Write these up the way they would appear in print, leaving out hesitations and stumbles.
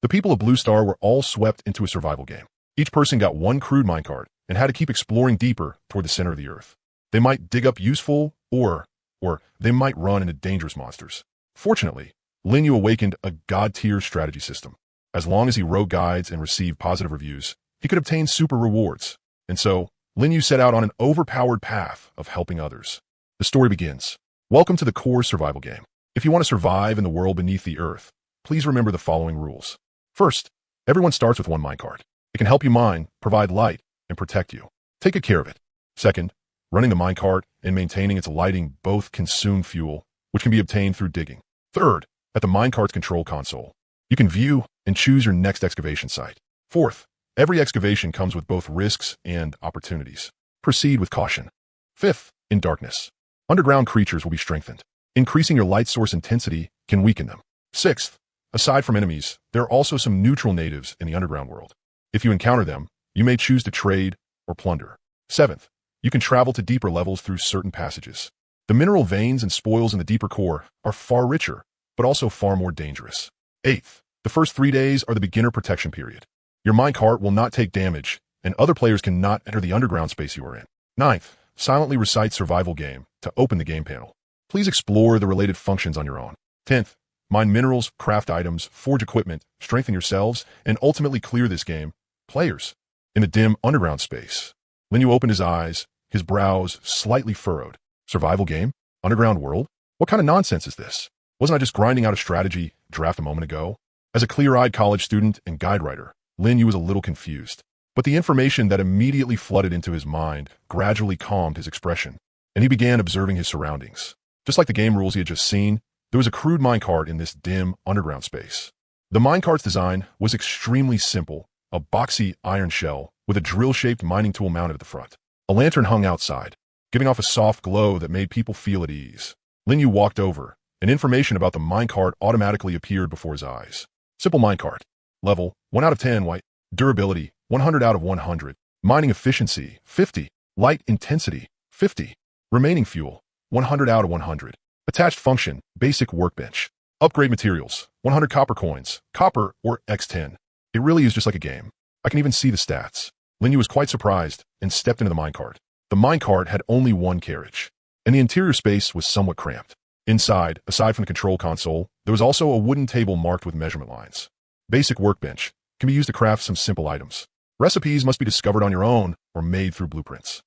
The people of Blue Star were all swept into a survival game. Each person got one crude minecart and had to keep exploring deeper toward the center of the earth. They might dig up useful or they might run into dangerous monsters. Fortunately, Lin Yu awakened a god-tier strategy system. As long as he wrote guides and received positive reviews, he could obtain super rewards. And so, Lin Yu set out on an overpowered path of helping others. The story begins. Welcome to the core survival game. If you want to survive in the world beneath the earth, please remember the following rules. First, everyone starts with one minecart. It can help you mine, provide light, and protect you. Take good care of it. Second, running the minecart and maintaining its lighting both consume fuel, which can be obtained through digging. Third, at the minecart's control console, you can view and choose your next excavation site. Fourth, every excavation comes with both risks and opportunities. Proceed with caution. Fifth, in darkness, underground creatures will be strengthened. Increasing your light source intensity can weaken them. Sixth, aside from enemies, there are also some neutral natives in the underground world. If you encounter them, you may choose to trade or plunder. Seventh, you can travel to deeper levels through certain passages. The mineral veins and spoils in the deeper core are far richer, but also far more dangerous. Eighth, the first 3 days are the beginner protection period. Your minecart will not take damage, and other players cannot enter the underground space you are in. Ninth, silently recite survival game to open the game panel. Please explore the related functions on your own. 10th, mine minerals, craft items, forge equipment, strengthen yourselves, and ultimately clear this game. Players. In the dim underground space, Lin Yu opened his eyes, his brows slightly furrowed. Survival game? Underground world? What kind of nonsense is this? Wasn't I just grinding out a strategy draft a moment ago? As a clear-eyed college student and guide writer, Lin Yu was a little confused. But the information that immediately flooded into his mind gradually calmed his expression, and he began observing his surroundings. Just like the game rules he had just seen, there was a crude minecart in this dim underground space. The minecart's design was extremely simple, a boxy iron shell with a drill-shaped mining tool mounted at the front. A lantern hung outside, giving off a soft glow that made people feel at ease. Lin Yu walked over, and information about the minecart automatically appeared before his eyes. Simple minecart. Level, 1 out of 10 white. Durability, 100 out of 100. Mining efficiency, 50. Light intensity, 50. Remaining fuel, 100 out of 100. Attached function, basic workbench. Upgrade materials, 100 copper coins, copper or X10. It really is just like a game. I can even see the stats. Lin Yu was quite surprised and stepped into the minecart. The minecart had only one carriage, and the interior space was somewhat cramped. Inside, aside from the control console, there was also a wooden table marked with measurement lines. Basic workbench can be used to craft some simple items. Recipes must be discovered on your own or made through blueprints.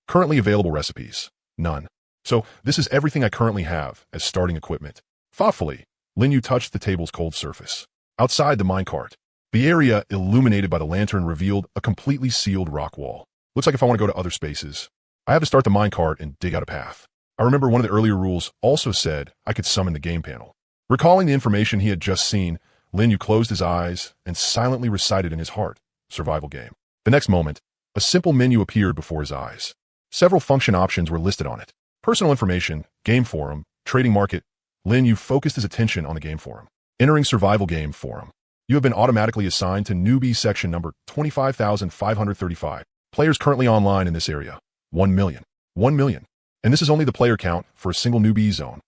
Currently available recipes, none. So this is everything I currently have as starting equipment. Thoughtfully, Lin Yu touched the table's cold surface. Outside the minecart, the area illuminated by the lantern revealed a completely sealed rock wall. Looks like if I want to go to other spaces, I have to start the minecart and dig out a path. I remember one of the earlier rules also said I could summon the game panel. Recalling the information he had just seen, Lin Yu closed his eyes and silently recited in his heart, survival game. The next moment, a simple menu appeared before his eyes. Several function options were listed on it. Personal information, game forum, trading market. Lin Yu focused his attention on the game forum. Entering survival game forum. You have been automatically assigned to newbie section number 25,535. Players currently online in this area. 1 million. 1 million. And this is only the player count for a single newbie zone.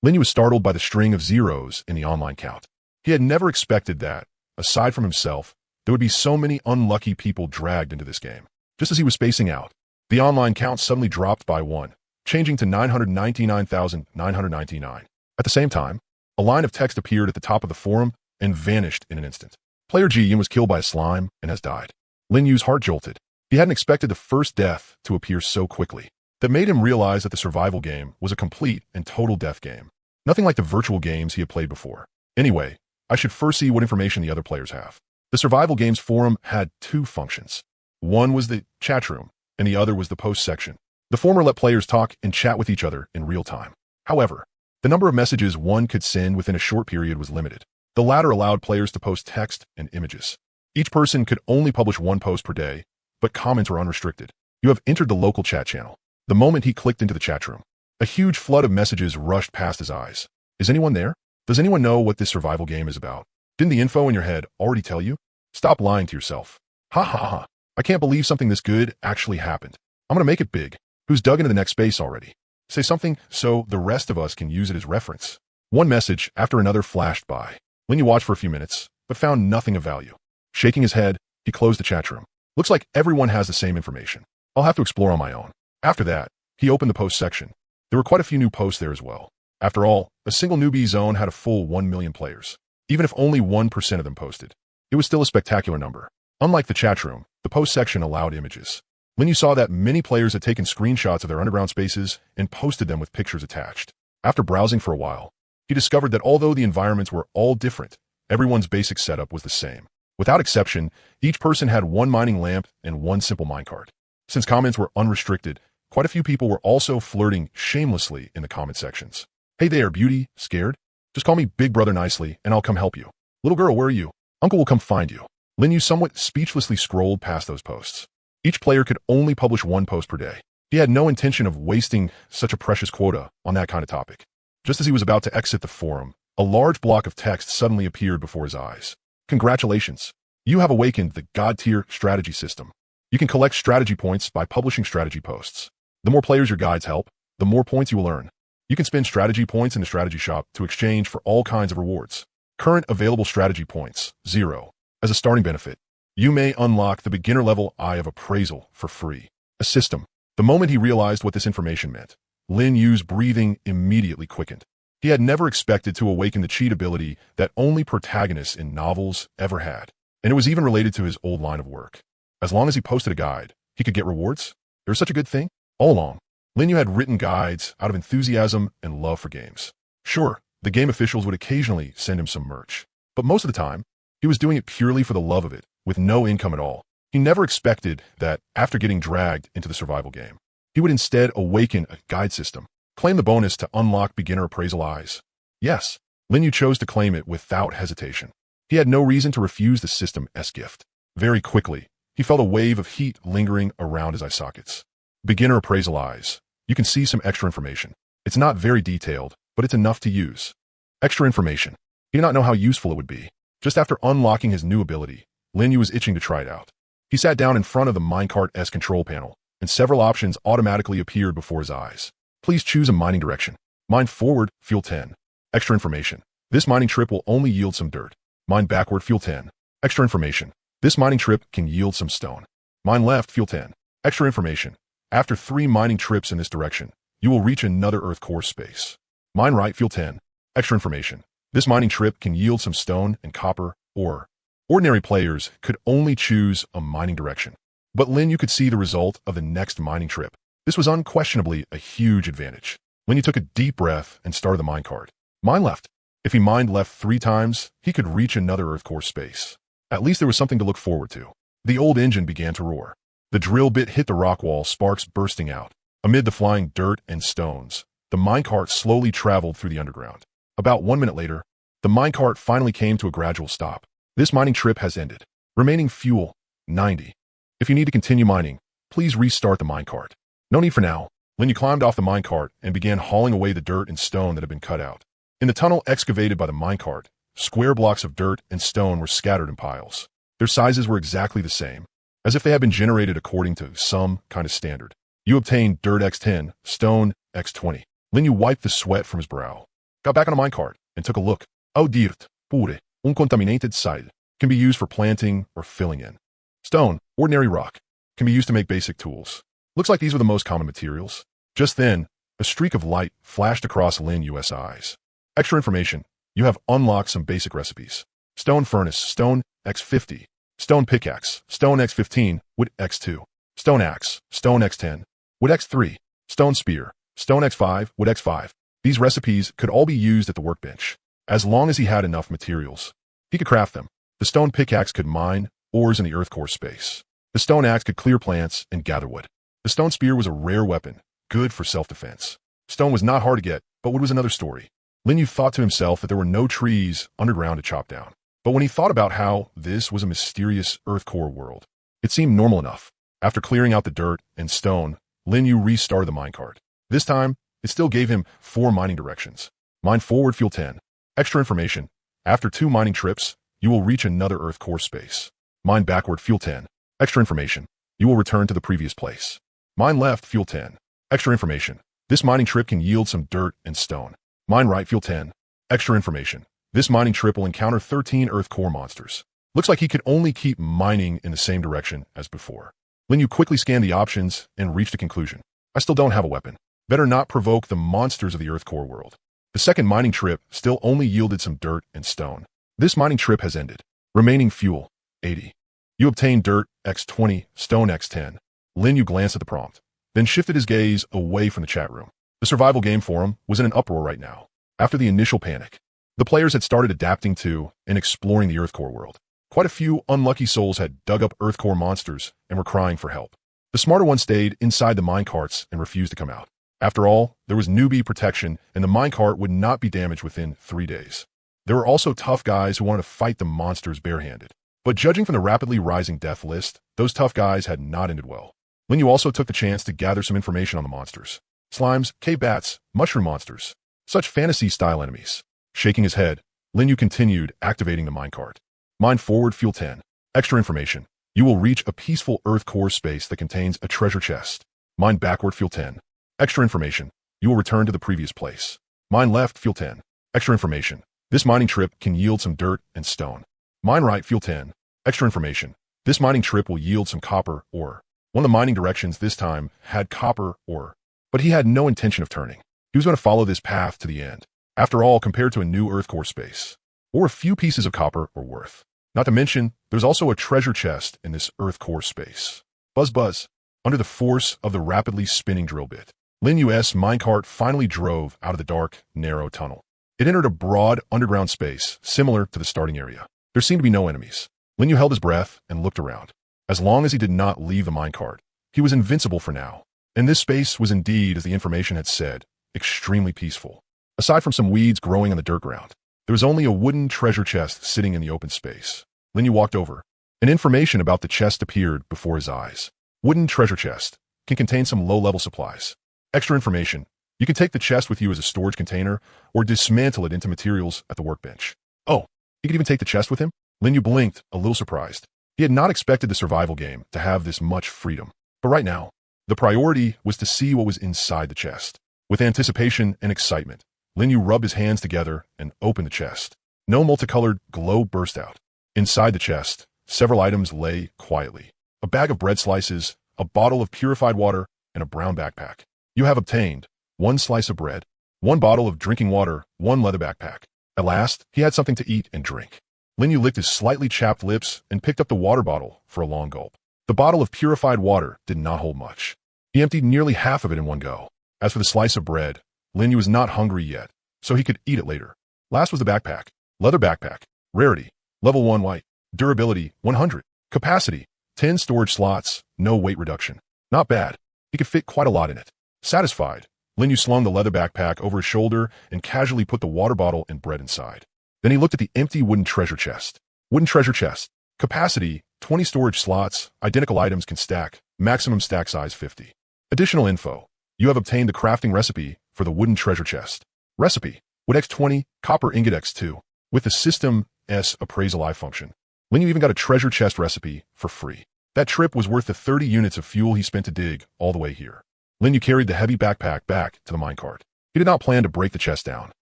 Lin Yu was startled by the string of zeros in the online count. He had never expected that, aside from himself, there would be so many unlucky people dragged into this game. Just as he was spacing out, the online count suddenly dropped by 1, changing to 999,999. At the same time, a line of text appeared at the top of the forum and vanished in an instant. Player Ji was killed by a slime and has died. Lin Yu's heart jolted. He hadn't expected the first death to appear so quickly. That made him realize that the survival game was a complete and total death game. Nothing like the virtual games he had played before. Anyway, I should first see what information the other players have. The survival games forum had 2 functions. One was the chat room, and the other was the post section. The former let players talk and chat with each other in real time. However, the number of messages one could send within a short period was limited. The latter allowed players to post text and images. Each person could only publish 1 post per day, but comments were unrestricted. You have entered the local chat channel. The moment he clicked into the chat room, a huge flood of messages rushed past his eyes. Is anyone there? Does anyone know what this survival game is about? Didn't the info in your head already tell you? Stop lying to yourself. Ha ha ha. I can't believe something this good actually happened. I'm gonna make it big. Who's dug into the next space already? Say something so the rest of us can use it as reference. One message after another flashed by. Lin Yu watched for a few minutes, but found nothing of value. Shaking his head, he closed the chat room. Looks like everyone has the same information. I'll have to explore on my own. After that, he opened the post section. There were quite a few new posts there as well. After all, a single newbie zone had a full 1 million players. Even if only 1% of them posted, it was still a spectacular number. Unlike the chat room, the post section allowed images. Linyu saw that many players had taken screenshots of their underground spaces and posted them with pictures attached. After browsing for a while, he discovered that although the environments were all different, everyone's basic setup was the same. Without exception, each person had one mining lamp and one simple minecart. Since comments were unrestricted, quite a few people were also flirting shamelessly in the comment sections. Hey there, beauty, scared? Just call me Big Brother nicely and I'll come help you. Little girl, where are you? Uncle will come find you. Linyu somewhat speechlessly scrolled past those posts. Each player could only publish one post per day. He had no intention of wasting such a precious quota on that kind of topic. Just as he was about to exit the forum, a large block of text suddenly appeared before his eyes. Congratulations! You have awakened the God-tier strategy system. You can collect strategy points by publishing strategy posts. The more players your guides help, the more points you will earn. You can spend strategy points in the strategy shop to exchange for all kinds of rewards. Current available strategy points, 0. As a starting benefit, you may unlock the beginner level Eye of Appraisal for free. A system. The moment he realized what this information meant, Lin Yu's breathing immediately quickened. He had never expected to awaken the cheat ability that only protagonists in novels ever had. And it was even related to his old line of work. As long as he posted a guide, he could get rewards? There was such a good thing? All along, Lin Yu had written guides out of enthusiasm and love for games. Sure, the game officials would occasionally send him some merch, but most of the time, he was doing it purely for the love of it, with no income at all. He never expected that, after getting dragged into the survival game, he would instead awaken a guide system, claim the bonus to unlock beginner appraisal eyes. Yes, Lin Yu chose to claim it without hesitation. He had no reason to refuse the system's gift. Very quickly, he felt a wave of heat lingering around his eye sockets. Beginner appraisal eyes. You can see some extra information. It's not very detailed, but it's enough to use. Extra information. He did not know how useful it would be. Just after unlocking his new ability, Lin Yu was itching to try it out. He sat down in front of the minecart's control panel, and several options automatically appeared before his eyes. Please choose a mining direction. Mine forward, fuel 10. Extra information. This mining trip will only yield some dirt. Mine backward, fuel 10. Extra information. This mining trip can yield some stone. Mine left, fuel 10. Extra information. After 3 mining trips in this direction, you will reach another Earth core space. Mine right, fuel 10. Extra information. This mining trip can yield some stone and copper ore. Ordinary players could only choose a mining direction. But Lin Yu could see the result of the next mining trip. This was unquestionably a huge advantage. Lin Yu took a deep breath and started the minecart. Mine left. If he mined left 3 times, he could reach another Earth core space. At least there was something to look forward to. The old engine began to roar. The drill bit hit the rock wall, sparks bursting out. Amid the flying dirt and stones, the minecart slowly traveled through the underground. About 1 minute later, the minecart finally came to a gradual stop. This mining trip has ended. Remaining fuel, 90. If you need to continue mining, please restart the minecart. No need for now. Lin Yu climbed off the minecart and began hauling away the dirt and stone that had been cut out. In the tunnel excavated by the minecart, square blocks of dirt and stone were scattered in piles. Their sizes were exactly the same, as if they had been generated according to some kind of standard. You obtained dirt x10, stone x20. Lin Yu wiped the sweat from his brow, got back on a minecart, and took a look. Oh, dirt, pure, uncontaminated side, can be used for planting or filling in. Stone, ordinary rock, can be used to make basic tools. Looks like these were the most common materials. Just then, a streak of light flashed across Lin Yu's eyes. Extra information. You have unlocked some basic recipes. Stone furnace, stone x50. Stone pickaxe, stone x15, wood x2. Stone axe, stone x10, wood x3. Stone spear, stone x5, wood x5. These recipes could all be used at the workbench. As long as he had enough materials, he could craft them. The stone pickaxe could mine ores in the earth core space. The stone axe could clear plants and gather wood. The stone spear was a rare weapon, good for self-defense. Stone was not hard to get, but wood was another story. Lin Yu thought to himself that there were no trees underground to chop down. But when he thought about how this was a mysterious earth core world, it seemed normal enough. After clearing out the dirt and stone, Lin Yu restarted the minecart. This time, it still gave him 4 mining directions. Mine forward, fuel 10. Extra information. After 2 mining trips, you will reach another earth core space. Mine backward, fuel 10. Extra information. You will return to the previous place. Mine left, fuel 10. Extra information. This mining trip can yield some dirt and stone. Mine right, fuel 10. Extra information. This mining trip will encounter 13 Earth core monsters. Looks like he could only keep mining in the same direction as before. Lin Yu quickly scanned the options and reached a conclusion. I still don't have a weapon. Better not provoke the monsters of the Earth core world. The second mining trip still only yielded some dirt and stone. This mining trip has ended. Remaining fuel, 80. You obtained dirt, x20, stone, x10. Lin Yu glanced at the prompt, then shifted his gaze away from the chat room. The survival game forum was in an uproar right now. After the initial panic, the players had started adapting to and exploring the Earth core world. Quite a few unlucky souls had dug up Earth core monsters and were crying for help. The smarter ones stayed inside the minecarts and refused to come out. After all, there was newbie protection and the minecart would not be damaged within 3 days. There were also tough guys who wanted to fight the monsters barehanded. But judging from the rapidly rising death list, those tough guys had not ended well. Lin Yu also took the chance to gather some information on the monsters. Slimes, cave bats, mushroom monsters. Such fantasy-style enemies. Shaking his head, Lin Yu continued activating the minecart. Mine forward, fuel 10. Extra information. You will reach a peaceful Earth core space that contains a treasure chest. Mine backward, fuel 10. Extra information. You will return to the previous place. Mine left, fuel 10. Extra information. This mining trip can yield some dirt and stone. Mine right, fuel 10. Extra information. This mining trip will yield some copper ore. One of the mining directions this time had copper ore, but he had no intention of turning. He was going to follow this path to the end. After all, compared to a new Earth core space, or a few pieces of copper were worth. Not to mention, there's also a treasure chest in this Earth core space. Buzz buzz. Under the force of the rapidly spinning drill bit, Lin Yu's minecart finally drove out of the dark, narrow tunnel. It entered a broad underground space, similar to the starting area. There seemed to be no enemies. Lin Yu held his breath and looked around. As long as he did not leave the minecart, he was invincible for now. And this space was indeed, as the information had said, extremely peaceful. Aside from some weeds growing on the dirt ground, there was only a wooden treasure chest sitting in the open space. Lin Yu walked over, and information about the chest appeared before his eyes. Wooden treasure chest can contain some low-level supplies. Extra information. You can take the chest with you as a storage container or dismantle it into materials at the workbench. Oh, he could even take the chest with him? Lin Yu blinked, a little surprised. He had not expected the survival game to have this much freedom. But right now, the priority was to see what was inside the chest. With anticipation and excitement, Lin Yu rubbed his hands together and opened the chest. No multicolored glow burst out. Inside the chest, several items lay quietly. A bag of bread slices, a bottle of purified water, and a brown backpack. You have obtained 1 slice of bread, 1 bottle of drinking water, 1 leather backpack. At last, he had something to eat and drink. Lin Yu licked his slightly chapped lips and picked up the water bottle for a long gulp. The bottle of purified water did not hold much. He emptied nearly half of it in one go. As for the slice of bread, Lin Yu was not hungry yet, so he could eat it later. Last was the backpack. Leather backpack. Rarity. Level 1 white. Durability, 100. Capacity, 10 storage slots, no weight reduction. Not bad. He could fit quite a lot in it. Satisfied, Lin Yu slung the leather backpack over his shoulder and casually put the water bottle and bread inside. Then he looked at the empty wooden treasure chest. Wooden treasure chest. Capacity, 20 storage slots, identical items can stack, maximum stack size 50. Additional info. You have obtained the crafting recipe for the wooden treasure chest. Recipe. Wood X20, copper ingot X2. With the System S appraisal eye function. Lin Yu even got a treasure chest recipe for free. That trip was worth the 30 units of fuel he spent to dig all the way here. Lin Yu carried the heavy backpack back to the minecart. He did not plan to break the chest down.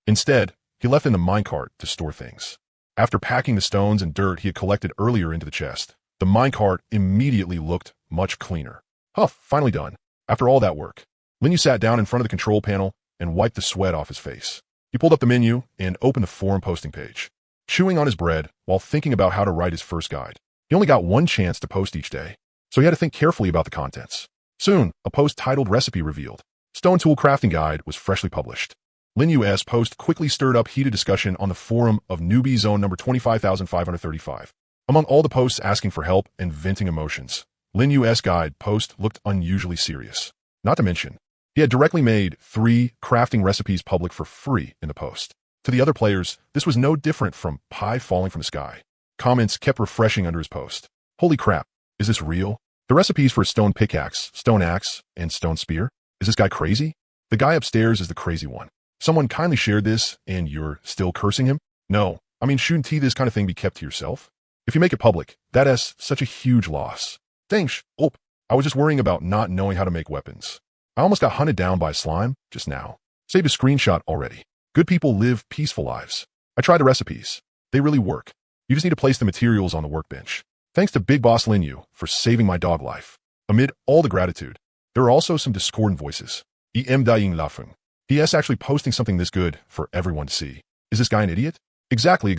Instead, he left in the minecart to store things. After packing the stones and dirt he had collected earlier into the chest, the minecart immediately looked much cleaner. Finally done. After all that work, Lin Yu sat down in front of the control panel and wiped the sweat off his face. He pulled up the menu and opened the forum posting page. Chewing on his bread while thinking about how to write his first guide. He only got 1 chance to post each day, so he had to think carefully about the contents. Soon, a post titled Recipe revealed. Stone Tool Crafting Guide was freshly published. Lin Yu's post quickly stirred up heated discussion on the forum of Newbie Zone number 25,535. Among all the posts asking for help and venting emotions, Lin Yu's guide post looked unusually serious. Not to mention, he had directly made 3 crafting recipes public for free in the post. To the other players, this was no different from pie falling from the sky. Comments kept refreshing under his post. Holy crap, is this real? The recipes for a stone pickaxe, stone axe, and stone spear? Is this guy crazy? The guy upstairs is the crazy one. Someone kindly shared this, and you're still cursing him? No, I mean, shouldn't this kind of thing be kept to yourself? If you make it public, that is such a huge loss. Thanks. Oh, I was just worrying about not knowing how to make weapons. I almost got hunted down by a slime just now. Saved a screenshot already. Good people live peaceful lives. I tried the recipes. They really work. You just need to place the materials on the workbench. Thanks to Big Boss Lin Yu for saving my dog life. Amid all the gratitude, there are also some discordant voices. Em dying laughing. P.S. actually posting something this good for everyone to see. Is this guy an idiot? Exactly.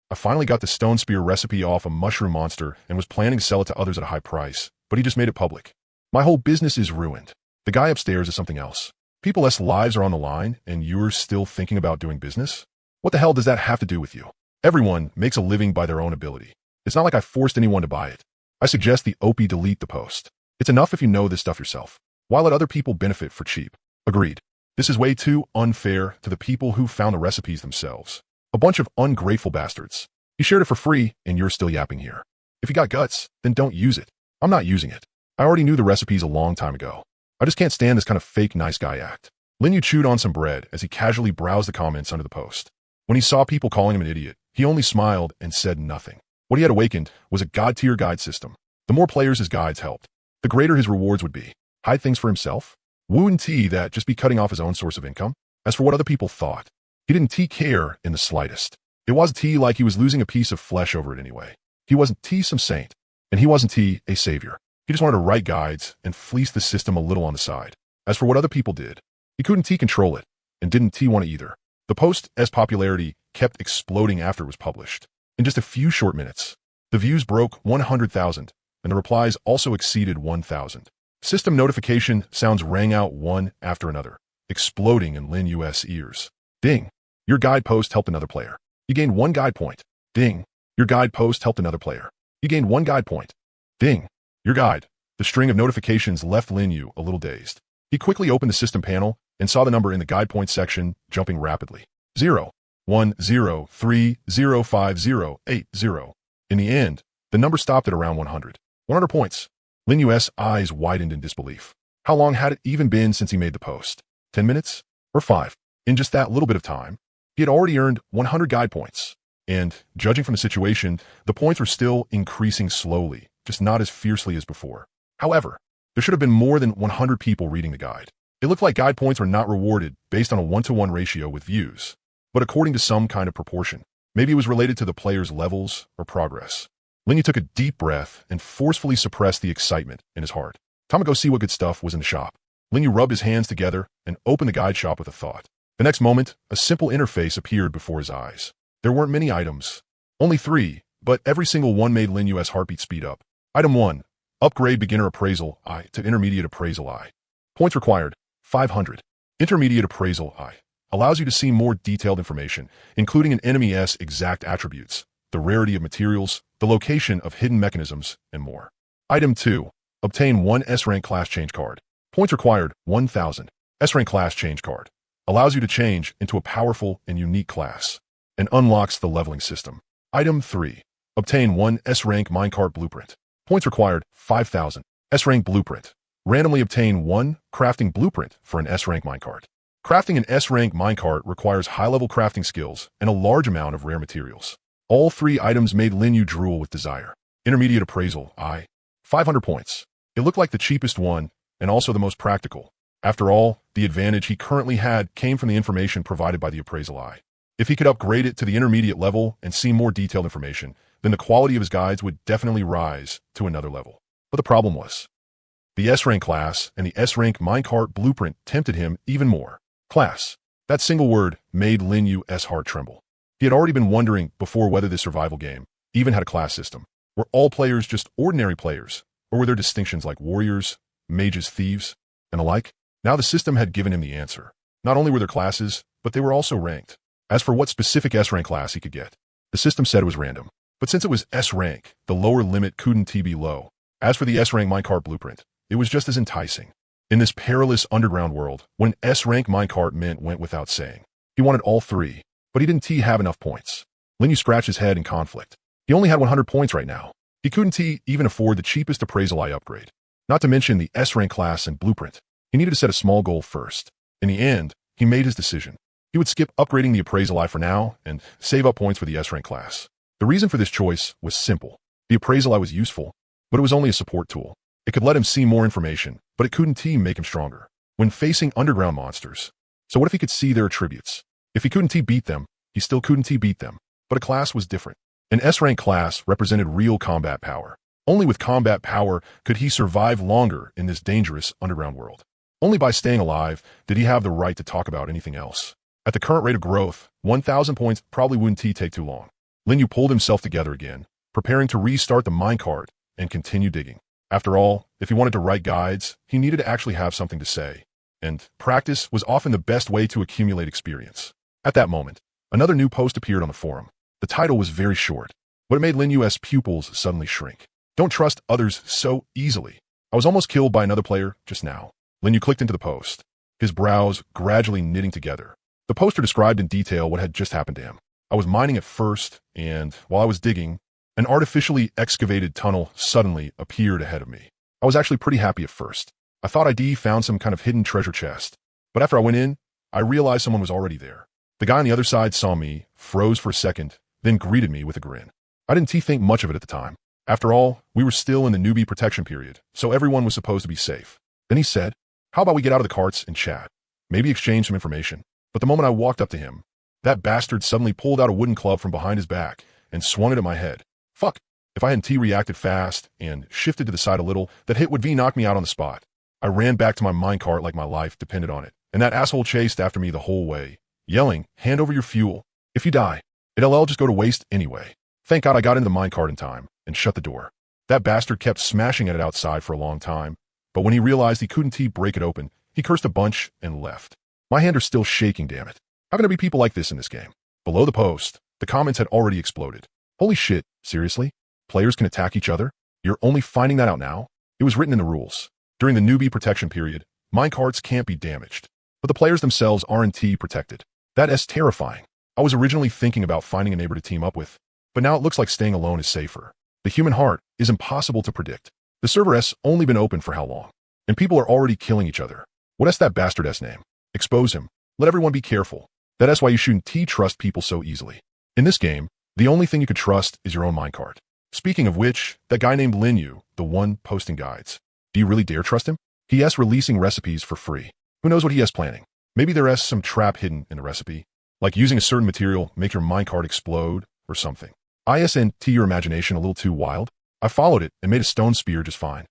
I finally got the stone spear recipe off a mushroom monster and was planning to sell it to others at a high price, but he just made it public. My whole business is ruined. The guy upstairs is something else. People's lives are on the line, and you're still thinking about doing business? What the hell does that have to do with you? Everyone makes a living by their own ability. It's not like I forced anyone to buy it. I suggest the OP delete the post. It's enough if you know this stuff yourself. Why let other people benefit for cheap? Agreed. This is way too unfair to the people who found the recipes themselves. A bunch of ungrateful bastards. You shared it for free, and you're still yapping here. If you got guts, then don't use it. I'm not using it. I already knew the recipes a long time ago. I just can't stand this kind of fake nice guy act. Lin Yu chewed on some bread as he casually browsed the comments under the post. When he saw people calling him an idiot, he only smiled and said nothing. What he had awakened was a god-tier guide system. The more players his guides helped, the greater his rewards would be. Hide things for himself? Wouldn't he that just be cutting off his own source of income? As for what other people thought, he didn't care in the slightest. It wasn't like he was losing a piece of flesh over it anyway. He wasn't some saint, and he wasn't a savior. He just wanted to write guides and fleece the system a little on the side. As for what other people did, he couldn't control it, and didn't want to either. The post's popularity kept exploding after it was published. In just a few short minutes, the views broke 100,000, and the replies also exceeded 1,000. System notification sounds rang out one after another, exploding in Lin Yu's ears. Ding! Your guide post helped another player. You gained 1 guide point. Ding! Your guide post helped another player. You gained 1 guide point. Ding! Your guide. The string of notifications left Lin Yu a little dazed. He quickly opened the system panel and saw the number in the guide point section jumping rapidly. 0, 1, 0, 3, 0, 5, 0, 8, 0. In the end, the number stopped at around 100. 100 points. Lin Yu's eyes widened in disbelief. How long had it even been since he made the post? 10 minutes? Or 5? In just that little bit of time, he had already earned 100 guide points. And, judging from the situation, the points were still increasing slowly, just not as fiercely as before. However, there should have been more than 100 people reading the guide. It looked like guide points were not rewarded based on a 1-to-1 ratio with views, but according to some kind of proportion. Maybe it was related to the player's levels or progress. Lin Yu took a deep breath and forcefully suppressed the excitement in his heart. Time to go see what good stuff was in the shop. Lin Yu rubbed his hands together and opened the guide shop with a thought. The next moment, a simple interface appeared before his eyes. There weren't many items. Only 3, but every single one made Lin Yu's heartbeat speed up. Item 1. Upgrade Beginner Appraisal I to Intermediate Appraisal I. Points required, 500. Intermediate Appraisal I allows you to see more detailed information, including an enemy's exact attributes, the rarity of materials, the location of hidden mechanisms, and more. Item 2. Obtain 1 S-Rank Class Change Card. Points required, 1,000. S-Rank Class Change Card allows you to change into a powerful and unique class, and unlocks the leveling system. Item 3. Obtain 1 S-Rank Minecart Blueprint. Points required, 5,000. S-Rank Blueprint. Randomly obtain 1 crafting blueprint for an S-Rank minecart. Crafting an S-Rank minecart requires high-level crafting skills and a large amount of rare materials. All 3 items made Lin Yu drool with desire. Intermediate Appraisal I. 500 points. It looked like the cheapest one, and also the most practical. After all, the advantage he currently had came from the information provided by the Appraisal I. If he could upgrade it to the intermediate level and see more detailed information, then the quality of his guides would definitely rise to another level. But the problem was, the S-Rank class and the S-Rank minecart blueprint tempted him even more. Class. That single word made Lin Yu's heart tremble. He had already been wondering before whether this survival game even had a class system. Were all players just ordinary players, or were there distinctions like warriors, mages, thieves, and the like? Now the system had given him the answer. Not only were there classes, but they were also ranked. As for what specific S-Rank class he could get, the system said it was random. But since it was S-Rank, the lower limit couldn't be low. As for the S-Rank minecart blueprint, it was just as enticing. In this perilous underground world, what an S-Rank minecart meant went without saying. He wanted all 3, but he didn't have enough points. Lin Yu scratched his head in conflict. He only had 100 points right now. He couldn't even afford the cheapest Appraisal I upgrade. Not to mention the S-Rank class and blueprint. He needed to set a small goal first. In the end, he made his decision. He would skip upgrading the Appraisal I for now and save up points for the S-Rank class. The reason for this choice was simple. The Appraisal I was useful, but it was only a support tool. It could let him see more information, but it couldn't make him stronger when facing underground monsters. So what if he could see their attributes? If he couldn't beat them, he still couldn't beat them. But a class was different. An S-rank class represented real combat power. Only with combat power could he survive longer in this dangerous underground world. Only by staying alive did he have the right to talk about anything else. At the current rate of growth, 1,000 points probably wouldn't take too long. Lin Yu pulled himself together again, preparing to restart the minecart and continue digging. After all, if he wanted to write guides, he needed to actually have something to say. And practice was often the best way to accumulate experience. At that moment, another new post appeared on the forum. The title was very short, but it made Lin Yu's pupils suddenly shrink. Don't trust others so easily. I was almost killed by another player just now. Lin Yu clicked into the post, his brows gradually knitting together. The poster described in detail what had just happened to him. I was mining at first, and while I was digging, an artificially excavated tunnel suddenly appeared ahead of me. I was actually pretty happy at first. I thought I'd found some kind of hidden treasure chest. But after I went in, I realized someone was already there. The guy on the other side saw me, froze for a second, then greeted me with a grin. I didn't think much of it at the time. After all, we were still in the newbie protection period, so everyone was supposed to be safe. Then he said, "How about we get out of the carts and chat? Maybe exchange some information." But the moment I walked up to him, that bastard suddenly pulled out a wooden club from behind his back and swung it at my head. Fuck. If I hadn't reacted fast and shifted to the side a little, that hit would knock me out on the spot. I ran back to my minecart like my life depended on it, and that asshole chased after me the whole way, yelling, "Hand over your fuel. If you die, it'll just go to waste anyway." Thank God I got into the minecart in time and shut the door. That bastard kept smashing at it outside for a long time, but when he realized he couldn't break it open, he cursed a bunch and left. My hands are still shaking, damn it. How can there be people like this in this game? Below the post, the comments had already exploded. Holy shit, seriously? Players can attack each other? You're only finding that out now? It was written in the rules. During the newbie protection period, minecarts can't be damaged. But the players themselves aren't protected. That is terrifying. I was originally thinking about finding a neighbor to team up with, but now it looks like staying alone is safer. The human heart is impossible to predict. The server has only been open for how long? And people are already killing each other. What is that bastard's name? Expose him. Let everyone be careful. That is why you shouldn't trust people so easily. In this game, the only thing you could trust is your own minecart. Speaking of which, that guy named Lin Yu, the one posting guides. Do you really dare trust him? He is releasing recipes for free. Who knows what he is planning? Maybe there is some trap hidden in the recipe, like using a certain material make your minecart explode or something. Isn't your imagination a little too wild? I followed it and made a stone spear just fine.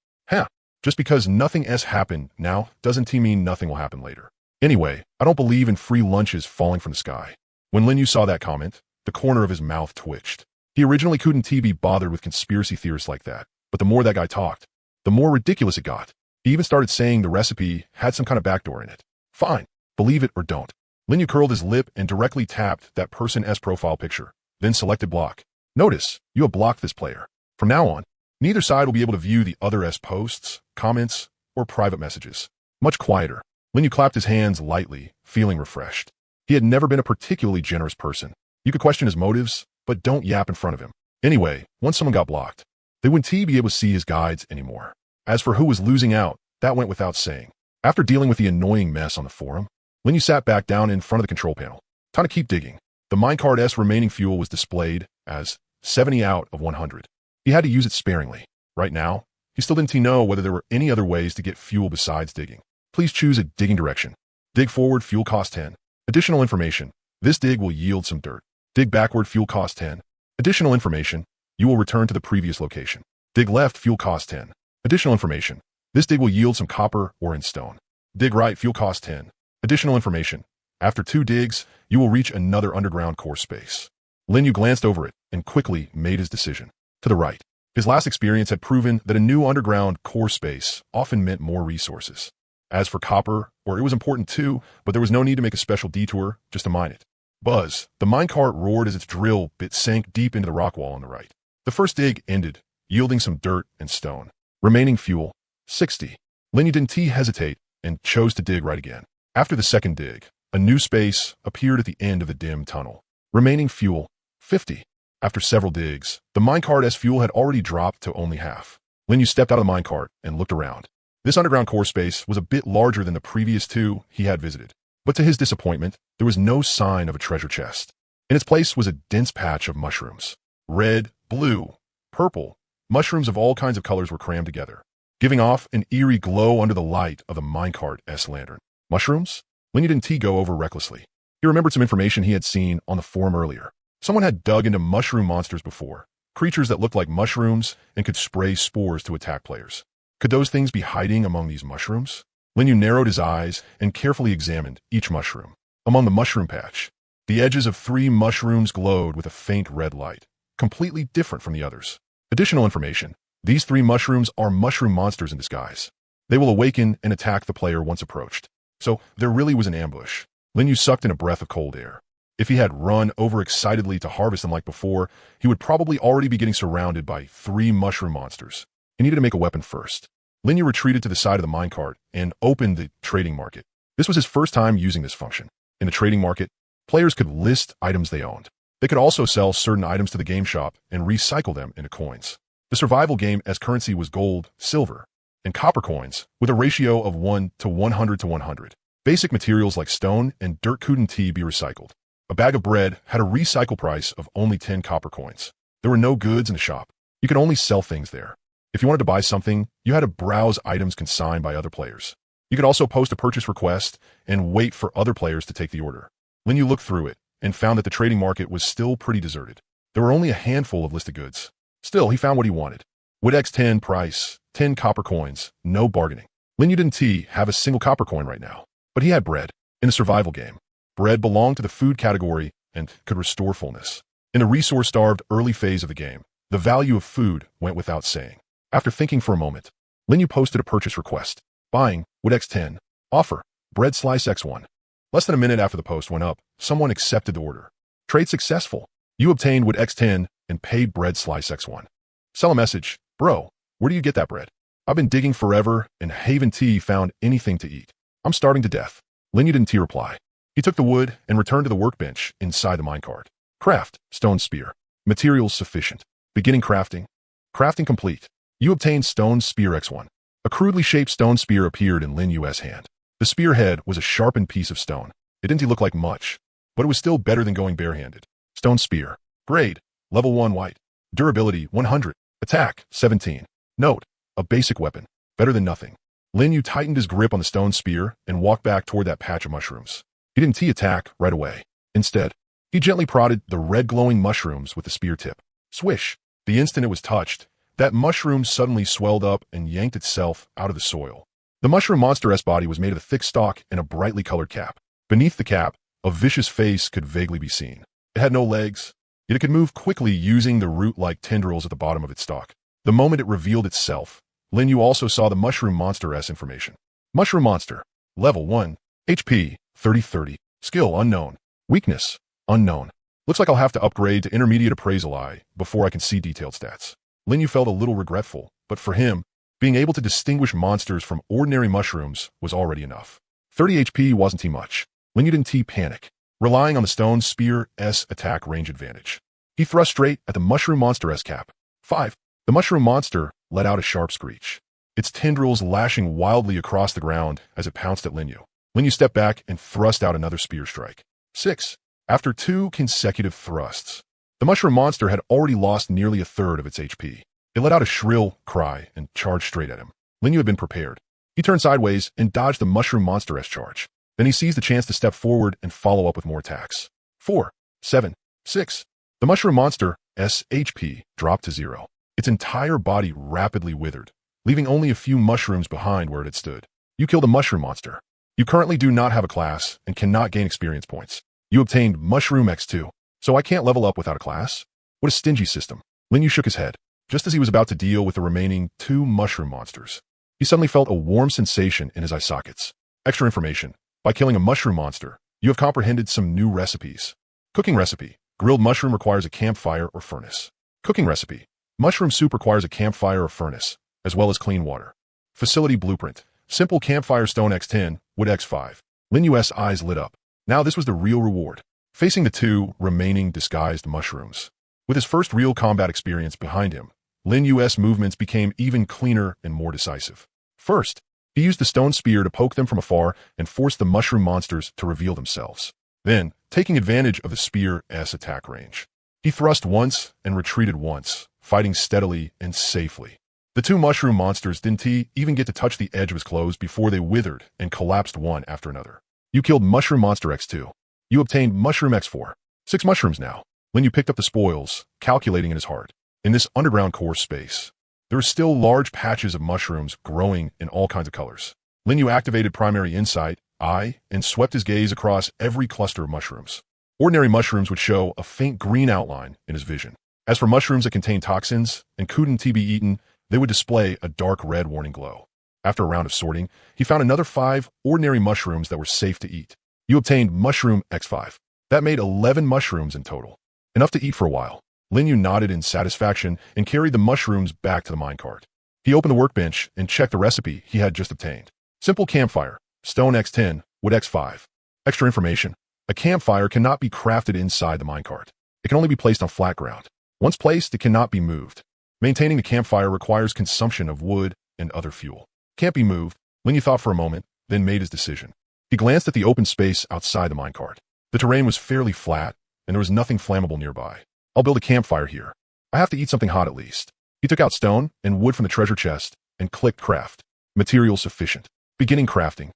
Just because nothing else happened now doesn't mean nothing will happen later. Anyway, I don't believe in free lunches falling from the sky. When Lin Yu saw that comment, the corner of his mouth twitched. He originally couldn't be bothered with conspiracy theorists like that, but the more that guy talked, the more ridiculous it got. He even started saying the recipe had some kind of backdoor in it. Fine, believe it or don't. Lin Yu curled his lip and directly tapped that person's profile picture, then selected block. Notice, you have blocked this player. From now on, neither side will be able to view the other's posts, comments, or private messages. Much quieter. Lin Yu clapped his hands lightly, feeling refreshed. He had never been a particularly generous person. You could question his motives, but don't yap in front of him. Anyway, once someone got blocked, they wouldn't be able to see his guides anymore. As for who was losing out, that went without saying. After dealing with the annoying mess on the forum, Lin Yu sat back down in front of the control panel. Time to keep digging. The minecart's remaining fuel was displayed as 70 out of 100. He had to use it sparingly. Right now, he still didn't know whether there were any other ways to get fuel besides digging. Please choose a digging direction. Dig forward, fuel cost 10. Additional information. This dig will yield some dirt. Dig backward, fuel cost 10. Additional information. You will return to the previous location. Dig left, fuel cost 10. Additional information. This dig will yield some copper or in stone. Dig right, fuel cost 10. Additional information. After 2 digs, you will reach another underground core space. Lin Yu glanced over it and quickly made his decision. To the right. His last experience had proven that a new underground core space often meant more resources. As for copper, it was important too, but there was no need to make a special detour just to mine it. Buzz, the minecart roared as its drill bit sank deep into the rock wall on the right. The first dig ended, yielding some dirt and stone. Remaining fuel, 60. Lin Yu didn't hesitate and chose to dig right again. After the second dig, a new space appeared at the end of the dim tunnel. Remaining fuel, 50. After several digs, the minecart's fuel had already dropped to only half. Lin Yu stepped out of the minecart and looked around. This underground core space was a bit larger than the previous 2 he had visited. But to his disappointment, there was no sign of a treasure chest. In its place was a dense patch of mushrooms. Red, blue, purple, mushrooms of all kinds of colors were crammed together, giving off an eerie glow under the light of the minecart's lantern. Mushrooms? Lin Yu didn't go over recklessly. He remembered some information he had seen on the forum earlier. Someone had dug into mushroom monsters before, creatures that looked like mushrooms and could spray spores to attack players. Could those things be hiding among these mushrooms? Linyu narrowed his eyes and carefully examined each mushroom. Among the mushroom patch, the edges of 3 mushrooms glowed with a faint red light, completely different from the others. Additional information: these 3 mushrooms are mushroom monsters in disguise. They will awaken and attack the player once approached. So there really was an ambush. Linyu sucked in a breath of cold air. If he had run overexcitedly to harvest them like before, he would probably already be getting surrounded by 3 mushroom monsters. He needed to make a weapon first. Linyu retreated to the side of the minecart and opened the trading market. This was his first time using this function. In the trading market, players could list items they owned. They could also sell certain items to the game shop and recycle them into coins. The survival game as currency was gold, silver, and copper coins with a ratio of 1 to 100 to 100. Basic materials like stone and dirt couldn't be recycled. A bag of bread had a recycle price of only 10 copper coins. There were no goods in the shop. You could only sell things there. If you wanted to buy something, you had to browse items consigned by other players. You could also post a purchase request and wait for other players to take the order. Linyu looked through it and found that the trading market was still pretty deserted. There were only a handful of listed goods. Still, he found what he wanted. Wood X10 price, 10 copper coins, no bargaining. Linyu didn't have a single copper coin right now, but he had bread. In the survival game, bread belonged to the food category and could restore fullness. In the resource-starved early phase of the game, the value of food went without saying. After thinking for a moment, Linyu posted a purchase request. Buying, Wood X10. Offer, bread slice X1. Less than a minute after the post went up, someone accepted the order. Trade successful. You obtained Wood X10 and paid bread slice X1. Sell a message. Bro, where do you get that bread? I've been digging forever and haven't found anything to eat. I'm starving to death. Linyu didn't reply. He took the wood and returned to the workbench inside the minecart. Craft, stone spear. Materials sufficient. Beginning crafting. Crafting complete. You obtained stone spear X1. A crudely shaped stone spear appeared in Linyu's hand. The spearhead was a sharpened piece of stone. It didn't look like much, but it was still better than going barehanded. Stone spear. Grade, level 1 white. Durability, 100. Attack, 17. Note, a basic weapon. Better than nothing. Linyu tightened his grip on the stone spear and walked back toward that patch of mushrooms. He didn't attack right away. Instead, he gently prodded the red glowing mushrooms with the spear tip. Swish. The instant it was touched, that mushroom suddenly swelled up and yanked itself out of the soil. The mushroom monster's body was made of a thick stalk and a brightly colored cap. Beneath the cap, a vicious face could vaguely be seen. It had no legs, yet it could move quickly using the root-like tendrils at the bottom of its stalk. The moment it revealed itself, Linyu also saw the mushroom monster's information. Mushroom monster. Level 1. HP, 30-30. Skill unknown. Weakness, unknown. Looks like I'll have to upgrade to intermediate appraisal eye before I can see detailed stats. Linyu felt a little regretful, but for him, being able to distinguish monsters from ordinary mushrooms was already enough. 30 HP wasn't much. Linyu didn't panic, relying on the stone spear's attack range advantage. He thrust straight at the mushroom monster's cap. 5. The mushroom monster let out a sharp screech, its tendrils lashing wildly across the ground as it pounced at Linyu. Linyu stepped back and thrust out another spear strike. 6. After 2 consecutive thrusts, the mushroom monster had already lost nearly a third of its HP. It let out a shrill cry and charged straight at him. Linyu had been prepared. He turned sideways and dodged the mushroom monster's charge. Then he seized the chance to step forward and follow up with more attacks. 4, 7, 6. The mushroom monster's HP dropped to 0. Its entire body rapidly withered, leaving only a few mushrooms behind where it had stood. You killed a mushroom monster. You currently do not have a class and cannot gain experience points. You obtained Mushroom X2, so I can't level up without a class? What a stingy system. Linyu shook his head. Just as he was about to deal with the remaining 2 mushroom monsters, he suddenly felt a warm sensation in his eye sockets. Extra information. By killing a mushroom monster, you have comprehended some new recipes. Cooking recipe. Grilled mushroom requires a campfire or furnace. Cooking recipe. Mushroom soup requires a campfire or furnace, as well as clean water. Facility blueprint. Simple campfire stone X10, wood X5. Linyu's eyes lit up. Now this was the real reward. Facing the 2 remaining disguised mushrooms. With his first real combat experience behind him, Linyu's movements became even cleaner and more decisive. First, he used the stone spear to poke them from afar and force the mushroom monsters to reveal themselves. Then, taking advantage of the spear's attack range, he thrust once and retreated once, fighting steadily and safely. The 2 mushroom monsters didn't even get to touch the edge of his clothes before they withered and collapsed one after another. You killed Mushroom Monster X2. You obtained mushroom X4. 6 mushrooms now. Linyu picked up the spoils, calculating in his heart. In this underground core space, there are still large patches of mushrooms growing in all kinds of colors. Linyu activated primary insight, eye, and swept his gaze across every cluster of mushrooms. Ordinary mushrooms would show a faint green outline in his vision. As for mushrooms that contain toxins and couldn't be eaten, they would display a dark red warning glow. After a round of sorting, he found another 5 ordinary mushrooms that were safe to eat. You obtained mushroom X5. That made 11 mushrooms in total. Enough to eat for a while. Linyu nodded in satisfaction and carried the mushrooms back to the minecart. He opened the workbench and checked the recipe he had just obtained. Simple campfire, stone X10, wood X5. Extra information. A campfire cannot be crafted inside the minecart. It can only be placed on flat ground. Once placed, it cannot be moved. Maintaining the campfire requires consumption of wood and other fuel. Can't be moved. Linyu thought for a moment, then made his decision. He glanced at the open space outside the minecart. The terrain was fairly flat, and there was nothing flammable nearby. I'll build a campfire here. I have to eat something hot at least. He took out stone and wood from the treasure chest and clicked craft. Material sufficient. Beginning crafting.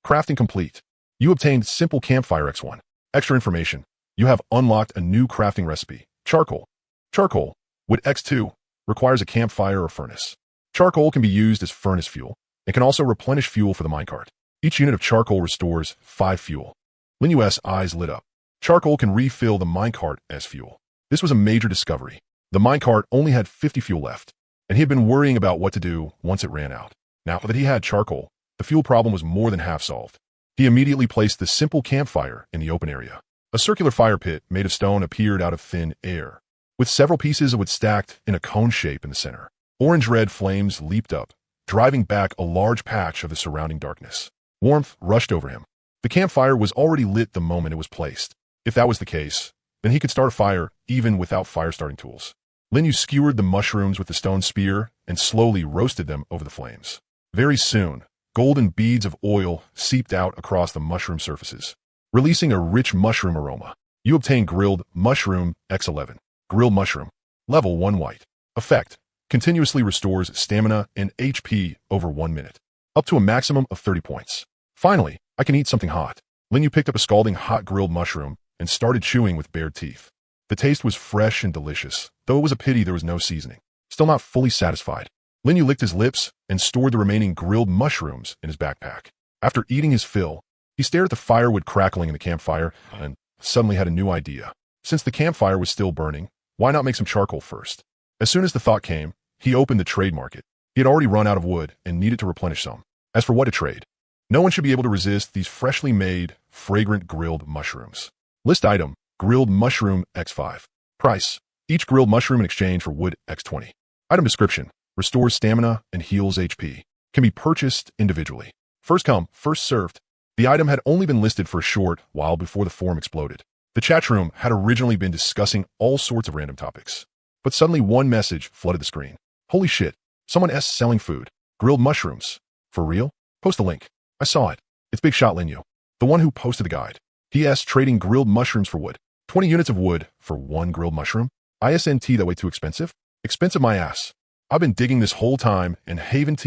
Crafting complete. You obtained simple campfire X1. Extra information. You have unlocked a new crafting recipe. Charcoal. Charcoal, wood X2, requires a campfire or furnace. Charcoal can be used as furnace fuel and can also replenish fuel for the minecart. Each unit of charcoal restores 5 fuel. Linyu's eyes lit up. Charcoal can refill the minecart as fuel. This was a major discovery. The minecart only had 50 fuel left, and he had been worrying about what to do once it ran out. Now that he had charcoal, the fuel problem was more than half solved. He immediately placed the simple campfire in the open area. A circular fire pit made of stone appeared out of thin air, with several pieces of wood stacked in a cone shape in the center. Orange-red flames leaped up, driving back a large patch of the surrounding darkness. Warmth rushed over him. The campfire was already lit the moment it was placed. If that was the case, then he could start a fire even without fire-starting tools. Linyu skewered the mushrooms with the stone spear and slowly roasted them over the flames. Very soon, golden beads of oil seeped out across the mushroom surfaces, releasing a rich mushroom aroma. You obtain grilled mushroom X11. Grilled mushroom. Level 1 white. Effect. Continuously restores stamina and HP over 1 minute. Up to a maximum of 30 points. Finally, I can eat something hot. Linyu picked up a scalding hot grilled mushroom and started chewing with bared teeth. The taste was fresh and delicious, though it was a pity there was no seasoning. Still not fully satisfied, Linyu licked his lips and stored the remaining grilled mushrooms in his backpack. After eating his fill, he stared at the firewood crackling in the campfire and suddenly had a new idea. Since the campfire was still burning, why not make some charcoal first? As soon as the thought came, he opened the trade market. He had already run out of wood and needed to replenish some. As for what to trade, no one should be able to resist these freshly made, fragrant grilled mushrooms. List item, grilled mushroom X5. Price, each grilled mushroom in exchange for wood X20. Item description, restores stamina and heals HP. Can be purchased individually. First come, first served. The item had only been listed for a short while before the forum exploded. The chat room had originally been discussing all sorts of random topics. But suddenly one message flooded the screen. Holy shit, someone S selling food. Grilled mushrooms. For real? Post the link. I saw it. It's Big Shot Linyu, the one who posted the guide. PS trading grilled mushrooms for wood. 20 units of wood for 1 grilled mushroom? ISNT that way too expensive? Expensive my ass. I've been digging this whole time and haven't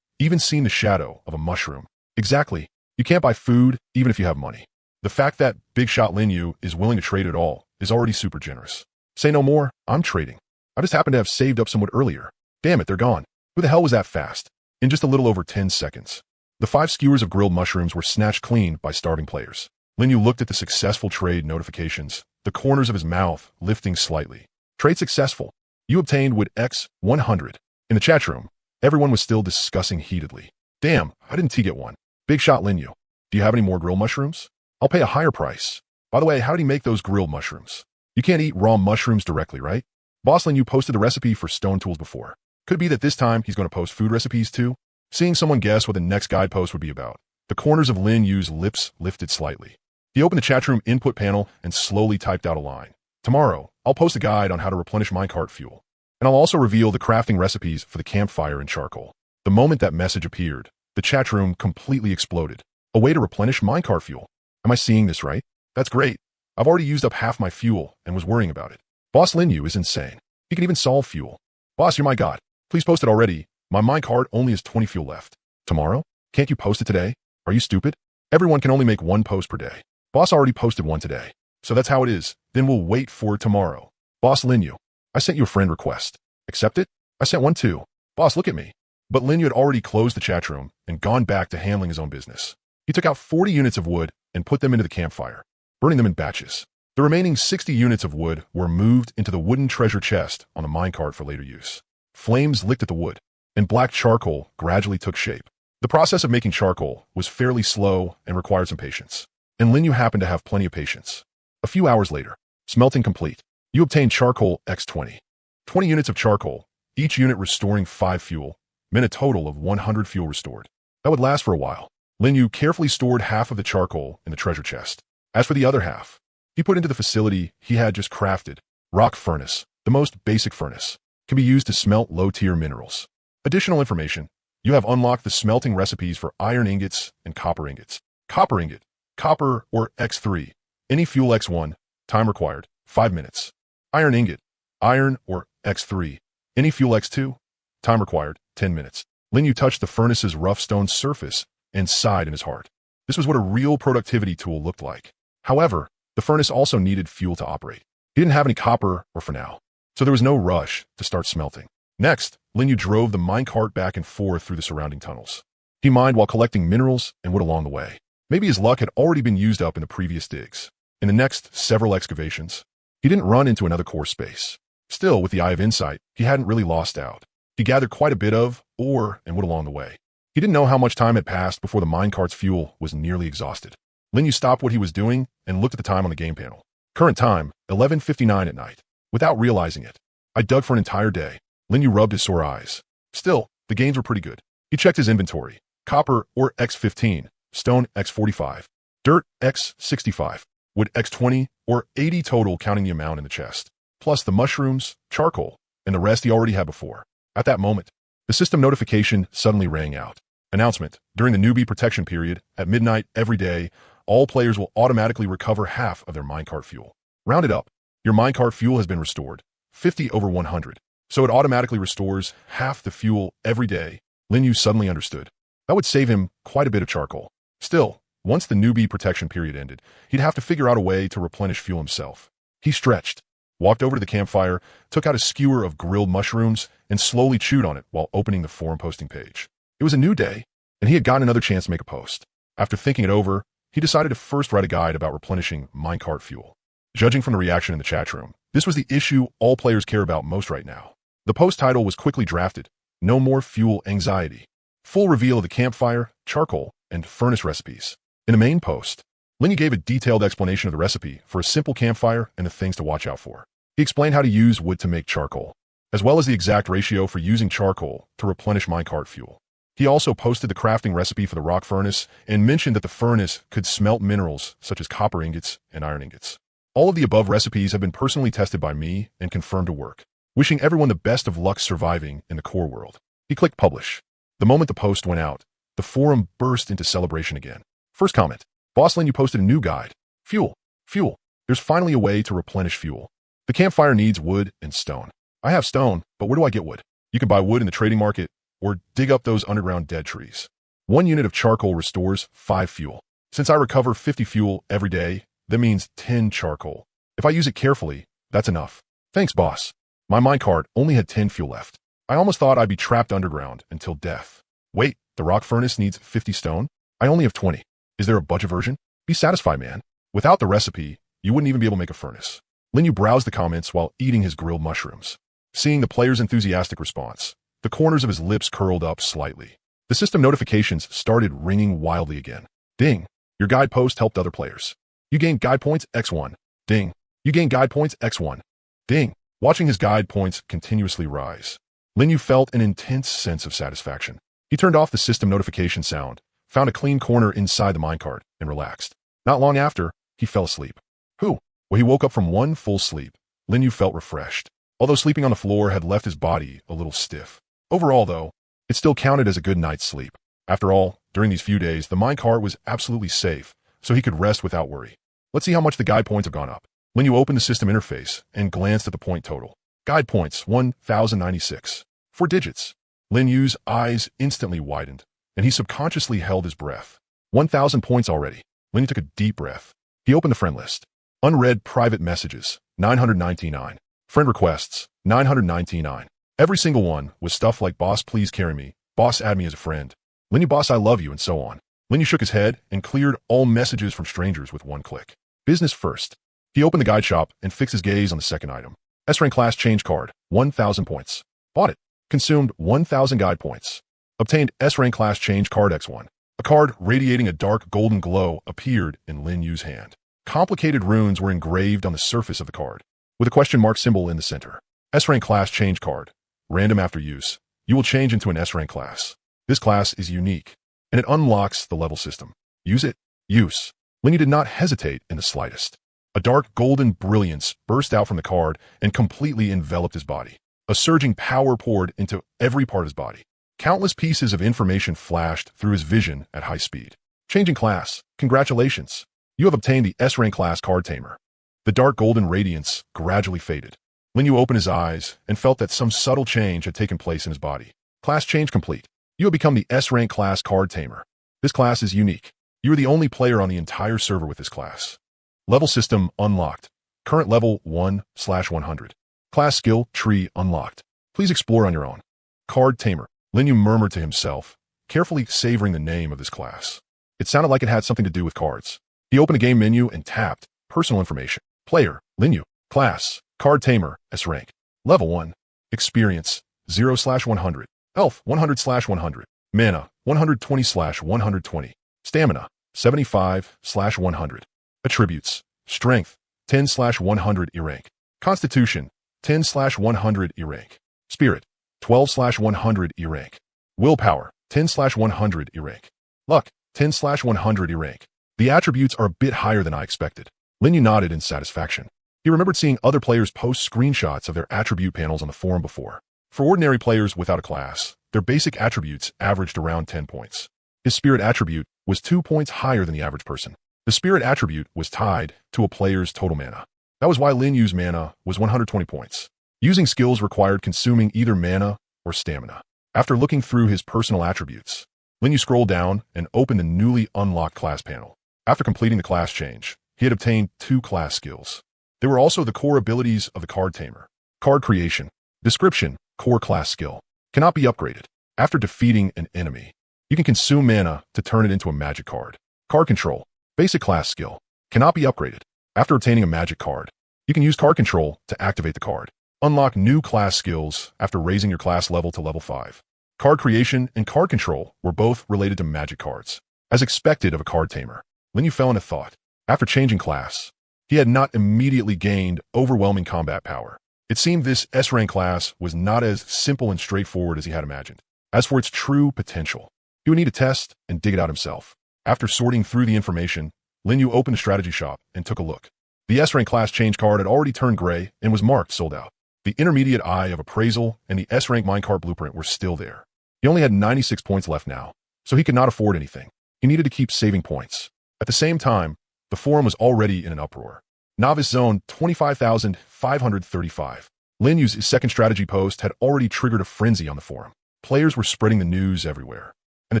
even seen the shadow of a mushroom. Exactly. You can't buy food even if you have money. The fact that Big Shot Linyu is willing to trade at all is already super generous. Say no more, I'm trading. I just happened to have saved up some wood earlier. Damn it, they're gone. Who the hell was that fast? In just a little over 10 seconds. The 5 skewers of grilled mushrooms were snatched clean by starving players. Linyu looked at the successful trade notifications, the corners of his mouth lifting slightly. Trade successful. You obtained wood X100. In the chat room, everyone was still discussing heatedly. Damn, how didn't T get one? Big Shot Linyu. Do you have any more grilled mushrooms? I'll pay a higher price. By the way, how did he make those grilled mushrooms? You can't eat raw mushrooms directly, right? Boss Linyu posted the recipe for stone tools before. Could it be that this time he's going to post food recipes too? Seeing someone guess what the next guide post would be about. The corners of Linyu's lips lifted slightly. He opened the chat room input panel and slowly typed out a line. Tomorrow, I'll post a guide on how to replenish minecart fuel. And I'll also reveal the crafting recipes for the campfire and charcoal. The moment that message appeared, the chat room completely exploded. A way to replenish minecart fuel. Am I seeing this right? That's great. I've already used up half my fuel and was worrying about it. Boss Linyu is insane. He can even solve fuel. Boss, you're my god. Please post it already. My minecart only has 20 fuel left. Tomorrow? Can't you post it today? Are you stupid? Everyone can only make 1 post per day. Boss already posted one today. So that's how it is. Then we'll wait for tomorrow. Boss Linyu, I sent you a friend request. Accept it? I sent one too. Boss, look at me. But Linyu had already closed the chat room and gone back to handling his own business. He took out 40 units of wood and put them into the campfire, burning them in batches. The remaining 60 units of wood were moved into the wooden treasure chest on a minecart for later use. Flames licked at the wood, and black charcoal gradually took shape. The process of making charcoal was fairly slow and required some patience, and Linyu happened to have plenty of patience. A few hours later, smelting complete, you obtained charcoal X20. 20 units of charcoal, each unit restoring 5 fuel, meant a total of 100 fuel restored. That would last for a while. Linyu carefully stored half of the charcoal in the treasure chest. As for the other half, he put into the facility he had just crafted. Rock furnace, the most basic furnace, can be used to smelt low-tier minerals. Additional information, you have unlocked the smelting recipes for iron ingots and copper ingots. Copper ingot, copper or X3, any fuel X1, time required, 5 minutes. Iron ingot, iron or X3, any fuel X2, time required, 10 minutes. Linyu touched the furnace's rough stone surface and sighed in his heart. This was what a real productivity tool looked like. However, the furnace also needed fuel to operate. He didn't have any copper for now, so there was no rush to start smelting. Next, Linyu drove the minecart back and forth through the surrounding tunnels. He mined while collecting minerals and wood along the way. Maybe his luck had already been used up in the previous digs. In the next several excavations, he didn't run into another core space. Still, with the eye of insight, he hadn't really lost out. He gathered quite a bit of ore and wood along the way. He didn't know how much time had passed before the minecart's fuel was nearly exhausted. Linyu stopped what he was doing and looked at the time on the game panel. Current time, 11:59 at night. Without realizing it, I dug for an entire day. Linyu rubbed his sore eyes. Still, the gains were pretty good. He checked his inventory. Copper or X15, stone X45, dirt X65, wood X20 or 80 total counting the amount in the chest, plus the mushrooms, charcoal, and the rest he already had before. At that moment, the system notification suddenly rang out. Announcement, during the newbie protection period, at midnight every day, all players will automatically recover half of their minecart fuel. Rounded up, your minecart fuel has been restored, 50 over 100. So it automatically restores half the fuel every day. Linyu suddenly understood. That would save him quite a bit of charcoal. Still, once the newbie protection period ended, he'd have to figure out a way to replenish fuel himself. He stretched, walked over to the campfire, took out a skewer of grilled mushrooms, and slowly chewed on it while opening the forum posting page. It was a new day, and he had gotten another chance to make a post. After thinking it over, he decided to first write a guide about replenishing minecart fuel. Judging from the reaction in the chat room, this was the issue all players care about most right now. The post title was quickly drafted, No More Fuel Anxiety. Full reveal of the campfire, charcoal, and furnace recipes. In the main post, Linyu gave a detailed explanation of the recipe for a simple campfire and the things to watch out for. He explained how to use wood to make charcoal, as well as the exact ratio for using charcoal to replenish minecart fuel. He also posted the crafting recipe for the rock furnace and mentioned that the furnace could smelt minerals such as copper ingots and iron ingots. All of the above recipes have been personally tested by me and confirmed to work. Wishing everyone the best of luck surviving in the core world. He clicked publish. The moment the post went out, the forum burst into celebration again. First comment. Boss Linyu posted a new guide. Fuel. Fuel. There's finally a way to replenish fuel. The campfire needs wood and stone. I have stone, but where do I get wood? You can buy wood in the trading market or dig up those underground dead trees. 1 unit of charcoal restores 5 fuel. Since I recover 50 fuel every day, that means 10 charcoal. If I use it carefully, that's enough. Thanks, boss. My minecart only had 10 fuel left. I almost thought I'd be trapped underground until death. Wait, the rock furnace needs 50 stone? I only have 20. Is there a budget version? Be satisfied, man. Without the recipe, you wouldn't even be able to make a furnace. Linyu browsed the comments while eating his grilled mushrooms. Seeing the player's enthusiastic response, the corners of his lips curled up slightly. The system notifications started ringing wildly again. Ding. Your guide post helped other players. You gained guide points X1. Ding. You gained guide points X1. Ding. Watching his guide points continuously rise, Linyu felt an intense sense of satisfaction. He turned off the system notification sound, found a clean corner inside the minecart, and relaxed. Not long after, he fell asleep. When he woke up from one full sleep, Linyu felt refreshed, although sleeping on the floor had left his body a little stiff. Overall, though, it still counted as a good night's sleep. After all, during these few days, the minecart was absolutely safe, so he could rest without worry. Let's see how much the guide points have gone up. Linyu opened the system interface and glanced at the point total. Guide points, 1,096. 4 digits. Linyu's eyes instantly widened, and he subconsciously held his breath. 1,000 points already. Linyu took a deep breath. He opened the friend list. Unread private messages, 999. Friend requests, 999. Every single one was stuff like boss please carry me, boss add me as a friend, Linyu boss I love you, and so on. Linyu shook his head and cleared all messages from strangers with one click. Business first. He opened the guide shop and fixed his gaze on the second item. S-rank class change card, 1,000 points. Bought it. Consumed 1,000 guide points. Obtained S-rank class change card X1. A card radiating a dark golden glow appeared in Lin Yu's hand. Complicated runes were engraved on the surface of the card, with a question mark symbol in the center. S-rank class change card. Random after use. You will change into an S-rank class. This class is unique, and it unlocks the level system. Use it. Use. Lin Yu did not hesitate in the slightest. A dark golden brilliance burst out from the card and completely enveloped his body. A surging power poured into every part of his body. Countless pieces of information flashed through his vision at high speed. Changing class. Congratulations. You have obtained the S-rank class card tamer. The dark golden radiance gradually faded. Lin Yu opened his eyes and felt that some subtle change had taken place in his body. Class change complete. You have become the S-rank class card tamer. This class is unique. You are the only player on the entire server with this class. Level system unlocked. Current level 1/100. Class skill tree unlocked. Please explore on your own. Card tamer. Lin Yu murmured to himself, carefully savoring the name of this class. It sounded like it had something to do with cards. He opened the game menu and tapped personal information. Player, Lin Yu. Class, card tamer, S rank. Level 1. Experience, 0/100. Health, 100/100. Mana, 120/120. Stamina, 75/100. Attributes, Strength, 10/100 E rank. Constitution, 10/100 E rank. Spirit, 12/100 E rank. Willpower, 10/100 E rank. Luck, 10/100 E rank. The attributes are a bit higher than I expected. Lin Yu nodded in satisfaction. He remembered seeing other players post screenshots of their attribute panels on the forum before. For ordinary players without a class, their basic attributes averaged around 10 points. His spirit attribute was 2 points higher than the average person. The spirit attribute was tied to a player's total mana. That was why Lin Yu's mana was 120 points. Using skills required consuming either mana or stamina. After looking through his personal attributes, Lin Yu scrolled down and opened the newly unlocked class panel. After completing the class change, he had obtained 2 class skills. There were also the core abilities of the card tamer. Card creation. Description. Core class skill. Cannot be upgraded. After defeating an enemy, you can consume mana to turn it into a magic card. Card control. Basic class skill. Cannot be upgraded. After obtaining a magic card, you can use card control to activate the card. Unlock new class skills after raising your class level to level 5. Card creation and card control were both related to magic cards. As expected of a card tamer, Lin Yu fell into thought. After changing class, he had not immediately gained overwhelming combat power. It seemed this S-rank class was not as simple and straightforward as he had imagined. As for its true potential, he would need to test and dig it out himself. After sorting through the information, Lin Yu opened a strategy shop and took a look. The S-rank class change card had already turned gray and was marked sold out. The intermediate eye of appraisal and the S-rank minecart blueprint were still there. He only had 96 points left now, so he could not afford anything. He needed to keep saving points. At the same time, the forum was already in an uproar. Novice Zone 25,535. Lin Yu's second strategy post had already triggered a frenzy on the forum. Players were spreading the news everywhere, and the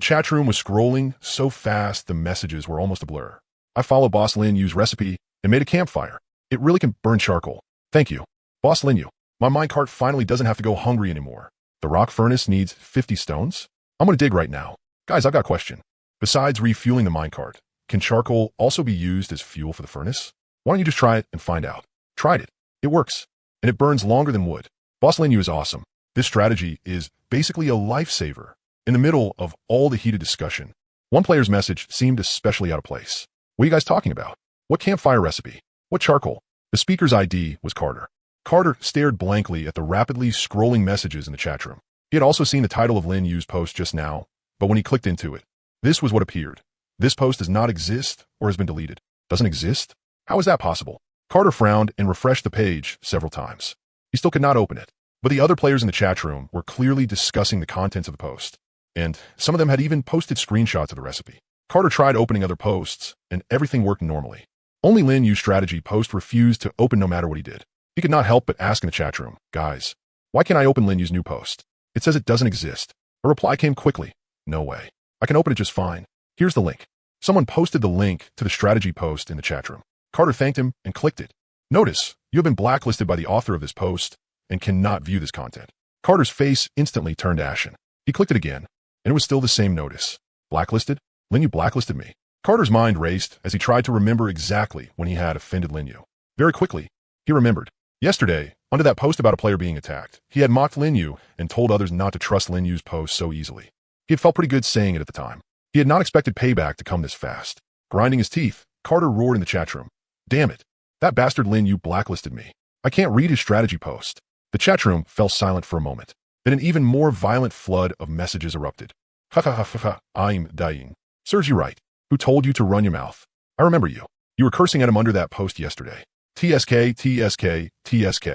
chat room was scrolling so fast the messages were almost a blur. I followed Boss Lin Yu's recipe and made a campfire. It really can burn charcoal. Thank you. Boss Lin Yu. My minecart finally doesn't have to go hungry anymore. The rock furnace needs 50 stones? I'm gonna dig right now. Guys, I've got a question. Besides refueling the minecart, can charcoal also be used as fuel for the furnace? Why don't you just try it and find out? Tried it. It works. And it burns longer than wood. Boss Lin Yu is awesome. This strategy is basically a lifesaver. In the middle of all the heated discussion, one player's message seemed especially out of place. What are you guys talking about? What campfire recipe? What charcoal? The speaker's ID was Carter. Carter stared blankly at the rapidly scrolling messages in the chat room. He had also seen the title of Lin Yu's post just now, but when he clicked into it, this was what appeared. This post does not exist or has been deleted. Doesn't exist? How is that possible? Carter frowned and refreshed the page several times. He still could not open it, but the other players in the chat room were clearly discussing the contents of the post, and some of them had even posted screenshots of the recipe. Carter tried opening other posts, and everything worked normally. Only Lin Yu's strategy post refused to open no matter what he did. He could not help but ask in the chat room, guys, why can't I open Lin Yu's new post? It says it doesn't exist. A reply came quickly. No way. I can open it just fine. Here's the link. Someone posted the link to the strategy post in the chat room. Carter thanked him and clicked it. Notice, you have been blacklisted by the author of this post and cannot view this content. Carter's face instantly turned ashen. He clicked it again, and it was still the same notice. Blacklisted? Lin Yu blacklisted me. Carter's mind raced as he tried to remember exactly when he had offended Lin Yu. Very quickly, he remembered. Yesterday, under that post about a player being attacked, he had mocked Lin Yu and told others not to trust Lin Yu's post so easily. He had felt pretty good saying it at the time. He had not expected payback to come this fast. Grinding his teeth, Carter roared in the chat room. Damn it. That bastard Lin Yu blacklisted me. I can't read his strategy post. The chat room fell silent for a moment. Then an even more violent flood of messages erupted. Ha ha ha ha ha, I'm dying. Serves you right. Who told you to run your mouth? I remember you. You were cursing at him under that post yesterday. TSK, TSK, TSK.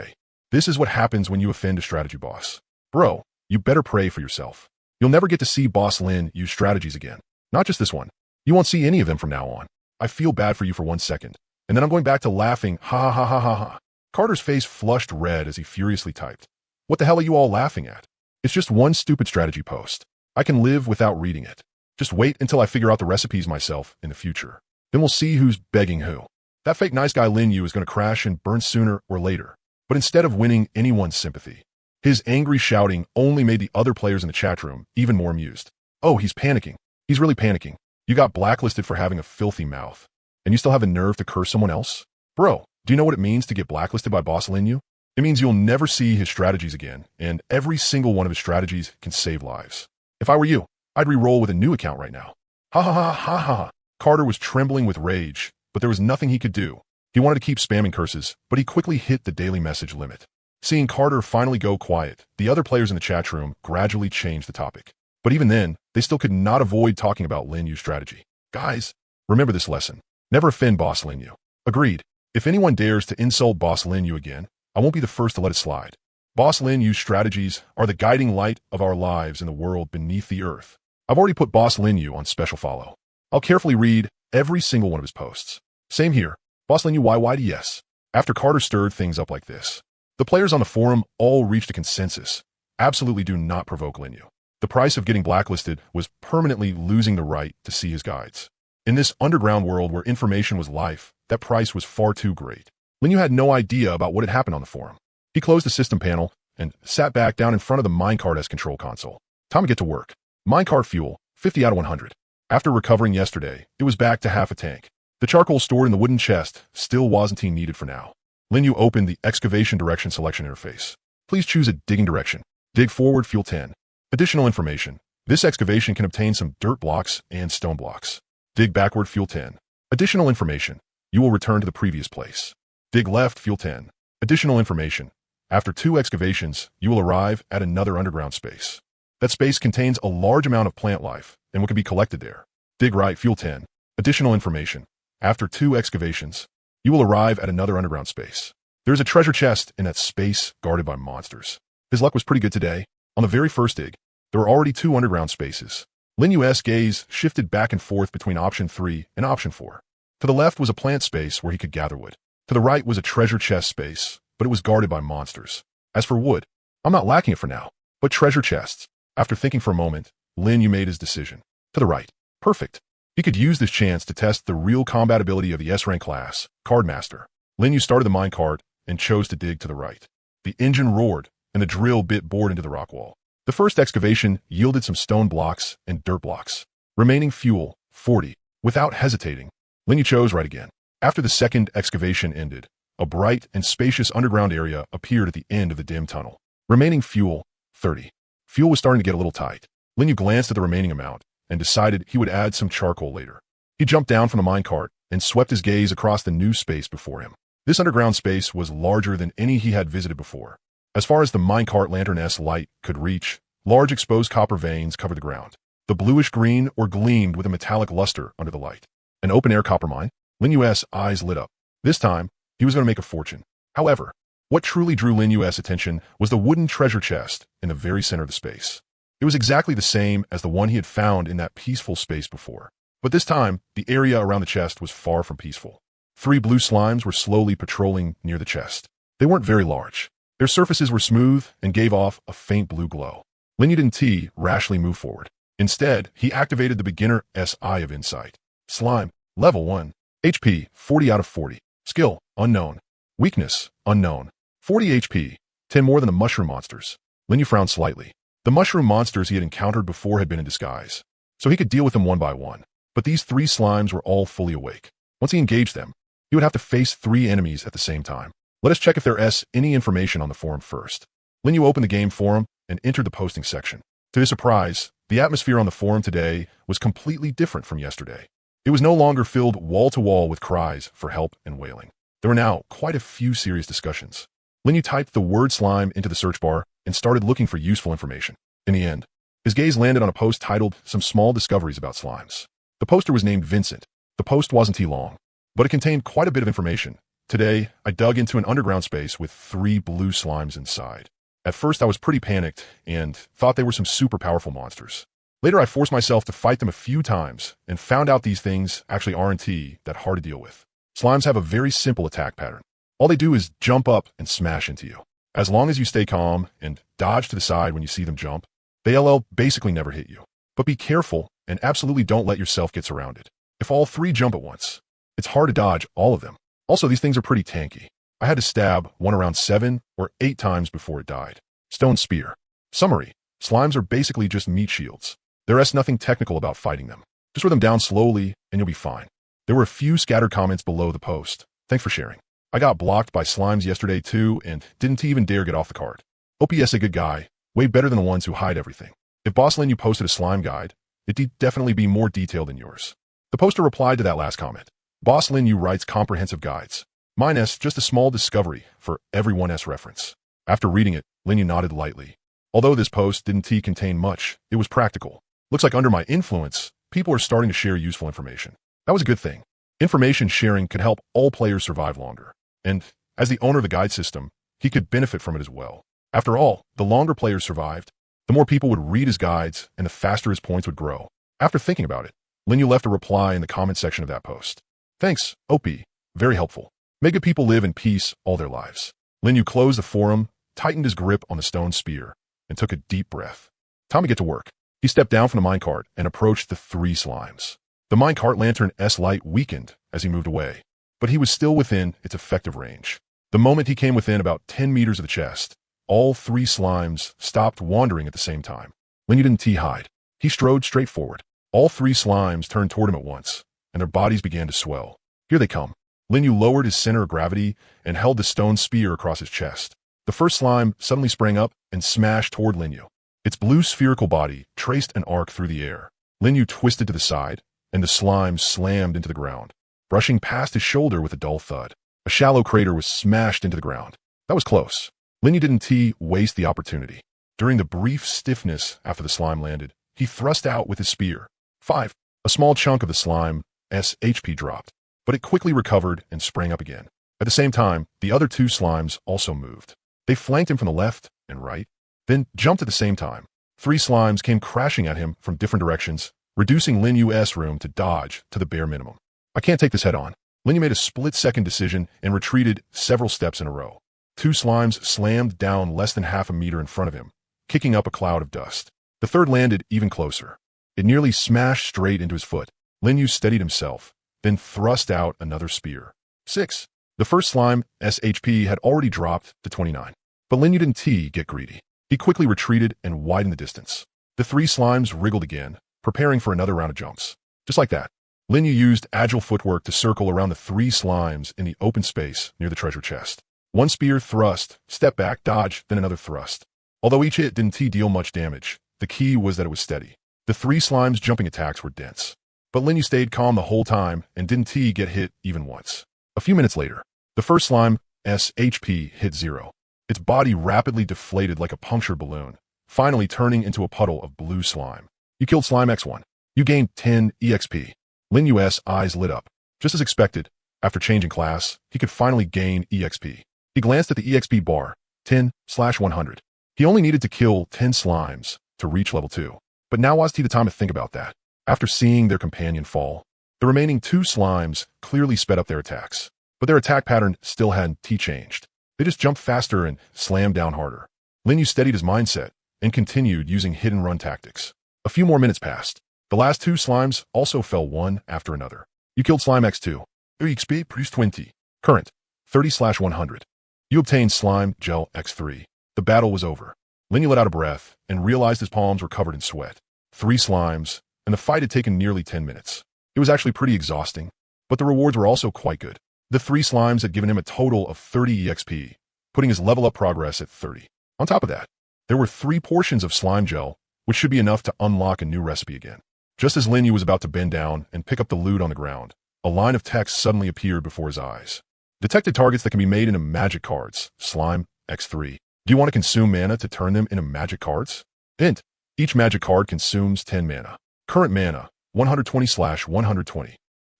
This is what happens when you offend a strategy boss. Bro, you better pray for yourself. You'll never get to see Boss Lin use strategies again. Not just this one. You won't see any of them from now on. I feel bad for you for 1 second. And then I'm going back to laughing, ha ha ha ha ha. Carter's face flushed red as he furiously typed. What the hell are you all laughing at? It's just one stupid strategy post. I can live without reading it. Just wait until I figure out the recipes myself in the future. Then we'll see who's begging who. That fake nice guy Lin Yu is going to crash and burn sooner or later. But instead of winning anyone's sympathy, his angry shouting only made the other players in the chat room even more amused. Oh, he's panicking. He's really panicking. You got blacklisted for having a filthy mouth. And you still have the nerve to curse someone else? Bro, do you know what it means to get blacklisted by Boss Lin Yu? It means you'll never see his strategies again, and every single one of his strategies can save lives. If I were you, I'd re-roll with a new account right now. Ha ha ha ha ha. Carter was trembling with rage, but there was nothing he could do. He wanted to keep spamming curses, but he quickly hit the daily message limit. Seeing Carter finally go quiet, the other players in the chat room gradually changed the topic. But even then, they still could not avoid talking about Lin Yu's strategy. Guys, remember this lesson. Never offend Boss Lin Yu. Agreed. If anyone dares to insult Boss Lin Yu again, I won't be the first to let it slide. Boss Lin Yu's strategies are the guiding light of our lives in the world beneath the earth. I've already put Boss Lin Yu on special follow. I'll carefully read every single one of his posts. Same here. Boss Lin Yu YYDS. After Carter stirred things up like this, the players on the forum all reached a consensus. Absolutely do not provoke Lin Yu. The price of getting blacklisted was permanently losing the right to see his guides. In this underground world where information was life, that price was far too great. Lin Yu had no idea about what had happened on the forum. He closed the system panel and sat back down in front of the minecart as control console. Time to get to work. Minecart fuel, 50 out of 100. After recovering yesterday, it was back to half a tank. The charcoal stored in the wooden chest still wasn't needed for now. Lin Yu opened the excavation direction selection interface. Please choose a digging direction. Dig forward, fuel 10. Additional information. This excavation can obtain some dirt blocks and stone blocks. Dig backward, fuel 10. Additional information. You will return to the previous place. Dig left, fuel 10. Additional information. After 2 excavations, you will arrive at another underground space. That space contains a large amount of plant life and what can be collected there. Dig right, fuel 10. Additional information. After 2 excavations, you will arrive at another underground space. There's a treasure chest in that space guarded by monsters. His luck was pretty good today. On the very first dig, there were already 2 underground spaces. Lin Yu's gaze shifted back and forth between option 3 and option 4. To the left was a plant space where he could gather wood. To the right was a treasure chest space, but it was guarded by monsters. As for wood, I'm not lacking it for now, but treasure chests. After thinking for a moment, Lin Yu made his decision. To the right. Perfect. He could use this chance to test the real combat ability of the S-rank class, Cardmaster. Lin Yu started the minecart and chose to dig to the right. The engine roared, and the drill bit bored into the rock wall. The first excavation yielded some stone blocks and dirt blocks. Remaining fuel, 40. Without hesitating, Lin Yu chose right again. After the second excavation ended, a bright and spacious underground area appeared at the end of the dim tunnel. Remaining fuel, 30. Fuel was starting to get a little tight. Lin Yu glanced at the remaining amount and decided he would add some charcoal later. He jumped down from the minecart and swept his gaze across the new space before him. This underground space was larger than any he had visited before. As far as the minecart lantern-S light could reach, large exposed copper veins covered the ground. The bluish-green or gleamed with a metallic luster under the light. An open-air copper mine? Lin Yu's eyes lit up. This time, he was going to make a fortune. However, what truly drew Lin Yu's attention was the wooden treasure chest in the very center of the space. It was exactly the same as the one he had found in that peaceful space before. But this time, the area around the chest was far from peaceful. 3 blue slimes were slowly patrolling near the chest. They weren't very large. Their surfaces were smooth and gave off a faint blue glow. Lin Yu didn't rashly move forward. Instead, he activated the beginner Eye of Insight. Slime, level 1. HP, 40 out of 40. Skill, unknown. Weakness, unknown. 40 HP, 10 more than the mushroom monsters. Linyu frowned slightly. The mushroom monsters he had encountered before had been in disguise, so he could deal with them one by one. But these 3 slimes were all fully awake. Once he engaged them, he would have to face 3 enemies at the same time. Let us check if there's any information on the forum first. Linyu opened the game forum and entered the posting section. To his surprise, the atmosphere on the forum today was completely different from yesterday. It was no longer filled wall-to-wall with cries for help and wailing. There were now quite a few serious discussions. Linyu typed the word slime into the search bar and started looking for useful information. In the end, his gaze landed on a post titled Some Small Discoveries About Slimes. The poster was named Vincent. The post wasn't too long, but it contained quite a bit of information. Today, I dug into an underground space with 3 blue slimes inside. At first, I was pretty panicked and thought they were some super powerful monsters. Later, I forced myself to fight them a few times and found out these things actually aren't that hard to deal with. Slimes have a very simple attack pattern. All they do is jump up and smash into you. As long as you stay calm and dodge to the side when you see them jump, they'll basically never hit you. But be careful and absolutely don't let yourself get surrounded. If all 3 jump at once, it's hard to dodge all of them. Also, these things are pretty tanky. I had to stab one around 7 or 8 times before it died. Stone Spear. Summary. Slimes are basically just meat shields. There's nothing technical about fighting them. Just throw them down slowly and you'll be fine. There were a few scattered comments below the post. Thanks for sharing. I got blocked by slimes yesterday too and didn't even dare get off the card. OPS a good guy, way better than the ones who hide everything. If Boss Linyu posted a slime guide, it'd definitely be more detailed than yours. The poster replied to that last comment. Boss Linyu writes comprehensive guides. Mine's just a small discovery for everyone's reference. After reading it, Linyu nodded lightly. Although this post didn't contain much, it was practical. Looks like under my influence, people are starting to share useful information. That was a good thing. Information sharing could help all players survive longer. And as the owner of the guide system, he could benefit from it as well. After all, the longer players survived, the more people would read his guides and the faster his points would grow. After thinking about it, Linyu left a reply in the comment section of that post. Thanks, OP. Very helpful. May good people live in peace all their lives. Linyu closed the forum, tightened his grip on the stone spear, and took a deep breath. Time to get to work. He stepped down from the minecart and approached the 3 slimes. The minecart lantern's light weakened as he moved away, but he was still within its effective range. The moment he came within about 10 meters of the chest, all 3 slimes stopped wandering at the same time. Linyu didn't hide. He strode straight forward. All 3 slimes turned toward him at once, and their bodies began to swell. Here they come. Linyu lowered his center of gravity and held the stone spear across his chest. The first slime suddenly sprang up and smashed toward Linyu. Its blue spherical body traced an arc through the air. Linyu twisted to the side, and the slime slammed into the ground, brushing past his shoulder with a dull thud. A shallow crater was smashed into the ground. That was close. Linyu didn't waste the opportunity. During the brief stiffness after the slime landed, he thrust out with his spear. 5. A small chunk of the slime's HP dropped, but it quickly recovered and sprang up again. At the same time, the other 2 slimes also moved. They flanked him from the left and right, then jumped at the same time. 3 slimes came crashing at him from different directions, reducing Linyu's room to dodge to the bare minimum. I can't take this head on. Linyu made a split-second decision and retreated several steps in a row. 2 slimes slammed down less than half a meter in front of him, kicking up a cloud of dust. The third landed even closer. It nearly smashed straight into his foot. Linyu steadied himself, then thrust out another spear. 6. The first slime's HP had already dropped to 29. But Linyu didn't get greedy. He quickly retreated and widened the distance. The 3 slimes wriggled again, preparing for another round of jumps. Just like that, Linyu used agile footwork to circle around the 3 slimes in the open space near the treasure chest. 1 spear thrust, step back, dodge, then another thrust. Although each hit didn't deal much damage, the key was that it was steady. The 3 slimes' jumping attacks were dense. But Linyu stayed calm the whole time and didn't get hit even once. A few minutes later, the first slime's HP hit 0. Its body rapidly deflated like a punctured balloon, finally turning into a puddle of blue slime. You killed Slime X1. You gained 10 EXP. Linyu's eyes lit up. Just as expected, after changing class, he could finally gain EXP. He glanced at the EXP bar, 10/100. He only needed to kill 10 slimes to reach level 2. But now was the time to think about that. After seeing their companion fall, the remaining 2 slimes clearly sped up their attacks. But their attack pattern still hadn't changed. They just jumped faster and slammed down harder. Linyu steadied his mindset and continued using hit-and-run tactics. A few more minutes passed. The last 2 slimes also fell one after another. You killed Slime X2. EXP plus 20. Current, 30/100. You obtained Slime Gel X3. The battle was over. Linyu let out a breath and realized his palms were covered in sweat. 3 slimes, and the fight had taken nearly 10 minutes. It was actually pretty exhausting, but the rewards were also quite good. The 3 slimes had given him a total of 30 EXP, putting his level up progress at 30. On top of that, there were 3 portions of slime gel, which should be enough to unlock a new recipe again. Just as Linyu was about to bend down and pick up the loot on the ground, a line of text suddenly appeared before his eyes. Detected targets that can be made into magic cards, Slime X3. Do you want to consume mana to turn them into magic cards? Hint, each magic card consumes 10 mana. Current mana, 120/120.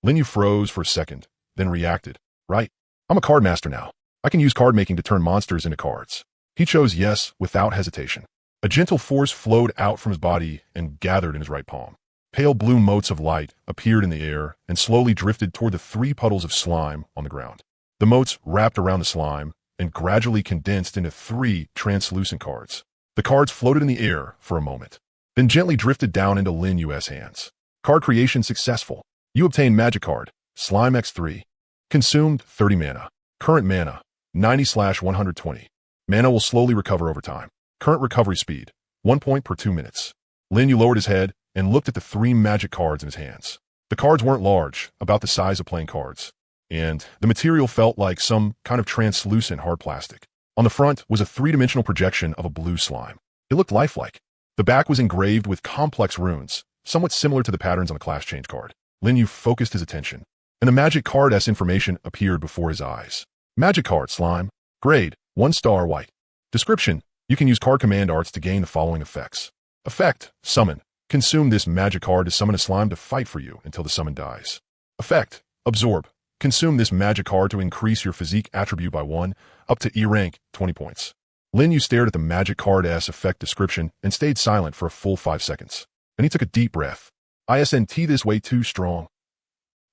Linyu froze for a second, then reacted. Right, I'm a card master now. I can use card making to turn monsters into cards. He chose yes without hesitation. A gentle force flowed out from his body and gathered in his right palm. Pale blue motes of light appeared in the air and slowly drifted toward the 3 puddles of slime on the ground. The motes wrapped around the slime and gradually condensed into 3 translucent cards. The cards floated in the air for a moment, then gently drifted down into Linyu's hands. Card creation successful. You obtained Magic Card, Slime X3. Consumed 30 mana. Current mana, 90/120. Mana will slowly recover over time. Current recovery speed, 1 point per 2 minutes. Linyu lowered his head and looked at the 3 magic cards in his hands. The cards weren't large, about the size of playing cards, and the material felt like some kind of translucent hard plastic. On the front was a 3-dimensional projection of a blue slime. It looked lifelike. The back was engraved with complex runes, somewhat similar to the patterns on a class change card. Linyu focused his attention, and the magic card-s information appeared before his eyes. Magic card slime. Grade, 1 star white. Description, you can use card command arts to gain the following effects. Effect, summon. Consume this magic card to summon a slime to fight for you until the summon dies. Effect, absorb. Consume this magic card to increase your physique attribute by 1, up to E rank, 20 points. Linyu stared at the magic card-s effect description and stayed silent for a full 5 seconds. Then he took a deep breath. Isn't this way too strong?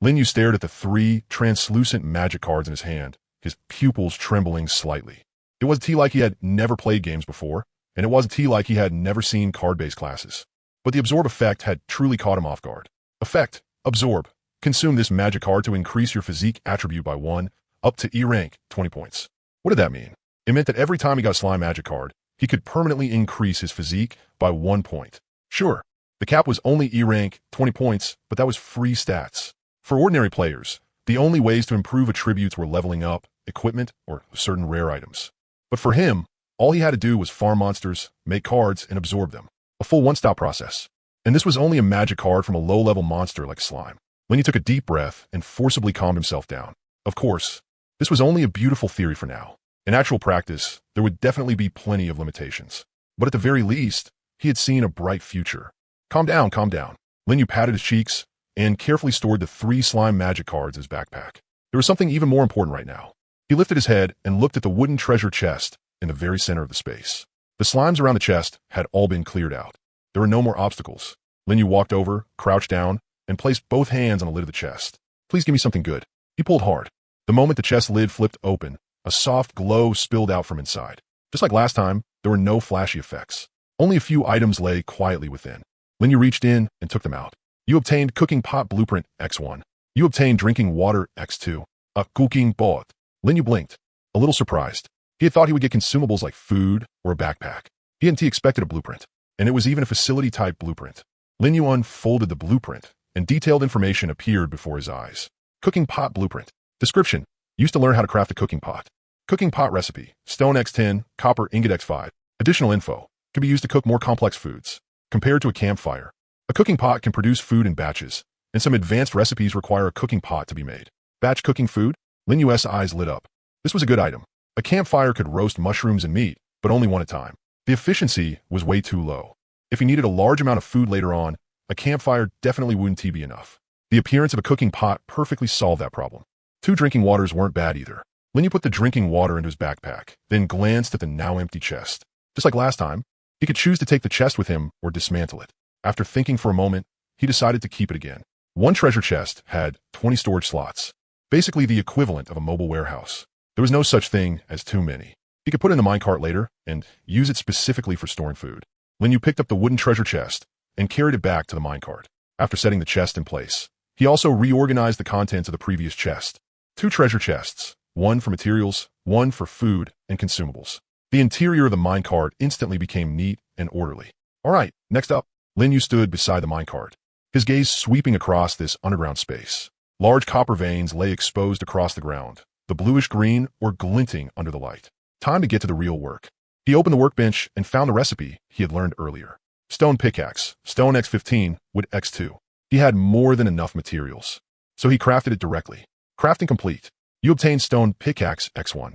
Linyu stared at the 3 translucent magic cards in his hand, his pupils trembling slightly. It was T like he had never played games before, and it was T like he had never seen card-based classes. But the absorb effect had truly caught him off guard. Effect, absorb. Consume this magic card to increase your physique attribute by 1, up to E rank, 20 points. What did that mean? It meant that every time he got a slime magic card, he could permanently increase his physique by 1 point. Sure, the cap was only E rank, 20 points, but that was free stats. For ordinary players, the only ways to improve attributes were leveling up, equipment, or certain rare items. But for him, all he had to do was farm monsters, make cards, and absorb them. A full one-stop process. And this was only a magic card from a low-level monster like slime. Linyu took a deep breath and forcibly calmed himself down. Of course, this was only a beautiful theory for now. In actual practice, there would definitely be plenty of limitations. But at the very least, he had seen a bright future. Calm down, calm down. Linyu patted his cheeks and carefully stored the 3 slime magic cards in his backpack. There was something even more important right now. He lifted his head and looked at the wooden treasure chest in the very center of the space. The slimes around the chest had all been cleared out. There were no more obstacles. Linyu walked over, crouched down, and placed both hands on the lid of the chest. Please give me something good. He pulled hard. The moment the chest lid flipped open, a soft glow spilled out from inside. Just like last time, there were no flashy effects. Only a few items lay quietly within. Linyu reached in and took them out. You obtained Cooking Pot Blueprint X1. You obtained Drinking Water X2. A cooking pot. Linyu blinked, a little surprised. He had thought he would get consumables like food or a backpack. He hadn't expected a blueprint, and it was even a facility-type blueprint. Linyu unfolded the blueprint, and detailed information appeared before his eyes. Cooking Pot Blueprint. Description. Used to learn how to craft a cooking pot. Cooking pot recipe. Stone X10, copper ingot X5. Additional info. Can be used to cook more complex foods. Compared to a campfire, a cooking pot can produce food in batches, and some advanced recipes require a cooking pot to be made. Batch cooking food? Linyu's eyes lit up. This was a good item. A campfire could roast mushrooms and meat, but only one at a time. The efficiency was way too low. If he needed a large amount of food later on, a campfire definitely wouldn't be enough. The appearance of a cooking pot perfectly solved that problem. 2 drinking waters weren't bad either. Linyu put the drinking water into his backpack, then glanced at the now empty chest. Just like last time, he could choose to take the chest with him or dismantle it. After thinking for a moment, he decided to keep it again. One treasure chest had 20 storage slots, basically the equivalent of a mobile warehouse. There was no such thing as too many. He could put in the minecart later and use it specifically for storing food. Linyu picked up the wooden treasure chest and carried it back to the minecart. After setting the chest in place, he also reorganized the contents of the previous chest. 2 treasure chests, 1 for materials, 1 for food and consumables. The interior of the minecart instantly became neat and orderly. All right, next up, Lin Yu stood beside the minecart, his gaze sweeping across this underground space. Large copper veins lay exposed across the ground, the bluish-green or glinting under the light. Time to get to the real work. He opened the workbench and found the recipe he had learned earlier. Stone pickaxe, stone X15, wood X2. He had more than enough materials, so he crafted it directly. Crafting complete. You obtained stone pickaxe X1.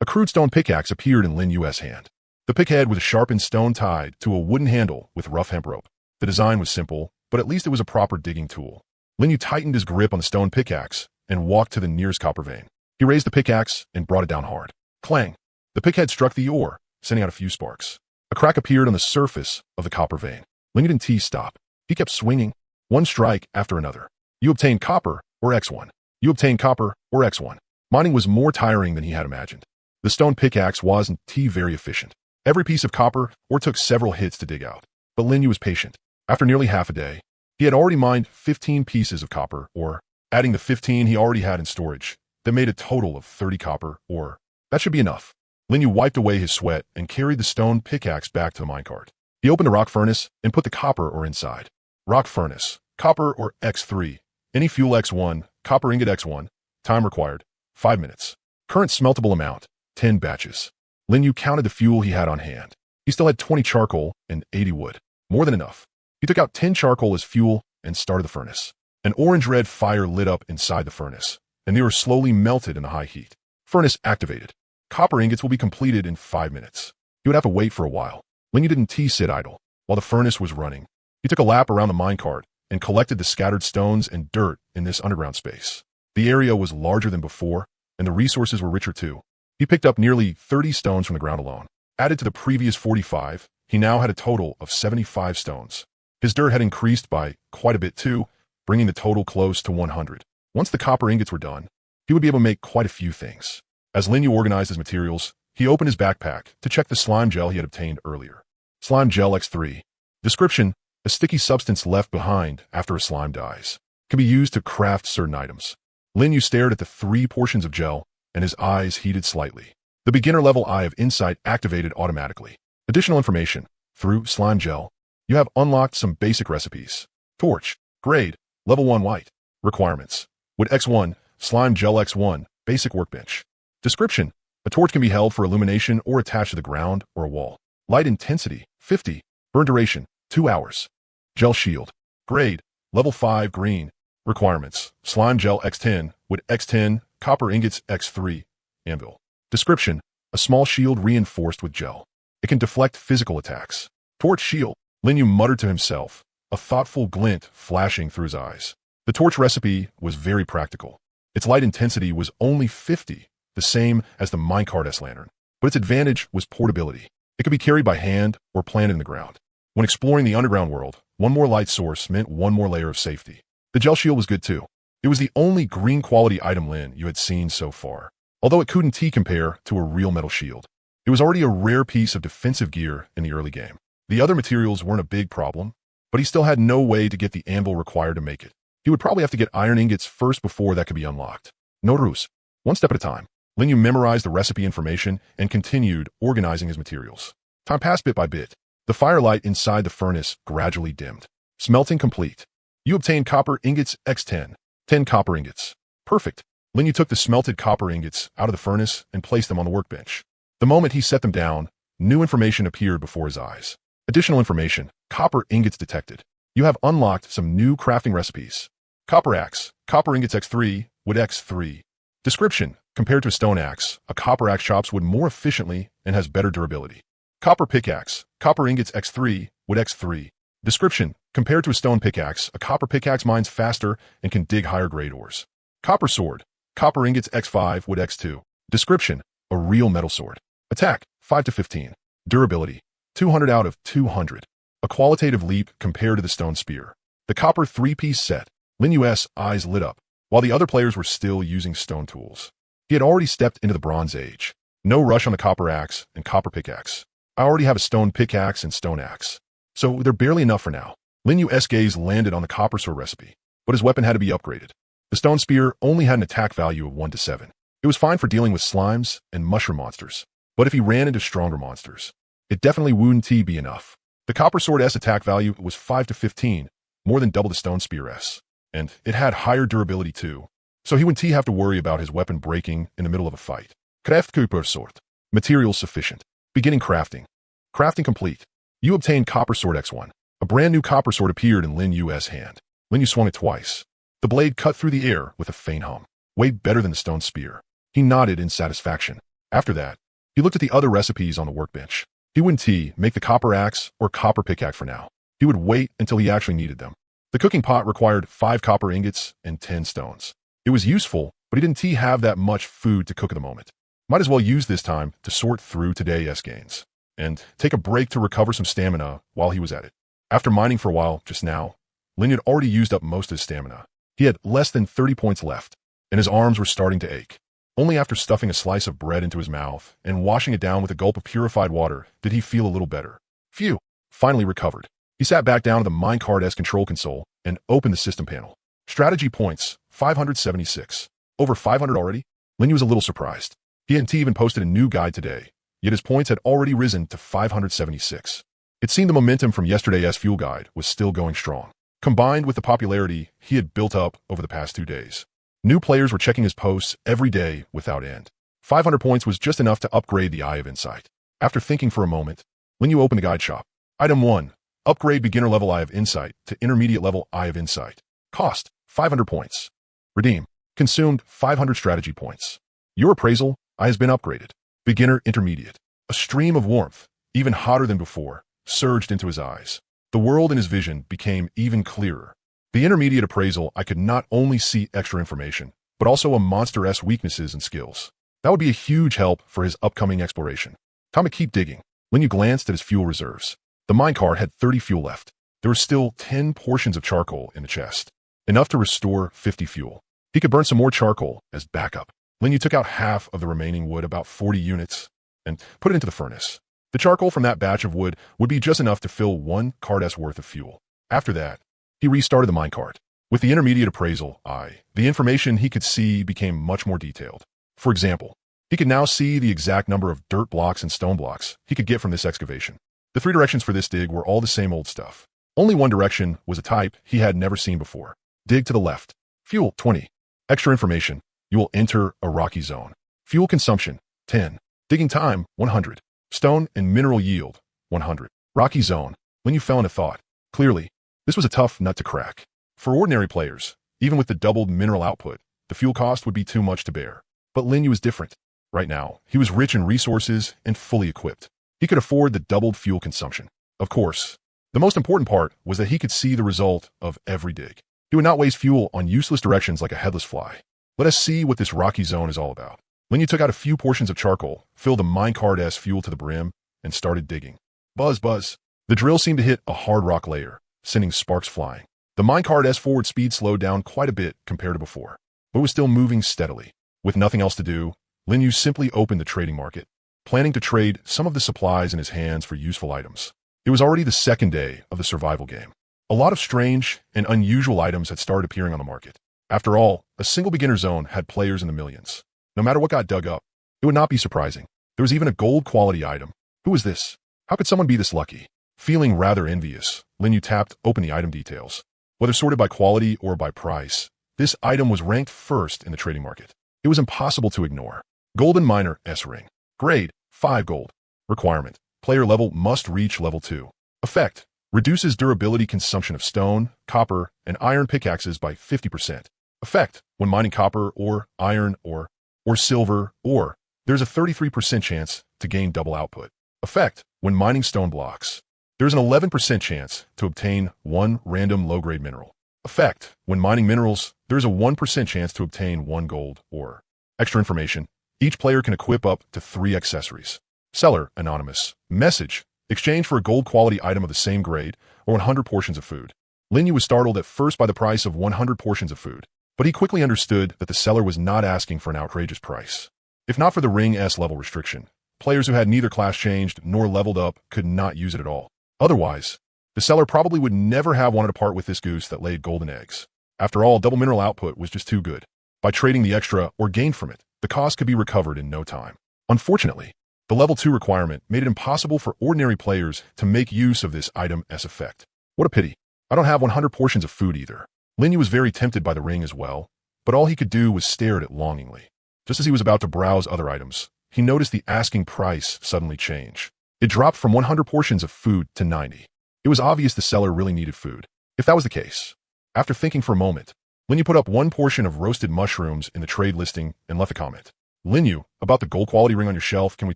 A crude stone pickaxe appeared in Lin Yu's hand. The pickhead was a sharpened stone tied to a wooden handle with rough hemp rope. The design was simple, but at least it was a proper digging tool. Lin Yu tightened his grip on the stone pickaxe and walked to the nearest copper vein. He raised the pickaxe and brought it down hard. Clang! The pickhead struck the ore, sending out a few sparks. A crack appeared on the surface of the copper vein. Lin Yu didn't stop. He kept swinging, one strike after another. You obtained copper, or X1. You obtained copper, or X1. Mining was more tiring than he had imagined. The stone pickaxe wasn't very efficient. Every piece of copper ore took several hits to dig out. But Lin Yu was patient. After nearly half a day, he had already mined 15 pieces of copper ore, adding the 15 he already had in storage. That made a total of 30 copper ore. That should be enough. Lin Yu wiped away his sweat and carried the stone pickaxe back to the minecart. He opened a rock furnace and put the copper ore inside. Rock furnace, copper ore X3, any fuel X1, copper ingot X1, time required, 5 minutes. Current smeltable amount, 10 batches. Lin Yu counted the fuel he had on hand. He still had 20 charcoal and 80 wood. More than enough. He took out 10 charcoal as fuel and started the furnace. An orange-red fire lit up inside the furnace, and they were slowly melted in the high heat. Furnace activated. Copper ingots will be completed in 5 minutes. He would have to wait for a while. Lin Yu didn't sit idle. While the furnace was running, he took a lap around the minecart and collected the scattered stones and dirt in this underground space. The area was larger than before, and the resources were richer too. He picked up nearly 30 stones from the ground alone. Added to the previous 45, he now had a total of 75 stones. His dirt had increased by quite a bit too, bringing the total close to 100. Once the copper ingots were done, he would be able to make quite a few things. As Lin Yu organized his materials, he opened his backpack to check the slime gel he had obtained earlier. Slime gel X3. Description: a sticky substance left behind after a slime dies. Can be used to craft certain items. Lin Yu stared at the 3 portions of gel, and his eyes heated slightly. The beginner-level Eye of Insight activated automatically. Additional information. Through slime gel, you have unlocked some basic recipes. Torch. Grade. Level 1 white. Requirements. Wood X1. Slime gel X1. Basic workbench. Description: a torch can be held for illumination or attached to the ground or a wall. Light intensity, 50. Burn duration, 2 hours. Gel shield. Grade, level 5 green. Requirements: slime gel X10, wood X10, copper ingots X3, anvil. Description: a small shield reinforced with gel. It can deflect physical attacks. Torch shield. Lin Yu muttered to himself, a thoughtful glint flashing through his eyes. The torch recipe was very practical. Its light intensity was only 50. The same as the minecart lantern, but its advantage was portability. It could be carried by hand or planted in the ground. When exploring the underground world, one more light source meant one more layer of safety. The gel shield was good too. It was the only green quality item Lin Yu had seen so far, although it couldn't compare to a real metal shield. It was already a rare piece of defensive gear in the early game. The other materials weren't a big problem, but he still had no way to get the anvil required to make it. He would probably have to get iron ingots first before that could be unlocked. No ruse. One step at a time. Lin Yu memorized the recipe information and continued organizing his materials. Time passed bit by bit. The firelight inside the furnace gradually dimmed. Smelting complete. You obtained copper ingots X10. 10 copper ingots. Perfect. Lin Yu took the smelted copper ingots out of the furnace and placed them on the workbench. The moment he set them down, new information appeared before his eyes. Additional information. Copper ingots detected. You have unlocked some new crafting recipes. Copper axe. Copper ingots X3. Wood X3. Description: compared to a stone axe, a copper axe chops wood more efficiently and has better durability. Copper pickaxe, copper ingots X3, wood X3. Description: compared to a stone pickaxe, a copper pickaxe mines faster and can dig higher grade ores. Copper sword, copper ingots X5, wood X2. Description: a real metal sword. Attack, 5 to 15. Durability, 200 out of 200. A qualitative leap compared to the stone spear. The copper 3-piece set. Lin Yu's eyes lit up, while the other players were still using stone tools. He had already stepped into the Bronze Age. No rush on the copper axe and copper pickaxe. I already have a stone pickaxe and stone axe, so they're barely enough for now. Lin Yu's gaze landed on the copper sword recipe, but his weapon had to be upgraded. The stone spear only had an attack value of 1 to 7. It was fine for dealing with slimes and mushroom monsters, but if he ran into stronger monsters, it definitely wouldn't be enough. The copper sword S attack value was 5 to 15, more than double the stone spear S, and it had higher durability too, so he wouldn't have to worry about his weapon breaking in the middle of a fight. Craft copper sword. Materials sufficient. Beginning crafting. Crafting complete. You obtained copper sword X1. A brand new copper sword appeared in Lin Yu's hand. Lin Yu swung it twice. The blade cut through the air with a faint hum. Way better than the stone spear. He nodded in satisfaction. After that, he looked at the other recipes on the workbench. He wouldn't make the copper axe or copper pickaxe for now. He would wait until he actually needed them. The cooking pot required 5 copper ingots and 10 stones. It was useful, but he didn't have that much food to cook at the moment. Might as well use this time to sort through today's gains and take a break to recover some stamina while he was at it. After mining for a while just now, Lin had already used up most of his stamina. He had less than 30 points left, and his arms were starting to ache. Only after stuffing a slice of bread into his mouth and washing it down with a gulp of purified water did he feel a little better. Phew! Finally recovered. He sat back down to the minecart control console and opened the system panel. Strategy points, 576. Over 500 already? Lin was a little surprised. He hadn't even posted a new guide today, yet his points had already risen to 576. It seemed the momentum from yesterday's fuel guide was still going strong, combined with the popularity he had built up over the past 2 days. New players were checking his posts every day without end. 500 points was just enough to upgrade the Eye of Insight. After thinking for a moment, Lin opened the guide shop. Item 1. Upgrade beginner level Eye of Insight to intermediate level Eye of Insight. Cost, 500 points. Redeem. Consumed 500 strategy points. Your appraisal eye has been upgraded. Beginner intermediate. A stream of warmth, even hotter than before, surged into his eyes. The world in his vision became even clearer. The intermediate appraisal I could not only see extra information, but also a monster-esque weaknesses and skills. That would be a huge help for his upcoming exploration. Time to keep digging. Lin glanced at his fuel reserves. The minecart had 30 fuel left. There were still 10 portions of charcoal in the chest, enough to restore 50 fuel. He could burn some more charcoal as backup. Lin took out half of the remaining wood, about 40 units, and put it into the furnace. The charcoal from that batch of wood would be just enough to fill 1 cart's worth of fuel. After that, he restarted the minecart. With the intermediate appraisal eye, the information he could see became much more detailed. For example, he could now see the exact number of dirt blocks and stone blocks he could get from this excavation. The 3 directions for this dig were all the same old stuff. Only one direction was a type he had never seen before. Dig to the left. Fuel, 20. Extra information. You will enter a rocky zone. Fuel consumption, 10. Digging time, 100. Stone and mineral yield, 100. Rocky zone. Lin fell into thought. Clearly, this was a tough nut to crack. For ordinary players, even with the doubled mineral output, the fuel cost would be too much to bear. But Lin was different. Right now, he was rich in resources and fully equipped. He could afford the doubled fuel consumption. Of course, the most important part was that he could see the result of every dig. He would not waste fuel on useless directions like a headless fly. Let us see what this rocky zone is all about. Lin took out a few portions of charcoal, filled the minecart's fuel to the brim, and started digging. Buzz, buzz. The drill seemed to hit a hard rock layer, sending sparks flying. The minecart's forward speed slowed down quite a bit compared to before, but was still moving steadily. With nothing else to do, Lin simply opened the trading market, planning to trade some of the supplies in his hands for useful items. It was already the 2nd day of the survival game. A lot of strange and unusual items had started appearing on the market. After all, a single beginner zone had players in the millions. No matter what got dug up, it would not be surprising. There was even a gold quality item. Who was this? How could someone be this lucky? Feeling rather envious, Lin tapped open the item details. Whether sorted by quality or by price, this item was ranked first in the trading market. It was impossible to ignore. Golden Miner S-Ring. Grade, 5 gold. Requirement, player level must reach level 2. Effect, reduces durability consumption of stone, copper, and iron pickaxes by 50%. Effect, when mining copper or iron or silver ore, there's a 33% chance to gain double output. Effect, when mining stone blocks, there's an 11% chance to obtain 1 random low-grade mineral. Effect, when mining minerals, there's a 1% chance to obtain 1 gold ore. Extra information, each player can equip up to 3 accessories. Seller, anonymous. Message, exchange for a gold quality item of the same grade or 100 portions of food. Lin was startled at first by the price of 100 portions of food, but he quickly understood that the seller was not asking for an outrageous price. If not for the Ring S level restriction, players who had neither class changed nor leveled up could not use it at all. Otherwise, the seller probably would never have wanted to part with this goose that laid golden eggs. After all, double mineral output was just too good. By trading the extra or gain from it, the cost could be recovered in no time. Unfortunately, the level 2 requirement made it impossible for ordinary players to make use of this item as effect. What a pity. I don't have 100 portions of food either. Linyu was very tempted by the ring as well, but all he could do was stare at it longingly. Just as he was about to browse other items, he noticed the asking price suddenly change. It dropped from 100 portions of food to 90. It was obvious the seller really needed food. If that was the case, after thinking for a moment, Linyu put up 1 portion of roasted mushrooms in the trade listing and left a comment. Linyu, about the gold quality ring on your shelf, can we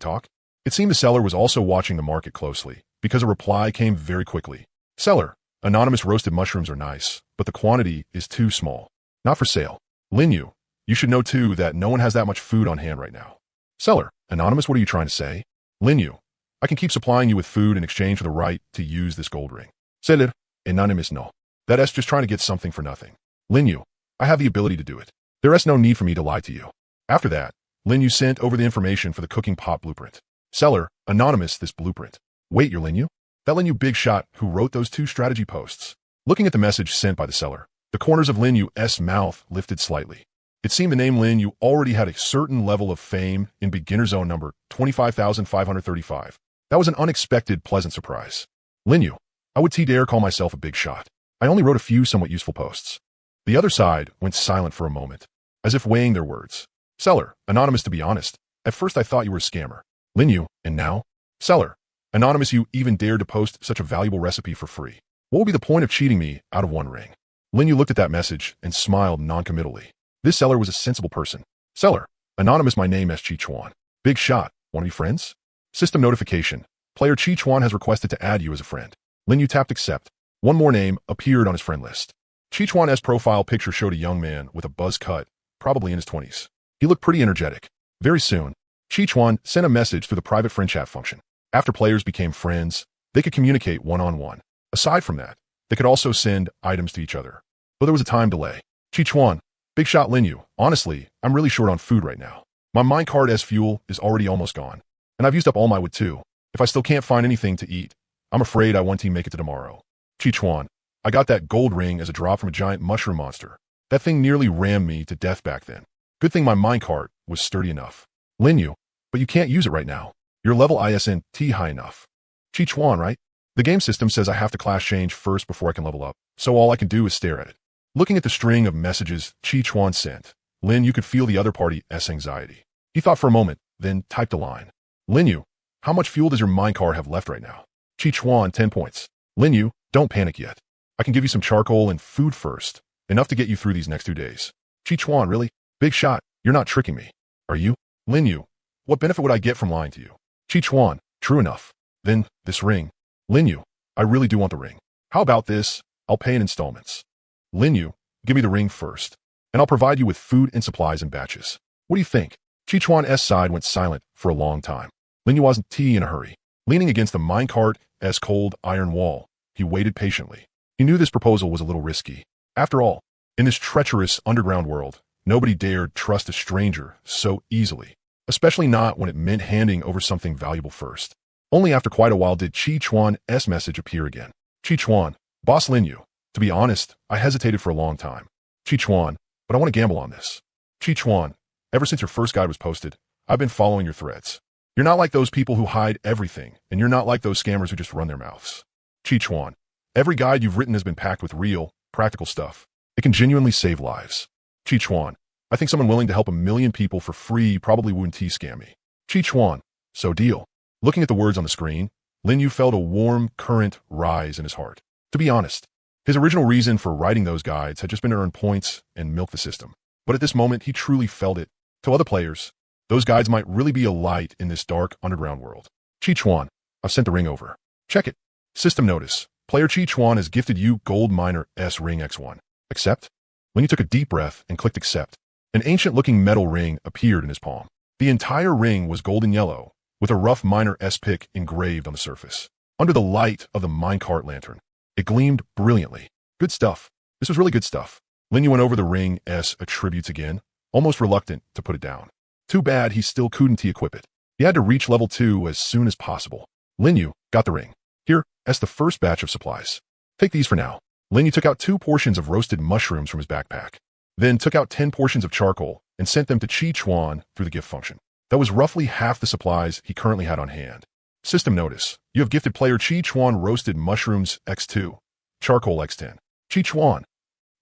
talk? It seemed the seller was also watching the market closely, because a reply came very quickly. Seller, anonymous roasted mushrooms are nice, but the quantity is too small. Not for sale. Linyu, you should know too that no one has that much food on hand right now. Seller, anonymous, what are you trying to say? Linyu, I can keep supplying you with food in exchange for the right to use this gold ring. Seller, anonymous, no. That's just trying to get something for nothing. Linyu, I have the ability to do it. There is no need for me to lie to you. After that, Linyu sent over the information for the cooking pot blueprint. Seller, anonymous, this blueprint. Wait, you're Linyu? That Linyu big shot who wrote those 2 strategy posts. Looking at the message sent by the seller, the corners of Linyu's mouth lifted slightly. It seemed the name Linyu already had a certain level of fame in beginner zone number 25,535. That was an unexpected, pleasant surprise. Linyu, I would dare call myself a big shot. I only wrote a few somewhat useful posts. The other side went silent for a moment, as if weighing their words. Seller, anonymous, to be honest, at first I thought you were a scammer. Linyu, and now? Seller, anonymous, you even dared to post such a valuable recipe for free. What would be the point of cheating me out of 1 ring? Linyu looked at that message and smiled noncommittally. This seller was a sensible person. Seller, anonymous, my name is Chi Chuan. Big shot, want to be friends? System notification. Player Chi Chuan has requested to add you as a friend. Linyu tapped accept. 1 more name appeared on his friend list. Chi Chuan's profile picture showed a young man with a buzz cut, probably in his 20s. He looked pretty energetic. Very soon, Chi Chuan sent a message through the private friend chat function. After players became friends, they could communicate one-on-one. Aside from that, they could also send items to each other. But there was a time delay. Chi Chuan, big shot Linyu, honestly, I'm really short on food right now. My minecart as fuel is already almost gone. And I've used up all my wood too. If I still can't find anything to eat, I'm afraid I won't make it to tomorrow. Chi Chuan, I got that gold ring as a drop from a giant mushroom monster. That thing nearly rammed me to death back then. Good thing my minecart was sturdy enough. Linyu, but you can't use it right now. Your level isn't high enough. Chi Chuan, right? The game system says I have to class change first before I can level up, so all I can do is stare at it. Looking at the string of messages Chi Chuan sent, Linyu could feel the other party's anxiety. He thought for a moment, then typed a line. Linyu, how much fuel does your minecart have left right now? Chi Chuan, 10 points. Linyu, don't panic yet. I can give you some charcoal and food first, enough to get you through these next 2 days. Chi Chuan, really? Big shot, you're not tricking me. Are you? Linyu, what benefit would I get from lying to you? Chi Chuan, true enough. Then, this ring. Linyu, I really do want the ring. How about this? I'll pay in installments. Linyu, give me the ring first, and I'll provide you with food and supplies in batches. What do you think? Chi Chuan's side went silent for a long time. Linyu wasn't in a hurry. Leaning against the minecart's cold iron wall, he waited patiently. He knew this proposal was a little risky. After all, in this treacherous underground world, nobody dared trust a stranger so easily, especially not when it meant handing over something valuable first. Only after quite a while did Chi Chuan's message appear again. Chi Chuan, Boss Linyu, to be honest, I hesitated for a long time. Chi Chuan, but I want to gamble on this. Chi Chuan, ever since your first guide was posted, I've been following your threads. You're not like those people who hide everything, and you're not like those scammers who just run their mouths. Chi Chuan, every guide you've written has been packed with real, practical stuff. It can genuinely save lives. Chi Chuan, I think someone willing to help 1 million people for free probably wouldn't scam me. Chi Chuan, so deal. Looking at the words on the screen, Linyu felt a warm current rise in his heart. To be honest, his original reason for writing those guides had just been to earn points and milk the system. But at this moment, he truly felt it. To other players, those guides might really be a light in this dark underground world. Chi Chuan, I've sent the ring over. Check it. System notice. Player Chi Chuan has gifted you Gold Miner's Ring X1. Accept? Linyu took a deep breath and clicked accept. An ancient-looking metal ring appeared in his palm. The entire ring was golden yellow, with a rough miner's pick engraved on the surface. Under the light of the minecart lantern, it gleamed brilliantly. Good stuff. This was really good stuff. Linyu went over the ring's attributes again, almost reluctant to put it down. Too bad he still couldn't equip it. He had to reach level 2 as soon as possible. Linyu got the ring. Here, as the first batch of supplies. Take these for now. Lin Yu took out 2 portions of roasted mushrooms from his backpack, then took out 10 portions of charcoal and sent them to Chi Chuan through the gift function. That was roughly half the supplies he currently had on hand. System notice. You have gifted player Chi Chuan roasted mushrooms X2, charcoal X10. Chi Chuan.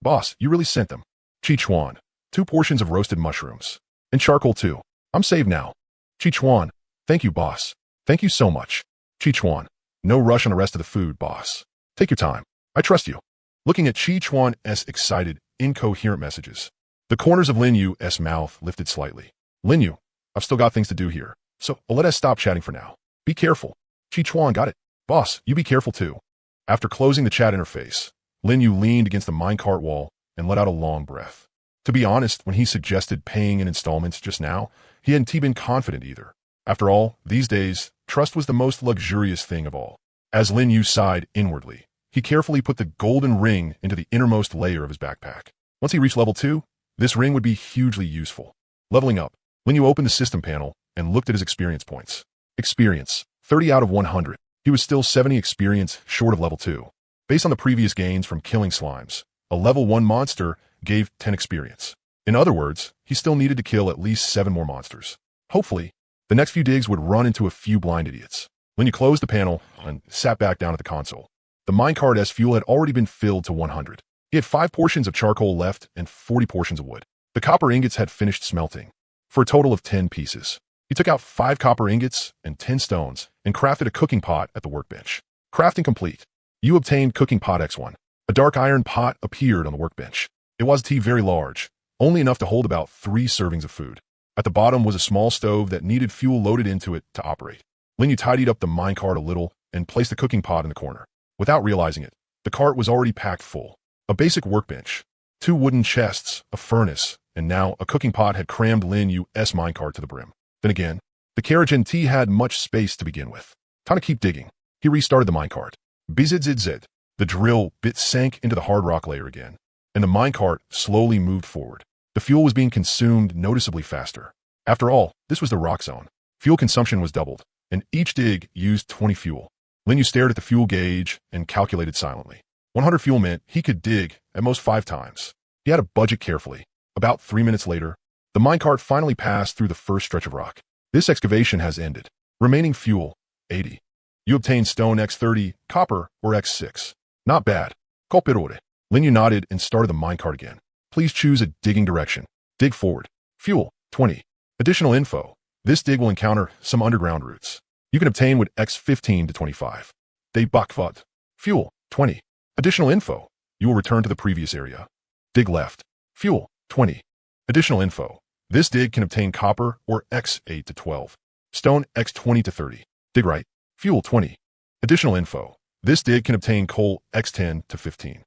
Boss, you really sent them. Chi Chuan. 2 portions of roasted mushrooms. And charcoal too. I'm saved now. Chi Chuan. Thank you, boss. Thank you so much. Chi Chuan. No rush on the rest of the food, boss. Take your time. I trust you. Looking at Chi Chuan's excited, incoherent messages, the corners of Lin Yu's mouth lifted slightly. Lin Yu, I've still got things to do here, so let us stop chatting for now. Be careful. Chi Chuan got it. Boss, you be careful too. After closing the chat interface, Lin Yu leaned against the minecart wall and let out a long breath. To be honest, when he suggested paying in installments just now, he hadn't been confident either. After all, these days, trust was the most luxurious thing of all. As Lin Yu sighed inwardly, he carefully put the golden ring into the innermost layer of his backpack. Once he reached level 2, this ring would be hugely useful. Leveling up, Lin Yu opened the system panel and looked at his experience points. Experience, 30 out of 100. He was still 70 experience short of level 2. Based on the previous gains from killing slimes, a level 1 monster gave 10 experience. In other words, he still needed to kill at least 7 more monsters. Hopefully, the next few digs would run into a few blind idiots. Lin Yu closed the panel and sat back down at the console. The minecart's fuel had already been filled to 100. He had 5 portions of charcoal left and 40 portions of wood. The copper ingots had finished smelting, for a total of 10 pieces. He took out 5 copper ingots and 10 stones and crafted a cooking pot at the workbench. Crafting complete. You obtained cooking pot X1. A dark iron pot appeared on the workbench. It was very large, only enough to hold about 3 servings of food. At the bottom was a small stove that needed fuel loaded into it to operate. Lin Yu tidied up the minecart a little and placed the cooking pot in the corner. Without realizing it, the cart was already packed full. A basic workbench, 2 wooden chests, a furnace, and now a cooking pot had crammed Lin Yu's minecart to the brim. Then again, the carriage and tea had much space to begin with. Time to keep digging. He restarted the minecart. Bzzz. The drill bit sank into the hard rock layer again, and the minecart slowly moved forward. The fuel was being consumed noticeably faster. After all, this was the rock zone. Fuel consumption was doubled, and each dig used 20 fuel. Lin Yu stared at the fuel gauge and calculated silently. 100 fuel meant he could dig at most 5 times. He had to budget carefully. About 3 minutes later, the minecart finally passed through the first stretch of rock. This excavation has ended. Remaining fuel, 80. You obtained stone X30, copper, or X6. Not bad. Colpirore. Lin Yu nodded and started the minecart again. Please choose a digging direction. Dig forward. Fuel, 20. Additional info. This dig will encounter some underground routes. You can obtain with X15 to 25. They bakvat. Fuel, 20. Additional info. You will return to the previous area. Dig left. Fuel, 20. Additional info. This dig can obtain copper or X8 to 12. Stone X20 to 30. Dig right. Fuel, 20. Additional info. This dig can obtain coal X10 to 15.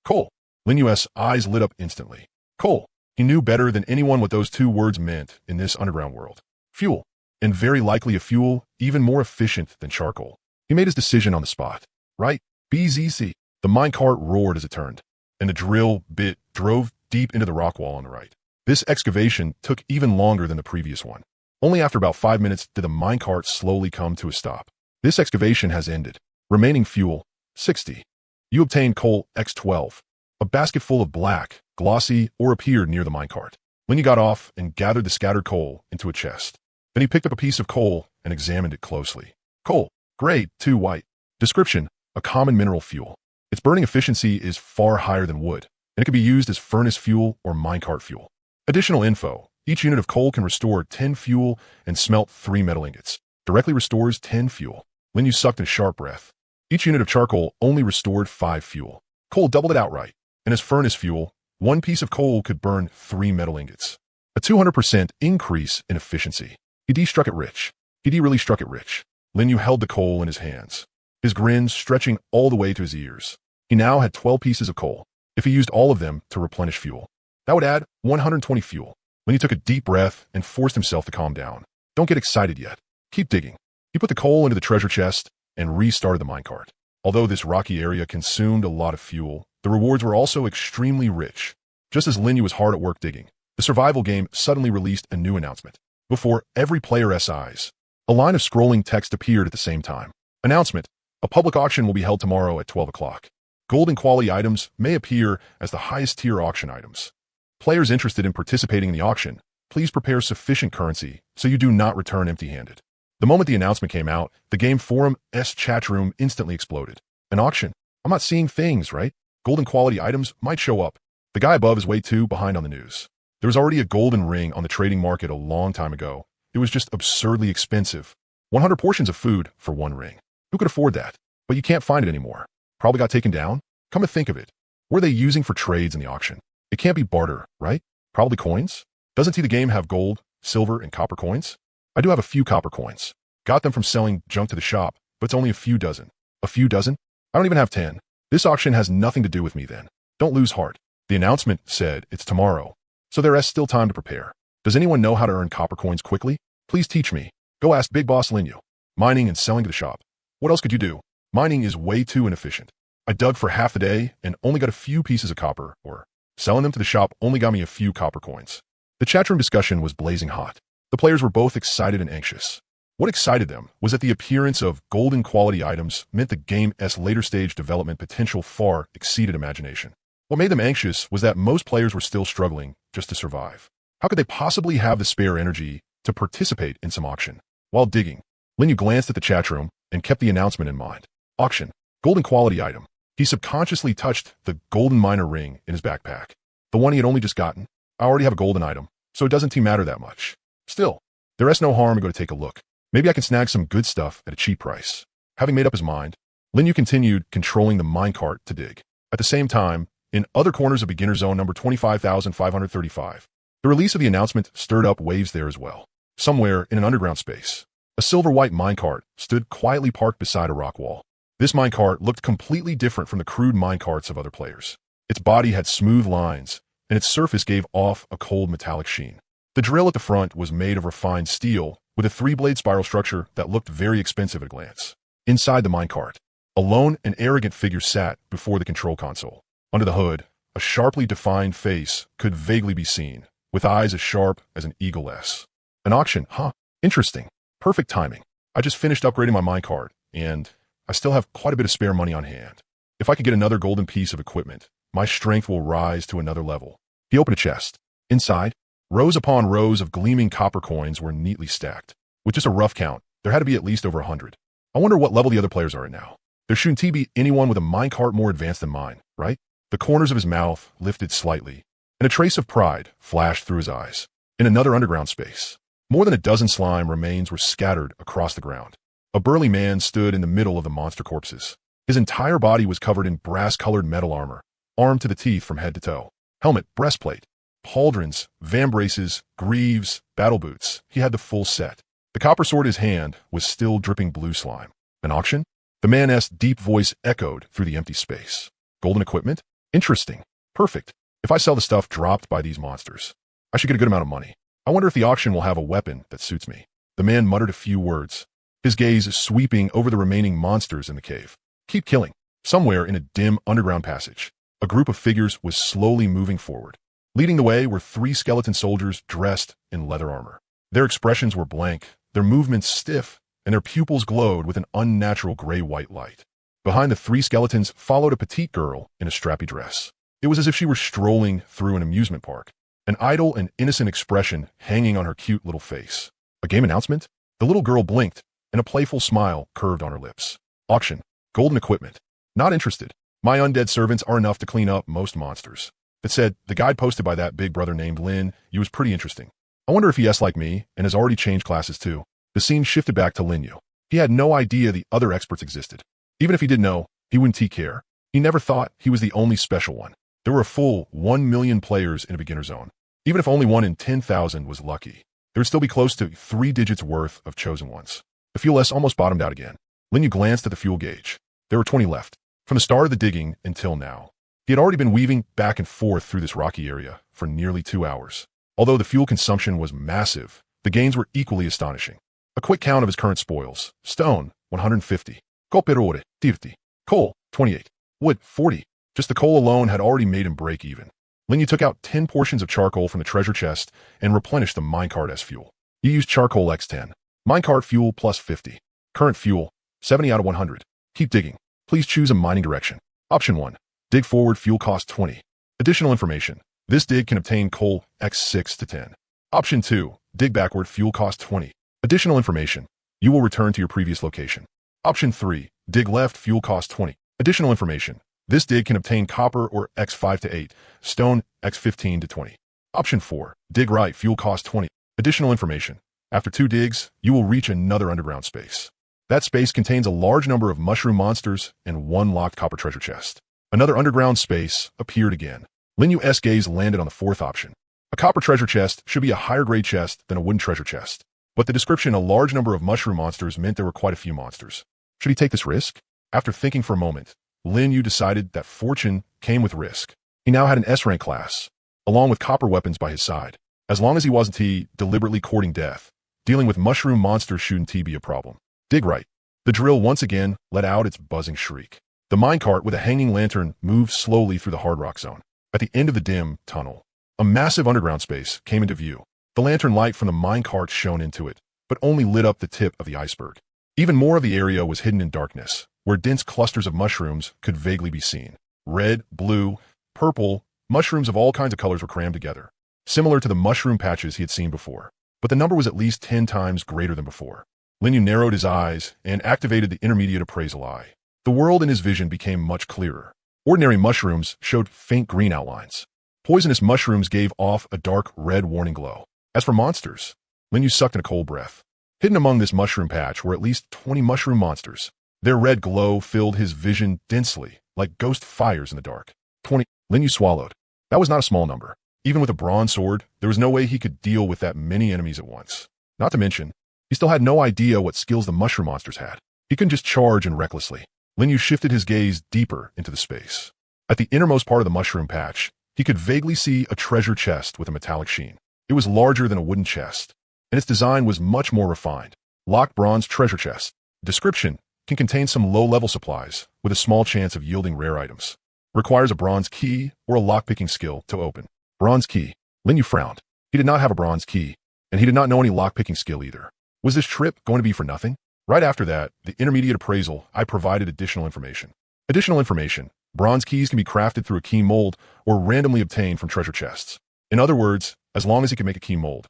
Coal. Lin Yu's eyes lit up instantly. Coal. He knew better than anyone what those 2 words meant in this underground world. Fuel. And very likely a fuel even more efficient than charcoal. He made his decision on the spot. Right? BZC. The minecart roared as it turned, and the drill bit drove deep into the rock wall on the right. This excavation took even longer than the previous one. Only after about 5 minutes did the minecart slowly come to a stop. This excavation has ended. Remaining fuel, 60. You obtained coal X12. A basket full of black, glossy ore appeared near the minecart. Lin Yu got off and gathered the scattered coal into a chest. Then he picked up a piece of coal and examined it closely. Coal, grade 2 white. Description, a common mineral fuel. Its burning efficiency is far higher than wood, and it can be used as furnace fuel or minecart fuel. Additional info, each unit of coal can restore 10 fuel and smelt 3 metal ingots. Directly restores 10 fuel. Lin Yu sucked in a sharp breath. Each unit of charcoal only restored 5 fuel. Coal doubled it outright, and as furnace fuel, 1 piece of coal could burn 3 metal ingots. A 200% increase in efficiency. He struck it rich. He really struck it rich. Lin Yu held the coal in his hands, his grin stretching all the way to his ears. He now had 12 pieces of coal. If he used all of them to replenish fuel, that would add 120 fuel. Lin Yu took a deep breath and forced himself to calm down. Don't get excited yet. Keep digging. He put the coal into the treasure chest and restarted the minecart. Although this rocky area consumed a lot of fuel, the rewards were also extremely rich. Just as Lin Yu was hard at work digging, the survival game suddenly released a new announcement. Before every player's eyes, a line of scrolling text appeared at the same time. Announcement. A public auction will be held tomorrow at 12 o'clock. Gold and quality items may appear as the highest tier auction items. Players interested in participating in the auction, please prepare sufficient currency so you do not return empty-handed. The moment the announcement came out, the game forum's chat room instantly exploded. An auction? I'm not seeing things, right? Golden quality items might show up. The guy above is way too behind on the news. There was already a golden ring on the trading market a long time ago. It was just absurdly expensive. 100 portions of food for one ring. Who could afford that? But you can't find it anymore. Probably got taken down? Come to think of it. What are they using for trades in the auction? It can't be barter, right? Probably coins? Doesn't the game have gold, silver, and copper coins? I do have a few copper coins. Got them from selling junk to the shop, but it's only a few dozen. A few dozen? I don't even have 10. This auction has nothing to do with me then. Don't lose heart. The announcement said it's tomorrow, so there is still time to prepare. Does anyone know how to earn copper coins quickly? Please teach me. Go ask Big Boss Linyu. Mining and selling to the shop. What else could you do? Mining is way too inefficient. I dug for half the day and only got a few pieces of copper, or selling them to the shop only got me a few copper coins. The chatroom discussion was blazing hot. The players were both excited and anxious. What excited them was that the appearance of golden quality items meant the game's later stage development potential far exceeded imagination. What made them anxious was that most players were still struggling just to survive. How could they possibly have the spare energy to participate in some auction? While digging, Linyu glanced at the chatroom and kept the announcement in mind. Auction. Golden quality item. He subconsciously touched the golden miner ring in his backpack. The one he had only just gotten. I already have a golden item, so it doesn't matter that much. Still, there is no harm to go to take a look. Maybe I can snag some good stuff at a cheap price. Having made up his mind, Linyu continued controlling the minecart to dig. At the same time, in other corners of beginner zone number 25,535, the release of the announcement stirred up waves there as well. Somewhere in an underground space, a silver-white minecart stood quietly parked beside a rock wall. This minecart looked completely different from the crude minecarts of other players. Its body had smooth lines, and its surface gave off a cold metallic sheen. The drill at the front was made of refined steel, with a three-blade spiral structure that looked very expensive at a glance. Inside the minecart, a lone and arrogant figure sat before the control console. Under the hood, a sharply defined face could vaguely be seen, with eyes as sharp as an eagle's. An auction, huh? Interesting. Perfect timing. I just finished upgrading my minecart, and I still have quite a bit of spare money on hand. If I could get another golden piece of equipment, my strength will rise to another level. He opened a chest. Inside, rows upon rows of gleaming copper coins were neatly stacked. With just a rough count, there had to be at least over 100. I wonder what level the other players are at now. There shouldn't be anyone with a minecart more advanced than mine, right? The corners of his mouth lifted slightly, and a trace of pride flashed through his eyes. In another underground space, more than a dozen slime remains were scattered across the ground. A burly man stood in the middle of the monster corpses. His entire body was covered in brass-colored metal armor, armed to the teeth from head to toe. Helmet, breastplate, pauldrons, vambraces, greaves, battle boots. He had the full set. The copper sword in his hand was still dripping blue slime. An auction? The man's deep voice echoed through the empty space. Golden equipment? Interesting. Perfect. If I sell the stuff dropped by these monsters, I should get a good amount of money. I wonder if the auction will have a weapon that suits me. The man muttered a few words, his gaze sweeping over the remaining monsters in the cave. Keep killing. Somewhere in a dim underground passage, a group of figures was slowly moving forward. Leading the way were 3 skeleton soldiers dressed in leather armor. Their expressions were blank, their movements stiff, and their pupils glowed with an unnatural gray-white light. Behind the 3 skeletons followed a petite girl in a strappy dress. It was as if she were strolling through an amusement park, an idle and innocent expression hanging on her cute little face. A game announcement? The little girl blinked, and a playful smile curved on her lips. Auction. Golden equipment. Not interested. My undead servants are enough to clean up most monsters. That said, the guide posted by that big brother named Lin Yu was pretty interesting. I wonder if he is like me and has already changed classes too. The scene shifted back to Lin Yu. He had no idea the other experts existed. Even if he did know, he wouldn't care. He never thought he was the only special one. There were a full 1 million players in a beginner zone. Even if only 1 in 10,000 was lucky, there would still be close to 3 digits worth of chosen ones. The fuel S almost bottomed out again. Lin Yu glanced at the fuel gauge. There were 20 left. From the start of the digging until now, he had already been weaving back and forth through this rocky area for nearly 2 hours. Although the fuel consumption was massive, the gains were equally astonishing. A quick count of his current spoils. Stone, 150. Copper, 30. Coal, 28. Wood, 40. Just the coal alone had already made him break even. Lin Yu took out 10 portions of charcoal from the treasure chest and replenished the minecart as fuel. He used charcoal x10. Minecart fuel plus 50. Current fuel, 70 out of 100. Keep digging. Please choose a mining direction. Option 1. Dig forward, fuel cost 20. Additional information. This dig can obtain coal x 6 to 10. Option 2. Dig backward, fuel cost 20. Additional information. You will return to your previous location. Option 3. Dig left, fuel cost 20. Additional information. This dig can obtain copper or x 5 to 8, stone x 15 to 20. Option 4. Dig right, fuel cost 20. Additional information. After 2 digs, you will reach another underground space. That space contains a large number of mushroom monsters and 1 locked copper treasure chest. Another underground space appeared again. Lin Yu's gaze landed on the 4th option. A copper treasure chest should be a higher grade chest than a wooden treasure chest. But the description, a large number of mushroom monsters, meant there were quite a few monsters. Should he take this risk? After thinking for a moment, Lin Yu decided that fortune came with risk. He now had an S-rank class, along with copper weapons by his side. As long as he wasn't deliberately courting death, dealing with mushroom monsters shouldn't be a problem. Dig right. The drill once again let out its buzzing shriek. The minecart with a hanging lantern moved slowly through the hard rock zone. At the end of the dim tunnel, a massive underground space came into view. The lantern light from the minecart shone into it, but only lit up the tip of the iceberg. Even more of the area was hidden in darkness, where dense clusters of mushrooms could vaguely be seen. Red, blue, purple, mushrooms of all kinds of colors were crammed together, similar to the mushroom patches he had seen before. But the number was at least 10 times greater than before. Lin Yu narrowed his eyes and activated the intermediate appraisal eye. The world in his vision became much clearer. Ordinary mushrooms showed faint green outlines. Poisonous mushrooms gave off a dark red warning glow. As for monsters, Lin Yu sucked in a cold breath. Hidden among this mushroom patch were at least 20 mushroom monsters. Their red glow filled his vision densely, like ghost fires in the dark. 20. Lin Yu swallowed. That was not a small number. Even with a bronze sword, there was no way he could deal with that many enemies at once. Not to mention, he still had no idea what skills the mushroom monsters had. He couldn't just charge in recklessly. Lin Yu shifted his gaze deeper into the space. At the innermost part of the mushroom patch, he could vaguely see a treasure chest with a metallic sheen. It was larger than a wooden chest, and its design was much more refined. Locked bronze treasure chest. Description: can contain some low-level supplies, with a small chance of yielding rare items. Requires a bronze key or a lock-picking skill to open. Bronze key. Lin Yu frowned. He did not have a bronze key, and he did not know any lock-picking skill either. Was this trip going to be for nothing? Right after that, the intermediate appraisal, I provided additional information. Additional information. Bronze keys can be crafted through a key mold or randomly obtained from treasure chests. In other words, as long as he could make a key mold,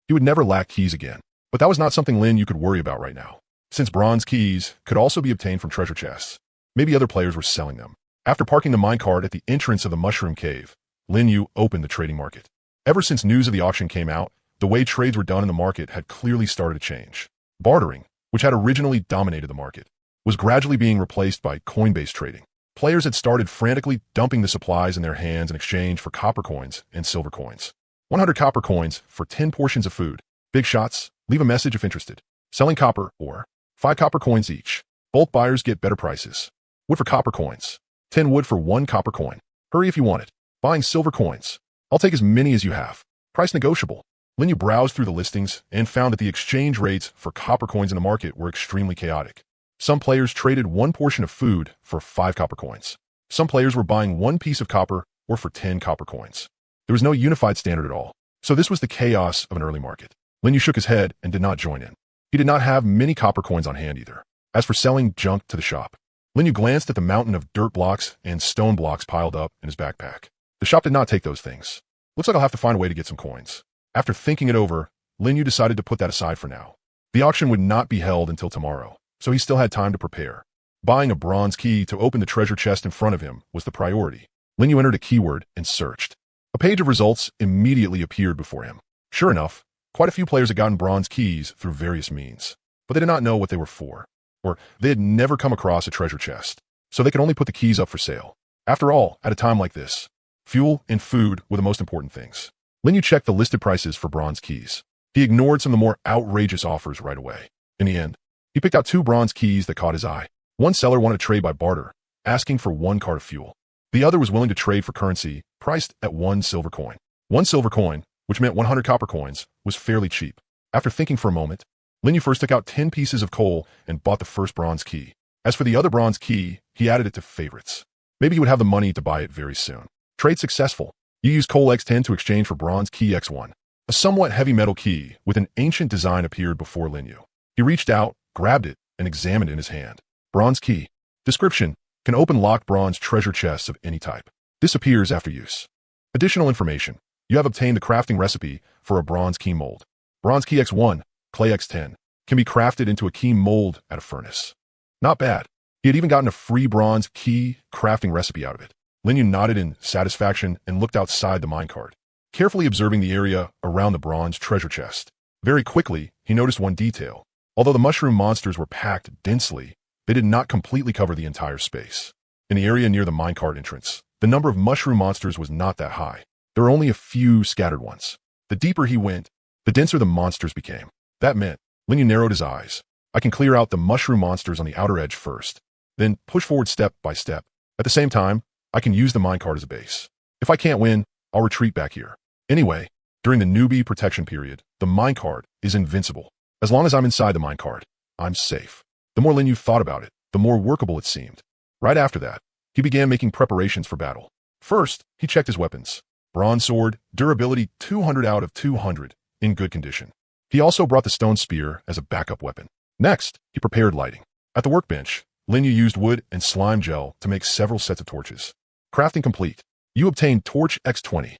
he would never lack keys again. But that was not something Lin Yu could worry about right now, since bronze keys could also be obtained from treasure chests. Maybe other players were selling them. After parking the minecart at the entrance of the mushroom cave, Lin Yu opened the trading market. Ever since news of the auction came out, the way trades were done in the market had clearly started to change. Bartering, which had originally dominated the market, was gradually being replaced by coin-based trading. Players had started frantically dumping the supplies in their hands in exchange for copper coins and silver coins. 100 copper coins for 10 portions of food. Big shots, leave a message if interested. Selling copper, or 5 copper coins each. Bulk buyers get better prices. Wood for copper coins. 10 wood for 1 copper coin. Hurry if you want it. Buying silver coins. I'll take as many as you have. Price negotiable. Lin Yu browsed through the listings and found that the exchange rates for copper coins in the market were extremely chaotic. Some players traded 1 portion of food for 5 copper coins. Some players were buying 1 piece of copper or for 10 copper coins. There was no unified standard at all. So this was the chaos of an early market. Lin Yu shook his head and did not join in. He did not have many copper coins on hand either. As for selling junk to the shop, Lin Yu glanced at the mountain of dirt blocks and stone blocks piled up in his backpack. The shop did not take those things. Looks like I'll have to find a way to get some coins. After thinking it over, Lin Yu decided to put that aside for now. The auction would not be held until tomorrow, so he still had time to prepare. Buying a bronze key to open the treasure chest in front of him was the priority. Lin Yu entered a keyword and searched. A page of results immediately appeared before him. Sure enough, quite a few players had gotten bronze keys through various means, but they did not know what they were for, or they had never come across a treasure chest, so they could only put the keys up for sale. After all, at a time like this, fuel and food were the most important things. Lin Yu checked the listed prices for bronze keys. He ignored some of the more outrageous offers right away. In the end, he picked out 2 bronze keys that caught his eye. One seller wanted to trade by barter, asking for 1 cart of fuel. The other was willing to trade for currency, priced at 1 silver coin. 1 silver coin, which meant 100 copper coins, was fairly cheap. After thinking for a moment, Lin Yu first took out 10 pieces of coal and bought the first bronze key. As for the other bronze key, he added it to favorites. Maybe he would have the money to buy it very soon. Trade successful. You use coal X10 to exchange for bronze key X1. A somewhat heavy metal key with an ancient design appeared before Lin Yu. He reached out, grabbed it, and examined it in his hand. Bronze key. Description: Can open locked bronze treasure chests of any type. Disappears after use. Additional information. You have obtained the crafting recipe for a bronze key mold. Bronze key X1, clay X10. Can be crafted into a key mold at a furnace. Not bad. He had even gotten a free bronze key crafting recipe out of it. Lin Yu nodded in satisfaction and looked outside the minecart, carefully observing the area around the bronze treasure chest. Very quickly, he noticed one detail. Although the mushroom monsters were packed densely, they did not completely cover the entire space. In the area near the minecart entrance, the number of mushroom monsters was not that high. There were only a few scattered ones. The deeper he went, the denser the monsters became. That meant, Lin Yu narrowed his eyes. I can clear out the mushroom monsters on the outer edge first, then push forward step by step. At the same time, I can use the minecart as a base. If I can't win, I'll retreat back here. Anyway, during the newbie protection period, the minecart is invincible. As long as I'm inside the minecart, I'm safe. The more Lin Yu thought about it, the more workable it seemed. Right after that, he began making preparations for battle. First, he checked his weapons. Bronze sword, durability 200 out of 200, in good condition. He also brought the stone spear as a backup weapon. Next, he prepared lighting. At the workbench, Lin Yu used wood and slime gel to make several sets of torches. Crafting complete. You obtained torch X20.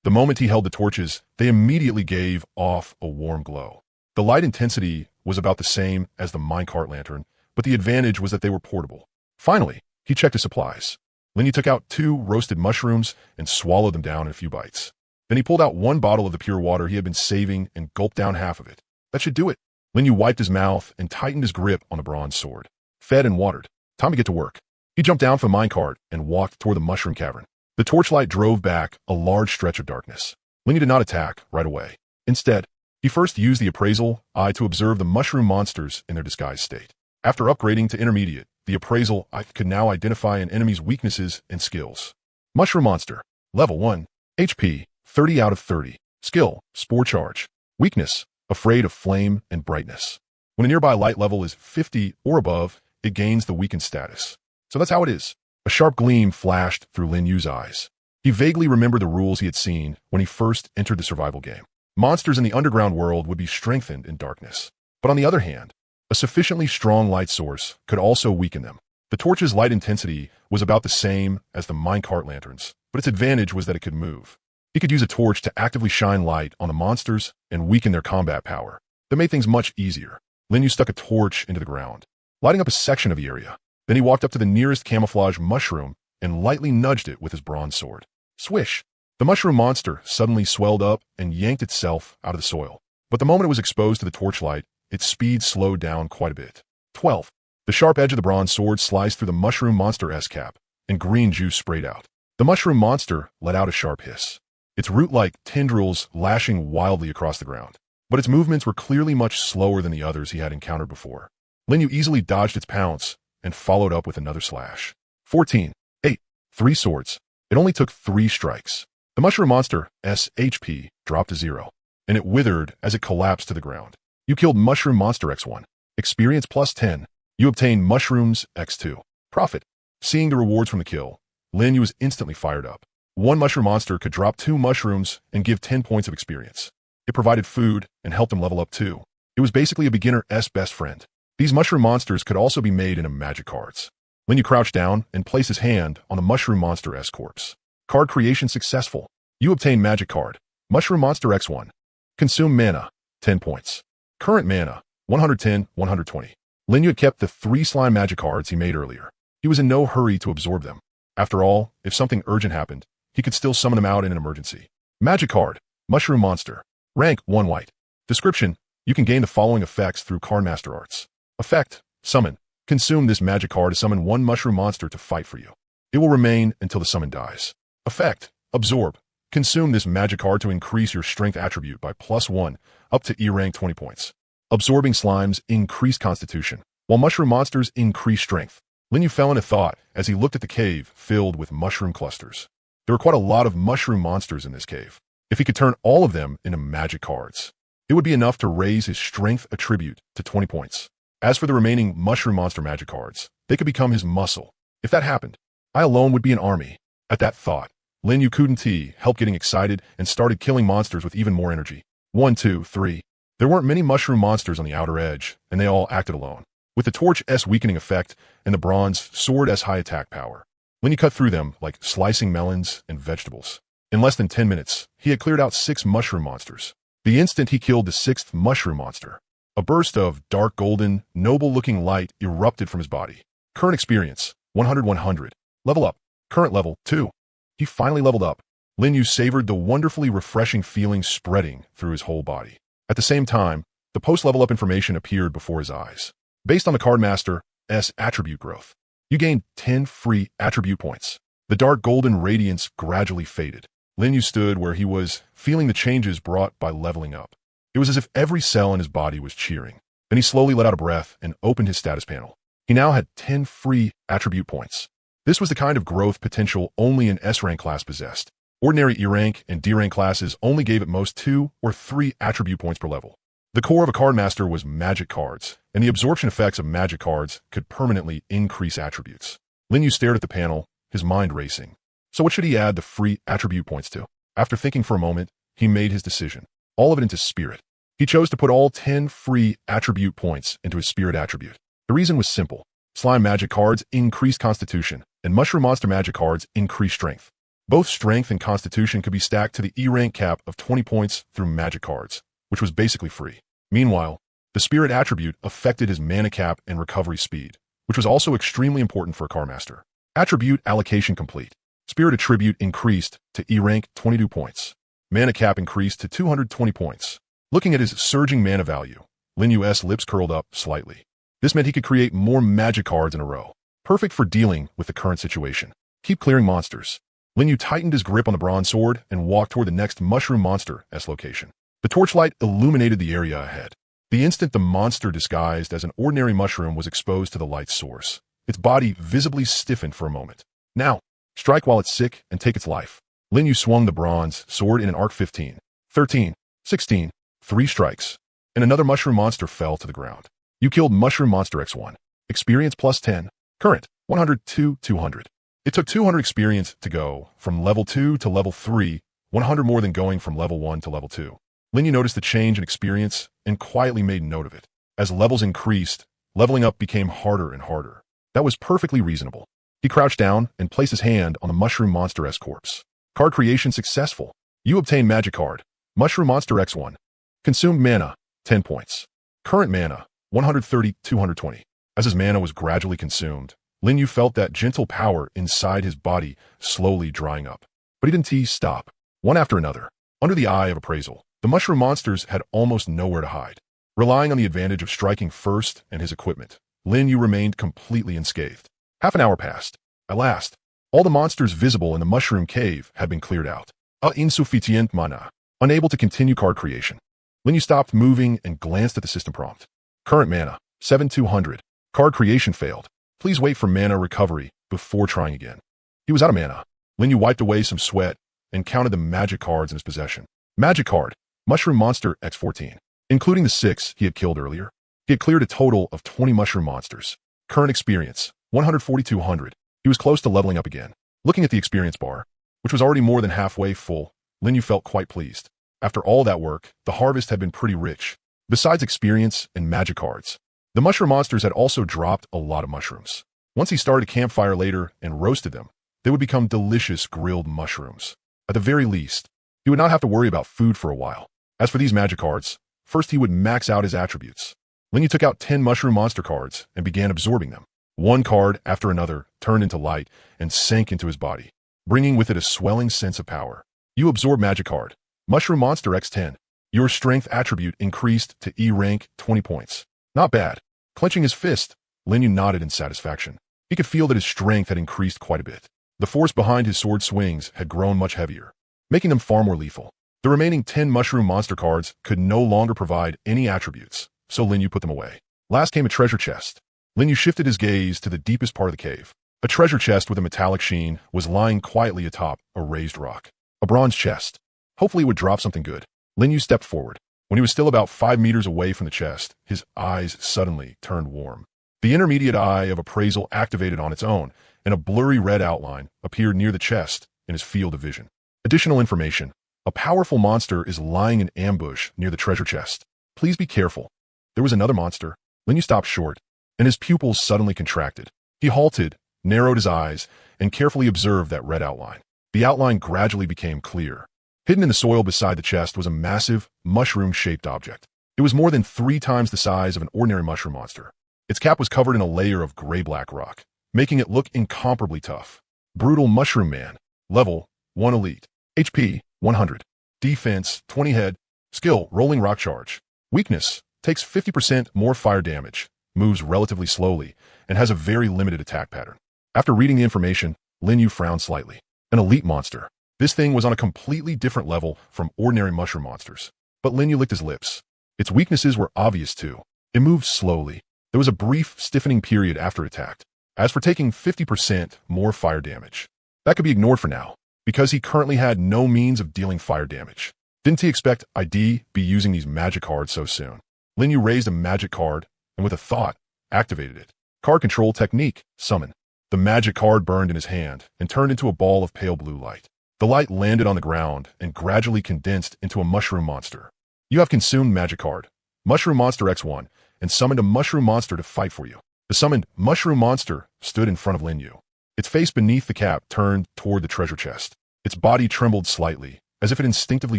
The moment he held the torches, they immediately gave off a warm glow. The light intensity was about the same as the minecart lantern, but the advantage was that they were portable. Finally, he checked his supplies. Lin Yu took out 2 roasted mushrooms and swallowed them down in a few bites. Then he pulled out 1 bottle of the pure water he had been saving and gulped down half of it. That should do it. Lin Yu wiped his mouth and tightened his grip on the bronze sword. Fed and watered. Time to get to work. He jumped down from the minecart and walked toward the mushroom cavern. The torchlight drove back a large stretch of darkness. Lin Yu did not attack right away. Instead, he first used the appraisal eye to observe the mushroom monsters in their disguised state. After upgrading to intermediate, the appraisal eye could now identify an enemy's weaknesses and skills. Mushroom monster. Level 1. HP. 30 out of 30. Skill. Spore charge. Weakness. Afraid of flame and brightness. When a nearby light level is 50 or above, it gains the weakened status. So that's how it is. A sharp gleam flashed through Lin Yu's eyes. He vaguely remembered the rules he had seen when he first entered the survival game. Monsters in the underground world would be strengthened in darkness. But on the other hand, a sufficiently strong light source could also weaken them. The torch's light intensity was about the same as the minecart lanterns, but its advantage was that it could move. He could use a torch to actively shine light on the monsters and weaken their combat power. That made things much easier. Lin Yu stuck a torch into the ground, lighting up a section of the area. Then he walked up to the nearest camouflage mushroom and lightly nudged it with his bronze sword. Swish! The mushroom monster suddenly swelled up and yanked itself out of the soil. But the moment it was exposed to the torchlight, its speed slowed down quite a bit. 12. The sharp edge of the bronze sword sliced through the mushroom monster's cap, and green juice sprayed out. The mushroom monster let out a sharp hiss, its root-like tendrils lashing wildly across the ground. But its movements were clearly much slower than the others he had encountered before. Lin Yu easily dodged its pounce and followed up with another slash. 14. 8. 3 swords. It only took 3 strikes. The mushroom monster's HP dropped to 0, and it withered as it collapsed to the ground. You killed Mushroom Monster X1. Experience plus 10. You obtained Mushrooms X2. Profit. Seeing the rewards from the kill, Lin Yu was instantly fired up. 1 mushroom monster could drop 2 mushrooms and give 10 points of experience. It provided food and helped him level up too. It was basically a beginner's best friend. These mushroom monsters could also be made into magic cards. Lin Yu crouched down and placed his hand on the mushroom monster's corpse. Card creation successful. You obtain magic card. Mushroom Monster X1. Consume mana. 10 points. Current mana. 110, 120. Lin Yu had kept the 3 slime magic cards he made earlier. He was in no hurry to absorb them. After all, if something urgent happened, he could still summon them out in an emergency. Magic card. Mushroom Monster. Rank 1 white. Description. You can gain the following effects through Cardmaster Arts. Effect. Summon. Consume this magic card to summon 1 mushroom monster to fight for you. It will remain until the summon dies. Effect. Absorb. Consume this magic card to increase your strength attribute by +1 up to E rank 20 points. Absorbing slimes increase constitution, while mushroom monsters increase strength. Lin Yu fell into thought as he looked at the cave filled with mushroom clusters. There were quite a lot of mushroom monsters in this cave. If he could turn all of them into magic cards, it would be enough to raise his strength attribute to 20 points. As for the remaining mushroom monster magic cards, they could become his muscle. If that happened, I alone would be an army. At that thought, Lin Yu couldn't help getting excited and started killing monsters with even more energy. 1, 2, 3. There weren't many mushroom monsters on the outer edge, and they all acted alone. with the torch's weakening effect and the bronze sword's high attack power. Lin Yu cut through them like slicing melons and vegetables. In less than 10 minutes, he had cleared out 6 mushroom monsters. The instant he killed the 6th mushroom monster, a burst of dark golden, noble-looking light erupted from his body. Current experience, 100. Level up. Current level, 2. He finally leveled up. Lin Yu savored the wonderfully refreshing feeling spreading through his whole body. At the same time, the post-level up information appeared before his eyes. Based on the Cardmaster's attribute growth, you gained 10 free attribute points. The dark golden radiance gradually faded. Lin Yu stood where he was, feeling the changes brought by leveling up. It was as if every cell in his body was cheering. Then he slowly let out a breath and opened his status panel. He now had 10 free attribute points. This was the kind of growth potential only an S-rank class possessed. Ordinary E-rank and D-rank classes only gave at most 2 or 3 attribute points per level. The core of a Cardmaster was magic cards, and the absorption effects of magic cards could permanently increase attributes. Lin Yu stared at the panel, his mind racing. So what should he add the free attribute points to? After thinking for a moment, he made his decision. All of it into spirit. He chose to put all 10 free attribute points into his spirit attribute. The reason was simple. Slime magic cards increased constitution, and mushroom monster magic cards increased strength. Both strength and constitution could be stacked to the E-rank cap of 20 points through magic cards, which was basically free. Meanwhile, the spirit attribute affected his mana cap and recovery speed, which was also extremely important for a Cardmaster. Attribute allocation complete. Spirit attribute increased to E-rank 22 points. Mana cap increased to 220 points. Looking at his surging mana value, Lin Yu's lips curled up slightly. This meant he could create more magic cards in a row. Perfect for dealing with the current situation. Keep clearing monsters. Lin Yu tightened his grip on the bronze sword and walked toward the next mushroom monster's location. The torchlight illuminated the area ahead. The instant the monster disguised as an ordinary mushroom was exposed to the light's source, its body visibly stiffened for a moment. Now, strike while it's sick and take its life. Lin Yu swung the bronze sword in an arc 15, 13, 16, 3 strikes, and another mushroom monster fell to the ground. You killed Mushroom Monster X1. Experience plus 10. Current, 102, 200. It took 200 experience to go from level 2 to level 3, 100 more than going from level 1 to level 2. Lin Yu noticed the change in experience and quietly made note of it. As levels increased, leveling up became harder and harder. That was perfectly reasonable. He crouched down and placed his hand on the Mushroom Monster's corpse. Card creation successful. You obtain magic card. Mushroom Monster X1. Consumed mana, 10 points. Current mana, 130, 220. As his mana was gradually consumed, Lin Yu felt that gentle power inside his body slowly drying up. But he didn't stop. One after another, under the eye of appraisal, the mushroom monsters had almost nowhere to hide. Relying on the advantage of striking first and his equipment, Lin Yu remained completely unscathed. Half an hour passed. At last, all the monsters visible in the mushroom cave had been cleared out. Insufficient mana. Unable to continue card creation. Lin Yu stopped moving and glanced at the system prompt. Current mana, 7200. Card creation failed. Please wait for mana recovery before trying again. He was out of mana. Lin Yu wiped away some sweat and counted the magic cards in his possession. Magic card, Mushroom Monster X14. Including the 6 he had killed earlier, he had cleared a total of 20 mushroom monsters. Current experience, 14200. He was close to leveling up again. Looking at the experience bar, which was already more than halfway full, Lin Yu felt quite pleased. After all that work, the harvest had been pretty rich. Besides experience and magic cards, the mushroom monsters had also dropped a lot of mushrooms. Once he started a campfire later and roasted them, they would become delicious grilled mushrooms. At the very least, he would not have to worry about food for a while. As for these magic cards, first he would max out his attributes. Lin Yu took out 10 mushroom monster cards and began absorbing them. One card after another turned into light and sank into his body, bringing with it a swelling sense of power. You absorb magic card, Mushroom Monster X10. Your strength attribute increased to E-rank 20 points. Not bad. Clenching his fist, Lin Yu nodded in satisfaction. He could feel that his strength had increased quite a bit. The force behind his sword swings had grown much heavier, making them far more lethal. The remaining 10 mushroom monster cards could no longer provide any attributes, so Lin Yu put them away. Last came a treasure chest. Lin Yu shifted his gaze to the deepest part of the cave. A treasure chest with a metallic sheen was lying quietly atop a raised rock. A bronze chest. Hopefully it would drop something good. Lin Yu stepped forward. When he was still about 5 meters away from the chest, his eyes suddenly turned warm. The intermediate eye of appraisal activated on its own, and a blurry red outline appeared near the chest in his field of vision. Additional information. A powerful monster is lying in ambush near the treasure chest. Please be careful. There was another monster. Lin Yu stopped short. and his pupils suddenly contracted. He halted, narrowed his eyes, and carefully observed that red outline. The outline gradually became clear. Hidden in the soil beside the chest was a massive, mushroom-shaped object. It was more than 3 times the size of an ordinary mushroom monster. Its cap was covered in a layer of gray-black rock, making it look incomparably tough. Brutal Mushroom Man. Level 1 Elite. HP 100. Defense 20 head. Skill Rolling Rock Charge. Weakness takes 50% more fire damage, moves relatively slowly, and has a very limited attack pattern. After reading the information, Lin Yu frowned slightly. An elite monster. This thing was on a completely different level from ordinary mushroom monsters. But Lin Yu licked his lips. Its weaknesses were obvious too. It moved slowly. There was a brief, stiffening period after it attacked. As for taking 50% more fire damage, that could be ignored for now, because he currently had no means of dealing fire damage. Didn't he expect ID be using these magic cards so soon? Lin Yu raised a magic card, and with a thought, activated it. Card control technique, summon. The magic card burned in his hand and turned into a ball of pale blue light. The light landed on the ground and gradually condensed into a mushroom monster. You have consumed magic card, Mushroom Monster X1, and summoned a mushroom monster to fight for you. The summoned mushroom monster stood in front of Lin Yu. Its face beneath the cap turned toward the treasure chest. Its body trembled slightly, as if it instinctively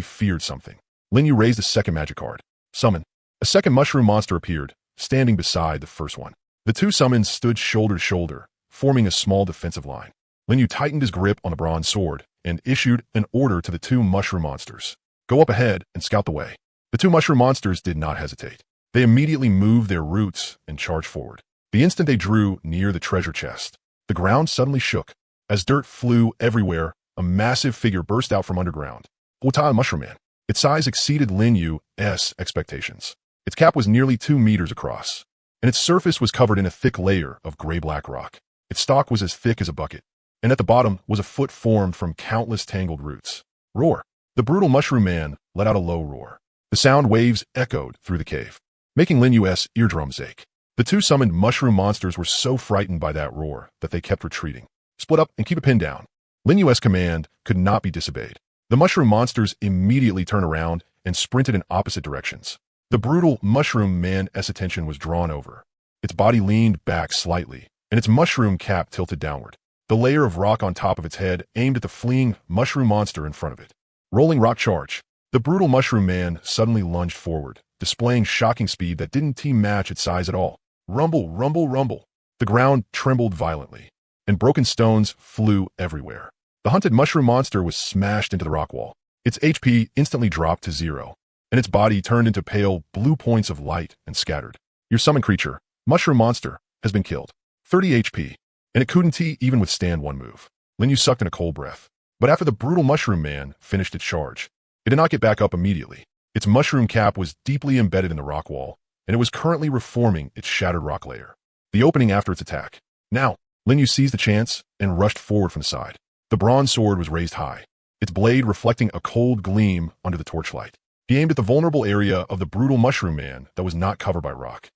feared something. Lin Yu raised a second magic card. Summon. A second mushroom monster appeared, standing beside the first one. The two summons stood shoulder to shoulder, forming a small defensive line. Lin Yu tightened his grip on the bronze sword and issued an order to the two mushroom monsters. Go up ahead and scout the way. The two mushroom monsters did not hesitate. They immediately moved their roots and charged forward. The instant they drew near the treasure chest, the ground suddenly shook. As dirt flew everywhere, a massive figure burst out from underground. Ota Mushroom Man. Its size exceeded Lin Yu's expectations. Its cap was nearly 2 meters across, and its surface was covered in a thick layer of gray-black rock. Its stalk was as thick as a bucket, and at the bottom was a foot formed from countless tangled roots. Roar. The brutal Mushroom Man let out a low roar. The sound waves echoed through the cave, making Lin Yu's eardrums ache. The two summoned mushroom monsters were so frightened by that roar that they kept retreating. Split up and keep a pin down. Lin Yu's command could not be disobeyed. The mushroom monsters immediately turned around and sprinted in opposite directions. The brutal Mushroom Man's attention was drawn over. Its body leaned back slightly, and its mushroom cap tilted downward. The layer of rock on top of its head aimed at the fleeing mushroom monster in front of it. Rolling Rock Charge. The brutal Mushroom Man suddenly lunged forward, displaying shocking speed that didn't match its size at all. Rumble, rumble, rumble. The ground trembled violently, and broken stones flew everywhere. The hunted mushroom monster was smashed into the rock wall. Its HP instantly dropped to 0, and its body turned into pale blue points of light and scattered. Your summoned creature, Mushroom Monster, has been killed. 30 HP, and it couldn't even withstand one move. Lin Yu sucked in a cold breath. But after the brutal Mushroom Man finished its charge, it did not get back up immediately. Its mushroom cap was deeply embedded in the rock wall, and it was currently reforming its shattered rock layer. The opening after its attack. Now, Lin Yu seized the chance and rushed forward from the side. The bronze sword was raised high, its blade reflecting a cold gleam under the torchlight. He aimed at the vulnerable area of the brutal Mushroom Man that was not covered by rock.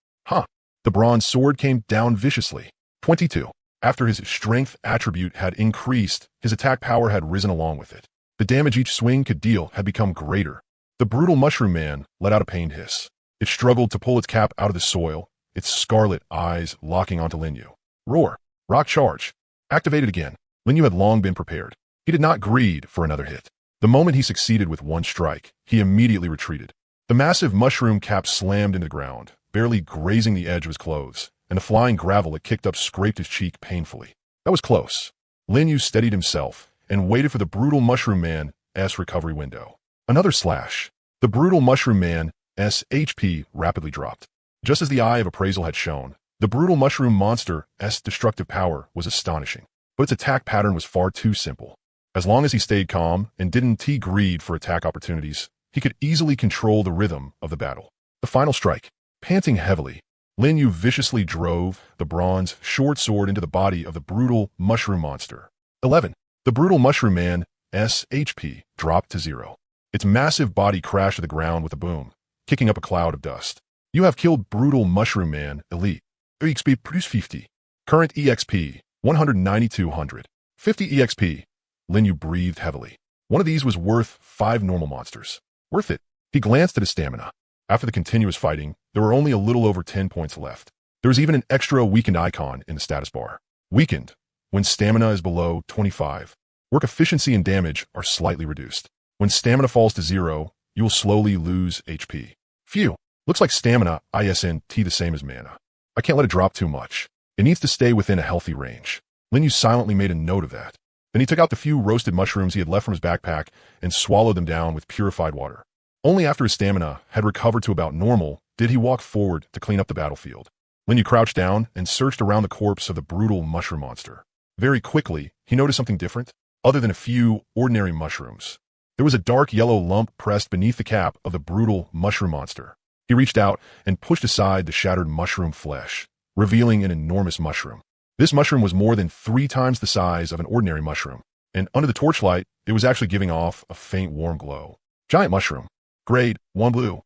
The bronze sword came down viciously. 22. After his strength attribute had increased, his attack power had risen along with it. The damage each swing could deal had become greater. The brutal Mushroom Man let out a pained hiss. It struggled to pull its cap out of the soil, its scarlet eyes locking onto Lin Yu. Roar. Rock Charge. Activated again. Lin Yu had long been prepared. He did not greed for another hit. The moment he succeeded with one strike, he immediately retreated. The massive mushroom cap slammed into the ground, barely grazing the edge of his clothes, and the flying gravel it kicked up scraped his cheek painfully. That was close. Lin Yu steadied himself and waited for the brutal Mushroom Man's recovery window. Another slash. The brutal Mushroom Man's HP rapidly dropped. Just as the Eye of Appraisal had shown, the brutal mushroom monster's destructive power was astonishing, but its attack pattern was far too simple. As long as he stayed calm and didn't greed for attack opportunities, he could easily control the rhythm of the battle. The final strike. Panting heavily, Lin Yu viciously drove the bronze short sword into the body of the brutal mushroom monster. 11. The brutal Mushroom Man's HP dropped to 0. Its massive body crashed to the ground with a boom, kicking up a cloud of dust. You have killed Brutal Mushroom Man Elite. EXP plus 50. Current EXP 19200. 50 EXP. Lin Yu breathed heavily. One of these was worth 5 normal monsters. Worth it. He glanced at his stamina. After the continuous fighting, there were only a little over 10 points left. There was even an extra weakened icon in the status bar. Weakened, when stamina is below 25. Work efficiency and damage are slightly reduced. When stamina falls to 0, you will slowly lose HP. Phew, looks like stamina isn't the same as mana. I can't let it drop too much. It needs to stay within a healthy range. Linyu silently made a note of that. Then he took out the few roasted mushrooms he had left from his backpack and swallowed them down with purified water. Only after his stamina had recovered to about normal did he walk forward to clean up the battlefield. Linyu crouched down and searched around the corpse of the brutal mushroom monster. Very quickly, he noticed something different, other than a few ordinary mushrooms. There was a dark yellow lump pressed beneath the cap of the brutal mushroom monster. He reached out and pushed aside the shattered mushroom flesh, revealing an enormous mushroom. This mushroom was more than 3 times the size of an ordinary mushroom, and under the torchlight, it was actually giving off a faint warm glow. Giant mushroom. Grade 1 blue.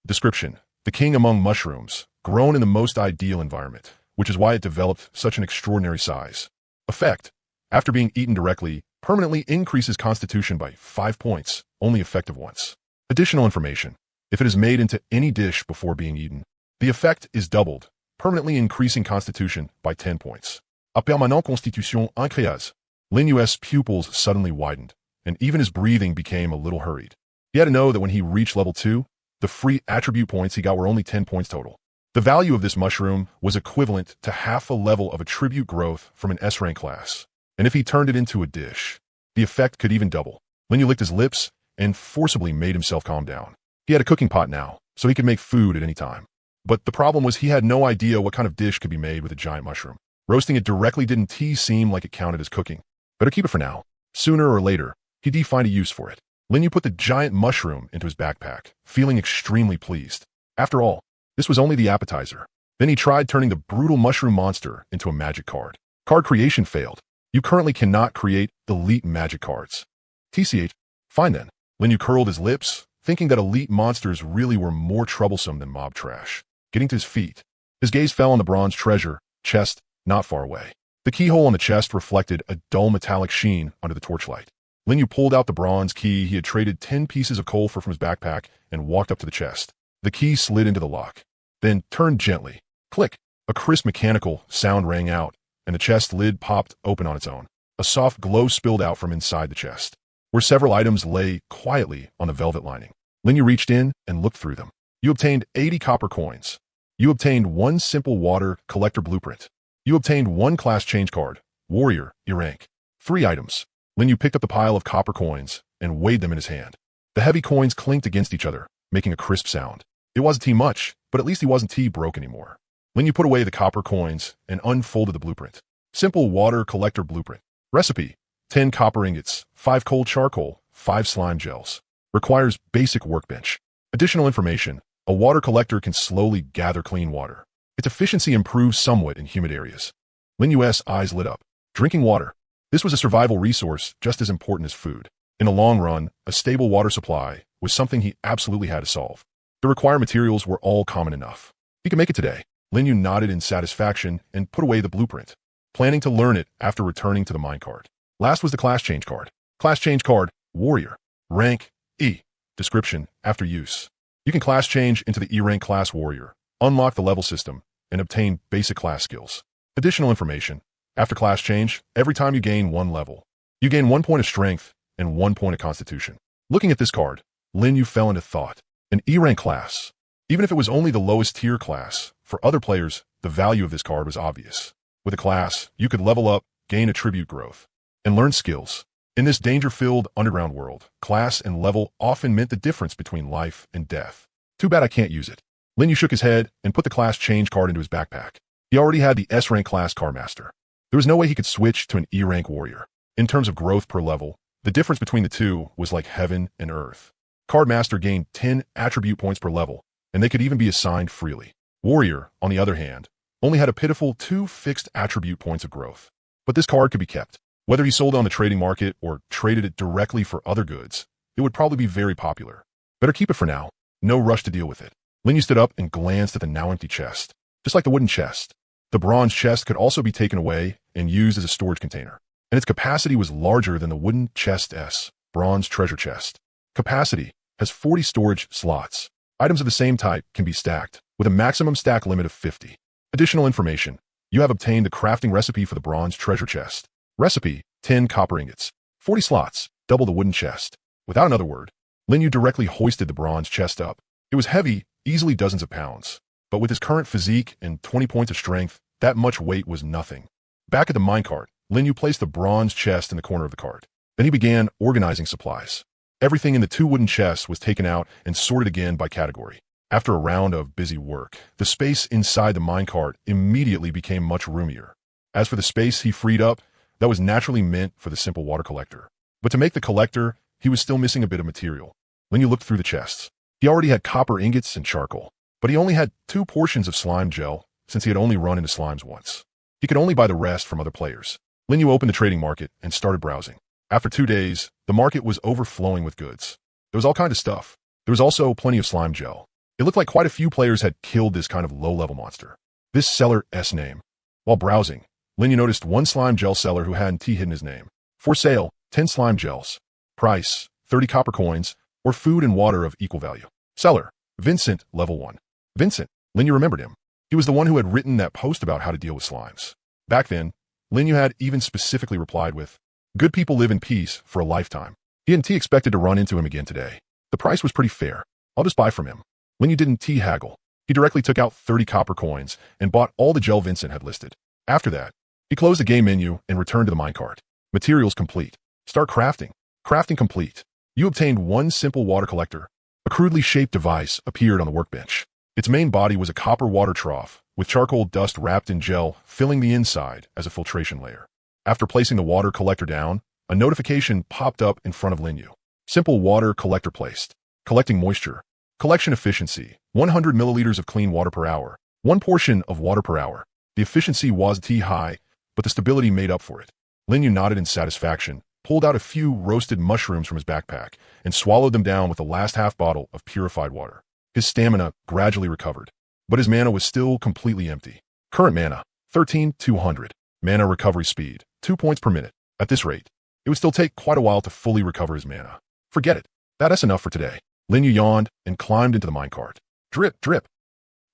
Description: the king among mushrooms, grown in the most ideal environment, which is why it developed such an extraordinary size. Effect: after being eaten directly, permanently increases constitution by 5 points, only effective once. Additional information: if it is made into any dish before being eaten, the effect is doubled, permanently increasing constitution by 10 points. A permanente constitution increase. Linyu's pupils suddenly widened, and even his breathing became a little hurried. He had to know that when he reached level 2, the free attribute points he got were only 10 points total. The value of this mushroom was equivalent to half a level of attribute growth from an S-rank class, and if he turned it into a dish, the effect could even double. Linyu licked his lips and forcibly made himself calm down. He had a cooking pot now, so he could make food at any time. But the problem was he had no idea what kind of dish could be made with a giant mushroom. Roasting it directly didn't seem like it counted as cooking. Better keep it for now. Sooner or later, he'd find a use for it. Linyu put the giant mushroom into his backpack, feeling extremely pleased. After all, this was only the appetizer. Then he tried turning the brutal mushroom monster into a magic card. Card creation failed. You currently cannot create elite magic cards. TCH, fine then. Linyu curled his lips, thinking that elite monsters really were more troublesome than mob trash. Getting to his feet, his gaze fell on the bronze treasure chest not far away. The keyhole on the chest reflected a dull metallic sheen under the torchlight. Linyu pulled out the bronze key he had traded 10 pieces of coal for from his backpack and walked up to the chest. The key slid into the lock, then turned gently. Click! A crisp mechanical sound rang out, and the chest lid popped open on its own. A soft glow spilled out from inside the chest, where several items lay quietly on the velvet lining. Linyu reached in and looked through them. You obtained 80 copper coins. You obtained 1 simple water collector blueprint. You obtained 1 class change card, warrior, E-rank. 3 items. Linyu picked up the pile of copper coins and weighed them in his hand. The heavy coins clinked against each other, making a crisp sound. It wasn't much, but at least he wasn't broke anymore. Linyu put away the copper coins and unfolded the blueprint. Simple water collector blueprint. Recipe: 10 copper ingots, 5 cold charcoal, 5 slime gels. Requires basic workbench. Additional information: a water collector can slowly gather clean water. Its efficiency improves somewhat in humid areas. Linyu's eyes lit up. Drinking water. This was a survival resource just as important as food. In the long run, a stable water supply was something he absolutely had to solve. The required materials were all common enough. He could make it today. Linyu nodded in satisfaction and put away the blueprint, planning to learn it after returning to the minecart. Last was the class change card. Class change card, warrior. Rank, E. Description: after use, you can class change into the E-rank class warrior, unlock the level system, and obtain basic class skills. Additional information: after class change, every time you gain 1 level, you gain 1 point of strength and 1 point of constitution. Looking at this card, Linyu fell into thought. An E-rank class. Even if it was only the lowest tier class, for other players, the value of this card was obvious. With a class, you could level up, gain attribute growth, and learn skills. In this danger-filled underground world, class and level often meant the difference between life and death. Too bad I can't use it. Linyu shook his head and put the class change card into his backpack. He already had the S-rank class cardmaster. There was no way he could switch to an E-rank warrior. In terms of growth per level, the difference between the two was like heaven and earth. Cardmaster gained 10 attribute points per level, and they could even be assigned freely. Warrior, on the other hand, only had a pitiful 2 fixed attribute points of growth. But this card could be kept. Whether he sold it on the trading market or traded it directly for other goods, it would probably be very popular. Better keep it for now. No rush to deal with it. Linyu stood up and glanced at the now empty chest. Just like the wooden chest, the bronze chest could also be taken away and used as a storage container, and its capacity was larger than the wooden chest's bronze treasure chest. Capacity has 40 storage slots. Items of the same type can be stacked, with a maximum stack limit of 50. Additional information. You have obtained the crafting recipe for the bronze treasure chest. Recipe, 10 copper ingots. 40 slots, double the wooden chest. Without another word, Lin Yu directly hoisted the bronze chest up. It was heavy, easily dozens of pounds. But with his current physique and 20 points of strength, that much weight was nothing. Back at the minecart, Lin Yu placed the bronze chest in the corner of the cart. Then he began organizing supplies. Everything in the 2 wooden chests was taken out and sorted again by category. After a round of busy work, the space inside the minecart immediately became much roomier. As for the space he freed up, that was naturally meant for the simple water collector. But to make the collector, he was still missing a bit of material. When you looked through the chests, he already had copper ingots and charcoal, but he only had 2 portions of slime gel since he had only run into slimes once. He could only buy the rest from other players. Lin Yu opened the trading market and started browsing. After 2 days, the market was overflowing with goods. There was all kinds of stuff. There was also plenty of slime gel. It looked like quite a few players had killed this kind of low-level monster. This seller's name. While browsing, Lin Yu noticed one slime gel seller who hadn't hidden his name. For sale, 10 slime gels. Price, 30 copper coins, or food and water of equal value. Seller, Vincent, level 1. Vincent, Lin Yu remembered him. He was the one who had written that post about how to deal with slimes. Back then, Lin Yu had even specifically replied with, "Good people live in peace for a lifetime." He hadn't expected to run into him again today. The price was pretty fair. I'll just buy from him. Lin Yu didn't haggle. He directly took out 30 copper coins and bought all the gel Vincent had listed. After that, he closed the game menu and returned to the minecart. Materials complete. Start crafting. Crafting complete. You obtained one simple water collector. A crudely shaped device appeared on the workbench. Its main body was a copper water trough, with charcoal dust wrapped in gel filling the inside as a filtration layer. After placing the water collector down, a notification popped up in front of Lin Yu. Simple water collector placed. Collecting moisture. Collection efficiency, 100 milliliters of clean water per hour. 1 portion of water per hour. The efficiency was high, but the stability made up for it. Lin Yu nodded in satisfaction, pulled out a few roasted mushrooms from his backpack, and swallowed them down with the last half bottle of purified water. His stamina gradually recovered, but his mana was still completely empty. Current mana, 13,200. Mana recovery speed, 2 points per minute. At this rate, it would still take quite a while to fully recover his mana. Forget it. That's enough for today. Lin Yu yawned and climbed into the minecart. Drip, drip.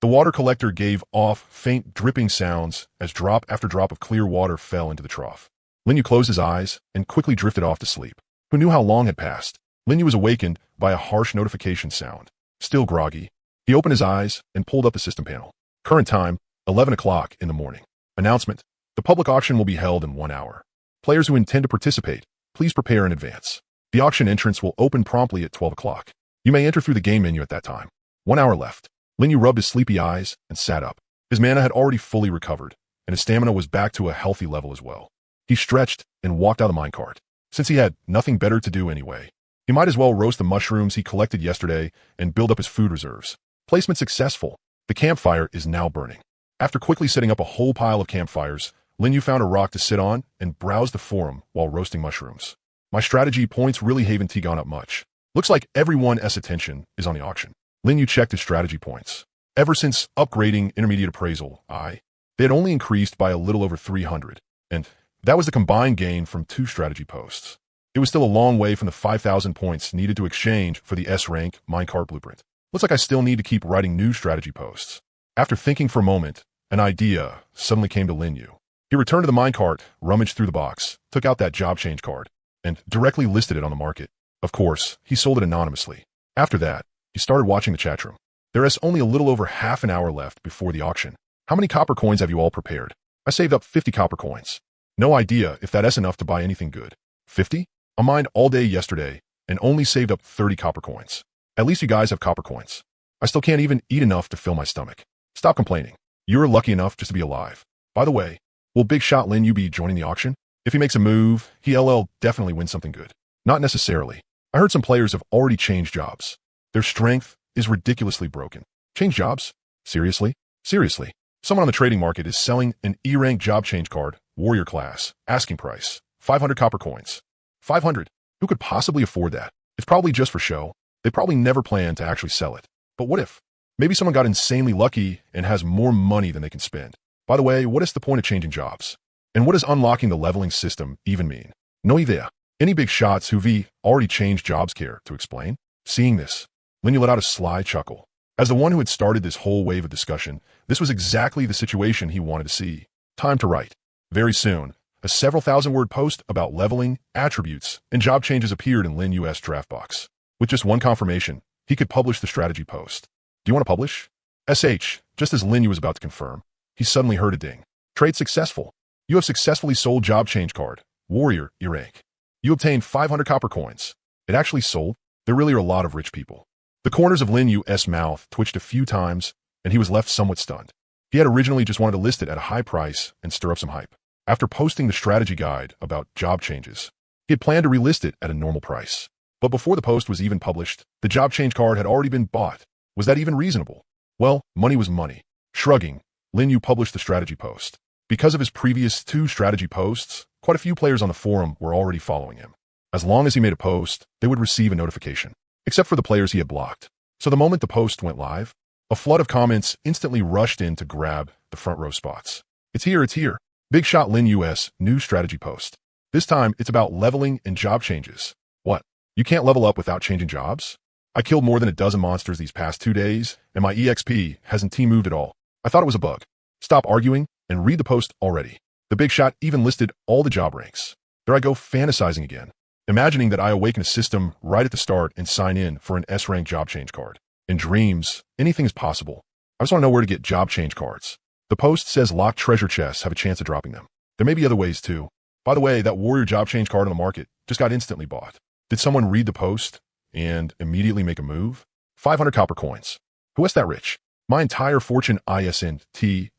The water collector gave off faint dripping sounds as drop after drop of clear water fell into the trough. Lin Yu closed his eyes and quickly drifted off to sleep. Who knew how long had passed? Lin Yu was awakened by a harsh notification sound. Still groggy, he opened his eyes and pulled up the system panel. Current time, 11 o'clock in the morning. Announcement. The public auction will be held in 1 hour. Players who intend to participate, please prepare in advance. The auction entrance will open promptly at 12 o'clock. You may enter through the game menu at that time. 1 hour left. Lin Yu rubbed his sleepy eyes and sat up. His mana had already fully recovered, and his stamina was back to a healthy level as well. He stretched and walked out of the minecart. Since he had nothing better to do anyway, he might as well roast the mushrooms he collected yesterday and build up his food reserves. Placement successful. The campfire is now burning. After quickly setting up a whole pile of campfires, Lin Yu found a rock to sit on and browsed the forum while roasting mushrooms. My strategy points really haven't gone up much. Looks like everyone's attention is on the auction. Lin Yu checked his strategy points. Ever since upgrading intermediate appraisal, they had only increased by a little over 300, and that was the combined gain from 2 strategy posts. It was still a long way from the 5,000 points needed to exchange for the S-rank minecart blueprint. Looks like I still need to keep writing new strategy posts. After thinking for a moment, an idea suddenly came to Lin Yu. He returned to the minecart, rummaged through the box, took out that job change card, and directly listed it on the market. Of course, he sold it anonymously. After that, he started watching the chat room. There is only a little over half an hour left before the auction. How many copper coins have you all prepared? I saved up 50 copper coins. No idea if that's enough to buy anything good. 50? I mined all day yesterday and only saved up 30 copper coins. At least you guys have copper coins. I still can't even eat enough to fill my stomach. Stop complaining. You're lucky enough just to be alive. By the way, will Big Shot Lin Yu be joining the auction? If he makes a move, he'll definitely win something good. Not necessarily. I heard some players have already changed jobs. Their strength is ridiculously broken. Change jobs? Seriously? Seriously. Someone on the trading market is selling an E-rank job change card, warrior class, asking price, 500 copper coins. 500? Who could possibly afford that? It's probably just for show. They probably never plan to actually sell it. But what if? Maybe someone got insanely lucky and has more money than they can spend. By the way, what is the point of changing jobs? And what does unlocking the leveling system even mean? No idea. Any big shots who've already changed jobs care to explain? Seeing this, Lin Yu let out a sly chuckle. As the one who had started this whole wave of discussion, this was exactly the situation he wanted to see. Time to write. Very soon, a several thousand-word post about leveling, attributes, and job changes appeared in Lin Yu's draft box. With just one confirmation, he could publish the strategy post. Do you want to publish? Just as Lin Yu was about to confirm, he suddenly heard a ding. Trade successful. You have successfully sold job change card. Warrior, your rank. You obtained 500 copper coins. It actually sold. There really are a lot of rich people. The corners of Lin Yu's mouth twitched a few times, and he was left somewhat stunned. He had originally just wanted to list it at a high price and stir up some hype. After posting the strategy guide about job changes, he had planned to relist it at a normal price. But before the post was even published, the job change card had already been bought. Was that even reasonable? Well, money was money. Shrugging, Lin Yu published the strategy post. Because of his previous 2 strategy posts, quite a few players on the forum were already following him. As long as he made a post, they would receive a notification, except for the players he had blocked. So the moment the post went live, a flood of comments instantly rushed in to grab the front row spots. It's here, it's here. Big Shot Lin Yu's new strategy post. This time, it's about leveling and job changes. What? You can't level up without changing jobs? I killed more than a dozen monsters these past 2 days, and my EXP hasn't T-moved at all. I thought it was a bug. Stop arguing and read the post already. The Big Shot even listed all the job ranks. There I go fantasizing again, imagining that I awaken a system right at the start and sign in for an S-rank job change card. In dreams, anything is possible. I just want to know where to get job change cards. The post says locked treasure chests have a chance of dropping them. There may be other ways too. By the way, that warrior job change card on the market just got instantly bought. Did someone read the post and immediately make a move? 500 copper coins. Who is that rich? My entire fortune isn't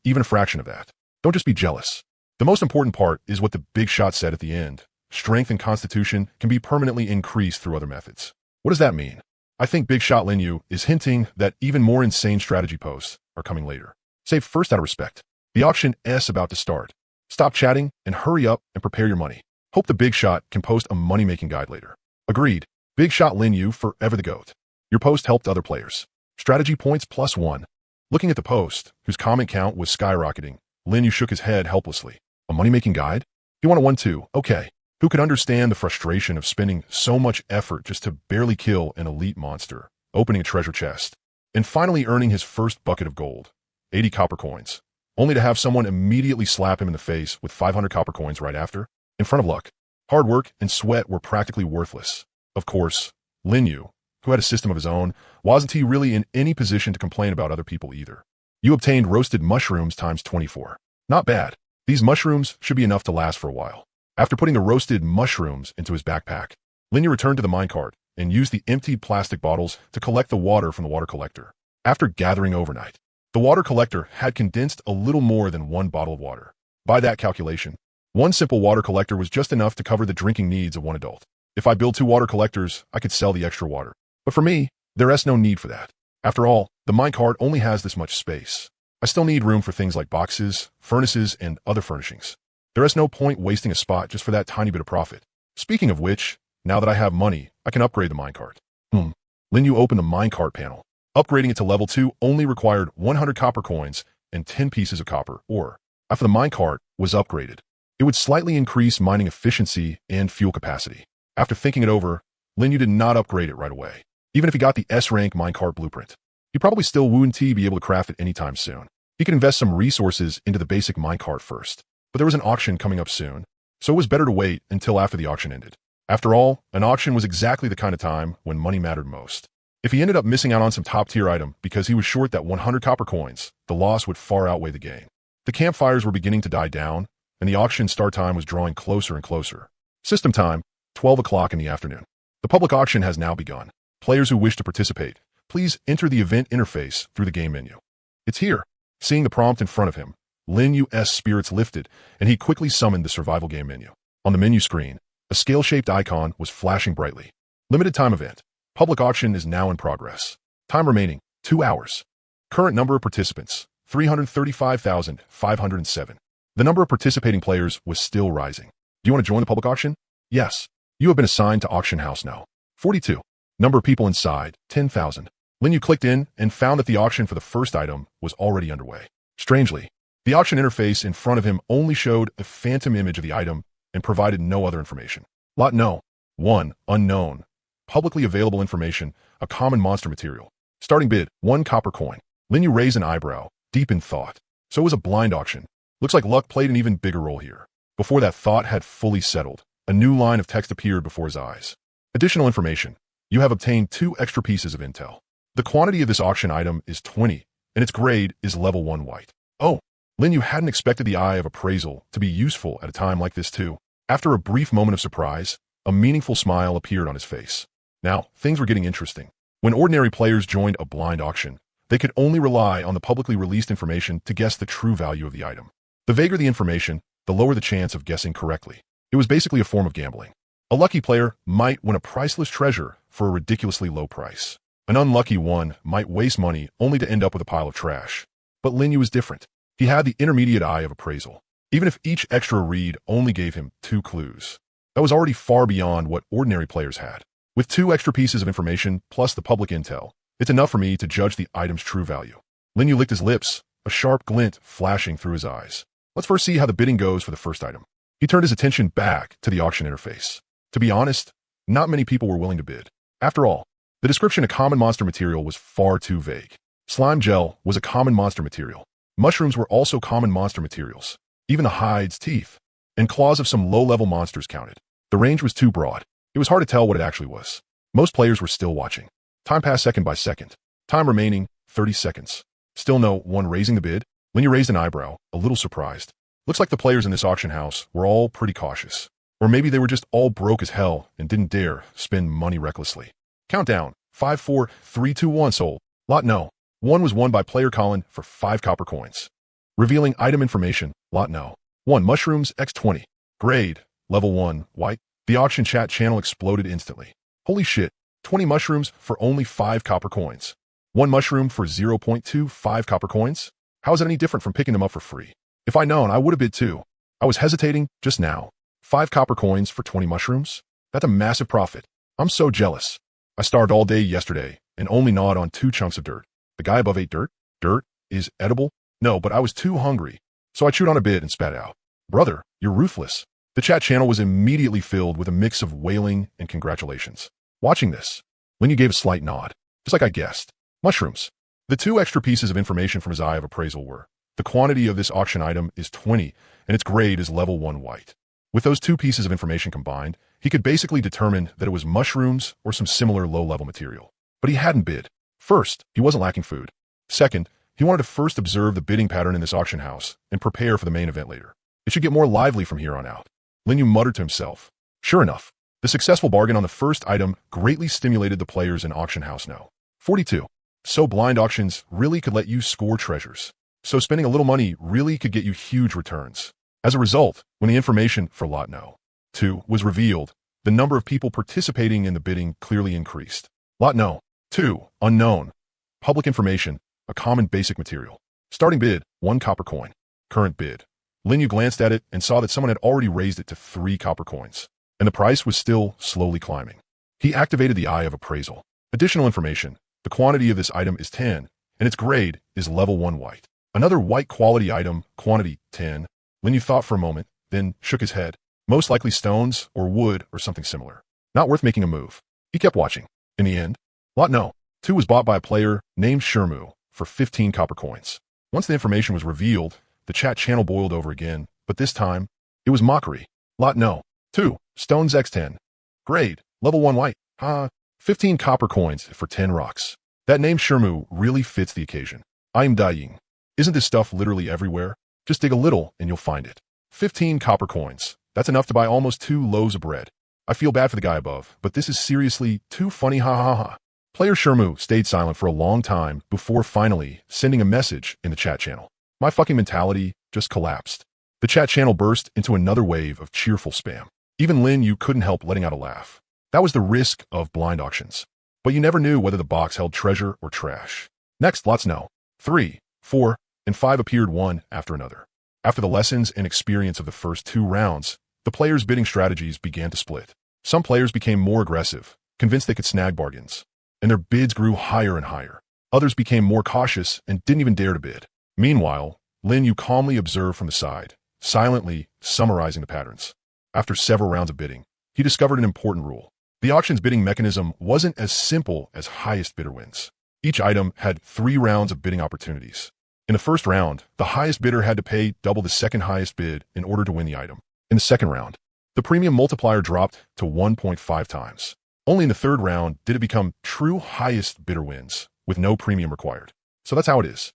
even a fraction of that. Don't just be jealous. The most important part is what the Big Shot said at the end. Strength and constitution can be permanently increased through other methods. What does that mean? I think Big Shot Lin Yu is hinting that even more insane strategy posts are coming later. Save first out of respect. The auction is about to start. Stop chatting and hurry up and prepare your money. Hope the Big Shot can post a money-making guide later. Agreed. Big Shot Lin Yu forever the GOAT. Your post helped other players. Strategy points +1. Looking at the post, whose comment count was skyrocketing, Lin Yu shook his head helplessly. A money-making guide? You want a 1 too? Okay. Who could understand the frustration of spending so much effort just to barely kill an elite monster, opening a treasure chest, and finally earning his first bucket of gold, 80 copper coins, only to have someone immediately slap him in the face with 500 copper coins right after? In front of luck, hard work and sweat were practically worthless. Of course, Lin Yu, who had a system of his own, wasn't he really in any position to complain about other people either. You obtained roasted mushrooms times 24. Not bad. These mushrooms should be enough to last for a while. After putting the roasted mushrooms into his backpack, Lin Yu returned to the minecart and used the emptied plastic bottles to collect the water from the water collector. After gathering overnight, the water collector had condensed a little more than 1 bottle of water. By that calculation, 1 simple water collector was just enough to cover the drinking needs of 1 adult. If I build 2 water collectors, I could sell the extra water. But for me, there is no need for that. After all, the minecart only has this much space. I still need room for things like boxes, furnaces, and other furnishings. There is no point wasting a spot just for that tiny bit of profit. Speaking of which, now that I have money, I can upgrade the minecart. Lin Yu opened the minecart panel. Upgrading it to level 2 only required 100 copper coins and 10 pieces of copper ore. After the minecart was upgraded, it would slightly increase mining efficiency and fuel capacity. After thinking it over, Lin Yu did not upgrade it right away. Even if he got the S-rank minecart blueprint, he probably still wouldn't be able to craft it anytime soon. He could invest some resources into the basic minecart first. But there was an auction coming up soon, so it was better to wait until after the auction ended. After all, an auction was exactly the kind of time when money mattered most. If he ended up missing out on some top-tier item because he was short that 100 copper coins, the loss would far outweigh the gain. The campfires were beginning to die down, and the auction start time was drawing closer and closer. System time, 12 o'clock in the afternoon. The public auction has now begun. Players who wish to participate, please enter the event interface through the game menu. It's here. Seeing the prompt in front of him, Lin Yu's spirits lifted, and he quickly summoned the survival game menu. On the menu screen, a scale-shaped icon was flashing brightly. Limited time event. Public auction is now in progress. Time remaining, 2 hours. Current number of participants, 335,507. The number of participating players was still rising. Do you want to join the public auction? Yes. You have been assigned to auction house now. 42. Number of people inside, 10,000. Lin Yu clicked in and found that the auction for the first item was already underway. Strangely, the auction interface in front of him only showed a phantom image of the item and provided no other information. Lot no. 1. Unknown. Publicly available information, a common monster material. Starting bid, 1 copper coin. Lin Yu raised an eyebrow, deep in thought. So it was a blind auction. Looks like luck played an even bigger role here. Before that thought had fully settled, a new line of text appeared before his eyes. Additional information. You have obtained 2 extra pieces of intel. The quantity of this auction item is 20, and its grade is level 1 white. Oh, Lin Yu hadn't expected the eye of appraisal to be useful at a time like this too. After a brief moment of surprise, a meaningful smile appeared on his face. Now, things were getting interesting. When ordinary players joined a blind auction, they could only rely on the publicly released information to guess the true value of the item. The vaguer the information, the lower the chance of guessing correctly. It was basically a form of gambling. A lucky player might win a priceless treasure for a ridiculously low price. An unlucky one might waste money only to end up with a pile of trash. But Lin Yu was different. He had the intermediate eye of appraisal. Even if each extra read only gave him 2 clues, that was already far beyond what ordinary players had. With 2 extra pieces of information plus the public intel, it's enough for me to judge the item's true value. Lin Yu licked his lips, a sharp glint flashing through his eyes. Let's first see how the bidding goes for the first item. He turned his attention back to the auction interface. To be honest, not many people were willing to bid. After all, the description of common monster material was far too vague. Slime gel was a common monster material. Mushrooms were also common monster materials. Even the hides, teeth, and claws of some low-level monsters counted. The range was too broad. It was hard to tell what it actually was. Most players were still watching. Time passed second by second. Time remaining, 30 seconds. Still no one raising the bid. Lin Yu raised an eyebrow, a little surprised. Looks like the players in this auction house were all pretty cautious. Or maybe they were just all broke as hell and didn't dare spend money recklessly. Countdown. 5, 4, 3, 2, 1 sold. Lot no. 1 was won by player Colin for 5 copper coins. Revealing item information. Lot no. 1 mushrooms x20. Grade. Level 1 white. The auction chat channel exploded instantly. Holy shit. 20 mushrooms for only 5 copper coins. 1 mushroom for 0.25 copper coins? How is it any different from picking them up for free? If I'd known, I would have bid too. I was hesitating just now. 5 copper coins for 20 mushrooms? That's a massive profit. I'm so jealous. I starved all day yesterday and only gnawed on 2 chunks of dirt. The guy above ate dirt? Dirt is edible? No, but I was too hungry. So I chewed on a bit and spat out. Brother, you're ruthless. The chat channel was immediately filled with a mix of wailing and congratulations. Watching this, Lin Yu gave a slight nod, just like I guessed. Mushrooms. The 2 extra pieces of information from his eye of appraisal were, the quantity of this auction item is 20, and its grade is level 1 white. With those 2 pieces of information combined, he could basically determine that it was mushrooms or some similar low-level material. But he hadn't bid. First, he wasn't lacking food. Second, he wanted to first observe the bidding pattern in this auction house and prepare for the main event later. It should get more lively from here on out. Lin Yu muttered to himself. Sure enough, the successful bargain on the first item greatly stimulated the players in Auction House No. 42. So blind auctions really could let you score treasures. So spending a little money really could get you huge returns. As a result, when the information for Lot No. 2 was revealed, the number of people participating in the bidding clearly increased. Lot No. 2, unknown. Public information, a common basic material. Starting bid, 1 copper coin. Current bid. Lin Yu glanced at it and saw that someone had already raised it to 3 copper coins, and the price was still slowly climbing. He activated the eye of appraisal. Additional information, the quantity of this item is 10, and its grade is level 1 white. Another white quality item, quantity 10. Lin Yu thought for a moment, then shook his head. Most likely stones or wood or something similar. Not worth making a move. He kept watching. In the end, Lot No. 2 was bought by a player named Shermu for 15 copper coins. Once the information was revealed, the chat channel boiled over again, but this time, it was mockery. Lot No. 2, stones x10. Grade, level 1 white. 15 copper coins for 10 rocks. That name Shermu really fits the occasion. I'm dying. Isn't this stuff literally everywhere? Just dig a little and you'll find it. 15 copper coins. That's enough to buy almost 2 loaves of bread. I feel bad for the guy above, but this is seriously too funny, ha ha ha. Player Shermu stayed silent for a long time before finally sending a message in the chat channel. My fucking mentality just collapsed. The chat channel burst into another wave of cheerful spam. Even Lin Yu couldn't help letting out a laugh. That was the risk of blind auctions. But you never knew whether the box held treasure or trash. Next, lots no. 3, 4, and 5 appeared one after another. After the lessons and experience of the first 2 rounds, the players' bidding strategies began to split. Some players became more aggressive, convinced they could snag bargains, and their bids grew higher and higher. Others became more cautious and didn't even dare to bid. Meanwhile, Lin Yu calmly observed from the side, silently summarizing the patterns. After several rounds of bidding, he discovered an important rule. The auction's bidding mechanism wasn't as simple as highest bidder wins. Each item had 3 rounds of bidding opportunities. In the first round, the highest bidder had to pay double the second highest bid in order to win the item. In the second round, the premium multiplier dropped to 1.5 times. Only in the third round did it become true highest bidder wins, with no premium required. So that's how it is.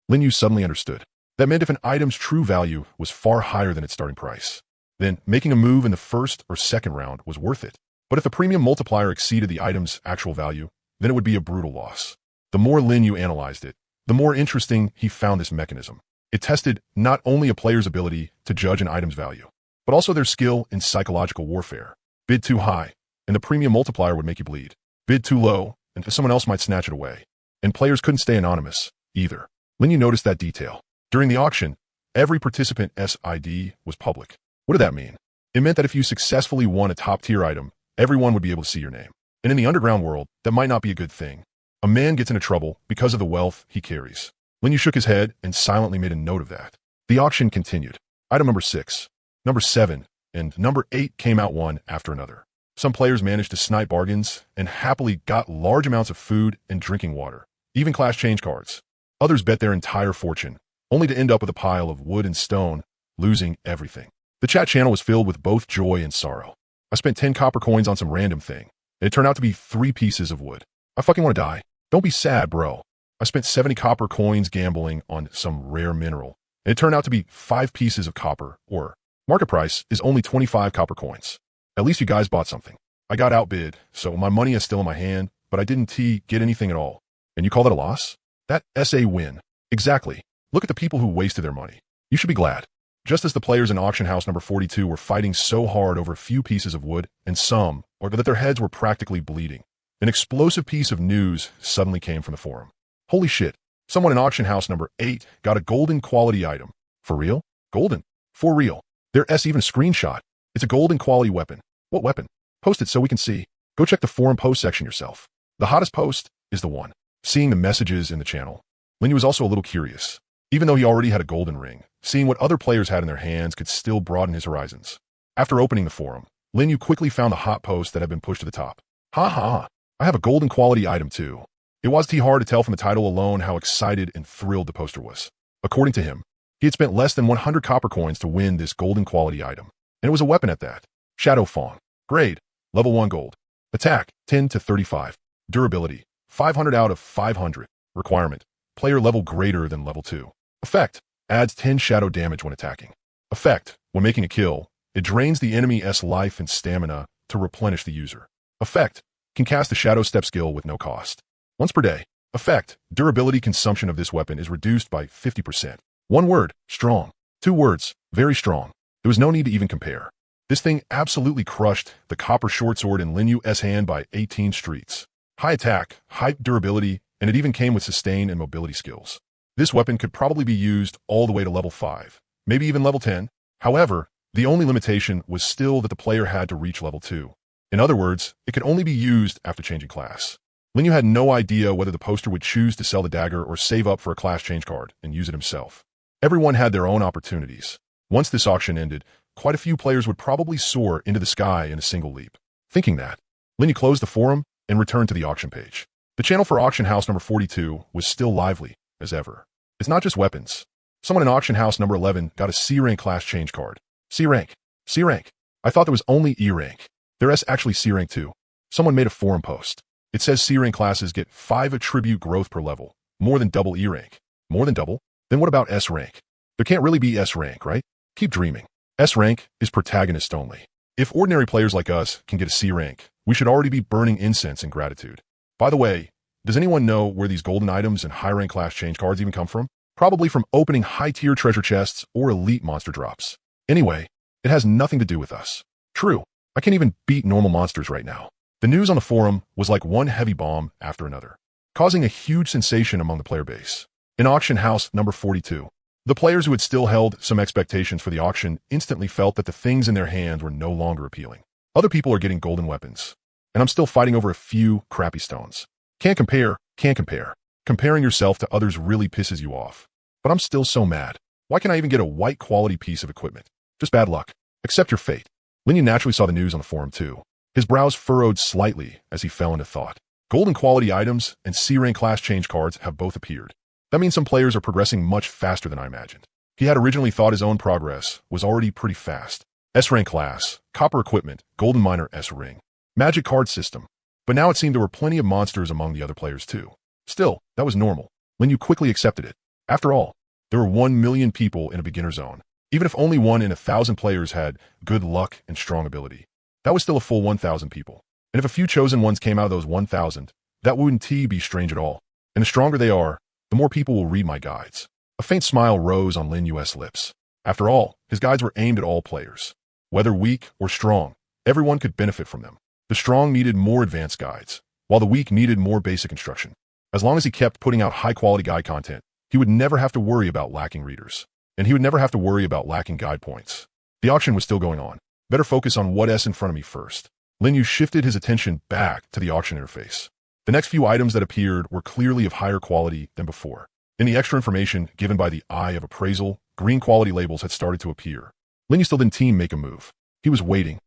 Lin Yu suddenly understood. That meant if an item's true value was far higher than its starting price, then making a move in the first or second round was worth it. But if the premium multiplier exceeded the item's actual value, then it would be a brutal loss. The more Lin Yu analyzed it, the more interesting he found this mechanism. It tested not only a player's ability to judge an item's value, but also their skill in psychological warfare. Bid too high, and the premium multiplier would make you bleed. Bid too low, and someone else might snatch it away. And players couldn't stay anonymous, either. Lin Yu noticed that detail. During the auction, every participant's ID was public. What did that mean? It meant that if you successfully won a top-tier item, everyone would be able to see your name. And in the underground world, that might not be a good thing. A man gets into trouble because of the wealth he carries. Lin Yu shook his head and silently made a note of that. The auction continued. Item number 6, number 7, and number 8 came out one after another. Some players managed to snipe bargains and happily got large amounts of food and drinking water, even class change cards. Others bet their entire fortune, only to end up with a pile of wood and stone, losing everything. The chat channel was filled with both joy and sorrow. I spent 10 copper coins on some random thing, and it turned out to be 3 pieces of wood. I fucking want to die. Don't be sad, bro. I spent 70 copper coins gambling on some rare mineral, and it turned out to be 5 pieces of copper, or market price is only 25 copper coins. At least you guys bought something. I got outbid, so my money is still in my hand, but I didn't get anything at all. And you call that a loss? That's a win. Exactly. Look at the people who wasted their money. You should be glad. Just as the players in auction house number 42 were fighting so hard over a few pieces of wood, and some, or that their heads were practically bleeding, an explosive piece of news suddenly came from the forum. Holy shit. Someone in auction house number 8 got a golden quality item. For real? Golden. For real. There's even a screenshot. It's a golden quality weapon. What weapon? Post it so we can see. Go check the forum post section yourself. The hottest post is the one. Seeing the messages in the channel, Lin Yu was also a little curious. Even though he already had a golden ring, seeing what other players had in their hands could still broaden his horizons. After opening the forum, Lin Yu quickly found the hot post that had been pushed to the top. Ha ha, I have a golden quality item too. It wasn't hard to tell from the title alone how excited and thrilled the poster was. According to him, he had spent less than 100 copper coins to win this golden quality item. And it was a weapon at that. Shadow Fong. Grade, level 1 gold. Attack, 10 to 35. Durability, 500 out of 500. Requirement, player level greater than level 2. Effect, adds 10 shadow damage when attacking. Effect, when making a kill, it drains the enemy's life and stamina to replenish the user. Effect, can cast the Shadow Step skill with no cost. Once per day. Effect, durability consumption of this weapon is reduced by 50%. 1 word, strong. 2 words, very strong. There was no need to even compare. This thing absolutely crushed the copper short sword in Lin Yu's hand by 18 streets. High attack, high durability, and it even came with sustain and mobility skills. This weapon could probably be used all the way to level 5, maybe even level 10. However, the only limitation was still that the player had to reach level 2. In other words, it could only be used after changing class. Lin Yu had no idea whether the poster would choose to sell the dagger or save up for a class change card and use it himself. Everyone had their own opportunities. Once this auction ended, quite a few players would probably soar into the sky in a single leap. Thinking that, Lin Yu closed the forum and returned to the auction page. The channel for auction house number 42 was still lively as ever. It's not just weapons. Someone in auction house number 11 got a C rank class change card. C rank. C rank. I thought there was only E rank. There's actually C rank too. Someone made a forum post. It says C rank classes get 5 attribute growth per level, more than double E rank. More than double? Then what about S rank? There can't really be S rank, right? Keep dreaming. S rank is protagonist only. If ordinary players like us can get a C rank, we should already be burning incense in gratitude. By the way, does anyone know where these golden items and high rank class change cards even come from? Probably from opening high tier treasure chests or elite monster drops. Anyway, it has nothing to do with us. True, I can't even beat normal monsters right now. The news on the forum was like one heavy bomb after another, causing a huge sensation among the player base. In auction house number 42, the players who had still held some expectations for the auction instantly felt that the things in their hands were no longer appealing. Other people are getting golden weapons, and I'm still fighting over a few crappy stones. Can't compare. Comparing yourself to others really pisses you off. But I'm still so mad. Why can't I even get a white quality piece of equipment? Just bad luck. Accept your fate. Lin Yu naturally saw the news on the forum too. His brows furrowed slightly as he fell into thought. Golden quality items and C-rank class change cards have both appeared. That means some players are progressing much faster than I imagined. He had originally thought his own progress was already pretty fast. S-rank class, copper equipment, golden miner S-ring, magic card system. But now it seemed there were plenty of monsters among the other players too. Still, that was normal. Lin Yu quickly accepted it. After all, there were 1 million people in a beginner zone. Even if only 1 in 1,000 players had good luck and strong ability, that was still a full 1,000 people. And if a few chosen ones came out of those 1,000, that wouldn't be strange at all. And the stronger they are, the more people will read my guides. A faint smile rose on Lin Yu's lips. After all, his guides were aimed at all players. Whether weak or strong, everyone could benefit from them. The strong needed more advanced guides, while the weak needed more basic instruction. As long as he kept putting out high-quality guide content, he would never have to worry about lacking readers. And he would never have to worry about lacking guide points. The auction was still going on. Better focus on what's in front of me first. Lin Yu shifted his attention back to the auction interface. The next few items that appeared were clearly of higher quality than before. In the extra information given by the Eye of Appraisal, green quality labels had started to appear. Lin Yu still didn't make a move. He was waiting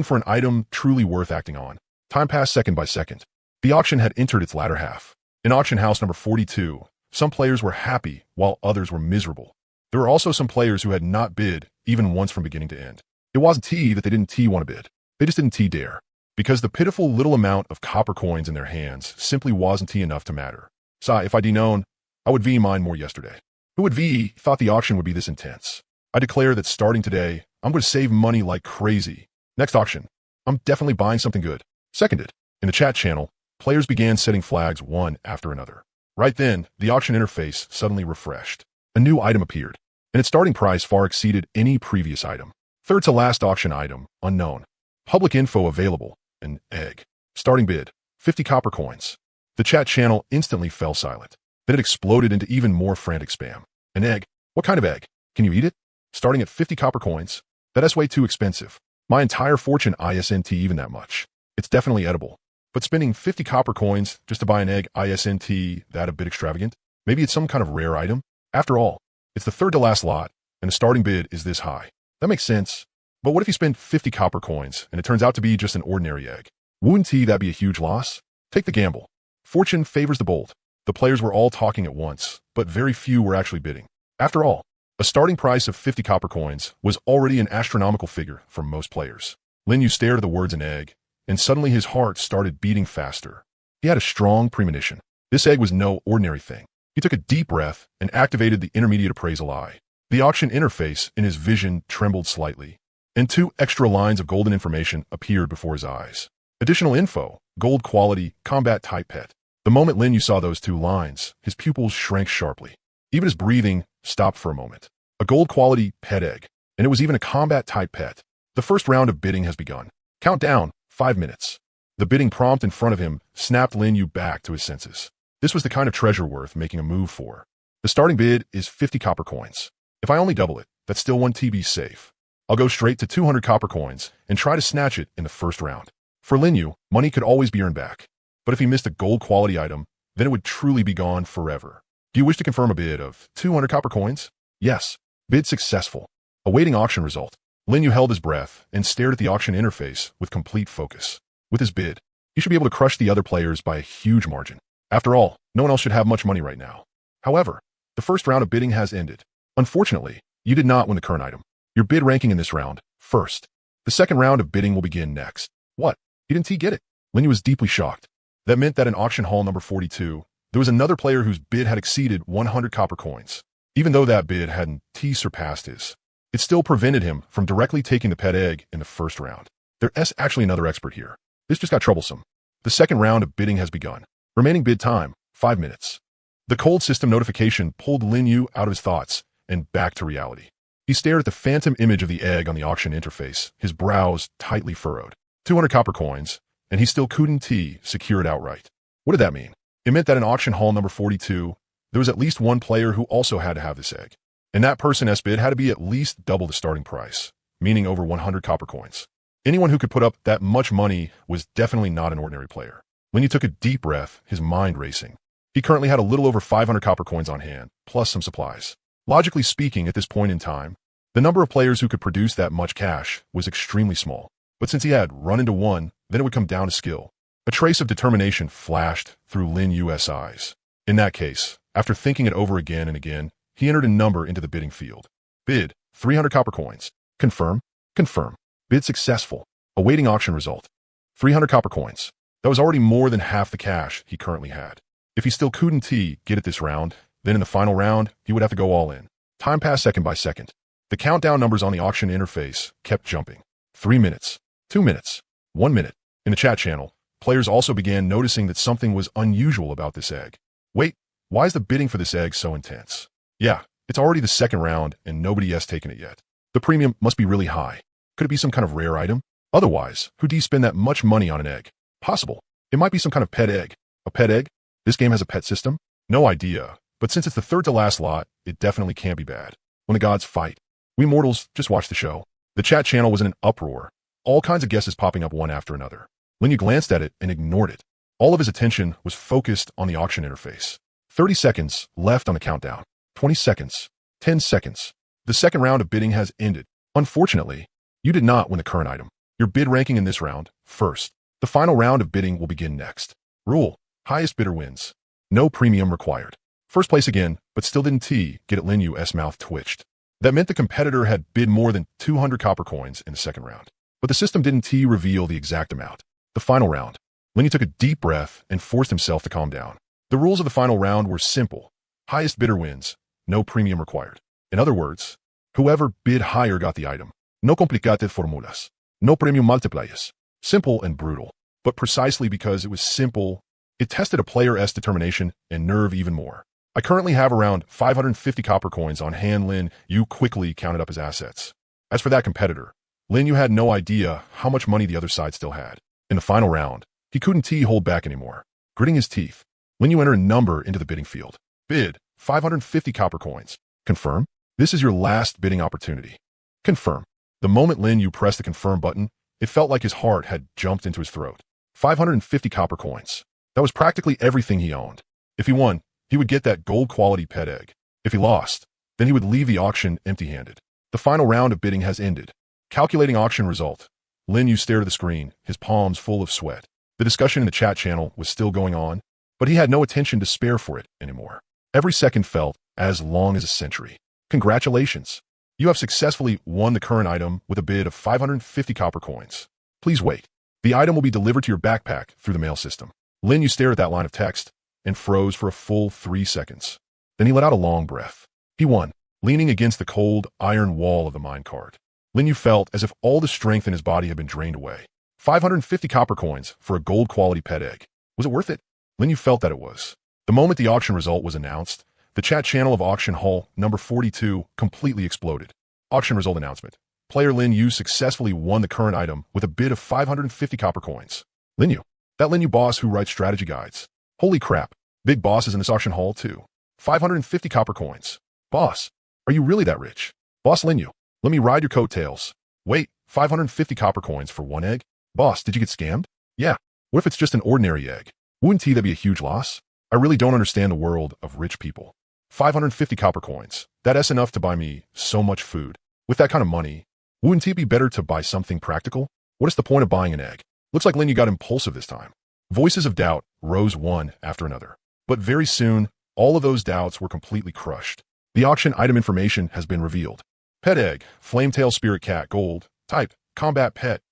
for an item truly worth acting on. Time passed second by second. The auction had entered its latter half. In auction house number 42, some players were happy while others were miserable. There were also some players who had not bid even once from beginning to end. It wasn't that they didn't want to bid. They just didn't dare. Because the pitiful little amount of copper coins in their hands simply wasn't enough to matter. If I'd known, I would mine more yesterday. Who would thought the auction would be this intense? I declare that starting today, I'm going to save money like crazy. Next auction, I'm definitely buying something good. Seconded. In the chat channel, players began setting flags one after another. Right then, the auction interface suddenly refreshed. A new item appeared, and its starting price far exceeded any previous item. Third to last auction item, unknown. Public info available. An egg. Starting bid, 50 copper coins. The chat channel instantly fell silent. Then it exploded into even more frantic spam. An egg? What kind of egg? Can you eat it? Starting at 50 copper coins? That's way too expensive. My entire fortune isn't even that much. It's definitely edible. But spending 50 copper coins just to buy an egg isn't that a bit extravagant? Maybe it's some kind of rare item? After all, it's the third to last lot, and the starting bid is this high. That makes sense. But what if you spend 50 copper coins and it turns out to be just an ordinary egg? Wouldn't that be a huge loss? Take the gamble. Fortune favors the bold. The players were all talking at once, but very few were actually bidding. After all, a starting price of 50 copper coins was already an astronomical figure for most players. Lin Yu stared at the words an egg, and suddenly his heart started beating faster. He had a strong premonition. This egg was no ordinary thing. He took a deep breath and activated the intermediate appraisal eye. The auction interface in his vision trembled slightly, and 2 extra lines of golden information appeared before his eyes. Additional info, gold quality, combat type pet. The moment Lin Yu saw those 2 lines, his pupils shrank sharply. Even his breathing stopped for a moment. A gold quality pet egg, and it was even a combat type pet. The first round of bidding has begun. Countdown, 5 minutes. The bidding prompt in front of him snapped Lin Yu back to his senses. This was the kind of treasure worth making a move for. The starting bid is 50 copper coins. If I only double it, that's still 1 TB safe. I'll go straight to 200 copper coins and try to snatch it in the first round. For Lin Yu, money could always be earned back. But if he missed a gold quality item, then it would truly be gone forever. Do you wish to confirm a bid of 200 copper coins? Yes. Bid successful. Awaiting auction result. Lin Yu held his breath and stared at the auction interface with complete focus. With his bid, he should be able to crush the other players by a huge margin. After all, no one else should have much money right now. However, the first round of bidding has ended. Unfortunately, you did not win the current item. Your bid ranking in this round, first. The second round of bidding will begin next. What? You didn't get it? Lin Yu was deeply shocked. That meant that in auction hall number 42, there was another player whose bid had exceeded 100 copper coins. Even though that bid hadn't surpassed his, it still prevented him from directly taking the pet egg in the first round. There's actually another expert here. This just got troublesome. The second round of bidding has begun. Remaining bid time, 5 minutes. The cold system notification pulled Lin Yu out of his thoughts and back to reality. He stared at the phantom image of the egg on the auction interface, his brows tightly furrowed. 200 copper coins, and he still couldn't secure it outright. What did that mean? It meant that in auction hall number 42, there was at least 1 player who also had to have this egg. And that person's bid had to be at least double the starting price, meaning over 100 copper coins. Anyone who could put up that much money was definitely not an ordinary player. Lin Yu took a deep breath, his mind racing. He currently had a little over 500 copper coins on hand, plus some supplies. Logically speaking, at this point in time, the number of players who could produce that much cash was extremely small. But since he had run into one, then it would come down to skill. A trace of determination flashed through Lin Yu's eyes. In that case, after thinking it over again and again, he entered a number into the bidding field. Bid, 300 copper coins. Confirm, confirm. Bid successful. Awaiting auction result. 300 copper coins. That was already more than half the cash he currently had. If he still couldn't get it this round, then in the final round, he would have to go all in. Time passed second by second. The countdown numbers on the auction interface kept jumping. 3 minutes, 2 minutes, 1 minute. In the chat channel, players also began noticing that something was unusual about this egg. Wait, why is the bidding for this egg so intense? Yeah, it's already the second round and nobody has taken it yet. The premium must be really high. Could it be some kind of rare item? Otherwise, who'd spend that much money on an egg? Possible. It might be some kind of pet egg. A pet egg? This game has a pet system? No idea. But since it's the third to last lot, it definitely can't be bad. When the gods fight. We mortals just watch the show. The chat channel was in an uproar. All kinds of guesses popping up one after another. Lin Yu glanced at it and ignored it. All of his attention was focused on the auction interface. 30 seconds left on the countdown. 20 seconds. 10 seconds. The second round of bidding has ended. Unfortunately, you did not win the current item. Your bid ranking in this round, first. The final round of bidding will begin next. Rule. Highest bidder wins. No premium required. First place again, but still didn't get it. Lin Yu's mouth twitched. That meant the competitor had bid more than 200 copper coins in the second round. But the system didn't reveal the exact amount. The final round. Lin Yu took a deep breath and forced himself to calm down. The rules of the final round were simple. Highest bidder wins. No premium required. In other words, whoever bid higher got the item. No complicated formulas. No premium multipliers. Simple and brutal. But precisely because it was simple, it tested a player's determination and nerve even more. I currently have around 550 copper coins on hand. Lin Yu quickly counted up his assets. As for that competitor, Lin Yu had no idea how much money the other side still had. In the final round, he couldn't hold back anymore. Gritting his teeth, Lin Yu entered a number into the bidding field. Bid, 550 copper coins. Confirm? This is your last bidding opportunity. Confirm. The moment Lin Yu pressed the confirm button, it felt like his heart had jumped into his throat. 550 copper coins. That was practically everything he owned. If he won, he would get that gold-quality pet egg. If he lost, then he would leave the auction empty-handed. The final round of bidding has ended. Calculating auction result. Lin Yu stared at the screen, his palms full of sweat. The discussion in the chat channel was still going on, but he had no attention to spare for it anymore. Every second felt as long as a century. Congratulations. You have successfully won the current item with a bid of 550 copper coins. Please wait. The item will be delivered to your backpack through the mail system. Lin Yu stared at that line of text and froze for a full 3 seconds. Then he let out a long breath. He won, leaning against the cold iron wall of the minecart. Lin Yu felt as if all the strength in his body had been drained away. 550 copper coins for a gold-quality pet egg. Was it worth it? Lin Yu felt that it was. The moment the auction result was announced, the chat channel of auction hall number 42 completely exploded. Auction result announcement. Player Lin Yu successfully won the current item with a bid of 550 copper coins. Lin Yu. That Lin Yu boss who writes strategy guides. Holy crap. Big boss is in this auction hall too. 550 copper coins. Boss. Are you really that rich? Boss Lin Yu. Let me ride your coattails. Wait, 550 copper coins for one egg? Boss, did you get scammed? Yeah. What if it's just an ordinary egg? Wouldn't that be a huge loss? I really don't understand the world of rich people. 550 copper coins. That's enough to buy me so much food. With that kind of money, wouldn't it be better to buy something practical? What is the point of buying an egg? Looks like Lin Yu got impulsive this time. Voices of doubt rose one after another. But very soon, all of those doubts were completely crushed. The auction item information has been revealed. Pet egg, flametail spirit cat, gold. Type, combat pet.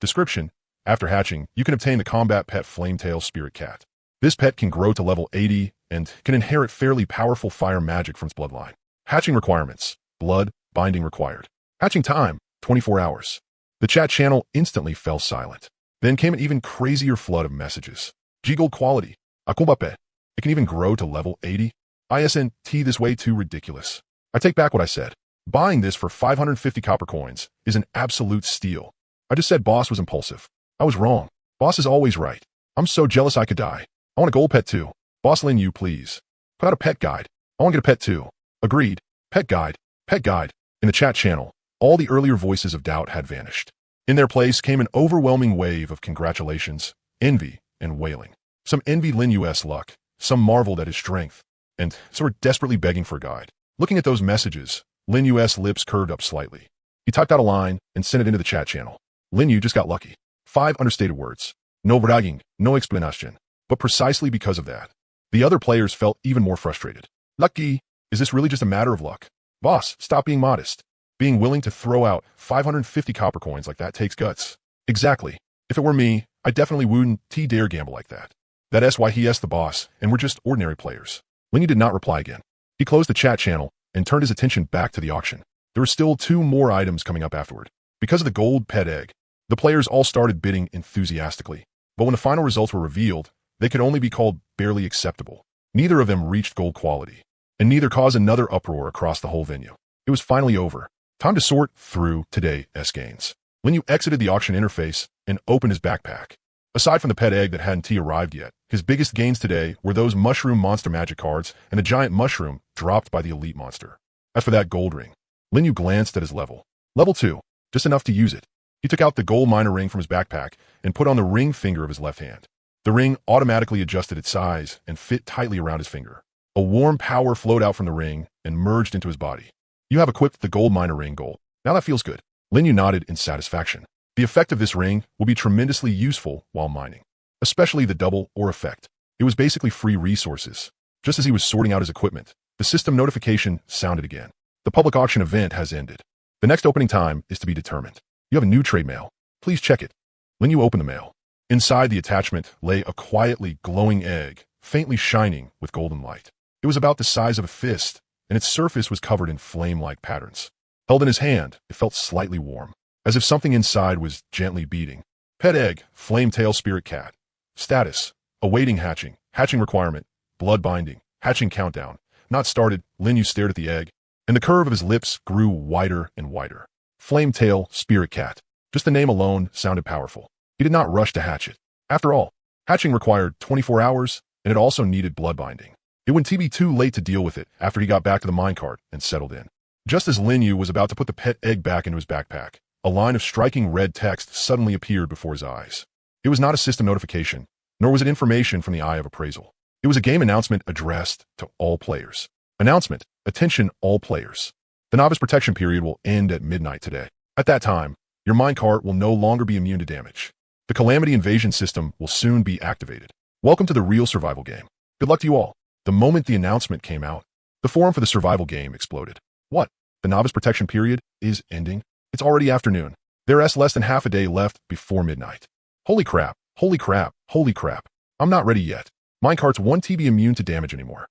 Description, after hatching, you can obtain the combat pet flametail spirit cat. This pet can grow to level 80 and can inherit fairly powerful fire magic from its bloodline. Hatching requirements, blood, binding required. Hatching time, 24 hours. The chat channel instantly fell silent. Then came an even crazier flood of messages. G-Gold quality, Akumbape. It can even grow to level 80. ISNT, this way too ridiculous. I take back what I said. Buying this for 550 copper coins is an absolute steal. I just said boss was impulsive. I was wrong. Boss is always right. I'm so jealous I could die. I want a gold pet too. Boss Lin Yu, please. Put out a pet guide. I want to get a pet too. Agreed. Pet guide. Pet guide. In the chat channel, all the earlier voices of doubt had vanished. In their place came an overwhelming wave of congratulations, envy, and wailing. Some envied Lin Yu's luck, some marveled at his strength, and some were desperately begging for a guide. Looking at those messages, Lin Yu's lips curved up slightly. He typed out a line and sent it into the chat channel. Lin Yu just got lucky. 5 understated words. No bragging, no explanation. But precisely because of that, the other players felt even more frustrated. Lucky, is this really just a matter of luck? Boss, stop being modest. Being willing to throw out 550 copper coins like that takes guts. Exactly. If it were me, I definitely wouldn't dare gamble like that. That's why he asked the boss, and we're just ordinary players. Linny did not reply again. He closed the chat channel and turned his attention back to the auction. There were still 2 more items coming up afterward. Because of the gold pet egg, the players all started bidding enthusiastically. But when the final results were revealed, they could only be called barely acceptable. Neither of them reached gold quality, and neither caused another uproar across the whole venue. It was finally over. Time to sort through today's gains. Linny exited the auction interface and opened his backpack. Aside from the pet egg that hadn't arrived yet, his biggest gains today were those mushroom monster magic cards and the giant mushroom dropped by the elite monster. As for that gold ring, Linny glanced at his level. Level 2, just enough to use it. He took out the gold miner ring from his backpack and put on the ring finger of his left hand. The ring automatically adjusted its size and fit tightly around his finger. A warm power flowed out from the ring and merged into his body. You have equipped the gold miner ring gold. Now that feels good. Linny nodded in satisfaction. The effect of this ring will be tremendously useful while mining, especially the double or effect. It was basically free resources. Just as he was sorting out his equipment, the system notification sounded again. The public auction event has ended. The next opening time is to be determined. You have a new trade mail. Please check it. Linny opened the mail. Inside the attachment lay a quietly glowing egg, faintly shining with golden light. It was about the size of a fist, and its surface was covered in flame-like patterns. Held in his hand, it felt slightly warm, as if something inside was gently beating. Pet egg, flame-tail spirit cat. Status, awaiting hatching. Hatching requirement, blood binding. Hatching countdown. Not started. Linny stared at the egg, and the curve of his lips grew wider and wider. Flame-tail spirit cat. Just the name alone sounded powerful. He did not rush to hatch it. After all, hatching required 24 hours, and it also needed blood binding. It wouldn't be too late to deal with it after he got back to the minecart and settled in. Just as Linny was about to put the pet egg back into his backpack, a line of striking red text suddenly appeared before his eyes. It was not a system notification, nor was it information from the Eye of Appraisal. It was a game announcement addressed to all players. Announcement, attention all players. The novice protection period will end at midnight today. At that time, your minecart will no longer be immune to damage. The Calamity Invasion system will soon be activated. Welcome to the real survival game. Good luck to you all. The moment the announcement came out, the forum for the survival game exploded. What? The novice protection period is ending? It's already afternoon. There's less than half a day left before midnight. Holy crap, holy crap, holy crap. I'm not ready yet. Minecarts won't be immune to damage anymore.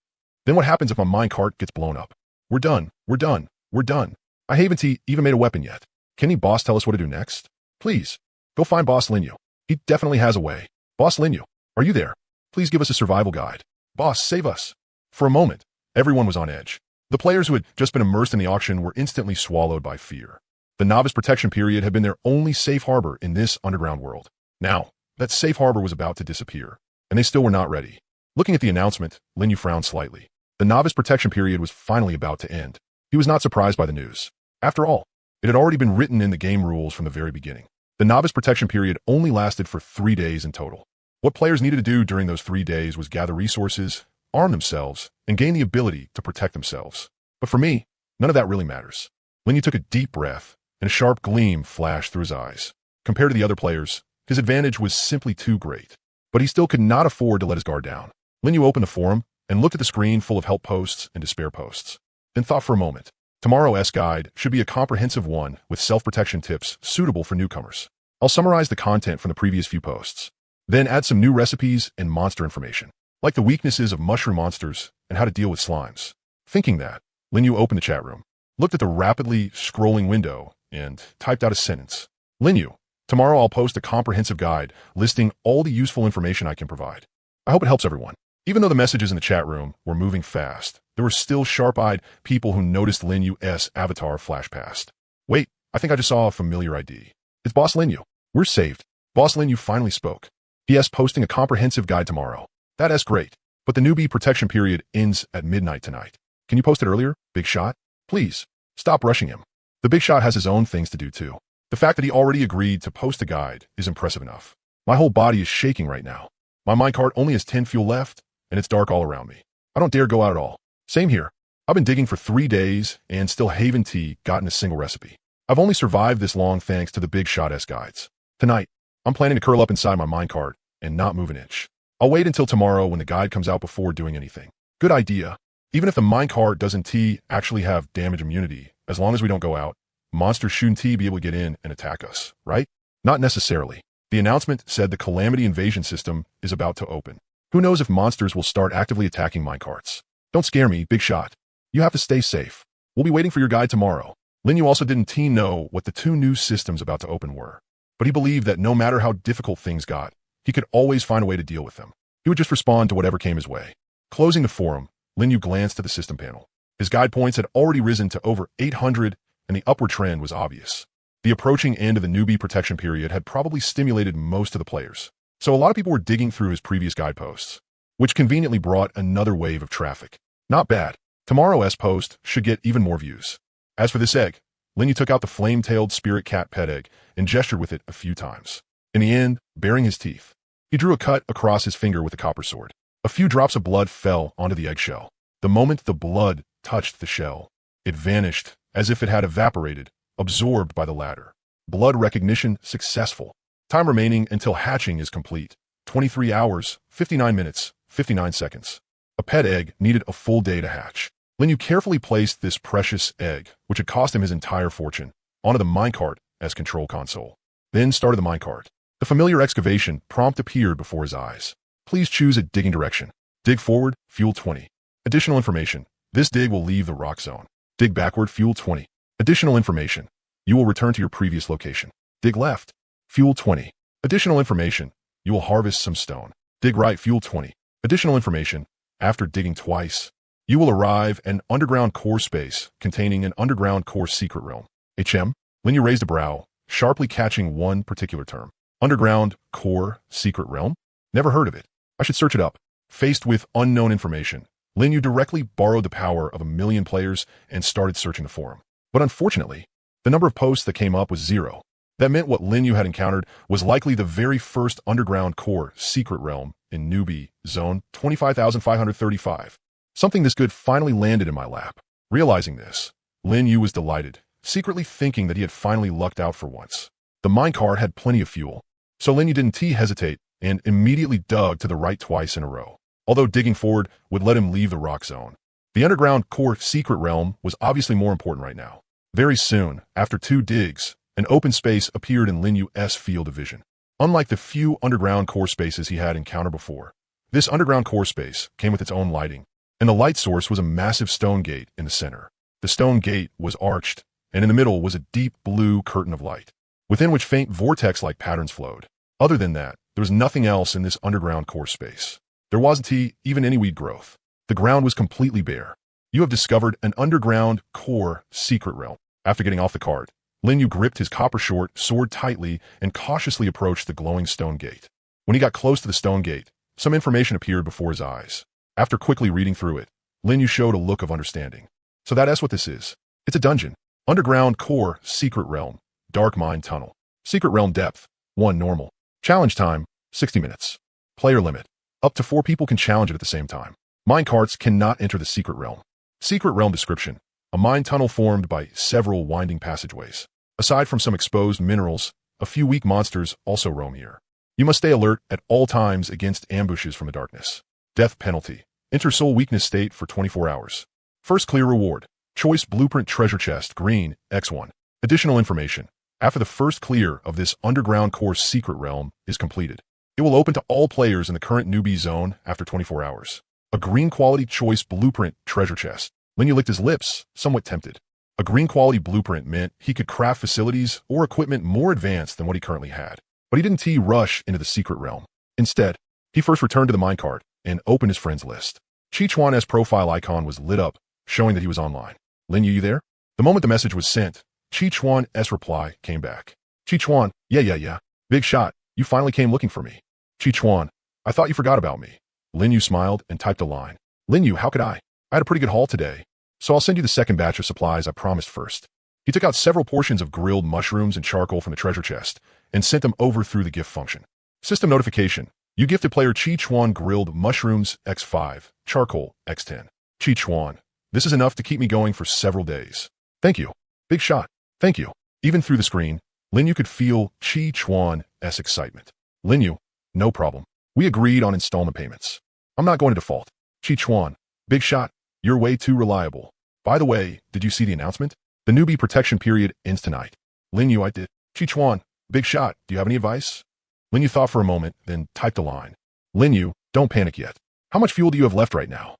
Then what happens if my minecart gets blown up? We're done, we're done, we're done. I haven't even made a weapon yet. Can the boss tell us what to do next? Please, go find Boss Linny. He definitely has a way. Boss Linny, are you there? Please give us a survival guide. Boss, save us. For a moment, everyone was on edge. The players who had just been immersed in the auction were instantly swallowed by fear. The novice protection period had been their only safe harbor in this underground world. Now, that safe harbor was about to disappear, and they still were not ready. Looking at the announcement, Linny frowned slightly. The novice protection period was finally about to end. He was not surprised by the news. After all, it had already been written in the game rules from the very beginning. The novice protection period only lasted for 3 days in total. What players needed to do during those 3 days was gather resources, arm themselves, and gain the ability to protect themselves. But for me, none of that really matters. Linny took a deep breath, and a sharp gleam flashed through his eyes. Compared to the other players, his advantage was simply too great. But he still could not afford to let his guard down. Linny opened the forum and looked at the screen full of help posts and despair posts. Then thought for a moment. Tomorrow's guide should be a comprehensive one with self-protection tips suitable for newcomers. I'll summarize the content from the previous few posts, then add some new recipes and monster information, like the weaknesses of mushroom monsters and how to deal with slimes. Thinking that, Linny opened the chat room, looked at the rapidly scrolling window, and typed out a sentence. Linny, tomorrow I'll post a comprehensive guide listing all the useful information I can provide. I hope it helps everyone. Even though the messages in the chat room were moving fast, there were still sharp-eyed people who noticed Linny's avatar flash past. Wait, I think I just saw a familiar ID. It's Boss Linny. We're saved. Boss Linny finally spoke. P.S. posting a comprehensive guide tomorrow. That's great. But the newbie protection period ends at midnight tonight. Can you post it earlier, Big Shot? Please, stop rushing him. The Big Shot has his own things to do too. The fact that he already agreed to post a guide is impressive enough. My whole body is shaking right now. My minecart only has 10 fuel left, and it's dark all around me. I don't dare go out at all. Same here. I've been digging for 3 days and still haven't gotten a single recipe. I've only survived this long thanks to the Big Shot's guides. Tonight, I'm planning to curl up inside my minecart and not move an inch. I'll wait until tomorrow when the guide comes out before doing anything. Good idea. Even if the minecart doesn't actually have damage immunity, as long as we don't go out, monsters shouldn't be able to get in and attack us, right? Not necessarily. The announcement said the Calamity Invasion system is about to open. Who knows if monsters will start actively attacking minecarts? Don't scare me, big shot. You have to stay safe. We'll be waiting for your guide tomorrow. Linyu also didn't know what the 2 new systems about to open were, but he believed that no matter how difficult things got, he could always find a way to deal with them. He would just respond to whatever came his way. Closing the forum, Linyu glanced at the system panel. His guide points had already risen to over 800, and the upward trend was obvious. The approaching end of the newbie protection period had probably stimulated most of the players, so a lot of people were digging through his previous guideposts, which conveniently brought another wave of traffic. Not bad. Tomorrow's post should get even more views. As for this egg, Linyu took out the flame-tailed spirit cat pet egg and gestured with it a few times. In the end, baring his teeth, he drew a cut across his finger with a copper sword. A few drops of blood fell onto the eggshell. The moment the blood touched the shell, it vanished as if it had evaporated, absorbed by the latter. Blood recognition successful. Time remaining until hatching is complete. 23 hours, 59 minutes, 59 seconds. A pet egg needed a full day to hatch. Linyu carefully placed this precious egg, which had cost him his entire fortune, onto the minecart as control console. Then started the minecart. The familiar excavation prompt appeared before his eyes. Please choose a digging direction. Dig forward, fuel 20. Additional information. This dig will leave the rock zone. Dig backward, fuel 20. Additional information. You will return to your previous location. Dig left, fuel 20. Additional information. You will harvest some stone. Dig right, fuel 20. Additional information. After digging twice, you will arrive at an underground core space containing an underground core secret realm. HM? Linyu raised a brow, sharply catching one particular term. Underground core secret realm? Never heard of it. I should search it up. Faced with unknown information, Linyu directly borrowed the power of 1 million players and started searching the forum. But unfortunately, the number of posts that came up was 0. That meant what Linyu had encountered was likely the very first underground core secret realm in newbie zone 25,535. Something this good finally landed in my lap. Realizing this, Linyu was delighted, secretly thinking that he had finally lucked out for once. The minecart had plenty of fuel, so Linyu didn't hesitate and immediately dug to the right twice in a row. Although digging forward would let him leave the rock zone, the underground core secret realm was obviously more important right now. Very soon, after 2 digs, an open space appeared in Linyu's field of vision. Unlike the few underground core spaces he had encountered before, this underground core space came with its own lighting, and the light source was a massive stone gate in the center. The stone gate was arched, and in the middle was a deep blue curtain of light, within which faint vortex-like patterns flowed. Other than that, there was nothing else in this underground core space. There wasn't even any weed growth. The ground was completely bare. You have discovered an underground core secret realm. After getting off the cart, Linyu gripped his copper short sword tightly and cautiously approached the glowing stone gate. When he got close to the stone gate, some information appeared before his eyes. After quickly reading through it, Linyu showed a look of understanding. So that's what this is. It's a dungeon. Underground core secret realm. Dark mine tunnel. Secret realm depth. 1 normal. Challenge time. 60 minutes. Player limit. Up to 4 people can challenge it at the same time. Minecarts cannot enter the secret realm. Secret realm description. A mine tunnel formed by several winding passageways. Aside from some exposed minerals, a few weak monsters also roam here. You must stay alert at all times against ambushes from the darkness. Death penalty. Enter soul weakness state for 24 hours. First clear reward. Choice blueprint treasure chest, green, X1. Additional information. After the first clear of this underground core secret realm is completed, it will open to all players in the current newbie zone after 24 hours. A green quality choice blueprint treasure chest. Linyu licked his lips, somewhat tempted. A green quality blueprint meant he could craft facilities or equipment more advanced than what he currently had. But he didn't rush into the secret realm. Instead, he first returned to the minecart and opened his friends list. Chichuan's profile icon was lit up, showing that he was online. Linyu, you there? The moment the message was sent, Chichuan's reply came back. Chichuan, yeah. Big shot, you finally came looking for me. Chichuan, I thought you forgot about me. Linyu smiled and typed a line. Linyu, how could I? I had a pretty good haul today, so I'll send you the second batch of supplies I promised first. He took out several portions of grilled mushrooms and charcoal from the treasure chest and sent them over through the gift function. System notification. You gifted player Chichuan grilled mushrooms X5, charcoal X10. Chichuan, this is enough to keep me going for several days. Thank you. Big shot. Thank you. Even through the screen, Linyu could feel Chichuan's excitement. Linyu, No problem. We agreed on installment payments. I'm not going to default. Chi Chuan, big shot. You're way too reliable. By the way, did you see the announcement? The newbie protection period ends tonight. Lin Yu, I did. Chi Chuan, big shot. Do you have any advice? Lin Yu thought for a moment, then typed a line. Lin Yu, don't panic yet. How much fuel do you have left right now?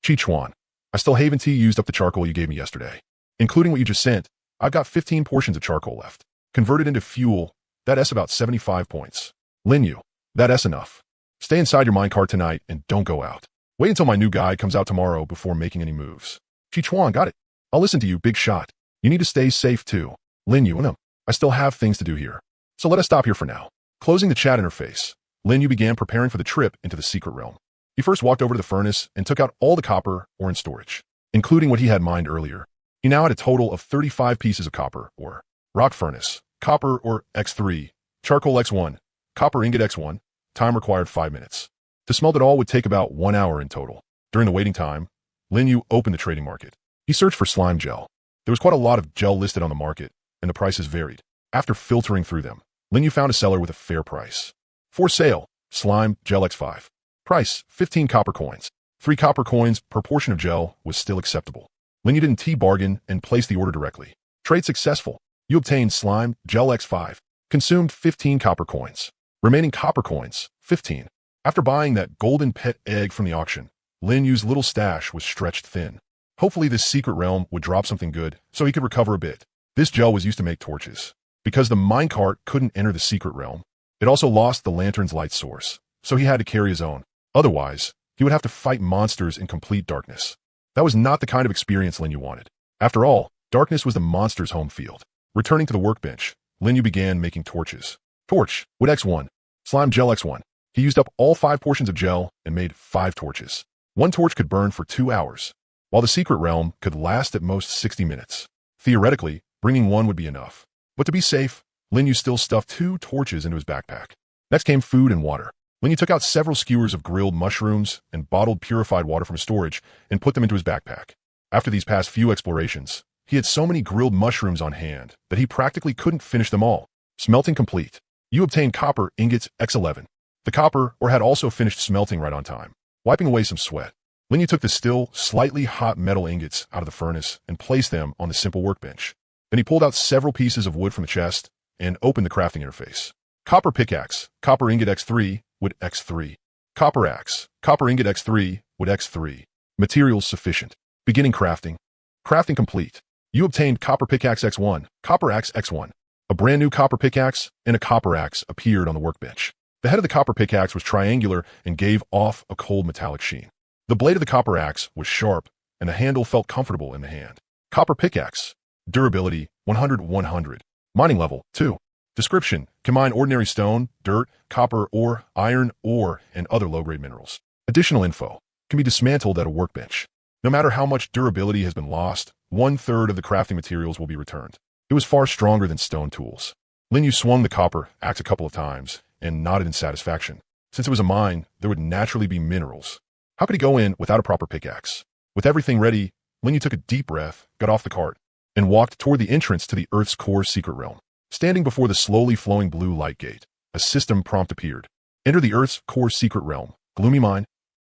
Chi Chuan, I still haven't used up the charcoal you gave me yesterday. Including what you just sent, I've got 15 portions of charcoal left. Converted into fuel, that's about 75 points. Lin Yu, that's enough. Stay inside your minecart tonight and don't go out. Wait until my new guy comes out tomorrow before making any moves. Chi Chuan, got it. I'll listen to you, big shot. You need to stay safe too. Lin Yu, no, I still have things to do here. So let us stop here for now. Closing the chat interface, Lin Yu began preparing for the trip into the secret realm. He first walked over to the furnace and took out all the copper ore in storage, including what he had mined earlier. He now had a total of 35 pieces of copper ore. Rock furnace, copper ore X3, charcoal X1, copper ingot X1, time required 5 minutes. To smelt it all would take about 1 hour in total. During the waiting time, Lin Yu opened the trading market. He searched for slime gel. There was quite a lot of gel listed on the market, and the prices varied. After filtering through them, Lin Yu found a seller with a fair price. For sale, slime gel X5. Price, 15 copper coins. 3 copper coins per portion of gel was still acceptable. Lin Yu didn't bargain and placed the order directly. Trade successful. You obtained slime gel X5. Consumed 15 copper coins. Remaining copper coins, 15. After buying that golden pet egg from the auction, Lin Yu's little stash was stretched thin. Hopefully this secret realm would drop something good so he could recover a bit. This gel was used to make torches. Because the minecart couldn't enter the secret realm, it also lost the lantern's light source, so he had to carry his own. Otherwise, he would have to fight monsters in complete darkness. That was not the kind of experience Lin Yu wanted. After all, darkness was the monster's home field. Returning to the workbench, Lin Yu began making torches. Torch, wood X1, slime gel X1. He used up all 5 portions of gel and made 5 torches. 1 torch could burn for 2 hours, while the secret realm could last at most 60 minutes. Theoretically, bringing 1 would be enough. But to be safe, Lin Yu still stuffed 2 torches into his backpack. Next came food and water. Lin Yu took out several skewers of grilled mushrooms and bottled purified water from storage and put them into his backpack. After these past few explorations, he had so many grilled mushrooms on hand that he practically couldn't finish them all. Smelting complete. You obtained copper ingots X11. The copper ore had also finished smelting right on time. Wiping away some sweat, Lin Yu took the still, slightly hot metal ingots out of the furnace and placed them on the simple workbench. Then he pulled out several pieces of wood from the chest and opened the crafting interface. Copper pickaxe, copper ingot X3, wood X3. Copper axe, copper ingot X3, wood X3. Materials sufficient. Beginning crafting. Crafting complete. You obtained copper pickaxe X1, copper axe X1. A brand new copper pickaxe and a copper axe appeared on the workbench. The head of the copper pickaxe was triangular and gave off a cold metallic sheen. The blade of the copper axe was sharp, and the handle felt comfortable in the hand. Copper pickaxe. Durability, 100/100. Mining level, 2. Description, can mine ordinary stone, dirt, copper ore, iron ore, and other low-grade minerals. Additional info, can be dismantled at a workbench. No matter how much durability has been lost, 1/3 of the crafting materials will be returned. It was far stronger than stone tools. Lin Yu swung the copper axe a couple of times and nodded in satisfaction. Since it was a mine, there would naturally be minerals. How could he go in without a proper pickaxe? With everything ready, Lin Yu took a deep breath, got off the cart, and walked toward the entrance to the Earth's core secret realm. Standing before the slowly flowing blue light gate, a system prompt appeared. Enter the Earth's core secret realm. Gloomy mine?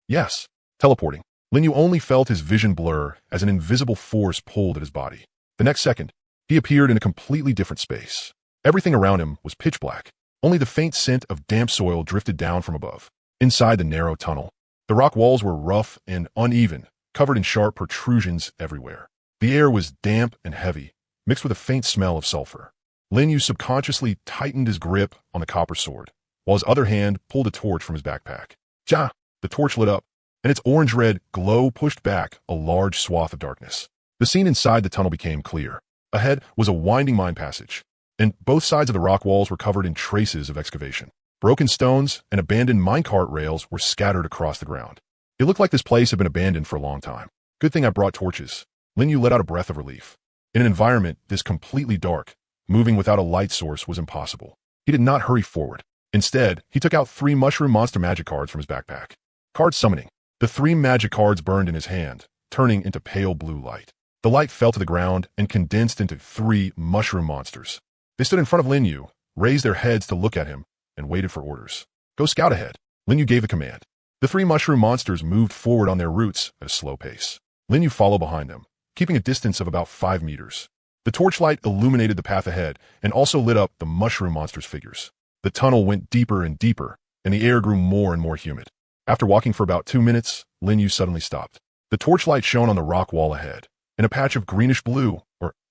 Yes. Teleporting. Lin Yu only felt his vision blur as an invisible force pulled at his body. The next second, he appeared in a completely different space. Everything around him was pitch black. Only the faint scent of damp soil drifted down from above. Inside the narrow tunnel, the rock walls were rough and uneven, covered in sharp protrusions everywhere. The air was damp and heavy, mixed with a faint smell of sulfur. Lin Yu subconsciously tightened his grip on the copper sword, while his other hand pulled a torch from his backpack. Ja! The torch lit up, and its orange-red glow pushed back a large swath of darkness. The scene inside the tunnel became clear. Ahead was a winding mine passage, and both sides of the rock walls were covered in traces of excavation. Broken stones and abandoned minecart rails were scattered across the ground. It looked like this place had been abandoned for a long time. Good thing I brought torches. Lin Yu let out a breath of relief. In an environment this completely dark, moving without a light source was impossible. He did not hurry forward. Instead, he took out 3 mushroom monster magic cards from his backpack. Card summoning. The 3 magic cards burned in his hand, turning into pale blue light. The light fell to the ground and condensed into 3 mushroom monsters. They stood in front of Lin Yu, raised their heads to look at him, and waited for orders. Go scout ahead. Lin Yu gave the command. The three mushroom monsters moved forward on their routes at a slow pace. Lin Yu followed behind them, keeping a distance of about 5 meters. The torchlight illuminated the path ahead and also lit up the mushroom monsters' figures. The tunnel went deeper and deeper, and the air grew more and more humid. After walking for about 2 minutes, Lin Yu suddenly stopped. The torchlight shone on the rock wall ahead, and a patch of greenish-blue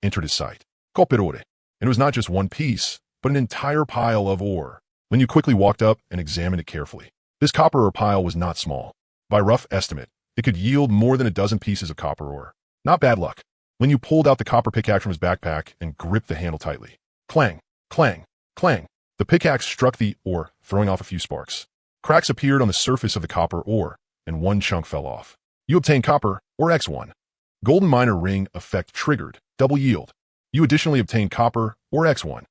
entered his sight. Copperore. And it was not just one piece, but an entire pile of ore. Lin Yu quickly walked up and examined it carefully. This copper ore pile was not small. By rough estimate, it could yield more than a dozen pieces of copper ore. Not bad luck. Lin Yu pulled out the copper pickaxe from his backpack and gripped the handle tightly. Clang, clang, clang. The pickaxe struck the ore, throwing off a few sparks. Cracks appeared on the surface of the copper ore, and one chunk fell off. You obtained copper, or X1. Golden Miner Ring effect triggered, double yield. You additionally obtained copper, or X1.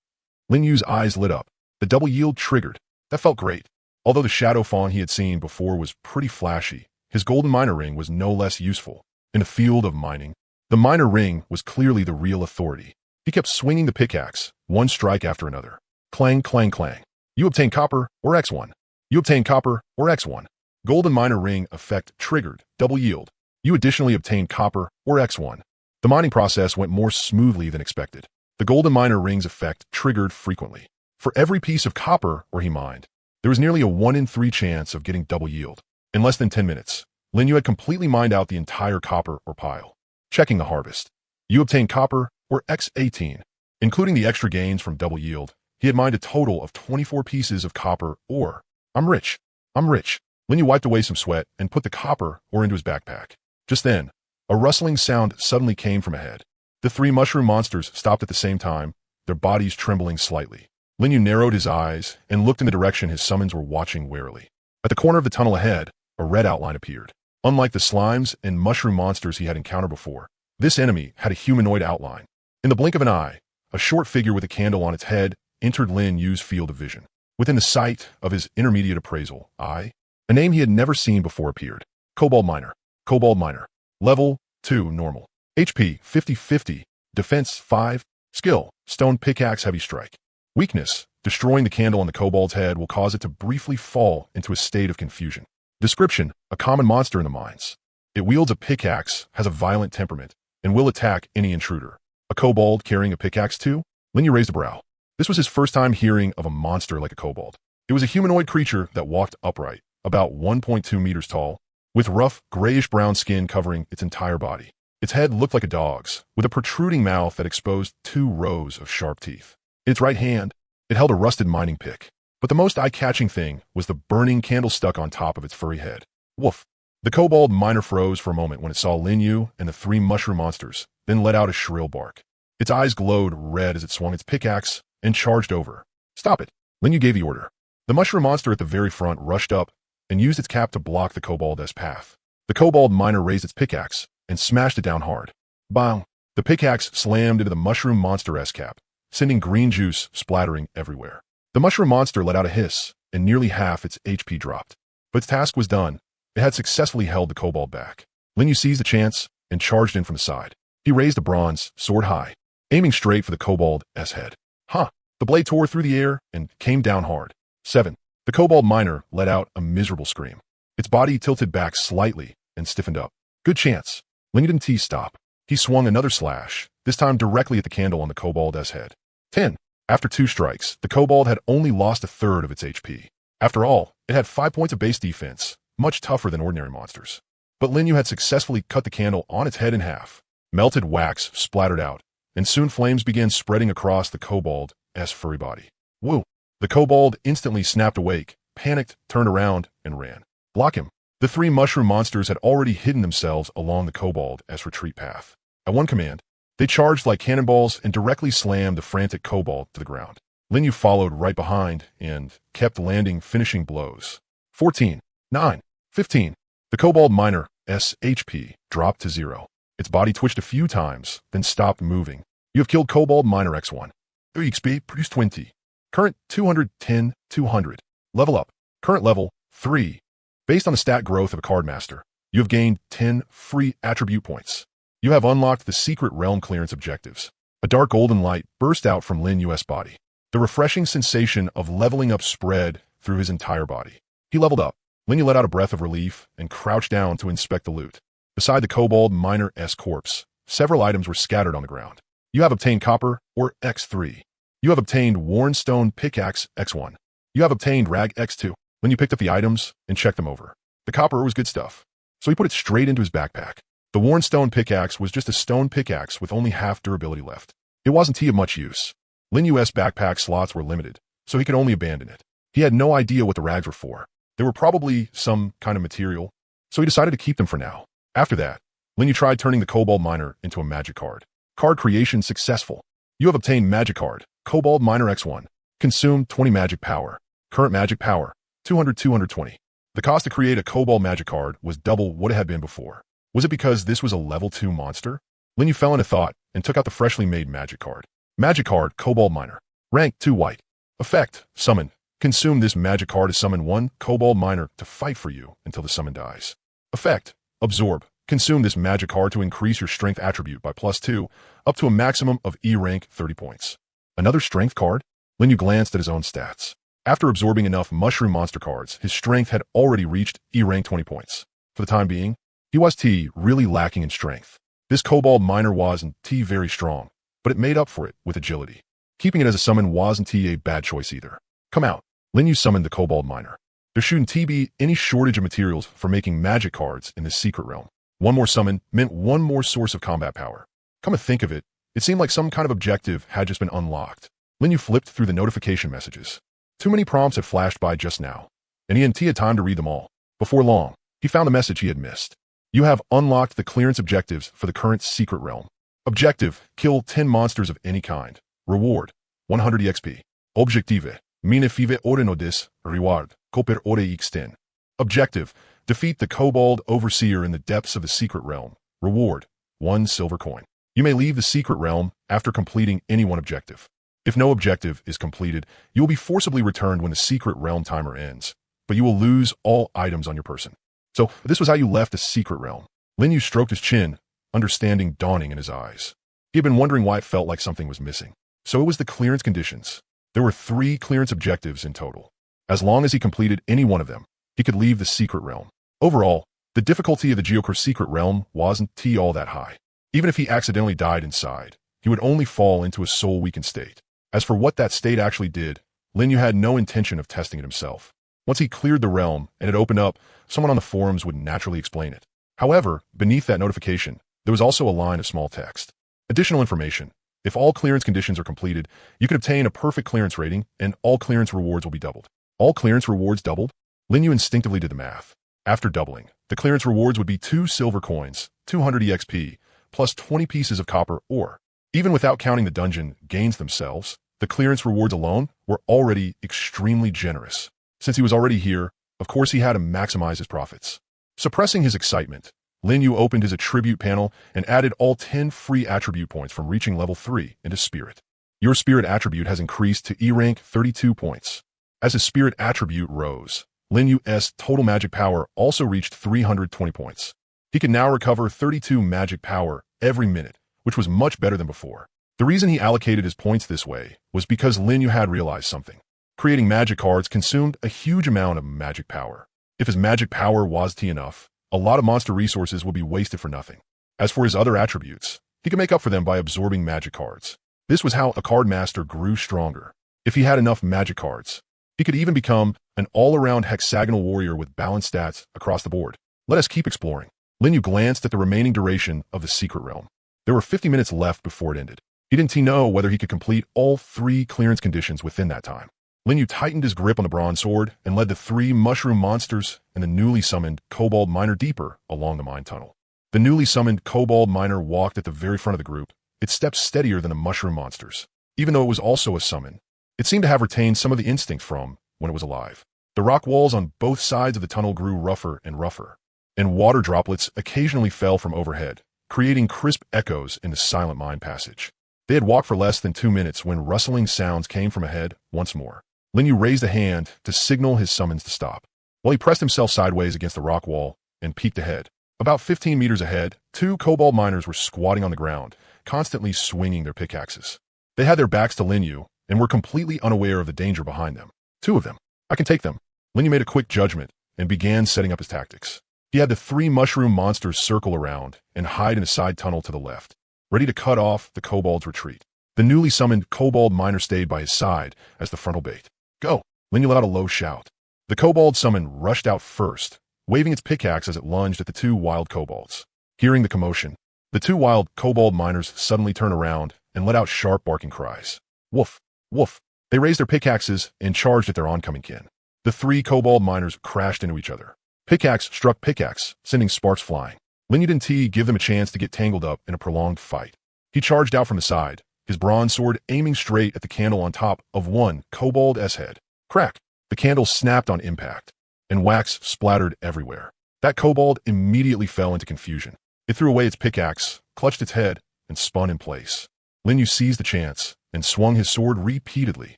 Lin Yu's eyes lit up. The double yield triggered. That felt great. Although the shadow fawn he had seen before was pretty flashy, his Golden Miner Ring was no less useful. In the field of mining, the Miner Ring was clearly the real authority. He kept swinging the pickaxe, one strike after another. Clang, clang, clang. You obtained copper, or X1. You obtained copper, or X1. Golden Miner Ring effect triggered, double yield. You additionally obtained copper, or X1. The mining process went more smoothly than expected. The Golden Miner Ring's effect triggered frequently. For every piece of copper ore he mined, there was nearly a 1 in 3 chance of getting double yield. In less than 10 minutes, Lin Yu had completely mined out the entire copper ore pile. Checking the harvest. You obtained copper, or X18. Including the extra gains from double yield, he had mined a total of 24 pieces of copper ore. I'm rich. I'm rich. Lin Yu wiped away some sweat and put the copper ore into his backpack. Just then, a rustling sound suddenly came from ahead. The three mushroom monsters stopped at the same time, their bodies trembling slightly. Lin Yu narrowed his eyes and looked in the direction his summons were watching warily. At the corner of the tunnel ahead, a red outline appeared. Unlike the slimes and mushroom monsters he had encountered before, this enemy had a humanoid outline. In the blink of an eye, a short figure with a candle on its head entered Lin Yu's field of vision. Within the sight of his intermediate appraisal, a name he had never seen before appeared. Kobold Miner. Kobold Miner. Level 2 normal. HP 50-50. Defense 5. Skill, Stone Pickaxe Heavy Strike. Weakness, destroying the candle on the kobold's head will cause it to briefly fall into a state of confusion. Description, a common monster in the mines. It wields a pickaxe, has a violent temperament, and will attack any intruder. A kobold carrying a pickaxe too? Lin Yu raised a brow. This was his first time hearing of a monster like a kobold. It was a humanoid creature that walked upright, about 1.2 meters tall, with rough, grayish-brown skin covering its entire body. Its head looked like a dog's, with a protruding mouth that exposed 2 rows of sharp teeth. In its right hand, it held a rusted mining pick. But the most eye-catching thing was the burning candle stuck on top of its furry head. Woof! The kobold miner froze for a moment when it saw Lin Yu and the 3 mushroom monsters, then let out a shrill bark. Its eyes glowed red as it swung its pickaxe and charged over. Stop it! Lin Yu gave the order. The mushroom monster at the very front rushed up and used its cap to block the kobold's path. The kobold miner raised its pickaxe and smashed it down hard. Bang! The pickaxe slammed into the mushroom monster's cap, sending green juice splattering everywhere. The mushroom monster let out a hiss, and nearly half its HP dropped. But its task was done. It had successfully held the kobold back. Lin Yu seized the chance and charged in from the side. He raised a bronze sword high, aiming straight for the kobold's head. Ha! The blade tore through the air and came down hard. 7. The kobold miner let out a miserable scream. Its body tilted back slightly and stiffened up. Good chance. Lin Yu didn't stop. He swung another slash, this time directly at the candle on the kobold's head. 10. After 2 strikes, the kobold had only lost a third of its HP. After all, it had 5 points of base defense, much tougher than ordinary monsters. But Lin Yu had successfully cut the candle on its head in half. Melted wax splattered out, and soon flames began spreading across the kobold's furry body. Woo! The kobold instantly snapped awake, panicked, turned around, and ran. Block him. The 3 mushroom monsters had already hidden themselves along the kobold's retreat path. At one command, they charged like cannonballs and directly slammed the frantic kobold to the ground. Lin Yu followed right behind and kept landing finishing blows. 14, 9, 15. The kobold miner's HP dropped to 0. Its body twitched a few times, then stopped moving. You have killed kobold miner X1. XP produced 20. Current 210, 200. Level up. Current level 3. Based on the stat growth of a card master, you have gained 10 free attribute points. You have unlocked the secret realm clearance objectives. A dark golden light burst out from Lin Yu's body. The refreshing sensation of leveling up spread through his entire body. He leveled up. Lin Yu let out a breath of relief and crouched down to inspect the loot. Beside the kobold miner's corpse, several items were scattered on the ground. You have obtained copper, or X3. You have obtained worn stone pickaxe, X1. You have obtained rag, X2. Lin Yu picked up the items and checked them over. The copper was good stuff, so he put it straight into his backpack. The worn stone pickaxe was just a stone pickaxe with only half durability left. It wasn't of much use. Lin Yu's backpack slots were limited, so he could only abandon it. He had no idea what the rags were for. They were probably some kind of material, so he decided to keep them for now. After that, Lin Yu tried turning the kobold miner into a magic card. Card creation successful. You have obtained magic card, kobold miner X1. Consumed 20 magic power. Current magic power, 220. The cost to create a kobold magic card was double what it had been before. Was it because this was a level 2 monster? Lin Yu fell into thought and took out the freshly made magic card. Magic card, kobold miner. Rank 2 white. Effect, summon. Consume this magic card to summon one kobold miner to fight for you until the summon dies. Effect, absorb. Consume this magic card to increase your strength attribute by +2, up to a maximum of E rank 30 points. Another strength card? Lin Yu glanced at his own stats. After absorbing enough mushroom monster cards, his strength had already reached E rank 20 points. For the time being, he was really lacking in strength. This kobold miner wasn't very strong, but it made up for it with agility. Keeping it as a summon wasn't a bad choice either. Come out. Lin Yu summoned the kobold miner. There shouldn't be any shortage of materials for making magic cards in this secret realm. One more summon meant one more source of combat power. Come to think of it, it seemed like some kind of objective had just been unlocked. Lin Yu flipped through the notification messages. Too many prompts had flashed by just now, and he hadn't had time to read them all. Before long, he found the message he had missed. You have unlocked the clearance objectives for the current secret realm. Objective, kill 10 monsters of any kind. Reward, 100 EXP. Objective, mine five ore nodis, reward, copper ore x10. Objective, defeat the kobold overseer in the depths of the secret realm. Reward, 1 silver coin. You may leave the secret realm after completing any one objective. If no objective is completed, you will be forcibly returned when the secret realm timer ends, but you will lose all items on your person. So this was how you left the secret realm. Lin Yu stroked his chin, understanding dawning in his eyes. He had been wondering why it felt like something was missing. So it was the clearance conditions. There were 3 clearance objectives in total. As long as he completed any one of them, he could leave the secret realm. Overall, the difficulty of the Geocore secret realm wasn't all that high. Even if he accidentally died inside, he would only fall into a soul-weakened state. As for what that state actually did, Lin Yu had no intention of testing it himself. Once he cleared the realm and it opened up, someone on the forums would naturally explain it. However, beneath that notification, there was also a line of small text. Additional information. If all clearance conditions are completed, you can obtain a perfect clearance rating and all clearance rewards will be doubled. All clearance rewards doubled? Lin Yu instinctively did the math. After doubling, the clearance rewards would be 2 silver coins, 200 EXP, plus 20 pieces of copper ore. Even without counting the dungeon gains themselves, the clearance rewards alone were already extremely generous. Since he was already here, of course he had to maximize his profits. Suppressing his excitement, Lin Yu opened his attribute panel and added all 10 free attribute points from reaching level 3 into Spirit. Your Spirit attribute has increased to E rank 32 points. As his Spirit attribute rose, Lin Yu's total magic power also reached 320 points. He can now recover 32 magic power every minute, which was much better than before. The reason he allocated his points this way was because Lin Yu had realized something. Creating magic cards consumed a huge amount of magic power. If his magic power was enough, a lot of monster resources would be wasted for nothing. As for his other attributes, he could make up for them by absorbing magic cards. This was how a card master grew stronger. If he had enough magic cards, he could even become an all-around hexagonal warrior with balanced stats across the board. Let us keep exploring. Lin Yu glanced at the remaining duration of the secret realm. There were 50 minutes left before it ended. He didn't know whether he could complete all 3 clearance conditions within that time. Lin Yu tightened his grip on the bronze sword and led the 3 mushroom monsters and the newly summoned kobold miner deeper along the mine tunnel. The newly summoned kobold miner walked at the very front of the group. Its steps steadier than the mushroom monsters. Even though it was also a summon, it seemed to have retained some of the instinct from when it was alive. The rock walls on both sides of the tunnel grew rougher and rougher, and water droplets occasionally fell from overhead, creating crisp echoes in the silent mine passage. They had walked for less than 2 minutes when rustling sounds came from ahead once more. Lin Yu raised a hand to signal his summons to stop, while he pressed himself sideways against the rock wall and peeked ahead. About 15 meters ahead, 2 kobold miners were squatting on the ground, constantly swinging their pickaxes. They had their backs to Lin Yu and were completely unaware of the danger behind them. 2 of them. I can take them. Linyu made a quick judgment and began setting up his tactics. He had the 3 mushroom monsters circle around and hide in a side tunnel to the left, ready to cut off the kobold's retreat. The newly summoned kobold miner stayed by his side as the frontal bait. Go! Linyu let out a low shout. The kobold summon rushed out first, waving its pickaxe as it lunged at the 2 wild kobolds. Hearing the commotion, the 2 wild kobold miners suddenly turned around and let out sharp barking cries. Woof! Woof! They raised their pickaxes and charged at their oncoming kin. The 3 kobold miners crashed into each other. Pickaxe struck pickaxe, sending sparks flying. Linyu didn't give them a chance to get tangled up in a prolonged fight. He charged out from the side, his bronze sword aiming straight at the candle on top of one kobold's head. Crack! The candle snapped on impact, and wax splattered everywhere. That kobold immediately fell into confusion. It threw away its pickaxe, clutched its head, and spun in place. Linyu seized the chance and swung his sword repeatedly.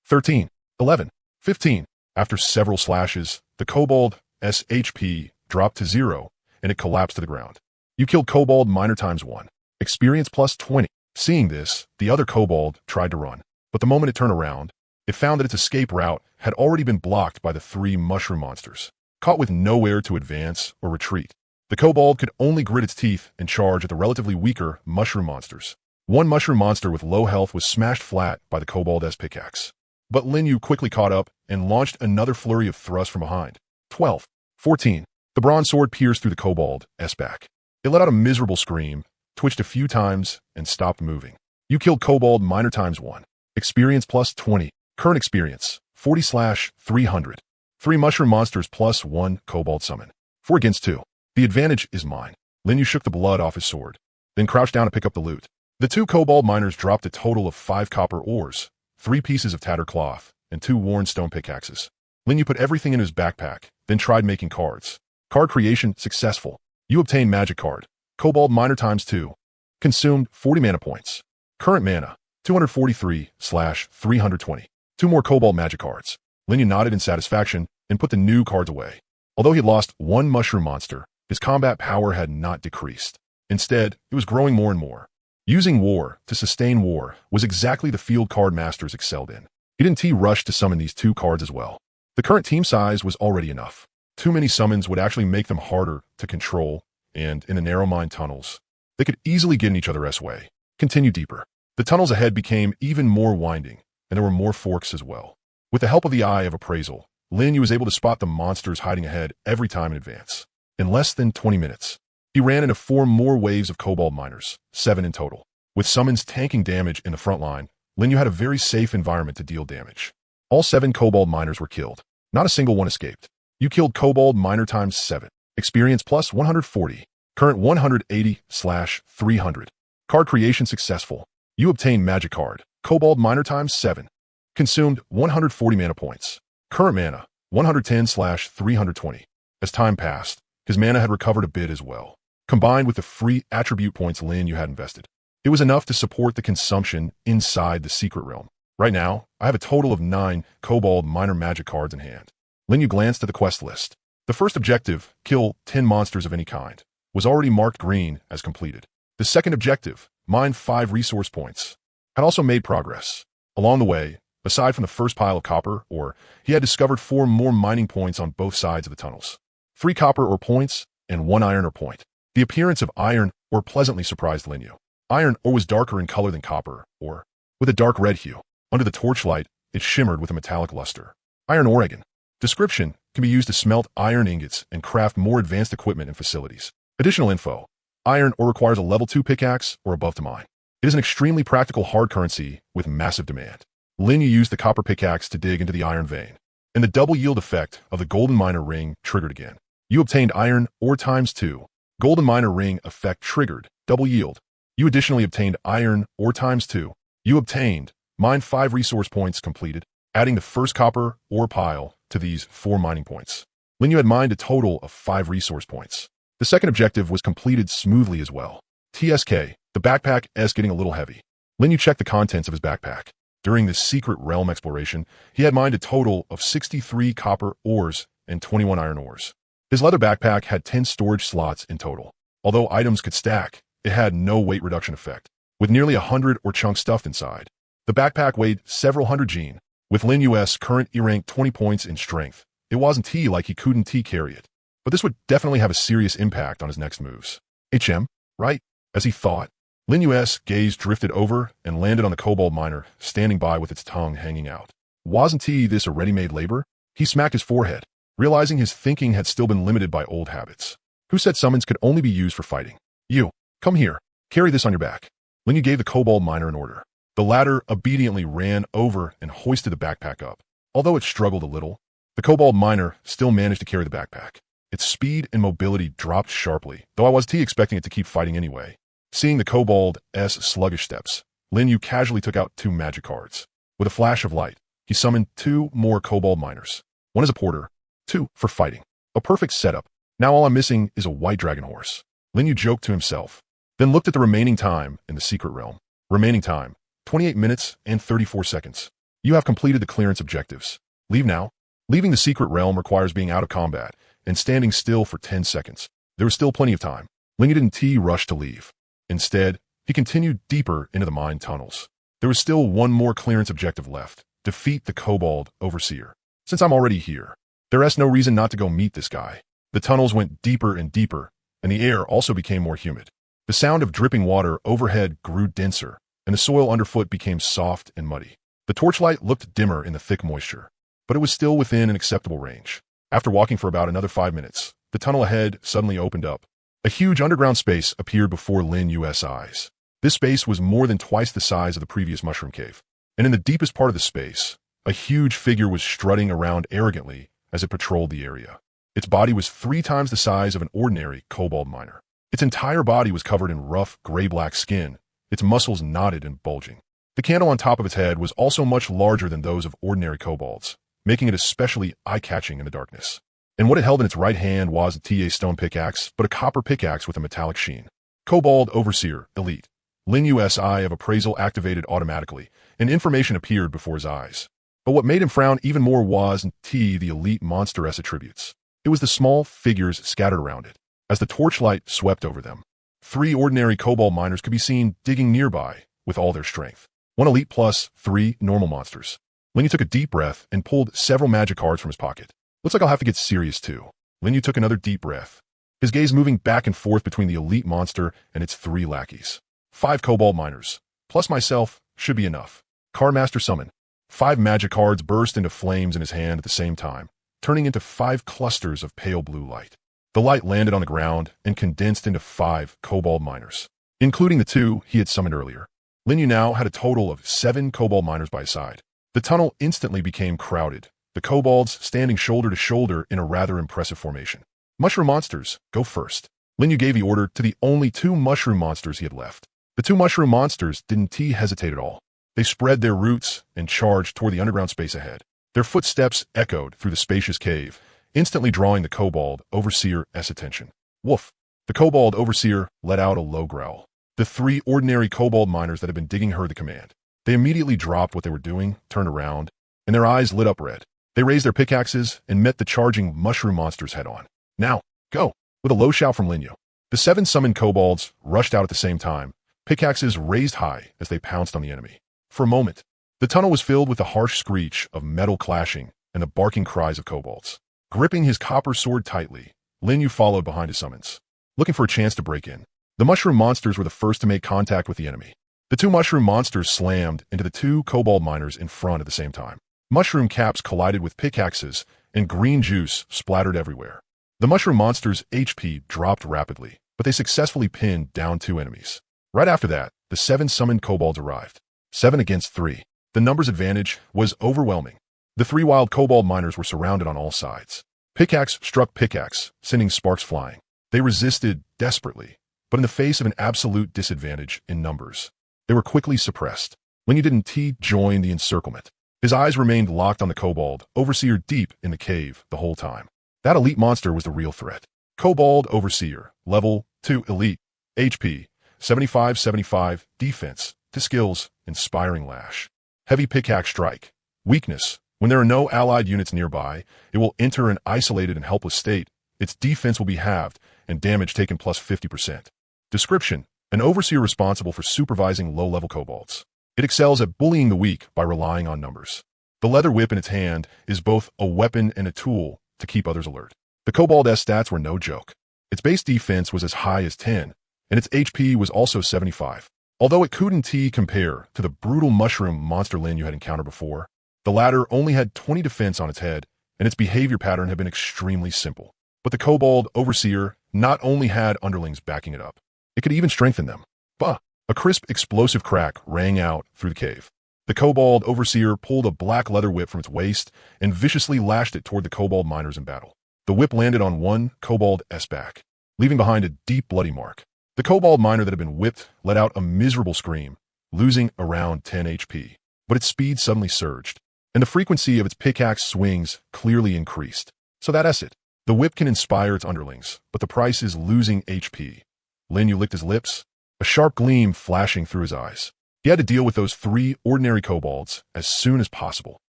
13, 11, 15. After several slashes, the kobold's HP dropped to 0, and it collapsed to the ground. You killed kobold miner ×1. Experience plus 20. Seeing this, the other kobold tried to run, but the moment it turned around, it found that its escape route had already been blocked by the 3 mushroom monsters. Caught with nowhere to advance or retreat, the kobold could only grit its teeth and charge at the relatively weaker mushroom monsters. One mushroom monster with low health was smashed flat by the kobold's pickaxe. But Linyu quickly caught up and launched another flurry of thrusts from behind. 12, 14. The bronze sword pierced through the kobold's back. It let out a miserable scream, twitched a few times, and stopped moving. You killed kobold miner ×1. Experience plus 20. Current experience, 40/300. 3 mushroom monsters plus 1 kobold summon. 4 against 2. The advantage is mine. Linyu shook the blood off his sword, then crouched down to pick up the loot. The 2 kobold miners dropped a total of 5 copper ores, 3 pieces of tattered cloth, and 2 worn stone pickaxes. Linyu put everything in his backpack, then tried making cards. Card creation successful. You obtained magic card. Kobold miner ×2. Consumed 40 mana points. Current mana, 243/320. 2 more kobold magic cards. Linyu nodded in satisfaction and put the new cards away. Although he had lost 1 mushroom monster, his combat power had not decreased. Instead, it was growing more and more. Using war to sustain war was exactly the field card masters excelled in. He didn't rush to summon these 2 cards as well. The current team size was already enough. Too many summons would actually make them harder to control, and in the narrow mine tunnels, they could easily get in each other's way. Continue deeper. The tunnels ahead became even more winding, and there were more forks as well. With the help of the Eye of Appraisal, Linyu was able to spot the monsters hiding ahead every time in advance. In less than 20 minutes, he ran into 4 more waves of kobold miners, 7 in total. With summons tanking damage in the front line, Linyu had a very safe environment to deal damage. All 7 kobold miners were killed. Not a single one escaped. You killed kobold miner ×7. Experience plus 140. Current 180/300. Card creation successful. You obtained magic card. Kobold miner ×7. Consumed 140 mana points. Current mana, 110/320. As time passed, his mana had recovered a bit as well. Combined with the free attribute points Linyu had invested, it was enough to support the consumption inside the secret realm. Right now, I have a total of 9 kobold miner magic cards in hand. Linyu glanced at the quest list. The first objective, kill 10 monsters of any kind, was already marked green as completed. The second objective, mine 5 resource points, had also made progress. Along the way, aside from the first pile of copper ore, he had discovered 4 more mining points on both sides of the tunnels. 3 copper ore points and 1 iron ore point. The appearance of iron ore pleasantly surprised Linyu. Iron ore was darker in color than copper ore, with a dark red hue. Under the torchlight, it shimmered with a metallic luster. Iron Oregon. Description can be used to smelt iron ingots and craft more advanced equipment and facilities. Additional info. Iron ore requires a level 2 pickaxe or above to mine. It is an extremely practical hard currency with massive demand. Linyu used the copper pickaxe to dig into the iron vein, and the double yield effect of the golden miner ring triggered again. You obtained iron ore ×2. Golden miner ring effect triggered, double yield. You additionally obtained iron ore ×2. You obtained mine 5 resource points completed, adding the first copper ore pile to these 4 mining points. Linyu had mined a total of 5 resource points. The second objective was completed smoothly as well. TSK, the backpack is getting a little heavy. Linyu checked the contents of his backpack. During this secret realm exploration, he had mined a total of 63 copper ores and 21 iron ores. His leather backpack had 10 storage slots in total. Although items could stack, it had no weight reduction effect, with nearly 100 ore chunks stuffed inside. The backpack weighed several hundred gene, With Lin US current E-rank 20 points in strength, it wasn't like he couldn't carry it. But this would definitely have a serious impact on his next moves. HM, right? As he thought, Lin US gaze drifted over and landed on the kobold miner, standing by with its tongue hanging out. Wasn't this a ready-made labor? He smacked his forehead, realizing his thinking had still been limited by old habits. Who said summons could only be used for fighting? You, come here, carry this on your back. Lin Yu gave the kobold miner an order. The latter obediently ran over and hoisted the backpack up. Although it struggled a little, the kobold miner still managed to carry the backpack. Its speed and mobility dropped sharply, though I was expecting it to keep fighting anyway. Seeing the kobold's sluggish steps, Lin Yu casually took out 2 magic cards. With a flash of light, he summoned 2 more kobold miners. 1 as a porter, 2 for fighting. A perfect setup. Now all I'm missing is a white dragon horse. Lin Yu joked to himself, then looked at the remaining time in the secret realm. Remaining time, 28 minutes and 34 seconds. You have completed the clearance objectives. Leave now. Leaving the secret realm requires being out of combat and standing still for 10 seconds. There was still plenty of time. Lin Yu didn't rush to leave. Instead, he continued deeper into the mine tunnels. There was still one more clearance objective left. Defeat the kobold overseer. Since I'm already here, there's no reason not to go meet this guy. The tunnels went deeper and deeper, and the air also became more humid. The sound of dripping water overhead grew denser, and the soil underfoot became soft and muddy. The torchlight looked dimmer in the thick moisture, but it was still within an acceptable range. After walking for about another 5 minutes, the tunnel ahead suddenly opened up. A huge underground space appeared before Lin Yu's eyes. This space was more than twice the size of the previous mushroom cave, and in the deepest part of the space, a huge figure was strutting around arrogantly as it patrolled the area. Its body was 3 times the size of an ordinary kobold miner. Its entire body was covered in rough, gray-black skin, its muscles knotted and bulging. The candle on top of its head was also much larger than those of ordinary kobolds, making it especially eye-catching in the darkness. And what it held in its right hand wasn't a stone pickaxe, but a copper pickaxe with a metallic sheen. Kobold Overseer, Elite. Lin Yu's eye of appraisal activated automatically, and information appeared before his eyes. But what made him frown even more wasn't the elite monster-s attributes. It was the small figures scattered around it. As the torchlight swept over them, 3 ordinary kobold miners could be seen digging nearby with all their strength. 1 elite plus 3 normal monsters. Lin Yu took a deep breath and pulled several magic cards from his pocket. Looks like I'll have to get serious too. Lin Yu took another deep breath, his gaze moving back and forth between the elite monster and its 3 lackeys. 5 kobold miners, plus myself, should be enough. Card Master summon. 5 magic cards burst into flames in his hand at the same time, turning into 5 clusters of pale blue light. The light landed on the ground and condensed into 5 kobold miners, including the 2 he had summoned earlier. Lin Yu now had a total of 7 kobold miners by his side. The tunnel instantly became crowded, the kobolds standing shoulder to shoulder in a rather impressive formation. Mushroom monsters, go first. Lin Yu gave the order to the only 2 mushroom monsters he had left. The 2 mushroom monsters didn't hesitate at all. They spread their roots and charged toward the underground space ahead. Their footsteps echoed through the spacious cave, instantly drawing the kobold overseer's attention. Woof! The kobold overseer let out a low growl. The 3 ordinary kobold miners that had been digging heard the command. They immediately dropped what they were doing, turned around, and their eyes lit up red. They raised their pickaxes and met the charging mushroom monsters head-on. Now, go! With a low shout from Lin Yu, the 7 summoned kobolds rushed out at the same time, pickaxes raised high as they pounced on the enemy. For a moment, the tunnel was filled with the harsh screech of metal clashing and the barking cries of kobolds. Gripping his copper sword tightly, Lin Yu followed behind his summons, looking for a chance to break in. The mushroom monsters were the first to make contact with the enemy. The 2 mushroom monsters slammed into the 2 kobold miners in front at the same time. Mushroom caps collided with pickaxes, and green juice splattered everywhere. The mushroom monsters' HP dropped rapidly, but they successfully pinned down 2 enemies. Right after that, the 7 summoned kobolds arrived. 7 against 3. The numbers advantage was overwhelming. The 3 wild kobold miners were surrounded on all sides. Pickaxe struck pickaxe, sending sparks flying. They resisted desperately, but in the face of an absolute disadvantage in numbers, they were quickly suppressed. Lin Yu didn't join the encirclement. His eyes remained locked on the kobold overseer deep in the cave the whole time. That elite monster was the real threat. Kobold Overseer, level 2 elite, HP, 75-75, defense, to skills, inspiring lash. Heavy pickaxe strike. Weakness, when there are no allied units nearby, it will enter an isolated and helpless state. Its defense will be halved, and damage taken plus 50%. Description, an overseer responsible for supervising low-level kobolds. It excels at bullying the weak by relying on numbers. The leather whip in its hand is both a weapon and a tool to keep others alert. The Kobold's stats were no joke. Its base defense was as high as 10, and its HP was also 75. Although it couldn't compare to the brutal mushroom monster Lin you had encountered before, the latter only had 20 defense on its head, and its behavior pattern had been extremely simple. But the Kobold Overseer not only had underlings backing it up, it could even strengthen them. Bah! A crisp, explosive crack rang out through the cave. The Kobold Overseer pulled a black leather whip from its waist and viciously lashed it toward the Kobold miners in battle. The whip landed on one Kobold's back, leaving behind a deep bloody mark. The Kobold miner that had been whipped let out a miserable scream, losing around 10 HP. But its speed suddenly surged, and the frequency of its pickaxe swings clearly increased. So that's it. The whip can inspire its underlings, but the price is losing HP. Lin Yu licked his lips, a sharp gleam flashing through his eyes. He had to deal with those 3 ordinary kobolds as soon as possible.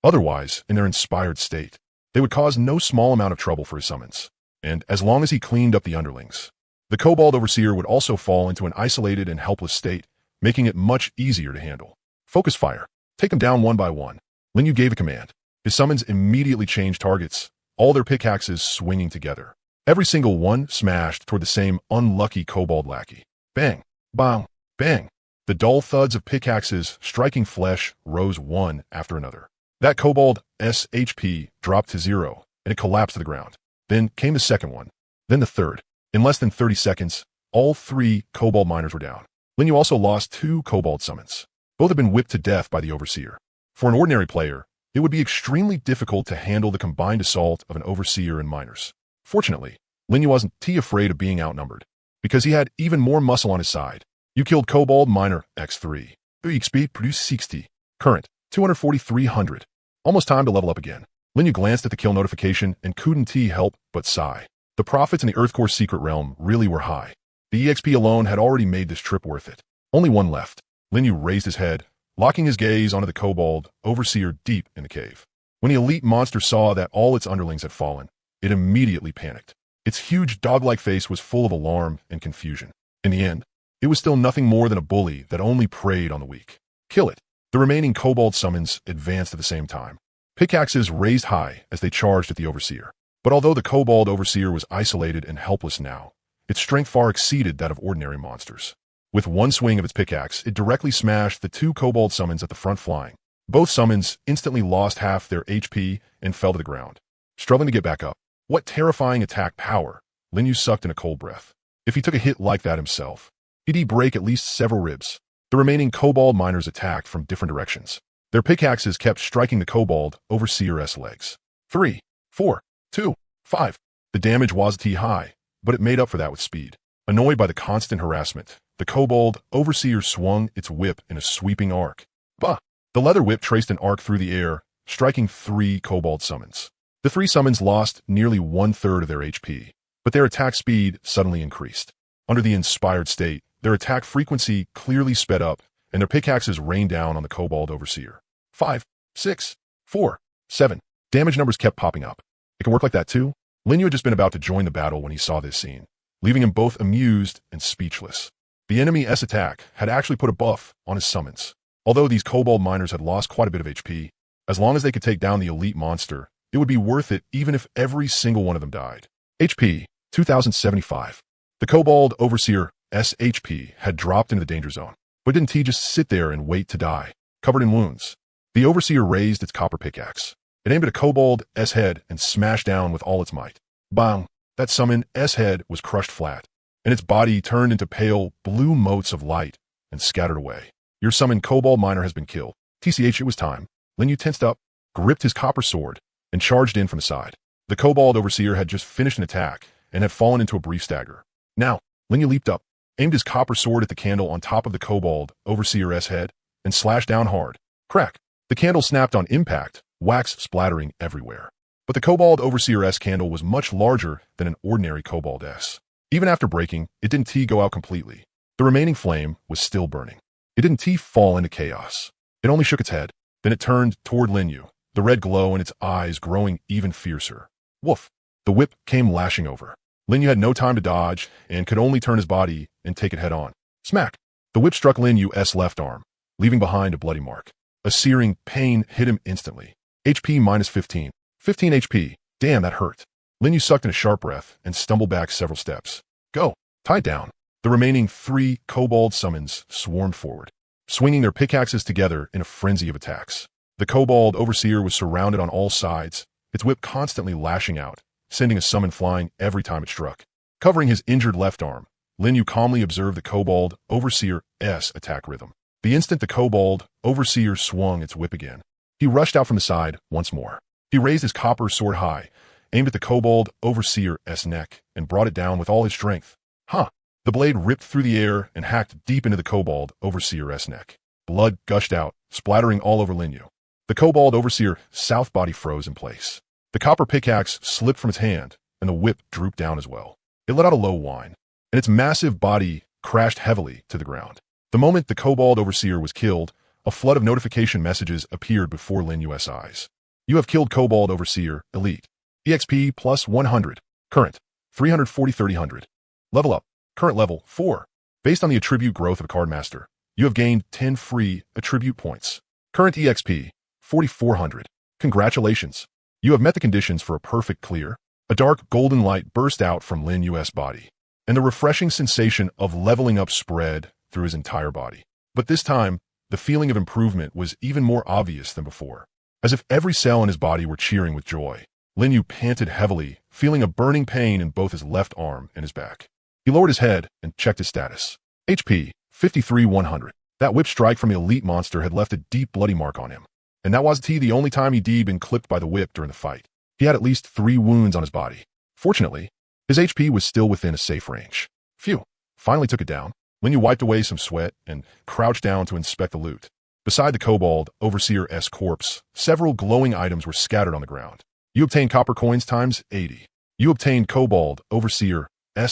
Otherwise, in their inspired state, they would cause no small amount of trouble for his summons. And as long as he cleaned up the underlings, the Kobold Overseer would also fall into an isolated and helpless state, making it much easier to handle. Focus fire. Take them down one by one. Lin Yu gave a command. His summons immediately changed targets, all their pickaxes swinging together. Every single one smashed toward the same unlucky kobold lackey. Bang, bang, bang. The dull thuds of pickaxes striking flesh rose one after another. That kobold's HP dropped to 0, and it collapsed to the ground. Then came the second one, then the third. In less than 30 seconds, all 3 kobold miners were down. Lin Yu also lost 2 kobold summons. Both had been whipped to death by the Overseer. For an ordinary player, it would be extremely difficult to handle the combined assault of an Overseer and miners. Fortunately, Lin Yu wasn't too afraid of being outnumbered, because he had even more muscle on his side. You killed Kobold Miner X3. XP produced 60. Current, 24300. Almost time to level up again. Lin Yu glanced at the kill notification and couldn't help but sigh. The profits in the Earthcore secret realm really were high. The EXP alone had already made this trip worth it. Only one left. Lin Yu raised his head, locking his gaze onto the Kobold Overseer deep in the cave. When the elite monster saw that all its underlings had fallen, it immediately panicked. Its huge dog-like face was full of alarm and confusion. In the end, it was still nothing more than a bully that only preyed on the weak. Kill it. The remaining Kobold summons advanced at the same time. Pickaxes raised high as they charged at the Overseer. But although the Kobold Overseer was isolated and helpless now, its strength far exceeded that of ordinary monsters. With one swing of its pickaxe, it directly smashed the 2 kobold summons at the front flying. Both summons instantly lost half their HP and fell to the ground, struggling to get back up. What terrifying attack power! Lin Yu sucked in a cold breath. If he took a hit like that himself, he'd break at least several ribs. The remaining kobold miners attacked from different directions. Their pickaxes kept striking the Kobold Overseer's legs. 3, 4, 2, 5. The damage was high, but it made up for that with speed. Annoyed by the constant harassment, the Kobold Overseer swung its whip in a sweeping arc. Bah! The leather whip traced an arc through the air, striking 3 kobold summons. The 3 summons lost nearly 1/3 of their HP, but their attack speed suddenly increased. Under the inspired state, their attack frequency clearly sped up, and their pickaxes rained down on the Kobold Overseer. 5, 6, 4, 7. Damage numbers kept popping up. It can work like that too? Lin Yu had just been about to join the battle when he saw this scene, leaving him both amused and speechless. The enemy's attack had actually put a buff on his summons. Although these kobold miners had lost quite a bit of HP, as long as they could take down the elite monster, it would be worth it even if every single one of them died. HP, 2075. The Kobold Overseer's HP had dropped into the danger zone, but didn't he just sit there and wait to die, covered in wounds? The Overseer raised its copper pickaxe. It aimed at a kobold's head and smashed down with all its might. Bang! That summon's head was crushed flat, and its body turned into pale blue motes of light and scattered away. Your summoned kobold miner has been killed. TCH, it was time. Lin Yu tensed up, gripped his copper sword, and charged in from the side. The Kobold Overseer had just finished an attack and had fallen into a brief stagger. Now, Lin Yu leaped up, aimed his copper sword at the candle on top of the Kobold Overseer's head, and slashed down hard. Crack! The candle snapped on impact, wax splattering everywhere. But the Kobold Overseer's candle was much larger than an ordinary kobold's. Even after breaking, it didn't go out completely. The remaining flame was still burning. It didn't fall into chaos. It only shook its head. Then it turned toward Lin Yu, the red glow in its eyes growing even fiercer. Woof! The whip came lashing over. Lin Yu had no time to dodge and could only turn his body and take it head on. Smack! The whip struck Lin Yu's left arm, leaving behind a bloody mark. A searing pain hit him instantly. HP minus 15. 15 HP. Damn, that hurt. Lin Yu sucked in a sharp breath and stumbled back several steps. Go. Tie down. The remaining 3 kobold summons swarmed forward, swinging their pickaxes together in a frenzy of attacks. The kobold overseer was surrounded on all sides, its whip constantly lashing out, sending a summon flying every time it struck. Covering his injured left arm, Lin Yu calmly observed the kobold overseer's attack rhythm. The instant the kobold overseer swung its whip again, he rushed out from the side once more. He raised his copper sword high, aimed at the kobold overseer's neck, and brought it down with all his strength. Huh! The blade ripped through the air and hacked deep into the kobold overseer's neck. Blood gushed out, splattering all over Lin Yu. The kobold overseer's south body froze in place. The copper pickaxe slipped from its hand, and the whip drooped down as well. It let out a low whine, and its massive body crashed heavily to the ground. The moment the kobold overseer was killed, a flood of notification messages appeared before Lin Yu's eyes. You have killed kobold overseer, elite. EXP plus 100. Current, 340-300. Level up. Current level, 4. Based on the attribute growth of a card master, you have gained 10 free attribute points. Current EXP, 4,400. Congratulations. You have met the conditions for a perfect clear. A dark golden light burst out from Lin Yu's body, and the refreshing sensation of leveling up spread through his entire body. But this time, the feeling of improvement was even more obvious than before. As if every cell in his body were cheering with joy, Lin Yu panted heavily, feeling a burning pain in both his left arm and his back. He lowered his head and checked his status. HP, 53-100. That whip strike from the elite monster had left a deep bloody mark on him. And that wasn't the only time he'd been clipped by the whip during the fight. He had at least 3 wounds on his body. Fortunately, his HP was still within a safe range. Phew, finally took it down. Lin Yu wiped away some sweat and crouched down to inspect the loot. Beside the kobold overseer's corpse, several glowing items were scattered on the ground. You obtained copper coins times 80. You obtained kobold overseer's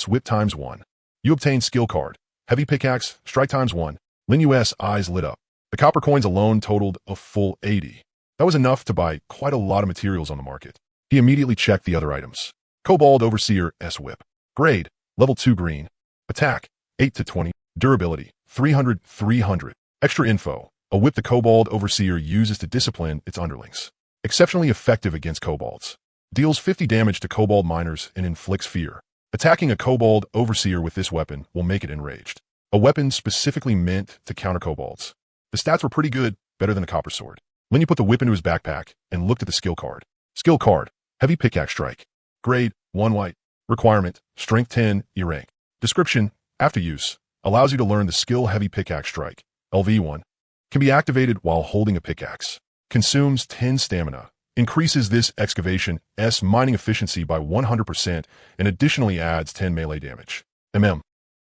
whip times 1. You obtained skill card, heavy pickaxe, strike times 1. Lin Yu's eyes lit up. The copper coins alone totaled a full 80. That was enough to buy quite a lot of materials on the market. He immediately checked the other items. Kobold overseer's whip. Grade, level 2 green. Attack, 8-20. Durability, 300-300. Extra info. A whip the kobold overseer uses to discipline its underlings. Exceptionally effective against kobolds. Deals 50 damage to kobold miners and inflicts fear. Attacking a kobold overseer with this weapon will make it enraged. A weapon specifically meant to counter kobolds. The stats were pretty good, better than a copper sword. Lin Yu put the whip into his backpack and looked at the skill card. Skill card, heavy pickaxe strike. Grade, 1 white. Requirement, strength 10, E rank. Description, after use, allows you to learn the skill heavy pickaxe strike, LV1. Can be activated while holding a pickaxe. Consumes 10 stamina. Increases this excavation's mining efficiency by 100% and additionally adds 10 melee damage.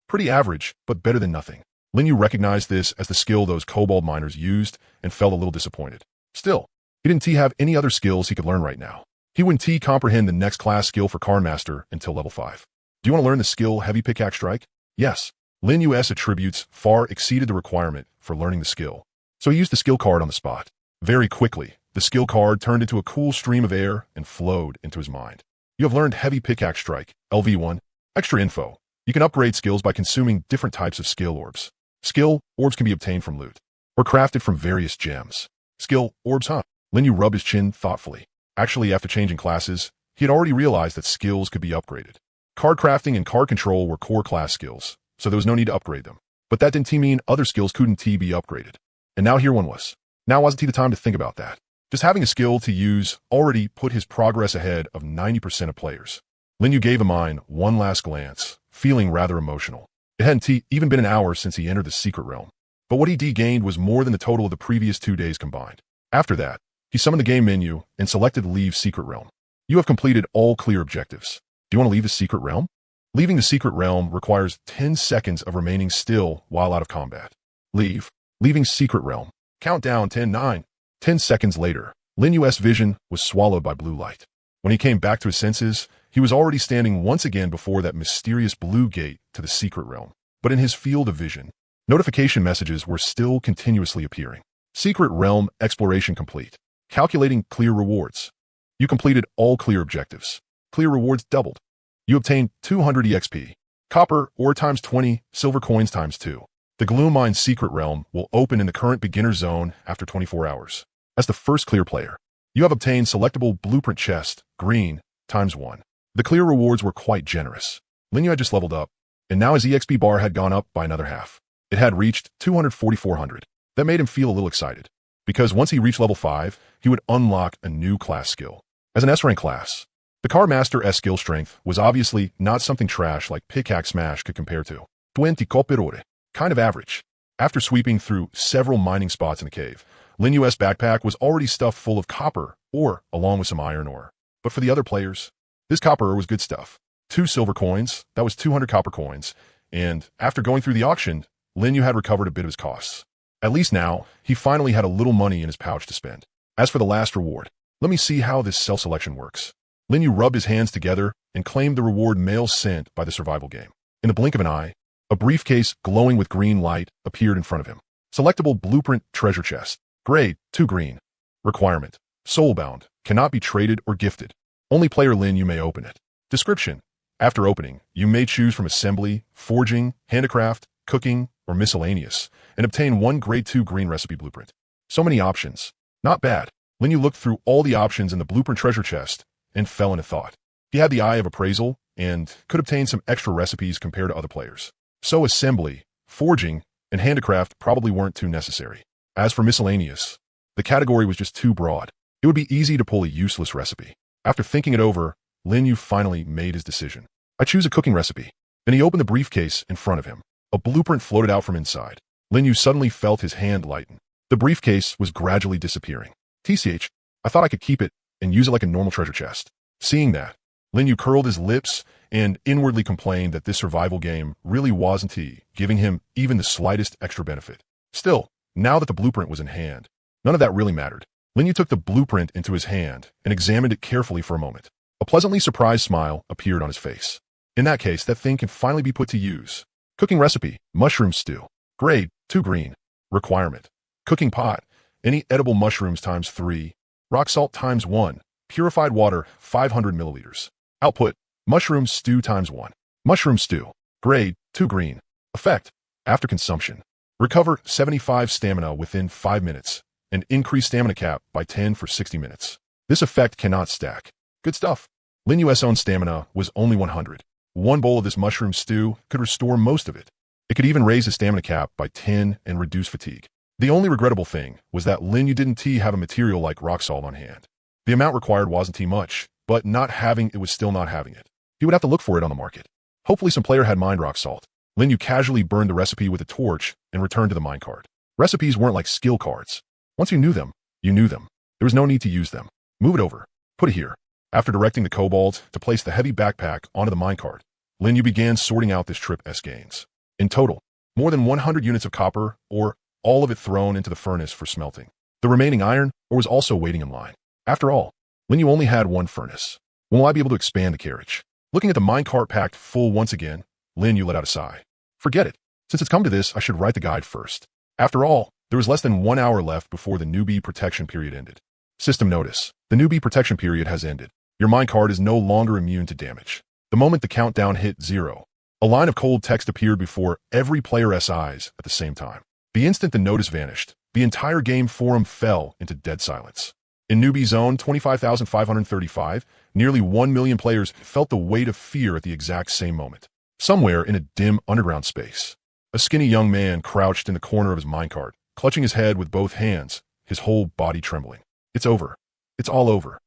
Pretty average, but better than nothing. Lin Yu recognized this as the skill those kobold miners used and felt a little disappointed. Still, he didn't have any other skills he could learn right now. He wouldn't comprehend the next class skill for Card Master until level 5. Do you want to learn the skill Heavy Pickaxe Strike? Yes. Lin Yu's attributes far exceeded the requirement for learning the skill, so he used the skill card on the spot. Very quickly, the skill card turned into a cool stream of air and flowed into his mind. You have learned Heavy Pickaxe Strike, LV1. Extra info. You can upgrade skills by consuming different types of skill orbs. Skill orbs can be obtained from loot, or crafted from various gems. Skill orbs, huh? Lin Yu rubbed his chin thoughtfully. Actually, after changing classes, he had already realized that skills could be upgraded. Card crafting and card control were core class skills, so there was no need to upgrade them. But that didn't mean other skills couldn't be upgraded. And now here one was. Now wasn't the time to think about that. Just having a skill to use already put his progress ahead of 90% of players. Lin Yu gave a mine one last glance, feeling rather emotional. It hadn't even been an hour since he entered the secret realm. But what he gained was more than the total of the previous 2 days combined. After that, he summoned the game menu and selected Leave Secret Realm. You have completed all clear objectives. Do you want to leave the secret realm? Leaving the secret realm requires 10 seconds of remaining still while out of combat. Leaving secret realm. Countdown 10-9. 10 seconds later, Lin Yu's vision was swallowed by blue light. When he came back to his senses, he was already standing once again before that mysterious blue gate to the secret realm. But in his field of vision, notification messages were still continuously appearing. Secret realm exploration complete. Calculating clear rewards. You completed all clear objectives. Clear rewards doubled. You obtained 200 EXP. Copper ore times 20, silver coins times 2. The Gloom Mine secret realm will open in the current beginner zone after 24 hours. As the first clear player, You have obtained selectable blueprint chest, green, ×1. The clear rewards were quite generous. Linyu had just leveled up, and now his EXP bar had gone up by another half. It had reached 24400. That made him feel a little excited, because once he reached level 5, he would unlock a new class skill. As an S-rank class, the Car Master S skill strength was obviously not something trash like Pickaxe Smash could compare to. 20 copperore, kind of average. After sweeping through several mining spots in the cave, Linyu's backpack was already stuffed full of copper ore along with some iron ore. But for the other players, this copper ore was good stuff. 2 silver coins, that was 200 copper coins, and after going through the auction, Linyu had recovered a bit of his costs. At least now, he finally had a little money in his pouch to spend. As for the last reward, let me see how this self-selection works. Linyu rubbed his hands together and claimed the reward mail sent by the survival game. In the blink of an eye, a briefcase glowing with green light appeared in front of him. Selectable blueprint treasure chest. Grade 2 green. Requirement: soulbound, cannot be traded or gifted. Only player Linyu may open it. Description: after opening, you may choose from assembly, forging, handicraft, cooking, or miscellaneous, and obtain 1 grade 2 green recipe blueprint. So many options. Not bad. Linyu looked through all the options in the blueprint treasure chest and fell into thought. He had the eye of appraisal and could obtain some extra recipes compared to other players. So assembly, forging, and handicraft probably weren't too necessary. As for miscellaneous, the category was just too broad. It would be easy to pull a useless recipe. After thinking it over, Linyu finally made his decision. I choose a cooking recipe. Then he opened the briefcase in front of him. A blueprint floated out from inside. Linyu suddenly felt his hand lighten. The briefcase was gradually disappearing. TCH, I thought I could keep it and use it like a normal treasure chest. Seeing that, Linyu curled his lips and inwardly complained that this survival game really wasn't giving him even the slightest extra benefit. Still, now that the blueprint was in hand, none of that really mattered. Linyu took the blueprint into his hand and examined it carefully for a moment. A pleasantly surprised smile appeared on his face. In that case, that thing can finally be put to use. Cooking recipe: mushroom stew. Grade 2 green. Requirement: cooking pot, any edible mushrooms ×3, rock salt ×1, purified water 500 milliliters. Output: mushroom stew ×1. Mushroom stew. Grade 2 green. Effect: after consumption, recover 75 stamina within 5 minutes and increase stamina cap by 10 for 60 minutes. This effect cannot stack. Good stuff. Linyu's own stamina was only 100. 1 bowl of this mushroom stew could restore most of it. It could even raise his stamina cap by 10 and reduce fatigue. The only regrettable thing was that Linyu didn't have a material like rock salt on hand. The amount required wasn't much, but not having it was still not having it. He would have to look for it on the market. Hopefully some player had mined rock salt. Linyu casually burned the recipe with a torch and returned to the minecart. Recipes weren't like skill cards. Once you knew them, you knew them. There was no need to use them. Move it over. Put it here. After directing the kobold to place the heavy backpack onto the minecart, Linyu began sorting out this trip's gains. In total, more than 100 units of copper, or all of it thrown into the furnace for smelting. The remaining iron ore was also waiting in line. After all, Linyu only had 1 furnace. When will I be able to expand the carriage? Looking at the minecart packed full once again, Linyu let out a sigh. Forget it. Since it's come to this, I should write the guide first. After all, there was less than 1 hour left before the newbie protection period ended. System notice: the newbie protection period has ended. Your minecart is no longer immune to damage. The moment the countdown hit 0, a line of cold text appeared before every player's eyes at the same time. The instant the notice vanished, the entire game forum fell into dead silence. In newbie zone 25,535, nearly 1 million players felt the weight of fear at the exact same moment. Somewhere in a dim underground space, a skinny young man crouched in the corner of his minecart, clutching his head with both hands, his whole body trembling. It's over. It's all over.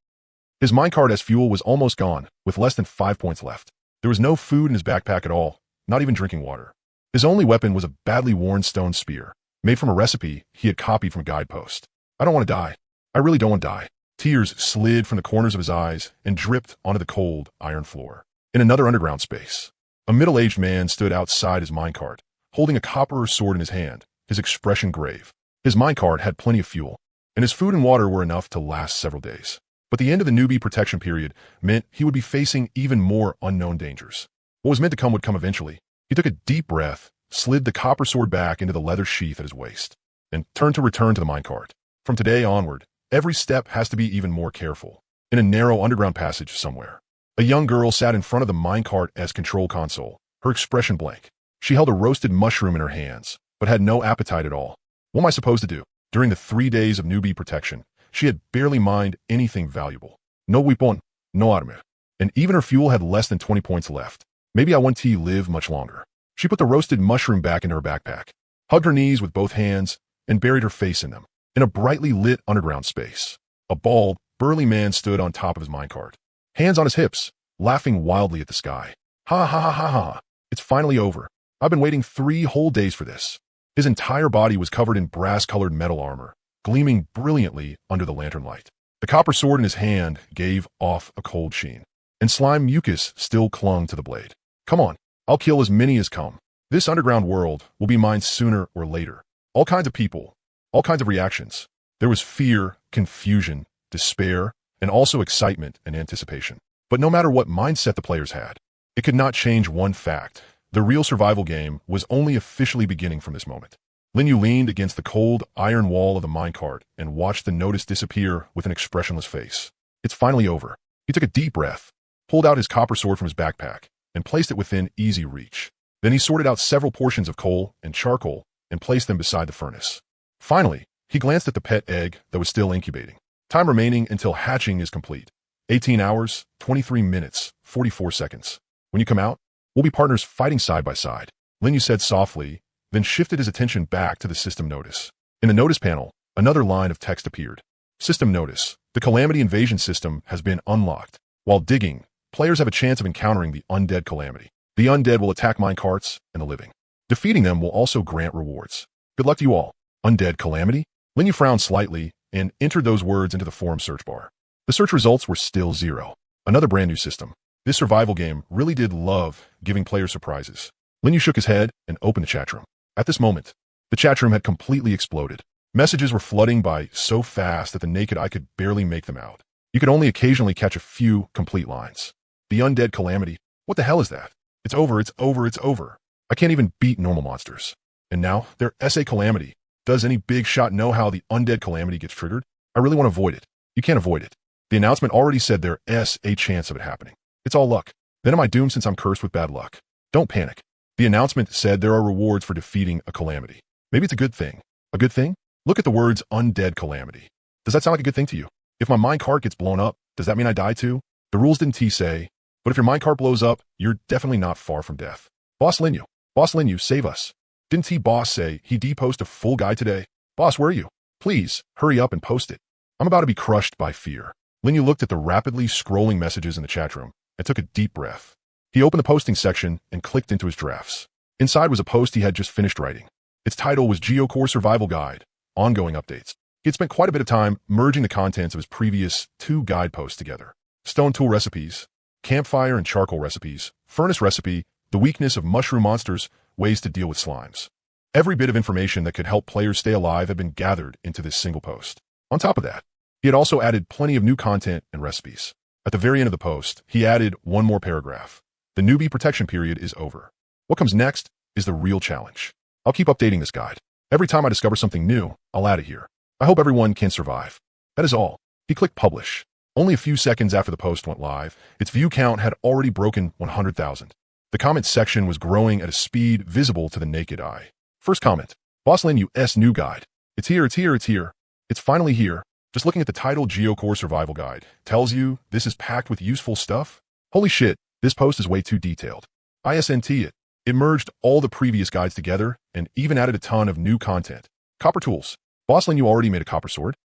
His minecart's fuel was almost gone, with less than 5 points left. There was no food in his backpack at all, not even drinking water. His only weapon was a badly worn stone spear, made from a recipe he had copied from a guidepost. I don't want to die. I really don't want to die. Tears slid from the corners of his eyes and dripped onto the cold iron floor. In another underground space, a middle-aged man stood outside his minecart, holding a copper sword in his hand, his expression grave. His minecart had plenty of fuel, and his food and water were enough to last several days. But the end of the newbie protection period meant he would be facing even more unknown dangers. What was meant to come would come eventually. He took a deep breath, slid the copper sword back into the leather sheath at his waist, and turned to return to the minecart. From today onward, every step has to be even more careful. In a narrow underground passage somewhere, a young girl sat in front of the minecart's control console, her expression blank. She held a roasted mushroom in her hands, but had no appetite at all. What am I supposed to do? During the 3 days of newbie protection, She had barely mined anything valuable. No weapon, no armor. And even her fuel had less than 20 points left. Maybe I want to live much longer. She put the roasted mushroom back into her backpack, hugged her knees with both hands, and buried her face in them. In a brightly lit underground space, a bald, burly man stood on top of his minecart, hands on his hips, laughing wildly at the sky. Ha ha ha ha ha. It's finally over. I've been waiting 3 whole days for this. His entire body was covered in brass-colored metal armor, gleaming brilliantly under the lantern light. The copper sword in his hand gave off a cold sheen, and slime mucus still clung to the blade. Come on, I'll kill as many as come. This underground world will be mine sooner or later. All kinds of people, all kinds of reactions. There was fear, confusion, despair, and also excitement and anticipation. But no matter what mindset the players had, it could not change one fact. The real survival game was only officially beginning from this moment. Linyu leaned against the cold iron wall of the minecart and watched the notice disappear with an expressionless face. It's finally over. He took a deep breath, pulled out his copper sword from his backpack, and placed it within easy reach. Then he sorted out several portions of coal and charcoal and placed them beside the furnace. Finally, he glanced at the pet egg that was still incubating. Time remaining until hatching is complete. 18 hours, 23 minutes, 44 seconds. When you come out, we'll be partners fighting side by side, Linyu said softly, then shifted his attention back to the system notice. In the notice panel, another line of text appeared. System notice. The Calamity Invasion system has been unlocked. While digging, players have a chance of encountering the undead Calamity. The undead will attack minecarts and the living. Defeating them will also grant rewards. Good luck to you all. Undead Calamity? Linyu frowned slightly and entered those words into the forum search bar. The search results were still 0. Another brand new system. This survival game really did love giving players surprises. Linyu shook his head and opened the chat room. At this moment, the chat room had completely exploded. Messages were flooding by so fast that the naked eye could barely make them out. You could only occasionally catch a few complete lines. The undead Calamity? What the hell is that? It's over, it's over, it's over. I can't even beat normal monsters. And now, they're SA Calamity. Does any big shot know how the undead Calamity gets triggered? I really want to avoid it. You can't avoid it. The announcement already said there is a chance of it happening. It's all luck. Then am I doomed since I'm cursed with bad luck? Don't panic. The announcement said there are rewards for defeating a Calamity. Maybe it's a good thing. A good thing? Look at the words undead Calamity. Does that sound like a good thing to you? If my minecart gets blown up, does that mean I die too? The rules didn't say, but if your minecart blows up, you're definitely not far from death. Boss Linyu, save us. Didn't boss say he'd post a full guide today? Boss, where are you? Please, hurry up and post it. I'm about to be crushed by fear. Linyu looked at the rapidly scrolling messages in the chat room and took a deep breath. He opened the posting section and clicked into his drafts. Inside was a post he had just finished writing. Its title was Geocore Survival Guide, Ongoing Updates. He had spent quite a bit of time merging the contents of his previous 2 guide posts together. Stone tool recipes, campfire and charcoal recipes, furnace recipe, the weakness of mushroom monsters, ways to deal with slimes. Every bit of information that could help players stay alive had been gathered into this single post. On top of that, he had also added plenty of new content and recipes. At the very end of the post, he added one more paragraph. The newbie protection period is over. What comes next is the real challenge. I'll keep updating this guide. Every time I discover something new, I'll add it here. I hope everyone can survive. That is all. He clicked publish. Only a few seconds after the post went live, its view count had already broken 100,000. The comment section was growing at a speed visible to the naked eye. First comment. Boss Linyu's new guide. It's here, it's here, it's here. It's finally here. Just looking at the title Geocore Survival Guide tells you this is packed with useful stuff. Holy shit, this post is way too detailed. ISNT it. It merged all the previous guides together and even added a ton of new content. Copper tools. Boss Linyu already made a copper sword.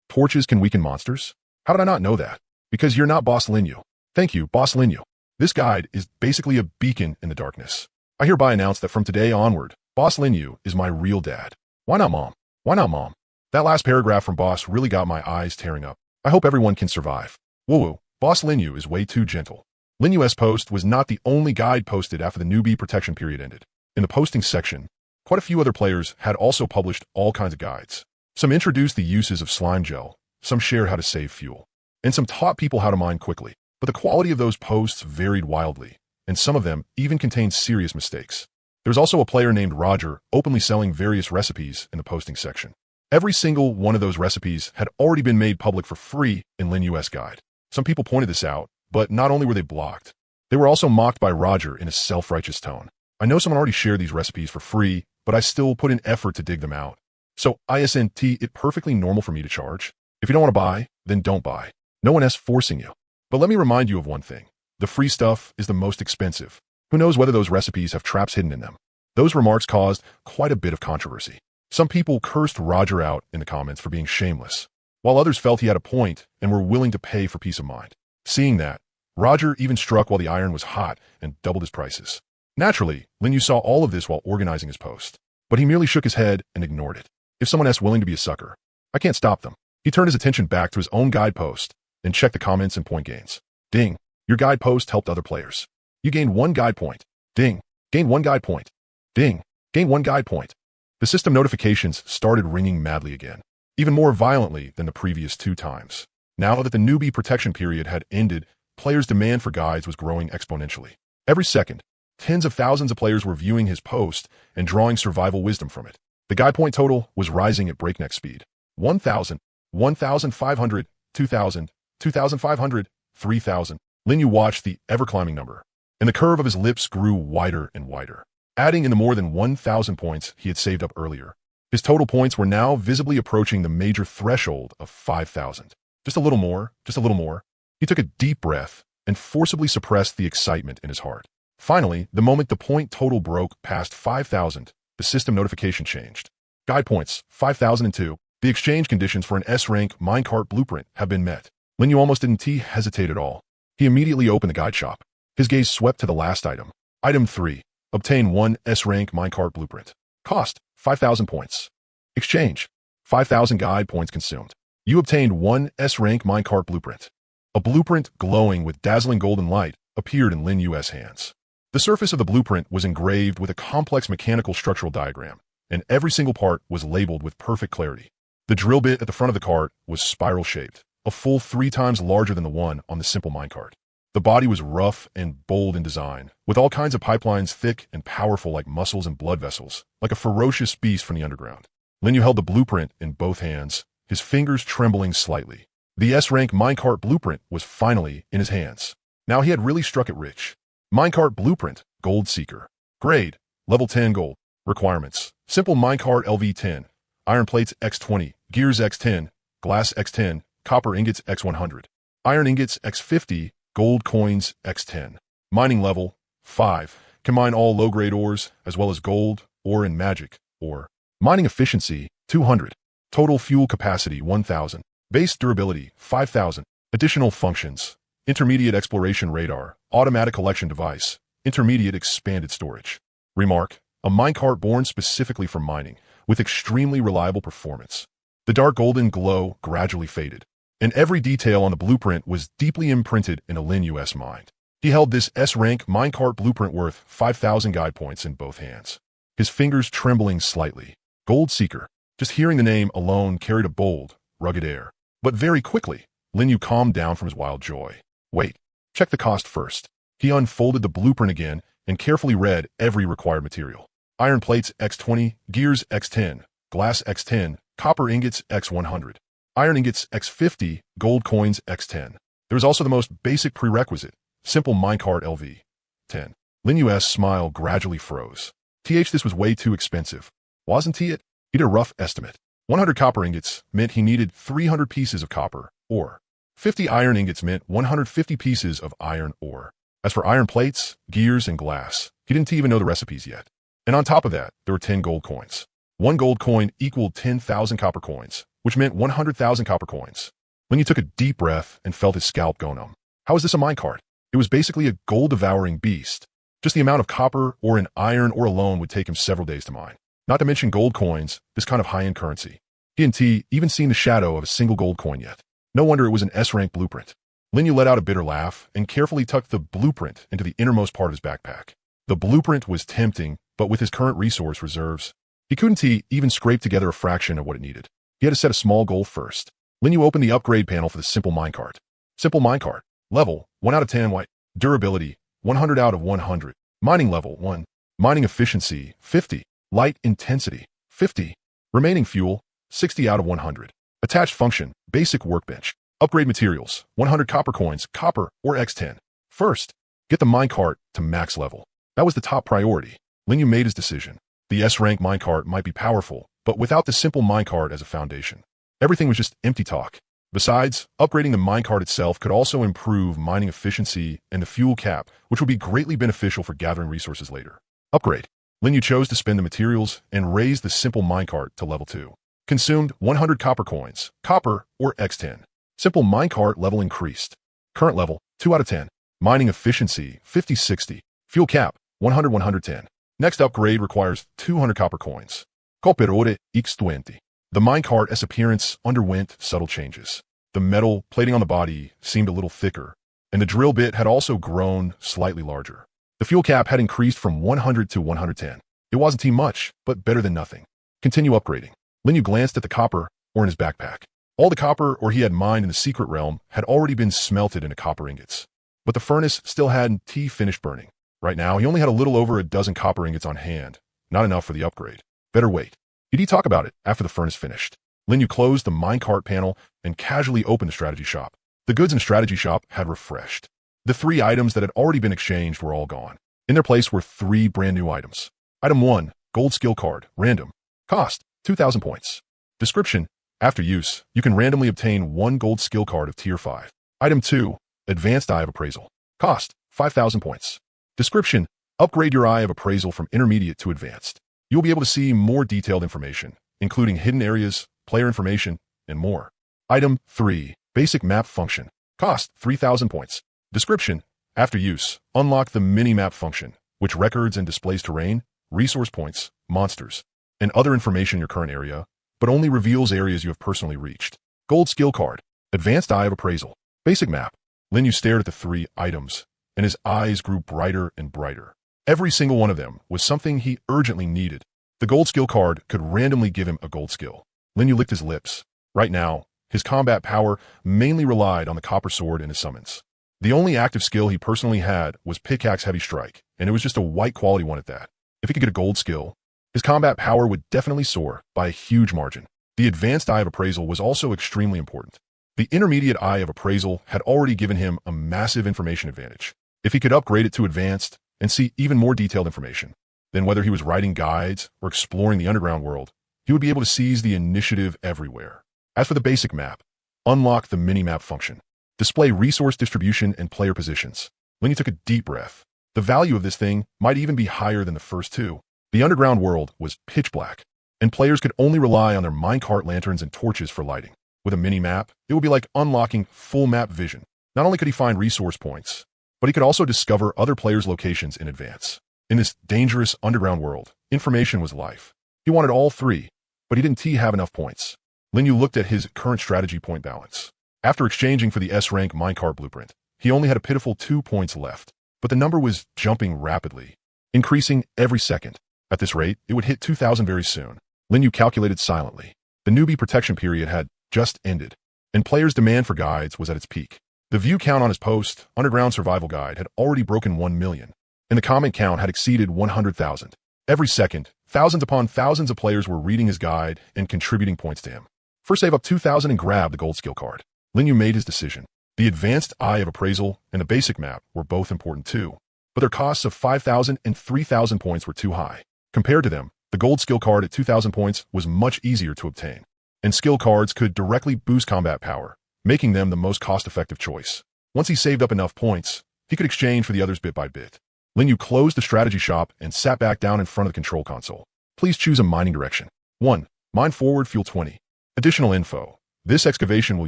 Torches can weaken monsters. How did I not know that? Because you're not Boss Linyu. Thank you, Boss Linyu. This guide is basically a beacon in the darkness. I hereby announce that from today onward, Boss Linyu is my real dad. Why not mom? Why not mom? That last paragraph from Boss really got my eyes tearing up. I hope everyone can survive. Woo-woo, Boss Linyu is way too gentle. Linyu's post was not the only guide posted after the newbie protection period ended. In the posting section, quite a few other players had also published all kinds of guides. Some introduced the uses of slime gel, some shared how to save fuel, and some taught people how to mine quickly. But the quality of those posts varied wildly, and some of them even contained serious mistakes. There was also a player named Roger openly selling various recipes in the posting section. Every single one of those recipes had already been made public for free in Linyu's guide. Some people pointed this out, but not only were they blocked, they were also mocked by Roger in a self-righteous tone. I know someone already shared these recipes for free, but I still put in effort to dig them out. So ISNT it perfectly normal for me to charge? If you don't want to buy, then don't buy. No one is forcing you. But let me remind you of one thing. The free stuff is the most expensive. Who knows whether those recipes have traps hidden in them? Those remarks caused quite a bit of controversy. Some people cursed Roger out in the comments for being shameless, while others felt he had a point and were willing to pay for peace of mind. Seeing that, Roger even struck while the iron was hot and doubled his prices. Naturally, Lin Yu saw all of this while organizing his post, but he merely shook his head and ignored it. If someone is willing to be a sucker, I can't stop them. He turned his attention back to his own guide post and checked the comments and point gains. Ding. Your guide post helped other players. You gained 1 guide point. Ding. Gain 1 guide point. Ding. Gain 1 guide point. The system notifications started ringing madly again, even more violently than the previous 2 times. Now that the newbie protection period had ended, players' demand for guides was growing exponentially. Every second, tens of thousands of players were viewing his post and drawing survival wisdom from it. The guide point total was rising at breakneck speed. 1,000, 1,500, 2,000, 2,500, 3,000. Lin Yu watched the ever-climbing number, and the curve of his lips grew wider and wider, adding in the more than 1,000 points he had saved up earlier. His total points were now visibly approaching the major threshold of 5,000. Just a little more, just a little more. He took a deep breath and forcibly suppressed the excitement in his heart. Finally, the moment the point total broke past 5,000, the system notification changed. Guide points, 5,002. The exchange conditions for an S-rank minecart blueprint have been met. Lin Yu almost didn't hesitate at all. He immediately opened the guide shop. His gaze swept to the last item. Item 3. Obtain 1 S-rank minecart blueprint. Cost, 5,000 points. Exchange, 5,000 guide points consumed. You obtained 1 S-rank minecart blueprint. A blueprint glowing with dazzling golden light appeared in Lin Yu's hands. The surface of the blueprint was engraved with a complex mechanical structural diagram, and every single part was labeled with perfect clarity. The drill bit at the front of the cart was spiral-shaped, a full 3 times larger than the one on the simple minecart. The body was rough and bold in design, with all kinds of pipelines thick and powerful like muscles and blood vessels, like a ferocious beast from the underground. Lin Yu held the blueprint in both hands, his fingers trembling slightly. The S-rank minecart blueprint was finally in his hands. Now he had really struck it rich. Minecart blueprint, Gold Seeker. Grade, level 10 gold. Requirements, simple minecart LV10, iron plates X20, gears X10, glass X10, copper ingots X100, iron ingots X50, gold coins X10. Mining level, 5. Can mine all low-grade ores, as well as gold, ore and magic, ore. Mining efficiency, 200. Total fuel capacity, 1,000. Base durability, 5,000. Additional functions, intermediate exploration radar, automatic collection device, intermediate expanded storage. Remark, a minecart born specifically for mining, with extremely reliable performance. The dark golden glow gradually faded, and every detail on the blueprint was deeply imprinted in Lin Yu's mind. He held this S-rank minecart blueprint worth 5,000 guide points in both hands, his fingers trembling slightly. Gold Seeker. Just hearing the name alone carried a bold, rugged air. But very quickly, Lin Yu calmed down from his wild joy. Wait, check the cost first. He unfolded the blueprint again and carefully read every required material. Iron plates X20, gears X10, glass X10, copper ingots X100, iron ingots X50, gold coins X10. There was also the most basic prerequisite, simple minecart LV. 10. Lin Yu's smile gradually froze. This was way too expensive. Wasn't it? He did a rough estimate. 100 copper ingots meant he needed 300 pieces of copper ore. 50 iron ingots meant 150 pieces of iron ore. As for iron plates, gears, and glass, he didn't even know the recipes yet. And on top of that, there were 10 gold coins. 1 gold coin equaled 10,000 copper coins, which meant 100,000 copper coins. Lin Yu took a deep breath and felt his scalp go numb. How is this a minecart? It was basically a gold-devouring beast. Just the amount of copper or an iron ore alone would take him several days to mine. Not to mention gold coins, this kind of high-end currency. He hadn't even seen the shadow of a single gold coin yet. No wonder it was an S-rank blueprint. Lin Yu let out a bitter laugh and carefully tucked the blueprint into the innermost part of his backpack. The blueprint was tempting, but with his current resource reserves, he couldn't even scrape together a fraction of what it needed. He had to set a small goal first. Lin Yu opened the upgrade panel for the simple minecart. Simple minecart. Level, 1 out of 10 white. Durability, 100 out of 100. Mining level, 1. Mining efficiency, 50. Light intensity, 50. Remaining fuel, 60 out of 100. Attached function, basic workbench. Upgrade materials, 100 copper coins, copper, or X10. First, get the minecart to max level. That was the top priority. Lin Yu made his decision. The S-rank minecart might be powerful, but without the simple minecart as a foundation, everything was just empty talk. Besides, upgrading the minecart itself could also improve mining efficiency and the fuel cap, which would be greatly beneficial for gathering resources later. Upgrade. Linyu chose to spend the materials and raise the simple minecart to level 2. Consumed 100 copper coins, copper or X10. Simple minecart level increased. Current level, 2 out of 10. Mining efficiency, 50-60. Fuel cap, 100-110. Next upgrade requires 200 copper coins. Cooperore X20. The minecart's appearance underwent subtle changes. The metal plating on the body seemed a little thicker, and the drill bit had also grown slightly larger. The fuel cap had increased from 100 to 110. It wasn't too much, but better than nothing. Continue upgrading. Linyu glanced at the copper ore in his backpack. All the copper ore he had mined in the secret realm had already been smelted into copper ingots. But the furnace still hadn't finished burning. Right now, he only had a little over a dozen copper ingots on hand. Not enough for the upgrade. Better wait. He'd talk about it after the furnace finished. Linyu closed the minecart panel and casually opened the strategy shop. The goods in strategy shop had refreshed. The 3 items that had already been exchanged were all gone. In their place were 3 brand new items. Item 1, gold skill card, random. Cost, 2,000 points. Description, after use, you can randomly obtain 1 gold skill card of tier 5. Item 2, advanced eye of appraisal. Cost, 5,000 points. Description, upgrade your eye of appraisal from intermediate to advanced. You'll be able to see more detailed information, including hidden areas, player information, and more. Item 3, basic map function. Cost, 3,000 points. Description, after use, unlock the mini-map function, which records and displays terrain, resource points, monsters, and other information in your current area, but only reveals areas you have personally reached. Gold skill card, advanced eye of appraisal, basic map. Linyu stared at the 3 items, and his eyes grew brighter and brighter. Every single one of them was something he urgently needed. The gold skill card could randomly give him a gold skill. Linyu licked his lips. Right now, his combat power mainly relied on the copper sword and his summons. The only active skill he personally had was pickaxe heavy strike, and it was just a white quality one at that. If he could get a gold skill, his combat power would definitely soar by a huge margin. The advanced eye of appraisal was also extremely important. The intermediate eye of appraisal had already given him a massive information advantage. If he could upgrade it to advanced and see even more detailed information, then whether he was writing guides or exploring the underground world, he would be able to seize the initiative everywhere. As for the basic map, unlock the mini-map function. Display resource distribution and player positions. Linyu took a deep breath. The value of this thing might even be higher than the first 2. The underground world was pitch black, and players could only rely on their minecart lanterns and torches for lighting. With a mini-map, it would be like unlocking full map vision. Not only could he find resource points, but he could also discover other players' locations in advance. In this dangerous underground world, information was life. He wanted all 3, but he didn't have enough points. Linyu looked at his current strategy point balance. After exchanging for the S-rank minecart blueprint, he only had a pitiful 2 points left, but the number was jumping rapidly, increasing every second. At this rate, it would hit 2,000 very soon. Linyu calculated silently. The newbie protection period had just ended, and players' demand for guides was at its peak. The view count on his post, Underground Survival Guide, had already broken 1 million, and the comment count had exceeded 100,000. Every second, thousands upon thousands of players were reading his guide and contributing points to him. First save up 2,000 and grab the gold skill card. Linyu made his decision. The advanced eye of appraisal and the basic map were both important too, but their costs of 5,000 and 3,000 points were too high. Compared to them, the gold skill card at 2,000 points was much easier to obtain, and skill cards could directly boost combat power, making them the most cost-effective choice. Once he saved up enough points, he could exchange for the others bit by bit. Linyu closed the strategy shop and sat back down in front of the control console. Please choose a mining direction. 1. Mine forward, fuel 20. Additional info. This excavation will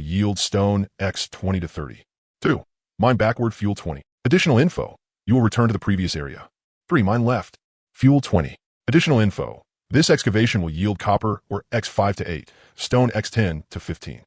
yield stone X 20 to 30. 2. Mine backward, fuel 20. Additional info. You will return to the previous area. 3. Mine left. Fuel 20. Additional info. This excavation will yield copper or X 5 to 8, stone X 10 to 15.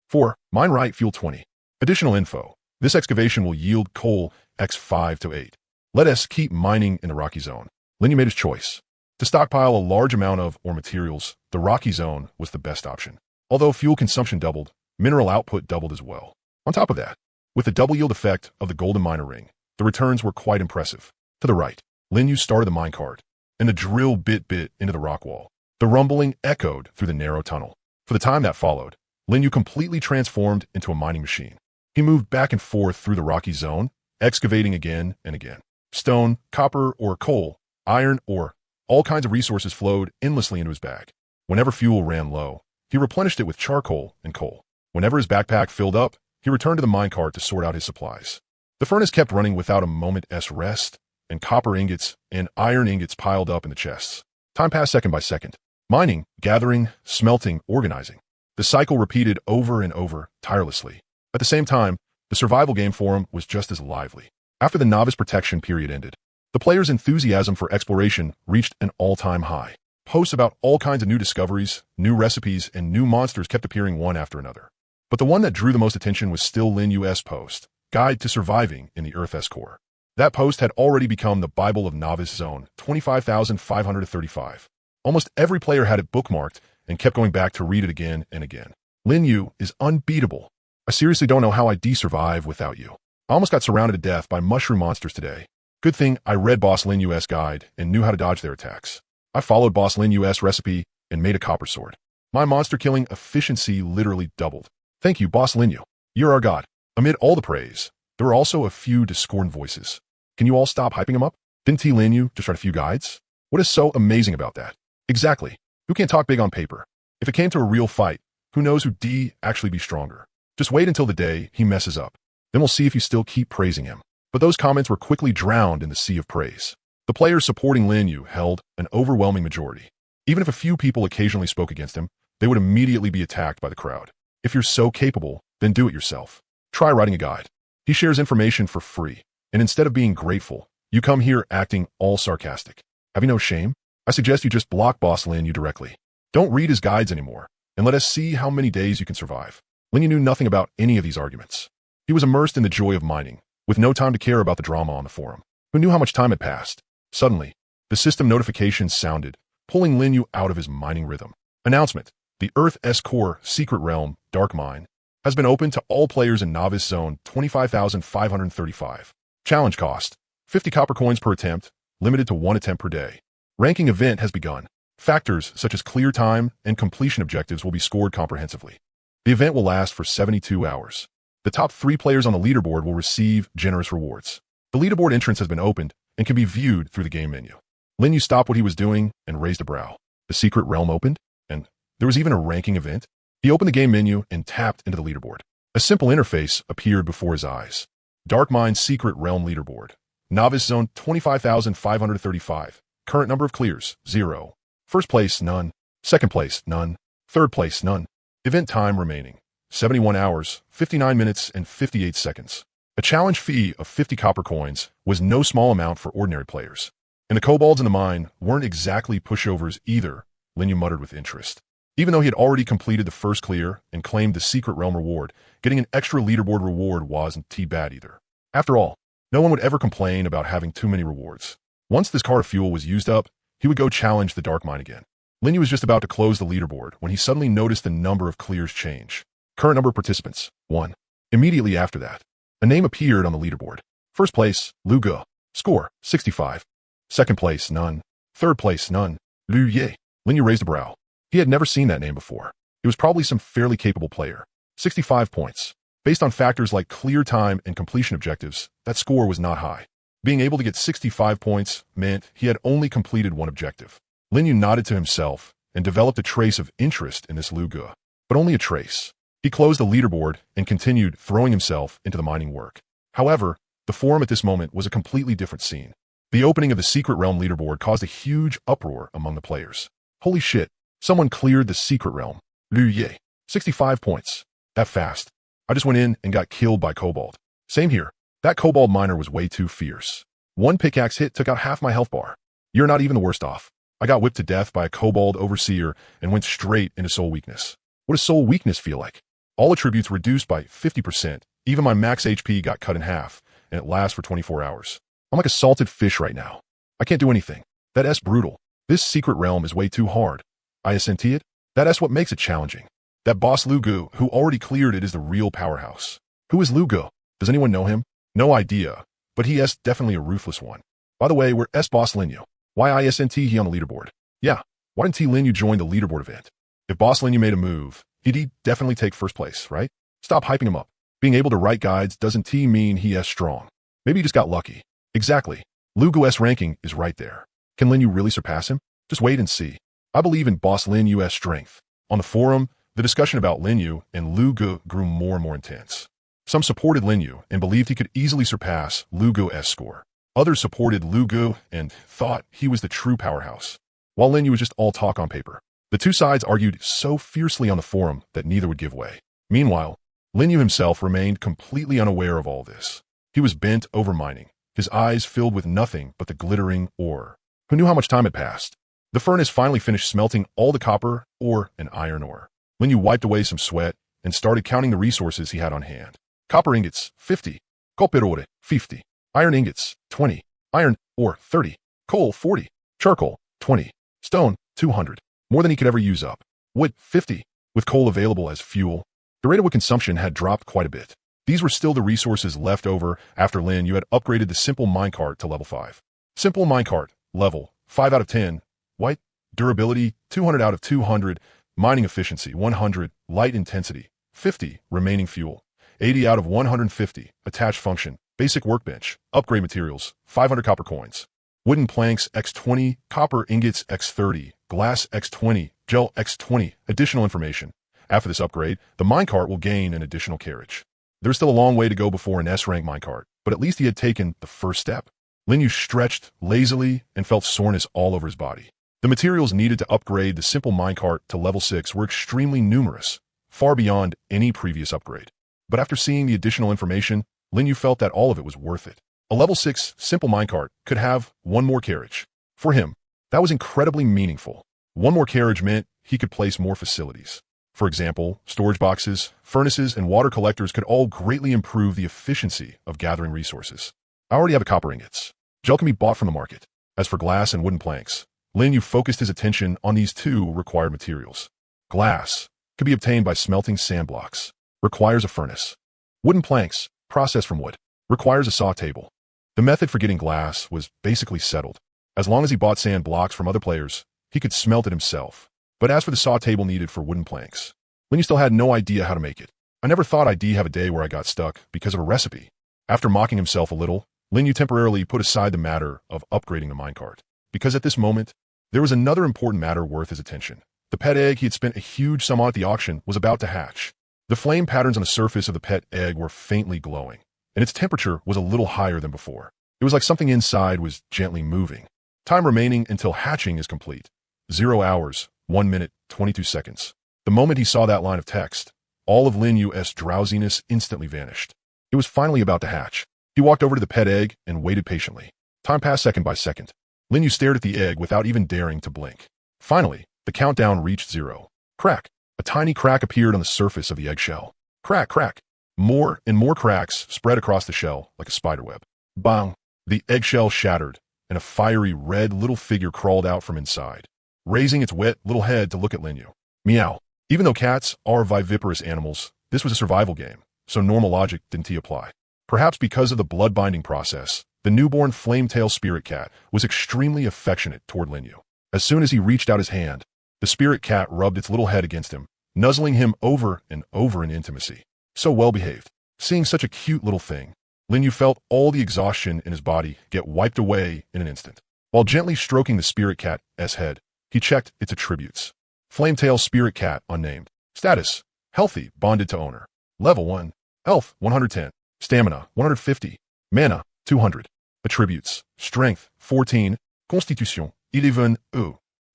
4. Mine right, fuel 20. Additional info. This excavation will yield coal X 5 to 8. Let us keep mining in the rocky zone. Linyu made his choice. To stockpile a large amount of ore materials, the rocky zone was the best option. Although fuel consumption doubled, mineral output doubled as well. On top of that, with the double yield effect of the golden miner ring, the returns were quite impressive. To the right, Linyu started the minecart, and the drill bit into the rock wall. The rumbling echoed through the narrow tunnel. For the time that followed, Linyu completely transformed into a mining machine. He moved back and forth through the rocky zone, excavating again and again. Stone, copper, or coal, iron, ore, all kinds of resources flowed endlessly into his bag. Whenever fuel ran low, he replenished it with charcoal and coal. Whenever his backpack filled up, he returned to the minecart to sort out his supplies. The furnace kept running without a moment's rest, and copper ingots and iron ingots piled up in the chests. Time passed second by second. Mining, gathering, smelting, organizing. The cycle repeated over and over, tirelessly. At the same time, the survival game forum was just as lively. After the novice protection period ended, the players' enthusiasm for exploration reached an all-time high. Posts about all kinds of new discoveries, new recipes, and new monsters kept appearing one after another. But the one that drew the most attention was still Lin Yu's post, Guide to Surviving in the Earth's Core. That post had already become the Bible of Novice Zone 25,535. Almost every player had it bookmarked and kept going back to read it again and again. Lin Yu is unbeatable. I seriously don't know how I'd survive without you. I almost got surrounded to death by mushroom monsters today. Good thing I read Boss Lin Yu's guide and knew how to dodge their attacks. I followed Boss Lin Yu's recipe and made a copper sword. My monster killing efficiency literally doubled. Thank you, Boss Lin Yu. You're our god. Amid all the praise, there were also a few discordant voices. Can you all stop hyping him up? Didn't T Lin Yu just write a few guides? What is so amazing about that? Exactly. Who can't talk big on paper? If it came to a real fight, who knows who D actually be stronger? Just wait until the day he messes up. Then we'll see if you still keep praising him. But those comments were quickly drowned in the sea of praise. The players supporting Lin Yu held an overwhelming majority. Even if a few people occasionally spoke against him, they would immediately be attacked by the crowd. If you're so capable, then do it yourself. Try writing a guide. He shares information for free, and instead of being grateful, you come here acting all sarcastic. Have you no shame? I suggest you just block Boss Lin Yu directly. Don't read his guides anymore, and let us see how many days you can survive. Lin Yu knew nothing about any of these arguments. He was immersed in the joy of mining, with no time to care about the drama on the forum. Who knew how much time had passed? Suddenly, the system notifications sounded, pulling Lin Yu out of his mining rhythm. Announcement: the Earth's Core Secret Realm, Dark Mine, has been opened to all players in Novice Zone 25,535. Challenge cost: 50 copper coins per attempt, limited to 1 attempt per day. Ranking event has begun. Factors such as clear time and completion objectives will be scored comprehensively. The event will last for 72 hours. The top 3 players on the leaderboard will receive generous rewards. The leaderboard entrance has been opened and can be viewed through the game menu. Lin Yu stopped what he was doing and raised a brow. The secret realm opened, and there was even a ranking event. He opened the game menu and tapped into the leaderboard. A simple interface appeared before his eyes. Dark Mine Secret Realm Leaderboard. Novice Zone 25,535. Current number of clears, 0. First place, none. Second place, none. Third place, none. Event time remaining: 71 hours, 59 minutes, and 58 seconds. A challenge fee of 50 copper coins was no small amount for ordinary players. And the kobolds in the mine weren't exactly pushovers either, Lin Yu muttered with interest. Even though he had already completed the first clear and claimed the secret realm reward, getting an extra leaderboard reward wasn't too bad either. After all, no one would ever complain about having too many rewards. Once this cart of fuel was used up, he would go challenge the dark mine again. Lin Yu was just about to close the leaderboard when he suddenly noticed the number of clears change. Current number of participants, 1. Immediately after that, a name appeared on the leaderboard. First place, Lu Ge. Score, 65. Second place, none. Third place, none. Lu Ye. Lin Yu raised a brow. He had never seen that name before. It was probably some fairly capable player. 65 points. Based on factors like clear time and completion objectives, that score was not high. Being able to get 65 points meant he had only completed one objective. Lin Yu nodded to himself and developed a trace of interest in this Lu Ge, but only a trace. He closed the leaderboard and continued throwing himself into the mining work. However, the forum at this moment was a completely different scene. The opening of the secret realm leaderboard caused a huge uproar among the players. Holy shit, someone cleared the secret realm. Lu Ye. 65 points. That fast. I just went in and got killed by kobold. Same here. That kobold miner was way too fierce. One pickaxe hit took out half my health bar. You're not even the worst off. I got whipped to death by a kobold overseer and went straight into soul weakness. What does soul weakness feel like? All attributes reduced by 50%. Even my max HP got cut in half, and it lasts for 24 hours. I'm like a salted fish right now. I can't do anything. That S brutal. This secret realm is way too hard. ISNT it? That S what makes it challenging. That boss Lu Ge, who already cleared it, is the real powerhouse. Who is Lu Ge? Does anyone know him? No idea, but he is definitely a ruthless one. By the way, we're S boss Lin Yu. Why ISNT he on the leaderboard? Yeah, why didn't T Lin Yu join the leaderboard event? If boss Lin Yu made a move, he'd definitely take first place, right? Stop hyping him up. Being able to write guides doesn't mean he is strong. Maybe he just got lucky. Exactly. Lu Ge's ranking is right there. Can Lin Yu really surpass him? Just wait and see. I believe in boss Lin Yu's strength. On the forum, the discussion about Lin Yu and Lu Gu grew more and more intense. Some supported Lin Yu and believed he could easily surpass Lu Gu's score. Others supported Lu Gu and thought he was the true powerhouse, while Lin Yu was just all talk on paper. The two sides argued so fiercely on the forum that neither would give way. Meanwhile, Lin Yu himself remained completely unaware of all this. He was bent over mining, his eyes filled with nothing but the glittering ore. Who knew how much time had passed? The furnace finally finished smelting all the copper, ore, and iron ore. Lin Yu wiped away some sweat and started counting the resources he had on hand. Copper ingots, 50. Copper ore, 50. Iron ingots, 20. Iron ore, 30. Coal, 40. Charcoal, 20. Stone, 200. More than he could ever use up. Wood, 50. With coal available as fuel, the rate of wood consumption had dropped quite a bit. These were still the resources left over after Lin Yu had upgraded the simple minecart to level 5. Simple minecart, level 5 out of 10. White, durability, 200 out of 200. Mining efficiency, 100. Light intensity, 50. Remaining fuel, 80 out of 150. Attached function, basic workbench. Upgrade materials, 500 copper coins. Wooden planks x20, copper ingots x30, glass x20, gel x20. Additional information. After this upgrade, the minecart will gain an additional carriage. There's still a long way to go before an S-rank minecart, but at least he had taken the first step. Lin Yu stretched lazily and felt soreness all over his body. The materials needed to upgrade the simple minecart to level 6 were extremely numerous, far beyond any previous upgrade. But after seeing the additional information, Lin Yu felt that all of it was worth it. A level 6 simple minecart could have one more carriage. For him, that was incredibly meaningful. One more carriage meant he could place more facilities. For example, storage boxes, furnaces, and water collectors could all greatly improve the efficiency of gathering resources. I already have the copper ingots. Gel can be bought from the market. As for glass and wooden planks, Lin Yu focused his attention on these two required materials. Glass could be obtained by smelting sand blocks. Requires a furnace. Wooden planks, processed from wood, requires a saw table. The method for getting glass was basically settled. As long as he bought sand blocks from other players, he could smelt it himself. But as for the saw table needed for wooden planks, Lin Yu still had no idea how to make it. I never thought I'd have a day where I got stuck because of a recipe. After mocking himself a little, Lin Yu temporarily put aside the matter of upgrading the minecart. Because at this moment, there was another important matter worth his attention. The pet egg he had spent a huge sum on at the auction was about to hatch. The flame patterns on the surface of the pet egg were faintly glowing, and its temperature was a little higher than before. It was like something inside was gently moving. Time remaining until hatching is complete. 0 hours, 1 minute, 22 seconds. The moment he saw that line of text, all of Lin Yu's drowsiness instantly vanished. It was finally about to hatch. He walked over to the pet egg and waited patiently. Time passed second by second. Lin Yu stared at the egg without even daring to blink. Finally, the countdown reached 0. Crack. A tiny crack appeared on the surface of the eggshell. Crack, crack. More and more cracks spread across the shell like a spiderweb. Bang! The eggshell shattered, and a fiery red little figure crawled out from inside, raising its wet little head to look at Lin Yu. Meow. Even though cats are viviparous animals, this was a survival game, so normal logic didn't apply. Perhaps because of the blood-binding process, the newborn flame-tail spirit cat was extremely affectionate toward Lin Yu. As soon as he reached out his hand, the spirit cat rubbed its little head against him, nuzzling him over and over in intimacy. So well-behaved. Seeing such a cute little thing, Lin Yu felt all the exhaustion in his body get wiped away in an instant. While gently stroking the spirit cat's head, he checked its attributes. Flame-tail spirit cat unnamed. Status: healthy, bonded to owner. Level 1. Health 110. Stamina 150. Mana 200. Attributes: strength 14. Constitution 11.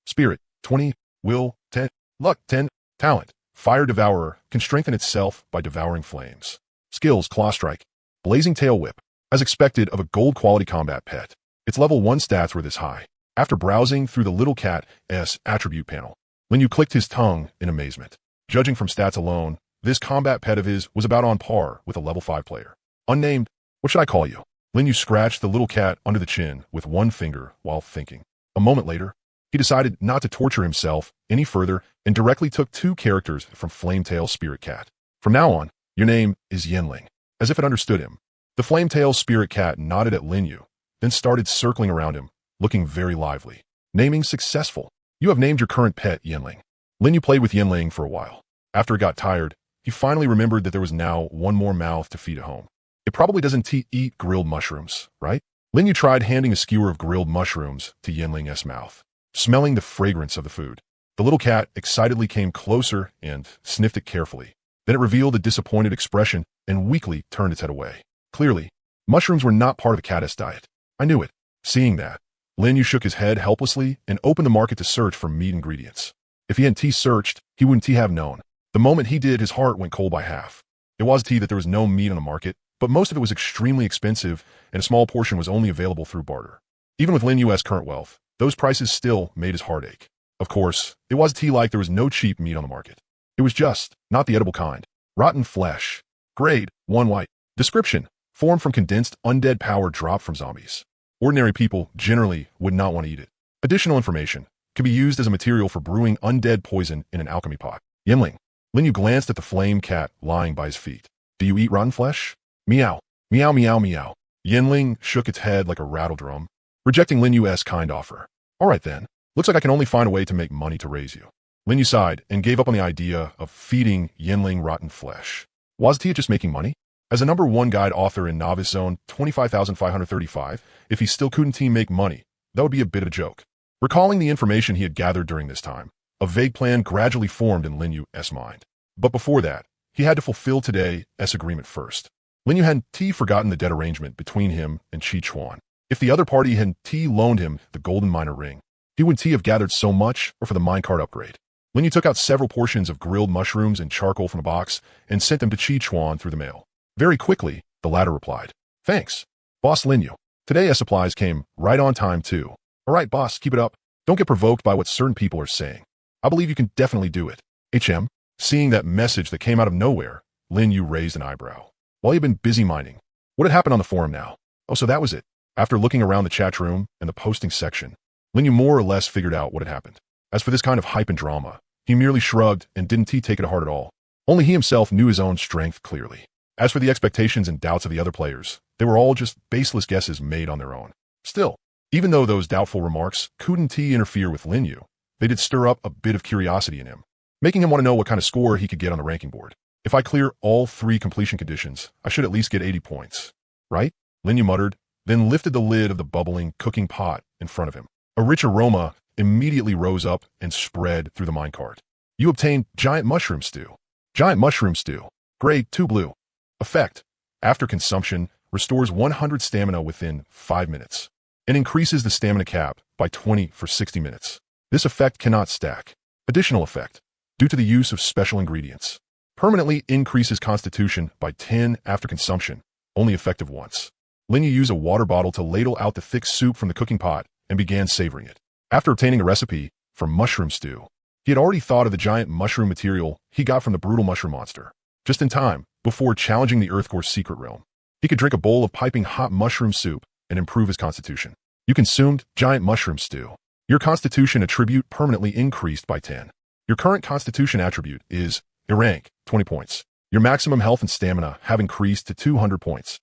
Spirit 20. Will 10. Luck 10. Talent: Fire Devourer, can strengthen itself by devouring flames. Skills: Claw Strike. Blazing Tail Whip. As expected of a gold quality combat pet, its level 1 stats were this high. After browsing through the little cat's attribute panel, Lin Yu clicked his tongue in amazement. Judging from stats alone, this combat pet of his was about on par with a level 5 player. Unnamed, what should I call you? Lin Yu scratched the little cat under the chin with one finger while thinking. A moment later, he decided not to torture himself any further and directly took 2 characters from Flametail Spirit Cat. From now on, your name is Yenling. As if it understood him, the Flametail Spirit Cat nodded at Lin Yu, then started circling around him, looking very lively. Naming successful. You have named your current pet Yenling. Lin Yu played with Yenling for a while. After it got tired, he finally remembered that there was now one more mouth to feed at home. It probably doesn't eat grilled mushrooms, right? Lin Yu tried handing a skewer of grilled mushrooms to Yenling's mouth. Smelling the fragrance of the food, The little cat excitedly came closer and sniffed it carefully. Then it revealed a disappointed expression and weakly turned its head away. Clearly, mushrooms were not part of the cat's diet. I knew it. Seeing that, Lin Yu shook his head helplessly and opened the market to search for meat ingredients. If he hadn't searched, he wouldn't have known. The moment he did, his heart went cold by half. It was that there was no meat on the market, but most of it was extremely expensive, and a small portion was only available through barter. Even with Lin Yu's current wealth, those prices still made his heart ache. Of course, it was like there was no cheap meat on the market. It was just not the edible kind. Rotten flesh. Grade 1 white. Description: formed from condensed undead power dropped from zombies. Ordinary people generally would not want to eat it. Additional information: could be used as a material for brewing undead poison in an alchemy pot. Yinling. Lin Yu glanced at the flame cat lying by his feet. Do you eat rotten flesh? Meow. Meow meow meow. Yinling shook its head like a rattle drum, rejecting Lin Yu's kind offer. All right then. Looks like I can only find a way to make money to raise you. Lin Yu sighed and gave up on the idea of feeding Yinling rotten flesh. Was he just making money? As a #1 guide author in Novice Zone 25,535, if he still couldn't make money, that would be a bit of a joke. Recalling the information he had gathered during this time, a vague plan gradually formed in Lin Yu's mind. But before that, he had to fulfill today's agreement first. Lin Yu hadn't forgotten the debt arrangement between him and Chi Chuan. If the other party hadn't loaned him the golden miner ring, he wouldn't have gathered so much or for the minecart upgrade. Lin Yu took out several portions of grilled mushrooms and charcoal from a box and sent them to Chi Chuan through the mail. Very quickly, the latter replied, Thanks, Boss Lin Yu. Today's supplies came right on time too. All right, boss, keep it up. Don't get provoked by what certain people are saying. I believe you can definitely do it. HM. Seeing that message that came out of nowhere, Lin Yu raised an eyebrow. While he had been busy mining, what had happened on the forum now? Oh, so that was it. After looking around the chat room and the posting section, Lin Yu more or less figured out what had happened. As for this kind of hype and drama, he merely shrugged and didn't take it to heart at all. Only he himself knew his own strength clearly. As for the expectations and doubts of the other players, they were all just baseless guesses made on their own. Still, even though those doubtful remarks couldn't interfere with Lin Yu, they did stir up a bit of curiosity in him, making him want to know what kind of score he could get on the ranking board. If I clear all 3 completion conditions, I should at least get 80 points. Right? Lin Yu muttered, then lifted the lid of the bubbling, cooking pot in front of him. A rich aroma immediately rose up and spread through the minecart. You obtained Giant Mushroom Stew. Giant Mushroom Stew. Grade 2 blue. Effect: after consumption, restores 100 stamina within 5 minutes, and increases the stamina cap by 20 for 60 minutes. This effect cannot stack. Additional effect: due to the use of special ingredients, permanently increases constitution by 10 after consumption, only effective once. Lin Yu used a water bottle to ladle out the thick soup from the cooking pot and began savoring it. After obtaining a recipe for mushroom stew, he had already thought of the giant mushroom material he got from the brutal mushroom monster. Just in time, before challenging the Earthcore's secret realm, he could drink a bowl of piping hot mushroom soup and improve his constitution. You consumed giant mushroom stew. Your constitution attribute permanently increased by 10. Your current constitution attribute is a rank, 20 points. Your maximum health and stamina have increased to 200 points.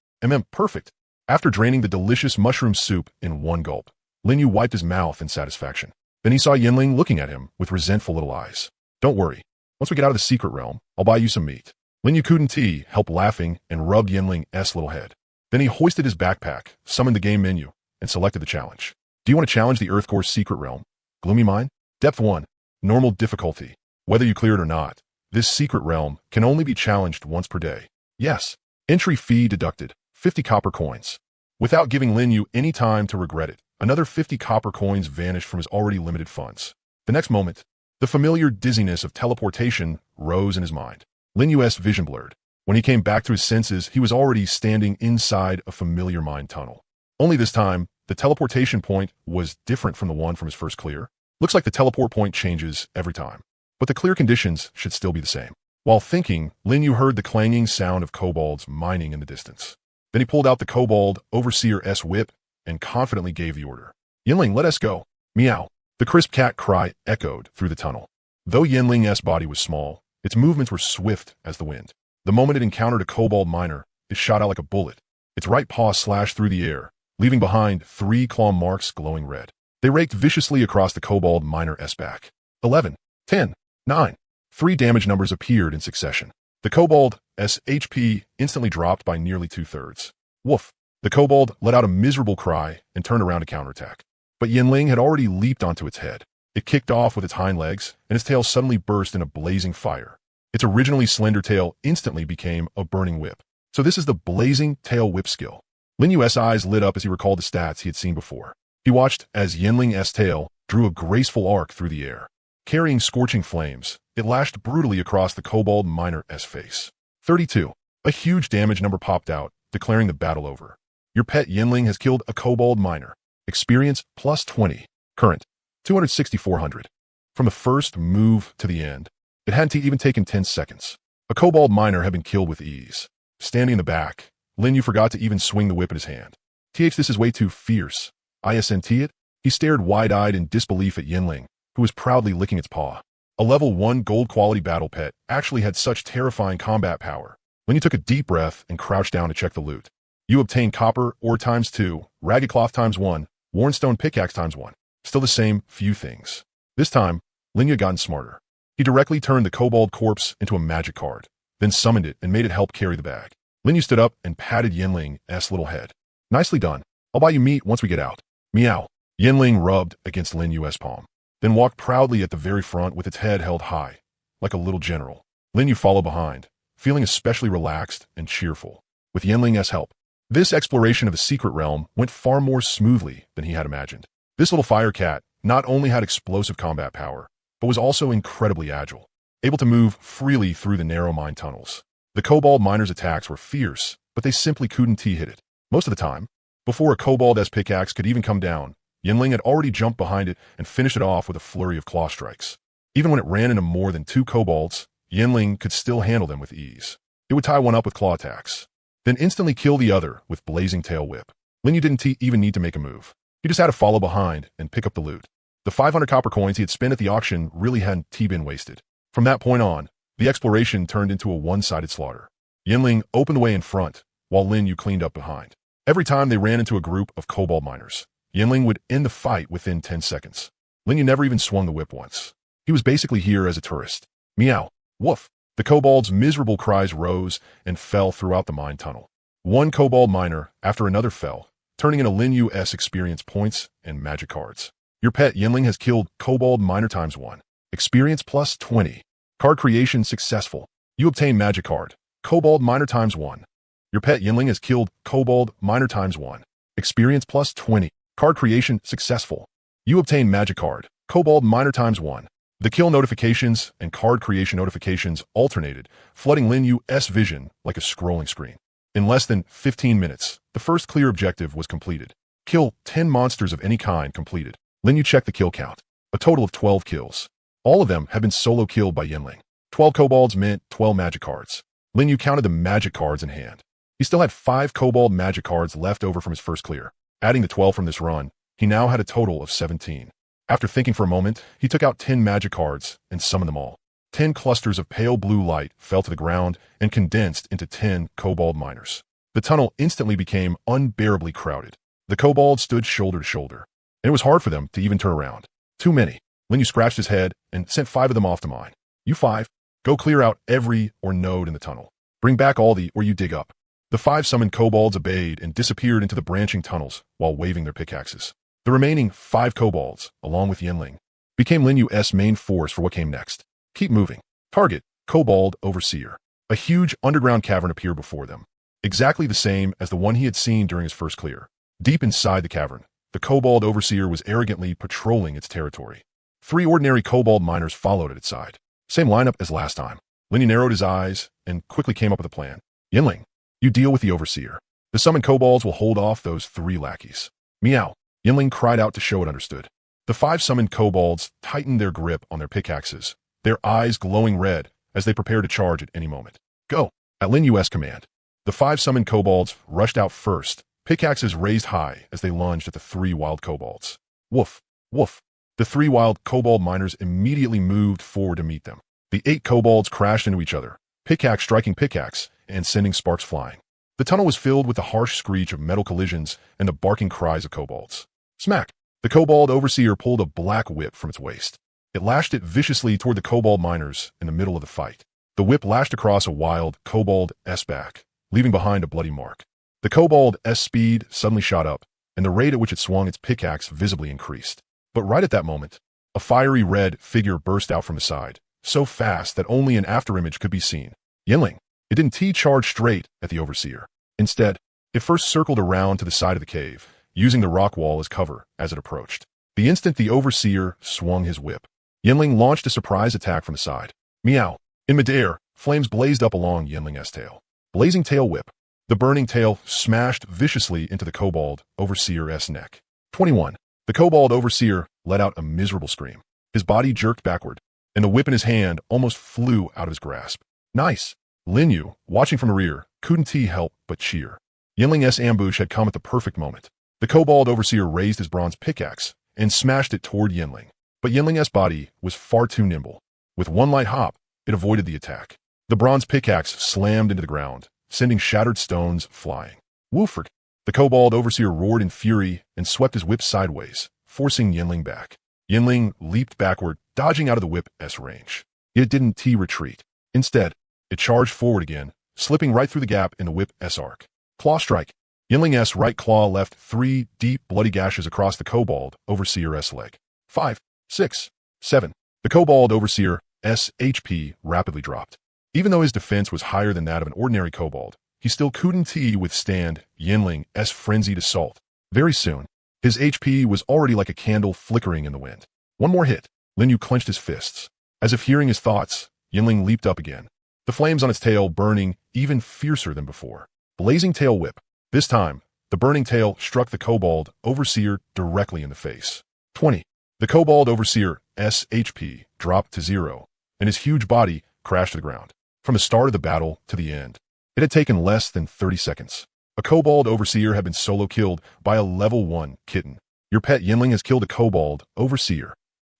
Perfect. After draining the delicious mushroom soup in one gulp, Lin Yu wiped his mouth in satisfaction. Then he saw Yinling looking at him with resentful little eyes. Don't worry. Once we get out of the secret realm, I'll buy you some meat. Lin Yu couldn't help laughing and rubbed Yinling's little head. Then he hoisted his backpack, summoned the game menu, and selected the challenge. Do you want to challenge the Earthcore's secret realm? Gloomy Mine? Depth 1. Normal difficulty. Whether you clear it or not, this secret realm can only be challenged once per day. Yes. Entry fee deducted. 50 copper coins. Without giving Lin Yu any time to regret it, another 50 copper coins vanished from his already limited funds. The next moment, the familiar dizziness of teleportation rose in his mind. Lin Yu's vision blurred. When he came back to his senses, he was already standing inside a familiar mine tunnel. Only this time, the teleportation point was different from the one from his first clear. Looks like the teleport point changes every time, but the clear conditions should still be the same. While thinking, Lin Yu heard the clanging sound of kobolds mining in the distance. Then he pulled out the kobold overseer's whip and confidently gave the order. Yinling, let us go. Meow. The crisp cat cry echoed through the tunnel. Though Yinling's body was small, its movements were swift as the wind. The moment it encountered a kobold miner, it shot out like a bullet. Its right paw slashed through the air, leaving behind 3 claw marks glowing red. They raked viciously across the kobold miner's back. 11, 10, 9. 3 damage numbers appeared in succession. The kobold's HP instantly dropped by nearly 2/3. Woof. The kobold let out a miserable cry and turned around to counterattack. But Yinling had already leaped onto its head. It kicked off with its hind legs, and its tail suddenly burst in a blazing fire. Its originally slender tail instantly became a burning whip. So this is the blazing tail whip skill. Lin Yu's eyes lit up as he recalled the stats he had seen before. He watched as Yinling's tail drew a graceful arc through the air. Carrying scorching flames, it lashed brutally across the kobold miner's face. 32. A huge damage number popped out, declaring the battle over. Your pet Yinling has killed a kobold miner. Experience plus 20. Current 2,400. From the first move to the end, it hadn't even taken 10 seconds. A kobold miner had been killed with ease. Standing in the back, Lin Yu forgot to even swing the whip in his hand. This is way too fierce. Isn't it? He stared wide-eyed in disbelief at Yinling, who was proudly licking its paw. A level 1 gold quality battle pet actually had such terrifying combat power. Lin Yu took a deep breath and crouched down to check the loot. You obtained copper ore times 2, ragged cloth times 1, worn stone pickaxe times 1. Still the same few things. This time, Lin Yu had gotten smarter. He directly turned the kobold corpse into a magic card, then summoned it and made it help carry the bag. Lin Yu stood up and patted Yinling's little head. Nicely done. I'll buy you meat once we get out. Meow. Yinling rubbed against Lin Yu's palm, then walked proudly at the very front with its head held high, like a little general. Lin Yu followed behind, feeling especially relaxed and cheerful. With Yinling's help, this exploration of the secret realm went far more smoothly than he had imagined. This little fire cat not only had explosive combat power, but was also incredibly agile, able to move freely through the narrow mine tunnels. The kobold miner's attacks were fierce, but they simply couldn't hit it. Most of the time, before a kobold's pickaxe could even come down, Yinling had already jumped behind it and finished it off with a flurry of claw strikes. Even when it ran into more than 2 kobolds, Yinling could still handle them with ease. It would tie one up with claw attacks, then instantly kill the other with blazing tail whip. Lin Yu didn't even need to make a move. He just had to follow behind and pick up the loot. The 500 copper coins he had spent at the auction really hadn't been wasted. From that point on, the exploration turned into a one-sided slaughter. Yinling opened the way in front, while Lin Yu cleaned up behind. Every time they ran into a group of kobold miners, Yinling would end the fight within 10 seconds. Lin Yu never even swung the whip once. He was basically here as a tourist. Meow. Woof. The kobolds' miserable cries rose and fell throughout the mine tunnel. One kobold miner after another fell, turning into Lin Yu's experience points and magic cards. Your pet Yinling has killed kobold miner times 1. Experience plus 20. Card creation successful. You obtain magic card. Kobold miner times 1. Your pet Yinling has killed kobold miner times 1. Experience plus 20. Card creation successful. You obtain magic card. Kobold miner times 1. The kill notifications and card creation notifications alternated, flooding Lin Yu's vision like a scrolling screen. In less than 15 minutes, the first clear objective was completed. Kill 10 monsters of any kind completed. Lin Yu checked the kill count. A total of 12 kills. All of them had been solo killed by Yinling. 12 kobolds meant 12 magic cards. Lin Yu counted the magic cards in hand. He still had 5 kobold magic cards left over from his first clear. Adding the 12 from this run, he now had a total of 17. After thinking for a moment, he took out 10 magic cards and summoned them all. 10 clusters of pale blue light fell to the ground and condensed into 10 kobold miners. The tunnel instantly became unbearably crowded. The kobolds stood shoulder to shoulder, and it was hard for them to even turn around. Too many. Lin Yu scratched his head and sent 5 of them off to mine. You 5, go clear out every node in the tunnel. Bring back all the you dig up. The 5 summoned kobolds obeyed and disappeared into the branching tunnels while waving their pickaxes. The remaining 5 kobolds, along with Yinling, became Lin Yu's main force for what came next. Keep moving. Target, kobold overseer. A huge underground cavern appeared before them, exactly the same as the one he had seen during his first clear. Deep inside the cavern, the kobold overseer was arrogantly patrolling its territory. 3 ordinary kobold miners followed at its side. Same lineup as last time. Lin Yu narrowed his eyes and quickly came up with a plan. Yinling, you deal with the overseer. The summoned kobolds will hold off those 3 lackeys. Meow. Yinling cried out to show it understood. The 5 summoned kobolds tightened their grip on their pickaxes, their eyes glowing red as they prepared to charge at any moment. Go! At Lin Yu's command, the 5 summoned kobolds rushed out first, pickaxes raised high as they lunged at the 3 wild kobolds. Woof! Woof! The 3 wild kobold miners immediately moved forward to meet them. The 8 kobolds crashed into each other, pickaxe striking pickaxe and sending sparks flying. The tunnel was filled with the harsh screech of metal collisions and the barking cries of kobolds. Smack! The kobold overseer pulled a black whip from its waist. It lashed it viciously toward the kobold miners in the middle of the fight. The whip lashed across a wild kobold's back, leaving behind a bloody mark. The kobold's speed suddenly shot up, and the rate at which it swung its pickaxe visibly increased. But right at that moment, A fiery red figure burst out from the side, so fast that only an afterimage could be seen. Yinling. It didn't T-charge straight at the Overseer. Instead, it first circled around to the side of the cave, using the rock wall as cover as it approached. The instant the Overseer swung his whip, Yinling launched a surprise attack from the side. Meow. In midair, flames blazed up along Yinling's tail. Blazing tail whip. The burning tail smashed viciously into the Kobold Overseer's neck. 21. The Kobold Overseer let out a miserable scream. His body jerked backward, and the whip in his hand almost flew out of his grasp. Nice. Lin Yu, watching from the rear, couldn't help but cheer. Yinling's ambush had come at the perfect moment. The Kobold Overseer raised his bronze pickaxe and smashed it toward Yinling. But Yinling's body was far too nimble. With one light hop, it avoided the attack. The bronze pickaxe slammed into the ground, sending shattered stones flying. Wooford! The Kobold Overseer roared in fury and swept his whip sideways, forcing Yinling back. Yinling leaped backward, dodging out of the whip's range. It didn't retreat. Instead, it charged forward again, slipping right through the gap in the whip's arc. Claw strike. Yinling's right claw left 3 deep, bloody gashes across the Kobold Overseer's leg. 5, 6, 7. The Kobold Overseer's HP rapidly dropped. Even though his defense was higher than that of an ordinary kobold, he still couldn't withstand Yinling's frenzied assault. Very soon, his HP was already like a candle flickering in the wind. One more hit. Lin Yu clenched his fists. As if hearing his thoughts, Yinling leaped up again, the flames on its tail burning even fiercer than before. Blazing tail whip. This time, the burning tail struck the Kobold Overseer directly in the face. 20. The Kobold Overseer's HP dropped to 0, and his huge body crashed to the ground. From the start of the battle to the end, it had taken less than 30 seconds. A Kobold Overseer had been solo killed by a level 1 kitten. Your pet Yinling has killed a Kobold Overseer.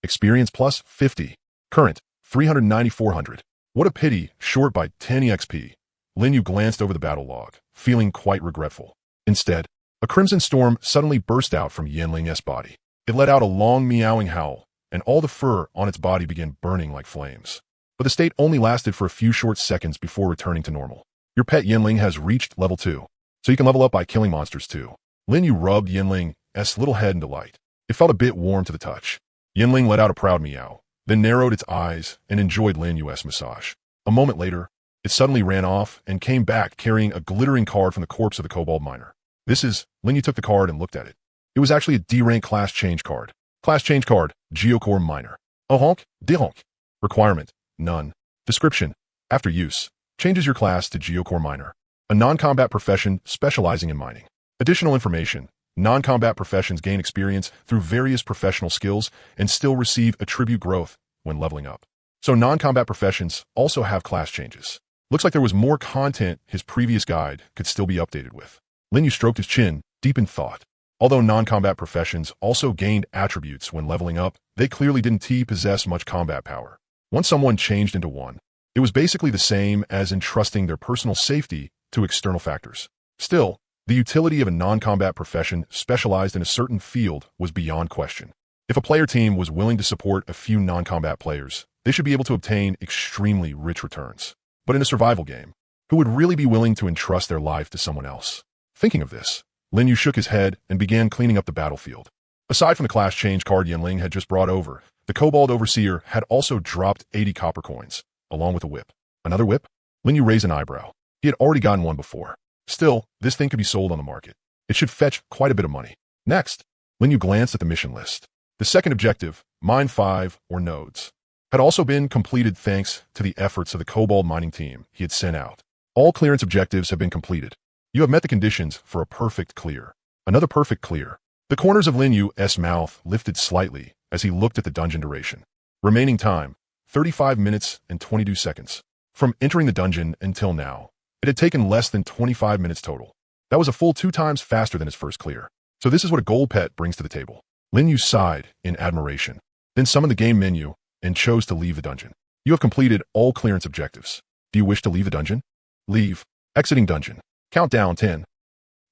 Experience plus 50. Current 390-400. What a pity, short by 10 EXP. Lin Yu glanced over the battle log, feeling quite regretful. Instead, a crimson storm suddenly burst out from Yinling's body. It let out a long meowing howl, and all the fur on its body began burning like flames. But the state only lasted for a few short seconds before returning to normal. Your pet Yinling has reached level 2, so you can level up by killing monsters too. Lin Yu rubbed Yinling's little head in delight. It felt a bit warm to the touch. Yinling let out a proud meow, then narrowed its eyes and enjoyed Lin Yu's massage. A moment later, it suddenly ran off and came back carrying a glittering card from the corpse of the kobold miner. This is, Lin Yu took the card and looked at it. It was actually a D-rank class change card. Class change card, Geocore Miner. Ahonk, dehonk. Requirement, none. Description, after use, changes your class to Geocore Miner, a non-combat profession specializing in mining. Additional information, non-combat professions gain experience through various professional skills and still receive attribute growth when leveling up. So non-combat professions also have class changes. Looks like there was more content his previous guide could still be updated with. Lin Yu stroked his chin, deep in thought. Although non-combat professions also gained attributes when leveling up, they clearly didn't possess much combat power. Once someone changed into one, it was basically the same as entrusting their personal safety to external factors. Still, the utility of a non-combat profession specialized in a certain field was beyond question. If a player team was willing to support a few non-combat players, they should be able to obtain extremely rich returns. But in a survival game, who would really be willing to entrust their life to someone else? Thinking of this, Lin Yu shook his head and began cleaning up the battlefield. Aside from the class change card Yinling had just brought over, the Kobold Overseer had also dropped 80 copper coins, along with a whip. Another whip? Lin Yu raised an eyebrow. He had already gotten one before. Still, this thing could be sold on the market. It should fetch quite a bit of money. Next, Lin Yu glanced at the mission list. The second objective, Mine 5 or Nodes, had also been completed thanks to the efforts of the Kobold mining team he had sent out. All clearance objectives have been completed. You have met the conditions for a perfect clear. Another perfect clear. The corners of Lin Yu's mouth lifted slightly as he looked at the dungeon duration. Remaining time, 35 minutes and 22 seconds. From entering the dungeon until now, it had taken less than 25 minutes total. That was a full 2 times faster than his first clear. So this is what a gold pet brings to the table. Lin Yu sighed in admiration, then summoned the game menu and chose to leave the dungeon. You have completed all clearance objectives. Do you wish to leave the dungeon? Leave. Exiting dungeon. Countdown 10.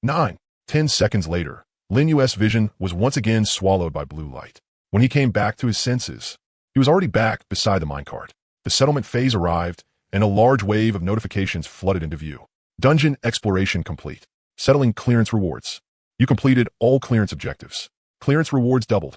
9. 10 seconds later, Lin Yu's vision was once again swallowed by blue light. When he came back to his senses, he was already back beside the minecart. The settlement phase arrived, and a large wave of notifications flooded into view. Dungeon exploration complete. Settling clearance rewards. You completed all clearance objectives. Clearance rewards doubled.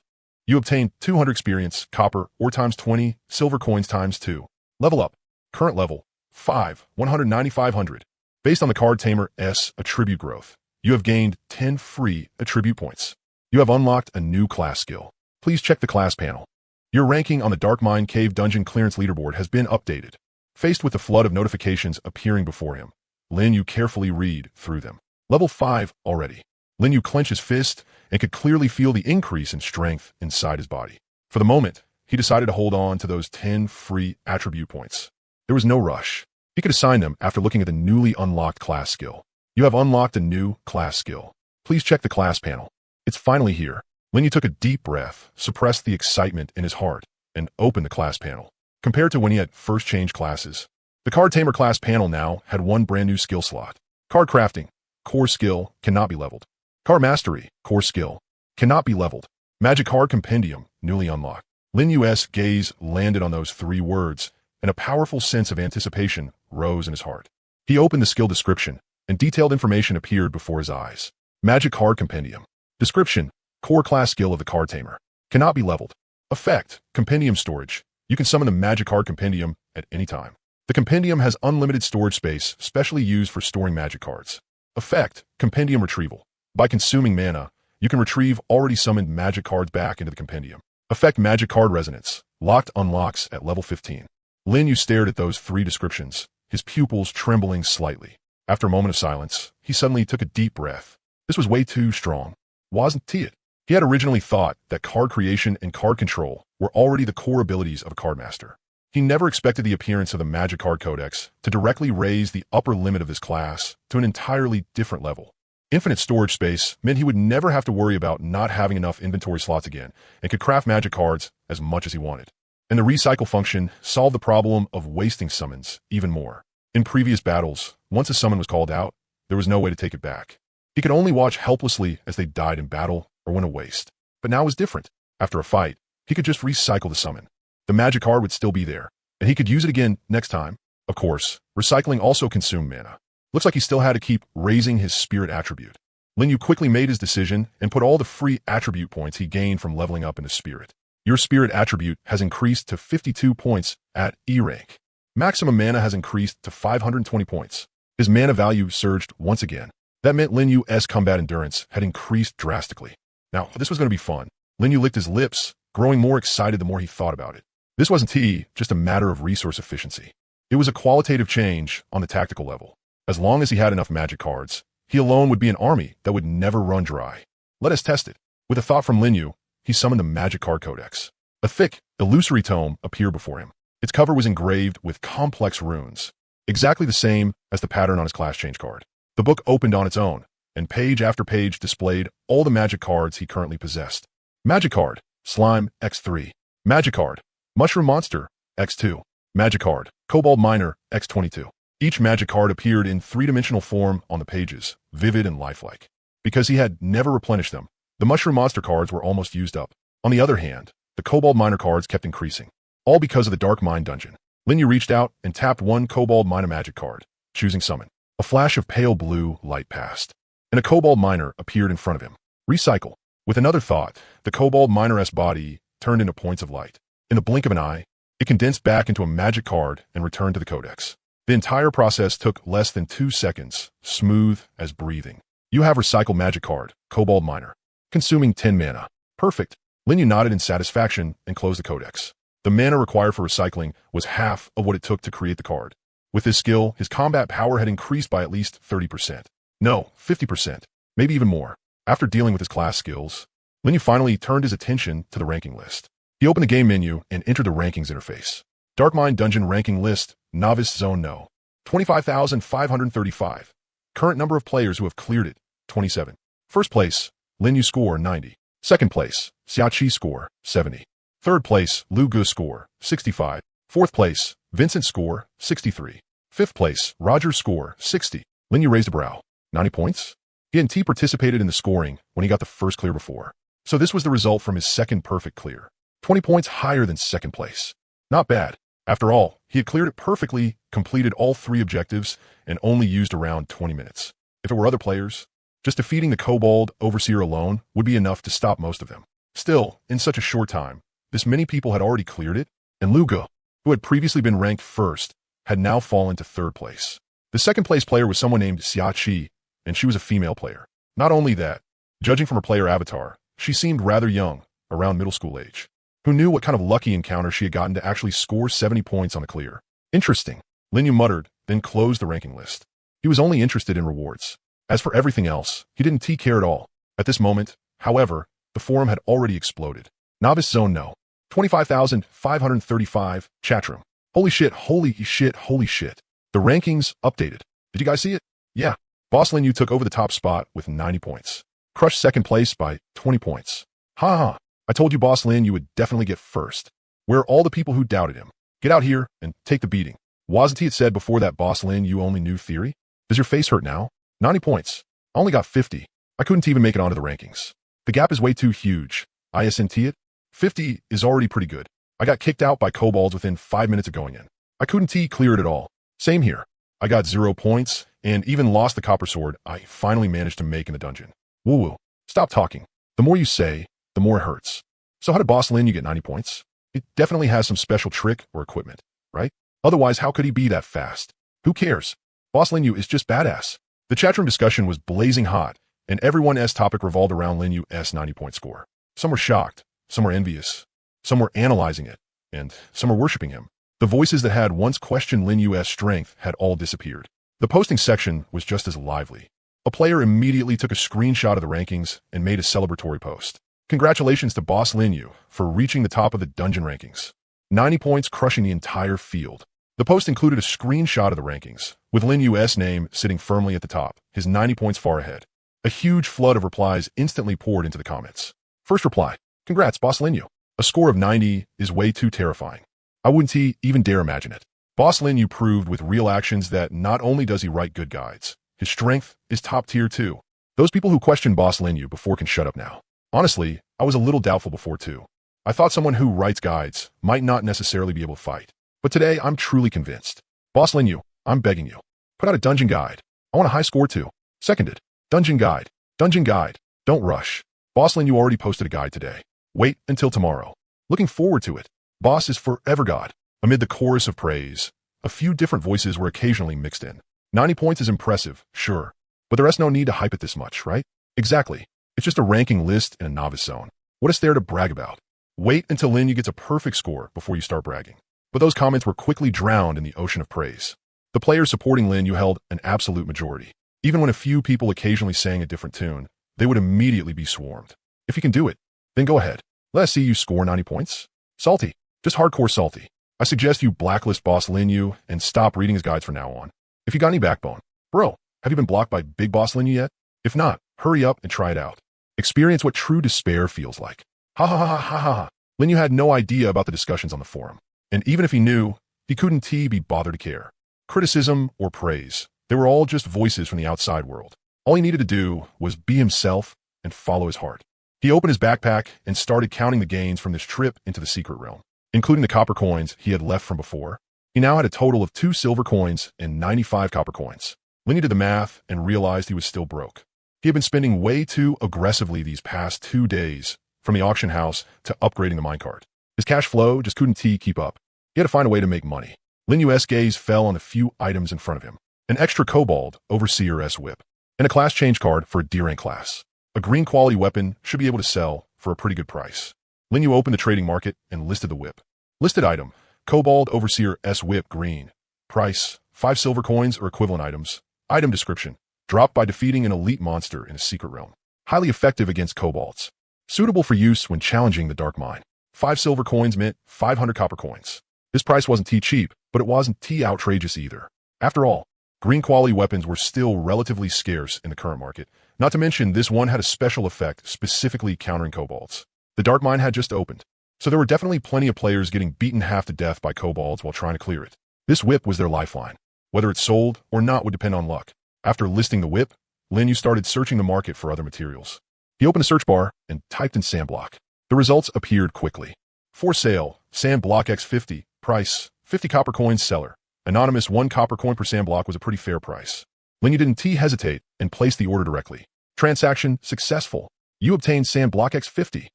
You obtained 200 experience, copper, or times 20, silver coins times 2. Level up. Current level, 5, 19500. Based on the card tamer S attribute growth, you have gained 10 free attribute points. You have unlocked a new class skill. Please check the class panel. Your ranking on the Dark Mine Cave Dungeon Clearance Leaderboard has been updated. Faced with the flood of notifications appearing before him, Lin Yu carefully read through them. Level 5 already. Lin Yu clenched his fist and could clearly feel the increase in strength inside his body. For the moment, he decided to hold on to those 10 free attribute points. There was no rush. He could assign them after looking at the newly unlocked class skill. You have unlocked a new class skill. Please check the class panel. It's finally here. Lin Yu took a deep breath, suppressed the excitement in his heart, and opened the class panel. Compared to when he had first changed classes, the Card Tamer class panel now had one brand new skill slot. Card Crafting, core skill, cannot be leveled. Card Mastery, core skill, cannot be leveled. Magic Card Compendium, newly unlocked. Lin Yu's gaze landed on those 3 words, and a powerful sense of anticipation rose in his heart. He opened the skill description, and detailed information appeared before his eyes. Magic Card Compendium. Description, core class skill of the Card Tamer. Cannot be leveled. Effect, Compendium Storage. You can summon the Magic Card Compendium at any time. The Compendium has unlimited storage space, specially used for storing magic cards. Effect, Compendium Retrieval. By consuming mana, you can retrieve already summoned magic cards back into the Compendium. Effect, Magic Card Resonance. Locked unlocks at level 15. Lin Yu stared at those 3 descriptions, his pupils trembling slightly. After a moment of silence, he suddenly took a deep breath. This was way too strong. Wasn't it? He had originally thought that card creation and card control were already the core abilities of a card master. He never expected the appearance of the Magic Card Codex to directly raise the upper limit of his class to an entirely different level. Infinite storage space meant he would never have to worry about not having enough inventory slots again and could craft magic cards as much as he wanted. And the recycle function solved the problem of wasting summons even more. In previous battles, once a summon was called out, there was no way to take it back. He could only watch helplessly as they died in battle or went to waste. But now it was different. After a fight, he could just recycle the summon. The magic card would still be there, and he could use it again next time. Of course, recycling also consumed mana. Looks like he still had to keep raising his spirit attribute. Lin Yu quickly made his decision and put all the free attribute points he gained from leveling up into spirit. Your spirit attribute has increased to 52 points at E rank. Maximum mana has increased to 520 points. His mana value surged once again. That meant Lin Yu's combat endurance had increased drastically. Now, this was going to be fun. Lin Yu licked his lips, growing more excited the more he thought about it. This wasn't just a matter of resource efficiency. It was a qualitative change on the tactical level. As long as he had enough magic cards, he alone would be an army that would never run dry. Let us test it. With a thought from Lin Yu, he summoned the Magic Card Codex. A thick, illusory tome appeared before him. Its cover was engraved with complex runes, exactly the same as the pattern on his class change card. The book opened on its own, and page after page displayed all the magic cards he currently possessed. Magic Card, Slime, X3. Magic Card, Mushroom Monster, X2. Magic Card, Kobold Miner, X22. Each magic card appeared in 3-dimensional form on the pages, vivid and lifelike. Because he had never replenished them, the Mushroom Monster cards were almost used up. On the other hand, the Kobold Miner cards kept increasing. All because of the Dark Mine Dungeon. Lin Yu reached out and tapped one Kobold Miner magic card, choosing Summon. A flash of pale blue light passed, and a Kobold Miner appeared in front of him. Recycle. With another thought, the Kobold Miner's body turned into points of light. In the blink of an eye, it condensed back into a magic card and returned to the codex. The entire process took less than 2 seconds, smooth as breathing. You have recycled magic card, Kobold Miner, consuming 10 mana. Perfect. Lin Yu nodded in satisfaction and closed the codex. The mana required for recycling was half of what it took to create the card. With this skill, his combat power had increased by at least 30%. No, 50%, maybe even more. After dealing with his class skills, Lin Yu finally turned his attention to the ranking list. He opened the game menu and entered the rankings interface. Dark Mine Dungeon ranking list, Novice Zone No. 25,535. Current number of players who have cleared it, 27. First place, Lin Yu score, 90. Second place, Xiaoqi score, 70. Third place, Lu Gu score, 65. Fourth place, Vincent score, 63. Fifth place, Roger score, 60. Lin Yu raised a brow. 90 points? He hadn't participated in the scoring when he got the first clear before. So this was the result from his second perfect clear. 20 points higher than second place. Not bad. After all, he had cleared it perfectly, completed all 3 objectives, and only used around 20 minutes. If it were other players, just defeating the Kobold Overseer alone would be enough to stop most of them. Still, in such a short time, this many people had already cleared it, and Luga, who had previously been ranked first, had now fallen to third place. The second place player was someone named Xiachi, and she was a female player. Not only that, judging from her player avatar, she seemed rather young, around middle school age. Who knew what kind of lucky encounter she had gotten to actually score 70 points on the clear? Interesting, Lin Yu muttered, then closed the ranking list. He was only interested in rewards. As for everything else, he didn't care at all. At this moment, however, the forum had already exploded. Novice Zone No. 25,535, chatroom. Holy shit, holy shit, holy shit. The rankings updated. Did you guys see it? Yeah. Boss Lin Yu took over the top spot with 90 points. Crushed second place by 20 points. Ha ha. I told you Boss Lin Yu would definitely get first. Where are all the people who doubted him? Get out here and take the beating. Wasn't it said before that Boss Lin Yu only knew theory? Does your face hurt now? 90 points. I only got 50. I couldn't even make it onto the rankings. The gap is way too huge. ISNT it? 50 is already pretty good. I got kicked out by kobolds within 5 minutes of going in. I couldn't clear it at all. Same here. I got 0 points, and even lost the copper sword I finally managed to make in the dungeon. Woo-woo. Stop talking. The more you say, the more it hurts. So how did Boss Lin Yu get 90 points? It definitely has some special trick or equipment, right? Otherwise, how could he be that fast? Who cares? Boss Lin Yu is just badass. The chatroom discussion was blazing hot, and everyone's topic revolved around Lin Yu's 90-point score. Some were shocked, some were envious, some were analyzing it, and some were worshipping him. The voices that had once questioned Lin Yu's strength had all disappeared. The posting section was just as lively. A player immediately took a screenshot of the rankings and made a celebratory post. Congratulations to Boss Lin Yu for reaching the top of the dungeon rankings. 90 points crushing the entire field. The post included a screenshot of the rankings, with Lin Yu's name sitting firmly at the top, his 90 points far ahead. A huge flood of replies instantly poured into the comments. First reply, congrats Boss Lin Yu. A score of 90 is way too terrifying. I wouldn't even dare imagine it. Boss Lin Yu proved with real actions that not only does he write good guides, his strength is top tier too. Those people who questioned Boss Lin Yu before can shut up now. Honestly, I was a little doubtful before too. I thought someone who writes guides might not necessarily be able to fight. But today, I'm truly convinced. Boss Lin Yu, I'm begging you. Put out a dungeon guide. I want a high score too. Seconded. Dungeon guide. Dungeon guide. Don't rush. Boss Lin Yu already posted a guide today. Wait until tomorrow. Looking forward to it. Boss is forever God. Amid the chorus of praise, a few different voices were occasionally mixed in. 90 points is impressive, sure. But there is no need to hype it this much, right? Exactly. It's just a ranking list in a novice zone. What is there to brag about? Wait until Lin Yu gets a perfect score before you start bragging. But those comments were quickly drowned in the ocean of praise. The players supporting Lin Yu held an absolute majority. Even when a few people occasionally sang a different tune, they would immediately be swarmed. If you can do it, then go ahead. Let us see you score 90 points. Salty. Just hardcore salty. I suggest you blacklist Boss Lin Yu and stop reading his guides from now on. If you got any backbone. Bro, have you been blocked by Big Boss Lin Yu yet? If not, hurry up and try it out. Experience what true despair feels like. Ha ha ha ha ha ha. Lin Yu had no idea about the discussions on the forum. And even if he knew, he couldn't be bothered to care. Criticism or praise, they were all just voices from the outside world. All he needed to do was be himself and follow his heart. He opened his backpack and started counting the gains from this trip into the secret realm, including the copper coins he had left from before. He now had a total of 2 silver coins and 95 copper coins. Lin Yu did the math and realized he was still broke. He had been spending way too aggressively these past 2 days, from the auction house to upgrading the minecart. His cash flow just couldn't keep up. He had to find a way to make money. Lin Yu's gaze fell on a few items in front of him. An extra kobold overseer's whip, and a class change card for a D rank class. A green quality weapon should be able to sell for a pretty good price. Lin Yu opened the trading market and listed the whip. Listed item, kobold overseer's whip green. Price, 5 silver coins or equivalent items. Item description, dropped by defeating an elite monster in a secret realm. Highly effective against kobolds. Suitable for use when challenging the dark mine. 5 silver coins meant 500 copper coins. This price wasn't cheap, but it wasn't outrageous either. After all, green quality weapons were still relatively scarce in the current market. Not to mention, this one had a special effect specifically countering kobolds. The dark mine had just opened, so there were definitely plenty of players getting beaten half to death by kobolds while trying to clear it. This whip was their lifeline. Whether it sold or not would depend on luck. After listing the whip, Lin Yu started searching the market for other materials. He opened a search bar and typed in sandblock. The results appeared quickly. For sale, sandblock X50, price, 50 copper coins seller. Anonymous 1 copper coin per sandblock was a pretty fair price. Lin Yu didn't hesitate and placed the order directly. Transaction successful. You obtained sandblock X50.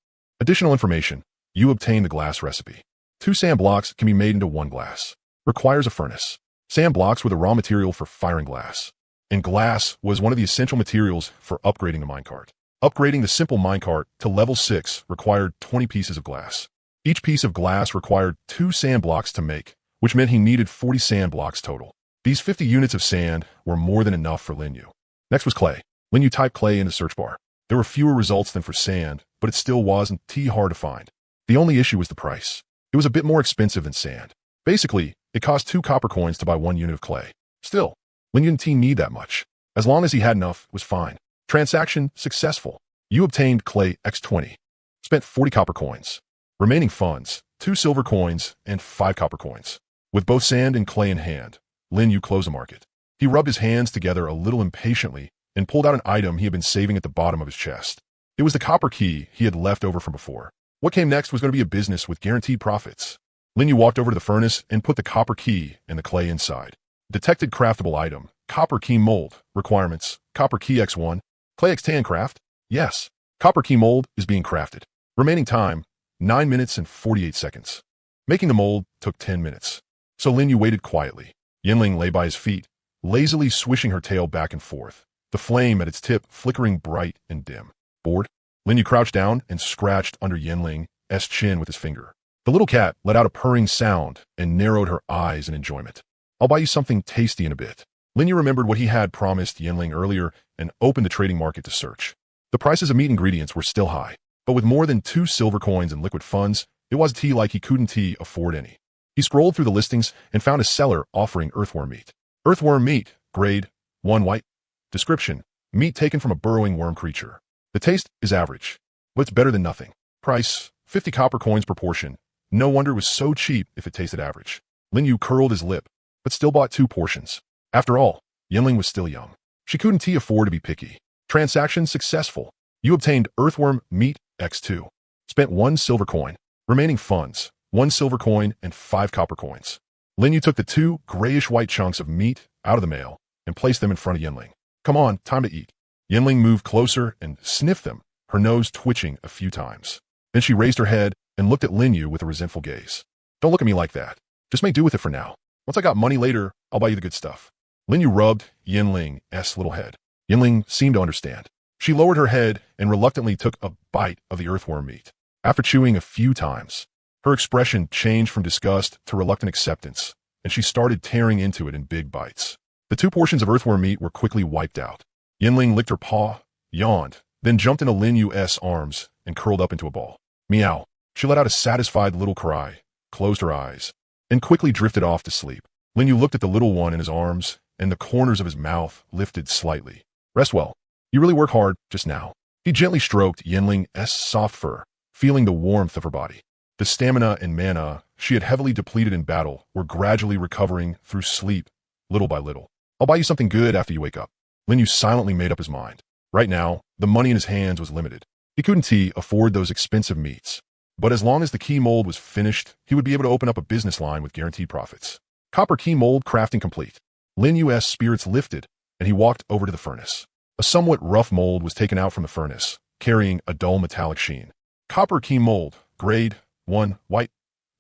Additional information. You obtain the glass recipe. 2 sand blocks can be made into 1 glass. Requires a furnace. Sand blocks were the raw material for firing glass. And glass was one of the essential materials for upgrading the minecart. Upgrading the simple minecart to level 6 required 20 pieces of glass. Each piece of glass required 2 sand blocks to make, which meant he needed 40 sand blocks total. These 50 units of sand were more than enough for Linyu. Next was clay. Linyu typed clay in the search bar. There were fewer results than for sand, but it still wasn't too hard to find. The only issue was the price. It was a bit more expensive than sand. Basically, it cost 2 copper coins to buy 1 unit of clay. Still, Linyu didn't need that much. As long as he had enough, it was fine. Transaction successful. You obtained clay x20. Spent 40 copper coins. Remaining funds, 2 silver coins and 5 copper coins. With both sand and clay in hand, Linyu closed the market. He rubbed his hands together a little impatiently and pulled out an item he had been saving at the bottom of his chest. It was the copper key he had left over from before. What came next was going to be a business with guaranteed profits. Linyu walked over to the furnace and put the copper key and the clay inside. Detected craftable item. Copper key mold. Requirements. Copper key x1. Clay x10 craft. Yes. Copper key mold is being crafted. Remaining time, 9 minutes and 48 seconds. Making the mold took 10 minutes. So Linyu waited quietly. Yinling lay by his feet, lazily swishing her tail back and forth, the flame at its tip flickering bright and dim. Bored, Linyu crouched down and scratched under Yinling's chin with his finger. The little cat let out a purring sound and narrowed her eyes in enjoyment. I'll buy you something tasty in a bit. Linyu remembered what he had promised Yinling earlier and opened the trading market to search. The prices of meat ingredients were still high, but with more than 2 silver coins and liquid funds, it was tea like he couldn't afford any. He scrolled through the listings and found a seller offering earthworm meat. Earthworm meat, grade 1 white. Description: meat taken from a burrowing worm creature. The taste is average, but it's better than nothing. Price: 50 copper coins per portion. No wonder it was so cheap if it tasted average. Linyu curled his lip, but still bought 2 portions. After all, Yinling was still young. She couldn't afford to be picky. Transaction successful. You obtained earthworm meat x2. Spent 1 silver coin. Remaining funds, 1 silver coin and 5 copper coins. Linyu took the 2 grayish-white chunks of meat out of the mail and placed them in front of Yinling. Come on, time to eat. Yinling moved closer and sniffed them, her nose twitching a few times. Then she raised her head and looked at Linyu with a resentful gaze. Don't look at me like that. Just make do with it for now. Once I got money later, I'll buy you the good stuff. Linyu rubbed Yinling's little head. Yinling seemed to understand. She lowered her head and reluctantly took a bite of the earthworm meat. After chewing a few times, her expression changed from disgust to reluctant acceptance, and she started tearing into it in big bites. The 2 portions of earthworm meat were quickly wiped out. Yinling licked her paw, yawned, then jumped into Linyu's arms and curled up into a ball. Meow. She let out a satisfied little cry, closed her eyes, and quickly drifted off to sleep. Linyu looked at the little one in his arms, and the corners of his mouth lifted slightly. Rest well. You really work hard just now. He gently stroked Yinling's soft fur, feeling the warmth of her body. The stamina and mana she had heavily depleted in battle were gradually recovering through sleep, little by little. I'll buy you something good after you wake up. Linyu silently made up his mind. Right now, the money in his hands was limited. He couldn't afford those expensive meats. But as long as the key mold was finished, he would be able to open up a business line with guaranteed profits. Copper key mold crafting complete. Linyu's spirits lifted, and he walked over to the furnace. A somewhat rough mold was taken out from the furnace, carrying a dull metallic sheen. Copper key mold, grade 1 white.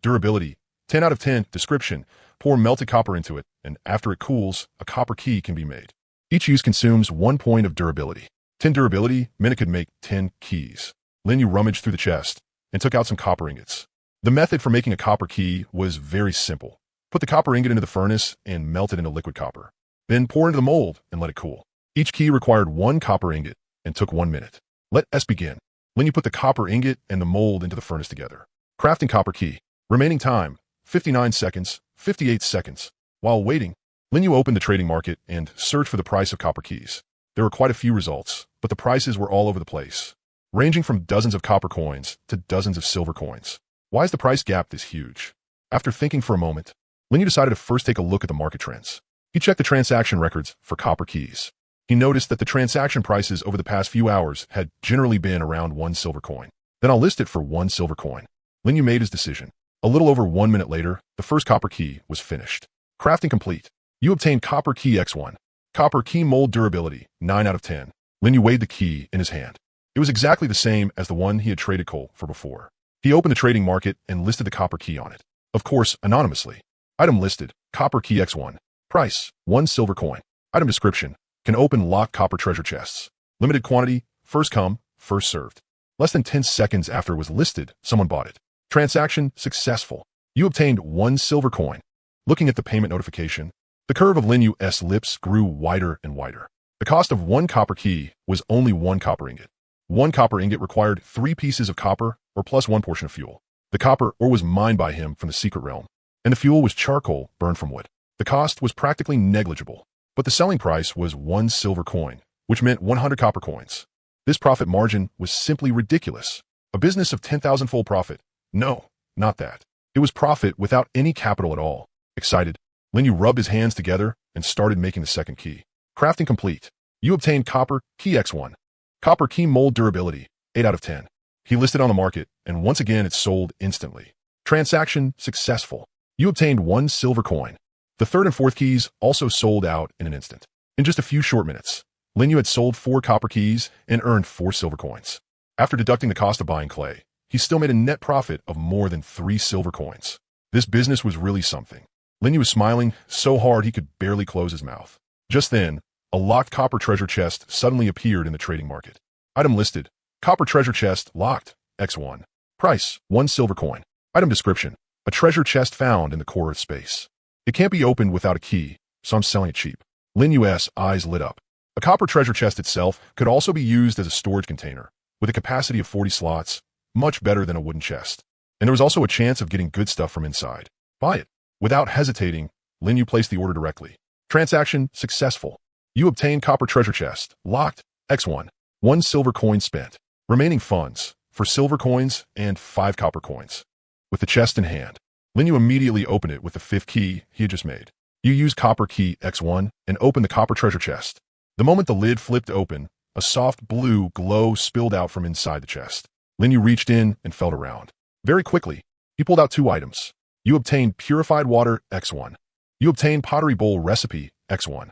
Durability, 10 out of 10. Description: pour melted copper into it, and after it cools, a copper key can be made. Each use consumes 1 point of durability. 10 durability meant it could make 10 keys. Linyu rummaged through the chest and took out some copper ingots. The method for making a copper key was very simple. Put the copper ingot into the furnace and melt it into liquid copper. Then pour into the mold and let it cool. Each key required 1 copper ingot and took 1 minute. Let us begin. Linyu put the copper ingot and the mold into the furnace together. Crafting copper key. Remaining time, 59 seconds, 58 seconds. While waiting, Linyu opened the trading market and searched for the price of copper keys. There were quite a few results, but the prices were all over the place, ranging from dozens of copper coins to dozens of silver coins. Why is the price gap this huge? After thinking for a moment, Linyu decided to first take a look at the market trends. He checked the transaction records for copper keys. He noticed that the transaction prices over the past few hours had generally been around 1 silver coin. Then I'll list it for 1 silver coin. Linyu made his decision. A little over 1 minute later, the first copper key was finished. Crafting complete. You obtained copper key x1. Copper key mold durability, 9 out of 10. Linyu weighed the key in his hand. It was exactly the same as the one he had traded coal for before. He opened the trading market and listed the copper key on it. Of course, anonymously. Item listed, copper key X1. Price, 1 silver coin. Item description, can open locked copper treasure chests. Limited quantity, first come, first served. Less than 10 seconds after it was listed, someone bought it. Transaction successful. You obtained 1 silver coin. Looking at the payment notification, the curve of Lin Yu's lips grew wider and wider. The cost of 1 copper key was only 1 copper ingot. 1 copper ingot required 3 pieces of copper or plus 1 portion of fuel. The copper ore was mined by him from the secret realm, and the fuel was charcoal burned from wood. The cost was practically negligible, but the selling price was 1 silver coin, which meant 100 copper coins. This profit margin was simply ridiculous. A business of 10,000-fold profit. No, not that. It was profit without any capital at all. Excited, Lin Yu rubbed his hands together and started making the second key. Crafting complete. You obtained copper key X1. Copper key mold durability, 8 out of 10. He listed on the market, and once again it sold instantly. Transaction successful. You obtained 1 silver coin. The third and fourth keys also sold out in an instant. In just a few short minutes, Lin Yu had sold 4 copper keys and earned 4 silver coins. After deducting the cost of buying clay, he still made a net profit of more than 3 silver coins. This business was really something. Lin Yu was smiling so hard he could barely close his mouth. Just then, a locked copper treasure chest suddenly appeared in the trading market. Item listed, copper treasure chest locked, X1. Price, 1 silver coin. Item description, a treasure chest found in the core of space. It can't be opened without a key, so I'm selling it cheap. Lin Yu's eyes lit up. A copper treasure chest itself could also be used as a storage container, with a capacity of 40 slots, much better than a wooden chest. And there was also a chance of getting good stuff from inside. Buy it. Without hesitating, Lin Yu placed the order directly. Transaction successful. You obtained copper treasure chest, locked, X1. 1 silver coin spent. Remaining funds, for silver coins and 5 copper coins. With the chest in hand, Lin Yu immediately opened it with the 5th key he had just made. You use copper key X1 and open the copper treasure chest. The moment the lid flipped open, a soft blue glow spilled out from inside the chest. Lin Yu reached in and felt around. Very quickly, he pulled out 2 items. You obtained purified water X1. You obtained pottery bowl recipe X1.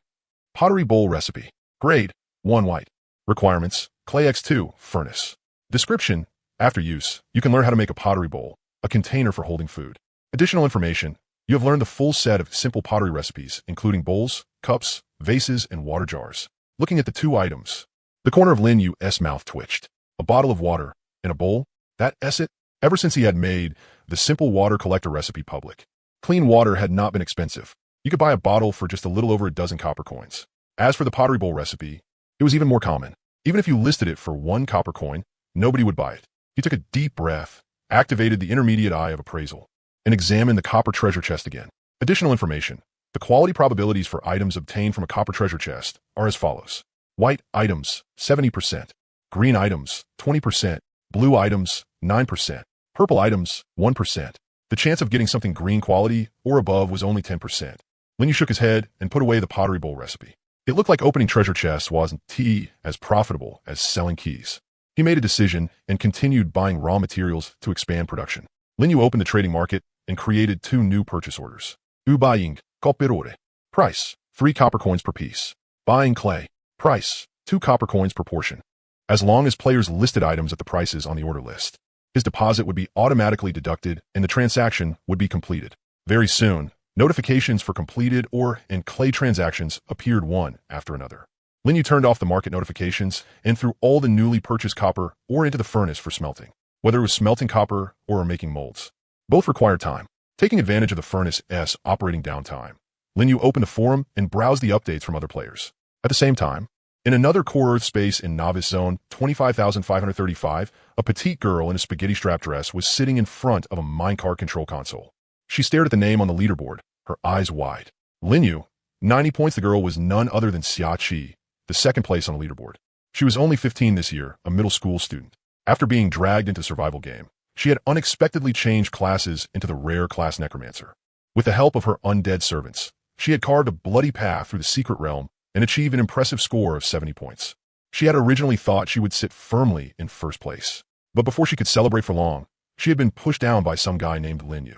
Pottery bowl recipe. Grade, 1 white. Requirements, clay X2, furnace. Description, after use, you can learn how to make a pottery bowl, a container for holding food. Additional information, you have learned the full set of simple pottery recipes, including bowls, cups, vases, and water jars. Looking at the 2 items, the corner of Lin Yu's mouth twitched. A bottle of water in a bowl? That's it? Ever since he had made the simple water collector recipe public, clean water had not been expensive. You could buy a bottle for just a little over a dozen copper coins. As for the pottery bowl recipe, it was even more common. Even if you listed it for 1 copper coin, nobody would buy it. He took a deep breath, activated the intermediate eye of appraisal, and examined the copper treasure chest again. Additional information. The quality probabilities for items obtained from a copper treasure chest are as follows. White items, 70%. Green items, 20%. Blue items, 9%. Purple items, 1%. The chance of getting something green quality or above was only 10%. Lin Yu shook his head and put away the pottery bowl recipe. It looked like opening treasure chests wasn't as profitable as selling keys. He made a decision and continued buying raw materials to expand production. Lin Yu opened the trading market and created 2 new purchase orders. Buying copper. Price, 3 copper coins per piece. Buying clay. Price, 2 copper coins per portion. As long as players listed items at the prices on the order list, his deposit would be automatically deducted and the transaction would be completed. Very soon, notifications for completed ore and clay transactions appeared one after another. Lin Yu turned off the market notifications and threw all the newly purchased copper ore into the furnace for smelting, whether it was smelting copper or making molds. Both required time. Taking advantage of the furnace's operating downtime, Lin Yu opened a forum and browsed the updates from other players. At the same time, in another core Earth space in Novice Zone 25,535, a petite girl in a spaghetti strap dress was sitting in front of a minecart control console. She stared at the name on the leaderboard, her eyes wide. Lin Yu, 90 points. The girl was none other than Xia Qi, the second place on the leaderboard. She was only 15 this year, a middle school student. After being dragged into the survival game, she had unexpectedly changed classes into the rare class necromancer. With the help of her undead servants, she had carved a bloody path through the secret realm and achieved an impressive score of 70 points. She had originally thought she would sit firmly in first place, but before she could celebrate for long, she had been pushed down by some guy named Lin Yu.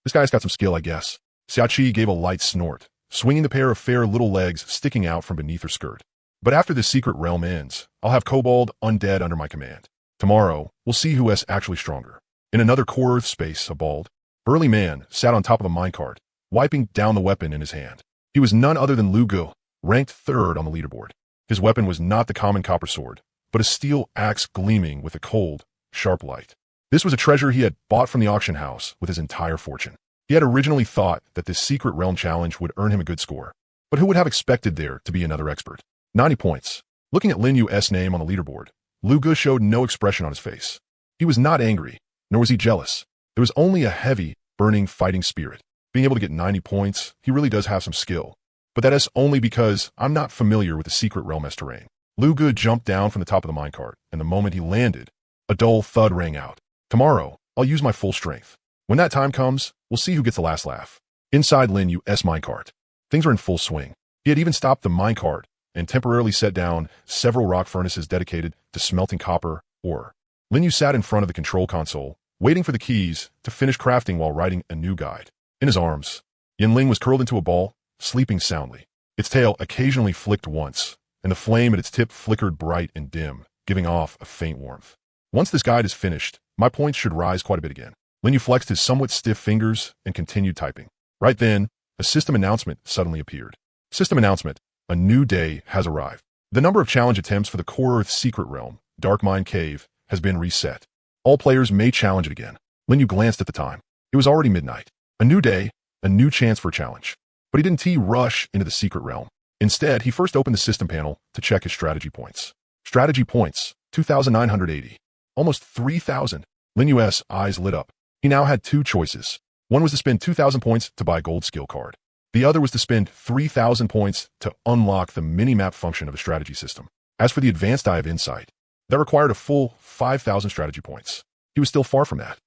This guy's got some skill, I guess. Xia Qi gave a light snort, swinging the pair of fair little legs sticking out from beneath her skirt. But after this secret realm ends, I'll have kobold undead under my command. Tomorrow, we'll see who's actually stronger. In another core Earth space, a bald, burly man sat on top of a minecart, wiping down the weapon in his hand. He was none other than Lugu, ranked 3rd on the leaderboard. His weapon was not the common copper sword, but a steel axe gleaming with a cold, sharp light. This was a treasure he had bought from the auction house with his entire fortune. He had originally thought that this secret realm challenge would earn him a good score, but who would have expected there to be another expert? 90 points. Looking at Lin Yu's name on the leaderboard, Lugu showed no expression on his face. He was not angry, nor was he jealous. There was only a heavy, burning fighting spirit. Being able to get 90 points, he really does have some skill. But that is only because I'm not familiar with the secret realm-esque terrain. Lugu jumped down from the top of the minecart, and the moment he landed, a dull thud rang out. Tomorrow, I'll use my full strength. When that time comes, we'll see who gets the last laugh. Inside Lin Yu's minecart, things are in full swing. He had even stopped the minecart and temporarily set down several rock furnaces dedicated to smelting copper ore. Lin Yu sat in front of the control console, waiting for the keys to finish crafting while writing a new guide. In his arms, Yinling was curled into a ball, sleeping soundly. Its tail occasionally flicked once, and the flame at its tip flickered bright and dim, giving off a faint warmth. Once this guide is finished, my points should rise quite a bit again. Lin Yu flexed his somewhat stiff fingers and continued typing. Right then, a system announcement suddenly appeared. System announcement: a new day has arrived. The number of challenge attempts for the Core Earth Secret Realm, Dark Mine Cave, has been reset. All players may challenge it again. Lin Yu glanced at the time. It was already midnight. A new day, a new chance for a challenge. But he didn't rush into the secret realm. Instead, he first opened the system panel to check his strategy points. Strategy points, 2,980. Almost 3,000. Lin Yu's eyes lit up. He now had 2 choices. One was to spend 2,000 points to buy a gold skill card. The other was to spend 3,000 points to unlock the mini-map function of a strategy system. As for the advanced Eye of Insight, that required a full 5,000 strategy points. He was still far from that.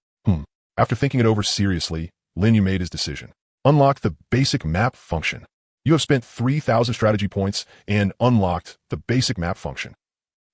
After thinking it over seriously, Lin Yu made his decision. Unlock the basic map function. You have spent 3,000 strategy points and unlocked the basic map function.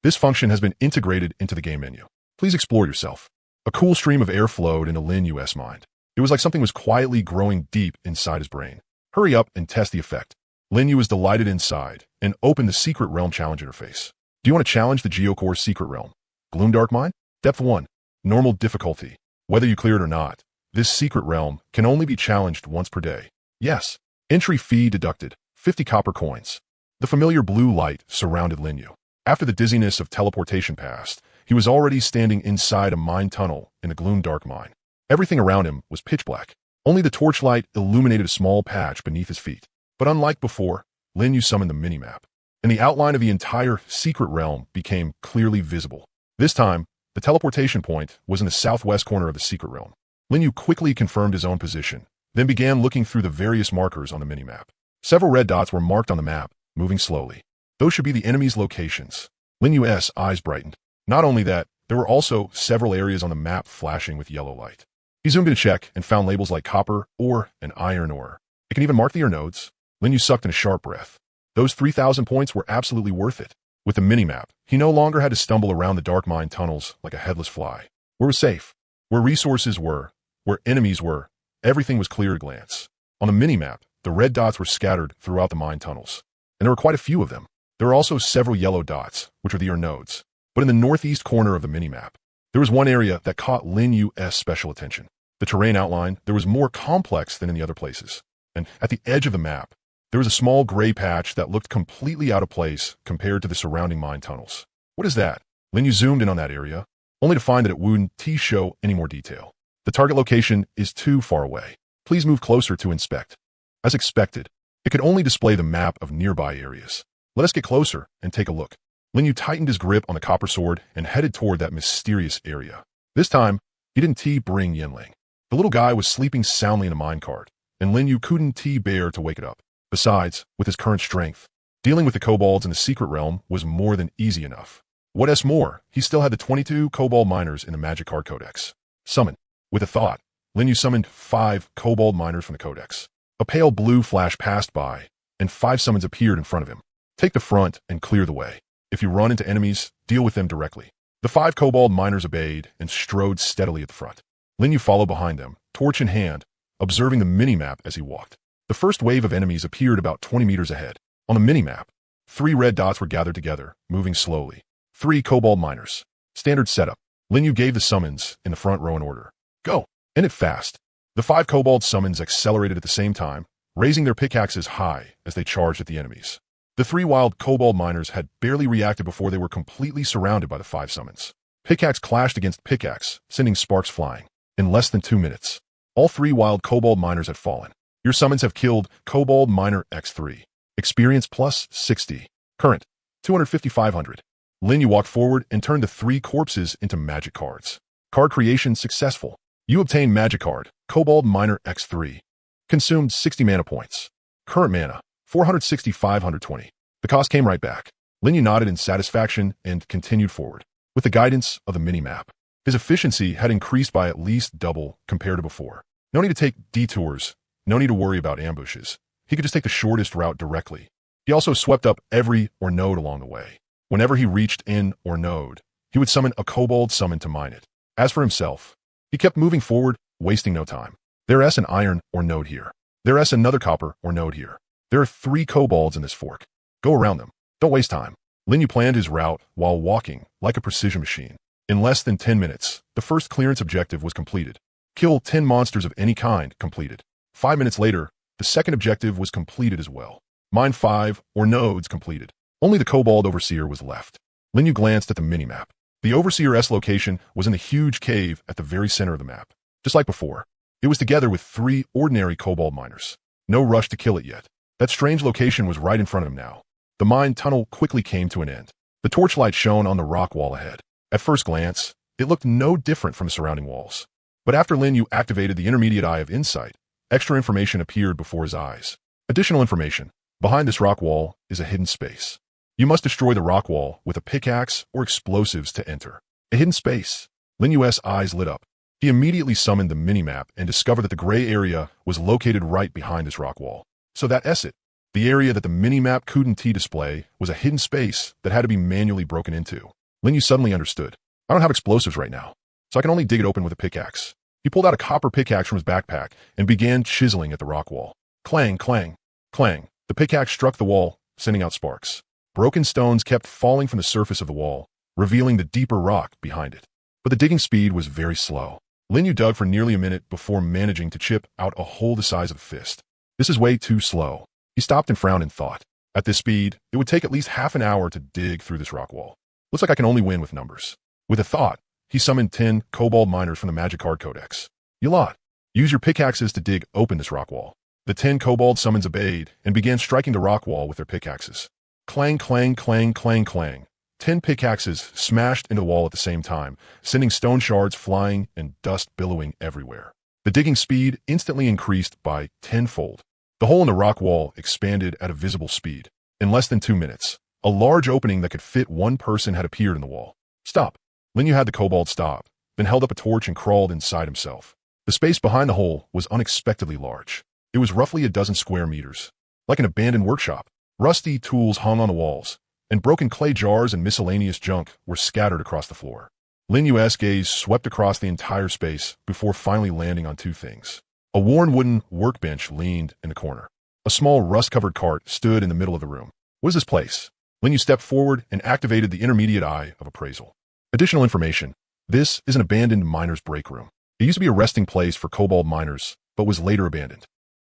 This function has been integrated into the game menu. Please explore yourself. A cool stream of air flowed into Lin Yu's mind. It was like something was quietly growing deep inside his brain. Hurry up and test the effect. Lin Yu was delighted inside and opened the Secret Realm challenge interface. Do you want to challenge the Geocore Secret Realm? Gloomdark Mine? Depth 1. Normal difficulty. Whether you clear it or not, this secret realm can only be challenged once per day. Yes. Entry fee deducted. 50 copper coins. The familiar blue light surrounded Lin Yu. After the dizziness of teleportation passed, he was already standing inside a mine tunnel in the Gloomdark Mine. Everything around him was pitch black. Only the torchlight illuminated a small patch beneath his feet. But unlike before, Lin Yu summoned the minimap, and the outline of the entire secret realm became clearly visible. This time, the teleportation point was in the southwest corner of the secret realm. Lin Yu quickly confirmed his own position, then began looking through the various markers on the minimap. Several red dots were marked on the map, moving slowly. Those should be the enemy's locations. Lin Yu's eyes brightened. Not only that, there were also several areas on the map flashing with yellow light. He zoomed in to check and found labels like copper ore and iron ore. It can even mark the ear nodes. Lin Yu sucked in a sharp breath. Those 3,000 points were absolutely worth it. With the minimap, he no longer had to stumble around the dark mine tunnels like a headless fly. Where was safe? Where resources were, where enemies were, everything was clear at a glance. On the minimap, the red dots were scattered throughout the mine tunnels, and there were quite a few of them. There were also several yellow dots, which are the ear nodes. But in the northeast corner of the minimap, there was one area that caught Lin Yu's special attention. The terrain outline there was more complex than in the other places, and at the edge of the map, there was a small gray patch that looked completely out of place compared to the surrounding mine tunnels. What is that? Lin Yu zoomed in on that area, only to find that it wouldn't show any more detail. The target location is too far away. Please move closer to inspect. As expected, it could only display the map of nearby areas. Let us get closer and take a look. Lin Yu tightened his grip on the copper sword and headed toward that mysterious area. This time, he didn't bring Yinling. The little guy was sleeping soundly in a minecart, and Lin Yu couldn't bear to wake it up. Besides, with his current strength, dealing with the kobolds in the secret realm was more than easy enough. What's more, he still had the 22 kobold miners in the magic card codex. Summon. With a thought, Lin Yu summoned 5 kobold miners from the codex. A pale blue flash passed by, and 5 summons appeared in front of him. Take the front and clear the way. If you run into enemies, deal with them directly. The 5 kobold miners obeyed and strode steadily at the front. Lin Yu followed behind them, torch in hand, observing the minimap as he walked. The first wave of enemies appeared about 20 meters ahead. On the minimap, 3 red dots were gathered together, moving slowly. 3 kobold miners. Standard setup. Linyu gave the summons in the front row in order. Go. End it fast. The 5 kobold summons accelerated at the same time, raising their pickaxes high as they charged at the enemies. The 3 wild kobold miners had barely reacted before they were completely surrounded by the 5 summons. Pickaxe clashed against pickaxe, sending sparks flying. In less than 2 minutes, all 3 wild kobold miners had fallen. Your summons have killed Kobold Miner X3. Experience plus 60. Current 250-500. Linyu walked forward and turned the 3 corpses into magic cards. Card creation successful. You obtained magic card, Kobold Miner X3. Consumed 60 mana points. Current mana, 460-520. The cost came right back. Linyu nodded in satisfaction and continued forward. With the guidance of the minimap, his efficiency had increased by at least double compared to before. No need to take detours, no need to worry about ambushes. He could just take the shortest route directly. He also swept up every or node along the way. Whenever he reached in or node, he would summon a kobold summon to mine it. As for himself, he kept moving forward, wasting no time. There's an iron or node here. There's another copper or node here. There are 3 kobolds in this fork. Go around them. Don't waste time. Linyu planned his route while walking like a precision machine. In less than 10 minutes, the first clearance objective was completed. Kill 10 monsters of any kind completed. 5 minutes later, the second objective was completed as well. Mine 5 or nodes completed. Only the kobold overseer was left. Linyu glanced at the minimap. The overseer's location was in the huge cave at the very center of the map. Just like before, it was together with 3 ordinary kobold miners. No rush to kill it yet. That strange location was right in front of him now. The mine tunnel quickly came to an end. The torchlight shone on the rock wall ahead. At first glance, it looked no different from the surrounding walls. But after Linyu activated the intermediate eye of insight, extra information appeared before his eyes. Additional information. Behind this rock wall is a hidden space. You must destroy the rock wall with a pickaxe or explosives to enter. A hidden space. Linyu's eyes lit up. He immediately summoned the minimap and discovered that the gray area was located right behind this rock wall. So that's it. The area that the minimap couldn't display was a hidden space that had to be manually broken into. Linyu suddenly understood. I don't have explosives right now, so I can only dig it open with a pickaxe. He pulled out a copper pickaxe from his backpack and began chiseling at the rock wall. Clang, clang, clang. The pickaxe struck the wall, sending out sparks. Broken stones kept falling from the surface of the wall, revealing the deeper rock behind it. But the digging speed was very slow. Linyu dug for nearly a minute before managing to chip out a hole the size of a fist. This is way too slow. He stopped and frowned and thought. At this speed, it would take at least half an hour to dig through this rock wall. Looks like I can only win with numbers. With a thought, he summoned 10 kobold miners from the magic card codex. You lot, use your pickaxes to dig open this rock wall. The 10 kobold summons obeyed and began striking the rock wall with their pickaxes. Clang, clang, clang, clang, clang. 10 pickaxes smashed into the wall at the same time, sending stone shards flying and dust billowing everywhere. The digging speed instantly increased by tenfold. The hole in the rock wall expanded at a visible speed. In less than 2 minutes, a large opening that could fit one person had appeared in the wall. Stop. Linyu had the kobold stop, then held up a torch and crawled inside himself. The space behind the hole was unexpectedly large. It was roughly a dozen square meters. Like an abandoned workshop, rusty tools hung on the walls, and broken clay jars and miscellaneous junk were scattered across the floor. Linyu's gaze swept across the entire space before finally landing on 2 things. A worn wooden workbench leaned in the corner. A small rust-covered cart stood in the middle of the room. What is this place? Linyu stepped forward and activated the intermediate eye of appraisal. Additional information. This is an abandoned miner's break room. It used to be a resting place for kobold miners, but was later abandoned.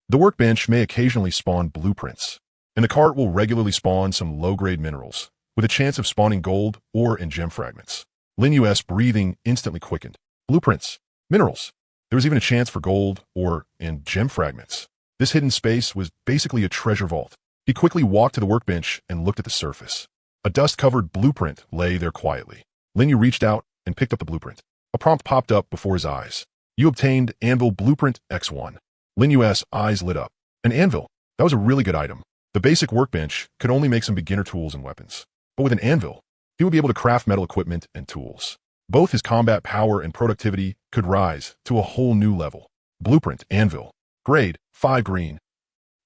The workbench may occasionally spawn blueprints, and the cart will regularly spawn some low-grade minerals, with a chance of spawning gold or in gem fragments. Linyu's breathing instantly quickened. Blueprints. Minerals. There was even a chance for gold or in gem fragments. This hidden space was basically a treasure vault. He quickly walked to the workbench and looked at the surface. A dust-covered blueprint lay there quietly. Linyu reached out and picked up the blueprint. A prompt popped up before his eyes. You obtained Anvil Blueprint X1. Linyu's eyes lit up. An anvil. That was a really good item. The basic workbench could only make some beginner tools and weapons. But with an anvil, he would be able to craft metal equipment and tools. Both his combat power and productivity could rise to a whole new level. Blueprint Anvil. Grade 5 green.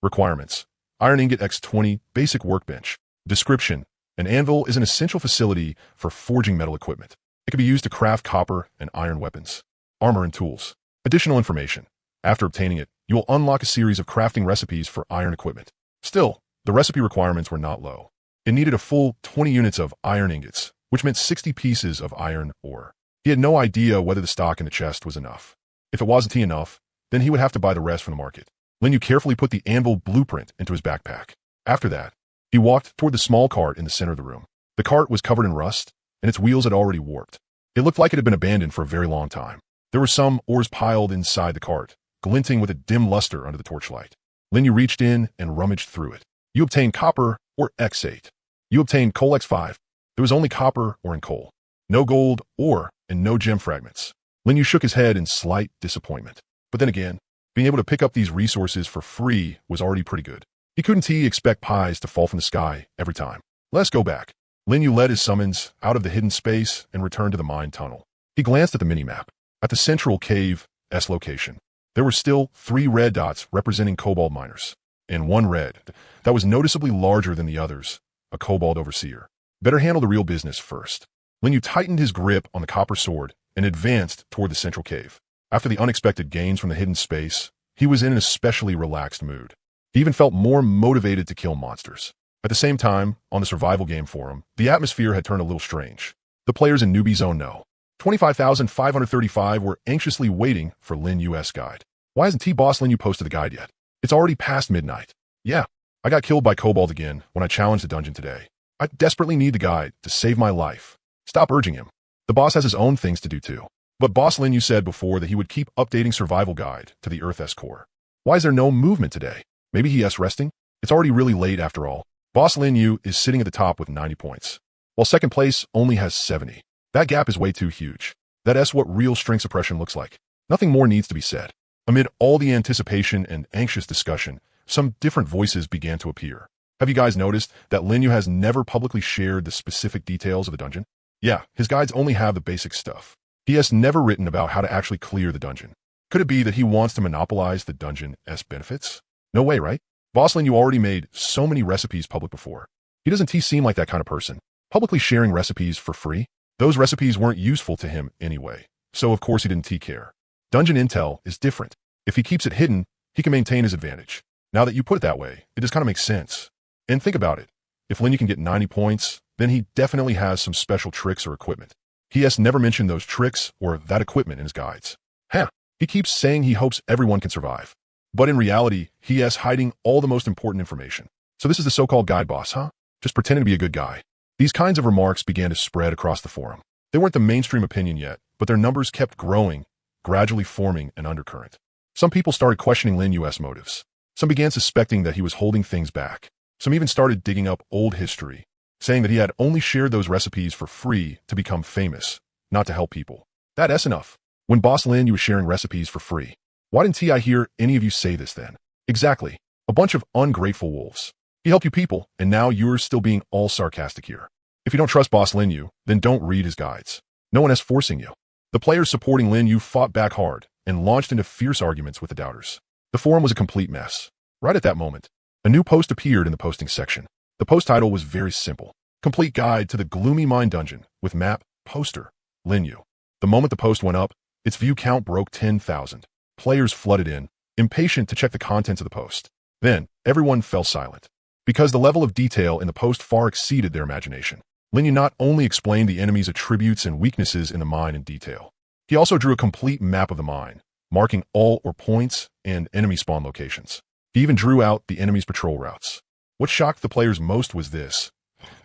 Requirements. Iron ingot X20 basic workbench. Description. An anvil is an essential facility for forging metal equipment. It can be used to craft copper and iron weapons, armor and tools. Additional information. After obtaining it, you will unlock a series of crafting recipes for iron equipment. Still, the recipe requirements were not low. It needed a full 20 units of iron ingots, which meant 60 pieces of iron ore. He had no idea whether the stock in the chest was enough. If it wasn't enough, then he would have to buy the rest from the market. Lin Yu carefully put the anvil blueprint into his backpack. After that, he walked toward the small cart in the center of the room. The cart was covered in rust, and its wheels had already warped. It looked like it had been abandoned for a very long time. There were some ores piled inside the cart, glinting with a dim luster under the torchlight. Lin Yu reached in and rummaged through it. You obtained copper or X8. You obtained coal X5. There was only copper or in coal. No gold, ore, and no gem fragments. Lin Yu shook his head in slight disappointment. But then again, being able to pick up these resources for free was already pretty good. He couldn't expect pies to fall from the sky every time. Let's go back. Lin Yu led his summons out of the hidden space and returned to the mine tunnel. He glanced at the minimap. At the central cave's location, there were still 3 red dots representing cobalt miners, and 1 red that was noticeably larger than the others, a cobalt overseer. Better handle the real business first. Lin Yu tightened his grip on the copper sword and advanced toward the central cave. After the unexpected gains from the hidden space, he was in an especially relaxed mood. He even felt more motivated to kill monsters. At the same time, on the survival game forum, the atmosphere had turned a little strange. The players in Newbie Zone No. 25,535 were anxiously waiting for Lin Yu's guide. Why hasn't Boss Lin Yu posted the guide yet? It's already past midnight. Yeah, I got killed by Cobalt again when I challenged the dungeon today. I desperately need the guide to save my life. Stop urging him. The boss has his own things to do too. But Boss Lin Yu said before that he would keep updating survival guide to the Earth's core. Why is there no movement today? Maybe he's resting? It's already really late after all. Boss Lin Yu is sitting at the top with 90 points, while second place only has 70. That gap is way too huge. That's what real strength suppression looks like. Nothing more needs to be said. Amid all the anticipation and anxious discussion, some different voices began to appear. Have you guys noticed that Lin Yu has never publicly shared the specific details of the dungeon? Yeah, his guides only have the basic stuff. He has never written about how to actually clear the dungeon. Could it be that he wants to monopolize the dungeon's benefits? No way, right? Boss Lin Yu already made so many recipes public before. He doesn't seem like that kind of person. Publicly sharing recipes for free? Those recipes weren't useful to him anyway, so of course he didn't care. Dungeon intel is different. If he keeps it hidden, he can maintain his advantage. Now that you put it that way, it just kind of makes sense. And think about it. If Lin Yu can get 90 points, then he definitely has some special tricks or equipment. He has never mentioned those tricks or that equipment in his guides. He keeps saying he hopes everyone can survive. But in reality, he is hiding all the most important information. So this is the so-called guide boss, huh? Just pretending to be a good guy. These kinds of remarks began to spread across the forum. They weren't the mainstream opinion yet, but their numbers kept growing, gradually forming an undercurrent. Some people started questioning Lin Yu's motives. Some began suspecting that he was holding things back. Some even started digging up old history, saying that he had only shared those recipes for free to become famous, not to help people. That's enough. When Boss Lin Yu was sharing recipes for free, why didn't I hear any of you say this then? Exactly. A bunch of ungrateful wolves. He helped you people, and now you're still being all sarcastic here. If you don't trust Boss Lin Yu, then don't read his guides. No one is forcing you. The players supporting Lin Yu fought back hard and launched into fierce arguments with the doubters. The forum was a complete mess. Right at that moment, a new post appeared in the posting section. The post title was very simple. Complete guide to the gloomy mine dungeon with map, poster, Lin Yu. The moment the post went up, its view count broke 10,000. Players flooded in, impatient to check the contents of the post. Then, everyone fell silent. Because the level of detail in the post far exceeded their imagination. Lin Yu not only explained the enemy's attributes and weaknesses in the mine in detail, he also drew a complete map of the mine, marking all points and enemy spawn locations. He even drew out the enemy's patrol routes. What shocked the players most was this.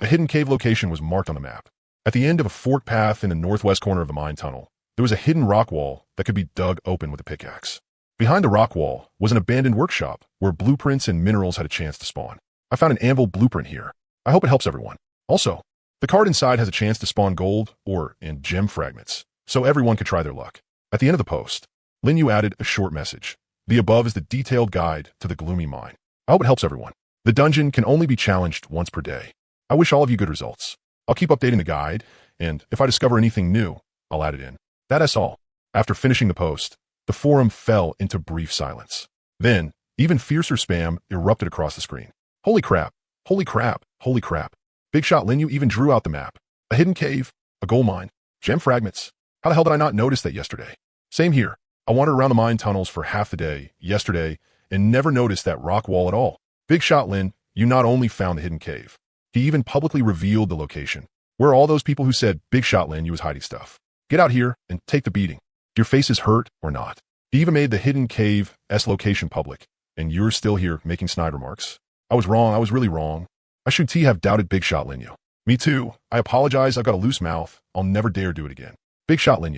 A hidden cave location was marked on the map. At the end of a forked path in the northwest corner of the mine tunnel, there was a hidden rock wall that could be dug open with a pickaxe. Behind the rock wall was an abandoned workshop where blueprints and minerals had a chance to spawn. I found an anvil blueprint here. I hope it helps everyone. Also, the card inside has a chance to spawn gold, ore, and gem fragments, so everyone could try their luck. At the end of the post, Lin Yu added a short message. The above is the detailed guide to the gloomy mine. I hope it helps everyone. The dungeon can only be challenged once per day. I wish all of you good results. I'll keep updating the guide, and if I discover anything new, I'll add it in. That's all. After finishing the post, the forum fell into brief silence. Then, even fiercer spam erupted across the screen. Holy crap, holy crap, holy crap. Big Shot Lin Yu even drew out the map. A hidden cave, a gold mine, gem fragments. How the hell did I not notice that yesterday? Same here. I wandered around the mine tunnels for half the day yesterday and never noticed that rock wall at all. Big Shot Lin, you not only found the hidden cave, He even publicly revealed the location. Where are all those people who said Big Shot Lin Yu was hiding stuff? Get out here and take the beating. Your face is hurt or not. He even made the hidden cave's location public, and you're still here making snide remarks. I was wrong. I was really wrong. I should have doubted Big Shot Lin Yu. Me too. I apologize. I've got a loose mouth. I'll never dare do it again. Big Shot Lin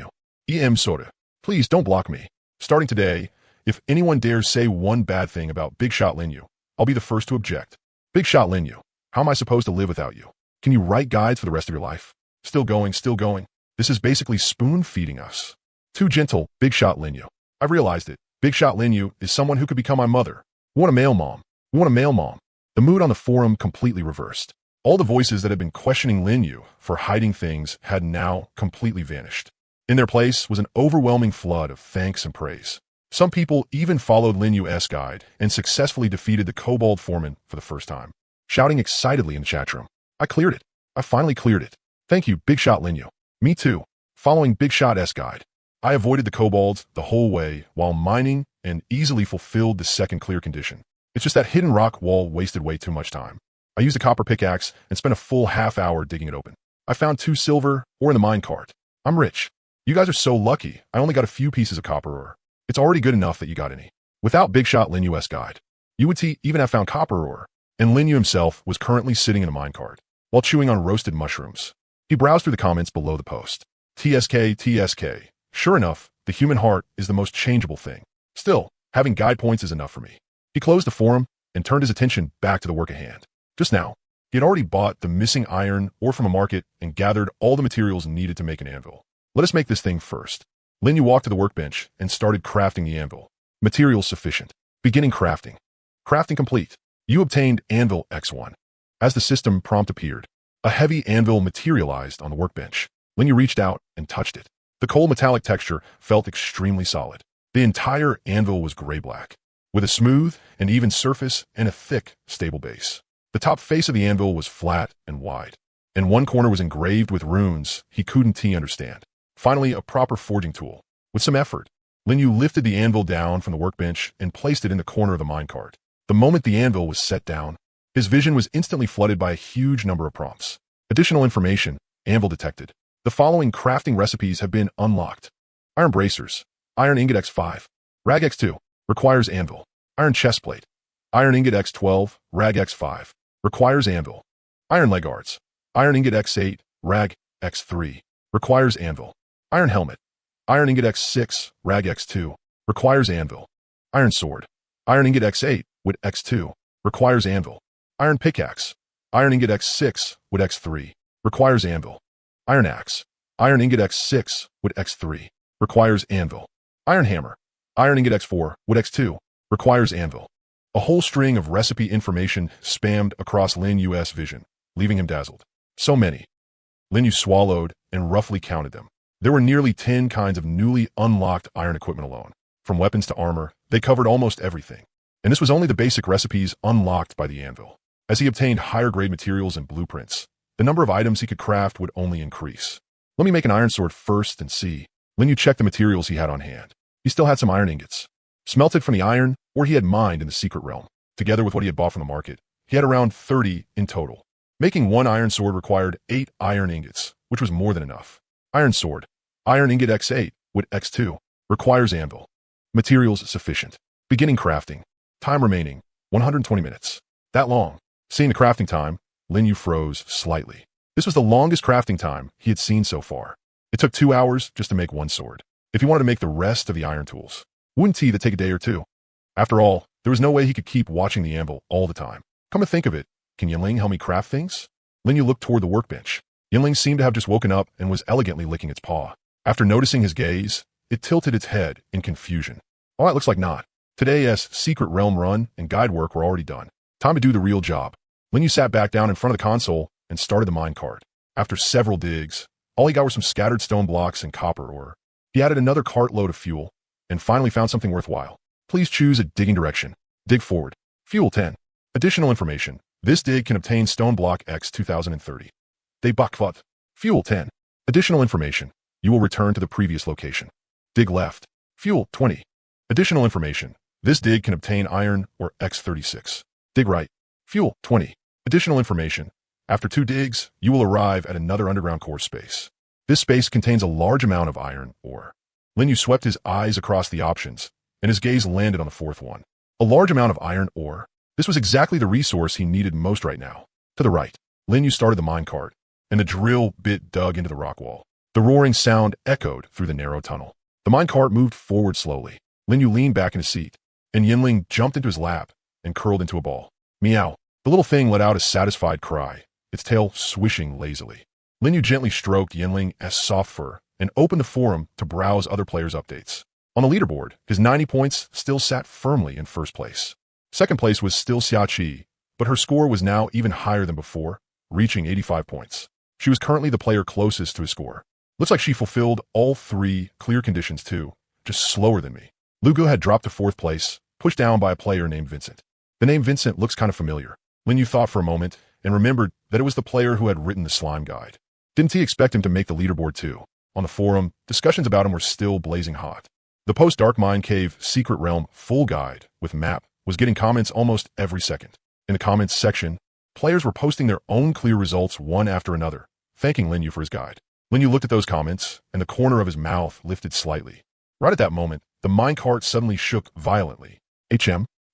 Yu. Soda. Please don't block me. Starting today, if anyone dares say one bad thing about Big Shot Lin Yu, I'll be the first to object. Big Shot Lin Yu. How am I supposed to live without you? Can you write guides for the rest of your life? Still going, still going. This is basically spoon-feeding us. Too gentle, Big Shot Lin Yu. I've realized it. Big Shot Lin Yu is someone who could become my mother. We want a male mom. We want a male mom. The mood on the forum completely reversed. All the voices that had been questioning Lin Yu for hiding things had now completely vanished. In their place was an overwhelming flood of thanks and praise. Some people even followed Lin Yu's guide and successfully defeated the kobold foreman for the first time, shouting excitedly in the chat room. I cleared it. I finally cleared it. Thank you, Big Shot Lin Yu. Me too. Following Big Shot's guide, I avoided the kobolds the whole way while mining and easily fulfilled the second clear condition. It's just that hidden rock wall wasted way too much time. I used a copper pickaxe and spent a full half-hour digging it open. I found 2 silver ore in the minecart. I'm rich. You guys are so lucky. I only got a few pieces of copper ore. It's already good enough that you got any. Without Big Shot Lin Yu's guide, you would even have found copper ore, and Lin Yu himself was currently sitting in a minecart while chewing on roasted mushrooms. He browsed through the comments below the post. TSK. Sure enough, the human heart is the most changeable thing. Still, having guide points is enough for me. He closed the forum and turned his attention back to the work at hand. Just now, he had already bought the missing iron ore from a market and gathered all the materials needed to make an anvil. Let us make this thing first. Lin Yu walked to the workbench and started crafting the anvil. Materials sufficient. Beginning crafting. Crafting complete. You obtained anvil X1. As the system prompt appeared, a heavy anvil materialized on the workbench. Lin Yu reached out and touched it. The cold metallic texture felt extremely solid. The entire anvil was gray-black, with a smooth and even surface and a thick, stable base. The top face of the anvil was flat and wide, and one corner was engraved with runes he couldn't understand. Finally, a proper forging tool. With some effort, Lin Yu lifted the anvil down from the workbench and placed it in the corner of the minecart. The moment the anvil was set down, his vision was instantly flooded by a huge number of prompts. Additional information, anvil detected. The following crafting recipes have been unlocked. Iron bracers, iron ingot X5, rag X2, requires anvil. Iron chestplate, iron ingot X12, rag X5, requires anvil. Iron leg guards, iron ingot X8, rag X3, requires anvil. Iron helmet, iron ingot X6, rag X2, requires anvil. Iron sword, iron ingot X8, wood X2, requires anvil. Iron pickaxe, iron ingot X6, wood X3, requires anvil. Iron axe, iron ingot X6, wood X3, requires anvil. Iron hammer, iron ingot X4, wood X2, requires anvil. A whole string of recipe information spammed across Lin Yu's vision, leaving him dazzled. So many. Lin Yu swallowed and roughly counted them. There were nearly 10 kinds of newly unlocked iron equipment alone. From weapons to armor, they covered almost everything. And this was only the basic recipes unlocked by the anvil. As he obtained higher-grade materials and blueprints, the number of items he could craft would only increase. Let me make an iron sword first and see. Lin Yu checked the materials he had on hand. He still had some iron ingots, smelted from the iron or he had mined in the secret realm. Together with what he had bought from the market, he had around 30 in total. Making one iron sword required 8 iron ingots, which was more than enough. Iron sword, iron ingot X8, wood X2, requires anvil. Materials sufficient. Beginning crafting. Time remaining, 120 minutes. That long. Seeing the crafting time, Lin Yu froze slightly. This was the longest crafting time he had seen so far. It took 2 hours just to make one sword. If he wanted to make the rest of the iron tools, wouldn't that take a day or two? After all, there was no way he could keep watching the anvil all the time. Come to think of it, can Yinling help me craft things? Lin Yu looked toward the workbench. Yinling seemed to have just woken up and was elegantly licking its paw. After noticing his gaze, it tilted its head in confusion. All right, looks like not. Today's secret realm run and guide work were already done. Time to do the real job. Lin Yu sat back down in front of the console and started the minecart. After several digs, all he got were some scattered stone blocks and copper ore. He added another cartload of fuel and finally found something worthwhile. Please choose a digging direction. Dig forward. Fuel 10. Additional information. This dig can obtain stone block X 2030. They bakvat. Fuel 10. Additional information. You will return to the previous location. Dig left. Fuel 20. Additional information. This dig can obtain iron or X36. Dig right. Fuel 20. Additional information. After 2 digs, you will arrive at another underground core space. This space contains a large amount of iron ore. Lin Yu swept his eyes across the options, and his gaze landed on the 4th one. A large amount of iron ore. This was exactly the resource he needed most right now. To the right, Lin Yu started the minecart, and the drill bit dug into the rock wall. The roaring sound echoed through the narrow tunnel. The minecart moved forward slowly. Lin Yu leaned back in his seat, and Yinling jumped into his lap and curled into a ball. Meow. The little thing let out a satisfied cry, its tail swishing lazily. Lin Yu gently stroked Yinling as soft fur and opened the forum to browse other players' updates. On the leaderboard, his 90 points still sat firmly in first place. Second place was still Xiaoqi, but her score was now even higher than before, reaching 85 points. She was currently the player closest to his score. Looks like she fulfilled all 3 clear conditions too, just slower than me. Lu Gu had dropped to 4th place, pushed down by a player named Vincent. The name Vincent looks kind of familiar. Lin Yu thought for a moment and remembered that it was the player who had written the slime guide. Didn't he expect him to make the leaderboard too? On the forum, discussions about him were still blazing hot. The post-Dark Mine Cave Secret Realm full guide with map was getting comments almost every second. In the comments section, players were posting their own clear results one after another, thanking Lin Yu for his guide. Lin Yu looked at those comments, and the corner of his mouth lifted slightly. Right at that moment, the minecart suddenly shook violently.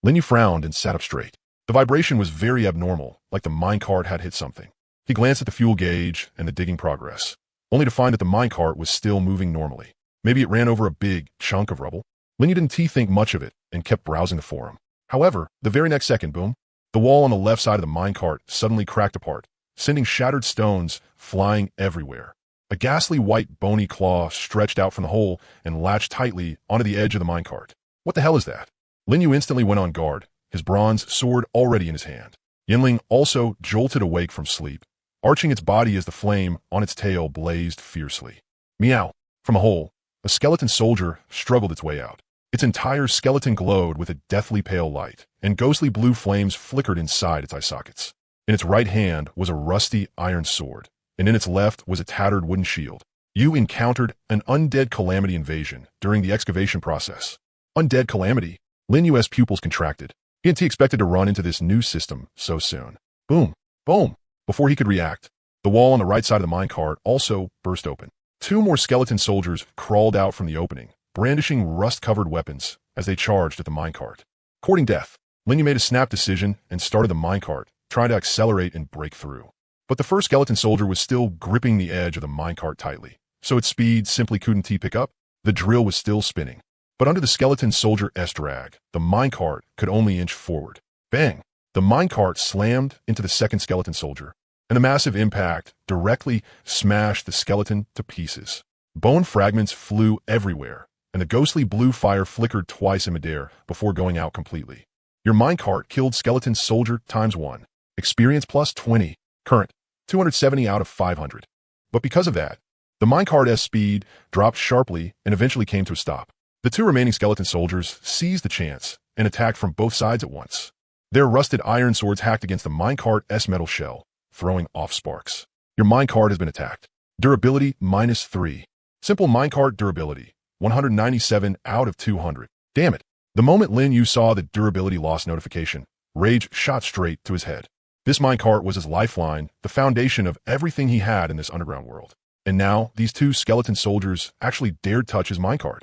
Lin Yu frowned and sat up straight. The vibration was very abnormal, like the minecart had hit something. He glanced at the fuel gauge and the digging progress, only to find that the minecart was still moving normally. Maybe it ran over a big chunk of rubble. Lin Yu didn't think much of it and kept browsing the forum. However, the very next second, boom, the wall on the left side of the minecart suddenly cracked apart, sending shattered stones flying everywhere. A ghastly white bony claw stretched out from the hole and latched tightly onto the edge of the minecart. What the hell is that? Lin Yu instantly went on guard, his bronze sword already in his hand. Yinling also jolted awake from sleep, arching its body as the flame on its tail blazed fiercely. Meow. From a hole, a skeleton soldier struggled its way out. Its entire skeleton glowed with a deathly pale light, and ghostly blue flames flickered inside its eye sockets. In its right hand was a rusty iron sword, and in its left was a tattered wooden shield. You encountered an undead calamity invasion during the excavation process. Undead calamity? Lin Yu's pupils contracted. He hadn't expected to run into this new system so soon. Boom. Boom. Before he could react, the wall on the right side of the minecart also burst open. 2 more skeleton soldiers crawled out from the opening, brandishing rust-covered weapons as they charged at the minecart. Courting death, Lin Yu made a snap decision and started the minecart, trying to accelerate and break through. But the first skeleton soldier was still gripping the edge of the minecart tightly, so its speed simply couldn't pick up. The drill was still spinning. But under the skeleton soldier's drag, the minecart could only inch forward. Bang! The minecart slammed into the second skeleton soldier, and the massive impact directly smashed the skeleton to pieces. Bone fragments flew everywhere, and the ghostly blue fire flickered twice in midair before going out completely. Your minecart killed skeleton soldier ×1. Experience plus 20. Current, 270 out of 500. But because of that, the minecart's speed dropped sharply and eventually came to a stop. The 2 remaining skeleton soldiers seized the chance and attacked from both sides at once. Their rusted iron swords hacked against the minecart's metal shell, throwing off sparks. Your minecart has been attacked. Durability -3. Simple minecart durability, 197 out of 200. Damn it. The moment Lin Yu saw the durability loss notification, rage shot straight to his head. This minecart was his lifeline, the foundation of everything he had in this underground world. And now, these 2 skeleton soldiers actually dared touch his minecart.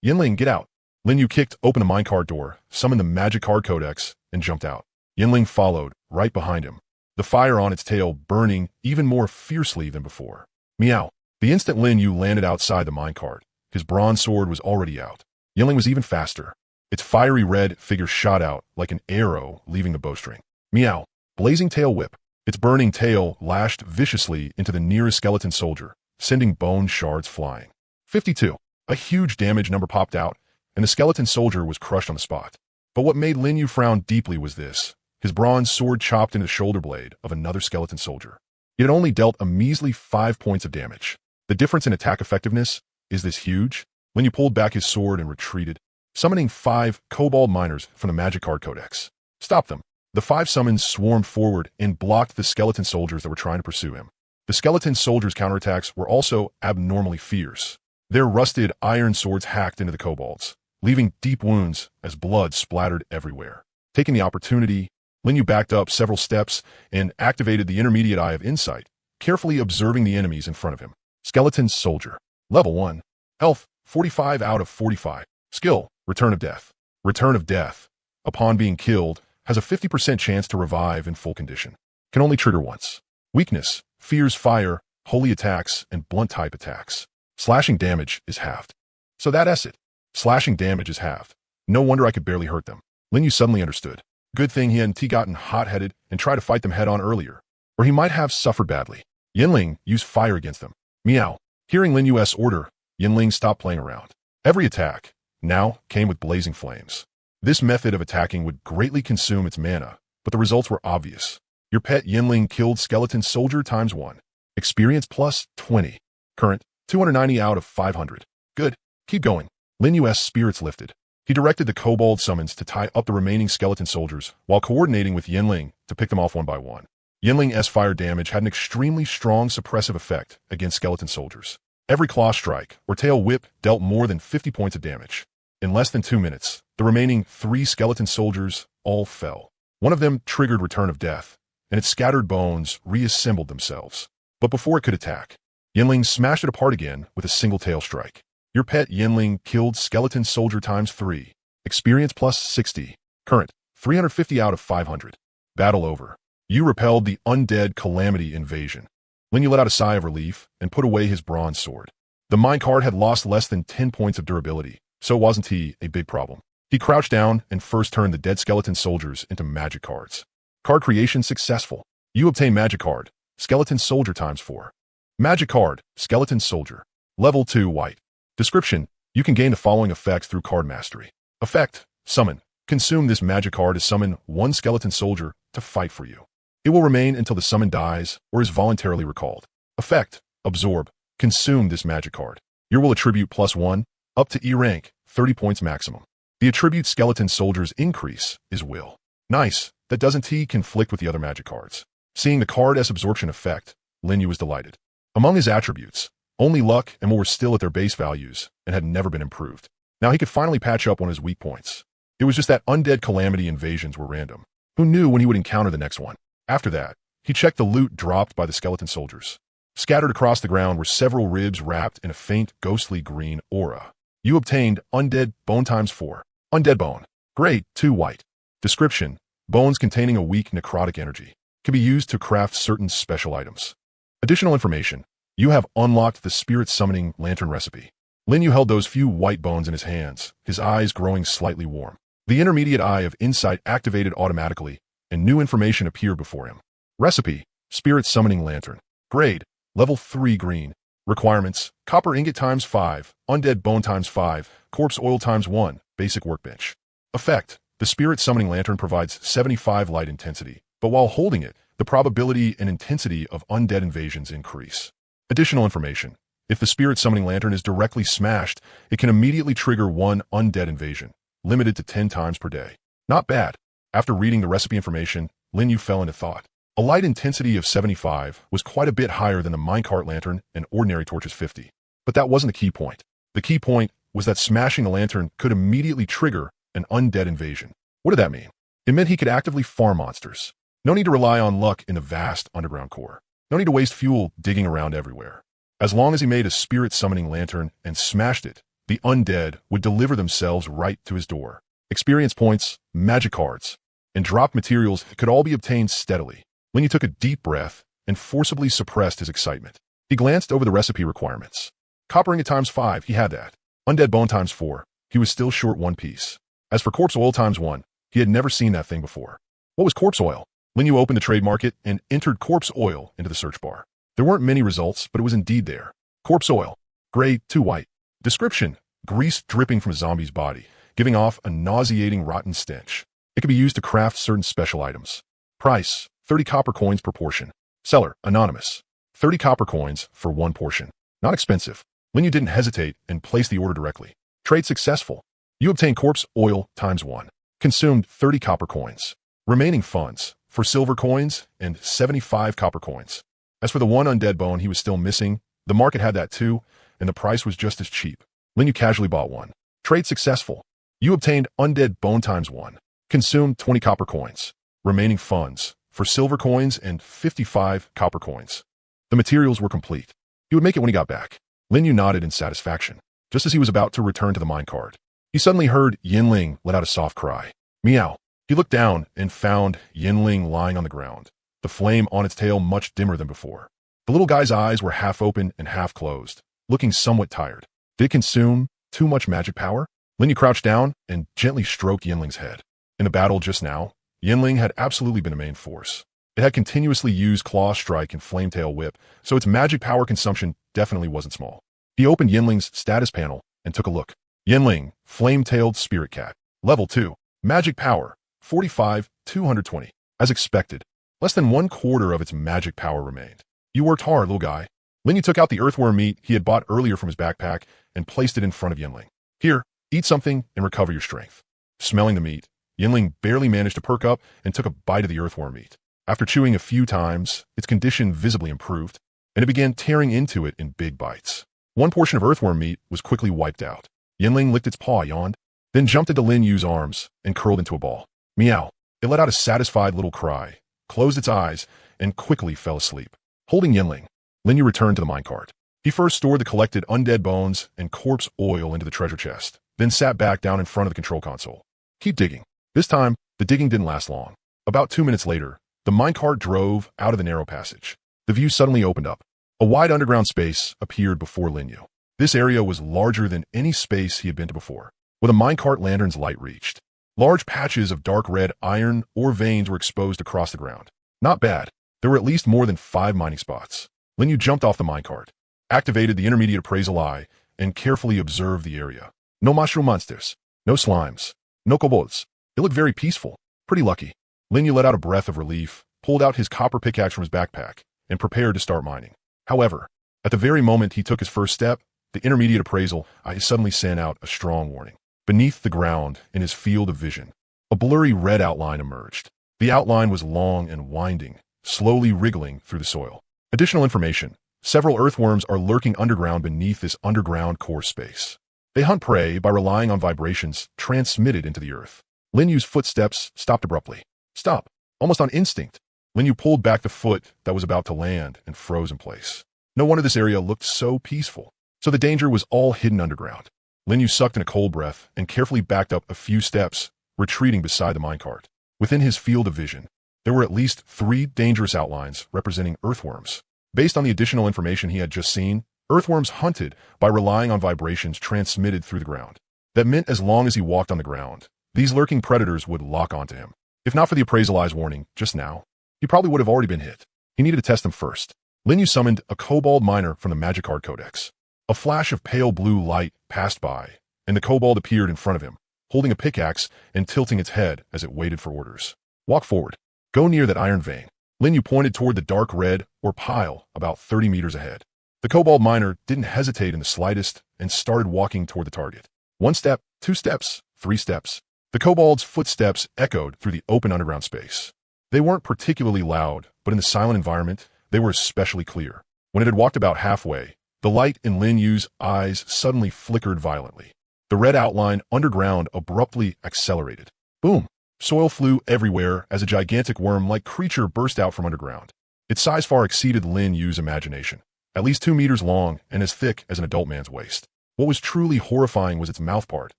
Yinling, get out. Lin Yu kicked open the minecart door, summoned the magic card codex, and jumped out. Yinling followed, right behind him, the fire on its tail burning even more fiercely than before. Meow. The instant Lin Yu landed outside the minecart, his bronze sword was already out. Yinling was even faster. Its fiery red figure shot out like an arrow leaving the bowstring. Meow. Blazing tail whip. Its burning tail lashed viciously into the nearest skeleton soldier, sending bone shards flying. 52. A huge damage number popped out, and the skeleton soldier was crushed on the spot. But what made Lin Yu frown deeply was this. His bronze sword chopped into the shoulder blade of another skeleton soldier. It had only dealt a measly 5 points of damage. The difference in attack effectiveness is this huge. Lin Yu pulled back his sword and retreated, summoning 5 kobold miners from the magic card codex. Stop them. The 5 summons swarmed forward and blocked the skeleton soldiers that were trying to pursue him. The skeleton soldiers' counterattacks were also abnormally fierce. Their rusted iron swords hacked into the kobolds, leaving deep wounds as blood splattered everywhere. Taking the opportunity, Lin Yu backed up several steps and activated the intermediate eye of insight, carefully observing the enemies in front of him. Skeleton Soldier. Level 1. Health, 45 out of 45. Skill, Return of Death. Return of Death, upon being killed, has a 50% chance to revive in full condition. Can only trigger once. Weakness, fears fire, holy attacks, and blunt-type attacks. Slashing damage is halved. So that's it. Slashing damage is halved. No wonder I could barely hurt them. Lin Yu suddenly understood. Good thing he hadn't gotten hot-headed and tried to fight them head-on earlier, or he might have suffered badly. Yinling used fire against them. Meow. Hearing Lin Yu's order, Yinling stopped playing around. Every attack now came with blazing flames. This method of attacking would greatly consume its mana, but the results were obvious. Your pet Yinling killed Skeleton Soldier ×1. Experience plus 20. Current, 290 out of 500. Good. Keep going. Lin Yu's spirits lifted. He directed the kobold summons to tie up the remaining skeleton soldiers while coordinating with Yinling to pick them off one by one. Yinling's fire damage had an extremely strong suppressive effect against skeleton soldiers. Every claw strike or tail whip dealt more than 50 points of damage. In less than 2 minutes, the remaining 3 skeleton soldiers all fell. One of them triggered Return of Death, and its scattered bones reassembled themselves. But before it could attack, Yinling smashed it apart again with a single tail strike. Your pet Yinling killed Skeleton Soldier ×3. Experience plus 60. Current, 350 out of 500. Battle over. You repelled the undead Calamity invasion. Lin Yu let out a sigh of relief and put away his bronze sword. The minecart had lost less than 10 points of durability, so wasn't he a big problem. He crouched down and first turned the dead skeleton soldiers into magic cards. Card creation successful. You obtain magic card, Skeleton Soldier ×4. Magic card, Skeleton Soldier. Level 2 white. Description: you can gain the following effects through card mastery. Effect: Summon. Consume this magic card to summon one skeleton soldier to fight for you. It will remain until the summon dies or is voluntarily recalled. Effect: Absorb. Consume this magic card. You will attribute +1, up to E rank, 30 points maximum. The attribute skeleton soldiers increase is will. Nice, that doesn't conflict with the other magic cards. Seeing the card as absorption effect, Lin Yu was delighted. Among his attributes, only luck and more were still at their base values and had never been improved. Now he could finally patch up on his weak points. It was just that undead Calamity invasions were random. Who knew when he would encounter the next one? After that, he checked the loot dropped by the skeleton soldiers. Scattered across the ground were several ribs wrapped in a faint, ghostly green aura. You obtained Undead Bone ×4. Undead Bone. Grade 2 white. Description: bones containing a weak necrotic energy. Can be used to craft certain special items. Additional information: you have unlocked the Spirit Summoning Lantern recipe. Lin Yu held those few white bones in his hands, his eyes growing slightly warm. The intermediate eye of insight activated automatically, and new information appeared before him. Recipe: Spirit Summoning Lantern. Grade: Level 3 green. Requirements: Copper Ingot ×5, Undead Bone ×5, Corpse Oil ×1, Basic Workbench. Effect: the Spirit Summoning Lantern provides 75 light intensity, but while holding it, the probability and intensity of undead invasions increase. Additional information: if the Spirit Summoning Lantern is directly smashed, it can immediately trigger one undead invasion, limited to 10 times per day. Not bad. After reading the recipe information, Lin Yu fell into thought. A light intensity of 75 was quite a bit higher than the minecart lantern and ordinary torches 50. But that wasn't the key point. The key point was that smashing the lantern could immediately trigger an undead invasion. What did that mean? It meant he could actively farm monsters. No need to rely on luck in the vast underground core. No need to waste fuel digging around everywhere. As long as he made a spirit summoning lantern and smashed it, the undead would deliver themselves right to his door. Experience points, magic cards, and dropped materials could all be obtained steadily. Lin Yu took a deep breath and forcibly suppressed his excitement. He glanced over the recipe requirements. Copper Ingot ×5, he had that. Undead Bone ×4, he was still short one piece. As for Corpse Oil ×1, he had never seen that thing before. What was Corpse Oil? Lin Yu opened the trade market and entered Corpse Oil into the search bar. There weren't many results, but it was indeed there. Corpse Oil. Grade 2 white. Description: grease dripping from a zombie's body, giving off a nauseating rotten stench. It can be used to craft certain special items. Price: 30 copper coins per portion. Seller: anonymous. 30 copper coins for one portion. Not expensive. Lin Yu didn't hesitate and placed the order directly. Trade successful. You obtain Corpse Oil ×1. Consumed 30 copper coins. Remaining funds: for silver coins and 75 copper coins. As for the one undead bone he was still missing, the market had that too, and the price was just as cheap. Lin Yu casually bought one. Trade successful. You obtained Undead Bone ×1. Consumed 20 copper coins. remaining funds for silver coins and 55 copper coins. The materials were complete. He would make it when he got back. Lin Yu nodded in satisfaction. Just as he was about to return to the minecart, he suddenly heard Yinling let out a soft cry. Meow. He looked down and found Yinling lying on the ground, the flame on its tail much dimmer than before. The little guy's eyes were half open and half closed, looking somewhat tired. Did it consume too much magic power? Lin Yu crouched down and gently stroked Yinling's head. In the battle just now, Yinling had absolutely been a main force. It had continuously used Claw Strike and Flametail Whip, so its magic power consumption definitely wasn't small. He opened Yinling's status panel and took a look. Yinling, Flame-Tailed Spirit Cat. Level 2. Magic Power, 45, 220. As expected, less than 1/4 of its magic power remained. You worked hard, little guy. Lin Yu took out the earthworm meat he had bought earlier from his backpack and placed it in front of Yinling. Here, eat something and recover your strength. Smelling the meat, Yinling barely managed to perk up and took a bite of the earthworm meat. After chewing a few times, its condition visibly improved, and it began tearing into it in big bites. One portion of earthworm meat was quickly wiped out. Yinling licked its paw, yawned, then jumped into Lin Yu's arms and curled into a ball. Meow. It let out a satisfied little cry, closed its eyes, and quickly fell asleep. Holding Yinling, Lin Yu returned to the minecart. He first stored the collected undead bones and corpse oil into the treasure chest, then sat back down in front of the control console. Keep digging. This time, the digging didn't last long. About 2 minutes later, the minecart drove out of the narrow passage. The view suddenly opened up. A wide underground space appeared before Lin Yu. This area was larger than any space he had been to before, where the minecart lantern's light reached. Large patches of dark red iron ore veins were exposed across the ground. Not bad. There were at least more than 5 mining spots. Lin Yu jumped off the minecart, activated the intermediate appraisal eye, and carefully observed the area. No mushroom monsters, no slimes, no kobolds. It looked very peaceful. Pretty lucky. Lin Yu let out a breath of relief, pulled out his copper pickaxe from his backpack, and prepared to start mining. However, at the very moment he took his first step, the intermediate appraisal eye suddenly sent out a strong warning. Beneath the ground, in his field of vision, a blurry red outline emerged. The outline was long and winding, slowly wriggling through the soil. Additional information. Several earthworms are lurking underground beneath this underground core space. They hunt prey by relying on vibrations transmitted into the earth. Lin Yu's footsteps stopped abruptly. Stop. Almost on instinct, Lin Yu pulled back the foot that was about to land and froze in place. No wonder this area looked so peaceful. So the danger was all hidden underground. Lin Yu sucked in a cold breath and carefully backed up a few steps, retreating beside the minecart. Within his field of vision, there were at least 3 dangerous outlines representing earthworms. Based on the additional information he had just seen, earthworms hunted by relying on vibrations transmitted through the ground. That meant as long as he walked on the ground, these lurking predators would lock onto him. If not for the appraisal eye's warning just now, he probably would have already been hit. He needed to test them first. Lin Yu summoned a kobold miner from the magic card codex. A flash of pale blue light passed by, and the kobold appeared in front of him, holding a pickaxe and tilting its head as it waited for orders. Walk forward. Go near that iron vein. Lin Yu pointed toward the dark red or pile about 30 meters ahead. The kobold miner didn't hesitate in the slightest and started walking toward the target. 1 step, 2 steps, 3 steps. The kobold's footsteps echoed through the open underground space. They weren't particularly loud, but in the silent environment, they were especially clear. When it had walked about halfway, the light in Lin Yu's eyes suddenly flickered violently. The red outline underground abruptly accelerated. Boom! Soil flew everywhere as a gigantic worm-like creature burst out from underground. Its size far exceeded Lin Yu's imagination. At least 2 meters long and as thick as an adult man's waist. What was truly horrifying was its mouthpart,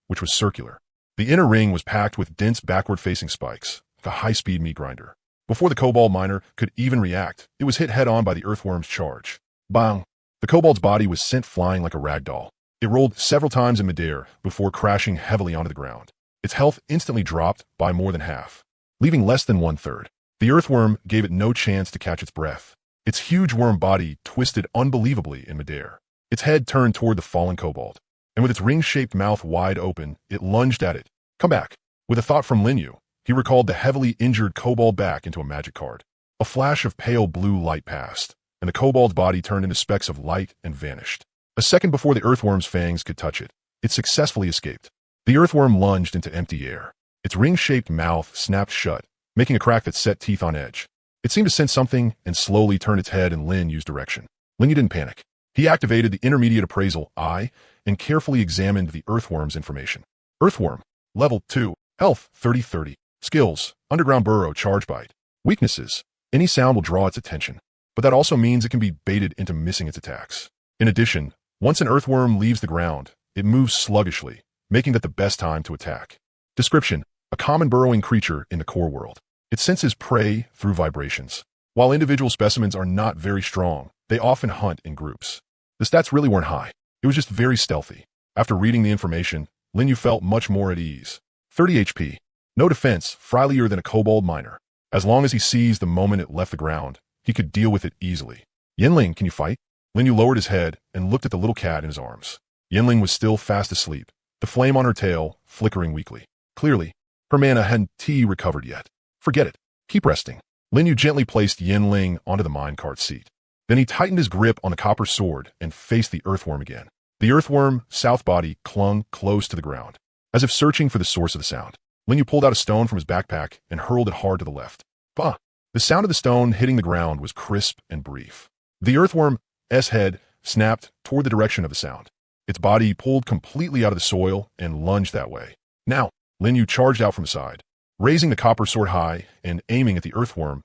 which was circular. The inner ring was packed with dense backward-facing spikes, like a high-speed meat grinder. Before the kobold miner could even react, it was hit head-on by the earthworm's charge. Bang! The kobold's body was sent flying like a rag doll. It rolled several times in midair before crashing heavily onto the ground. Its health instantly dropped by more than half, leaving less than 1/3. The earthworm gave it no chance to catch its breath. Its huge worm body twisted unbelievably in midair. Its head turned toward the fallen kobold, and with its ring-shaped mouth wide open, it lunged at it. Come back. With a thought from Lin Yu, he recalled the heavily injured kobold back into a magic card. A flash of pale blue light passed, and the kobold's body turned into specks of light and vanished. A second before the earthworm's fangs could touch it, it successfully escaped. The earthworm lunged into empty air. Its ring-shaped mouth snapped shut, making a crack that set teeth on edge. It seemed to sense something and slowly turned its head in Lin Yu's direction. Lin Yu didn't panic. He activated the intermediate appraisal eye and carefully examined the earthworm's information. Earthworm, level 2, health 30-30. Skills: underground burrow, charge bite. Weaknesses: any sound will draw its attention, but that also means it can be baited into missing its attacks. In addition, once an earthworm leaves the ground, it moves sluggishly, making that the best time to attack. Description: a common burrowing creature in the core world. It senses prey through vibrations. While individual specimens are not very strong, they often hunt in groups. The stats really weren't high. It was just very stealthy. After reading the information, Linyu felt much more at ease. 30 HP. No defense, friendlier than a kobold miner. As long as he seized the moment it left the ground, he could deal with it easily. Yinling, can you fight? Linyu lowered his head and looked at the little cat in his arms. Yinling was still fast asleep, the flame on her tail flickering weakly. Clearly, her mana hadn't recovered yet. Forget it. Keep resting. Linyu gently placed Yinling onto the minecart seat. Then he tightened his grip on the copper sword and faced the earthworm again. The earthworm, south body, clung close to the ground, as if searching for the source of the sound. Linyu pulled out a stone from his backpack and hurled it hard to the left. Bah! The sound of the stone hitting the ground was crisp and brief. The earthworm's head snapped toward the direction of the sound. Its body pulled completely out of the soil and lunged that way. Now, Linyu charged out from the side, raising the copper sword high and aiming at the earthworm's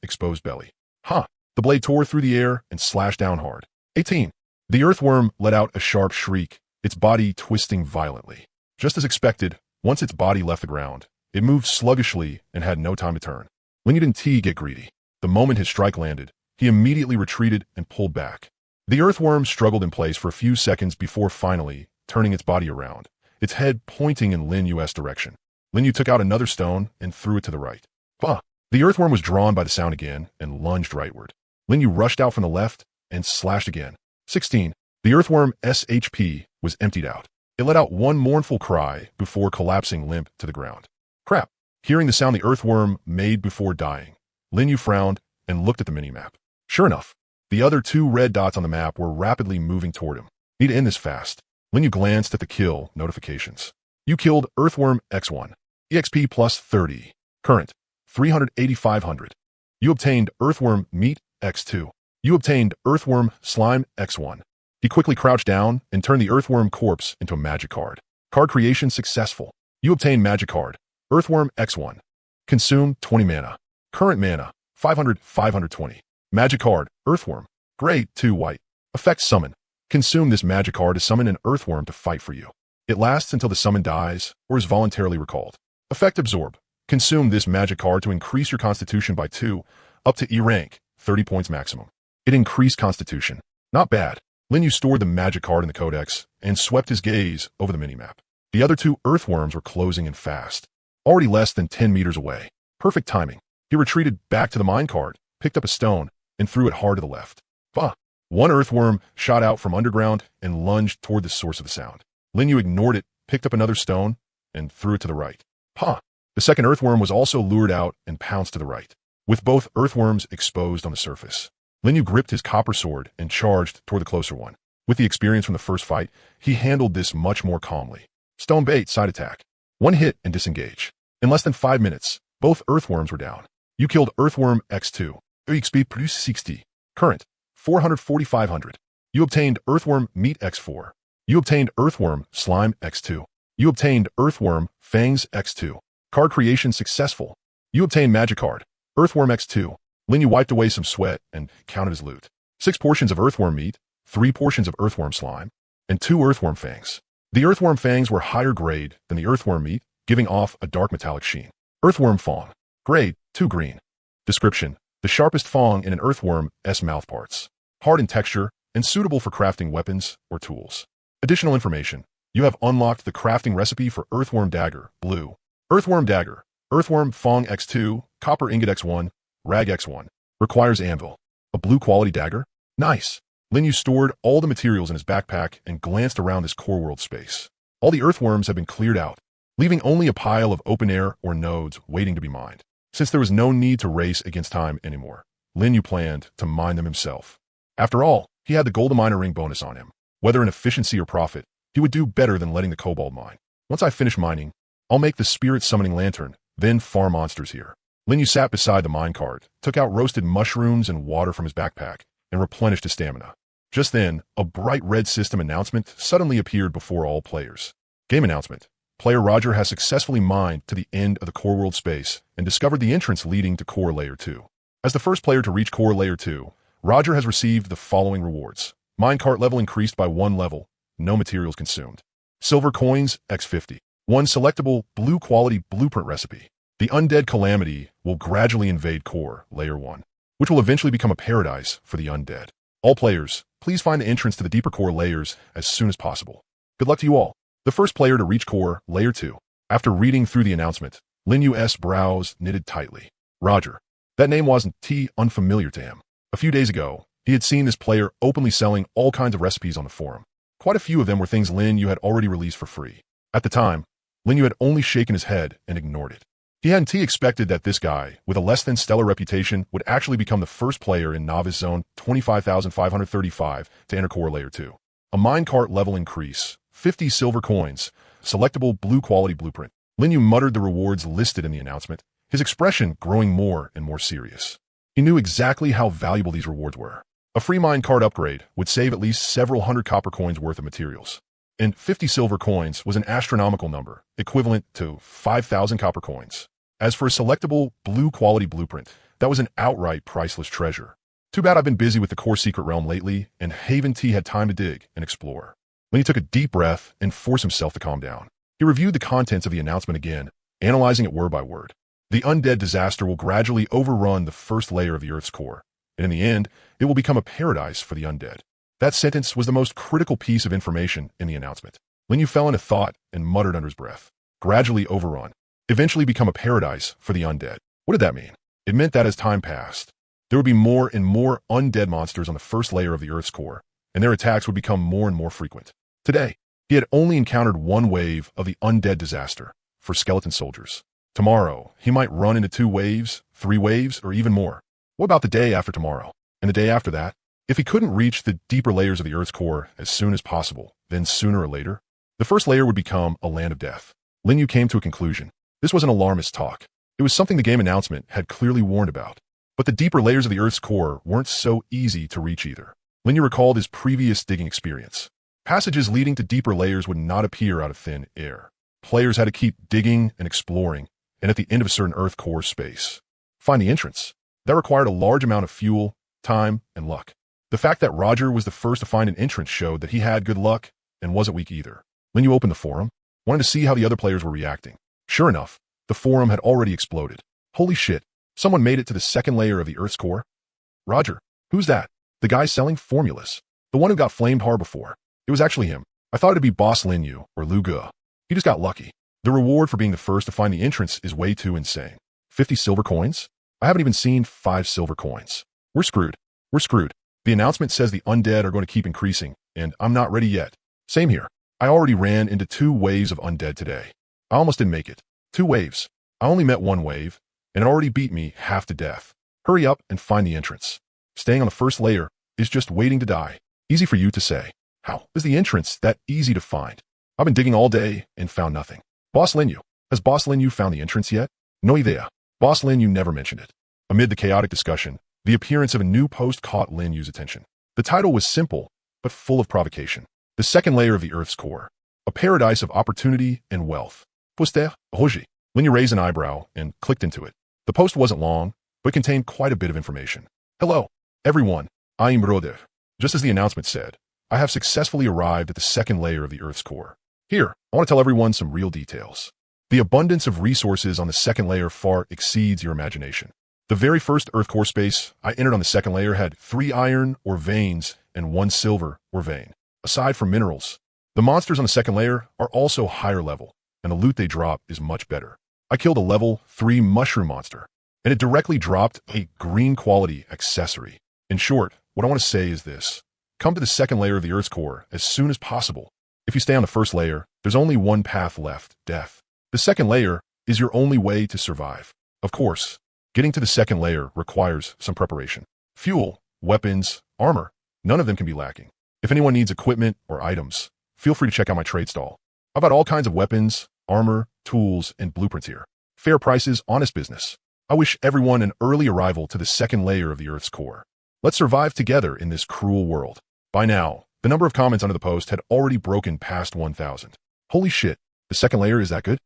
exposed belly. Ha! The blade tore through the air and slashed down hard. 18. The earthworm let out a sharp shriek, its body twisting violently. Just as expected, once its body left the ground, it moved sluggishly and had no time to turn. Linyu didn't get greedy. The moment his strike landed, he immediately retreated and pulled back. The earthworm struggled in place for a few seconds before finally turning its body around, its head pointing in Linyu's direction. Linyu took out another stone and threw it to the right. Bah! The earthworm was drawn by the sound again and lunged rightward. Linyu rushed out from the left and slashed again. 16. The earthworm's HP was emptied out. It let out one mournful cry before collapsing limp to the ground. Crap! Hearing the sound the earthworm made before dying, Linyu frowned and looked at the minimap. Sure enough, the other two red dots on the map were rapidly moving toward him. Need to end this fast. Linyu glanced at the kill notifications. You killed Earthworm X1. EXP plus 30. Current, 38500. You obtained Earthworm Meat X2. You obtained Earthworm Slime X1. He quickly crouched down and turned the Earthworm corpse into a magic card. Card creation successful. You obtained magic card, Earthworm X1. Consume 20 mana. Current mana, 520. Magic card, Earthworm. Grade 2 white. Effect summon. Consume this magic card to summon an Earthworm to fight for you. It lasts until the summon dies or is voluntarily recalled. Effect absorb. Consume this magic card to increase your constitution by 2, up to E rank, 30 points maximum. It increased constitution. Not bad. Linyu stored the magic card in the codex and swept his gaze over the minimap. The other two earthworms were closing in fast, already less than 10 meters away. Perfect timing. He retreated back to the minecart, picked up a stone, and threw it hard to the left. Bah! One earthworm shot out from underground and lunged toward the source of the sound. Linyu ignored it, picked up another stone, and threw it to the right. Ha! The second earthworm was also lured out and pounced to the right, with both earthworms exposed on the surface. Linyu gripped his copper sword and charged toward the closer one. With the experience from the first fight, he handled this much more calmly. Stone bait, side attack. One hit and disengage. In less than 5 minutes, both earthworms were down. You killed Earthworm X2. EXP plus 60. Current, 44500. You obtained Earthworm Meat X4. You obtained Earthworm Slime X2. You obtained Earthworm Fangs X2. Card creation successful. You obtained Magic Card, Earthworm X2. Linyu wiped away some sweat and counted his loot. 6 portions of earthworm meat, 3 portions of earthworm slime, and 2 earthworm fangs. The earthworm fangs were higher grade than the earthworm meat, giving off a dark metallic sheen. Earthworm fong. Grade, 2 green. Description: the sharpest fong in an earthworm's mouth parts. Hard in texture and suitable for crafting weapons or tools. Additional information: you have unlocked the crafting recipe for Earthworm Dagger, blue. Earthworm Dagger, Earthworm Fong X2, Copper Ingot X1, Rag X1. Requires anvil. A blue quality dagger? Nice. Linyu stored all the materials in his backpack and glanced around this core world space. All the earthworms had been cleared out, leaving only a pile of open air or nodes waiting to be mined. Since there was no need to race against time anymore, Linyu planned to mine them himself. After all, he had the Golden Miner Ring bonus on him. Whether in efficiency or profit, he would do better than letting the kobold mine. Once I finish mining, I'll make the spirit summoning lantern, then farm monsters here. Linyu sat beside the minecart, took out roasted mushrooms and water from his backpack, and replenished his stamina. Just then, a bright red system announcement suddenly appeared before all players. Game announcement. player Roger has successfully mined to the end of the core world space and discovered the entrance leading to core layer 2. As the first player to reach core layer 2, Roger has received the following rewards. Minecart level increased by 1 level, no materials consumed. Silver coins, x50. 1 selectable, blue quality blueprint recipe. The undead calamity will gradually invade core layer 1, which will eventually become a paradise for the undead. All players, please find the entrance to the deeper core layers as soon as possible. Good luck to you all. The first player to reach core layer 2. After reading through the announcement, Lin Yu's brows knitted tightly. Roger. That name wasn't unfamiliar to him. A few days ago, he had seen this player openly selling all kinds of recipes on the forum. Quite a few of them were things Lin Yu had already released for free. At the time, Lin Yu had only shaken his head and ignored it. He hadn't expected that this guy, with a less than stellar reputation, would actually become the first player in Novice Zone 25,535 to enter core layer 2. A minecart level increase, 50 silver coins, selectable blue quality blueprint. Lin Yu muttered the rewards listed in the announcement, his expression growing more and more serious. He knew exactly how valuable these rewards were. A free minecart upgrade would save at least several hundred copper coins worth of materials. And 50 silver coins was an astronomical number, equivalent to 5,000 copper coins. As for a selectable, blue-quality blueprint, that was an outright priceless treasure. Too bad I've been busy with the core secret realm lately, and Haven T had time to dig and explore. Lenny took a deep breath and forced himself to calm down. He reviewed the contents of the announcement again, analyzing it word by word. The undead disaster will gradually overrun the first layer of the Earth's core, and in the end, it will become a paradise for the undead. That sentence was the most critical piece of information in the announcement. Lin Yu fell into thought and muttered under his breath. Gradually overrun. Eventually become a paradise for the undead. What did that mean? It meant that as time passed, there would be more and more undead monsters on the first layer of the Earth's core, and their attacks would become more and more frequent. Today, he had only encountered one wave of the undead disaster for skeleton soldiers. Tomorrow, he might run into 2 waves, 3 waves, or even more. What about the day after tomorrow? And the day after that? If he couldn't reach the deeper layers of the Earth's core as soon as possible, then sooner or later, the first layer would become a land of death. Lin Yu came to a conclusion. This wasn't alarmist talk. It was something the game announcement had clearly warned about. But the deeper layers of the Earth's core weren't so easy to reach either. Lin Yu recalled his previous digging experience. Passages leading to deeper layers would not appear out of thin air. Players had to keep digging and exploring, and at the end of a certain Earth core space, find the entrance. That required a large amount of fuel, time, and luck. The fact that Roger was the first to find an entrance showed that he had good luck and wasn't weak either. Lin Yu opened the forum, wanted to see how the other players were reacting. Sure enough, the forum had already exploded. Holy shit, someone made it to the second layer of the Earth's core? Roger, who's that? The guy selling formulas. The one who got flamed hard before. It was actually him. I thought it'd be Boss Lin Yu or Lu Ge. He just got lucky. The reward for being the first to find the entrance is way too insane. 50 silver coins? I haven't even seen 5 silver coins. We're screwed. We're screwed. The announcement says the undead are going to keep increasing, and I'm not ready yet. Same here. I already ran into 2 waves of undead today. I almost didn't make it. 2 waves. I only met 1 wave, and it already beat me half to death. Hurry up and find the entrance. Staying on the first layer is just waiting to die. Easy for you to say. How is the entrance that easy to find? I've been digging all day and found nothing. Boss Lin Yu. Has Boss Lin Yu found the entrance yet? No idea. Boss Lin Yu never mentioned it. Amid the chaotic discussion, the appearance of a new post caught Lin Yu's attention. The title was simple, but full of provocation. The second layer of the Earth's core. A paradise of opportunity and wealth. Poster, Roger. Lin Yu raised an eyebrow and clicked into it. The post wasn't long, but contained quite a bit of information. Hello, everyone. I am Roder. Just as the announcement said, I have successfully arrived at the second layer of the Earth's core. Here, I want to tell everyone some real details. The abundance of resources on the second layer far exceeds your imagination. The very first Earth core space I entered on the second layer had 3 iron or veins and 1 silver or vein. Aside from minerals, the monsters on the second layer are also higher level, and the loot they drop is much better. I killed a level 3 mushroom monster, and it directly dropped a green quality accessory. In short, what I want to say is this. Come to the second layer of the Earth's core as soon as possible. If you stay on the first layer, there's only one path left, death. The second layer is your only way to survive. Of course, getting to the second layer requires some preparation. Fuel, weapons, armor, none of them can be lacking. If anyone needs equipment or items, feel free to check out my trade stall. I've got all kinds of weapons, armor, tools, and blueprints here. Fair prices, honest business. I wish everyone an early arrival to the second layer of the Earth's core. Let's survive together in this cruel world. By now, the number of comments under the post had already broken past 1,000. Holy shit, The second layer is that good?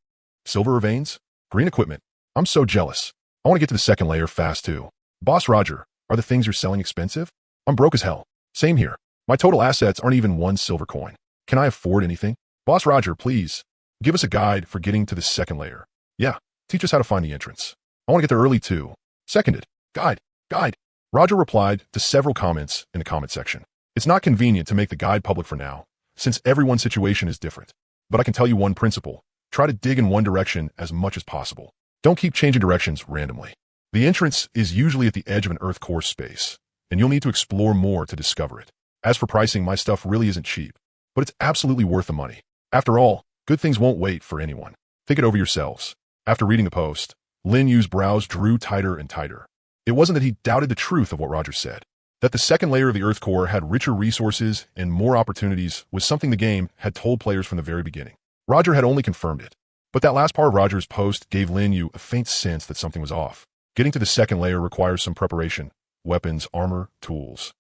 Silver or veins? Green equipment. I'm so jealous. I want to get to the second layer fast too. Boss Roger, are the things you're selling expensive? I'm broke as hell. Same here. My total assets aren't even one silver coin. Can I afford anything? Boss Roger, please. Give us a guide for getting to the second layer. Yeah, teach us how to find the entrance. I want to get there early too. Seconded. Guide. Guide. Roger replied to several comments in the comment section. It's not convenient to make the guide public for now, since everyone's situation is different. But I can tell you one principle. Try to dig in one direction as much as possible. Don't keep changing directions randomly. The entrance is usually at the edge of an earth core space, and you'll need to explore more to discover it. As for pricing, my stuff really isn't cheap, but it's absolutely worth the money. After all, good things won't wait for anyone. Think it over yourselves. After reading the post, Lin Yu's brows drew tighter and tighter. It wasn't that he doubted the truth of what Roger said. That the second layer of the earth core had richer resources and more opportunities was something the game had told players from the very beginning. Roger had only confirmed it. But that last part of Roger's post gave Lin Yu a faint sense that something was off. Getting to the second layer requires some preparation. Weapons, armor, tools.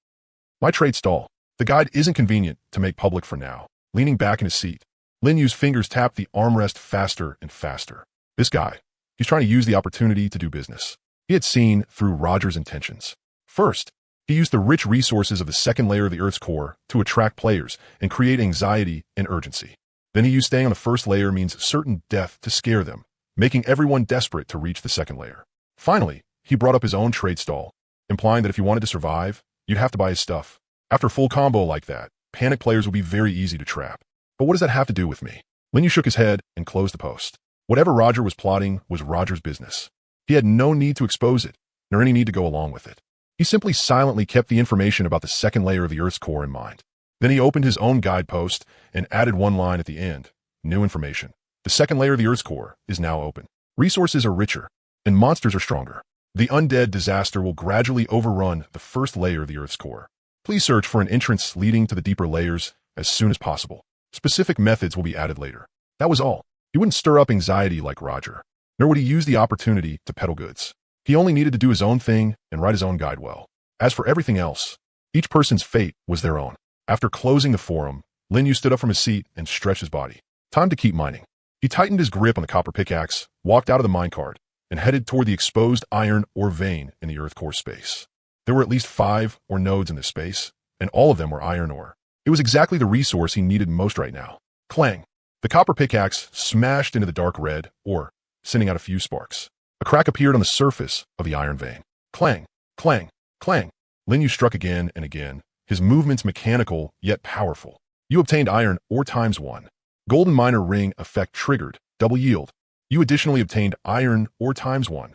My trade stall. The guide isn't convenient to make public for now. Leaning back in his seat, Lin Yu's fingers tapped the armrest faster and faster. This guy, he's trying to use the opportunity to do business. He had seen through Roger's intentions. First, he used the rich resources of the second layer of the Earth's core to attract players and create anxiety and urgency. Then he used staying on the first layer means certain death to scare them, making everyone desperate to reach the second layer. Finally, he brought up his own trade stall, implying that if you wanted to survive, you'd have to buy his stuff. After a full combo like that, panic players would be very easy to trap. But what does that have to do with me? Lin Yu shook his head and closed the post. Whatever Roger was plotting was Roger's business. He had no need to expose it, nor any need to go along with it. He simply silently kept the information about the second layer of the Earth's core in mind. Then he opened his own guidepost and added one line at the end. New information. The second layer of the Earth's core is now open. Resources are richer, and monsters are stronger. The undead disaster will gradually overrun the first layer of the Earth's core. Please search for an entrance leading to the deeper layers as soon as possible. Specific methods will be added later. That was all. He wouldn't stir up anxiety like Roger, nor would he use the opportunity to peddle goods. He only needed to do his own thing and write his own guide well. As for everything else, each person's fate was their own. After closing the forum, Lin Yu stood up from his seat and stretched his body. Time to keep mining. He tightened his grip on the copper pickaxe, walked out of the minecart, and headed toward the exposed iron ore vein in the earth core space. There were at least 5 ore nodes in this space, and all of them were iron ore. It was exactly the resource he needed most right now. Clang! The copper pickaxe smashed into the dark red ore, sending out a few sparks. A crack appeared on the surface of the iron vein. Clang! Clang! Clang! Lin Yu struck again and again, his movements mechanical yet powerful. You obtained iron ore ×1. Golden miner ring effect triggered. Double yield. You additionally obtained iron ore ×1.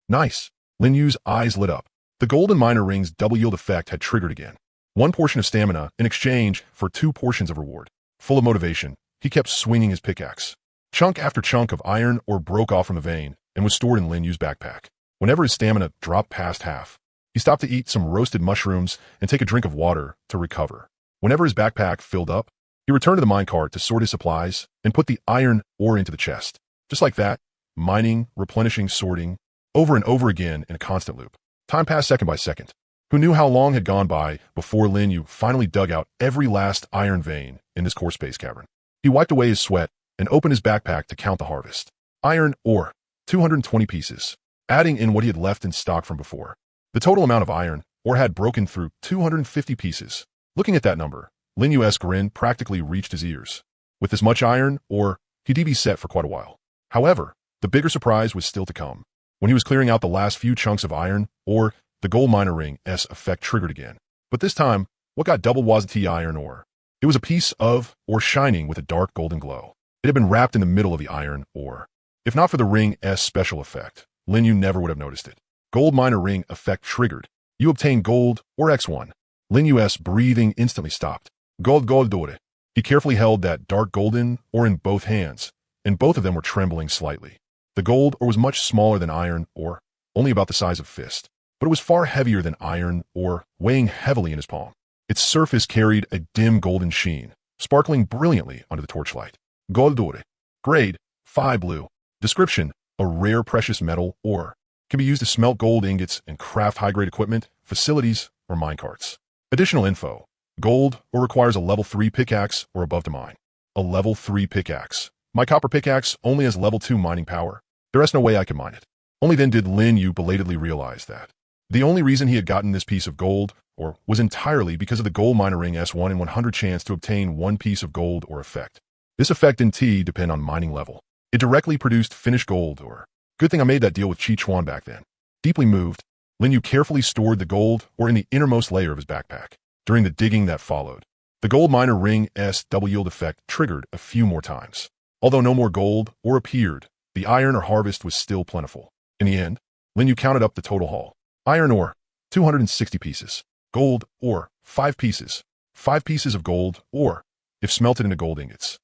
Nice. Lin Yu's eyes lit up. The golden miner ring's double yield effect had triggered again. 1 portion of stamina in exchange for 2 portions of reward. Full of motivation, he kept swinging his pickaxe. Chunk after chunk of iron ore broke off from the vein and was stored in Lin Yu's backpack. Whenever his stamina dropped past half, he stopped to eat some roasted mushrooms and take a drink of water to recover. Whenever his backpack filled up, he returned to the minecart to sort his supplies and put the iron ore into the chest. Just like that, mining, replenishing, sorting, over and over again in a constant loop. Time passed second by second. Who knew how long had gone by before Lin Yu finally dug out every last iron vein in this core space cavern. He wiped away his sweat and opened his backpack to count the harvest. Iron ore, 220 pieces, adding in what he had left in stock from before. The total amount of iron ore had broken through 250 pieces. Looking at that number, Lin Yu's grin practically reached his ears. With this much iron ore, he'd be set for quite a while. However, the bigger surprise was still to come. When he was clearing out the last few chunks of iron ore, the gold miner ring S effect triggered again. But this time, what got double was the iron ore. It was a piece of ore shining with a dark golden glow. It had been wrapped in the middle of the iron ore. If not for the ring S special effect, Lin Yu never would have noticed it. Gold miner ring effect triggered. You obtain gold ore X1. Lin Yu's breathing instantly stopped. Gold dore. He carefully held that dark golden ore in both hands, and both of them were trembling slightly. The gold ore was much smaller than iron ore, only about the size of a fist, but it was far heavier than iron ore, weighing heavily in his palm. Its surface carried a dim golden sheen, sparkling brilliantly under the torchlight. Gold dore. Grade, Phi blue. Description, a rare precious metal ore. Can be used to smelt gold ingots and craft high-grade equipment, facilities, or minecarts. Additional info. Gold ore requires a level 3 pickaxe or above to mine. A level 3 pickaxe My copper pickaxe only has level 2 mining power. There is no way I can mine it. Only then did Lin Yu belatedly realize that the only reason he had gotten this piece of gold was entirely because of the gold miner ring S1 in 100 chance to obtain one piece of gold or effect. This effect didn't depend on mining level. It directly produced finished gold good thing I made that deal with Chi Chuan back then. Deeply moved, Lin Yu carefully stored the gold in the innermost layer of his backpack. During the digging that followed, the gold miner ring SW yield effect triggered a few more times. Although no more gold appeared, the iron ore harvest was still plentiful. In the end, Lin Yu counted up the total haul. Iron ore, 260 pieces. Gold ore, 5 pieces. 5 pieces of gold ore, if smelted into gold ingots.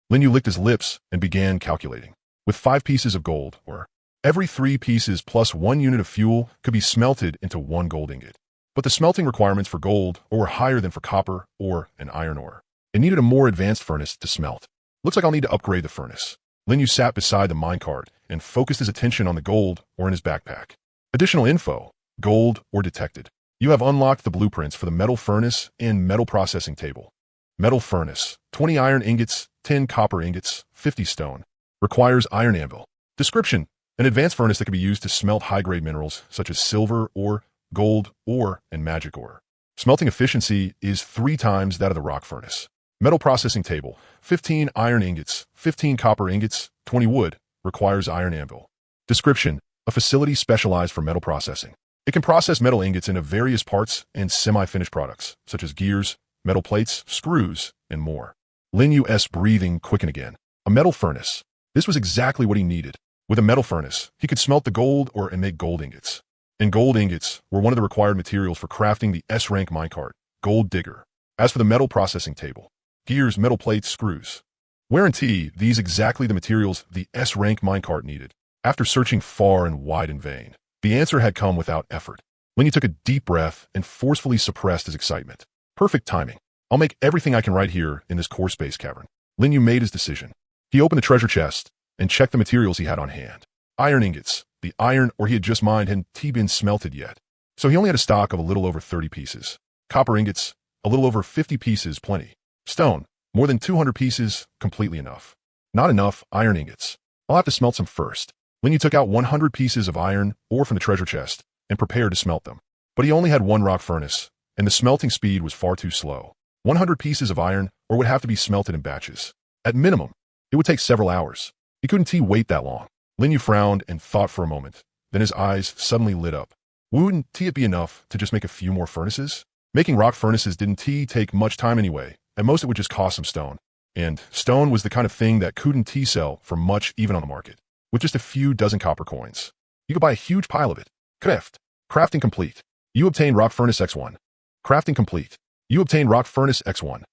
Lin Yu licked his lips and began calculating. With 5 pieces of gold ore, every 3 pieces plus 1 unit of fuel could be smelted into 1 gold ingot. But the smelting requirements for gold were higher than for copper and iron ore. It needed a more advanced furnace to smelt. Looks like I'll need to upgrade the furnace. Lin Yu sat beside the minecart and focused his attention on the gold in his backpack. Additional info. Gold ore detected. You have unlocked the blueprints for the metal furnace and metal processing table. Metal furnace. 20 iron ingots, 10 copper ingots, 50 stone. Requires iron anvil. Description. An advanced furnace that can be used to smelt high-grade minerals such as silver ore, gold ore, and magic ore. Smelting efficiency is 3 times that of the rock furnace. Metal processing table. 15 iron ingots, 15 copper ingots, 20 wood. Requires iron anvil. Description. A facility specialized for metal processing. It can process metal ingots into various parts and semi-finished products, such as gears, metal plates, screws, and more. Lin Yu's breathing quickened again. A metal furnace. This was exactly what he needed. With a metal furnace, he could smelt the gold and make gold ingots. And gold ingots were one of the required materials for crafting the S-rank minecart, gold digger. As for the metal processing table, gears, metal plates, screws. Weren't these exactly the materials the S-rank minecart needed? After searching far and wide in vain, the answer had come without effort. Lin Yu took a deep breath and forcefully suppressed his excitement. Perfect timing. I'll make everything I can right here in this core space cavern. Lin Yu made his decision. He opened the treasure chest and checked the materials he had on hand. Iron ingots. The iron ore he had just mined hadn't been smelted yet, so he only had a stock of a little over 30 pieces. Copper ingots. A little over 50 pieces, plenty. Stone. More than 200 pieces, completely enough. Not enough iron ingots. I'll have to smelt some first. Lin Yu took out 100 pieces of iron ore from the treasure chest and prepared to smelt them. But he only had 1 rock furnace, and the smelting speed was far too slow. 100 pieces of iron ore would have to be smelted in batches. At minimum, it would take several hours. He couldn't wait that long. Lin Yu frowned and thought for a moment. Then his eyes suddenly lit up. Wouldn't it be enough to just make a few more furnaces? Making rock furnaces didn't take much time anyway. At most it would just cost some stone. And stone was the kind of thing that couldn't sell for much even on the market. With just a few dozen copper coins, you could buy a huge pile of it. Crafting complete. You obtained rock furnace X1. Crafting complete. You obtained rock furnace X1.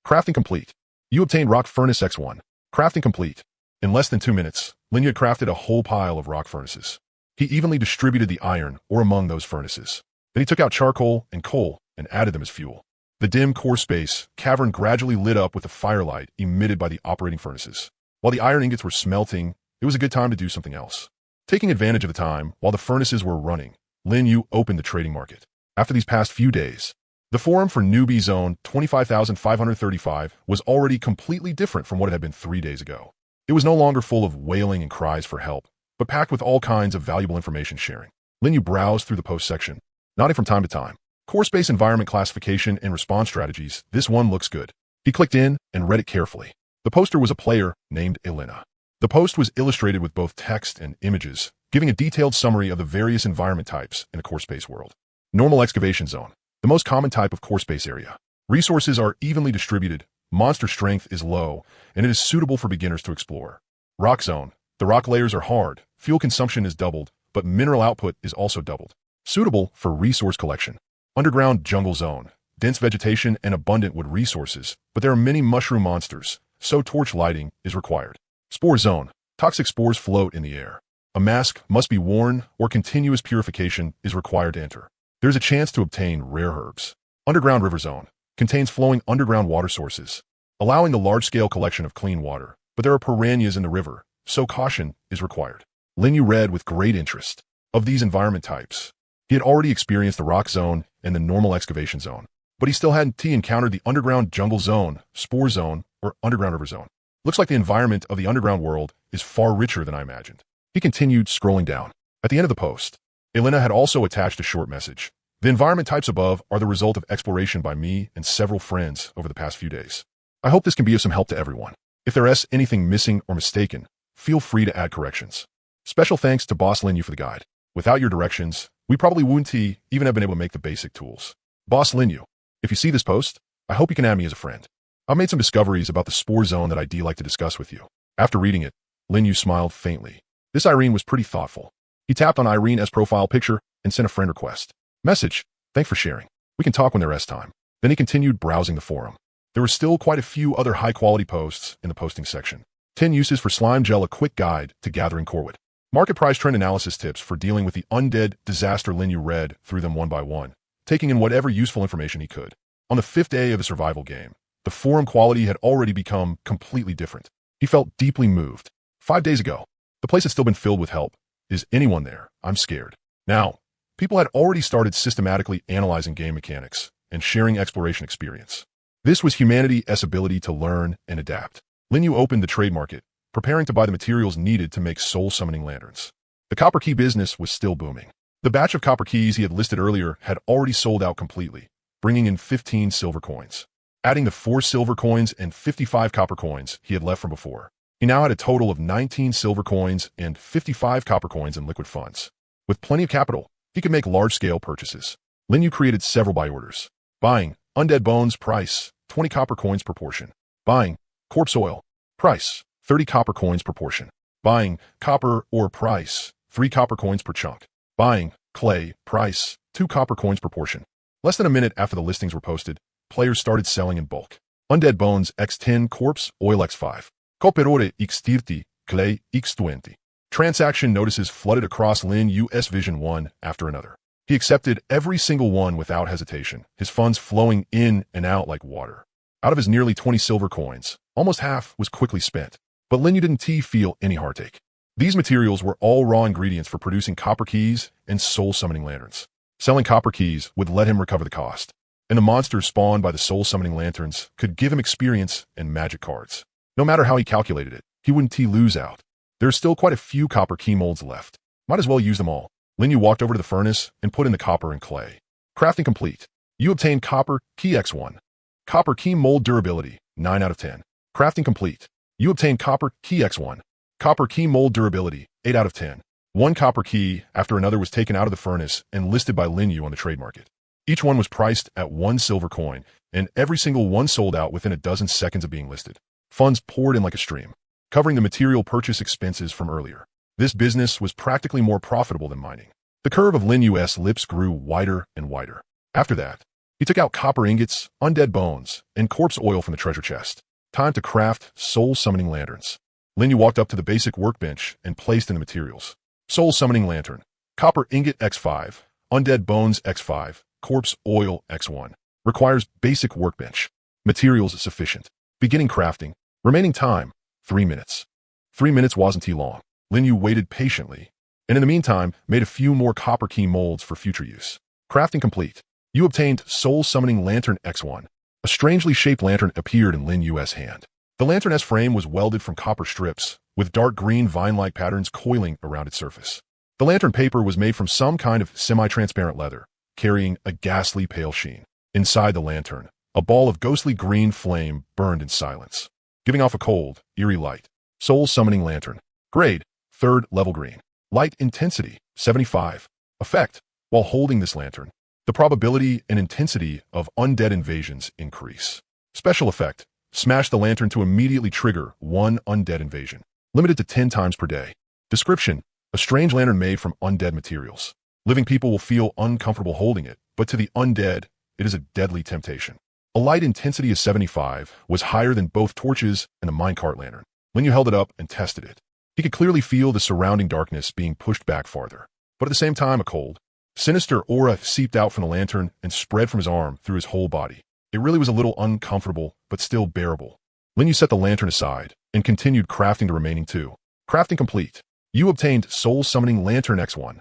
Crafting complete. You obtained rock furnace X1. Crafting complete. In less than 2 minutes, Lin Yu had crafted a whole pile of rock furnaces. He evenly distributed the iron ore among those furnaces. Then he took out charcoal and coal and added them as fuel. The dim core space cavern gradually lit up with the firelight emitted by the operating furnaces. While the iron ingots were smelting, it was a good time to do something else. Taking advantage of the time while the furnaces were running, Lin Yu opened the trading market. After these past few days, the forum for newbie zone 25,535 was already completely different from what it had been 3 days ago. It was no longer full of wailing and cries for help, but packed with all kinds of valuable information sharing. Lin Yu browsed through the post section, nodding from time to time. Core space environment classification and response strategies. This one looks good. He clicked in and read it carefully. The poster was a player named Elena. The post was illustrated with both text and images, giving a detailed summary of the various environment types in the core space world. Normal excavation zone, the most common type of core space area. Resources are evenly distributed, monster strength is low, and it is suitable for beginners to explore. Rock zone, the rock layers are hard, fuel consumption is doubled, but mineral output is also doubled. Suitable for resource collection. Underground jungle zone, dense vegetation and abundant wood resources, but there are many mushroom monsters, so torch lighting is required. Spore zone, toxic spores float in the air. A mask must be worn or continuous purification is required to enter. There's a chance to obtain rare herbs. Underground river zone, contains flowing underground water sources, allowing the large-scale collection of clean water, but there are piranhas in the river, so caution is required. Lin Yu read with great interest. Of these environment types, he had already experienced the rock zone and the normal excavation zone, but he still hadn't encountered the underground jungle zone, spore zone, or underground river zone. Looks like the environment of the underground world is far richer than I imagined. He continued scrolling down. At the end of the post, Elena had also attached a short message. The environment types above are the result of exploration by me and several friends over the past few days. I hope this can be of some help to everyone. If there is anything missing or mistaken, feel free to add corrections. Special thanks to Boss Linyu for the guide. Without your directions, we probably wouldn't even have been able to make the basic tools. Boss Linyu, if you see this post, I hope you can add me as a friend. I've made some discoveries about the spore zone that I'd like to discuss with you. After reading it, Linyu smiled faintly. This Irene was pretty thoughtful. He tapped on Irene's profile picture and sent a friend request. Message, thanks for sharing. We can talk when there is time. Then he continued browsing the forum. There were still quite a few other high-quality posts in the posting section. 10 uses for slime gel, a quick guide to gathering corewood. Market price trend analysis tips for dealing with the undead disaster. Linyu read through them one by one, taking in whatever useful information he could. On the 5th day of the survival game, the forum quality had already become completely different. He felt deeply moved. 5 days ago, the place had still been filled with help. Is anyone there? I'm scared. Now, people had already started systematically analyzing game mechanics and sharing exploration experience. This was humanity's ability to learn and adapt. Linyu opened the trade market, preparing to buy the materials needed to make soul-summoning lanterns. The copper key business was still booming. The batch of copper keys he had listed earlier had already sold out completely, bringing in 15 silver coins. Adding the 4 silver coins and 55 copper coins he had left from before, he now had a total of 19 silver coins and 55 copper coins in liquid funds. With plenty of capital, he could make large-scale purchases. Linyu created several buy orders. Buying undead bones, price 20 copper coins per portion. Buying corpse oil, price 30 copper coins per portion. Buying copper ore, price 3 copper coins per chunk. Buying clay, price 2 copper coins per portion. Less than a minute after the listings were posted, players started selling in bulk. Undead bones x10, corpse oil x5. Copper ore x30, clay x20. Transaction notices flooded across Linyu's vision one after another. He accepted every single one without hesitation, his funds flowing in and out like water. Out of his nearly 20 silver coins, almost half was quickly spent. But Linyu didn't feel any heartache. These materials were all raw ingredients for producing copper keys and soul-summoning lanterns. Selling copper keys would let him recover the cost, and the monsters spawned by the soul-summoning lanterns could give him experience and magic cards. No matter how he calculated it, he wouldn't lose out. There are still quite a few copper key molds left. Might as well use them all. Linyu walked over to the furnace and put in the copper and clay. Crafting complete. You obtained copper key X1. Copper key mold durability, 9 out of 10. Crafting complete. You obtained copper key X1. Copper key mold durability, 8 out of 10. One copper key after another was taken out of the furnace and listed by Linyu on the trade market. Each one was priced at 1 silver coin, and every single one sold out within a dozen seconds of being listed. Funds poured in like a stream, covering the material purchase expenses from earlier. This business was practically more profitable than mining. The curve of Linyu's lips grew wider and wider. After that, he took out copper ingots, undead bones, and corpse oil from the treasure chest. Time to craft soul-summoning lanterns. Linyu walked up to the basic workbench and placed in the materials. Soul-summoning lantern. Copper ingot X5, undead bones X5, corpse oil X1. Requires basic workbench. Materials sufficient. Beginning crafting. Remaining time, 3 minutes. 3 minutes wasn't too long. Linyu waited patiently, and in the meantime, made a few more copper key molds for future use. Crafting complete. You obtained soul-summoning lantern X1. A strangely shaped lantern appeared in Linyu's hand. The lantern's frame was welded from copper strips, with dark green vine-like patterns coiling around its surface. The lantern paper was made from some kind of semi-transparent leather, carrying a ghastly pale sheen. Inside the lantern, a ball of ghostly green flame burned in silence, giving off a cold, eerie light. Soul-summoning lantern. Grade, 3rd level green. Light intensity, 75. Effect. While holding this lantern, the probability and intensity of undead invasions increase. Special effect. Smash the lantern to immediately trigger 1 undead invasion. Limited to 10 times per day. Description. A strange lantern made from undead materials. Living people will feel uncomfortable holding it, but to the undead, it is a deadly temptation. A light intensity of 75 was higher than both torches and the minecart lantern. Linyu held it up and tested it. He could clearly feel the surrounding darkness being pushed back farther. But at the same time, a cold, sinister aura seeped out from the lantern and spread from his arm through his whole body. It really was a little uncomfortable, but still bearable. Linyu set the lantern aside and continued crafting the remaining 2. Crafting complete. You obtained soul-summoning lantern X1.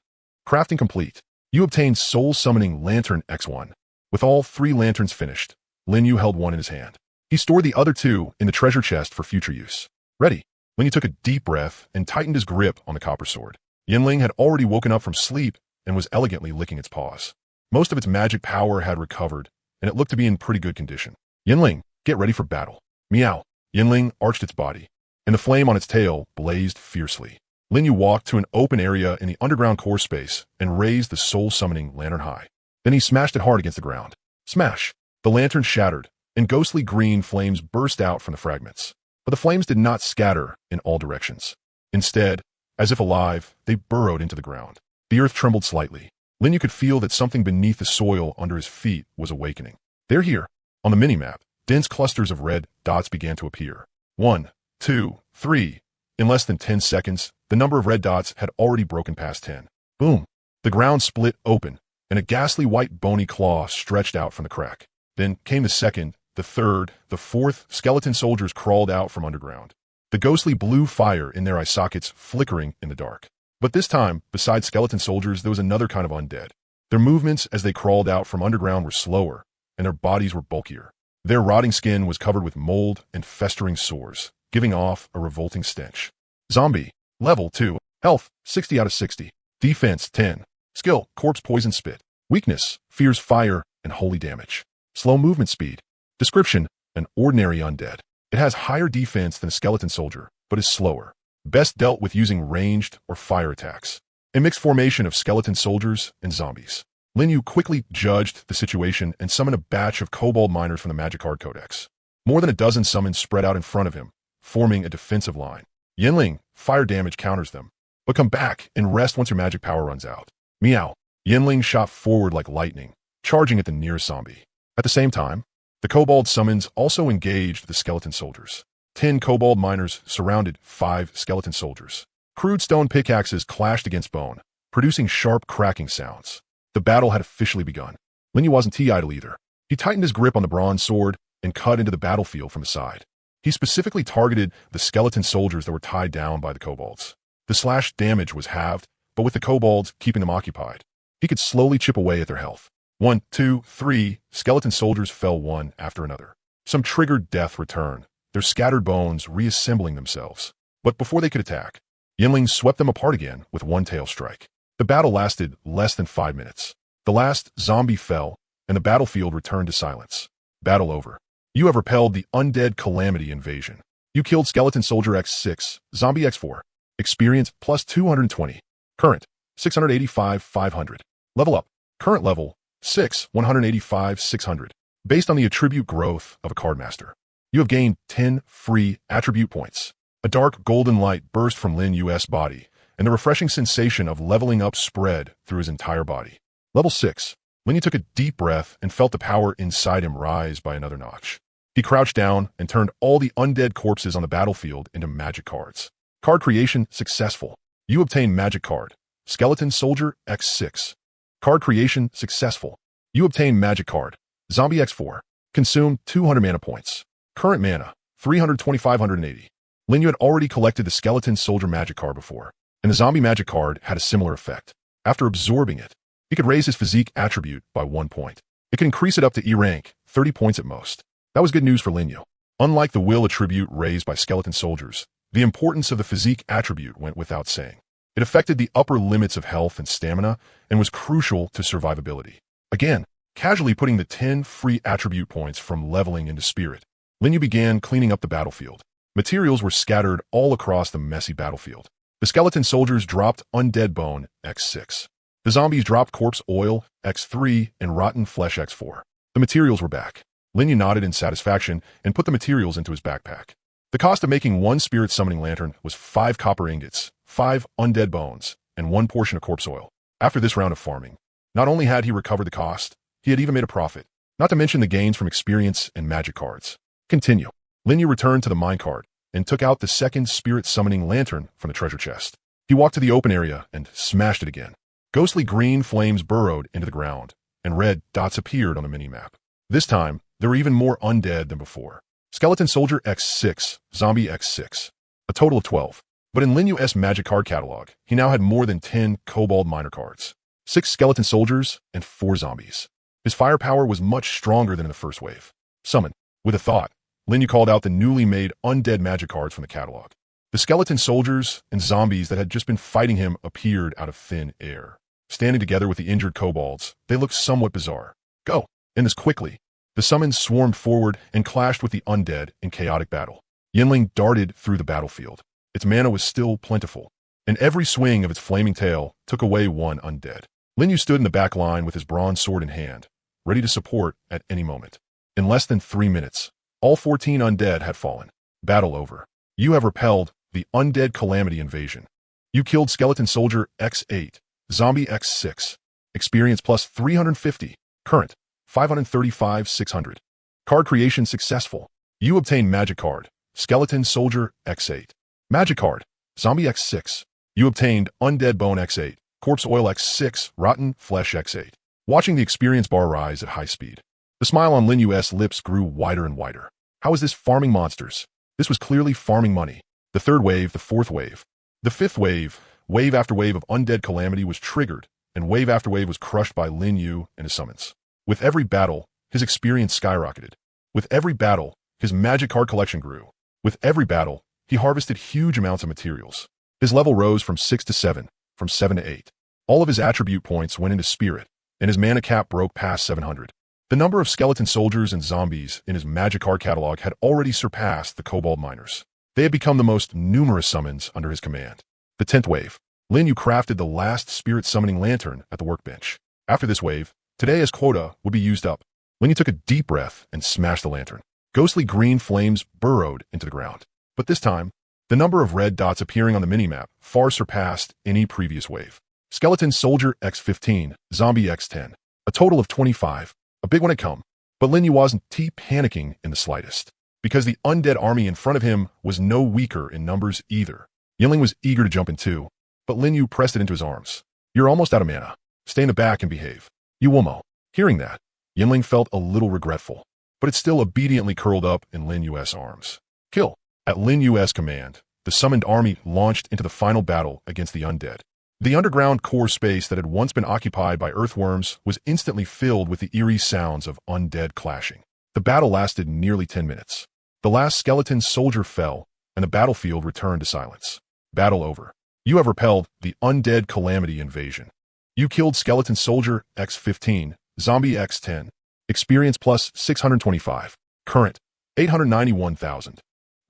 Crafting complete. You obtained soul-summoning lantern X1. With all 3 lanterns finished, Linyu held one in his hand. He stored the other two in the treasure chest for future use. Ready. Lin Yu took a deep breath and tightened his grip on the copper sword. Yinling had already woken up from sleep and was elegantly licking its paws. Most of its magic power had recovered, and it looked to be in pretty good condition. Yinling, get ready for battle. Meow. Yinling arched its body, and the flame on its tail blazed fiercely. Lin Yu walked to an open area in the underground core space and raised the soul-summoning lantern high. Then he smashed it hard against the ground. Smash! The lantern shattered, and ghostly green flames burst out from the fragments. But the flames did not scatter in all directions. Instead, as if alive, they burrowed into the ground. The earth trembled slightly. Lin Yu could feel that something beneath the soil under his feet was awakening. They're here. On the minimap, dense clusters of red dots began to appear. 1, 2, 3. In less than 10 seconds, the number of red dots had already broken past 10. Boom! The ground split open, and a ghastly white bony claw stretched out from the crack. Then came the second, the third, the fourth. Skeleton soldiers crawled out from underground, the ghostly blue fire in their eye sockets flickering in the dark. But this time, besides skeleton soldiers, there was another kind of undead. Their movements as they crawled out from underground were slower, and their bodies were bulkier. Their rotting skin was covered with mold and festering sores, giving off a revolting stench. Zombie. Level 2. Health, 60 out of 60. Defense, 10. Skill, corpse poison spit. Weakness, fears fire and holy damage. Slow movement speed. Description, an ordinary undead. It has higher defense than a skeleton soldier, but is slower. Best dealt with using ranged or fire attacks. A mixed formation of skeleton soldiers and zombies. Lin Yu quickly judged the situation and summoned a batch of kobold miners from the Magic Card Codex. More than a dozen summons spread out in front of him, forming a defensive line. Yinling, fire damage counters them. But come back and rest once your magic power runs out. Meow. Yinling shot forward like lightning, charging at the nearest zombie. At the same time, the kobold summons also engaged the skeleton soldiers. 10 kobold miners surrounded 5 skeleton soldiers. Crude stone pickaxes clashed against bone, producing sharp cracking sounds. The battle had officially begun. Lin Yu wasn't idle either. He tightened his grip on the bronze sword and cut into the battlefield from the side. He specifically targeted the skeleton soldiers that were tied down by the kobolds. The slash damage was halved, but with the kobolds keeping them occupied, he could slowly chip away at their health. 1, 2, 3, skeleton soldiers fell one after another. Some triggered death returned, their scattered bones reassembling themselves. But before they could attack, Yinling swept them apart again with one tail strike. The battle lasted less than 5 minutes. The last zombie fell, and the battlefield returned to silence. Battle over. You have repelled the undead calamity invasion. You killed skeleton soldier X6, zombie X4. Experience plus 220. Current, 685, 500. Level up. Current level, 6, 185, 600. Based on the attribute growth of a cardmaster. You have gained 10 free attribute points. A dark golden light burst from Lin Yu's body, and the refreshing sensation of leveling up spread through his entire body. Level 6. Lin Yu took a deep breath and felt the power inside him rise by another notch. He crouched down and turned all the undead corpses on the battlefield into magic cards. Card creation successful. You obtain magic card. Skeleton Soldier X6. Card creation successful. You obtain magic card. Zombie X4. Consume 200 mana points. Current mana, 320,580. Lin Yu had already collected the Skeleton Soldier magic card before, and the Zombie magic card had a similar effect. After absorbing it, he could raise his physique attribute by 1 point. It could increase it up to E rank, 30 points at most. That was good news for Lin Yu. Unlike the will attribute raised by skeleton soldiers, the importance of the physique attribute went without saying. It affected the upper limits of health and stamina and was crucial to survivability. Again, casually putting the 10 free attribute points from leveling into spirit, Lin Yu began cleaning up the battlefield. Materials were scattered all across the messy battlefield. The skeleton soldiers dropped undead bone X6. The zombies dropped corpse oil X3 and rotten flesh X4. The materials were back. Lin Yu nodded in satisfaction and put the materials into his backpack. The cost of making one spirit summoning lantern was 5 copper ingots, 5 undead bones, and 1 portion of corpse oil. After this round of farming, not only had he recovered the cost, he had even made a profit, not to mention the gains from experience and magic cards. Continue. Lin Yu returned to the minecart and took out the second spirit summoning lantern from the treasure chest. He walked to the open area and smashed it again. Ghostly green flames burrowed into the ground, and red dots appeared on the minimap. This time, there were even more undead than before. Skeleton Soldier X6, Zombie X6. A total of 12. But in Lin Yu's magic card catalog, he now had more than 10 kobold miner cards. 6 skeleton soldiers and 4 zombies. His firepower was much stronger than in the first wave. Summon. With a thought, Lin Yu called out the newly made undead magic cards from the catalog. The skeleton soldiers and zombies that had just been fighting him appeared out of thin air. Standing together with the injured kobolds, they looked somewhat bizarre. Go! And this quickly. The summons swarmed forward and clashed with the undead in chaotic battle. Yinling darted through the battlefield. Its mana was still plentiful, and every swing of its flaming tail took away one undead. Lin Yu stood in the back line with his bronze sword in hand, ready to support at any moment. In less than 3 minutes, all 14 undead had fallen. Battle over. You have repelled the undead calamity invasion. You killed skeleton soldier X8, zombie X6. Experience plus 350. Current 535,600. Card creation successful. You obtain magic card, skeleton soldier X8. Magic card, zombie X6. You obtained undead bone X8, corpse oil X6, rotten flesh X8. Watching the experience bar rise at high speed. The smile on Lin Yu's lips grew wider and wider. How is this farming monsters? This was clearly farming money. The third wave, the fourth wave. The fifth wave, wave after wave of undead calamity was triggered, and wave after wave was crushed by Lin Yu and his summons. With every battle, his experience skyrocketed. With every battle, his magic card collection grew. With every battle, he harvested huge amounts of materials. His level rose from 6 to 7, from 7 to 8. All of his attribute points went into spirit, and his mana cap broke past 700. The number of skeleton soldiers and zombies in his magic card catalog had already surpassed the kobold miners. They had become the most numerous summons under his command. The 10th wave. Lin Yu crafted the last spirit summoning lantern at the workbench. After this wave, today's quota would be used up. Lin Yu took a deep breath and smashed the lantern. Ghostly green flames burrowed into the ground. But this time, the number of red dots appearing on the minimap far surpassed any previous wave. Skeleton soldier X15, zombie X10. A total of 25. A big one had come. But Lin Yu wasn't panicking in the slightest, because the undead army in front of him was no weaker in numbers either. Yinling was eager to jump in too, but Lin Yu pressed it into his arms. You're almost out of mana. Stay in the back and behave. You womo. Hearing that, Yinling felt a little regretful, but it still obediently curled up in Lin Yu's arms. Kill. At Lin Yu's command, the summoned army launched into the final battle against the undead. The underground core space that had once been occupied by earthworms was instantly filled with the eerie sounds of undead clashing. The battle lasted nearly 10 minutes. The last skeleton soldier fell, and the battlefield returned to silence. Battle over. You have repelled the undead calamity invasion. You killed skeleton soldier X15, zombie X10. Experience plus 625. Current 891,000.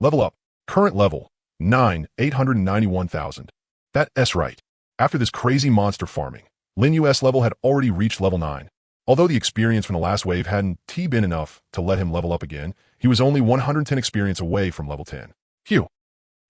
Level up. Current level 9, 891,000. That's right. After this crazy monster farming, Lin Yu's level had already reached level 9. Although the experience from the last wave hadn't been enough to let him level up again, he was only 110 experience away from level 10. Phew.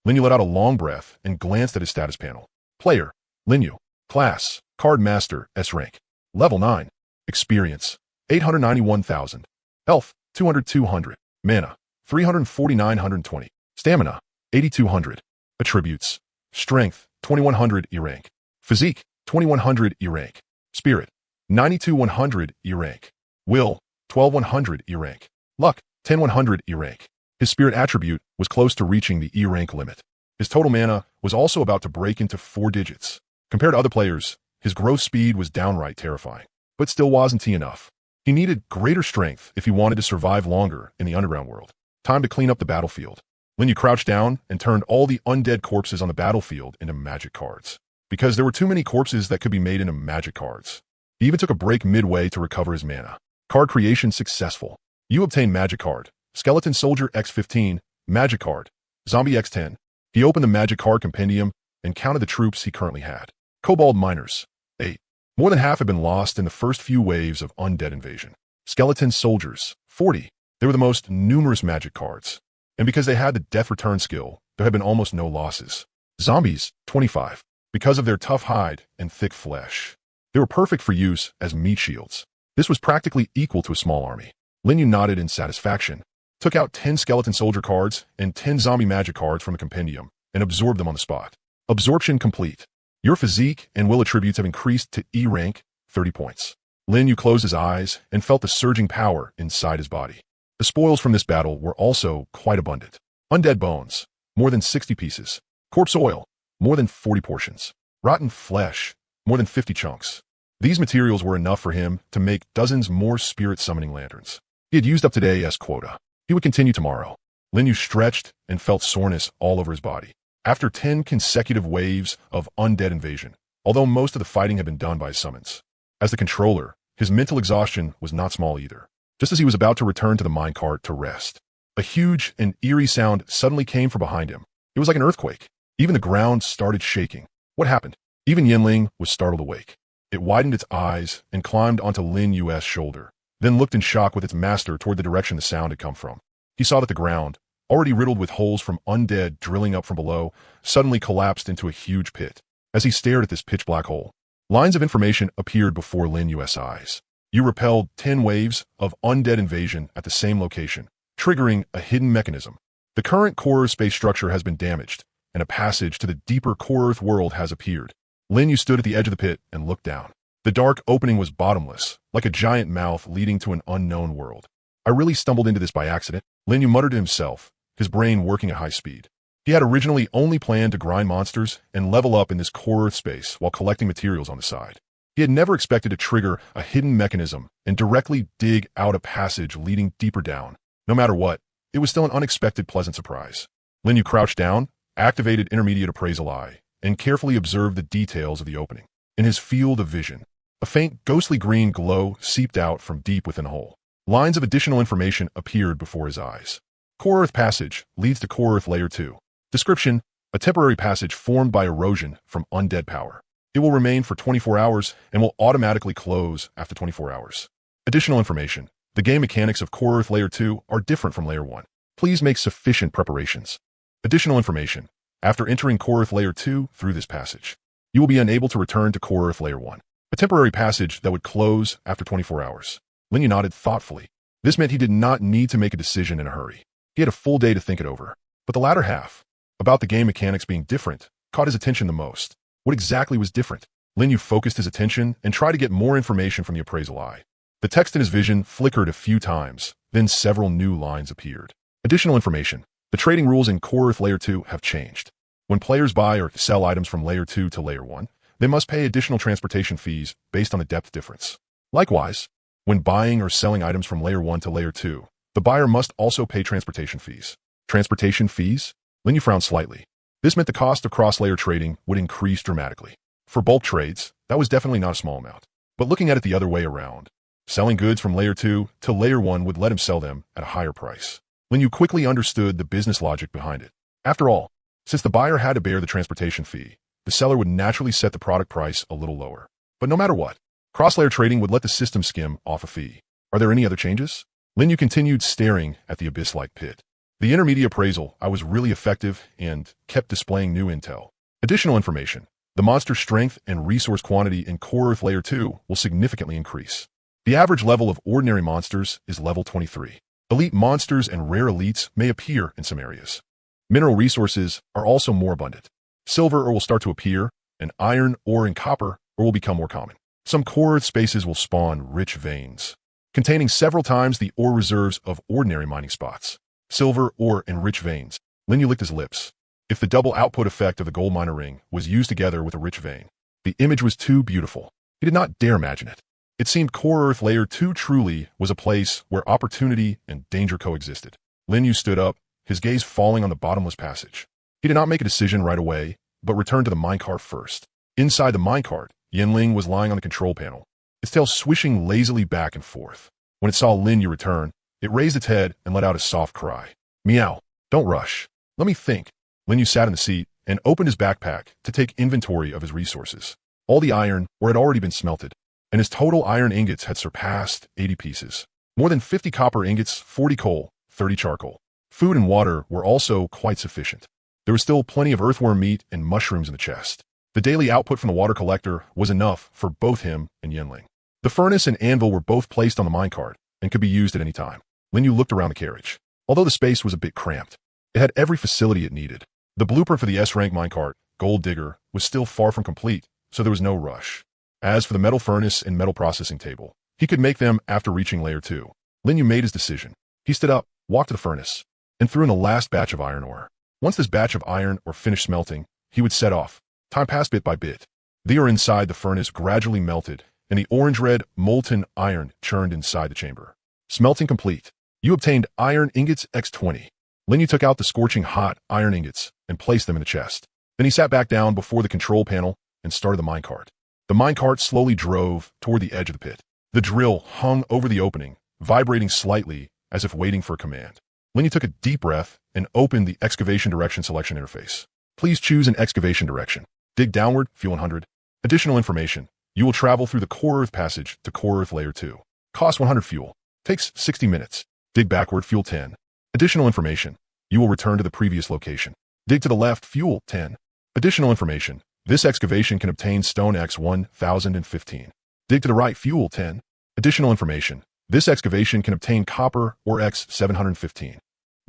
Lin Yu let out a long breath and glanced at his status panel. Player, Lin Yu. Class, Card Master, S rank. Level 9. Experience, 891,000. Health, 200. Mana, 349,120. Stamina, 8,200. Attributes, Strength, 2,100 E rank. Physique, 2,100 E rank. Spirit, 92,100 E rank. Will, 12,100 E rank. Luck, 10,100 E rank. His spirit attribute was close to reaching the E rank limit. His total mana was also about to break into 4 digits. Compared to other players, his growth speed was downright terrifying, but still wasn't enough. He needed greater strength if he wanted to survive longer in the underground world. Time to clean up the battlefield. Lin Yu crouched down and turned all the undead corpses on the battlefield into magic cards, because there were too many corpses that could be made into magic cards. He even took a break midway to recover his mana. Card creation successful. You obtain magic card, skeleton soldier X15, magic card, zombie X10. He opened the magic card compendium and counted the troops he currently had. Kobold miners, 8. More than half had been lost in the first few waves of undead invasion. Skeleton soldiers, 40. They were the most numerous magic cards, and because they had the death return skill, there had been almost no losses. Zombies, 25. Because of their tough hide and thick flesh, they were perfect for use as meat shields. This was practically equal to a small army. Lin Yu nodded in satisfaction, took out 10 skeleton soldier cards and 10 zombie magic cards from the compendium, and absorbed them on the spot. Absorption complete. Your physique and will attributes have increased to E rank, 30 points. Lin Yu closed his eyes and felt the surging power inside his body. The spoils from this battle were also quite abundant. Undead bones, more than 60 pieces. Corpse oil, more than 40 portions. Rotten flesh, more than 50 chunks. These materials were enough for him to make dozens more spirit summoning lanterns. He had used up today's quota. He would continue tomorrow. Lin Yu stretched and felt soreness all over his body. After 10 consecutive waves of undead invasion, although most of the fighting had been done by his summons. As the controller, his mental exhaustion was not small either. Just as he was about to return to the minecart to rest, a huge and eerie sound suddenly came from behind him. It was like an earthquake. Even the ground started shaking. What happened? Even Yanling was startled awake. It widened its eyes and climbed onto Lin Yu's shoulder, then looked in shock with its master toward the direction the sound had come from. He saw that the ground, already riddled with holes from undead drilling up from below, suddenly collapsed into a huge pit. As he stared at this pitch-black hole, lines of information appeared before Lin Yu's eyes. You repelled 10 waves of undead invasion at the same location, triggering a hidden mechanism. The current core space structure has been damaged, and a passage to the deeper core Earth world has appeared. Lin Yu stood at the edge of the pit and looked down. The dark opening was bottomless, like a giant mouth leading to an unknown world. I really stumbled into this by accident, Lin Yu muttered to himself, his brain working at high speed. He had originally only planned to grind monsters and level up in this core Earth space while collecting materials on the side. He had never expected to trigger a hidden mechanism and directly dig out a passage leading deeper down. No matter what, it was still an unexpected pleasant surprise. Lin Yu crouched down, activated intermediate appraisal eye, and carefully observed the details of the opening. In his field of vision, a faint ghostly green glow seeped out from deep within the hole. Lines of additional information appeared before his eyes. Core Earth passage leads to Core Earth Layer 2. Description: a temporary passage formed by erosion from undead power. It will remain for 24 hours and will automatically close after 24 hours. Additional information: the game mechanics of Core Earth Layer 2 are different from Layer 1. Please make sufficient preparations. Additional information: after entering Core Earth Layer 2 through this passage, you will be unable to return to Core Earth Layer 1. A temporary passage that would close after 24 hours. Lin Yu nodded thoughtfully. This meant he did not need to make a decision in a hurry. He had a full day to think it over. But the latter half, about the game mechanics being different, caught his attention the most. What exactly was different? Lin Yu focused his attention and tried to get more information from the appraisal eye. The text in his vision flickered a few times, then several new lines appeared. Additional information: the trading rules in Core Earth Layer 2 have changed. When players buy or sell items from Layer 2 to Layer 1, they must pay additional transportation fees based on the depth difference. Likewise, when buying or selling items from Layer 1 to Layer 2, the buyer must also pay transportation fees. Transportation fees? Lin Yu frowned slightly. This meant the cost of cross-layer trading would increase dramatically. For bulk trades, that was definitely not a small amount. But looking at it the other way around, selling goods from Layer 2 to Layer 1 would let him sell them at a higher price. Lin Yu quickly understood the business logic behind it. After all, since the buyer had to bear the transportation fee, the seller would naturally set the product price a little lower. But no matter what, cross-layer trading would let the system skim off a fee. Are there any other changes? Lin Yu continued staring at the abyss-like pit. The intermediate appraisal I was really effective and kept displaying new intel. Additional information: the monster strength and resource quantity in Core Earth Layer 2 will significantly increase. The average level of ordinary monsters is level 23. Elite monsters and rare elites may appear in some areas. Mineral resources are also more abundant. Silver ore will start to appear, and iron ore and copper ore will become more common. Some Core Earth spaces will spawn rich veins, containing several times the ore reserves of ordinary mining spots. Silver ore and rich veins. Lin Yu licked his lips. If the double output effect of the gold miner ring was used together with a rich vein, the image was too beautiful. He did not dare imagine it. It seemed Core Earth Layer 2 truly was a place where opportunity and danger coexisted. Lin Yu stood up, his gaze falling on the bottomless passage. He did not make a decision right away, but returned to the minecart first. Inside the minecart, Yanling was lying on the control panel, its tail swishing lazily back and forth. When it saw Lin Yu return, it raised its head and let out a soft cry. Meow. Don't rush. Let me think. Lin Yu sat in the seat and opened his backpack to take inventory of his resources. All the iron ore had already been smelted, and his total iron ingots had surpassed 80 pieces. More than 50 copper ingots, 40 coal, 30 charcoal. Food and water were also quite sufficient. There was still plenty of earthworm meat and mushrooms in the chest. The daily output from the water collector was enough for both him and Yanling. The furnace and anvil were both placed on the minecart and could be used at any time. Lin Yu looked around the carriage. Although the space was a bit cramped, it had every facility it needed. The blueprint for the S-rank minecart, Gold Digger, was still far from complete, so there was no rush. As for the metal furnace and metal processing table, he could make them after reaching Layer 2. Lin Yu made his decision. He stood up, walked to the furnace, and threw in the last batch of iron ore. Once this batch of iron ore finished smelting, he would set off. Time passed bit by bit. The ore inside the furnace gradually melted, and the orange-red, molten iron churned inside the chamber. Smelting complete. You obtained iron ingots x20. Lin Yu took out the scorching hot iron ingots and placed them in the chest. Then he sat back down before the control panel and started the minecart. The minecart slowly drove toward the edge of the pit. The drill hung over the opening, vibrating slightly as if waiting for a command. Lin Yu took a deep breath and opened the excavation direction selection interface. Please choose an excavation direction. Dig downward, fuel 100. Additional information. You will travel through the core earth passage to core earth layer 2. Cost 100 fuel. Takes 60 minutes. Dig backward, fuel 10. Additional information. You will return to the previous location. Dig to the left, fuel 10. Additional information. This excavation can obtain stone X 1015. Dig to the right, fuel 10. Additional information. This excavation can obtain copper or X 715.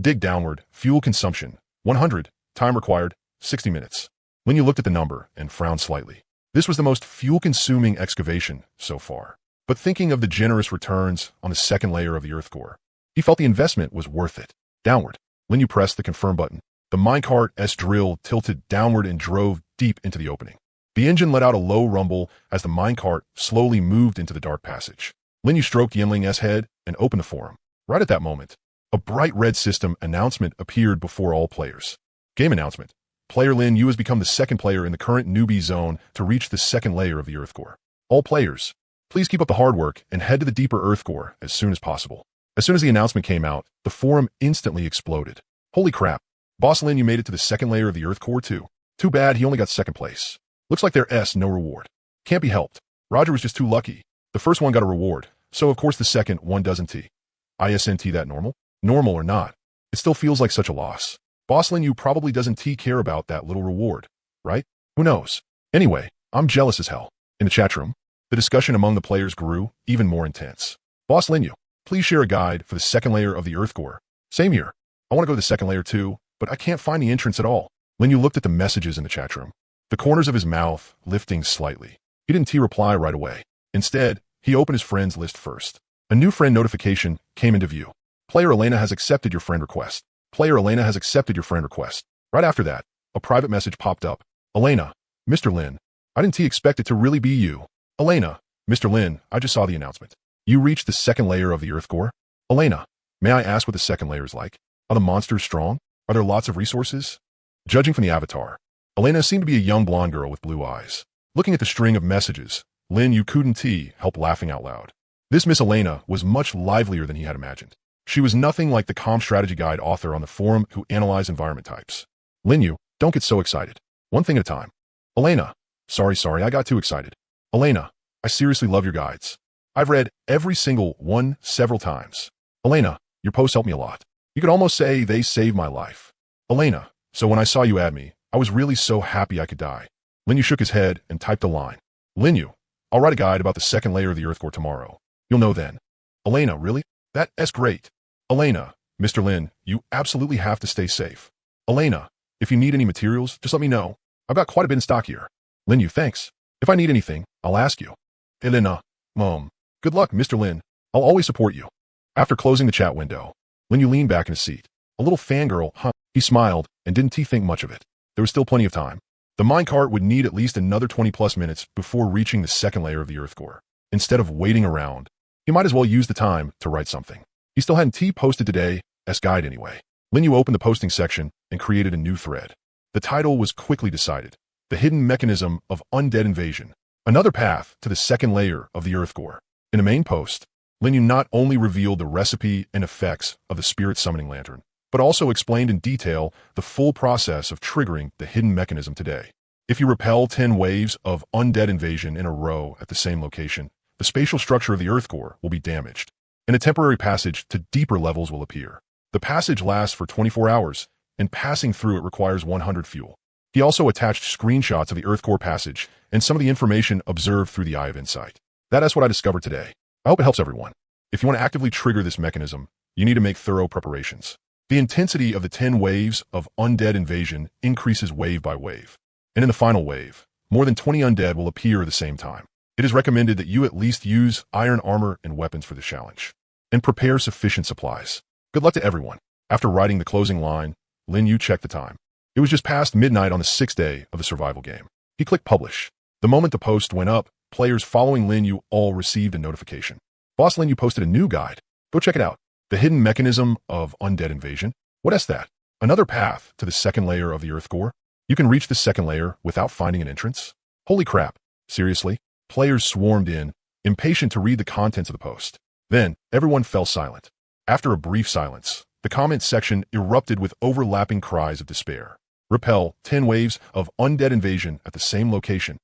Dig downward, fuel consumption 100. Time required 60 minutes. Lin Yu looked at the number and frowned slightly. This was the most fuel-consuming excavation so far. But thinking of the generous returns on the second layer of the earth core, he felt the investment was worth it. Downward. Lin Yu pressed the confirm button. The minecart's drill tilted downward and drove deep into the opening. The engine let out a low rumble as the minecart slowly moved into the dark passage. Lin Yu stroked Yinling's head and opened the forum. Right at that moment, a bright red system announcement appeared before all players. Game announcement. Player Lin Yu has become the second player in the current newbie zone to reach the second layer of the earth core. All players, please keep up the hard work and head to the deeper earth core as soon as possible. As soon as the announcement came out, the forum instantly exploded. Holy crap. Boss Lin Yu made it to the second layer of the earth core too. Too bad he only got second place. Looks like there's no reward. Can't be helped. Roger was just too lucky. The first one got a reward, so of course the second one doesn't. Isn't that normal? Normal or not, it still feels like such a loss. Boss Lin Yu probably doesn't care about that little reward, right? Who knows? Anyway, I'm jealous as hell. In the chat room, the discussion among the players grew even more intense. Boss Lin Yu, please share a guide for the second layer of the earth core. Same here. I want to go to the second layer too, but I can't find the entrance at all. Lin Yu looked at the messages in the chat room, the corners of his mouth lifting slightly. He didn't reply right away. Instead, he opened his friends list first. A new friend notification came into view. Player Elena has accepted your friend request. Player Elena has accepted your friend request. Right after that, a private message popped up. Elena, Mr. Lin, I didn't expect it to really be you. Elena, Mr. Lin, I just saw the announcement. You reached the second layer of the earth core? Elena, may I ask what the second layer is like? Are the monsters strong? Are there lots of resources? Judging from the avatar, Elena seemed to be a young blonde girl with blue eyes. Looking at the string of messages, Lin Yu couldn't help laughing out loud. This Miss Elena was much livelier than he had imagined. She was nothing like the calm strategy guide author on the forum who analyzed environment types. Lin Yu, don't get so excited. One thing at a time. Elena, sorry, I got too excited. Elena, I seriously love your guides. I've read every single one several times. Elena, your posts helped me a lot. You could almost say they saved my life. Elena, so when I saw you add me, I was really so happy I could die. Lin Yu shook his head and typed a line. Lin Yu, I'll write a guide about the second layer of the earth core tomorrow. You'll know then. Elena, really? That's great. Elena, Mr. Lin, you absolutely have to stay safe. Elena, if you need any materials, just let me know. I've got quite a bit in stock here. Lin Yu, thanks. If I need anything, I'll ask you. Elena, good luck, Mr. Lin. I'll always support you. After closing the chat window, Lin Yu leaned back in his seat. A little fangirl, huh? He smiled and didn't think much of it. There was still plenty of time. The minecart would need at least another 20 plus minutes before reaching the second layer of the earth core. Instead of waiting around, he might as well use the time to write something. He still hadn't posted today's guide anyway. Lin Yu opened the posting section and created a new thread. The title was quickly decided. The Hidden Mechanism of Undead Invasion. Another path to the second layer of the earth core. In the main post, Lin Yu not only revealed the recipe and effects of the spirit summoning lantern, but also explained in detail the full process of triggering the hidden mechanism today. If you repel 10 waves of undead invasion in a row at the same location, the spatial structure of the earth core will be damaged, and a temporary passage to deeper levels will appear. The passage lasts for 24 hours, and passing through it requires 100 fuel. He also attached screenshots of the earth core passage and some of the information observed through the Eye of Insight. That's what I discovered today. I hope it helps everyone. If you want to actively trigger this mechanism, you need to make thorough preparations. The intensity of the 10 waves of undead invasion increases wave by wave. And in the final wave, more than 20 undead will appear at the same time. It is recommended that you at least use iron armor and weapons for the challenge. And prepare sufficient supplies. Good luck to everyone. After writing the closing line, Lin Yu checked the time. It was just past midnight on the 6th day of the survival game. He clicked publish. The moment the post went up, players following Lin Yu all received a notification. Boss Lin Yu posted a new guide. Go check it out. The hidden mechanism of undead invasion? What is that? Another path to the second layer of the Earth core? You can reach the second layer without finding an entrance? Holy crap. Seriously? Players swarmed in, impatient to read the contents of the post. Then, everyone fell silent. After a brief silence, the comment section erupted with overlapping cries of despair. Repel 10 waves of undead invasion at the same location.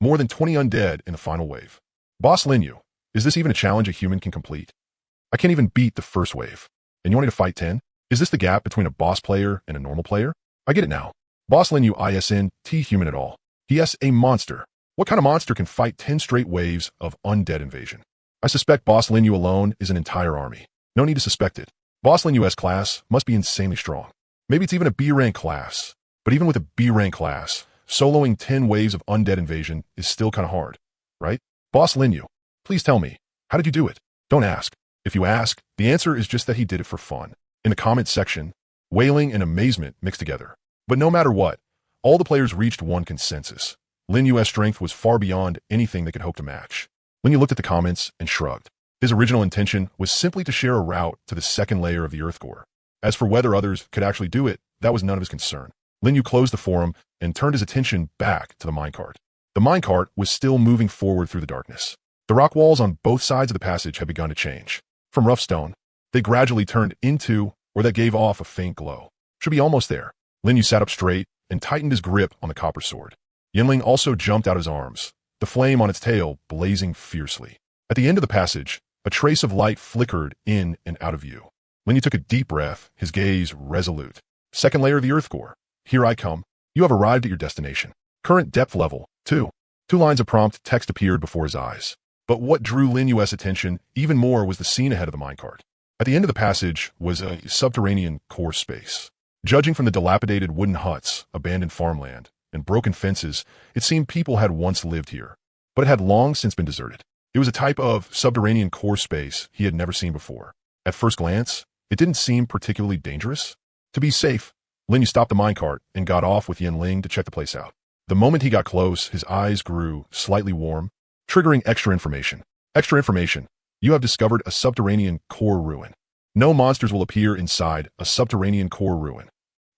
More than 20 undead in the final wave. Boss Linyu, is this even a challenge a human can complete? I can't even beat the first wave. And you want me to fight 10? Is this the gap between a boss player and a normal player? I get it now. Boss Linyu isn't human at all. He is a monster. What kind of monster can fight 10 straight waves of undead invasion? I suspect Boss Linyu alone is an entire army. No need to suspect it. Boss Linyu's class must be insanely strong. Maybe it's even a B-rank class. But even with a B-rank class, soloing 10 waves of undead invasion is still kind of hard, right? Boss Linyu, please tell me, how did you do it? Don't ask. If you ask, the answer is just that he did it for fun. In the comments section, wailing and amazement mixed together. But no matter what, all the players reached one consensus. Linyu's strength was far beyond anything they could hope to match. Linyu looked at the comments and shrugged. His original intention was simply to share a route to the second layer of the Earth core. As for whether others could actually do it, that was none of his concern. Linyu closed the forum and turned his attention back to the minecart. The minecart was still moving forward through the darkness. The rock walls on both sides of the passage had begun to change. From rough stone, they gradually turned into, or that gave off a faint glow. Should be almost there. Linyu sat up straight and tightened his grip on the copper sword. Yinling also jumped out his arms, the flame on its tail blazing fiercely. At the end of the passage, a trace of light flickered in and out of view. Linyu took a deep breath, his gaze resolute. Second layer of the Earth core. Here I come. You have arrived at your destination. Current depth level, 2. 2 lines of prompt text appeared before his eyes. But what drew Linyu's attention even more was the scene ahead of the minecart. At the end of the passage was a subterranean core space. Judging from the dilapidated wooden huts, abandoned farmland, and broken fences, it seemed people had once lived here. But it had long since been deserted. It was a type of subterranean core space he had never seen before. At first glance, it didn't seem particularly dangerous. To be safe, Linyu stopped the minecart and got off with Yinling to check the place out. The moment he got close, his eyes grew slightly warm, triggering extra information. Extra information. You have discovered a subterranean core ruin. No monsters will appear inside a subterranean core ruin.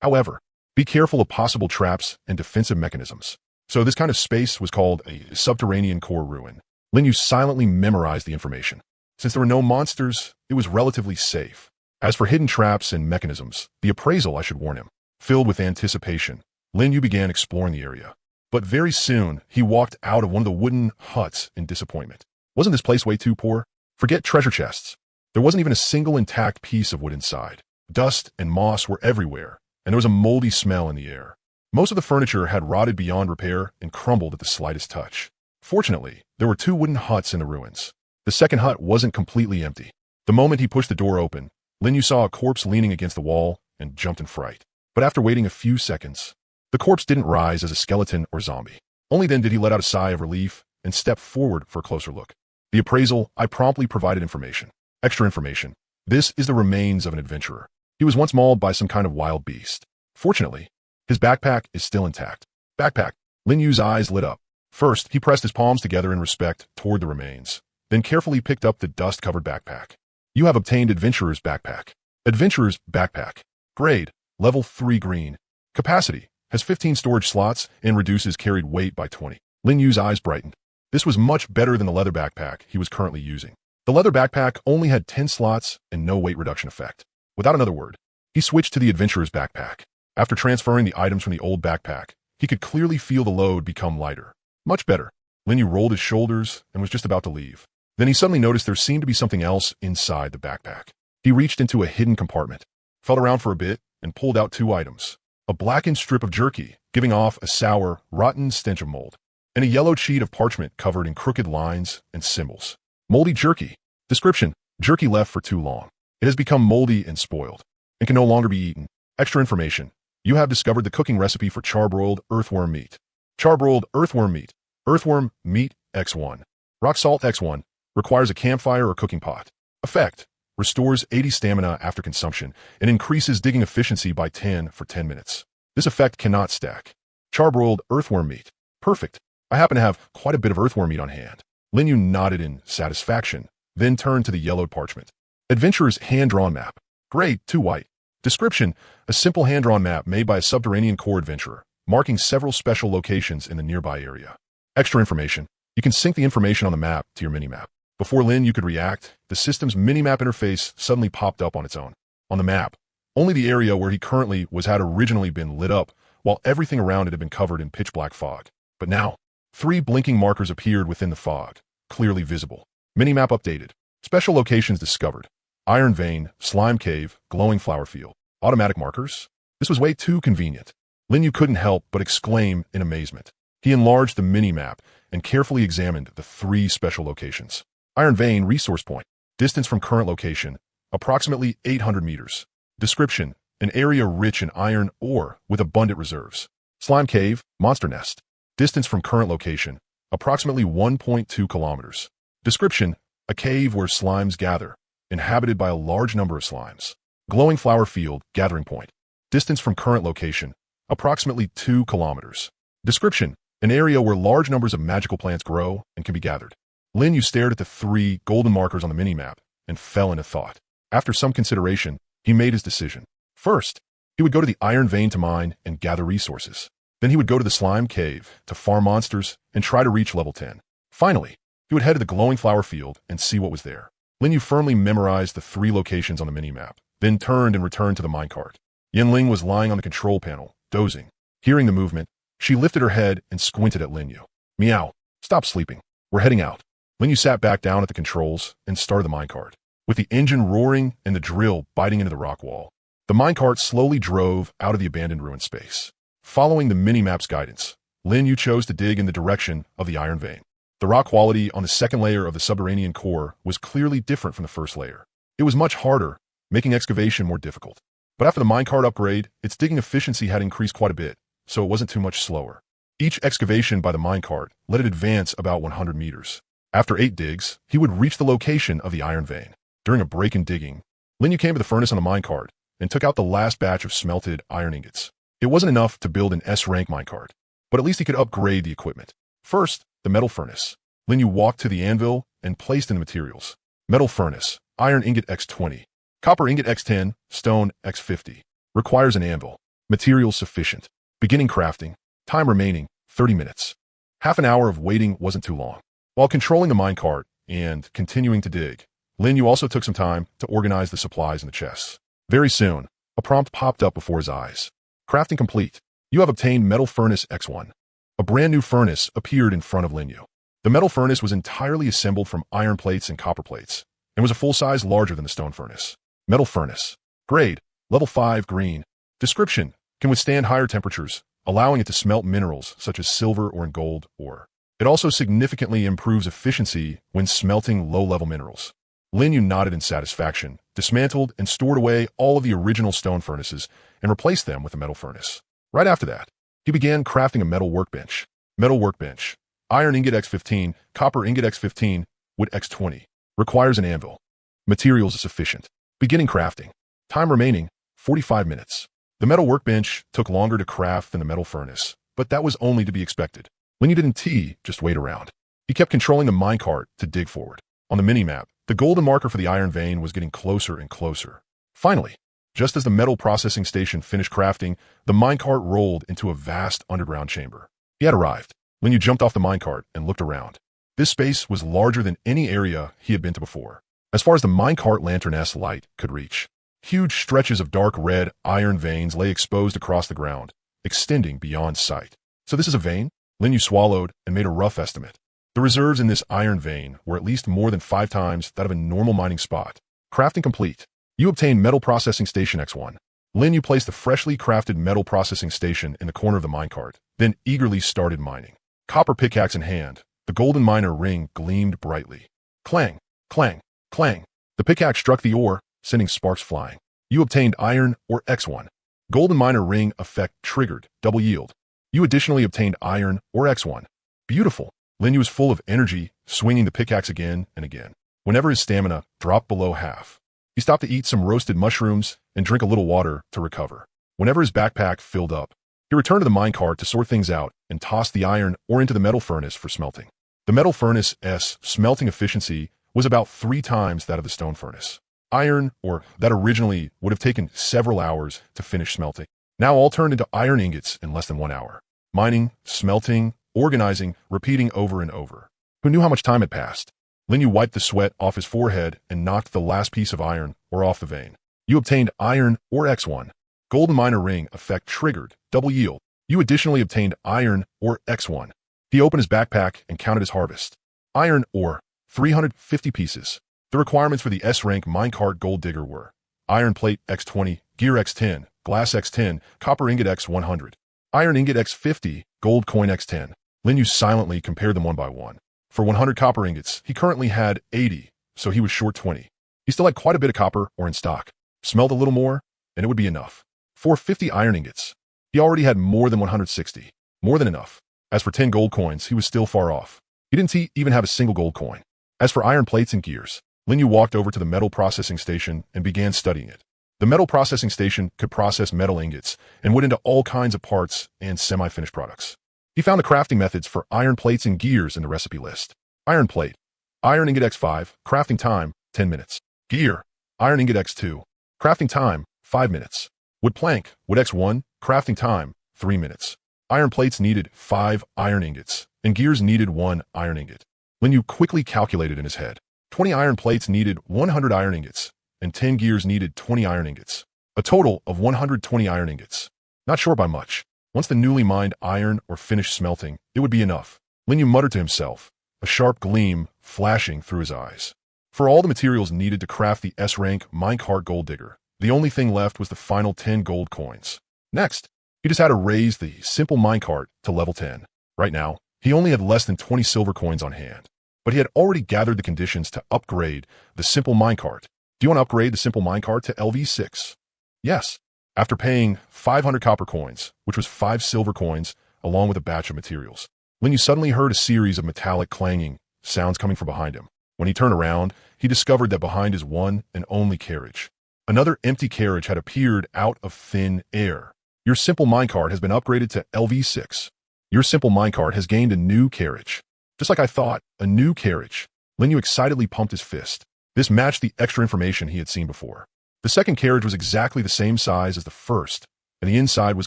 However, be careful of possible traps and defensive mechanisms. So this kind of space was called a subterranean core ruin. Linyu silently memorized the information. Since there were no monsters, it was relatively safe. As for hidden traps and mechanisms, the appraisal, I should warn him. Filled with anticipation, Linyu began exploring the area. But very soon, he walked out of one of the wooden huts in disappointment. Wasn't this place way too poor? Forget treasure chests. There wasn't even a single intact piece of wood inside. Dust and moss were everywhere, and there was a moldy smell in the air. Most of the furniture had rotted beyond repair and crumbled at the slightest touch. Fortunately, there were 2 wooden huts in the ruins. The second hut wasn't completely empty. The moment he pushed the door open, Linyu saw a corpse leaning against the wall and jumped in fright. But after waiting a few seconds, the corpse didn't rise as a skeleton or zombie. Only then did he let out a sigh of relief and step forward for a closer look. The appraisal, I promptly provided information. Extra information. This is the remains of an adventurer. He was once mauled by some kind of wild beast. Fortunately, his backpack is still intact. Backpack. Linyu's eyes lit up. First, he pressed his palms together in respect toward the remains, then carefully picked up the dust-covered backpack. You have obtained Adventurer's Backpack. Adventurer's Backpack. Grade, level 3 green. Capacity, has 15 storage slots and reduces carried weight by 20. Linyu's eyes brightened. This was much better than the leather backpack he was currently using. The leather backpack only had 10 slots and no weight reduction effect. Without another word, he switched to the Adventurer's Backpack. After transferring the items from the old backpack, he could clearly feel the load become lighter. Much better. Linyu rolled his shoulders and was just about to leave. Then he suddenly noticed there seemed to be something else inside the backpack. He reached into a hidden compartment, felt around for a bit, and pulled out 2 items. A blackened strip of jerky, giving off a sour, rotten stench of mold, and a yellowed sheet of parchment covered in crooked lines and symbols. Moldy jerky. Description: jerky left for too long. It has become moldy and spoiled, and can no longer be eaten. Extra information. You have discovered the cooking recipe for charbroiled earthworm meat. Charbroiled earthworm meat. Earthworm meat X1. Rock salt X1. Requires a campfire or cooking pot. Effect: restores 80 stamina after consumption and increases digging efficiency by 10 for 10 minutes. This effect cannot stack. Charbroiled earthworm meat. Perfect. I happen to have quite a bit of earthworm meat on hand. Linyu nodded in satisfaction, then turned to the yellowed parchment. Adventurer's hand-drawn map. Grade 2 white. Description: a simple hand-drawn map made by a subterranean core adventurer, marking several special locations in the nearby area. Extra information: you can sync the information on the map to your minimap. Before Lin could react, the system's minimap interface suddenly popped up on its own. On the map, only the area where he currently was had originally been lit up, while everything around it had been covered in pitch-black fog. But now, 3 blinking markers appeared within the fog, clearly visible. Minimap updated. Special locations discovered. Iron Vein, Slime Cave, Glowing Flower Field. Automatic markers? This was way too convenient. Lin couldn't help but exclaim in amazement. He enlarged the minimap and carefully examined the 3 special locations. Iron Vein Resource Point. Distance from current location, approximately 800 meters. Description: an area rich in iron ore with abundant reserves. Slime Cave, Monster Nest. Distance from current location, approximately 1.2 kilometers. Description: a cave where slimes gather, inhabited by a large number of slimes. Glowing Flower Field, Gathering Point. Distance from current location, approximately 2 kilometers. Description: an area where large numbers of magical plants grow and can be gathered. Lin stared at the 3 golden markers on the minimap and fell into thought. After some consideration, he made his decision. First, he would go to the Iron Vein to mine and gather resources. Then he would go to the Slime Cave to farm monsters and try to reach level 10. Finally, he would head to the Glowing Flower Field and see what was there. Lin firmly memorized the 3 locations on the minimap, then turned and returned to the minecart. Yanling was lying on the control panel, dozing. Hearing the movement, she lifted her head and squinted at Lin. Meow. Stop sleeping. We're heading out. Lin sat back down at the controls and started the minecart. With the engine roaring and the drill biting into the rock wall, the minecart slowly drove out of the abandoned ruin space. Following the minimap's guidance, Lin chose to dig in the direction of the Iron Vein. The rock quality on the second layer of the subterranean core was clearly different from the first layer. It was much harder, making excavation more difficult. But after the minecart upgrade, its digging efficiency had increased quite a bit, so it wasn't too much slower. Each excavation by the minecart let it advance about 100 meters. After 8 digs, he would reach the location of the Iron Vein. During a break in digging, Lin came to the furnace on the minecart and took out the last batch of smelted iron ingots. It wasn't enough to build an S-rank minecart, but at least he could upgrade the equipment. First, the metal furnace. Lin walked to the anvil and placed in the materials. Metal furnace, iron ingot X20, copper ingot X10, stone X50. Requires an anvil. Materials sufficient. Beginning crafting. Time remaining, 30 minutes. Half an hour of waiting wasn't too long. While controlling the minecart and continuing to dig, Lin also took some time to organize the supplies in the chests. Very soon, a prompt popped up before his eyes. Crafting complete. You have obtained Metal Furnace X1. A brand new furnace appeared in front of Lin. The metal furnace was entirely assembled from iron plates and copper plates, and was a full size larger than the stone furnace. Metal furnace. Grade, level 5 green. Description: can withstand higher temperatures, allowing it to smelt minerals such as silver or gold ore. It also significantly improves efficiency when smelting low-level minerals. Lin nodded in satisfaction, dismantled and stored away all of the original stone furnaces, and replaced them with a metal furnace. Right after that, he began crafting a metal workbench. Metal workbench. Iron ingot X15, copper ingot X15, wood X20. Requires an anvil. Materials sufficient. Beginning crafting. Time remaining, 45 minutes. The metal workbench took longer to craft than the metal furnace, but that was only to be expected. Lin didn't just wait around. He kept controlling the minecart to dig forward. On the minimap, the golden marker for the Iron Vein was getting closer and closer. Finally, just as the metal processing station finished crafting, the minecart rolled into a vast underground chamber. He had arrived. Lin jumped off the minecart and looked around. This space was larger than any area he had been to before, as far as the minecart lantern-esque light could reach. Huge stretches of dark red iron veins lay exposed across the ground, extending beyond sight. So this is a vein? Lin swallowed and made a rough estimate. The reserves in this iron vein were at least more than 5 times that of a normal mining spot. Crafting complete. You obtain Metal Processing Station X1. Lin placed the freshly crafted metal processing station in the corner of the minecart, then eagerly started mining. Copper pickaxe in hand, the golden miner ring gleamed brightly. Clang, clang, clang. The pickaxe struck the ore, sending sparks flying. You obtained iron or X1. Golden miner ring effect triggered, double yield. You additionally obtained iron or X1. Beautiful. Lin was full of energy, swinging the pickaxe again and again. Whenever his stamina dropped below half, he stopped to eat some roasted mushrooms and drink a little water to recover. Whenever his backpack filled up, he returned to the minecart to sort things out and tossed the iron ore into the metal furnace for smelting. The metal furnace's smelting efficiency was about 3 times that of the stone furnace. iron ore that originally would have taken several hours to finish smelting. Now all turned into iron ingots in less than 1 hour. Mining, smelting, organizing, repeating over and over. Who knew how much time had passed? Linyu wiped the sweat off his forehead and knocked the last piece of iron ore off the vein. You obtained iron ore X1. Golden miner ring effect triggered. Double yield. You additionally obtained iron ore X1. He opened his backpack and counted his harvest. Iron ore, 350 pieces. The requirements for the S-rank minecart gold digger were iron plate X20, gear X10, glass X10, copper ingot X100, iron ingot X50, gold coin X10. Linyu silently compared them one by one. For 100 copper ingots, he currently had 80, so he was short 20. He still had quite a bit of copper ore in stock. Smelled a little more, and it would be enough. For 50 iron ingots, he already had more than 160. More than enough. As for 10 gold coins, he was still far off. He didn't even have a single gold coin. As for iron plates and gears, Linyu walked over to the metal processing station and began studying it. The metal processing station could process metal ingots and went into all kinds of parts and semi-finished products. He found the crafting methods for iron plates and gears in the recipe list. Iron plate, iron ingot X5, crafting time, 10 minutes. Gear, iron ingot X2, crafting time, 5 minutes. Wood plank, wood X1, crafting time, 3 minutes. Iron plates needed 5 iron ingots, and gears needed 1 iron ingot. Linyu quickly calculated in his head. 20 iron plates needed 100 iron ingots, and 10 gears needed 20 iron ingots. A total of 120 iron ingots. Not short by much. Once the newly mined iron ore finished smelting, it would be enough. Linyu muttered to himself, a sharp gleam flashing through his eyes. For all the materials needed to craft the S-rank minecart gold digger, the only thing left was the final 10 gold coins. Next, he just had to raise the simple minecart to level 10. Right now, he only had less than 20 silver coins on hand, but he had already gathered the conditions to upgrade the simple minecart. Do you want to upgrade the simple minecart to LV6? Yes. After paying 500 copper coins, which was 5 silver coins, along with a batch of materials, Linyu suddenly heard a series of metallic clanging sounds coming from behind him. When he turned around, he discovered that behind his one and only carriage, another empty carriage had appeared out of thin air. Your simple minecart has been upgraded to LV6. Your simple minecart has gained a new carriage. Just like I thought, a new carriage. Linyu excitedly pumped his fist. This matched the extra information he had seen before. The second carriage was exactly the same size as the first, and the inside was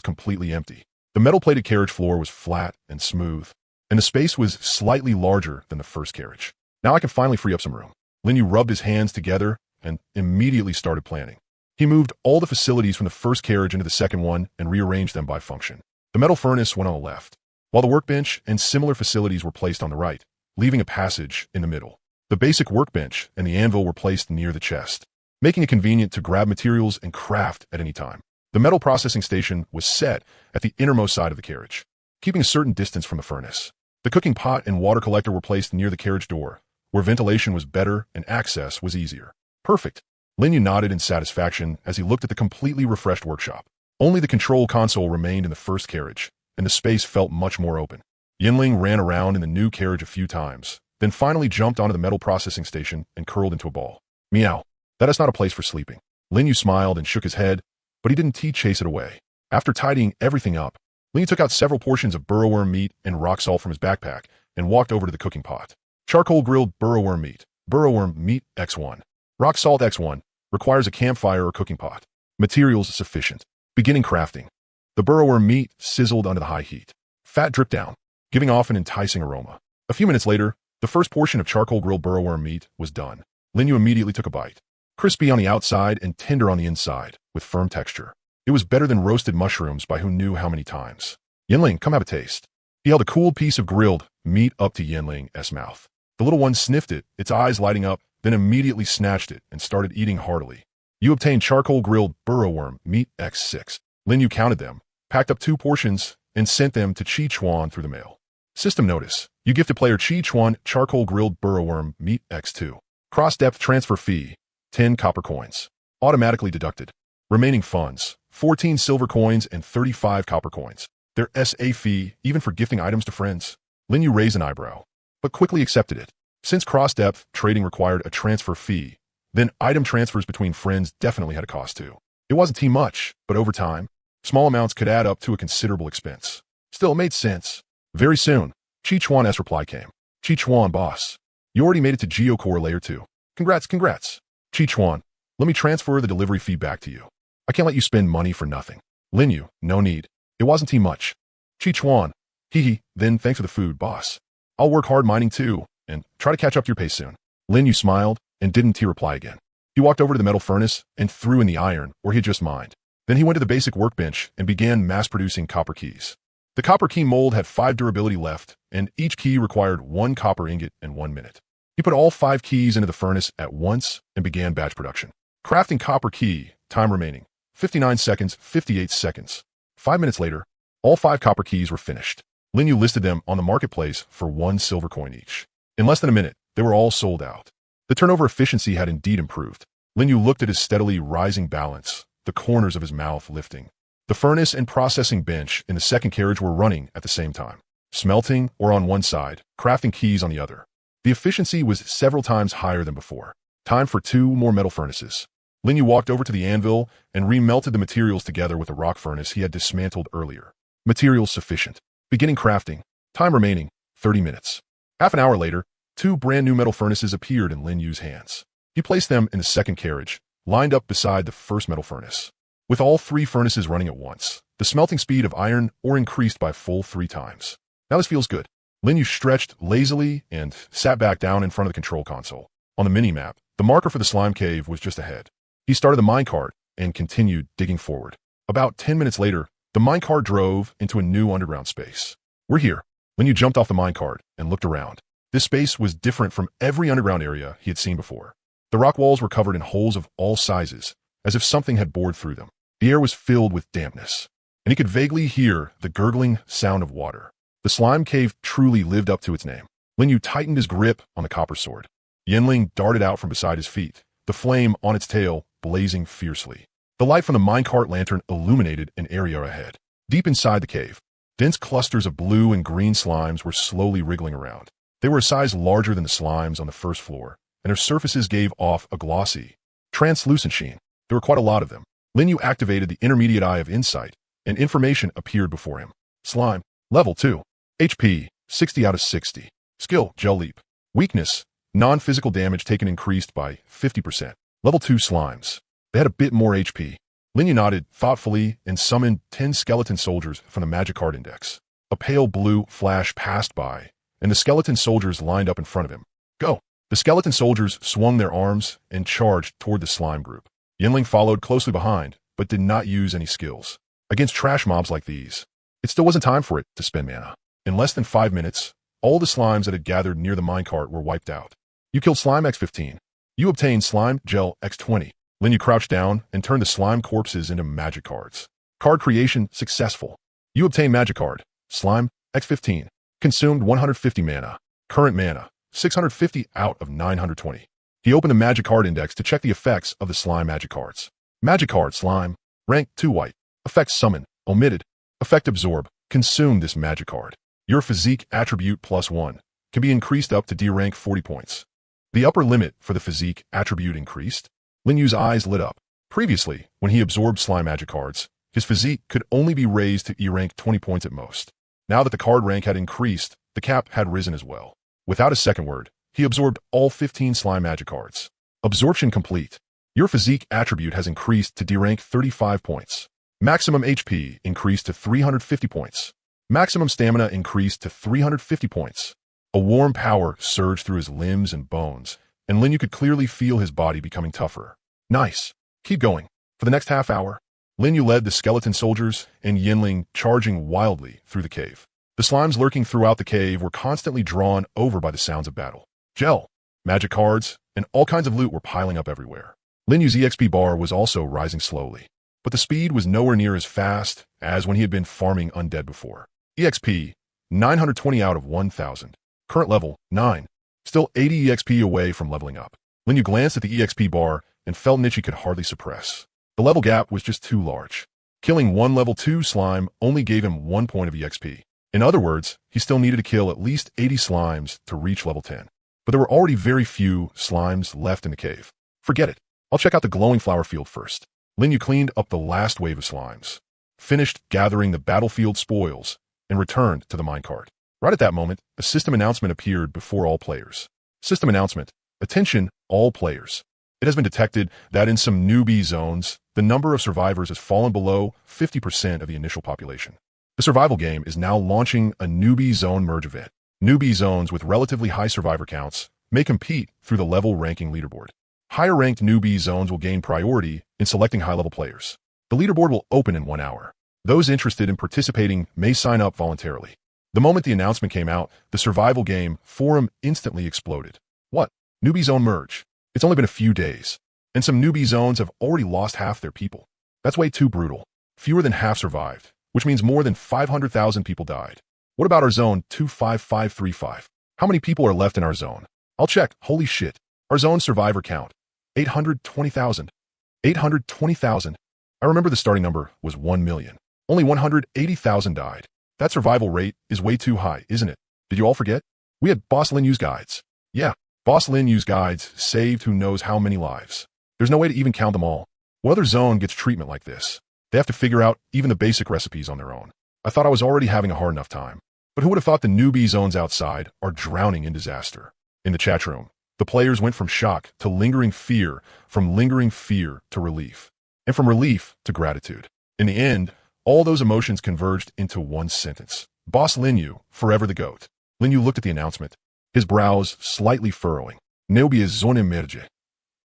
completely empty. The metal-plated carriage floor was flat and smooth, and the space was slightly larger than the first carriage. Now I can finally free up some room. Linyu rubbed his hands together and immediately started planning. He moved all the facilities from the first carriage into the second one and rearranged them by function. The metal furnace went on the left, while the workbench and similar facilities were placed on the right, leaving a passage in the middle. The basic workbench and the anvil were placed near the chest, making it convenient to grab materials and craft at any time. The metal processing station was set at the innermost side of the carriage, keeping a certain distance from the furnace. The cooking pot and water collector were placed near the carriage door, where ventilation was better and access was easier. Perfect. Linyu nodded in satisfaction as he looked at the completely refreshed workshop. Only the control console remained in the first carriage, and the space felt much more open. Yinling ran around in the new carriage a few times, then finally jumped onto the metal processing station and curled into a ball. Meow. That is not a place for sleeping. Linyu smiled and shook his head, but he didn't chase it away. After tidying everything up, Linyu took out several portions of burrowworm meat and rock salt from his backpack and walked over to the cooking pot. Charcoal grilled burrowworm meat X1. Rock salt X1 requires a campfire or cooking pot. Materials sufficient. Beginning crafting. The burrowworm meat sizzled under the high heat. Fat dripped down, giving off an enticing aroma. A few minutes later, the first portion of charcoal grilled burrowworm meat was done. Linyu immediately took a bite. Crispy on the outside and tender on the inside, with firm texture. It was better than roasted mushrooms by who knew how many times. Yinling, come have a taste. He held a cool piece of grilled meat up to Yinling's mouth. The little one sniffed it, its eyes lighting up, then immediately snatched it and started eating heartily. You obtained charcoal grilled burrowworm meat X6. Linyu counted them, packed up 2 portions, and sent them to Chi Chuan through the mail. System notice. You gifted player Chi Chuan charcoal grilled burrowworm meat X2. Cross-depth transfer fee, 10 copper coins. Automatically deducted. Remaining funds, 14 silver coins and 35 copper coins. Their SA fee, even for gifting items to friends. Linyu raised an eyebrow, but quickly accepted it. Since cross-depth trading required a transfer fee, then item transfers between friends definitely had a cost too. It wasn't too much, but over time, small amounts could add up to a considerable expense. Still, it made sense. Very soon, Chi Chuan's reply came. Chi Chuan, boss. You already made it to Geocore Layer 2. Congrats. Chi Chuan. Let me transfer the delivery fee back to you. I can't let you spend money for nothing. Lin Yu, no need. It wasn't too much. Chi Chuan, hee, then thanks for the food, boss. I'll work hard mining too, and try to catch up to your pace soon. Lin Yu smiled, and didn't reply again. He walked over to the metal furnace and threw in the iron where he had just mined. Then he went to the basic workbench and began mass-producing copper keys. The copper key mold had 5 durability left, and each key required 1 copper ingot and 1 minute. He put all 5 keys into the furnace at once and began batch production. Crafting copper key, time remaining, 59 seconds, 58 seconds. 5 minutes later, all 5 copper keys were finished. Lin Yu listed them on the marketplace for 1 silver coin each. In less than a minute, they were all sold out. The turnover efficiency had indeed improved. Lin Yu looked at his steadily rising balance, the corners of his mouth lifting. The furnace and processing bench in the second carriage were running at the same time. Smelting or on one side, crafting keys on the other. The efficiency was several times higher than before. Time for 2 more metal furnaces. Lin Yu walked over to the anvil and remelted the materials together with the rock furnace he had dismantled earlier. Materials sufficient. Beginning crafting. Time remaining, 30 minutes. Half an hour later, 2 brand new metal furnaces appeared in Lin Yu's hands. He placed them in the second carriage, lined up beside the first metal furnace. With all 3 furnaces running at once, the smelting speed of iron ore increased by full 3 times. Now this feels good. Lin Yu stretched lazily and sat back down in front of the control console. On the mini-map, the marker for the slime cave was just ahead. He started the minecart and continued digging forward. About 10 minutes later, the minecart drove into a new underground space. We're here. Lin Yu jumped off the minecart and looked around. This space was different from every underground area he had seen before. The rock walls were covered in holes of all sizes, as if something had bored through them. The air was filled with dampness, and he could vaguely hear the gurgling sound of water. The slime cave truly lived up to its name. Lin Yu tightened his grip on the copper sword. Yinling darted out from beside his feet, the flame on its tail blazing fiercely. The light from the minecart lantern illuminated an area ahead. Deep inside the cave, dense clusters of blue and green slimes were slowly wriggling around. They were a size larger than the slimes on the first floor, and their surfaces gave off a glossy, translucent sheen. There were quite a lot of them. Lin Yu activated the intermediate eye of insight, and information appeared before him. Slime, level 2. HP, 60 out of 60. Skill, Gel Leap. Weakness, non-physical damage taken increased by 50%. Level 2 slimes. They had a bit more HP. Lin Yu nodded thoughtfully and summoned 10 skeleton soldiers from the magic card index. A pale blue flash passed by, and the skeleton soldiers lined up in front of him. Go! The skeleton soldiers swung their arms and charged toward the slime group. Yinling followed closely behind, but did not use any skills. Against trash mobs like these, it still wasn't time for it to spend mana. In less than 5 minutes, all the slimes that had gathered near the minecart were wiped out. You killed Slime X15. You obtained Slime Gel X20. Lin Yu crouched down and turned the slime corpses into magic cards. Card creation successful. You obtained magic card, Slime X15. Consumed 150 mana. Current mana, 650 out of 920. He opened the magic card index to check the effects of the slime magic cards. Magic card slime, rank 2 white. Effect summon, omitted. Effect absorb, consume this magic card. Your physique attribute +1 can be increased up to D rank 40 points. The upper limit for the physique attribute increased. Lin Yu's eyes lit up. Previously, when he absorbed slime magic cards, his physique could only be raised to E rank 20 points at most. Now that the card rank had increased, the cap had risen as well. Without a second word, he absorbed all 15 slime magic cards. Absorption complete. Your physique attribute has increased to D rank 35 points. Maximum HP increased to 350 points. Maximum stamina increased to 350 points. A warm power surged through his limbs and bones, and Lin Yu could clearly feel his body becoming tougher. Nice. Keep going. For the next half hour, Lin Yu led the skeleton soldiers and Yinling charging wildly through the cave. The slimes lurking throughout the cave were constantly drawn over by the sounds of battle. Gel, magic cards, and all kinds of loot were piling up everywhere. Lin Yu's EXP bar was also rising slowly, but the speed was nowhere near as fast as when he had been farming undead before. EXP, 920 out of 1,000. Current level, 9. Still 80 EXP away from leveling up. Lin Yu glanced at the EXP bar and felt an itch he could hardly suppress. The level gap was just too large. Killing one level 2 slime only gave him 1 point of EXP. In other words, he still needed to kill at least 80 slimes to reach level 10. But there were already very few slimes left in the cave. Forget it. I'll check out the glowing flower field first. Lin Yu cleaned up the last wave of slimes, finished gathering the battlefield spoils, and returned to the minecart. Right at that moment, a system announcement appeared before all players. System announcement. Attention, all players. It has been detected that in some newbie zones, the number of survivors has fallen below 50% of the initial population. The survival game is now launching a newbie zone merge event. Newbie zones with relatively high survivor counts may compete through the level ranking leaderboard. Higher-ranked newbie zones will gain priority in selecting high-level players. The leaderboard will open in 1 hour. Those interested in participating may sign up voluntarily. The moment the announcement came out, the survival game forum instantly exploded. What? Newbie zone merge? It's only been a few days, and some newbie zones have already lost half their people. That's way too brutal. Fewer than half survived, which means more than 500,000 people died. What about our zone 25535? How many people are left in our zone? I'll check. Holy shit. Our zone survivor count. 820,000. 820,000. I remember the starting number was 1 million. Only 180,000 died. That survival rate is way too high, isn't it? Did you all forget? We had Boss Lin use guides. Yeah, Boss Lin use guides saved who knows how many lives. There's no way to even count them all. What other zone gets treatment like this? They have to figure out even the basic recipes on their own. I thought I was already having a hard enough time. But who would have thought the newbie zones outside are drowning in disaster? In the chat room, the players went from shock to lingering fear, from lingering fear to relief, and from relief to gratitude. In the end, all those emotions converged into one sentence. Boss Linyu, forever the GOAT. Linyu looked at the announcement, his brows slightly furrowing. Newbie is zone emerge.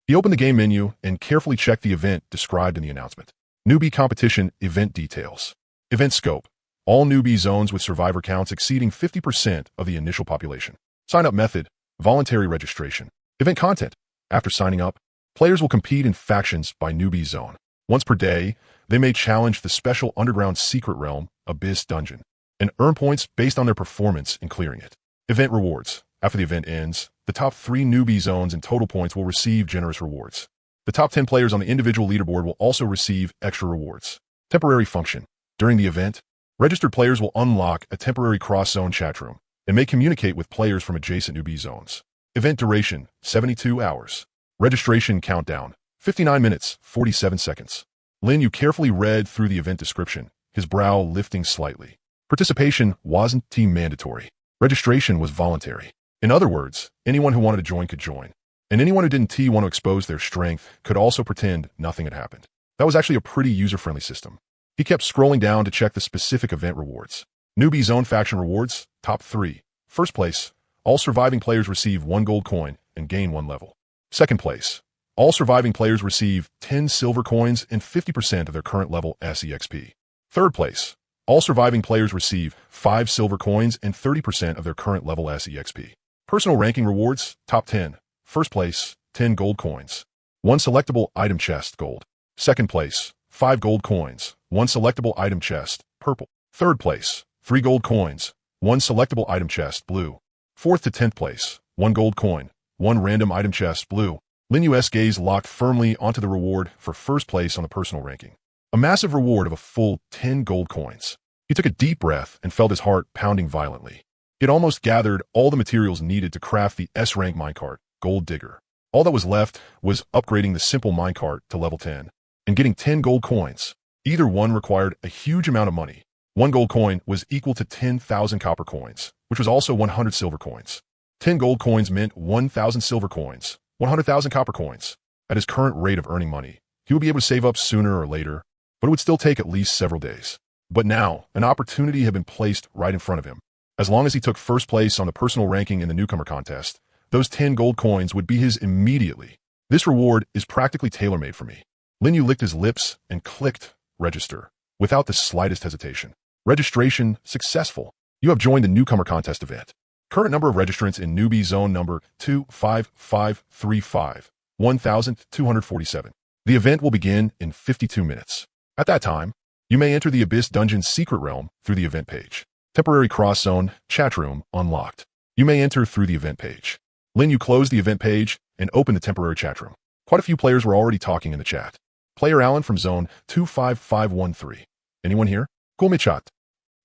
He opened the game menu and carefully checked the event described in the announcement. Newbie competition event details. Event scope. All newbie zones with survivor counts exceeding 50% of the initial population. Sign-up method. Voluntary registration. Event content. After signing up, players will compete in factions by newbie zone. Once per day, they may challenge the special underground secret realm, Abyss Dungeon, and earn points based on their performance in clearing it. Event rewards. After the event ends, the top 3 newbie zones in total points will receive generous rewards. The top 10 players on the individual leaderboard will also receive extra rewards. Temporary function. During the event, registered players will unlock a temporary cross-zone chat room and may communicate with players from adjacent newbie zones. Event duration, 72 hours. Registration countdown, 59 minutes, 47 seconds. Lin Yu carefully read through the event description, his brow lifting slightly. Participation wasn't mandatory. Registration was voluntary. In other words, anyone who wanted to join could join. And anyone who didn't want to expose their strength could also pretend nothing had happened. That was actually a pretty user-friendly system. He kept scrolling down to check the specific event rewards. Newbie Zone Faction rewards, top 3. First place, all surviving players receive 1 gold coin and gain 1 level. Second place, all surviving players receive 10 silver coins and 50% of their current level SEXP. Third place, all surviving players receive 5 silver coins and 30% of their current level SEXP. Personal ranking rewards, top 10. First place, 10 gold coins. 1 selectable item chest, gold. Second place, 5 gold coins. 1 selectable item chest, purple. Third place, 3 gold coins. 1 selectable item chest, blue. Fourth to 10th place, 1 gold coin. 1 random item chest, blue. Lin Yu's gaze locked firmly onto the reward for first place on the personal ranking. A massive reward of a full 10 gold coins. He took a deep breath and felt his heart pounding violently. He had almost gathered all the materials needed to craft the S-rank minecart, Gold Digger. All that was left was upgrading the simple minecart to level 10 and getting 10 gold coins. Either one required a huge amount of money. 1 gold coin was equal to 10,000 copper coins, which was also 100 silver coins. 10 gold coins meant 1,000 silver coins, 100,000 copper coins. At his current rate of earning money, he would be able to save up sooner or later, but it would still take at least several days. But now, an opportunity had been placed right in front of him. As long as he took first place on the personal ranking in the newcomer contest, those 10 gold coins would be his immediately. This reward is practically tailor-made for me. Lin Yu licked his lips and clicked register without the slightest hesitation. Registration successful. You have joined the newcomer contest event. Current number of registrants in newbie zone number 25535, 1,247. The event will begin in 52 minutes. At that time, you may enter the Abyss Dungeon secret realm through the event page. Temporary cross-zone chat room unlocked. You may enter through the event page. Lin Yu closed the event page and opened the temporary chat room. Quite a few players were already talking in the chat. Player Alan from zone 25513. Anyone here? Kulmichat.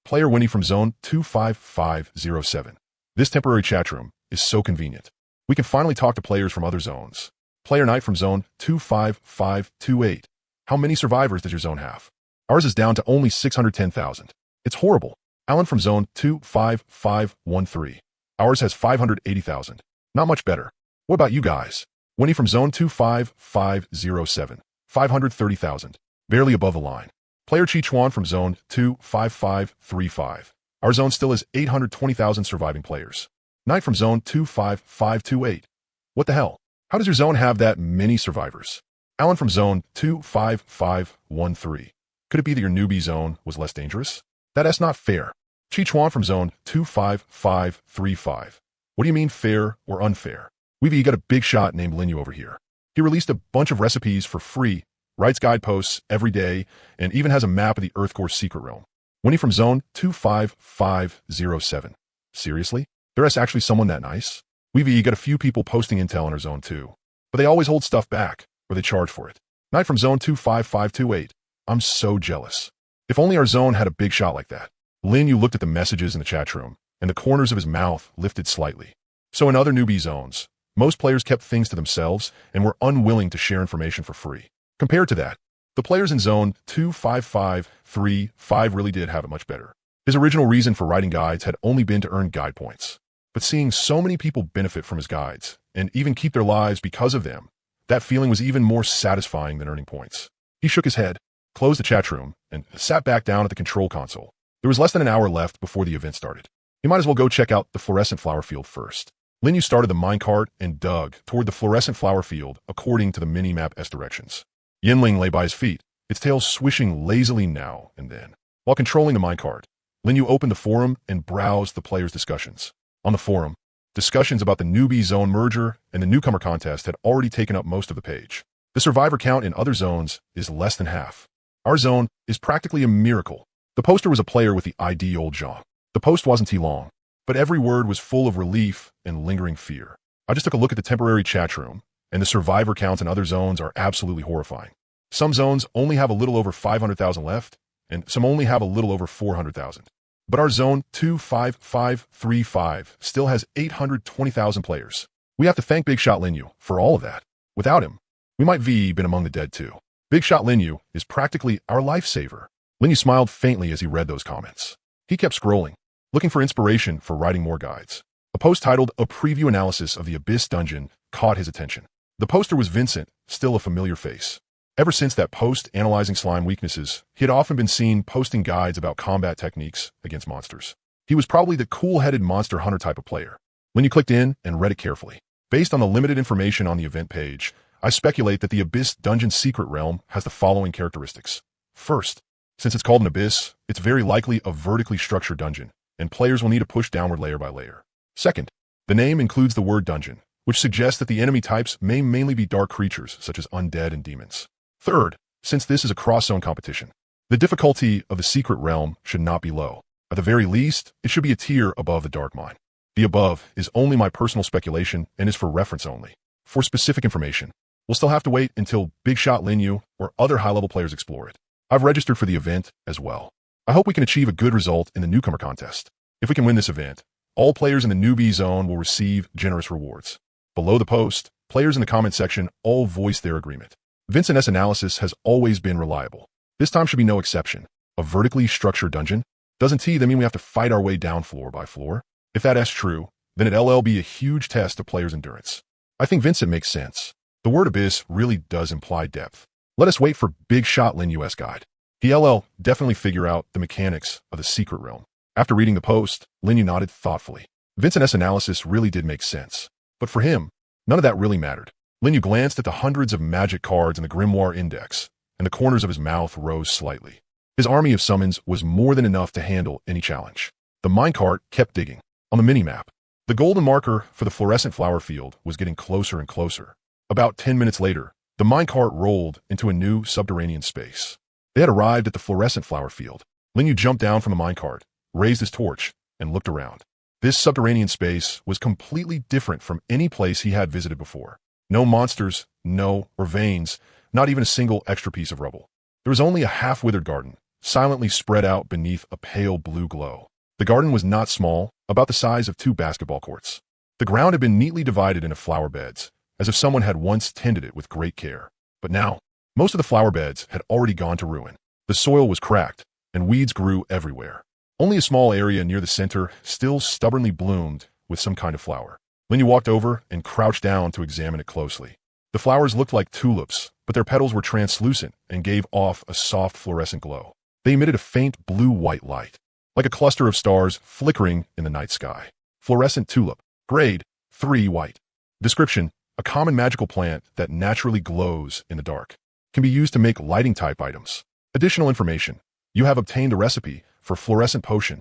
Player Winnie from zone 25507. This temporary chat room is so convenient. We can finally talk to players from other zones. Player Knight from zone 25528. How many survivors does your zone have? Ours is down to only 610,000. It's horrible. Alan from zone 25513. Ours has 580,000. Not much better. What about you guys? Winnie from zone 25507, 530,000, barely above the line. Player Chi Chuan from zone 25535. Our zone still has 820,000 surviving players. Knight from zone 25528. What the hell? How does your zone have that many survivors? Alan from zone 25513. Could it be that your newbie zone was less dangerous? That's not fair. Chi Chuan from zone 25535. What do you mean fair or unfair? We've got a big shot named Linyu over here. He released a bunch of recipes for free, writes guideposts every day, and even has a map of the Earthcore's secret realm. Winnie from zone 25507. Seriously? There's actually someone that nice? We've got a few people posting intel in our zone too, but they always hold stuff back, or they charge for it. Knight from zone 25528. I'm so jealous. If only our zone had a big shot like that. Linyu looked at the messages in the chat room, and the corners of his mouth lifted slightly. So in other newbie zones, most players kept things to themselves and were unwilling to share information for free. Compared to that, the players in zone 25535 really did have it much better. His original reason for writing guides had only been to earn guide points. But seeing so many people benefit from his guides, and even keep their lives because of them, that feeling was even more satisfying than earning points. He shook his head, closed the chat room, and sat back down at the control console. There was less than an hour left before the event started. He might as well go check out the fluorescent flower field first. Linyu started the minecart and dug toward the fluorescent flower field according to the mini-map S directions. Yinling lay by his feet, its tail swishing lazily now and then. While controlling the minecart, Linyu opened the forum and browsed the players' discussions. On the forum, discussions about the newbie zone merger and the newcomer contest had already taken up most of the page. The survivor count in other zones is less than half. Our zone is practically a miracle. The poster was a player with the ID Old Jean. The post wasn't too long, but every word was full of relief and lingering fear. I just took a look at the temporary chat room, and the survivor counts in other zones are absolutely horrifying. Some zones only have a little over 500,000 left, and some only have a little over 400,000. But our zone 25535 still has 820,000 players. We have to thank Big Shot Linyu for all of that. Without him, we might have been among the dead too. Big Shot Linyu is practically our lifesaver. Linyu smiled faintly as he read those comments. He kept scrolling, looking for inspiration for writing more guides. A post titled A Preview Analysis of the Abyss Dungeon caught his attention. The poster was Vincent, still a familiar face. Ever since that post analyzing slime weaknesses, he had often been seen posting guides about combat techniques against monsters. He was probably the cool-headed monster hunter type of player. Linyu clicked in and read it carefully. Based on the limited information on the event page, I speculate that the Abyss Dungeon secret realm has the following characteristics. First, since it's called an abyss, it's very likely a vertically structured dungeon, and players will need to push downward layer by layer. Second, the name includes the word dungeon, which suggests that the enemy types may mainly be dark creatures such as undead and demons. Third, since this is a cross-zone competition, the difficulty of the secret realm should not be low. At the very least, it should be a tier above the dark mine. The above is only my personal speculation and is for reference only. For specific information, we'll still have to wait until Big Shot Linyu or other high-level players explore it. I've registered for the event as well. I hope we can achieve a good result in the newcomer contest. If we can win this event, all players in the newbie zone will receive generous rewards. Below the post, players in the comment section all voice their agreement. Vincent's analysis has always been reliable. This time should be no exception. A vertically structured dungeon? Doesn't that mean we have to fight our way down floor by floor? If that's true, then it'll be a huge test of players' endurance. I think Vincent makes sense. The word abyss really does imply depth. Let us wait for Big Shot Linyu's guide. He'll definitely figure out the mechanics of the secret realm. After reading the post, Linyu nodded thoughtfully. Vincent's analysis really did make sense. But for him, none of that really mattered. Linyu glanced at the hundreds of magic cards in the Grimoire Index, and the corners of his mouth rose slightly. His army of summons was more than enough to handle any challenge. The minecart kept digging. On the mini-map, the golden marker for the fluorescent flower field was getting closer and closer. About 10 minutes later, the minecart rolled into a new subterranean space. They had arrived at the fluorescent flower field. Linyu jumped down from the minecart, raised his torch, and looked around. This subterranean space was completely different from any place he had visited before. No monsters, or veins, not even a single extra piece of rubble. There was only a half-withered garden, silently spread out beneath a pale blue glow. The garden was not small, about the size of 2 basketball courts. The ground had been neatly divided into flower beds, as if someone had once tended it with great care. But now, most of the flower beds had already gone to ruin. The soil was cracked, and weeds grew everywhere. Only a small area near the center still stubbornly bloomed with some kind of flower. Linyu walked over and crouched down to examine it closely. The flowers looked like tulips, but their petals were translucent and gave off a soft fluorescent glow. They emitted a faint blue-white light, like a cluster of stars flickering in the night sky. Fluorescent tulip. Grade 3 white. Description: a common magical plant that naturally glows in the dark. Can be used to make lighting-type items. Additional information: you have obtained a recipe for fluorescent potion.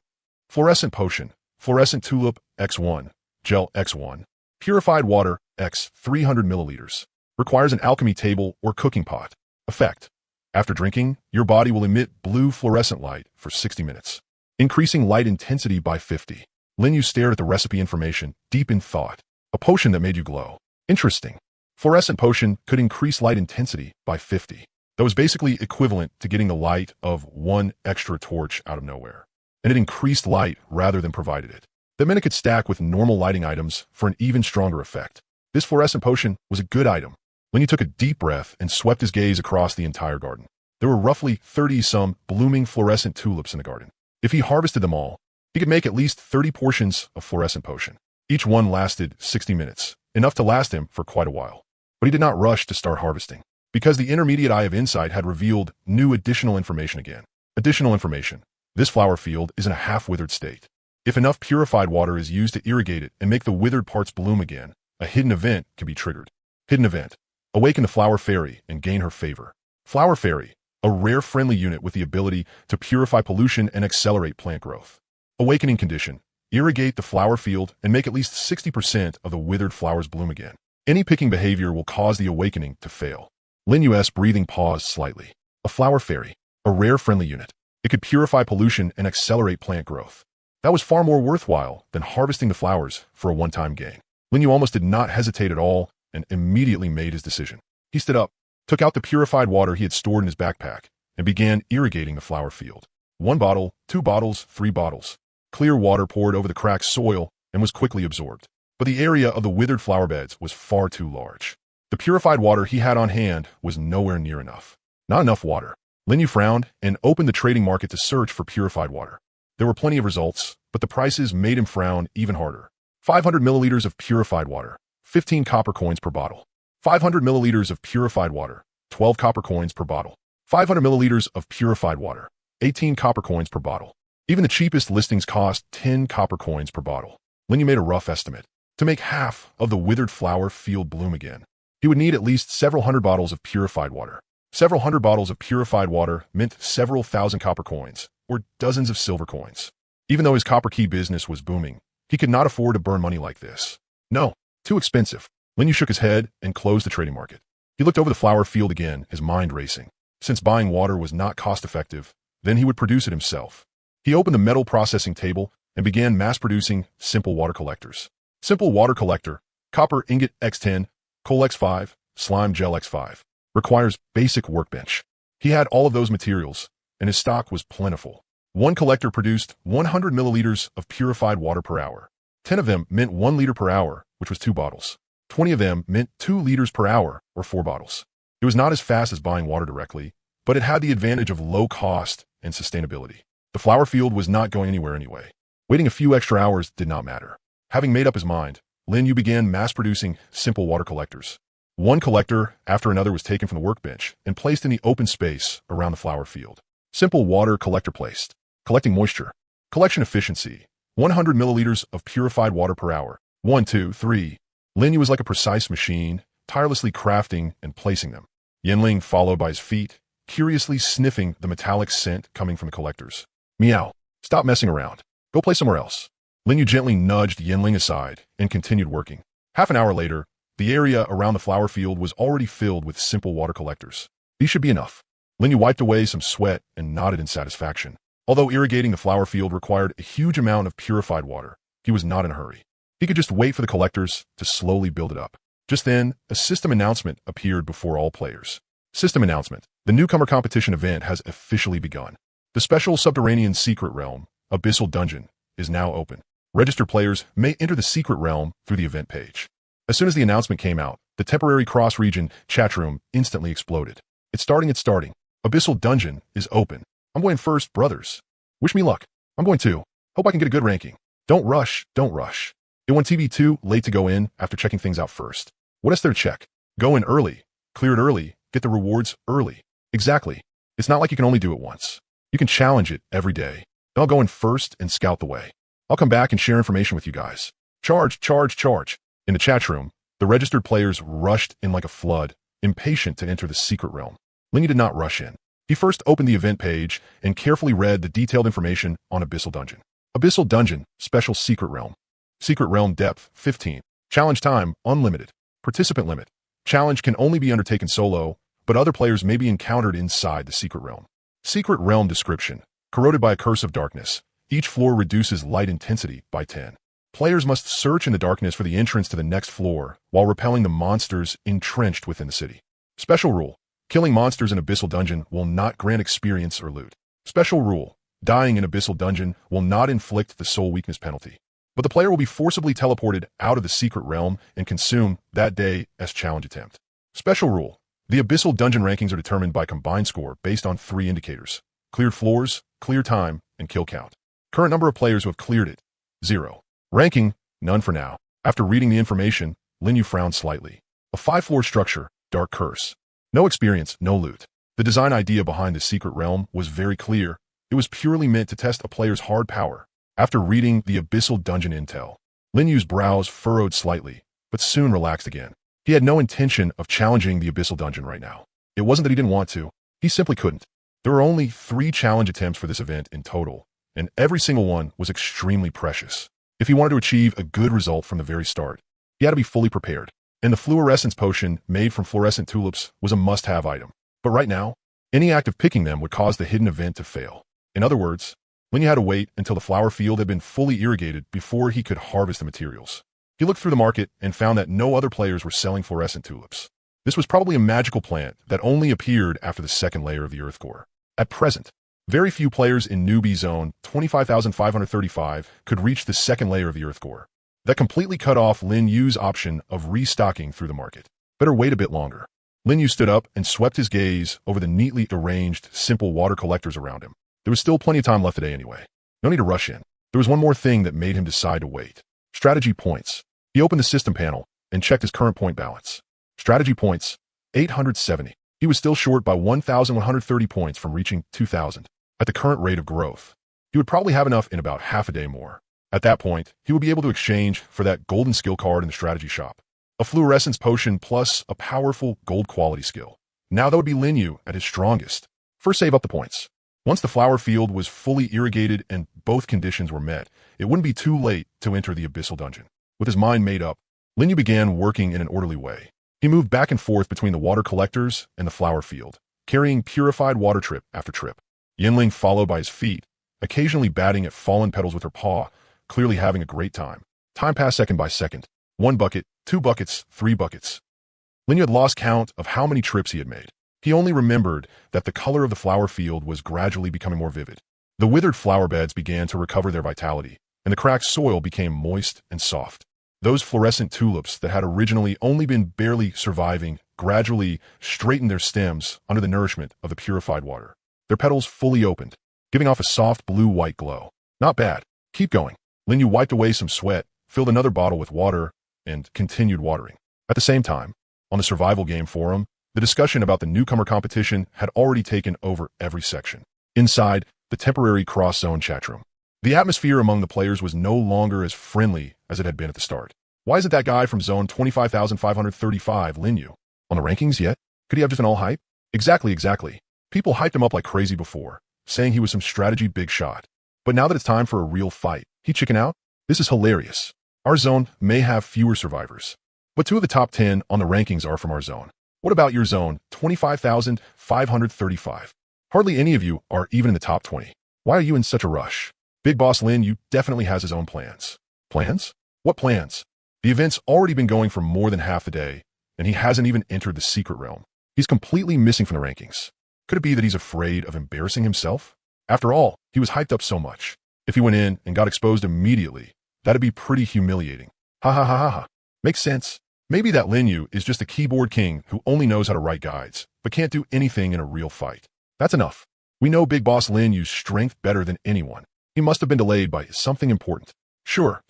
Fluorescent potion. Fluorescent tulip X1. Gel X1. Purified water X 300 milliliters. Requires an alchemy table or cooking pot. Effect: after drinking, your body will emit blue fluorescent light for 60 minutes, increasing light intensity by 50. Lin Yu stared at the recipe information, deep in thought. A potion that made you glow. Interesting. Fluorescent potion could increase light intensity by 50. That was basically equivalent to getting the light of one extra torch out of nowhere. And it increased light rather than provided it. That meant it could stack with normal lighting items for an even stronger effect. This fluorescent potion was a good item. Lin Yu took a deep breath and swept his gaze across the entire garden. There were roughly 30-some blooming fluorescent tulips in the garden. If he harvested them all, he could make at least 30 portions of fluorescent potion. Each one lasted 60 minutes, enough to last him for quite a while. But he did not rush to start harvesting, because the intermediate eye of insight had revealed new additional information again. Additional information: this flower field is in a half-withered state. If enough purified water is used to irrigate it and make the withered parts bloom again, a hidden event can be triggered. Hidden event: awaken the flower fairy and gain her favor. Flower fairy, a rare friendly unit with the ability to purify pollution and accelerate plant growth. Awakening condition: irrigate the flower field and make at least 60% of the withered flowers bloom again. Any picking behavior will cause the awakening to fail. Lin Yu's breathing paused slightly. A flower fairy, a rare friendly unit. It could purify pollution and accelerate plant growth. That was far more worthwhile than harvesting the flowers for a one-time gain. Lin Yu almost did not hesitate at all and immediately made his decision. He stood up, took out the purified water he had stored in his backpack, and began irrigating the flower field. 1 bottle, 2 bottles, 3 bottles. Clear water poured over the cracked soil and was quickly absorbed. But the area of the withered flower beds was far too large. The purified water he had on hand was nowhere near enough. Not enough water. Lin Yu frowned and opened the trading market to search for purified water. There were plenty of results, but the prices made him frown even harder. 500 milliliters of purified water, 15 copper coins per bottle. 500 milliliters of purified water, 12 copper coins per bottle. 500 milliliters of purified water, 18 copper coins per bottle. Even the cheapest listings cost 10 copper coins per bottle. Lin Yu made a rough estimate. To make half of the withered flower field bloom again, he would need at least several hundred bottles of purified water. Several hundred bottles of purified water meant several thousand copper coins, or dozens of silver coins. Even though his copper key business was booming, he could not afford to burn money like this. No, too expensive. Lin Yu shook his head and closed the trading market. He looked over the flower field again, his mind racing. Since buying water was not cost-effective, then he would produce it himself. He opened the metal processing table and began mass-producing simple water collectors. Simple water collector, copper ingot X10, coal X5, slime gel X5. Requires basic workbench. He had all of those materials, and his stock was plentiful. One collector produced 100 milliliters of purified water per hour. 10 of them meant 1 liter per hour, which was 2 bottles. 20 of them meant 2 liters per hour, or 4 bottles. It was not as fast as buying water directly, but it had the advantage of low cost and sustainability. The flower field was not going anywhere anyway. Waiting a few extra hours did not matter. Having made up his mind, Lin Yu began mass-producing simple water collectors. One collector after another was taken from the workbench and placed in the open space around the flower field. Simple water collector placed. Collecting moisture. Collection efficiency. 100 milliliters of purified water per hour. 1, 2, 3. Lin Yu was like a precise machine, tirelessly crafting and placing them. Yanling followed by his feet, curiously sniffing the metallic scent coming from the collectors. Meow. Stop messing around. Go play somewhere else. Lin Yu gently nudged Yanling aside and continued working. Half an hour later, the area around the flower field was already filled with simple water collectors. These should be enough. Lin Yu wiped away some sweat and nodded in satisfaction. Although irrigating the flower field required a huge amount of purified water, he was not in a hurry. He could just wait for the collectors to slowly build it up. Just then, a system announcement appeared before all players. System announcement. The newcomer competition event has officially begun. The special subterranean secret realm, Abyssal Dungeon, is now open. Registered players may enter the secret realm through the event page. As soon as the announcement came out, the temporary cross-region chat room instantly exploded. It's starting. Abyssal Dungeon is open. I'm going first, brothers. Wish me luck. I'm going too. Hope I can get a good ranking. Don't rush. A1TB2 late to go in after checking things out first. What is there to check? Go in early, clear it early, get the rewards early. Exactly. It's not like you can only do it once. You can challenge it every day. Then I'll go in first and scout the way. I'll come back and share information with you guys. Charge, charge, charge. In the chat room, the registered players rushed in like a flood, impatient to enter the secret realm. Lingy did not rush in. He first opened the event page and carefully read the detailed information on Abyssal Dungeon. Abyssal Dungeon, Special Secret Realm. Secret Realm Depth, 15. Challenge Time, Unlimited. Participant Limit. Challenge can only be undertaken solo, but other players may be encountered inside the Secret Realm. Secret Realm Description. Corroded by a curse of darkness. Each floor reduces light intensity by 10. Players must search in the darkness for the entrance to the next floor while repelling the monsters entrenched within the city. Special Rule. Killing monsters in Abyssal Dungeon will not grant experience or loot. Special Rule. Dying in Abyssal Dungeon will not inflict the soul weakness penalty, but the player will be forcibly teleported out of the secret realm and consumed that day as challenge attempt. Special Rule. The Abyssal Dungeon rankings are determined by combined score based on 3 indicators: cleared floors, clear time, and kill count. Current number of players who have cleared it, 0. Ranking, none for now. After reading the information, Linyu frowned slightly. A 5-floor structure, dark curse. No experience, no loot. The design idea behind the secret realm was very clear. It was purely meant to test a player's hard power. After reading the Abyssal Dungeon intel, Linyu's brows furrowed slightly, but soon relaxed again. He had no intention of challenging the Abyssal Dungeon right now. It wasn't that he didn't want to. He simply couldn't. There were only 3 challenge attempts for this event in total, and every single one was extremely precious. If he wanted to achieve a good result from the very start, he had to be fully prepared. And the fluorescence potion made from fluorescent tulips was a must-have item. But right now, any act of picking them would cause the hidden event to fail. In other words, Linya had to wait until the flower field had been fully irrigated before he could harvest the materials. He looked through the market and found that no other players were selling fluorescent tulips. This was probably a magical plant that only appeared after the second layer of the earth core. At present, very few players in newbie zone 25,535 could reach the second layer of the earth core. That completely cut off Lin Yu's option of restocking through the market. Better wait a bit longer. Lin Yu stood up and swept his gaze over the neatly arranged, simple water collectors around him. There was still plenty of time left today anyway. No need to rush in. There was one more thing that made him decide to wait. Strategy points. He opened the system panel and checked his current point balance. Strategy points, 870. He was still short by 1,130 points from reaching 2,000. At the current rate of growth, he would probably have enough in about half a day more. At that point, he would be able to exchange for that golden skill card in the strategy shop. A fluorescence potion plus a powerful gold quality skill. Now that would be Lin Yu at his strongest. First save up the points. Once the flower field was fully irrigated and both conditions were met, it wouldn't be too late to enter the Abyssal Dungeon. With his mind made up, Lin Yu began working in an orderly way. He moved back and forth between the water collectors and the flower field, carrying purified water trip after trip. Yinling followed by his feet, occasionally batting at fallen petals with her paw, clearly having a great time. Time passed second by second. 1 bucket, 2 buckets, 3 buckets. Lin Yu had lost count of how many trips he had made. He only remembered that the color of the flower field was gradually becoming more vivid. The withered flower beds began to recover their vitality, and the cracked soil became moist and soft. Those fluorescent tulips that had originally only been barely surviving gradually straightened their stems under the nourishment of the purified water. Their petals fully opened, giving off a soft blue-white glow. Not bad. Keep going. Lin Yu wiped away some sweat, filled another bottle with water, and continued watering. At the same time, on the survival game forum, the discussion about the newcomer competition had already taken over every section. Inside the temporary cross-zone chat room, the atmosphere among the players was no longer as friendly as it had been at the start. Why isn't that guy from zone 25,535 Lin Yu on the rankings yet? Could he have just been all hype? Exactly. People hyped him up like crazy before, saying he was some strategy big shot. But now that it's time for a real fight, he chicken out? This is hilarious. Our zone may have fewer survivors, but 2 of the top 10 on the rankings are from our zone. What about your zone, 25,535? Hardly any of you are even in the top 20. Why are you in such a rush? Big Boss Lin Yu definitely has his own plans. Plans? What plans? The event's already been going for more than half the day, and he hasn't even entered the secret realm. He's completely missing from the rankings. Could it be that he's afraid of embarrassing himself? After all, he was hyped up so much. If he went in and got exposed immediately, that'd be pretty humiliating. Ha ha ha ha ha. Makes sense. Maybe that Lin Yu is just a keyboard king who only knows how to write guides, but can't do anything in a real fight. That's enough. We know Big Boss Lin Yu's strength better than anyone. He must have been delayed by something important. Sure.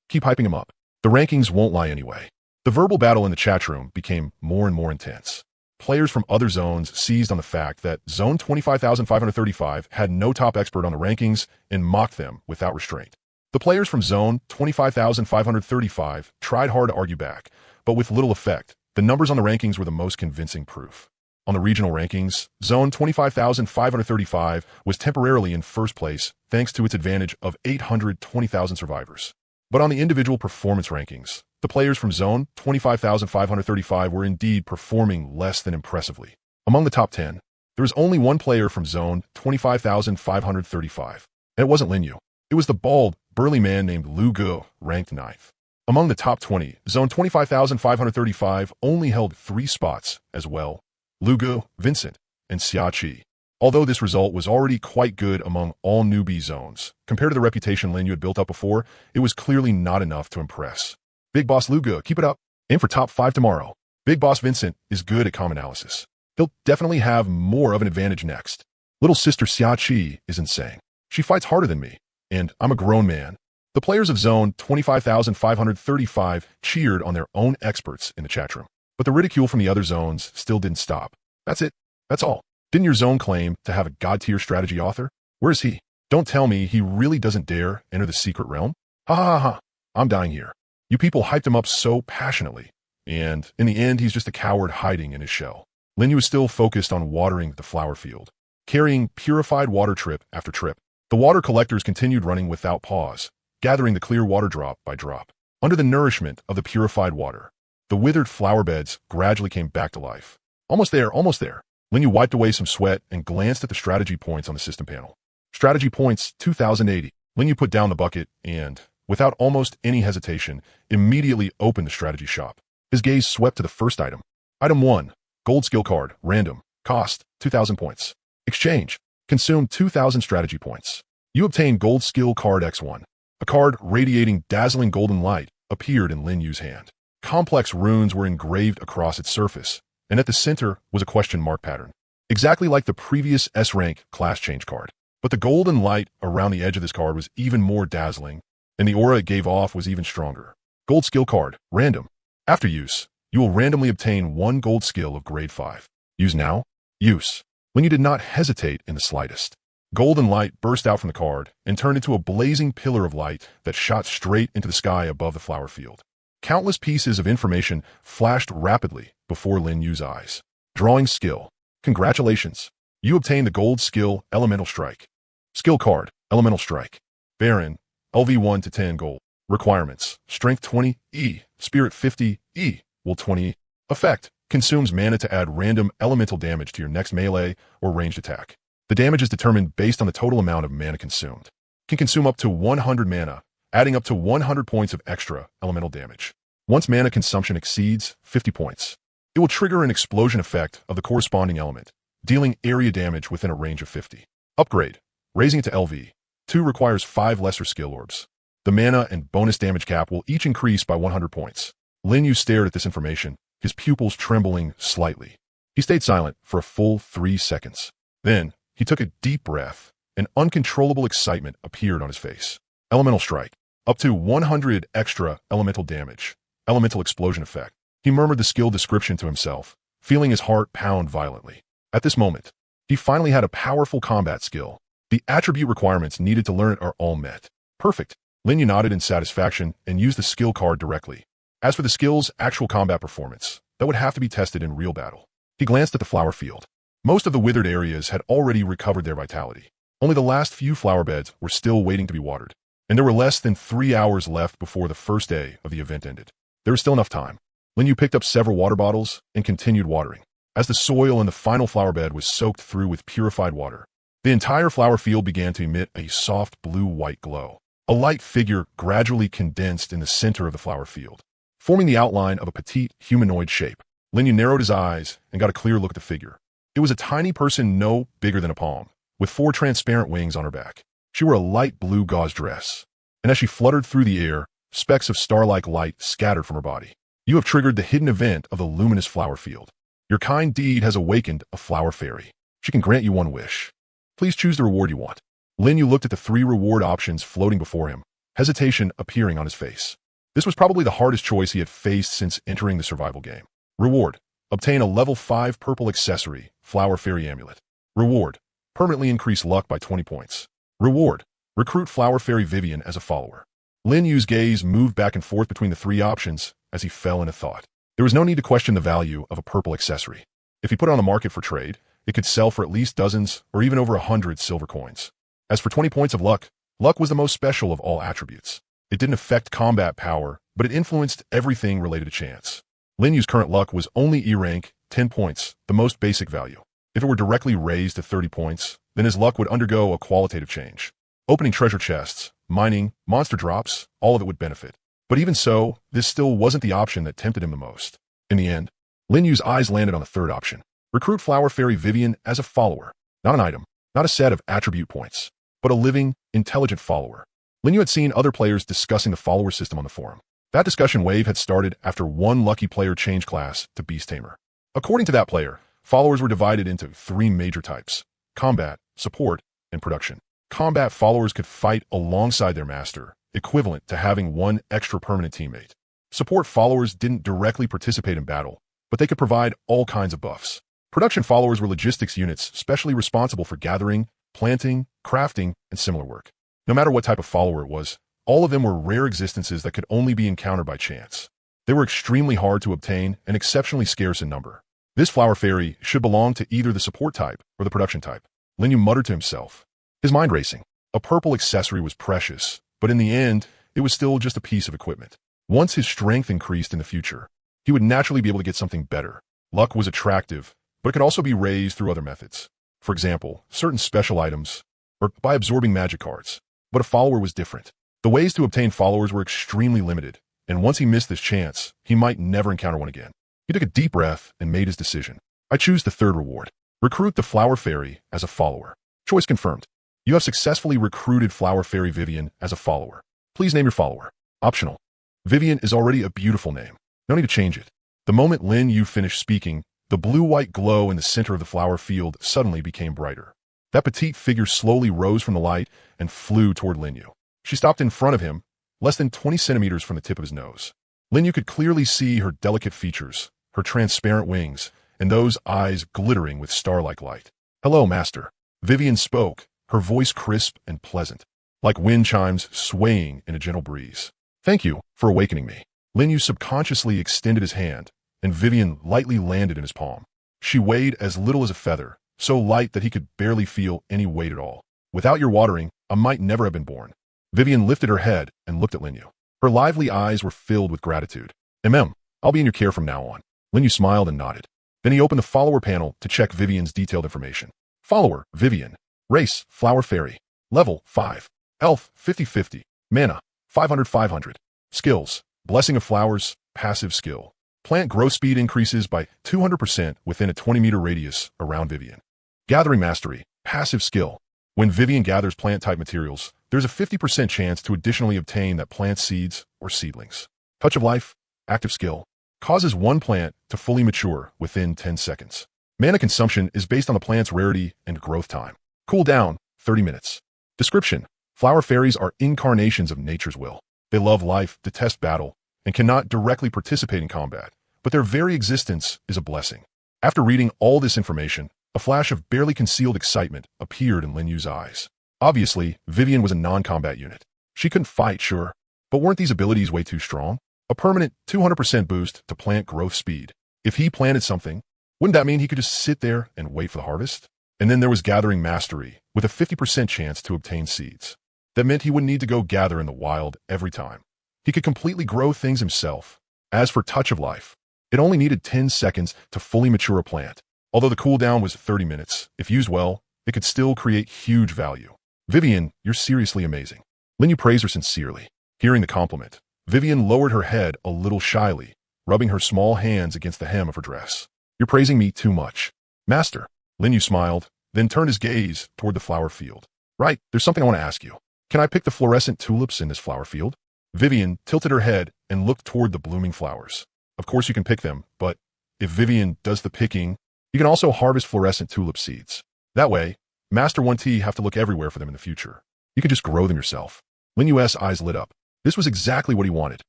Keep hyping him up. The rankings won't lie anyway. The verbal battle in the chat room became more and more intense. Players from other zones seized on the fact that Zone 25,535 had no top expert on the rankings and mocked them without restraint. The players from Zone 25,535 tried hard to argue back, but with little effect. The numbers on the rankings were the most convincing proof. On the regional rankings, Zone 25,535 was temporarily in first place thanks to its advantage of 820,000 survivors. But on the individual performance rankings, the players from Zone 25,535 were indeed performing less than impressively. Among the top 10, there was only one player from Zone 25,535, and it wasn't Linyu. It was the bald, burly man named Lu Gu, ranked 9th. Among the top 20, Zone 25,535 only held 3 spots as well: Lu Gu, Vincent, and Xia Qi. Although this result was already quite good among all newbie zones, compared to the reputation Linyu had built up before, it was clearly not enough to impress. Big Boss Lu Gu, keep it up. Aim for top 5 tomorrow. Big Boss Vincent is good at comm analysis. He'll definitely have more of an advantage next. Little sister Xia Qi is insane. She fights harder than me, and I'm a grown man. The players of Zone 25,535 cheered on their own experts in the chat room. But the ridicule from the other zones still didn't stop. That's it. That's all. Didn't your zone claim to have a god-tier strategy author? Where is he? Don't tell me he really doesn't dare enter the secret realm? Ha ha ha. I'm dying here. You people hyped him up so passionately, and in the end, he's just a coward hiding in his shell. Linyu is still focused on watering the flower field, carrying purified water trip after trip. The water collectors continued running without pause, gathering the clear water drop by drop. Under the nourishment of the purified water, the withered flower beds gradually came back to life. Almost there, almost there. Linyu wiped away some sweat and glanced at the strategy points on the system panel. Strategy points 2080. Linyu put down the bucket and, without almost any hesitation, immediately opened the strategy shop. His gaze swept to the first item. Item 1. Gold skill card, random. Cost, 2,000 points. Exchange. Consume 2,000 strategy points. You obtain gold skill card X1. A card radiating dazzling golden light appeared in Linyu's hand. Complex runes were engraved across its surface, and at the center was a question mark pattern, exactly like the previous S-rank class change card. But the golden light around the edge of this card was even more dazzling, and the aura it gave off was even stronger. Gold skill card, random. After use, you will randomly obtain 1 gold skill of grade 5. Use now? Use. Linyu did not hesitate in the slightest. Golden light burst out from the card and turned into a blazing pillar of light that shot straight into the sky above the flower field. Countless pieces of information flashed rapidly before Linyu's eyes. Drawing skill. Congratulations. You obtained the gold skill Elemental Strike. Skill card, Elemental Strike. Baron, LV1 to 10 gold. Requirements, Strength 20, E, Spirit 50, E, Will 20. Effect, consumes mana to add random elemental damage to your next melee or ranged attack. The damage is determined based on the total amount of mana consumed. Can consume up to 100 mana, adding up to 100 points of extra elemental damage. Once mana consumption exceeds 50 points, it will trigger an explosion effect of the corresponding element, dealing area damage within a range of 50. Upgrade, raising it to LV. 2 requires 5 lesser skill orbs. The mana and bonus damage cap will each increase by 100 points. Linyu stared at this information, his pupils trembling slightly. He stayed silent for a full 3 seconds. Then, he took a deep breath. An uncontrollable excitement appeared on his face. Elemental Strike. Up to 100 extra elemental damage. Elemental explosion effect. He murmured the skill description to himself, feeling his heart pound violently. At this moment, he finally had a powerful combat skill. The attribute requirements needed to learn it are all met. Perfect. Linyu nodded in satisfaction and used the skill card directly. As for the skill's actual combat performance, that would have to be tested in real battle. He glanced at the flower field. Most of the withered areas had already recovered their vitality. Only the last few flower beds were still waiting to be watered, and there were less than 3 hours left before the first day of the event ended. There was still enough time. Linyu picked up several water bottles and continued watering. As the soil in the final flower bed was soaked through with purified water, the entire flower field began to emit a soft blue-white glow. A light figure gradually condensed in the center of the flower field, forming the outline of a petite humanoid shape. Linyu narrowed his eyes and got a clear look at the figure. It was a tiny person no bigger than a palm, with 4 transparent wings on her back. She wore a light blue gauze dress, and as she fluttered through the air, specks of star-like light scattered from her body. You have triggered the hidden event of the luminous flower field. Your kind deed has awakened a flower fairy. She can grant you 1 wish. Please choose the reward you want. Linyu looked at the 3 reward options floating before him, hesitation appearing on his face. This was probably the hardest choice he had faced since entering the survival game. Reward: obtain a level 5 purple accessory, Flower Fairy Amulet. Reward: permanently increase luck by 20 points. Reward: recruit Flower Fairy Vivian as a follower. Lin Yu's gaze moved back and forth between the three options as he fell into thought. There was no need to question the value of a purple accessory. If he put it on the market for trade, it could sell for at least dozens or even over 100 silver coins. As for 20 points of luck, luck was the most special of all attributes. It didn't affect combat power, but it influenced everything related to chance. Lin Yu's current luck was only E rank, 10 points, the most basic value. If it were directly raised to 30 points, then his luck would undergo a qualitative change. Opening treasure chests, mining, monster drops, all of it would benefit. But even so, this still wasn't the option that tempted him the most. In the end, Lin Yu's eyes landed on the third option. Recruit Flower Fairy Vivian as a follower. Not an item, not a set of attribute points, but a living, intelligent follower. Lin Yu had seen other players discussing the follower system on the forum. That discussion wave had started after one lucky player changed class to Beast Tamer. According to that player, followers were divided into 3 major types: combat, support, and production. Combat followers could fight alongside their master, equivalent to having one extra permanent teammate. Support followers didn't directly participate in battle, but they could provide all kinds of buffs. Production followers were logistics units specially responsible for gathering, planting, crafting, and similar work. No matter what type of follower it was, all of them were rare existences that could only be encountered by chance. They were extremely hard to obtain and exceptionally scarce in number. This flower fairy should belong to either the support type or the production type. Lin Yu muttered to himself, his mind racing. A purple accessory was precious, but in the end, it was still just a piece of equipment. Once his strength increased in the future, he would naturally be able to get something better. Luck was attractive, but it could also be raised through other methods. For example, certain special items, or by absorbing magic cards. But a follower was different. The ways to obtain followers were extremely limited, and once he missed this chance, he might never encounter one again. He took a deep breath and made his decision. I choose the third reward. Recruit the Flower Fairy as a follower. Choice confirmed. You have successfully recruited Flower Fairy Vivian as a follower. Please name your follower. Optional. Vivian is already a beautiful name. No need to change it. The moment Lin Yu finished speaking, the blue-white glow in the center of the flower field suddenly became brighter. That petite figure slowly rose from the light and flew toward Lin Yu. She stopped in front of him, less than 20 centimeters from the tip of his nose. Lin Yu could clearly see her delicate features, her transparent wings, and those eyes glittering with star-like light. Hello, master. Vivian spoke, her voice crisp and pleasant, like wind chimes swaying in a gentle breeze. Thank you for awakening me. Lin Yu subconsciously extended his hand, and Vivian lightly landed in his palm. She weighed as little as a feather, so light that he could barely feel any weight at all. Without your watering, I might never have been born. Vivian lifted her head and looked at Lin Yu. Her lively eyes were filled with gratitude. I'll be in your care from now on. Lin Yu smiled and nodded. Then he opened the follower panel to check Vivian's detailed information. Follower, Vivian. Race, Flower Fairy. Level, 5. Health, 50-50. Mana, 500-500. Skills, Blessing of Flowers, passive skill. Plant growth speed increases by 200% within a 20-meter radius around Vivian. Gathering Mastery, passive skill. When Vivian gathers plant-type materials, there's a 50% chance to additionally obtain that plant's seeds or seedlings. Touch of Life, active skill. Causes one plant to fully mature within 10 seconds. Mana consumption is based on the plant's rarity and growth time. Cooldown, 30 minutes. Description: Flower fairies are incarnations of nature's will. They love life, detest battle, and cannot directly participate in combat, but their very existence is a blessing. After reading all this information, a flash of barely concealed excitement appeared in Lin Yu's eyes. Obviously, Vivian was a non-combat unit. She couldn't fight, sure, but weren't these abilities way too strong? A permanent 200% boost to plant growth speed. If he planted something, wouldn't that mean he could just sit there and wait for the harvest? And then there was Gathering Mastery, with a 50% chance to obtain seeds. That meant he wouldn't need to go gather in the wild every time. He could completely grow things himself. As for Touch of Life, it only needed 10 seconds to fully mature a plant. Although the cooldown was 30 minutes, if used well, it could still create huge value. Vivian, you're seriously amazing. Lin Yu praised her sincerely. Hearing the compliment, Vivian lowered her head a little shyly, rubbing her small hands against the hem of her dress. You're praising me too much. Master. Lin Yu smiled, then turned his gaze toward the flower field. Right, there's something I want to ask you. Can I pick the fluorescent tulips in this flower field? Vivian tilted her head and looked toward the blooming flowers. Of course you can pick them, but if Vivian does the picking, you can also harvest fluorescent tulip seeds. That way, Master 1T have to look everywhere for them in the future. You can just grow them yourself. Lin Yu's eyes lit up. This was exactly what he wanted.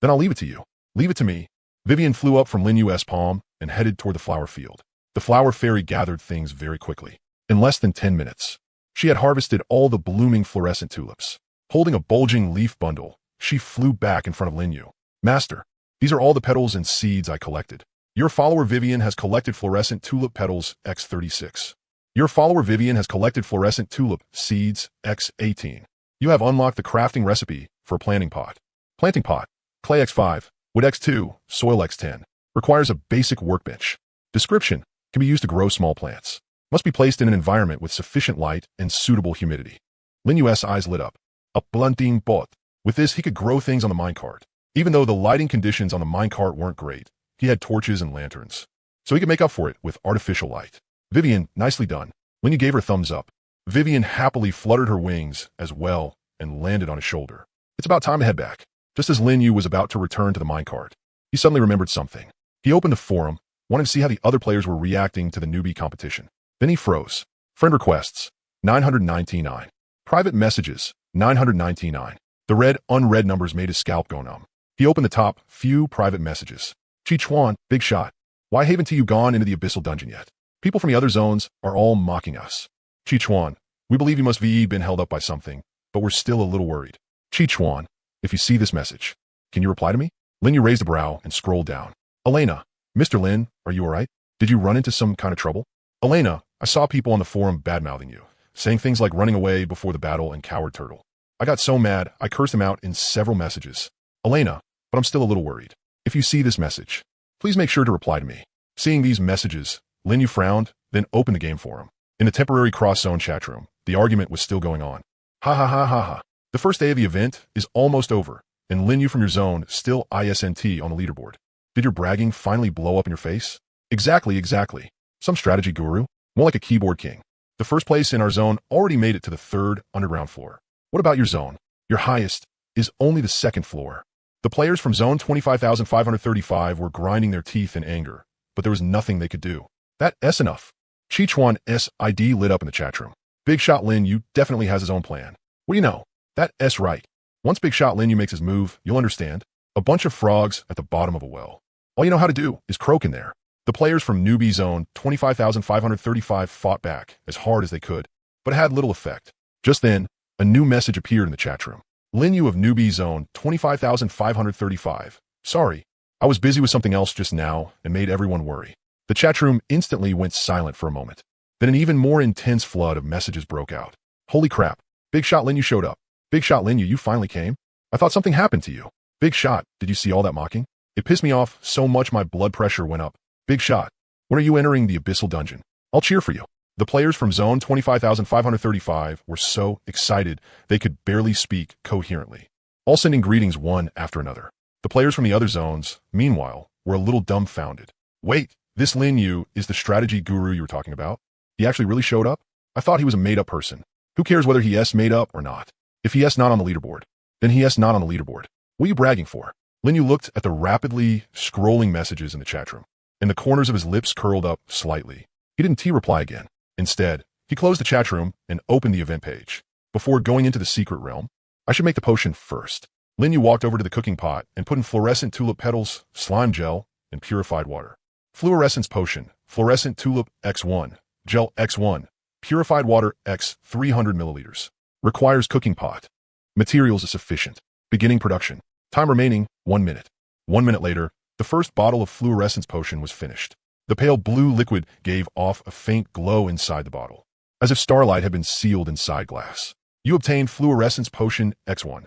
Then I'll leave it to you. Leave it to me. Vivian flew up from Lin Yu's palm and headed toward the flower field. The flower fairy gathered things very quickly. In less than 10 minutes, she had harvested all the blooming fluorescent tulips. Holding a bulging leaf bundle, she flew back in front of Lin Yu. Master, these are all the petals and seeds I collected. Your follower Vivian has collected fluorescent tulip petals X36. Your follower Vivian has collected fluorescent tulip seeds X18. You have unlocked the crafting recipe for a planting pot. Planting pot, clay X5, wood X2, soil X10. Requires a basic workbench. Description, can be used to grow small plants. Must be placed in an environment with sufficient light and suitable humidity. Lin Yu's eyes lit up. A planting pot. With this, he could grow things on the minecart. Even though the lighting conditions on the minecart weren't great, he had torches and lanterns. So he could make up for it with artificial light. Vivian, nicely done. Lin Yu gave her thumbs up. Vivian happily fluttered her wings as well and landed on his shoulder. It's about time to head back. Just as Lin Yu was about to return to the minecart, he suddenly remembered something. He opened the forum, wanting to see how the other players were reacting to the newbie competition. Then he froze. Friend requests, 999. Private messages, 999. The red, unread numbers made his scalp go numb. He opened the top few private messages. Chi Chuan, big shot. Why haven't you gone into the abyssal dungeon yet? People from the other zones are all mocking us. Chi Chuan, we believe you must be been held up by something, but we're still a little worried. Chi Chuan, if you see this message, can you reply to me? Lin Yu raised a brow and scrolled down. Elena, Mr. Lin, are you alright? Did you run into some kind of trouble? Elena, I saw people on the forum bad-mouthing you, saying things like running away before the battle and coward turtle. I got so mad, I cursed them out in several messages. Elena, but I'm still a little worried. If you see this message, please make sure to reply to me. Seeing these messages, Lin Yu frowned, then opened the game forum. In the temporary cross-zone chat room, the argument was still going on. Ha ha ha ha ha. The first day of the event is almost over, and Lin Yu from your zone still ISNT on the leaderboard. Did your bragging finally blow up in your face? Exactly. Some strategy guru? More like a keyboard king. The first place in our zone already made it to the 3rd underground floor. What about your zone? Your highest is only the 2nd floor. The players from zone 25,535 were grinding their teeth in anger, but there was nothing they could do. That S enough. Chi Chuan S.I.D. lit up in the chat room. Big Shot Lin Yu definitely has his own plan. What do you know? That S right. Once Big Shot Lin Yu makes his move, you'll understand. A bunch of frogs at the bottom of a well. All you know how to do is croak in there. The players from newbie zone 25,535 fought back as hard as they could, but it had little effect. Just then, a new message appeared in the chat room. Lin Yu of newbie zone 25,535. Sorry, I was busy with something else just now and made everyone worry. The chat room instantly went silent for a moment. Then an even more intense flood of messages broke out. Holy crap, Big Shot Lin Yu showed up. Big Shot Lin Yu, you finally came? I thought something happened to you. Big Shot, did you see all that mocking? It pissed me off so much my blood pressure went up. Big Shot, when are you entering the abyssal dungeon? I'll cheer for you. The players from zone 25,535 were so excited they could barely speak coherently, all sending greetings one after another. The players from the other zones, meanwhile, were a little dumbfounded. Wait, this Lin Yu is the strategy guru you were talking about? He actually really showed up? I thought he was a made-up person. Who cares whether he S made up or not? If he S not on the leaderboard, then he S not on the leaderboard. What are you bragging for? Lin Yu looked at the rapidly scrolling messages in the chat room, and the corners of his lips curled up slightly. He didn't reply again. Instead, he closed the chat room and opened the event page. Before going into the secret realm, I should make the potion first. Lin Yu walked over to the cooking pot and put in fluorescent tulip petals, slime gel, and purified water. Fluorescence potion, fluorescent tulip X1, gel X1, purified water X 300 milliliters. Requires cooking pot. Materials is sufficient. Beginning production. Time remaining, 1 minute. 1 minute later, the first bottle of fluorescence potion was finished. The pale blue liquid gave off a faint glow inside the bottle, as if starlight had been sealed inside glass. You obtained fluorescence potion X1.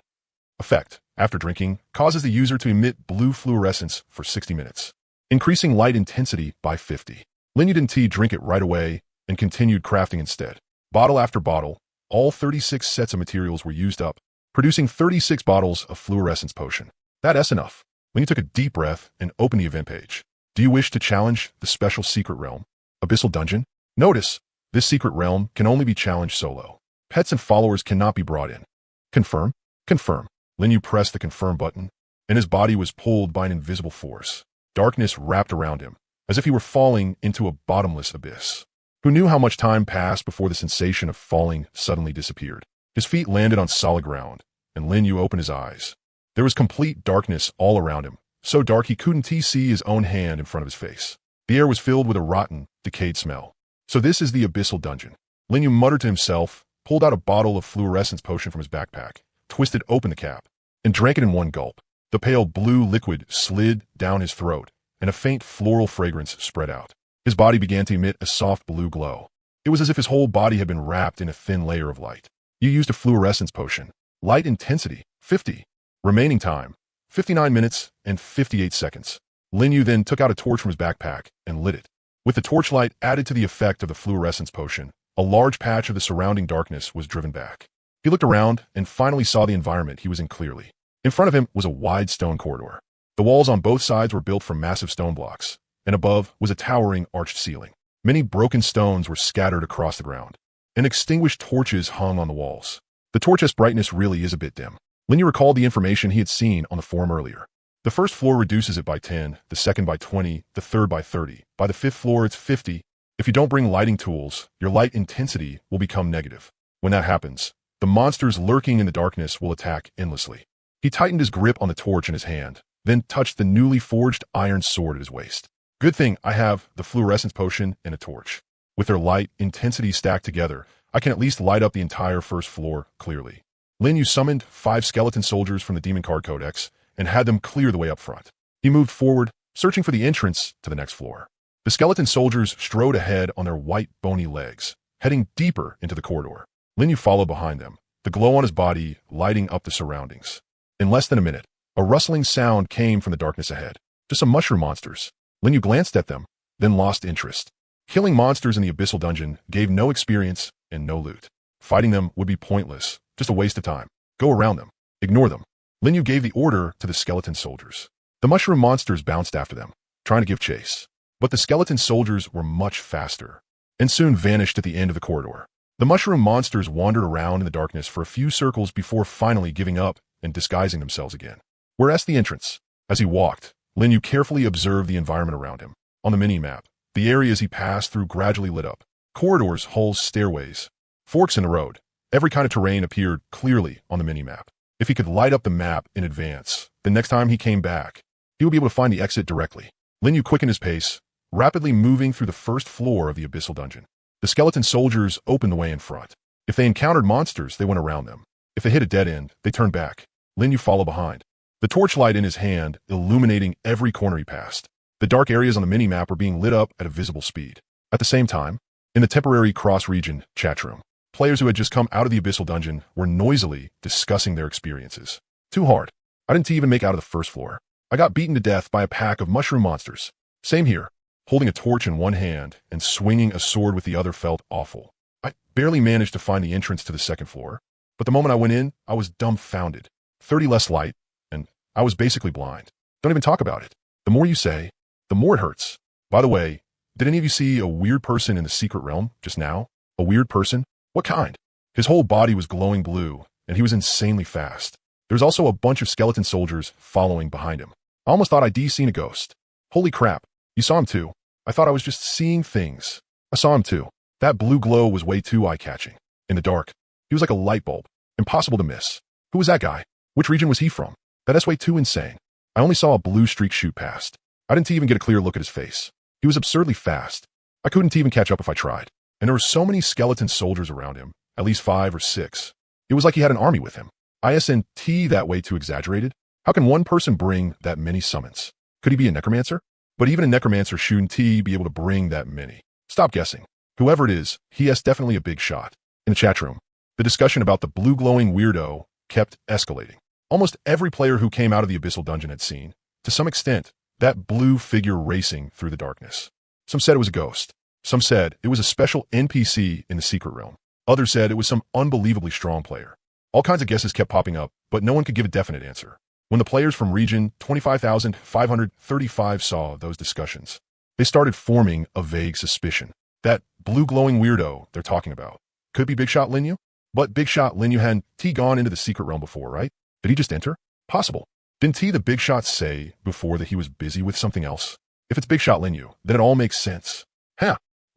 Effect, after drinking, causes the user to emit blue fluorescence for 60 minutes, increasing light intensity by 50. Lin Yu didn't drink it right away and continued crafting instead. Bottle after bottle, all 36 sets of materials were used up, producing 36 bottles of fluorescence potion. That's enough. Lin Yu took a deep breath and opened the event page. Do you wish to challenge the special secret realm? Abyssal Dungeon? Notice, this secret realm can only be challenged solo. Pets and followers cannot be brought in. Confirm? Confirm. Lin Yu pressed the confirm button, and his body was pulled by an invisible force. Darkness wrapped around him, as if he were falling into a bottomless abyss. Who knew how much time passed before the sensation of falling suddenly disappeared? His feet landed on solid ground, and Lin Yu opened his eyes. There was complete darkness all around him, so dark he couldn't see his own hand in front of his face. The air was filled with a rotten, decayed smell. So this is the abyssal dungeon. Linyu muttered to himself, pulled out a bottle of fluorescence potion from his backpack, twisted open the cap, and drank it in one gulp. The pale blue liquid slid down his throat, and a faint floral fragrance spread out. His body began to emit a soft blue glow. It was as if his whole body had been wrapped in a thin layer of light. You used a fluorescence potion. Light intensity, 50. Remaining time, 59 minutes and 58 seconds. Linyu then took out a torch from his backpack and lit it. With the torchlight added to the effect of the fluorescence potion, a large patch of the surrounding darkness was driven back. He looked around and finally saw the environment he was in clearly. In front of him was a wide stone corridor. The walls on both sides were built from massive stone blocks, and above was a towering arched ceiling. Many broken stones were scattered across the ground, and extinguished torches hung on the walls. The torch's brightness really is a bit dim. Linyu recalled the information he had seen on the forum earlier. The first floor reduces it by 10, the second by 20, the third by 30. By the fifth floor, it's 50. If you don't bring lighting tools, your light intensity will become negative. When that happens, the monsters lurking in the darkness will attack endlessly. He tightened his grip on the torch in his hand, then touched the newly forged iron sword at his waist. Good thing I have the fluorescence potion and a torch. With their light intensity stacked together, I can at least light up the entire first floor clearly. Linyu summoned 5 skeleton soldiers from the Demon Card Codex and had them clear the way up front. He moved forward, searching for the entrance to the next floor. The skeleton soldiers strode ahead on their white, bony legs, heading deeper into the corridor. Linyu followed behind them, the glow on his body lighting up the surroundings. In less than a minute, a rustling sound came from the darkness ahead. Just some mushroom monsters. Linyu glanced at them, then lost interest. Killing monsters in the abyssal dungeon gave no experience and no loot. Fighting them would be pointless, just a waste of time. Go around them. Ignore them. Linyu gave the order to the skeleton soldiers. The mushroom monsters bounced after them, trying to give chase. But the skeleton soldiers were much faster, and soon vanished at the end of the corridor. The mushroom monsters wandered around in the darkness for a few circles before finally giving up and disguising themselves again. Whereas the entrance. As he walked, Linyu carefully observed the environment around him. On the mini-map, the areas he passed through gradually lit up. Corridors, halls, stairways, forks in the road. Every kind of terrain appeared clearly on the mini-map. If he could light up the map in advance, the next time he came back, he would be able to find the exit directly. Linyu quickened his pace, rapidly moving through the first floor of the abyssal dungeon. The skeleton soldiers opened the way in front. If they encountered monsters, they went around them. If they hit a dead end, they turned back. Linyu followed behind, the torchlight in his hand illuminating every corner he passed. The dark areas on the mini-map were being lit up at a visible speed. At the same time, in the temporary cross-region chat room, players who had just come out of the abyssal dungeon were noisily discussing their experiences. Too hard. I didn't even make out of the first floor. I got beaten to death by a pack of mushroom monsters. Same here. Holding a torch in one hand and swinging a sword with the other felt awful. I barely managed to find the entrance to the second floor, but the moment I went in, I was dumbfounded. 30 less light, and I was basically blind. Don't even talk about it. The more you say, the more it hurts. By the way, did any of you see a weird person in the secret realm just now? A weird person? What kind? His whole body was glowing blue, and he was insanely fast. There was also a bunch of skeleton soldiers following behind him. I almost thought I'd seen a ghost. Holy crap, you saw him too. I thought I was just seeing things. I saw him too. That blue glow was way too eye-catching. In the dark, he was like a light bulb. Impossible to miss. Who was that guy? Which region was he from? That's way too insane. I only saw a blue streak shoot past. I didn't even get a clear look at his face. He was absurdly fast. I couldn't even catch up if I tried. And there were so many skeleton soldiers around him, at least 5 or 6. It was like he had an army with him. ISNT that way too exaggerated? How can one person bring that many summons? Could he be a necromancer? But even a necromancer shouldn't be able to bring that many. Stop guessing. Whoever it is, he is definitely a big shot. In the chat room, the discussion about the blue glowing weirdo kept escalating. Almost every player who came out of the abyssal dungeon had seen, to some extent, that blue figure racing through the darkness. Some said it was a ghost. Some said it was a special NPC in the secret realm. Others said it was some unbelievably strong player. All kinds of guesses kept popping up, but no one could give a definite answer. When the players from region 25,535 saw those discussions, they started forming a vague suspicion. That blue glowing weirdo they're talking about could be Big Shot Linyu? But Big Shot Linyu hadn't gone into the secret realm before, right? Did he just enter? Possible. Didn't the Big Shot say before that he was busy with something else? If it's Big Shot Linyu, then it all makes sense.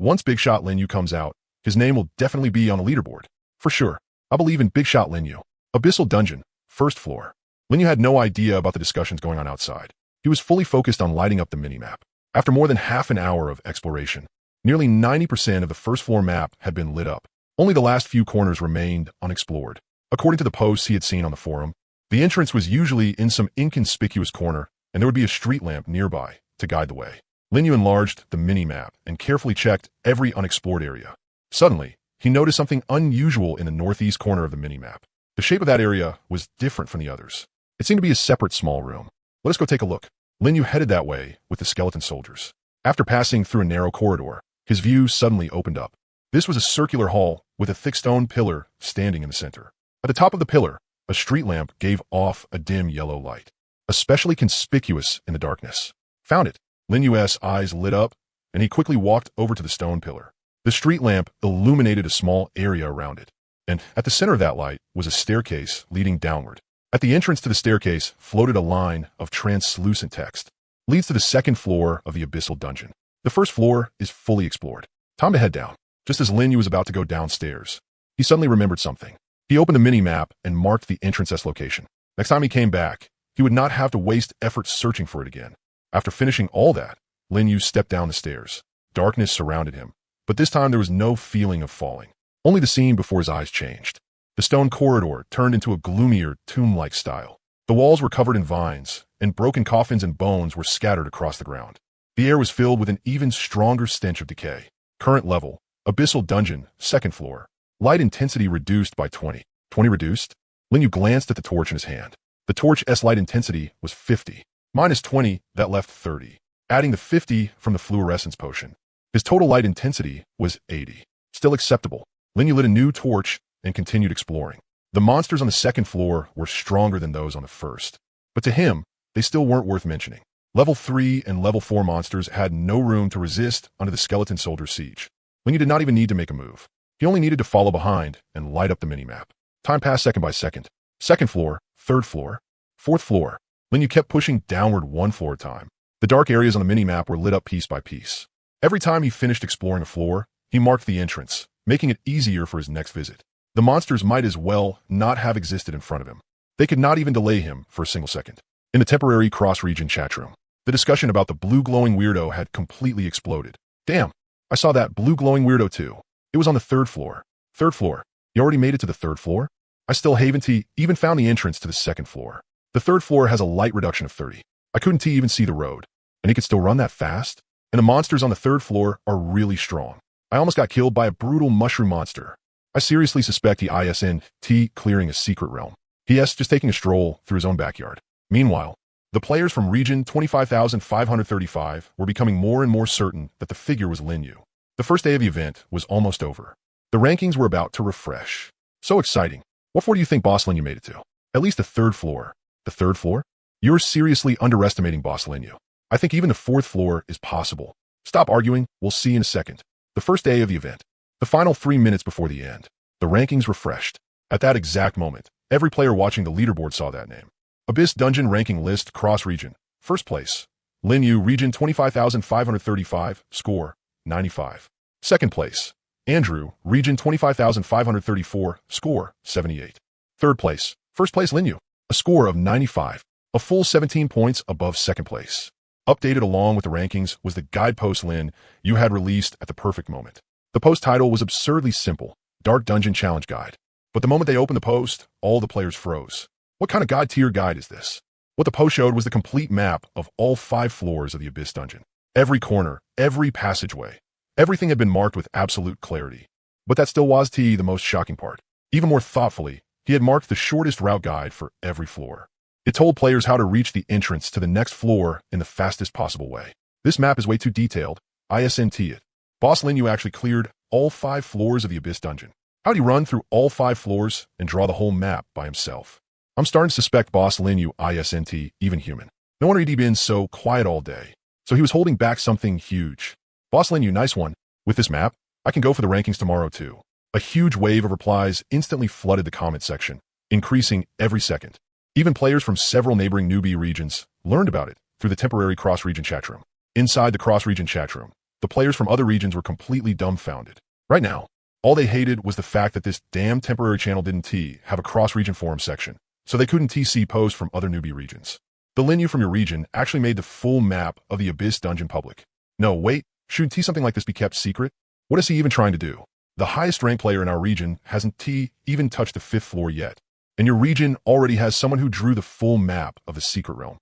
Once Big Shot Linyu comes out, his name will definitely be on a leaderboard. For sure. I believe in Big Shot Linyu. Abyssal Dungeon, first floor. Lin Yu had no idea about the discussions going on outside. He was fully focused on lighting up the minimap. After more than half an hour of exploration, nearly 90% of the first floor map had been lit up. Only the last few corners remained unexplored. According to the posts he had seen on the forum, the entrance was usually in some inconspicuous corner, and there would be a street lamp nearby to guide the way. Lin Yu enlarged the mini-map and carefully checked every unexplored area. Suddenly, he noticed something unusual in the northeast corner of the mini-map. The shape of that area was different from the others. It seemed to be a separate small room. Let us go take a look. Lin Yu headed that way with the skeleton soldiers. After passing through a narrow corridor, his view suddenly opened up. This was a circular hall with a thick stone pillar standing in the center. At the top of the pillar, a street lamp gave off a dim yellow light, especially conspicuous in the darkness. Found it. Lin Yu's eyes lit up, and he quickly walked over to the stone pillar. The street lamp illuminated a small area around it, and at the center of that light was a staircase leading downward. At the entrance to the staircase floated a line of translucent text. Leads to the second floor of the abyssal dungeon. The first floor is fully explored. Time to head down. Just as Lin Yu was about to go downstairs, he suddenly remembered something. He opened the mini-map and marked the entrance location. Next time he came back, he would not have to waste effort searching for it again. After finishing all that, Lin Yu stepped down the stairs. Darkness surrounded him, but this time there was no feeling of falling. Only the scene before his eyes changed. The stone corridor turned into a gloomier, tomb-like style. The walls were covered in vines, and broken coffins and bones were scattered across the ground. The air was filled with an even stronger stench of decay. Current level, abyssal dungeon, second floor. Light intensity reduced by 20. 20 reduced? Lin Yu glanced at the torch in his hand. The torch's light intensity was 50. Minus 20, that left 30. Adding the 50 from the fluorescence potion, his total light intensity was 80. Still acceptable. Lin Yu lit a new torch and continued exploring. The monsters on the second floor were stronger than those on the first, but to him, they still weren't worth mentioning. Level 3 and Level 4 monsters had no room to resist under the skeleton soldier's siege. Lin Yu did not even need to make a move. He only needed to follow behind and light up the minimap. Time passed second by second. Second floor, third floor, fourth floor. Lin Yu kept pushing downward one floor at a time. The dark areas on the minimap were lit up piece by piece. Every time he finished exploring a floor, he marked the entrance, making it easier for his next visit. The monsters might as well not have existed in front of him. They could not even delay him for a single second. In the temporary cross-region chat room, the discussion about the blue glowing weirdo had completely exploded. Damn, I saw that blue glowing weirdo too. It was on the third floor. Third floor. You already made it to the third floor? I still haven't even found the entrance to the second floor. The third floor has a light reduction of 30. I couldn't even see the road. And he could still run that fast? And the monsters on the third floor are really strong. I almost got killed by a brutal mushroom monster. I seriously suspect he isn't clearing a secret realm. He.S. just taking a stroll through his own backyard. Meanwhile, the players from region 25,535 were becoming more and more certain that the figure was Lin Yu. The first day of the event was almost over. The rankings were about to refresh. So exciting. What floor do you think Boss Lin Yu made it to? At least the third floor. The third floor? You're seriously underestimating Boss Lin Yu. I think even the fourth floor is possible. Stop arguing, we'll see in a second. The first day of the event. The final 3 minutes before the end. The rankings refreshed. At that exact moment, every player watching the leaderboard saw that name. Abyss Dungeon Ranking List Cross-Region. First place. Lin Yu, Region 25,535, score, 95. Second place. Andrew, Region 25,534, score, 78. Third place. First place Lin Yu, a score of 95. A full 17 points above second place. Updated along with the rankings was the guidepost Lin Yu had released at the perfect moment. The post title was absurdly simple, Dark Dungeon Challenge Guide. But the moment they opened the post, all the players froze. What kind of god-tier guide is this? What the post showed was the complete map of all 5 floors of the Abyss Dungeon. Every corner, every passageway. Everything had been marked with absolute clarity. But that still was the most shocking part. Even more thoughtfully, he had marked the shortest route guide for every floor. It told players how to reach the entrance to the next floor in the fastest possible way. This map is way too detailed. ISNT it. Boss Lin Yu actually cleared all 5 floors of the Abyss Dungeon. How'd he run through all 5 floors and draw the whole map by himself? I'm starting to suspect Boss Lin Yu ISNT even human. No wonder he'd been so quiet all day. So he was holding back something huge. Boss Lin Yu, nice one. With this map, I can go for the rankings tomorrow too. A huge wave of replies instantly flooded the comment section, increasing every second. Even players from several neighboring newbie regions learned about it through the temporary cross-region chat room. Inside the cross-region chat room, the players from other regions were completely dumbfounded. Right now, all they hated was the fact that this damn temporary channel didn't have a cross-region forum section. so they couldn't TC posts from other newbie regions. The Lin Yu from your region actually made the full map of the Abyss dungeon public. No, wait, should something like this be kept secret? What is he even trying to do? The highest ranked player in our region hasn't even touched the 5th floor yet, and your region already has someone who drew the full map of the secret realm.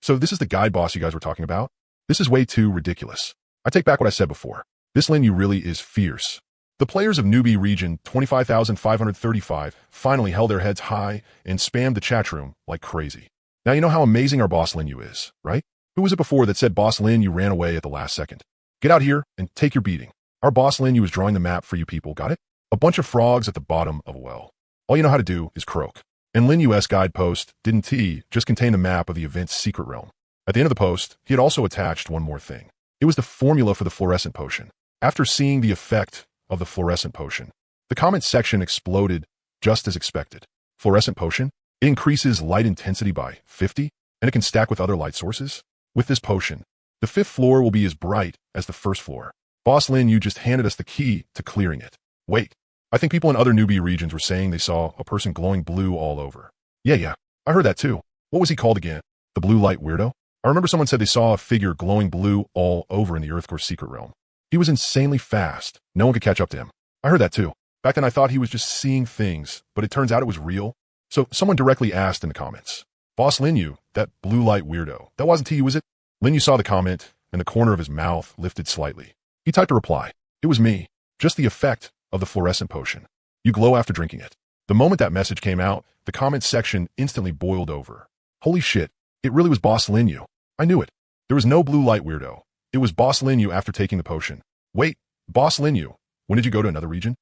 So this is the guide boss you guys were talking about? This is way too ridiculous. I take back what I said before. This Lin Yu really is fierce. The players of newbie region 25,535 finally held their heads high and spammed the chat room like crazy. Now you know how amazing our boss Lin Yu is, right? Who was it before that said boss Lin Yu ran away at the last second? Get out here and take your beating. Our boss Lin Yu is drawing the map for you people, got it? A bunch of frogs at the bottom of a well. All you know how to do is croak. And Lin Yu's guide post didn't just contain the map of the event's secret realm. At the end of the post, he had also attached one more thing. It was the formula for the fluorescent potion. After seeing the effect of the fluorescent potion, the comment section exploded just as expected. Fluorescent potion? It increases light intensity by 50, and it can stack with other light sources. With this potion, the 5th floor will be as bright as the 1st floor. Boss Lin Yu just handed us the key to clearing it. Wait, I think people in other newbie regions were saying they saw a person glowing blue all over. Yeah, I heard that too. What was he called again? The blue light weirdo? I remember someone said they saw a figure glowing blue all over in the Earthcore secret realm. He was insanely fast. No one could catch up to him. I heard that too. Back then I thought he was just seeing things, but it turns out it was real. So someone directly asked in the comments, Boss Lin Yu, that blue light weirdo, that wasn't he, was it? Lin Yu saw the comment, and the corner of his mouth lifted slightly. He typed a reply. It was me. Just the effect of the fluorescent potion. You glow after drinking it. The moment that message came out, the comment section instantly boiled over. Holy shit, it really was Boss Lin Yu. I knew it. There was no blue light weirdo. It was Boss Lin Yu after taking the potion. Wait, Boss Lin Yu, when did you go to another region?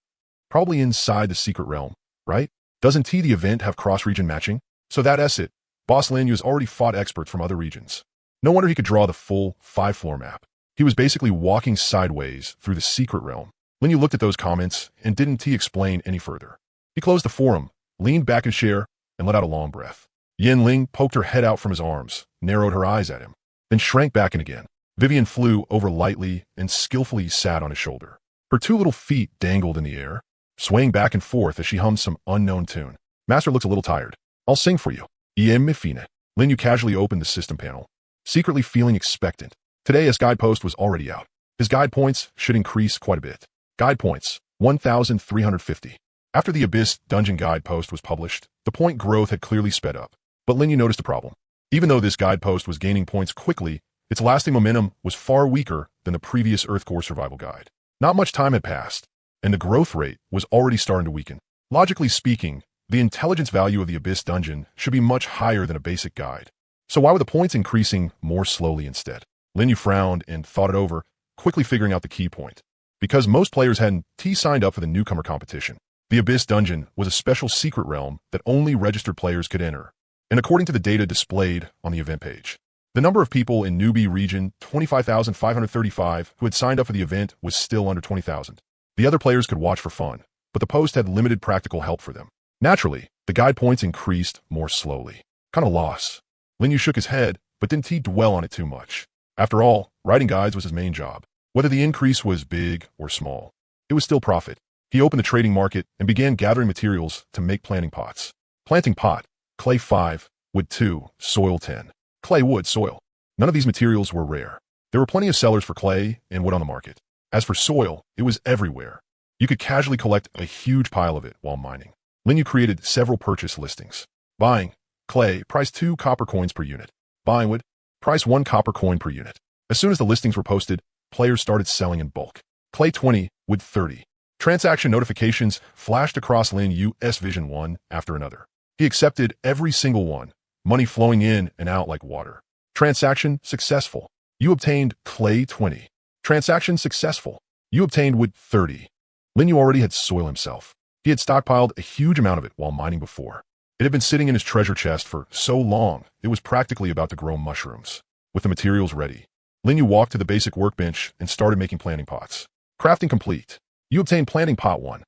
Probably inside the secret realm, right? Doesn't the event have cross-region matching? So that's it. Boss Lin Yu has already fought experts from other regions. No wonder he could draw the full 5-floor map. He was basically walking sideways through the secret realm. Lin Yu looked at those comments and didn't explain any further. He closed the forum, leaned back in his chair, and let out a long breath. Yin Ling poked her head out from his arms, narrowed her eyes at him, then shrank back in again. Vivian flew over lightly and skillfully sat on his shoulder. Her 2 little feet dangled in the air, swaying back and forth as she hummed some unknown tune. Master looks a little tired. I'll sing for you. Iem Fine. Lin Yu casually opened the system panel, secretly feeling expectant. Today his guide post was already out. His guide points should increase quite a bit. Guide points, 1,350. After the Abyss Dungeon guide post was published, the point growth had clearly sped up. But Lin Yu noticed a problem. Even though this guide post was gaining points quickly, its lasting momentum was far weaker than the previous Earthcore survival guide. Not much time had passed, and the growth rate was already starting to weaken. Logically speaking, the intelligence value of the Abyss Dungeon should be much higher than a basic guide. So why were the points increasing more slowly instead? Lin Yu frowned and thought it over, quickly figuring out the key point. Because most players hadn't signed up for the newcomer competition. The Abyss Dungeon was a special secret realm that only registered players could enter. And according to the data displayed on the event page, the number of people in newbie region 25,535 who had signed up for the event was still under 20,000. The other players could watch for fun, but the post had limited practical help for them. Naturally, the guide points increased more slowly. Kind of loss. Lin Yu shook his head, but didn't dwell on it too much. After all, writing guides was his main job. Whether the increase was big or small, it was still profit. He opened the trading market and began gathering materials to make planting pots. Planting pot, clay 5, wood 2, soil 10. Clay, wood, soil. None of these materials were rare. There were plenty of sellers for clay and wood on the market. As for soil, it was everywhere. You could casually collect a huge pile of it while mining. Lin Yu created several purchase listings. Buying, clay, price 2 copper coins per unit. Buying wood, price 1 copper coin per unit. As soon as the listings were posted, players started selling in bulk. Clay 20, wood 30. Transaction notifications flashed across Lin Yu's vision one after another. He accepted every single one, money flowing in and out like water. Transaction successful. You obtained clay 20. Transaction successful. You obtained wood 30. Lin Yu already had soil himself. He had stockpiled a huge amount of it while mining before. It had been sitting in his treasure chest for so long, it was practically about to grow mushrooms. With the materials ready, Lin Yu walked to the basic workbench and started making planting pots. Crafting complete. You obtained planting pot 1.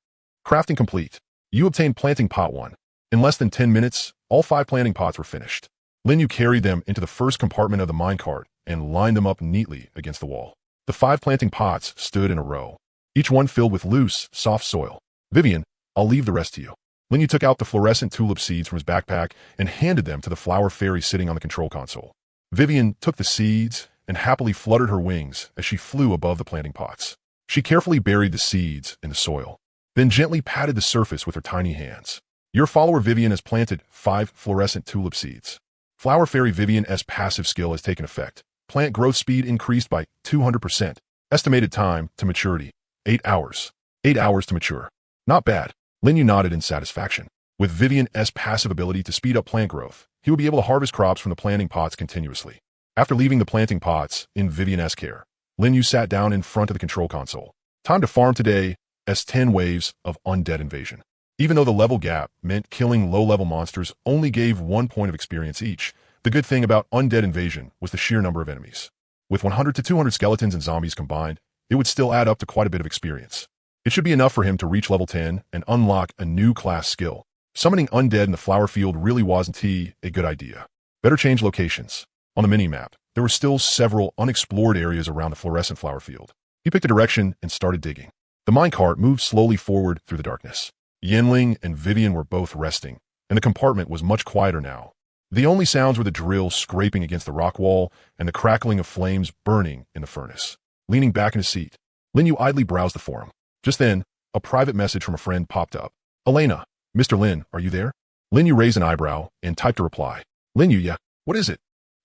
Crafting complete. You obtained planting pot 1. In less than 10 minutes, all 5 planting pots were finished. Lin Yu carried them into the first compartment of the minecart and lined them up neatly against the wall. The 5 planting pots stood in a row, each one filled with loose, soft soil. Vivian, I'll leave the rest to you. Linyu took out the fluorescent tulip seeds from his backpack and handed them to the flower fairy sitting on the control console. Vivian took the seeds and happily fluttered her wings as she flew above the planting pots. She carefully buried the seeds in the soil, then gently patted the surface with her tiny hands. Your follower Vivian has planted 5 fluorescent tulip seeds. Flower Fairy Vivian's passive skill has taken effect. Plant growth speed increased by 200%. Estimated time to maturity, 8 hours. 8 hours to mature. Not bad. Linyu nodded in satisfaction. With Vivian's passive ability to speed up plant growth, he would be able to harvest crops from the planting pots continuously. After leaving the planting pots in Vivian's care, Linyu sat down in front of the control console. Time to farm today as 10 waves of undead invasion. Even though the level gap meant killing low-level monsters only gave 1 point of experience each, the good thing about undead invasion was the sheer number of enemies. With 100 to 200 skeletons and zombies combined, it would still add up to quite a bit of experience. It should be enough for him to reach level 10 and unlock a new class skill. Summoning undead in the flower field really wasn't a good idea. Better change locations. On the mini-map, there were still several unexplored areas around the fluorescent flower field. He picked a direction and started digging. The minecart moved slowly forward through the darkness. Yinling and Vivian were both resting, and the compartment was much quieter now. The only sounds were the drill scraping against the rock wall and the crackling of flames burning in the furnace. Leaning back in his seat, Linyu idly browsed the forum. Just then, a private message from a friend popped up. Elena, Mr. Lin, are you there? Linyu raised an eyebrow and typed a reply. Linyu, yeah, what is it?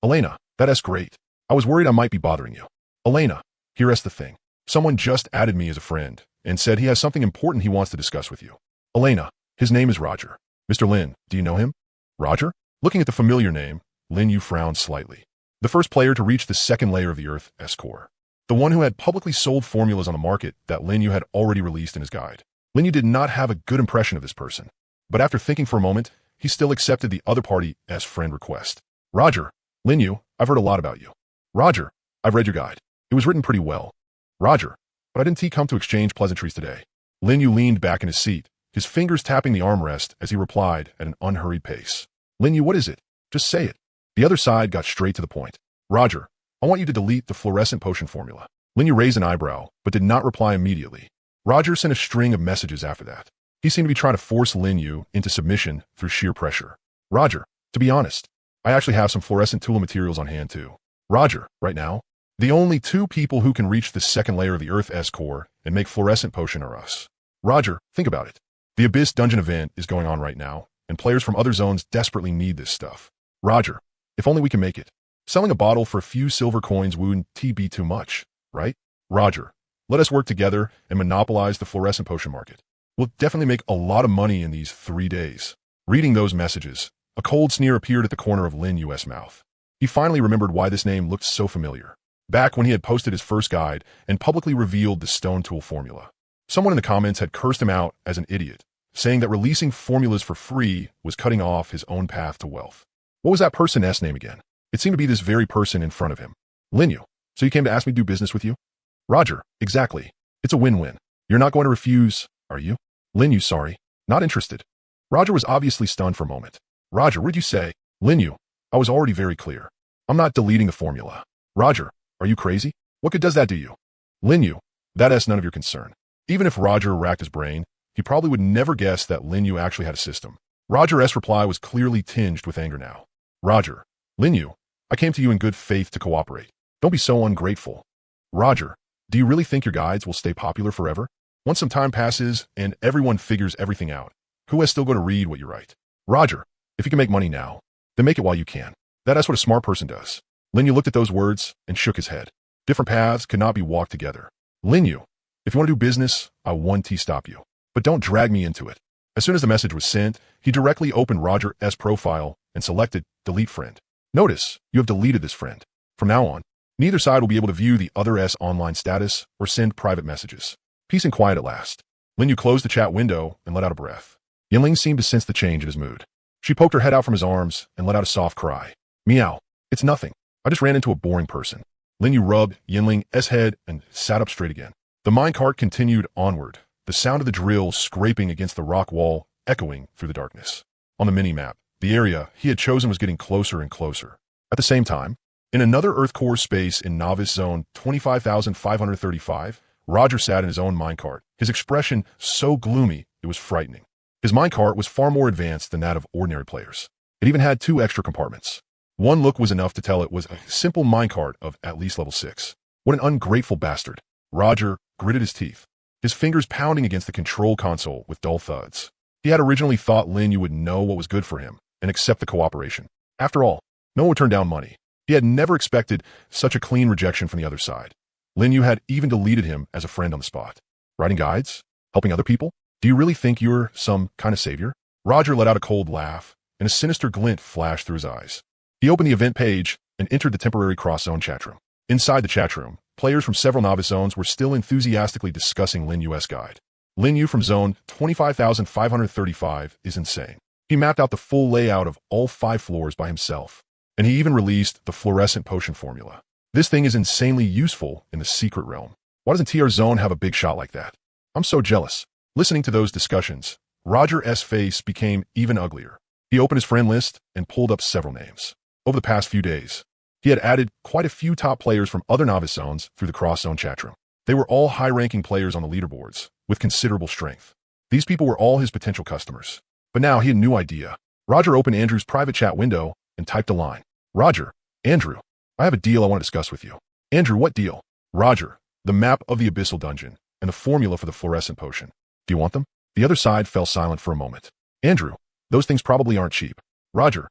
Elena, that's great. I was worried I might be bothering you. Elena, here's the thing. Someone just added me as a friend and said he has something important he wants to discuss with you. Elena, his name is Roger. Mr. Lin, do you know him? Roger? Looking at the familiar name, Linyu frowned slightly. The first player to reach the second layer of the Earth's core. The one who had publicly sold formulas on the market that Linyu had already released in his guide. Linyu did not have a good impression of this person, but after thinking for a moment, he still accepted the other party's friend request. Roger, Linyu, I've heard a lot about you. Roger, I've read your guide. It was written pretty well. Roger, but I didn't come to exchange pleasantries today. Linyu leaned back in his seat, his fingers tapping the armrest as he replied at an unhurried pace. Linyu, what is it? Just say it. The other side got straight to the point. Roger, I want you to delete the fluorescent potion formula. Linyu raised an eyebrow, but did not reply immediately. Roger sent a string of messages after that. He seemed to be trying to force Linyu into submission through sheer pressure. Roger, to be honest, I actually have some fluorescent tool materials on hand too. Roger, right now, the only 2 people who can reach the second layer of the Earth's core and make fluorescent potion are us. Roger, think about it. The Abyss Dungeon event is going on right now, and players from other zones desperately need this stuff. Roger, if only we can make it. Selling a bottle for a few silver coins wouldn't be too much, right? Roger, let us work together and monopolize the fluorescent potion market. We'll definitely make a lot of money in these 3 days. Reading those messages, a cold sneer appeared at the corner of Linyu's mouth. He finally remembered why this name looked so familiar. Back when he had posted his first guide and publicly revealed the stone tool formula. Someone in the comments had cursed him out as an idiot, saying that releasing formulas for free was cutting off his own path to wealth. What was that person's name again? It seemed to be this very person in front of him. Linyu, so you came to ask me to do business with you? Roger, exactly. It's a win-win. You're not going to refuse, are you? Linyu, sorry. Not interested. Roger was obviously stunned for a moment. Roger, what did you say? Linyu, I was already very clear. I'm not deleting the formula. Roger, are you crazy? What good does that do you? Linyu, that's none of your concern. Even if Roger racked his brain, he probably would never guess that Linyu actually had a system. Roger's reply was clearly tinged with anger now. Roger, Linyu, I came to you in good faith to cooperate. Don't be so ungrateful. Roger, do you really think your guides will stay popular forever? Once some time passes and everyone figures everything out, who is still going to read what you write? Roger, if you can make money now, then make it while you can. That's what a smart person does. Linyu looked at those words and shook his head. Different paths could not be walked together. Linyu, if you want to do business, I won't stop you. But don't drag me into it. As soon as the message was sent, he directly opened Roger's profile and selected Delete Friend. Notice, you have deleted this friend. From now on, neither side will be able to view the other's online status or send private messages. Peace and quiet at last. Linyu closed the chat window and let out a breath. Yinling seemed to sense the change in his mood. She poked her head out from his arms and let out a soft cry. Meow. It's nothing. I just ran into a boring person. Linyu rubbed Yinling's head and sat up straight again. The minecart continued onward, the sound of the drill scraping against the rock wall echoing through the darkness. On the mini-map, the area he had chosen was getting closer and closer. At the same time, in another Earth core space in Novice Zone 25,535, Roger sat in his own minecart, his expression so gloomy it was frightening. His minecart was far more advanced than that of ordinary players. It even had 2 extra compartments. One look was enough to tell it was a simple minecart of at least level 6. What an ungrateful bastard. Roger gritted his teeth, his fingers pounding against the control console with dull thuds. He had originally thought Lin Yu would know what was good for him and accept the cooperation. After all, no one would turn down money. He had never expected such a clean rejection from the other side. Lin Yu had even deleted him as a friend on the spot. Writing guides? Helping other people? Do you really think you're some kind of savior? Roger let out a cold laugh, and a sinister glint flashed through his eyes. He opened the event page and entered the temporary cross-zone chat room. Inside the chat room, players from several novice zones were still enthusiastically discussing Lin Yu's guide. Lin Yu from zone 25,535 is insane. He mapped out the full layout of all 5 floors by himself, and he even released the fluorescent potion formula. This thing is insanely useful in the secret realm. Why doesn't TR Zone have a big shot like that? I'm so jealous. Listening to those discussions, Roger's face became even uglier. He opened his friend list and pulled up several names. Over the past few days, he had added quite a few top players from other novice zones through the cross-zone chat room. They were all high-ranking players on the leaderboards, with considerable strength. These people were all his potential customers. But now he had a new idea. Roger opened Andrew's private chat window and typed a line. Roger, Andrew, I have a deal I want to discuss with you. Andrew, what deal? Roger, the map of the Abyssal Dungeon and the formula for the fluorescent potion. Do you want them? The other side fell silent for a moment. Andrew, those things probably aren't cheap. Roger,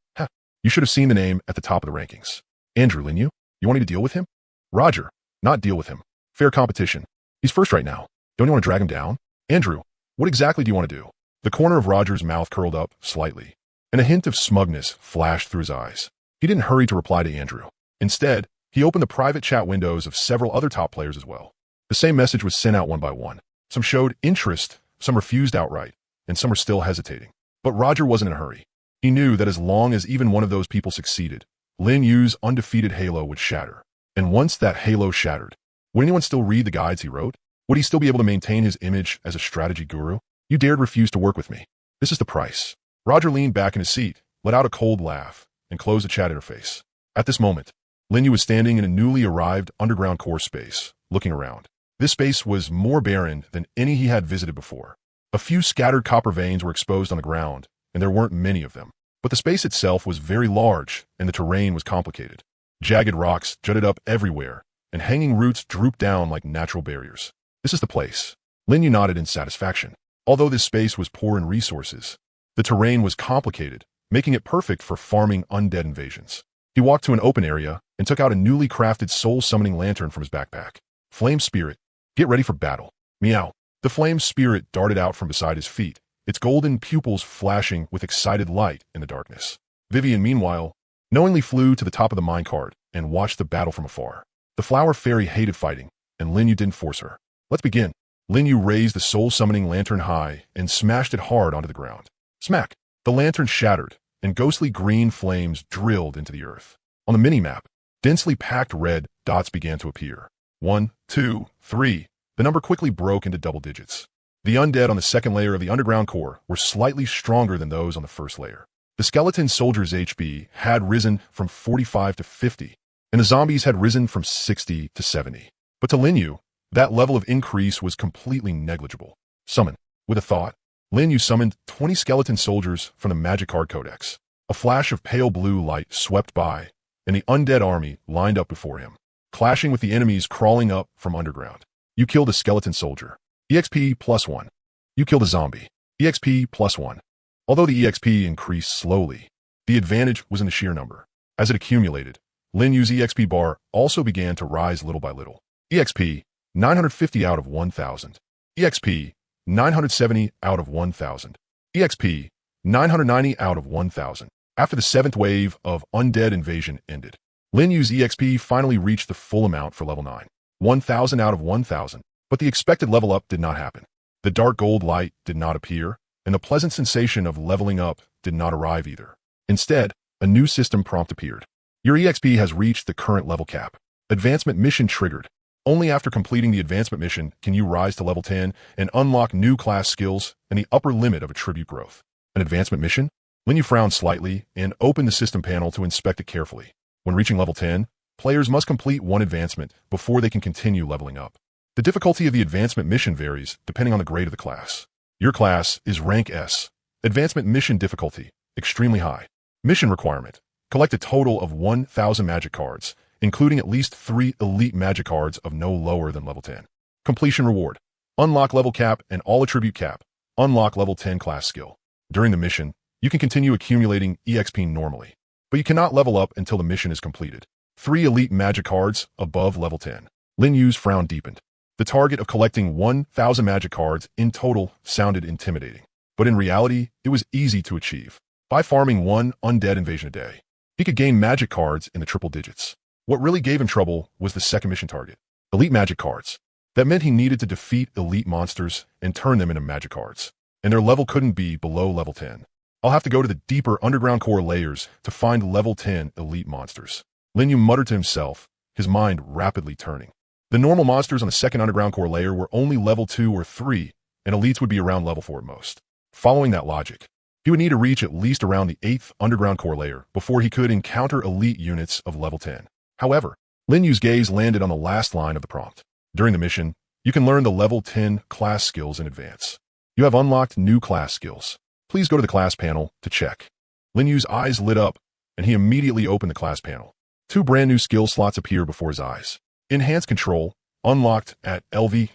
you should have seen the name at the top of the rankings. Andrew, Lin Yu, you want me to deal with him? Roger, not deal with him. Fair competition. He's first right now. Don't you want to drag him down? Andrew, what exactly do you want to do? The corner of Roger's mouth curled up slightly, and a hint of smugness flashed through his eyes. He didn't hurry to reply to Andrew. Instead, he opened the private chat windows of several other top players as well. The same message was sent out one by one. Some showed interest, some refused outright, and some were still hesitating. But Roger wasn't in a hurry. He knew that as long as even one of those people succeeded, Lin Yu's undefeated halo would shatter. And once that halo shattered, would anyone still read the guides he wrote? Would he still be able to maintain his image as a strategy guru? You dared refuse to work with me. This is the price. Roger leaned back in his seat, let out a cold laugh, and closed the chat interface. At this moment, Lin Yu was standing in a newly arrived underground core space, looking around. This space was more barren than any he had visited before. A few scattered copper veins were exposed on the ground, and there weren't many of them. But the space itself was very large, and the terrain was complicated. Jagged rocks jutted up everywhere, and hanging roots drooped down like natural barriers. This is the place. Lin Yu nodded in satisfaction. Although this space was poor in resources, the terrain was complicated, making it perfect for farming undead invasions. He walked to an open area and took out a newly crafted soul-summoning lantern from his backpack. Flame Spirit, get ready for battle. Meow. The Flame Spirit darted out from beside his feet, its golden pupils flashing with excited light in the darkness. Vivian, meanwhile, knowingly flew to the top of the minecart and watched the battle from afar. The Flower Fairy hated fighting, and Lin Yu didn't force her. Let's begin. Lin Yu raised the soul-summoning lantern high and smashed it hard onto the ground. Smack! The lantern shattered, and ghostly green flames drilled into the earth. On the mini-map, densely packed red dots began to appear. 1, 2, 3. The number quickly broke into double digits. The undead on the second layer of the underground core were slightly stronger than those on the first layer. The skeleton soldiers' HP had risen from 45 to 50, and the zombies had risen from 60 to 70. But to Lin Yu, that level of increase was completely negligible. Summon. With a thought, Lin Yu summoned 20 skeleton soldiers from the Magic Card Codex. A flash of pale blue light swept by, and the undead army lined up before him, clashing with the enemies crawling up from underground. You killed a skeleton soldier. EXP +1. You killed a zombie. EXP +1. Although the EXP increased slowly, the advantage was in the sheer number. As it accumulated, Lin Yu's EXP bar also began to rise little by little. EXP 950 out of 1,000. EXP 970 out of 1,000. EXP 990 out of 1,000. After the 7th wave of undead invasion ended, Lin Yu's EXP finally reached the full amount for level 9. 1,000 out of 1,000. But the expected level up did not happen. The dark gold light did not appear, and the pleasant sensation of leveling up did not arrive either. Instead, a new system prompt appeared. Your EXP has reached the current level cap. Advancement mission triggered. Only after completing the advancement mission can you rise to level 10 and unlock new class skills and the upper limit of attribute growth. An advancement mission? Lin Yu frowned slightly and opened the system panel to inspect it carefully. When reaching level 10, players must complete one advancement before they can continue leveling up. The difficulty of the advancement mission varies depending on the grade of the class. Your class is rank S, Advancement mission difficulty, extremely high. Mission requirement, collect a total of 1,000 magic cards, including at least 3 elite magic cards of no lower than level 10. Completion reward, unlock level cap and all attribute cap, unlock level 10 class skill. During the mission, you can continue accumulating EXP normally, but you cannot level up until the mission is completed. 3 elite magic cards above level 10. Lin Yu's frown deepened. The target of collecting 1,000 magic cards in total sounded intimidating, but in reality, it was easy to achieve. By farming 1 undead invasion a day, he could gain magic cards in the triple digits. What really gave him trouble was the second mission target, elite magic cards. That meant he needed to defeat elite monsters and turn them into magic cards, and their level couldn't be below level 10. I'll have to go to the deeper underground core layers to find level 10 elite monsters. Lin Yu muttered to himself, his mind rapidly turning. The normal monsters on the second underground core layer were only level 2 or 3, and elites would be around level 4 at most. Following that logic, he would need to reach at least around the 8th underground core layer before he could encounter elite units of level 10. However, Lin Yu's gaze landed on the last line of the prompt. During the mission, you can learn the level 10 class skills in advance. You have unlocked new class skills. Please go to the class panel to check. Lin Yu's eyes lit up, and he immediately opened the class panel. 2 brand new skill slots appear before his eyes. Enhanced Control, unlocked at LV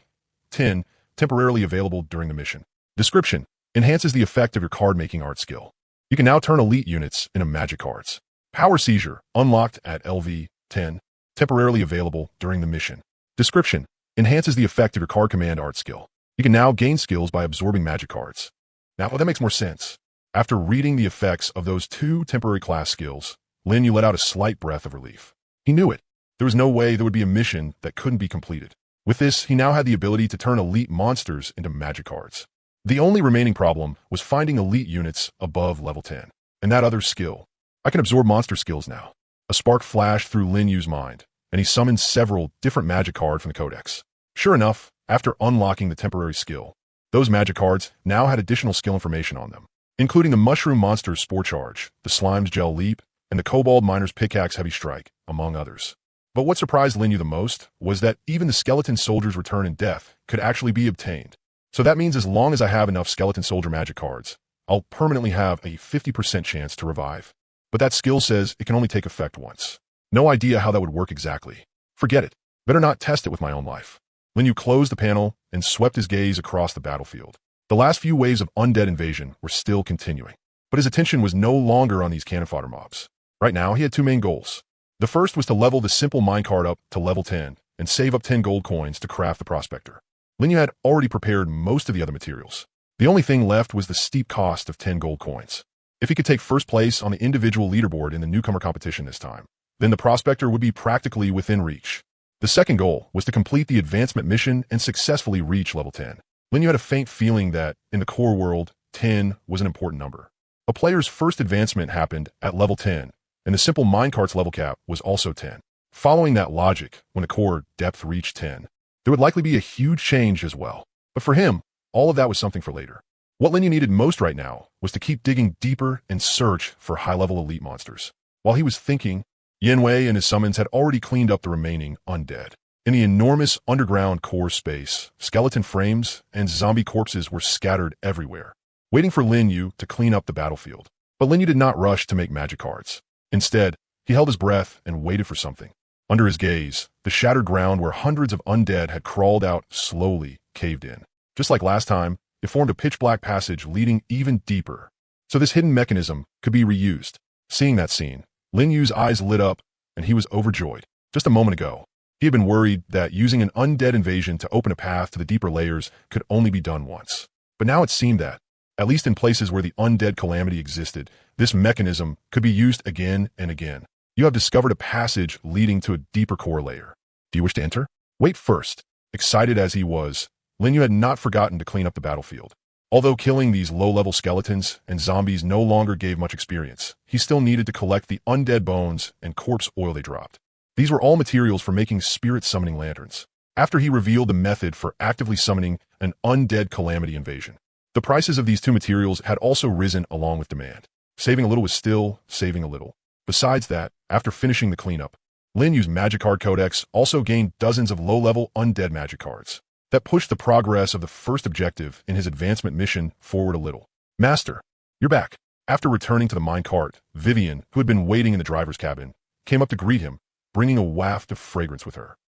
10, temporarily available during the mission. Description, enhances the effect of your card-making art skill. You can now turn elite units into magic cards. Power Seizure, unlocked at LV 10, temporarily available during the mission. Description, enhances the effect of your card command art skill. You can now gain skills by absorbing magic cards. Now, that makes more sense. After reading the effects of those 2 temporary class skills, Lin Yu let out a slight breath of relief. He knew it. There was no way there would be a mission that couldn't be completed. With this, he now had the ability to turn elite monsters into magic cards. The only remaining problem was finding elite units above level 10. And that other skill. I can absorb monster skills now. A spark flashed through Lin Yu's mind, and he summoned several different magic cards from the codex. Sure enough, after unlocking the temporary skill, those magic cards now had additional skill information on them, including the Mushroom Monster's Spore Charge, the Slime's Gel Leap, and the Kobold Miner's Pickaxe Heavy Strike, among others. But what surprised Lin Yu the most was that even the Skeleton Soldier's Return in Death could actually be obtained. So that means as long as I have enough Skeleton Soldier magic cards, I'll permanently have a 50% chance to revive. But that skill says it can only take effect once. No idea how that would work exactly. Forget it. Better not test it with my own life. Lin Yu closed the panel and swept his gaze across the battlefield. The last few waves of undead invasion were still continuing, but his attention was no longer on these cannon fodder mobs. Right now, he had 2 main goals. The first was to level the simple minecart up to level 10 and save up 10 gold coins to craft the prospector. Lin Yu had already prepared most of the other materials. The only thing left was the steep cost of 10 gold coins. If he could take first place on the individual leaderboard in the newcomer competition this time, then the prospector would be practically within reach. The second goal was to complete the advancement mission and successfully reach level 10. Lin Yu had a faint feeling that, in the core world, 10 was an important number. A player's first advancement happened at level 10, and the simple minecart's level cap was also 10. Following that logic, when the core depth reached 10, there would likely be a huge change as well. But for him, all of that was something for later. What Lin Yu needed most right now was to keep digging deeper and search for high-level elite monsters. While he was thinking, Yen Wei and his summons had already cleaned up the remaining undead. In the enormous underground core space, skeleton frames and zombie corpses were scattered everywhere, waiting for Lin Yu to clean up the battlefield. But Lin Yu did not rush to make magic cards. Instead, he held his breath and waited for something. Under his gaze, the shattered ground where hundreds of undead had crawled out slowly caved in. Just like last time, it formed a pitch-black passage leading even deeper. So this hidden mechanism could be reused. Seeing that scene, Lin Yu's eyes lit up, and he was overjoyed. Just a moment ago, he had been worried that using an undead invasion to open a path to the deeper layers could only be done once. But now it seemed that, at least in places where the undead calamity existed, this mechanism could be used again and again. You have discovered a passage leading to a deeper core layer. Do you wish to enter? Wait first. Excited as he was, Lin Yu had not forgotten to clean up the battlefield. Although killing these low-level skeletons and zombies no longer gave much experience, he still needed to collect the undead bones and corpse oil they dropped. These were all materials for making spirit summoning lanterns. After he revealed the method for actively summoning an undead calamity invasion, the prices of these 2 materials had also risen along with demand. Saving a little was still saving a little. Besides that, after finishing the cleanup, Lin Yu's magic card codex also gained dozens of low-level undead magic cards that pushed the progress of the first objective in his advancement mission forward a little. Master, You're back. After returning to the minecart, Vivian, who had been waiting in the driver's cabin, came up to greet him, bringing a waft of fragrance with her.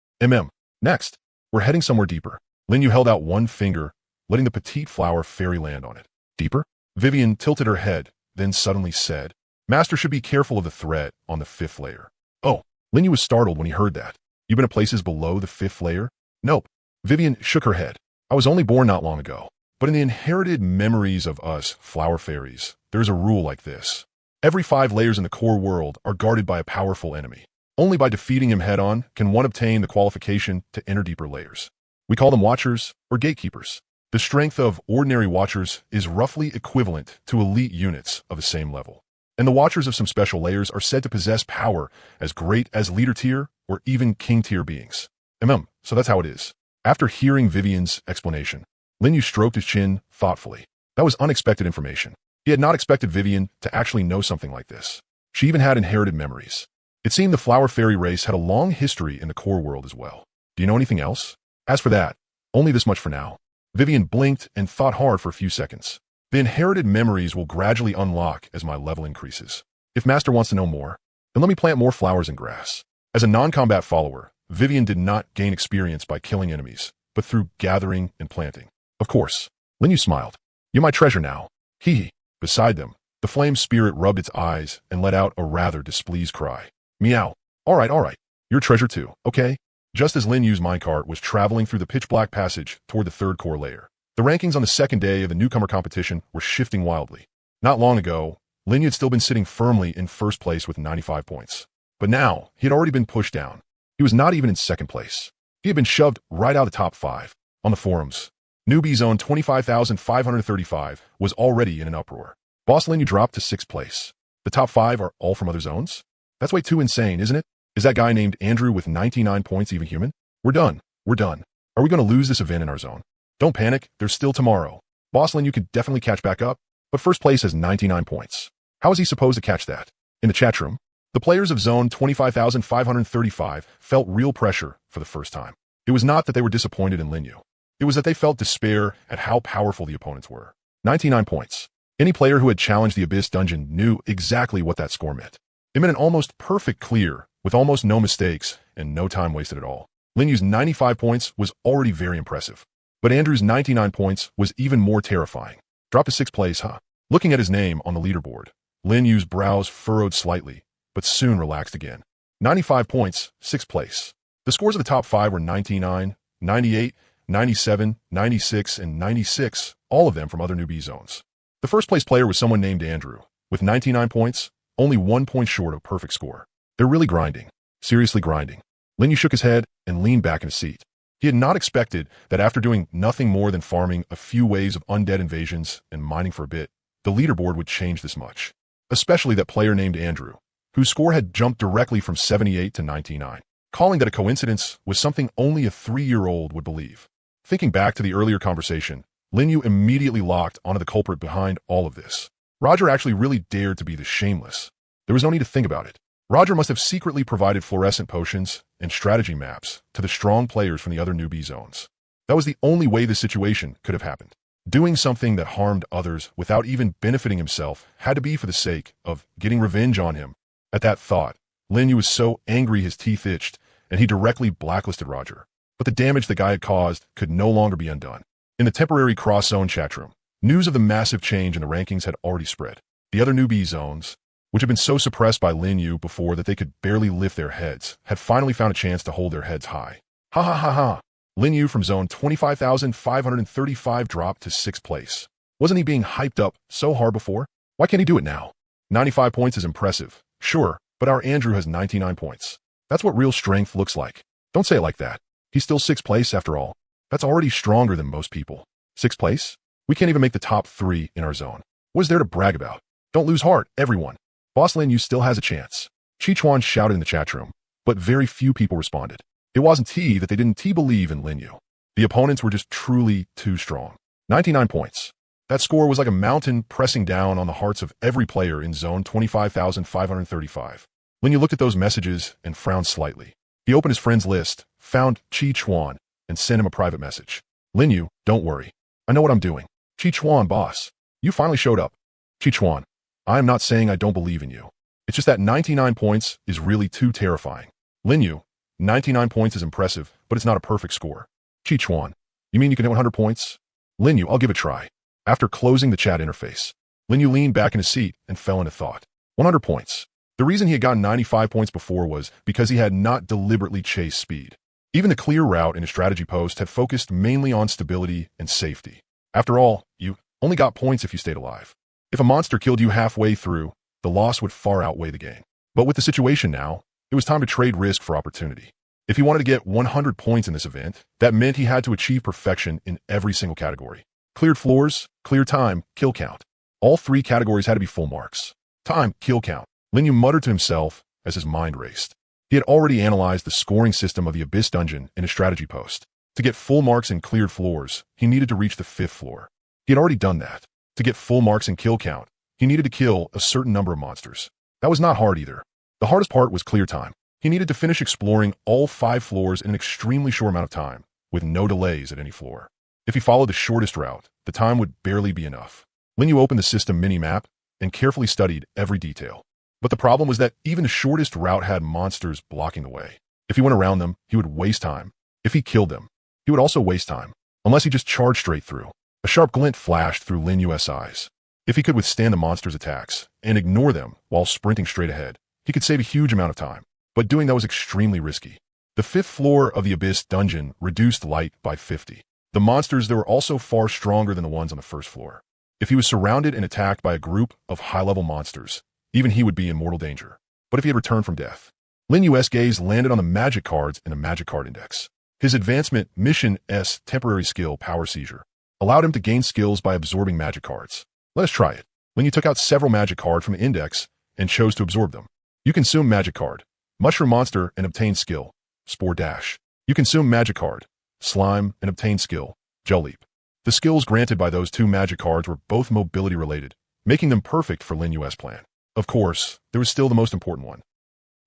Next, we're heading somewhere deeper. Linyu held out one finger, letting the petite flower fairy land on it. Deeper? Vivian tilted her head, then suddenly said, Master should be careful of the threat on the 5th layer. Oh, Linyu was startled when he heard that. You've been to places below the 5th layer? Nope. Vivian shook her head. I was only born not long ago. But in the inherited memories of us, flower fairies, there's a rule like this. Every 5 layers in the core world are guarded by a powerful enemy. Only by defeating him head-on can one obtain the qualification to enter deeper layers. We call them watchers or gatekeepers. The strength of ordinary watchers is roughly equivalent to elite units of the same level. And the watchers of some special layers are said to possess power as great as leader tier or even king tier beings. So that's how it is. After hearing Vivian's explanation, Linyu stroked his chin thoughtfully. That was unexpected information. He had not expected Vivian to actually know something like this. She even had inherited memories. It seemed the flower fairy race had a long history in the core world as well. Do you know anything else? As for that, only this much for now. Vivian blinked and thought hard for a few seconds. The inherited memories will gradually unlock as my level increases. If Master wants to know more, then let me plant more flowers and grass. As a non-combat follower, Vivian did not gain experience by killing enemies, but through gathering and planting. Of course. Linyu smiled. You're my treasure now. Hee. Beside them, the flame spirit rubbed its eyes and let out a rather displeased cry. Meow. All right. Your treasure too, okay? Just as Linyu's minecart was traveling through the pitch-black passage toward the 3rd core layer, the rankings on the 2nd day of the newcomer competition were shifting wildly. Not long ago, Linyu had still been sitting firmly in 1st place with 95 points. But now, he had already been pushed down. He was not even in 2nd place. He had been shoved right out of the top 5. On the forums, Newbie Zone 25,535 was already in an uproar. Boss Linyu dropped to 6th place. The top 5 are all from other zones? That's way too insane, isn't it? Is that guy named Andrew with 99 points even human? We're done. Are we going to lose this event in our zone? Don't panic, there's still tomorrow. Boss Linyu could definitely catch back up, but 1st place has 99 points. How is he supposed to catch that? In the chat room, the players of zone 25,535 felt real pressure for the first time. It was not that they were disappointed in Linyu. It was that they felt despair at how powerful the opponents were. 99 points. Any player who had challenged the Abyss dungeon knew exactly what that score meant. It meant an almost perfect clear, with almost no mistakes and no time wasted at all. Linyu's 95 points was already very impressive. But Andrew's 99 points was even more terrifying. Dropped to 6th place, huh? Looking at his name on the leaderboard, Linyu's brows furrowed slightly, but soon relaxed again. 95 points, 6th place. The scores of the top 5 were 99, 98, 97, 96, and 96, all of them from other newbie zones. The 1st place player was someone named Andrew, with 99 points, only 1 point short of a perfect score. They're really grinding. Seriously grinding. Linyu shook his head and leaned back in his seat. He had not expected that after doing nothing more than farming a few waves of undead invasions and mining for a bit, the leaderboard would change this much. Especially that player named Andrew, whose score had jumped directly from 78 to 99. Calling that a coincidence was something only a 3-year-old would believe. Thinking back to the earlier conversation, Linyu immediately locked onto the culprit behind all of this. Roger actually really dared to be this shameless. There was no need to think about it. Roger must have secretly provided fluorescent potions and strategy maps to the strong players from the other newbie zones. That was the only way this situation could have happened. Doing something that harmed others without even benefiting himself had to be for the sake of getting revenge on him. At that thought, Linyu was so angry his teeth itched, and he directly blacklisted Roger. But the damage the guy had caused could no longer be undone. In the temporary cross-zone chat room, news of the massive change in the rankings had already spread. The other newbie zones, which had been so suppressed by Linyu before that they could barely lift their heads, had finally found a chance to hold their heads high. Ha. Linyu from zone 25,535 dropped to 6th place. Wasn't he being hyped up so hard before? Why can't he do it now? 95 points is impressive, sure, but our Andrew has 99 points. That's what real strength looks like. Don't say it like that. He's still 6th place after all. That's already stronger than most people. 6th place? We can't even make the top 3 in our zone. What is there to brag about? Don't lose heart, everyone. Boss Linyu still has a chance. Chi-Chuan shouted in the chat room, but very few people responded. It wasn't that they didn't believe in Linyu. The opponents were just truly too strong. 99 points. That score was like a mountain pressing down on the hearts of every player in zone 25,535. Linyu looked at those messages and frowned slightly. He opened his friends list, found Chi-Chuan, and sent him a private message. Linyu, don't worry. I know what I'm doing. Chi-Chuan, boss. You finally showed up. Chi-Chuan, I am not saying I don't believe in you. It's just that 99 points is really too terrifying. Lin Yu, 99 points is impressive, but it's not a perfect score. Chi-Chuan, you mean you can hit 100 points? Lin Yu, I'll give it a try. After closing the chat interface, Lin Yu leaned back in his seat and fell into thought. 100 points. The reason he had gotten 95 points before was because he had not deliberately chased speed. Even the clear route in his strategy post had focused mainly on stability and safety. After all, you only got points if you stayed alive. If a monster killed you halfway through, the loss would far outweigh the gain. But with the situation now, it was time to trade risk for opportunity. If he wanted to get 100 points in this event, that meant he had to achieve perfection in every single category. Cleared floors, clear time, kill count. All three categories had to be full marks. Time, kill count. Lin Yu muttered to himself as his mind raced. He had already analyzed the scoring system of the Abyss dungeon in his strategy post. To get full marks in cleared floors, he needed to reach the 5th floor. He had already done that. To get full marks in kill count, he needed to kill a certain number of monsters. That was not hard either. The hardest part was clear time. He needed to finish exploring all 5 floors in an extremely short amount of time, with no delays at any floor. If he followed the shortest route, the time would barely be enough. Lin Yu opened the system mini-map and carefully studied every detail. But the problem was that even the shortest route had monsters blocking the way. If he went around them, he would waste time. If he killed them, he would also waste time, unless he just charged straight through. A sharp glint flashed through Lin Yu's eyes. If he could withstand the monster's attacks and ignore them while sprinting straight ahead, he could save a huge amount of time. But doing that was extremely risky. The 5th floor of the Abyss dungeon reduced light by 50. The monsters there were also far stronger than the ones on the 1st floor. If he was surrounded and attacked by a group of high-level monsters, even he would be in mortal danger. But if he had returned from death, Lin Yu's gaze landed on the magic cards in the magic card index. His advancement Mission S temporary skill Power Seizure allowed him to gain skills by absorbing magic cards. Let us try it. Lin Yu took out several magic cards from the index and chose to absorb them. You consume magic card, Mushroom Monster, and obtain skill, Spore Dash. You consume magic card, Slime, and obtain skill, Gel Leap. The skills granted by those 2 magic cards were both mobility related, making them perfect for Lin Yu's plan. Of course, there was still the most important one.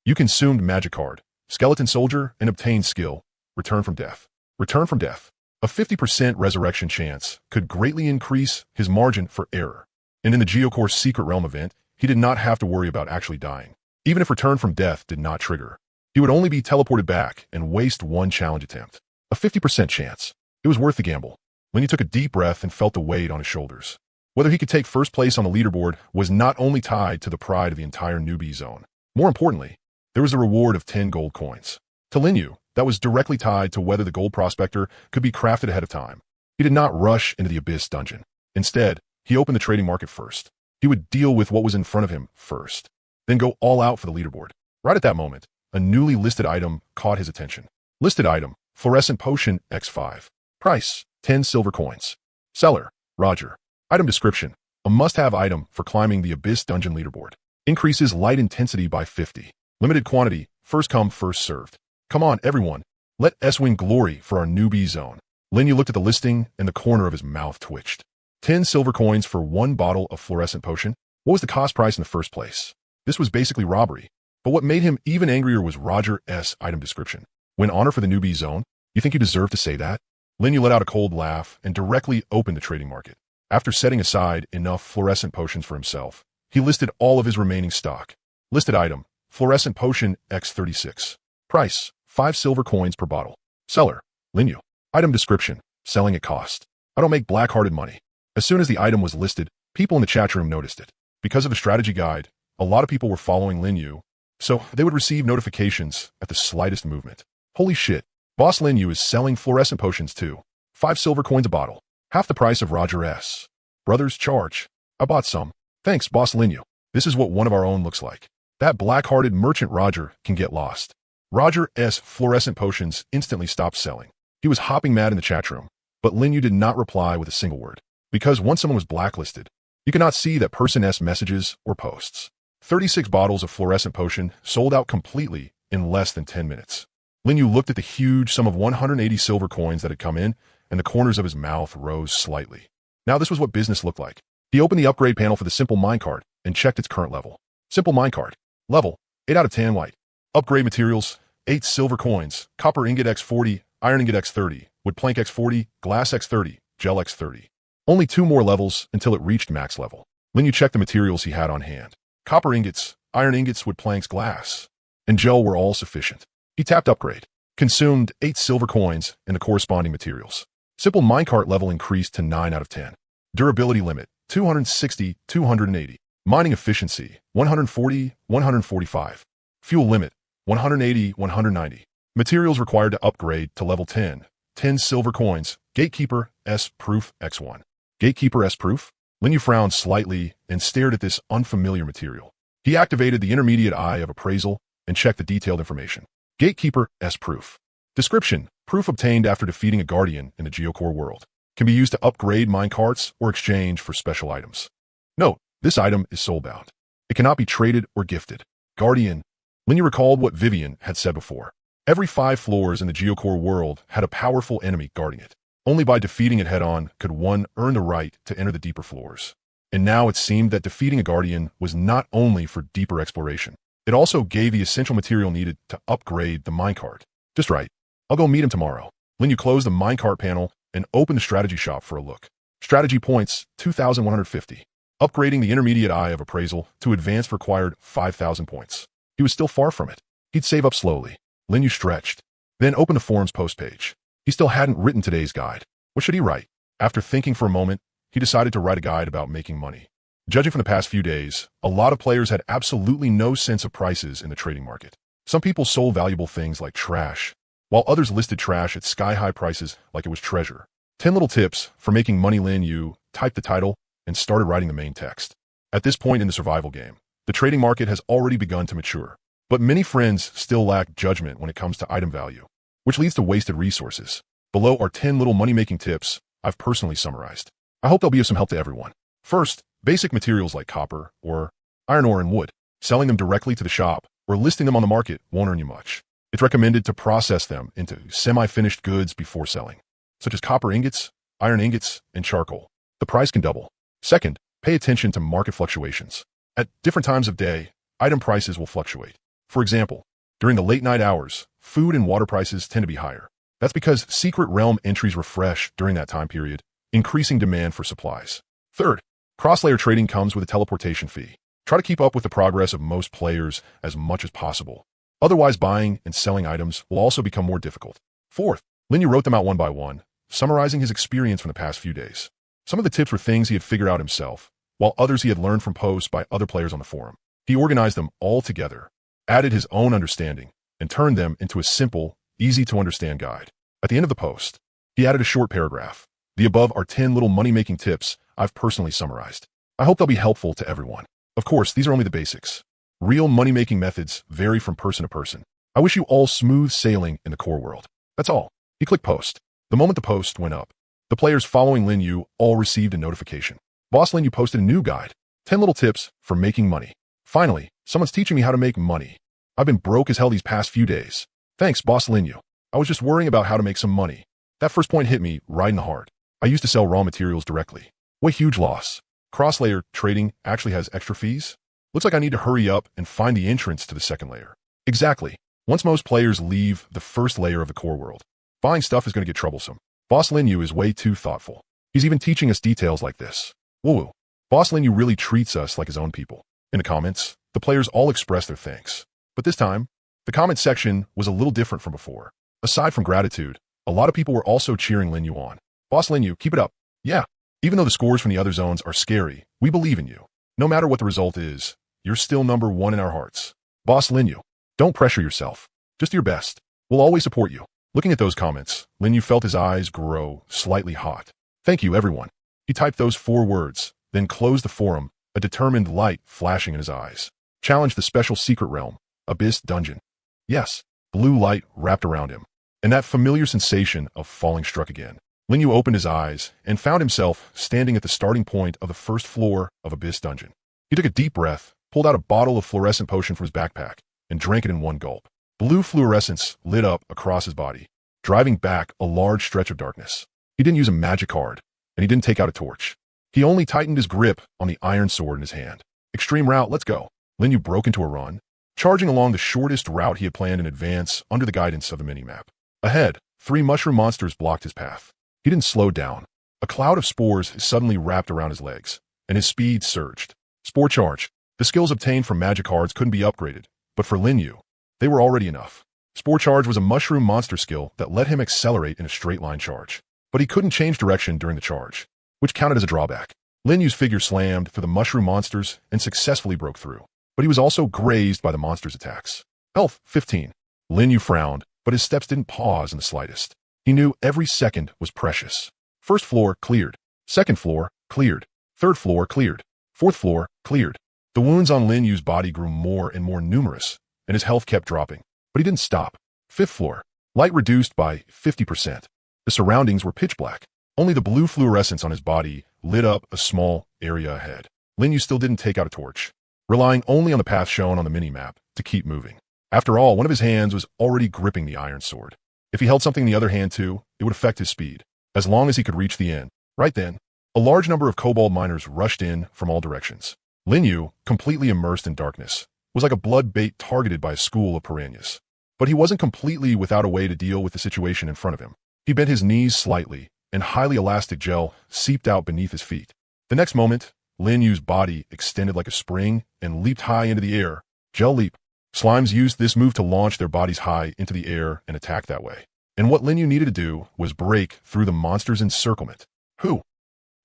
You consumed magic card, Skeleton Soldier, and obtained skill, Return from Death. Return from Death. A 50% resurrection chance could greatly increase his margin for error. And in the Geocore's Secret Realm event, he did not have to worry about actually dying. Even if Return from Death did not trigger, he would only be teleported back and waste 1 challenge attempt. A 50% chance. It was worth the gamble. Lin Yu took a deep breath and felt the weight on his shoulders. Whether he could take first place on the leaderboard was not only tied to the pride of the entire newbie zone. More importantly, there was a reward of 10 gold coins. To Lin Yu, that was directly tied to whether the gold prospector could be crafted ahead of time. He did not rush into the Abyss dungeon. Instead, he opened the trading market first. He would deal with what was in front of him first, then go all out for the leaderboard. Right at that moment, a newly listed item caught his attention. Listed item, Fluorescent Potion X5. Price, 10 silver coins. Seller, Roger. Item description, a must-have item for climbing the Abyss dungeon leaderboard. Increases light intensity by 50. Limited quantity, first come, first served. Come on, everyone. Let us win glory for our newbie zone. Lin Yu looked at the listing and the corner of his mouth twitched. 10 silver coins for 1 bottle of fluorescent potion? What was the cost price in the first place? This was basically robbery. But what made him even angrier was Roger's item description. Win honor for the newbie zone? You think you deserve to say that? Lin Yu let out a cold laugh and directly opened the trading market. After setting aside enough fluorescent potions for himself, he listed all of his remaining stock. Listed item, Fluorescent Potion X36. Price, 5 silver coins per bottle. Seller, Lin Yu. Item description, selling at cost. I don't make black-hearted money. As soon as the item was listed, people in the chat room noticed it. Because of the strategy guide, a lot of people were following Lin Yu, so they would receive notifications at the slightest movement. Holy shit, Boss Lin Yu is selling fluorescent potions too. 5 silver coins a bottle. Half the price of Roger's. Brothers charge. I bought some. Thanks, Boss Lin Yu. This is what one of our own looks like. That black-hearted merchant Roger can get lost. Roger's fluorescent potions instantly stopped selling. He was hopping mad in the chat room, but Lin Yu did not reply with a single word. Because once someone was blacklisted, you could not see that person's messages or posts. 36 bottles of fluorescent potion sold out completely in less than 10 minutes. Lin Yu looked at the huge sum of 180 silver coins that had come in, and the corners of his mouth rose slightly. Now this was what business looked like. He opened the upgrade panel for the simple minecart and checked its current level. Simple minecart. Level, 8 out of 10 white. Upgrade materials, 8 silver coins, copper ingot X40, iron ingot X30, wood plank X40, glass X30, gel X30. Only 2 more levels until it reached max level. Lin Yu checked the materials he had on hand. Copper ingots, iron ingots, wood planks, glass, and gel were all sufficient. He tapped upgrade. Consumed 8 silver coins and the corresponding materials. Simple minecart level increased to 9 out of 10. Durability limit, 260, 280. Mining efficiency, 140, 145. Fuel limit, 180, 190. Materials required to upgrade to level 10. 10 silver coins. Gatekeeper S proof X1. Gatekeeper S proof? Lin Yu frowned slightly and stared at this unfamiliar material. He activated the intermediate eye of appraisal and checked the detailed information. Gatekeeper S proof. Description: proof obtained after defeating a guardian in the Geocore world. Can be used to upgrade minecarts or exchange for special items. Note: this item is soulbound. It cannot be traded or gifted. Guardian. Lin Yu recalled what Vivian had said before. Every 5 floors in the Geocore world had a powerful enemy guarding it. Only by defeating it head-on could one earn the right to enter the deeper floors. And now it seemed that defeating a guardian was not only for deeper exploration. It also gave the essential material needed to upgrade the minecart. Just right. I'll go meet him tomorrow. Lin Yu closed the minecart panel and opened the strategy shop for a look. Strategy points, 2,150. Upgrading the intermediate eye of appraisal to advanced required 5,000 points. He was still far from it. He'd save up slowly. Lin Yu stretched, then opened the forum's post page. He still hadn't written today's guide. What should he write? After thinking for a moment, he decided to write a guide about making money. Judging from the past few days, a lot of players had absolutely no sense of prices in the trading market. Some people sold valuable things like trash, while others listed trash at sky-high prices like it was treasure. 10 little tips for making money. Lin Yu typed the title and started writing the main text. At this point in the survival game, the trading market has already begun to mature, but many friends still lack judgment when it comes to item value, which leads to wasted resources. Below are 10 little money-making tips I've personally summarized. I hope they'll be of some help to everyone. First, basic materials like copper or iron ore and wood. Selling them directly to the shop or listing them on the market won't earn you much. It's recommended to process them into semi-finished goods before selling, such as copper ingots, iron ingots, and charcoal. The price can double. Second, pay attention to market fluctuations. At different times of day, item prices will fluctuate. For example, during the late night hours, food and water prices tend to be higher. That's because secret realm entries refresh during that time period, increasing demand for supplies. Third, cross-layer trading comes with a teleportation fee. Try to keep up with the progress of most players as much as possible. Otherwise, buying and selling items will also become more difficult. Fourth, Lin Yu wrote them out one by one, summarizing his experience from the past few days. Some of the tips were things he had figured out himself, while others he had learned from posts by other players on the forum. He organized them all together, added his own understanding, and turned them into a simple, easy-to-understand guide. At the end of the post, he added a short paragraph. The above are 10 little money-making tips I've personally summarized. I hope they'll be helpful to everyone. Of course, these are only the basics. Real money-making methods vary from person to person. I wish you all smooth sailing in the core world. That's all. He clicked post. The moment the post went up, the players following Lin Yu all received a notification. Boss Lin Yu posted a new guide. 10 little tips for making money. Finally, someone's teaching me how to make money. I've been broke as hell these past few days. Thanks, Boss Lin Yu. I was just worrying about how to make some money. That first point hit me right in the heart. I used to sell raw materials directly. What huge loss. Cross-layer trading actually has extra fees? Looks like I need to hurry up and find the entrance to the second layer. Exactly. Once most players leave the first layer of the core world, buying stuff is going to get troublesome. Boss Lin Yu is way too thoughtful. He's even teaching us details like this. Woo-woo. Boss Lin Yu really treats us like his own people. In the comments, the players all express their thanks. But this time, the comment section was a little different from before. Aside from gratitude, a lot of people were also cheering Lin Yu on. Boss Lin Yu, keep it up. Yeah. Even though the scores from the other zones are scary, we believe in you. No matter what the result is, you're still number 1 in our hearts. Boss Lin Yu, don't pressure yourself. Just do your best. We'll always support you. Looking at those comments, Lin Yu felt his eyes grow slightly hot. Thank you, everyone. He typed those 4 words, then closed the forum, a determined light flashing in his eyes. Challenge the special secret realm, Abyss Dungeon. Yes, blue light wrapped around him, and that familiar sensation of falling struck again. Lin Yu opened his eyes and found himself standing at the starting point of the first floor of Abyss Dungeon. He took a deep breath, pulled out a bottle of fluorescent potion from his backpack, and drank it in one gulp. Blue fluorescence lit up across his body, driving back a large stretch of darkness. He didn't use a magic card, and he didn't take out a torch. He only tightened his grip on the iron sword in his hand. Extreme route, let's go. Lin Yu broke into a run, charging along the shortest route he had planned in advance under the guidance of the minimap. Ahead, 3 mushroom monsters blocked his path. He didn't slow down. A cloud of spores suddenly wrapped around his legs, and his speed surged. Spore Charge. The skills obtained from magic cards couldn't be upgraded, but for Lin Yu, they were already enough. Spore Charge was a mushroom monster skill that let him accelerate in a straight line charge, but he couldn't change direction during the charge, which counted as a drawback. Lin Yu's figure slammed through the mushroom monsters and successfully broke through, but he was also grazed by the monster's attacks. Health 15. Lin Yu frowned, but his steps didn't pause in the slightest. He knew every second was precious. First floor cleared. Second floor cleared. Third floor cleared. Fourth floor cleared. The wounds on Lin Yu's body grew more and more numerous, and his health kept dropping. But he didn't stop. Fifth floor. Light reduced by 50%. The surroundings were pitch black. Only the blue fluorescence on his body lit up a small area ahead. Lin Yu still didn't take out a torch, relying only on the path shown on the mini-map to keep moving. After all, one of his hands was already gripping the iron sword. If he held something in the other hand too, it would affect his speed, as long as he could reach the end. Right then, a large number of kobold miners rushed in from all directions. Lin Yu, completely immersed in darkness, was like a blood bait targeted by a school of piranhas. But he wasn't completely without a way to deal with the situation in front of him. He bent his knees slightly, and highly elastic gel seeped out beneath his feet. The next moment, Lin Yu's body extended like a spring and leaped high into the air. Gel leap. Slimes used this move to launch their bodies high into the air and attack that way. And what Lin Yu needed to do was break through the monster's encirclement. Who?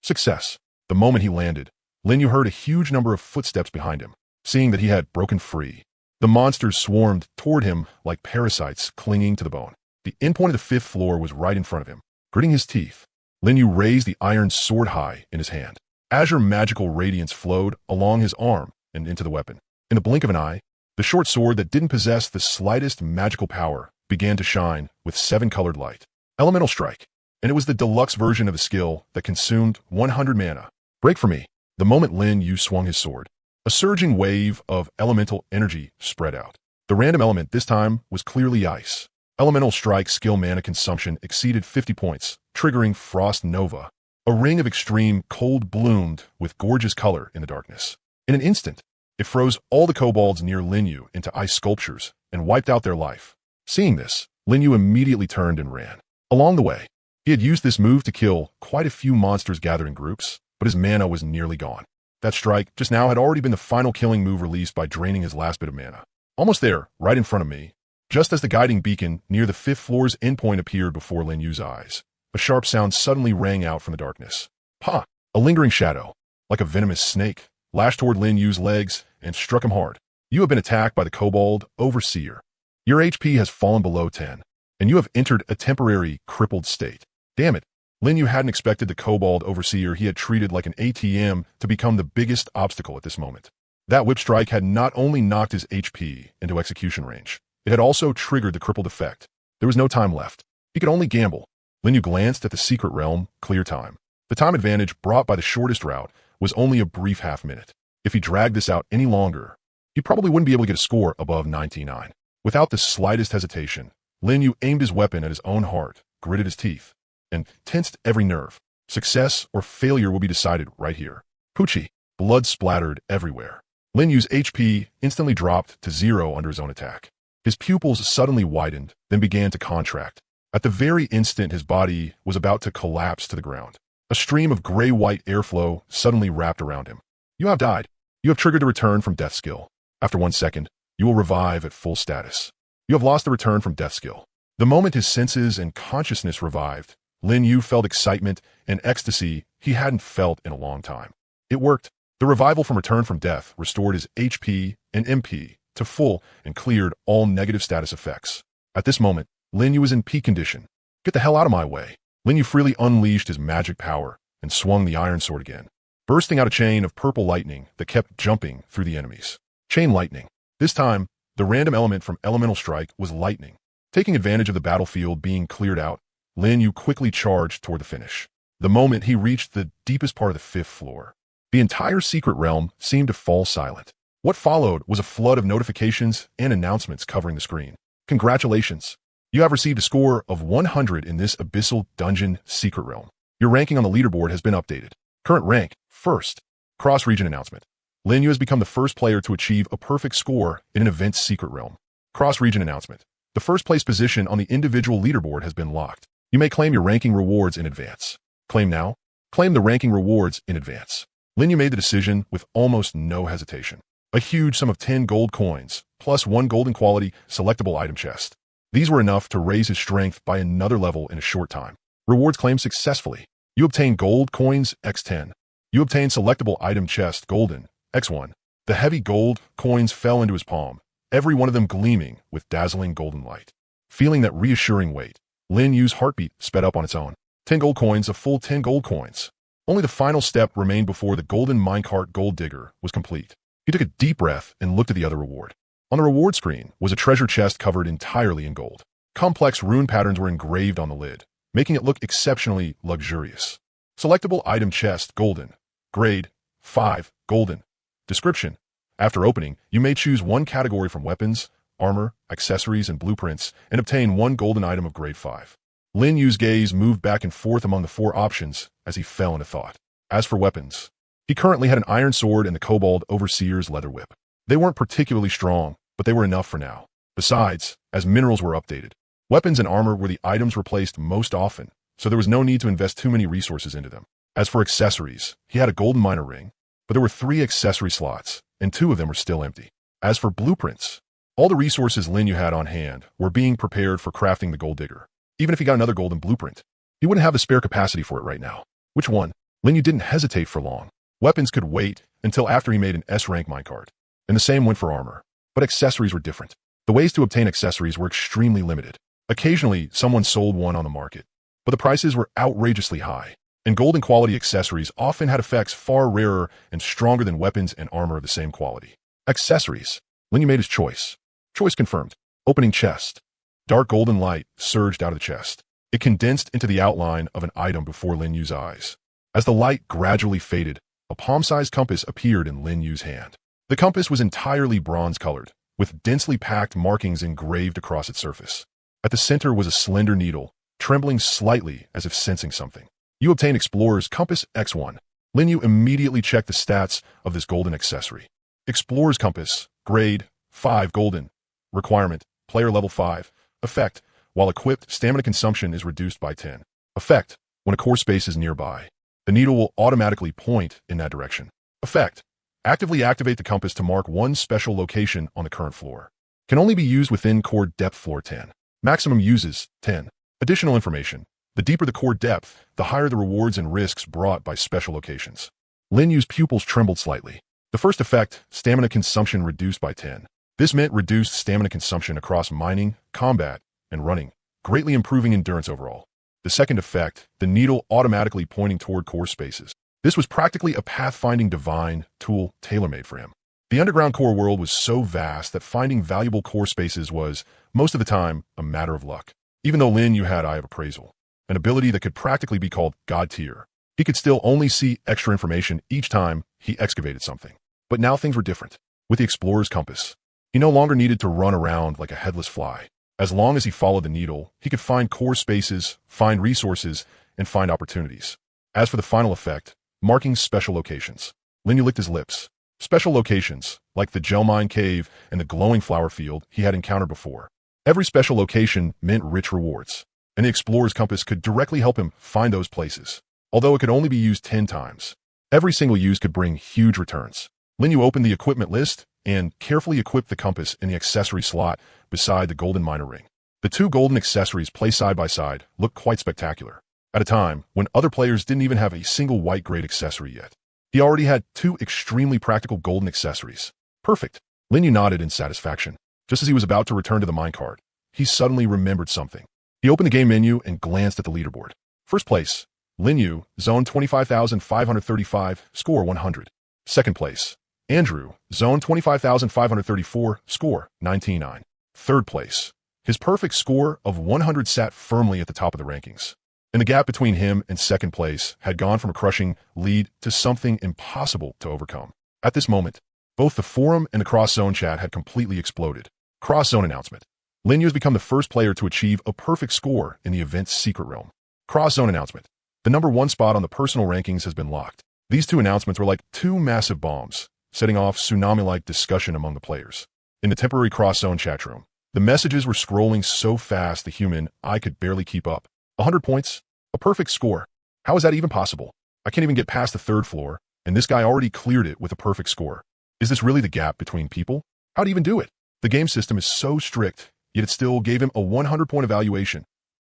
Success. The moment he landed, Lin Yu heard a huge number of footsteps behind him. Seeing that he had broken free, the monsters swarmed toward him like parasites clinging to the bone. The endpoint of the fifth floor was right in front of him. Gritting his teeth, Lin Yu raised the iron sword high in his hand. Azure magical radiance flowed along his arm and into the weapon. In the blink of an eye, the short sword that didn't possess the slightest magical power began to shine with 7-colored light. Elemental Strike. And it was the deluxe version of the skill that consumed 100 mana. Break for me. The moment Lin Yu swung his sword, a surging wave of elemental energy spread out. The random element this time was clearly ice. Elemental Strike skill mana consumption exceeded 50 points, triggering Frost Nova. A ring of extreme cold bloomed with gorgeous color in the darkness. In an instant, it froze all the kobolds near Lin Yu into ice sculptures and wiped out their life. Seeing this, Lin Yu immediately turned and ran. Along the way, he had used this move to kill quite a few monsters gathered in groups, but his mana was nearly gone. That strike just now had already been the final killing move released by draining his last bit of mana. Almost there, right in front of me, just as the guiding beacon near the fifth floor's endpoint appeared before Lin Yu's eyes, a sharp sound suddenly rang out from the darkness. Pa! A lingering shadow, like a venomous snake, lashed toward Lin Yu's legs and struck him hard. You have been attacked by the Kobold Overseer. Your HP has fallen below 10, and you have entered a temporary crippled state. Damn it. Lin Yu hadn't expected the Kobold Overseer he had treated like an ATM to become the biggest obstacle at this moment. That whip strike had not only knocked his HP into execution range, it had also triggered the crippled effect. There was no time left. He could only gamble. Lin Yu glanced at the secret realm, clear time. The time advantage brought by the shortest route was only a brief half-minute. If he dragged this out any longer, he probably wouldn't be able to get a score above 99. Without the slightest hesitation, Lin Yu aimed his weapon at his own heart, gritted his teeth, and tensed every nerve. Success or failure will be decided right here. Poochie. Blood splattered everywhere. Lin Yu's HP instantly dropped to 0 under his own attack. His pupils suddenly widened, then began to contract. At the very instant his body was about to collapse to the ground, a stream of gray-white airflow suddenly wrapped around him. You have died. You have triggered the return from death skill. After 1 second, you will revive at full status. You have lost the return from death skill. The moment his senses and consciousness revived, Lin Yu felt excitement and ecstasy he hadn't felt in a long time. It worked. The revival from return from death restored his HP and MP to full and cleared all negative status effects. At this moment, Lin Yu was in peak condition. Get the hell out of my way. Lin Yu freely unleashed his magic power and swung the iron sword again, bursting out a chain of purple lightning that kept jumping through the enemies. Chain lightning. This time, the random element from Elemental Strike was lightning. Taking advantage of the battlefield being cleared out, Lin Yu quickly charged toward the finish. The moment he reached the deepest part of the fifth floor, the entire secret realm seemed to fall silent. What followed was a flood of notifications and announcements covering the screen. Congratulations! You have received a score of 100 in this abyssal dungeon secret realm. Your ranking on the leaderboard has been updated. Current rank, first. Cross-region announcement. Lin Yu has become the first player to achieve a perfect score in an event's secret realm. Cross-region announcement. The first place position on the individual leaderboard has been locked. You may claim your ranking rewards in advance. Claim now. Claim the ranking rewards in advance. Lin Yu made the decision with almost no hesitation. A huge sum of 10 gold coins, plus 1 golden quality selectable item chest. These were enough to raise his strength by another level in a short time. Rewards claimed successfully. You obtain gold coins x10. You obtain selectable item chest golden x1. The heavy gold coins fell into his palm, every one of them gleaming with dazzling golden light. Feeling that reassuring weight, Lin Yu's heartbeat sped up on its own. 10 gold coins, a full 10 gold coins. Only the final step remained before the golden minecart gold digger was complete. He took a deep breath and looked at the other reward. On the reward screen was a treasure chest covered entirely in gold. Complex rune patterns were engraved on the lid, making it look exceptionally luxurious. Selectable item chest golden. Grade 5 golden. Description: after opening, you may choose one category from weapons, armor, accessories, and blueprints, and obtain one golden item of grade 5. Lin Yu's gaze moved back and forth among the 4 options as he fell into thought. As for weapons, he currently had an iron sword and the kobold overseer's leather whip. They weren't particularly strong, but they were enough for now. Besides, as minerals were updated, weapons and armor were the items replaced most often, so there was no need to invest too many resources into them. As for accessories, he had a golden miner ring, but there were 3 accessory slots, and 2 of them were still empty. As for blueprints, all the resources Lin Yu had on hand were being prepared for crafting the gold digger. Even if he got another golden blueprint, he wouldn't have the spare capacity for it right now. Which one? Lin Yu didn't hesitate for long. Weapons could wait until after he made an S-rank minecart, and the same went for armor. But accessories were different. The ways to obtain accessories were extremely limited. Occasionally, someone sold one on the market, but the prices were outrageously high, and golden quality accessories often had effects far rarer and stronger than weapons and armor of the same quality. Accessories. Lin Yu made his choice. Choice confirmed. Opening chest. Dark golden light surged out of the chest. It condensed into the outline of an item before Lin Yu's eyes. As the light gradually faded, a palm-sized compass appeared in Lin Yu's hand. The compass was entirely bronze-colored, with densely packed markings engraved across its surface. At the center was a slender needle, trembling slightly as if sensing something. You obtain Explorer's Compass X1. Lin Yu immediately checked the stats of this golden accessory. Explorer's Compass, grade 5 golden. Requirement, player level 5. Effect, while equipped, stamina consumption is reduced by 10. Effect, when a core space is nearby, the needle will automatically point in that direction. Effect, actively activate the compass to mark one special location on the current floor. Can only be used within core depth floor 10. Maximum uses 10. Additional information. The deeper the core depth, the higher the rewards and risks brought by special locations. Lin Yu's pupils trembled slightly. The first effect, stamina consumption reduced by 10. This meant reduced stamina consumption across mining, combat, and running, greatly improving endurance overall. The second effect, the needle automatically pointing toward core spaces. This was practically a pathfinding divine tool tailor-made for him. The underground core world was so vast that finding valuable core spaces was, most of the time, a matter of luck. Even though Lin Yu had Eye of Appraisal, an ability that could practically be called God tier, he could still only see extra information each time he excavated something. But now things were different. With the Explorer's Compass, he no longer needed to run around like a headless fly. As long as he followed the needle, he could find core spaces, find resources, and find opportunities. As for the final effect, marking special locations, Lin Yu licked his lips. Special locations, like the gel mine cave and the glowing flower field he had encountered before. Every special location meant rich rewards, and the Explorer's Compass could directly help him find those places. Although it could only be used 10 times, every single use could bring huge returns. Lin Yu opened the equipment list and carefully equipped the compass in the accessory slot beside the golden miner ring. The 2 golden accessories placed side by side looked quite spectacular, at a time when other players didn't even have a single white grade accessory yet. He already had 2 extremely practical golden accessories. Perfect. Lin Yu nodded in satisfaction. Just as he was about to return to the minecart, he suddenly remembered something. He opened the game menu and glanced at the leaderboard. First place, Lin Yu, zone 25,535, score 100. Second place, Andrew, zone 25,534, score 99. Third place, his perfect score of 100 sat firmly at the top of the rankings. And the gap between him and second place had gone from a crushing lead to something impossible to overcome. At this moment, both the forum and the cross-zone chat had completely exploded. Cross-zone announcement. Lin Yu has become the first player to achieve a perfect score in the event's secret realm. Cross-zone announcement. The number 1 spot on the personal rankings has been locked. These 2 announcements were like 2 massive bombs, setting off tsunami-like discussion among the players. In the temporary cross-zone chat room, the messages were scrolling so fast the human eye could barely keep up. 100 points? A perfect score. How is that even possible? I can't even get past the 3rd floor, and this guy already cleared it with a perfect score. Is this really the gap between people? How'd he even do it? The game system is so strict, yet it still gave him a 100-point evaluation.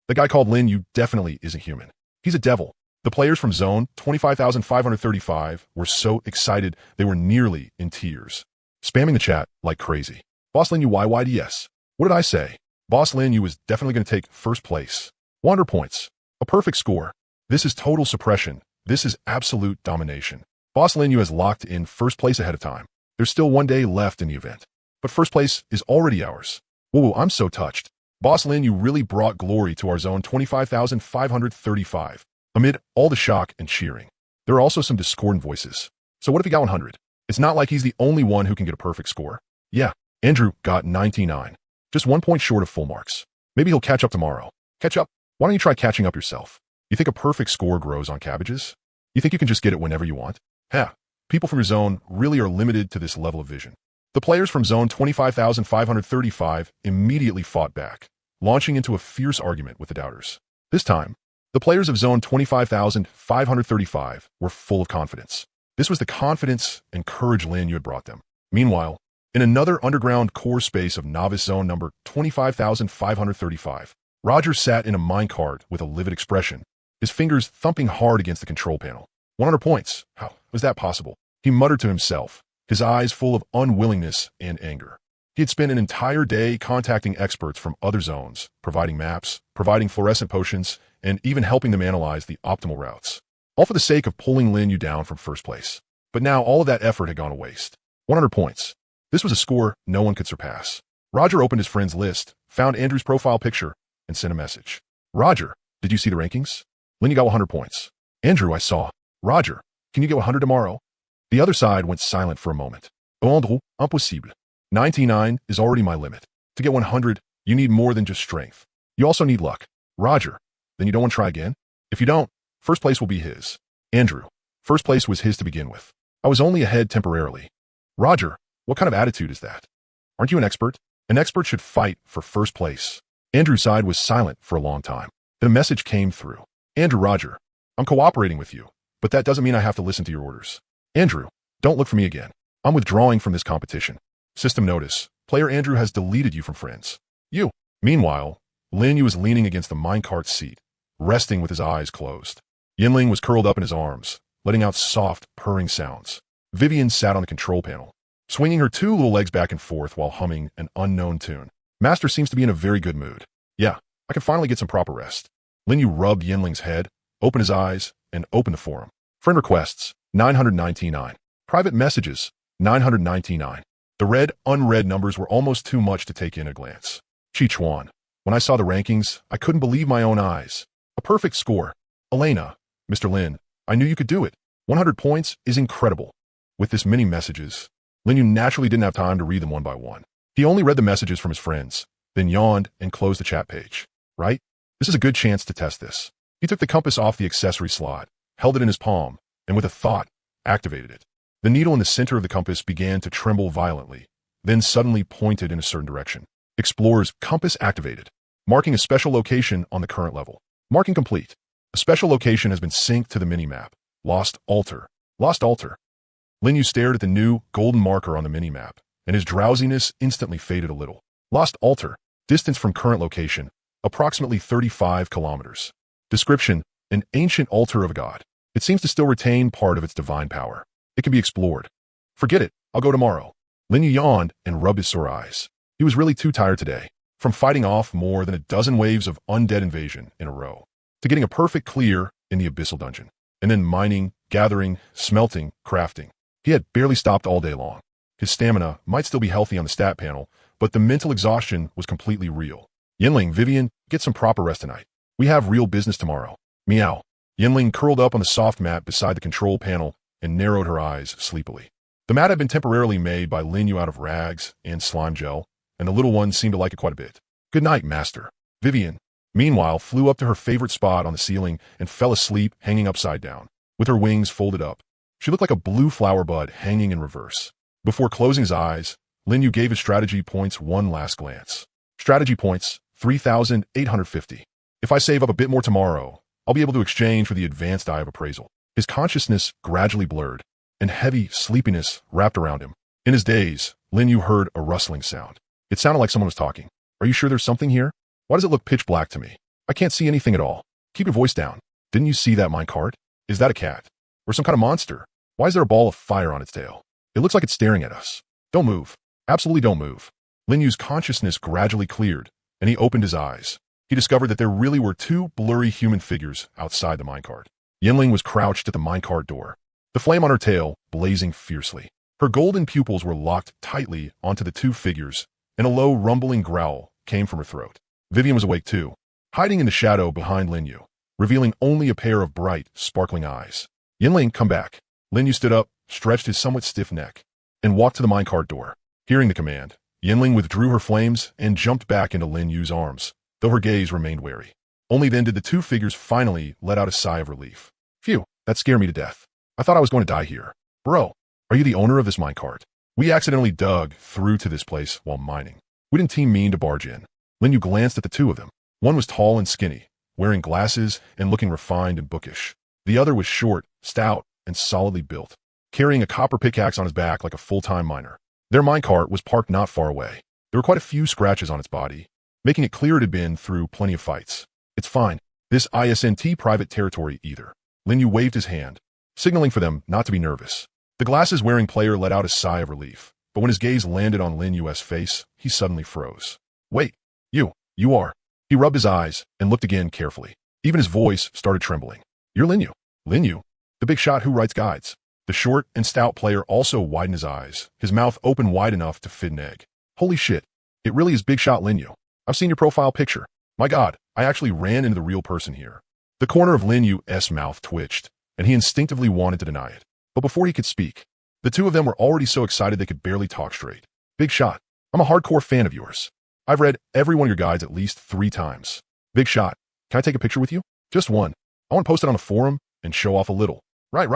The guy called Lin Yu definitely isn't human. He's a devil. The players from Zone 25,535 were so excited they were nearly in tears, spamming the chat like crazy. Boss Lin Yu YYDS. What did I say? Boss Lin Yu was definitely going to take first place. 100 points. A perfect score. This is total suppression. This is absolute domination. Boss Lin Yu has locked in first place ahead of time. There's still 1 day left in the event, but first place is already ours. Whoa, I'm so touched. Boss Lin Yu really brought glory to our Zone 25,535. Amid all the shock and cheering, there are also some discordant voices. So what if he got 100? It's not like he's the only one who can get a perfect score. Yeah, Andrew got 99. Just 1 point short of full marks. Maybe he'll catch up tomorrow. Catch up? Why don't you try catching up yourself? You think a perfect score grows on cabbages? You think you can just get it whenever you want? People from your zone really are limited to this level of vision. The players from Zone 25,535 immediately fought back, launching into a fierce argument with the doubters. This time, the players of Zone 25,535 were full of confidence. This was the confidence and courage Lin Yu had brought them. Meanwhile, in another underground core space of novice zone number 25,535, Roger sat in a minecart with a livid expression, his fingers thumping hard against the control panel. 100 points. How was that possible? He muttered to himself, his eyes full of unwillingness and anger. He had spent an entire day contacting experts from other zones, providing maps, providing fluorescent potions, and even helping them analyze the optimal routes, all for the sake of pulling Lin Yu down from first place. But now all of that effort had gone to waste. 100 points. This was a score no one could surpass. Roger opened his friends list, found Andrew's profile picture, and sent a message. Roger, did you see the rankings? Lin Yu got 100 points. Andrew, I saw. Roger, can you get 100 tomorrow? The other side went silent for a moment. Andrew, impossible. 99 is already my limit. To get 100, you need more than just strength. You also need luck. Roger, then you don't want to try again? If you don't, first place will be his. Andrew, first place was his to begin with. I was only ahead temporarily. Roger, what kind of attitude is that? Aren't you an expert? An expert should fight for first place. Andrew's side was silent for a long time. Then a message came through. Andrew, Roger, I'm cooperating with you, but that doesn't mean I have to listen to your orders. Andrew, don't look for me again. I'm withdrawing from this competition. System notice. Player Andrew has deleted you from friends. You. Meanwhile, Lin Yu was leaning against the minecart seat, resting with his eyes closed. Yinling was curled up in his arms, letting out soft, purring sounds. Vivian sat on the control panel, swinging her 2 little legs back and forth while humming an unknown tune. Master seems to be in a very good mood. Yeah, I can finally get some proper rest. Lin Yu rubbed Yinling's head, opened his eyes, and opened the forum. Friend requests, 999. Private messages, 999. The red, unread numbers were almost too much to take in at a glance. Chi Chuan. When I saw the rankings, I couldn't believe my own eyes. A perfect score. Elena. Mr. Lin, I knew you could do it. 100 points is incredible. With this many messages, Lin Yu naturally didn't have time to read them one by one. He only read the messages from his friends, then yawned and closed the chat page. Right? This is a good chance to test this. He took the compass off the accessory slot, held it in his palm, and with a thought, activated it. The needle in the center of the compass began to tremble violently, then suddenly pointed in a certain direction. Explorer's compass activated, marking a special location on the current level. Marking complete. A special location has been synced to the minimap. Lost altar. Lost altar. Lin Yu stared at the new golden marker on the minimap, and his drowsiness instantly faded a little. Lost altar. Distance from current location, approximately 35 kilometers. Description, an ancient altar of a god. It seems to still retain part of its divine power. It can be explored. Forget it, I'll go tomorrow. Lin Yu yawned and rubbed his sore eyes. He was really too tired today, from fighting off more than a dozen waves of undead invasion in a row, to getting a perfect clear in the abyssal dungeon, and then mining, gathering, smelting, crafting. He had barely stopped all day long. His stamina might still be healthy on the stat panel, but the mental exhaustion was completely real. Yinling, Vivian, get some proper rest tonight. We have real business tomorrow. Meow. Yinling curled up on the soft mat beside the control panel and narrowed her eyes sleepily. The mat had been temporarily made by Lin Yu out of rags and slime gel, and the little one seemed to like it quite a bit. Good night, master. Vivian, meanwhile, flew up to her favorite spot on the ceiling and fell asleep hanging upside down, with her wings folded up. She looked like a blue flower bud hanging in reverse. Before closing his eyes, Lin Yu gave his strategy points one last glance. Strategy points, 3,850. If I save up a bit more tomorrow, I'll be able to exchange for the advanced eye of appraisal. His consciousness gradually blurred, and heavy sleepiness wrapped around him. In his daze, Lin Yu heard a rustling sound. It sounded like someone was talking. Are you sure there's something here? Why does it look pitch black to me? I can't see anything at all. Keep your voice down. Didn't you see that minecart? Is that a cat? Or some kind of monster? Why is there a ball of fire on its tail? It looks like it's staring at us. Don't move. Absolutely don't move. Lin Yu's consciousness gradually cleared, and he opened his eyes. He discovered that there really were two blurry human figures outside the minecart. Yinling was crouched at the minecart door, the flame on her tail blazing fiercely. Her golden pupils were locked tightly onto the two figures, and a low rumbling growl came from her throat. Vivian was awake too, hiding in the shadow behind Lin Yu, revealing only a pair of bright, sparkling eyes. Yinling, come back. Lin Yu stood up, stretched his somewhat stiff neck, and walked to the minecart door. Hearing the command, Yinling withdrew her flames and jumped back into Lin Yu's arms, though her gaze remained wary. Only then did the two figures finally let out a sigh of relief. Phew, that scared me to death. I thought I was going to die here. Bro, are you the owner of this minecart? We accidentally dug through to this place while mining. We didn't mean to barge in. Lin Yu glanced at the two of them. One was tall and skinny, wearing glasses and looking refined and bookish. The other was short, stout, and solidly built, carrying a copper pickaxe on his back like a full-time miner. Their minecart was parked not far away. There were quite a few scratches on its body, making it clear it had been through plenty of fights. It's fine. This isn't private territory either. Lin Yu waved his hand, signaling for them not to be nervous. The glasses-wearing player let out a sigh of relief, but when his gaze landed on Lin Yu's face, he suddenly froze. Wait, you are. He rubbed his eyes and looked again carefully. Even his voice started trembling. You're Lin Yu. Lin Yu, the big shot who writes guides. The short and stout player also widened his eyes, his mouth open wide enough to fit an egg. Holy shit, it really is big shot Lin Yu. I've seen your profile picture. My god, I actually ran into the real person here. The corner of Lin Yu's mouth twitched, and he instinctively wanted to deny it. But before he could speak, the two of them were already so excited they could barely talk straight. Big shot, I'm a hardcore fan of yours. I've read every one of your guides at least 3 times. Big shot, can I take a picture with you? Just one. I want to post it on the forum and show off a little. Right.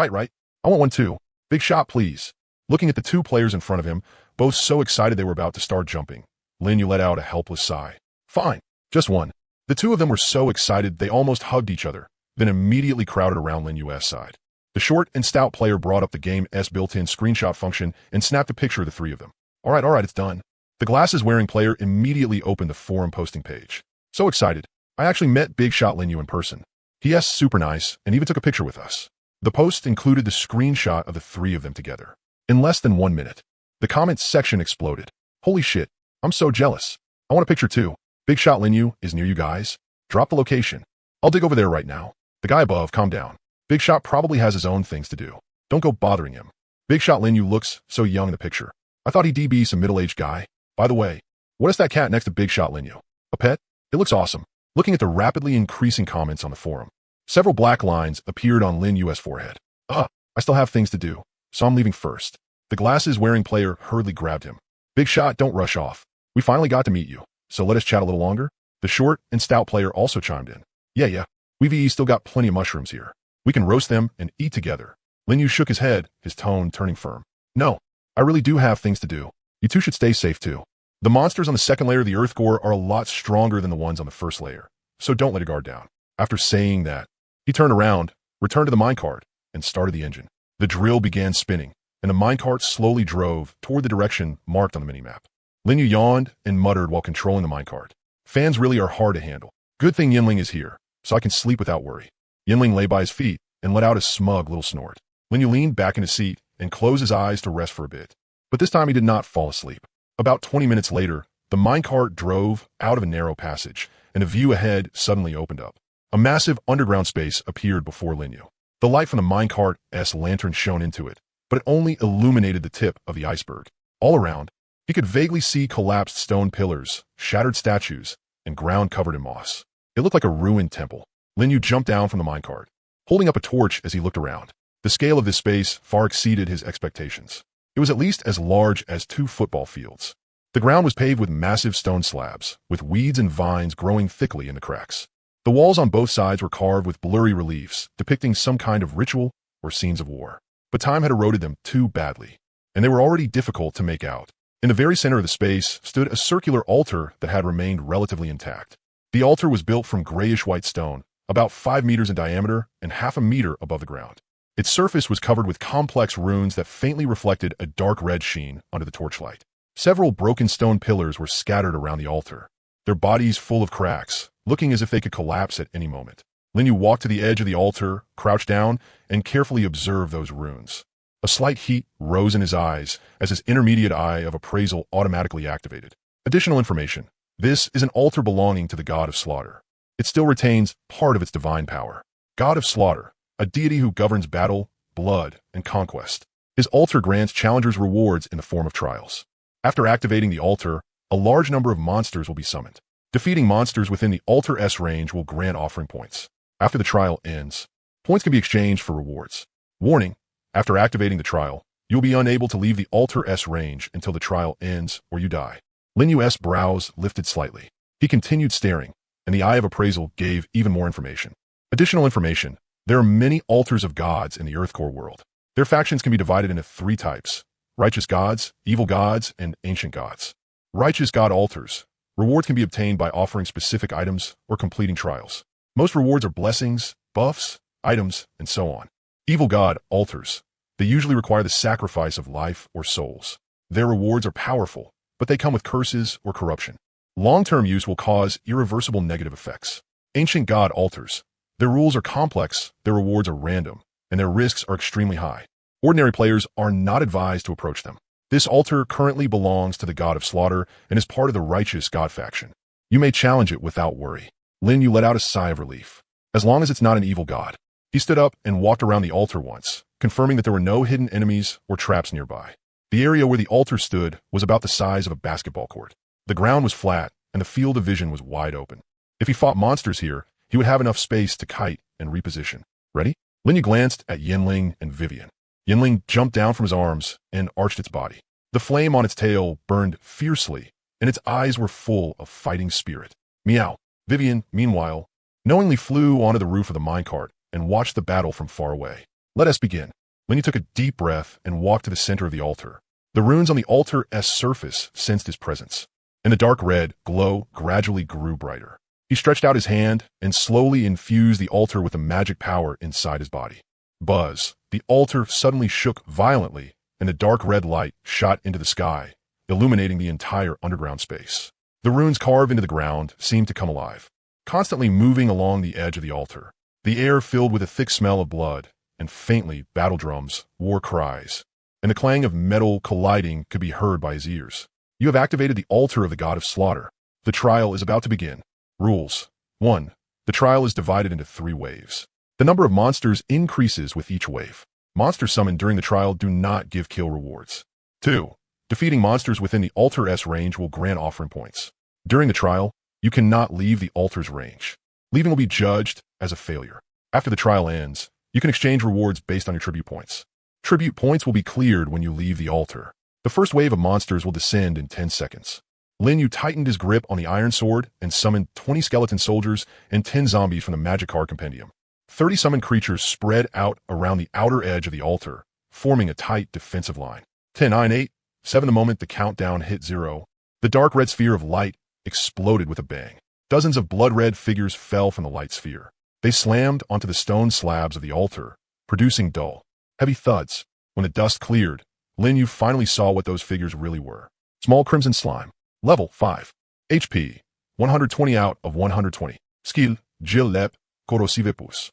I want one too. Big shot, please. Looking at the two players in front of him, both so excited they were about to start jumping, Lin Yu let out a helpless sigh. Fine, just one. The two of them were so excited they almost hugged each other, then immediately crowded around Lin Yu's side. The short and stout player brought up the game's built-in screenshot function and snapped a picture of the three of them. All right, it's done. The glasses-wearing player immediately opened the forum posting page. So excited, I actually met Big Shot Lin Yu in person. He's super nice and even took a picture with us. The post included the screenshot of the three of them together. In less than 1 minute, the comments section exploded. Holy shit, I'm so jealous. I want a picture too. Big Shot Lin Yu is near you guys. Drop the location. I'll dig over there right now. The guy above, calm down. Big Shot probably has his own things to do. Don't go bothering him. Big Shot Lin Yu looks so young in the picture. I thought he'd be some middle-aged guy. By the way, what is that cat next to Big Shot Lin Yu? A pet? It looks awesome. Looking at the rapidly increasing comments on the forum, several black lines appeared on Lin Yu's forehead. I still have things to do, so I'm leaving first. The glasses-wearing player hurriedly grabbed him. Big Shot, don't rush off. We finally got to meet you, so let us chat a little longer. The short and stout player also chimed in. Yeah, we've still got plenty of mushrooms here. We can roast them and eat together. Lin Yu shook his head, his tone turning firm. No, I really do have things to do. You two should stay safe too. The monsters on the second layer of the Earth Core are a lot stronger than the ones on the first layer, so don't let your guard down. After saying that, he turned around, returned to the minecart, and started the engine. The drill began spinning, and the minecart slowly drove toward the direction marked on the minimap. Lin Yu yawned and muttered while controlling the minecart. Fans really are hard to handle. Good thing Yinling is here, so I can sleep without worry. Yinling lay by his feet and let out a smug little snort. Lin Yu leaned back in his seat and closed his eyes to rest for a bit. But this time he did not fall asleep. About 20 minutes later, the minecart drove out of a narrow passage, and a view ahead suddenly opened up. A massive underground space appeared before Lin Yu. The light from the minecart's lantern shone into it, but it only illuminated the tip of the iceberg. All around, he could vaguely see collapsed stone pillars, shattered statues, and ground covered in moss. It looked like a ruined temple. Lin Yu jumped down from the minecart, holding up a torch as he looked around. The scale of this space far exceeded his expectations. It was at least as large as 2 football fields. The ground was paved with massive stone slabs, with weeds and vines growing thickly in the cracks. The walls on both sides were carved with blurry reliefs depicting some kind of ritual or scenes of war. But time had eroded them too badly, and they were already difficult to make out. In the very center of the space stood a circular altar that had remained relatively intact. The altar was built from grayish-white stone, about 5 meters in diameter and half a meter above the ground. Its surface was covered with complex runes that faintly reflected a dark red sheen under the torchlight. Several broken stone pillars were scattered around the altar, their bodies full of cracks, looking as if they could collapse at any moment. Lin Yu walked to the edge of the altar, crouched down, and carefully observed those runes. A slight heat rose in his eyes as his intermediate eye of appraisal automatically activated. Additional information. This is an altar belonging to the god of slaughter. It still retains part of its divine power. God of slaughter, a deity who governs battle, blood, and conquest. His altar grants challengers rewards in the form of trials. After activating the altar, a large number of monsters will be summoned. Defeating monsters within the altar's range will grant offering points. After the trial ends, points can be exchanged for rewards. Warning, after activating the trial, you will be unable to leave the altar's range until the trial ends or you die. Lin Yu's brows lifted slightly. He continued staring, and the eye of appraisal gave even more information. Additional information. There are many altars of gods in the Earthcore world. Their factions can be divided into 3 types: righteous gods, evil gods, and ancient gods. Righteous god altars. Rewards can be obtained by offering specific items or completing trials. Most rewards are blessings, buffs, items, and so on. Evil god altars. They usually require the sacrifice of life or souls. Their rewards are powerful, but they come with curses or corruption. Long-term use will cause irreversible negative effects. Ancient god altars. Their rules are complex, their rewards are random, and their risks are extremely high. Ordinary players are not advised to approach them. This altar currently belongs to the god of slaughter and is part of the righteous god faction. You may challenge it without worry. Lin Yu let out a sigh of relief. As long as it's not an evil god. He stood up and walked around the altar once, confirming that there were no hidden enemies or traps nearby. The area where the altar stood was about the size of a basketball court. The ground was flat, and the field of vision was wide open. If he fought monsters here, he would have enough space to kite and reposition. Ready? Lin Yu glanced at Yinling and Vivian. Yinling jumped down from his arms and arched its body. The flame on its tail burned fiercely, and its eyes were full of fighting spirit. Meow. Vivian, meanwhile, knowingly flew onto the roof of the minecart and watched the battle from far away. Let us begin. Lin Yu took a deep breath and walked to the center of the altar. The runes on the altar's surface sensed his presence, and the dark red glow gradually grew brighter. He stretched out his hand and slowly infused the altar with the magic power inside his body. Buzz. The altar suddenly shook violently, and the dark red light shot into the sky, illuminating the entire underground space. The runes carved into the ground seemed to come alive, constantly moving along the edge of the altar. The air filled with a thick smell of blood, and faintly battle drums, war cries, and the clang of metal colliding could be heard by his ears. You have activated the altar of the god of slaughter. The trial is about to begin. Rules. 1. The trial is divided into 3 waves. The number of monsters increases with each wave. Monsters summoned during the trial do not give kill rewards. 2. Defeating monsters within the altar's range will grant offering points. During the trial, you cannot leave the altar's range. Leaving will be judged as a failure. After the trial ends, you can exchange rewards based on your tribute points. Tribute points will be cleared when you leave the altar. The first wave of monsters will descend in 10 seconds. Lin Yu tightened his grip on the iron sword and summoned 20 skeleton soldiers and 10 zombies from the magic card compendium. 30 summoned creatures spread out around the outer edge of the altar, forming a tight defensive line. 10, 9, 8, 7. The moment the countdown hit 0, the dark red sphere of light exploded with a bang. Dozens of blood-red figures fell from the light sphere. They slammed onto the stone slabs of the altar, producing dull, heavy thuds. When the dust cleared, Lin Yu finally saw what those figures really were. Small crimson slime. Level 5. HP. 120 out of 120. Skill. Jill Lep. Korosivepus.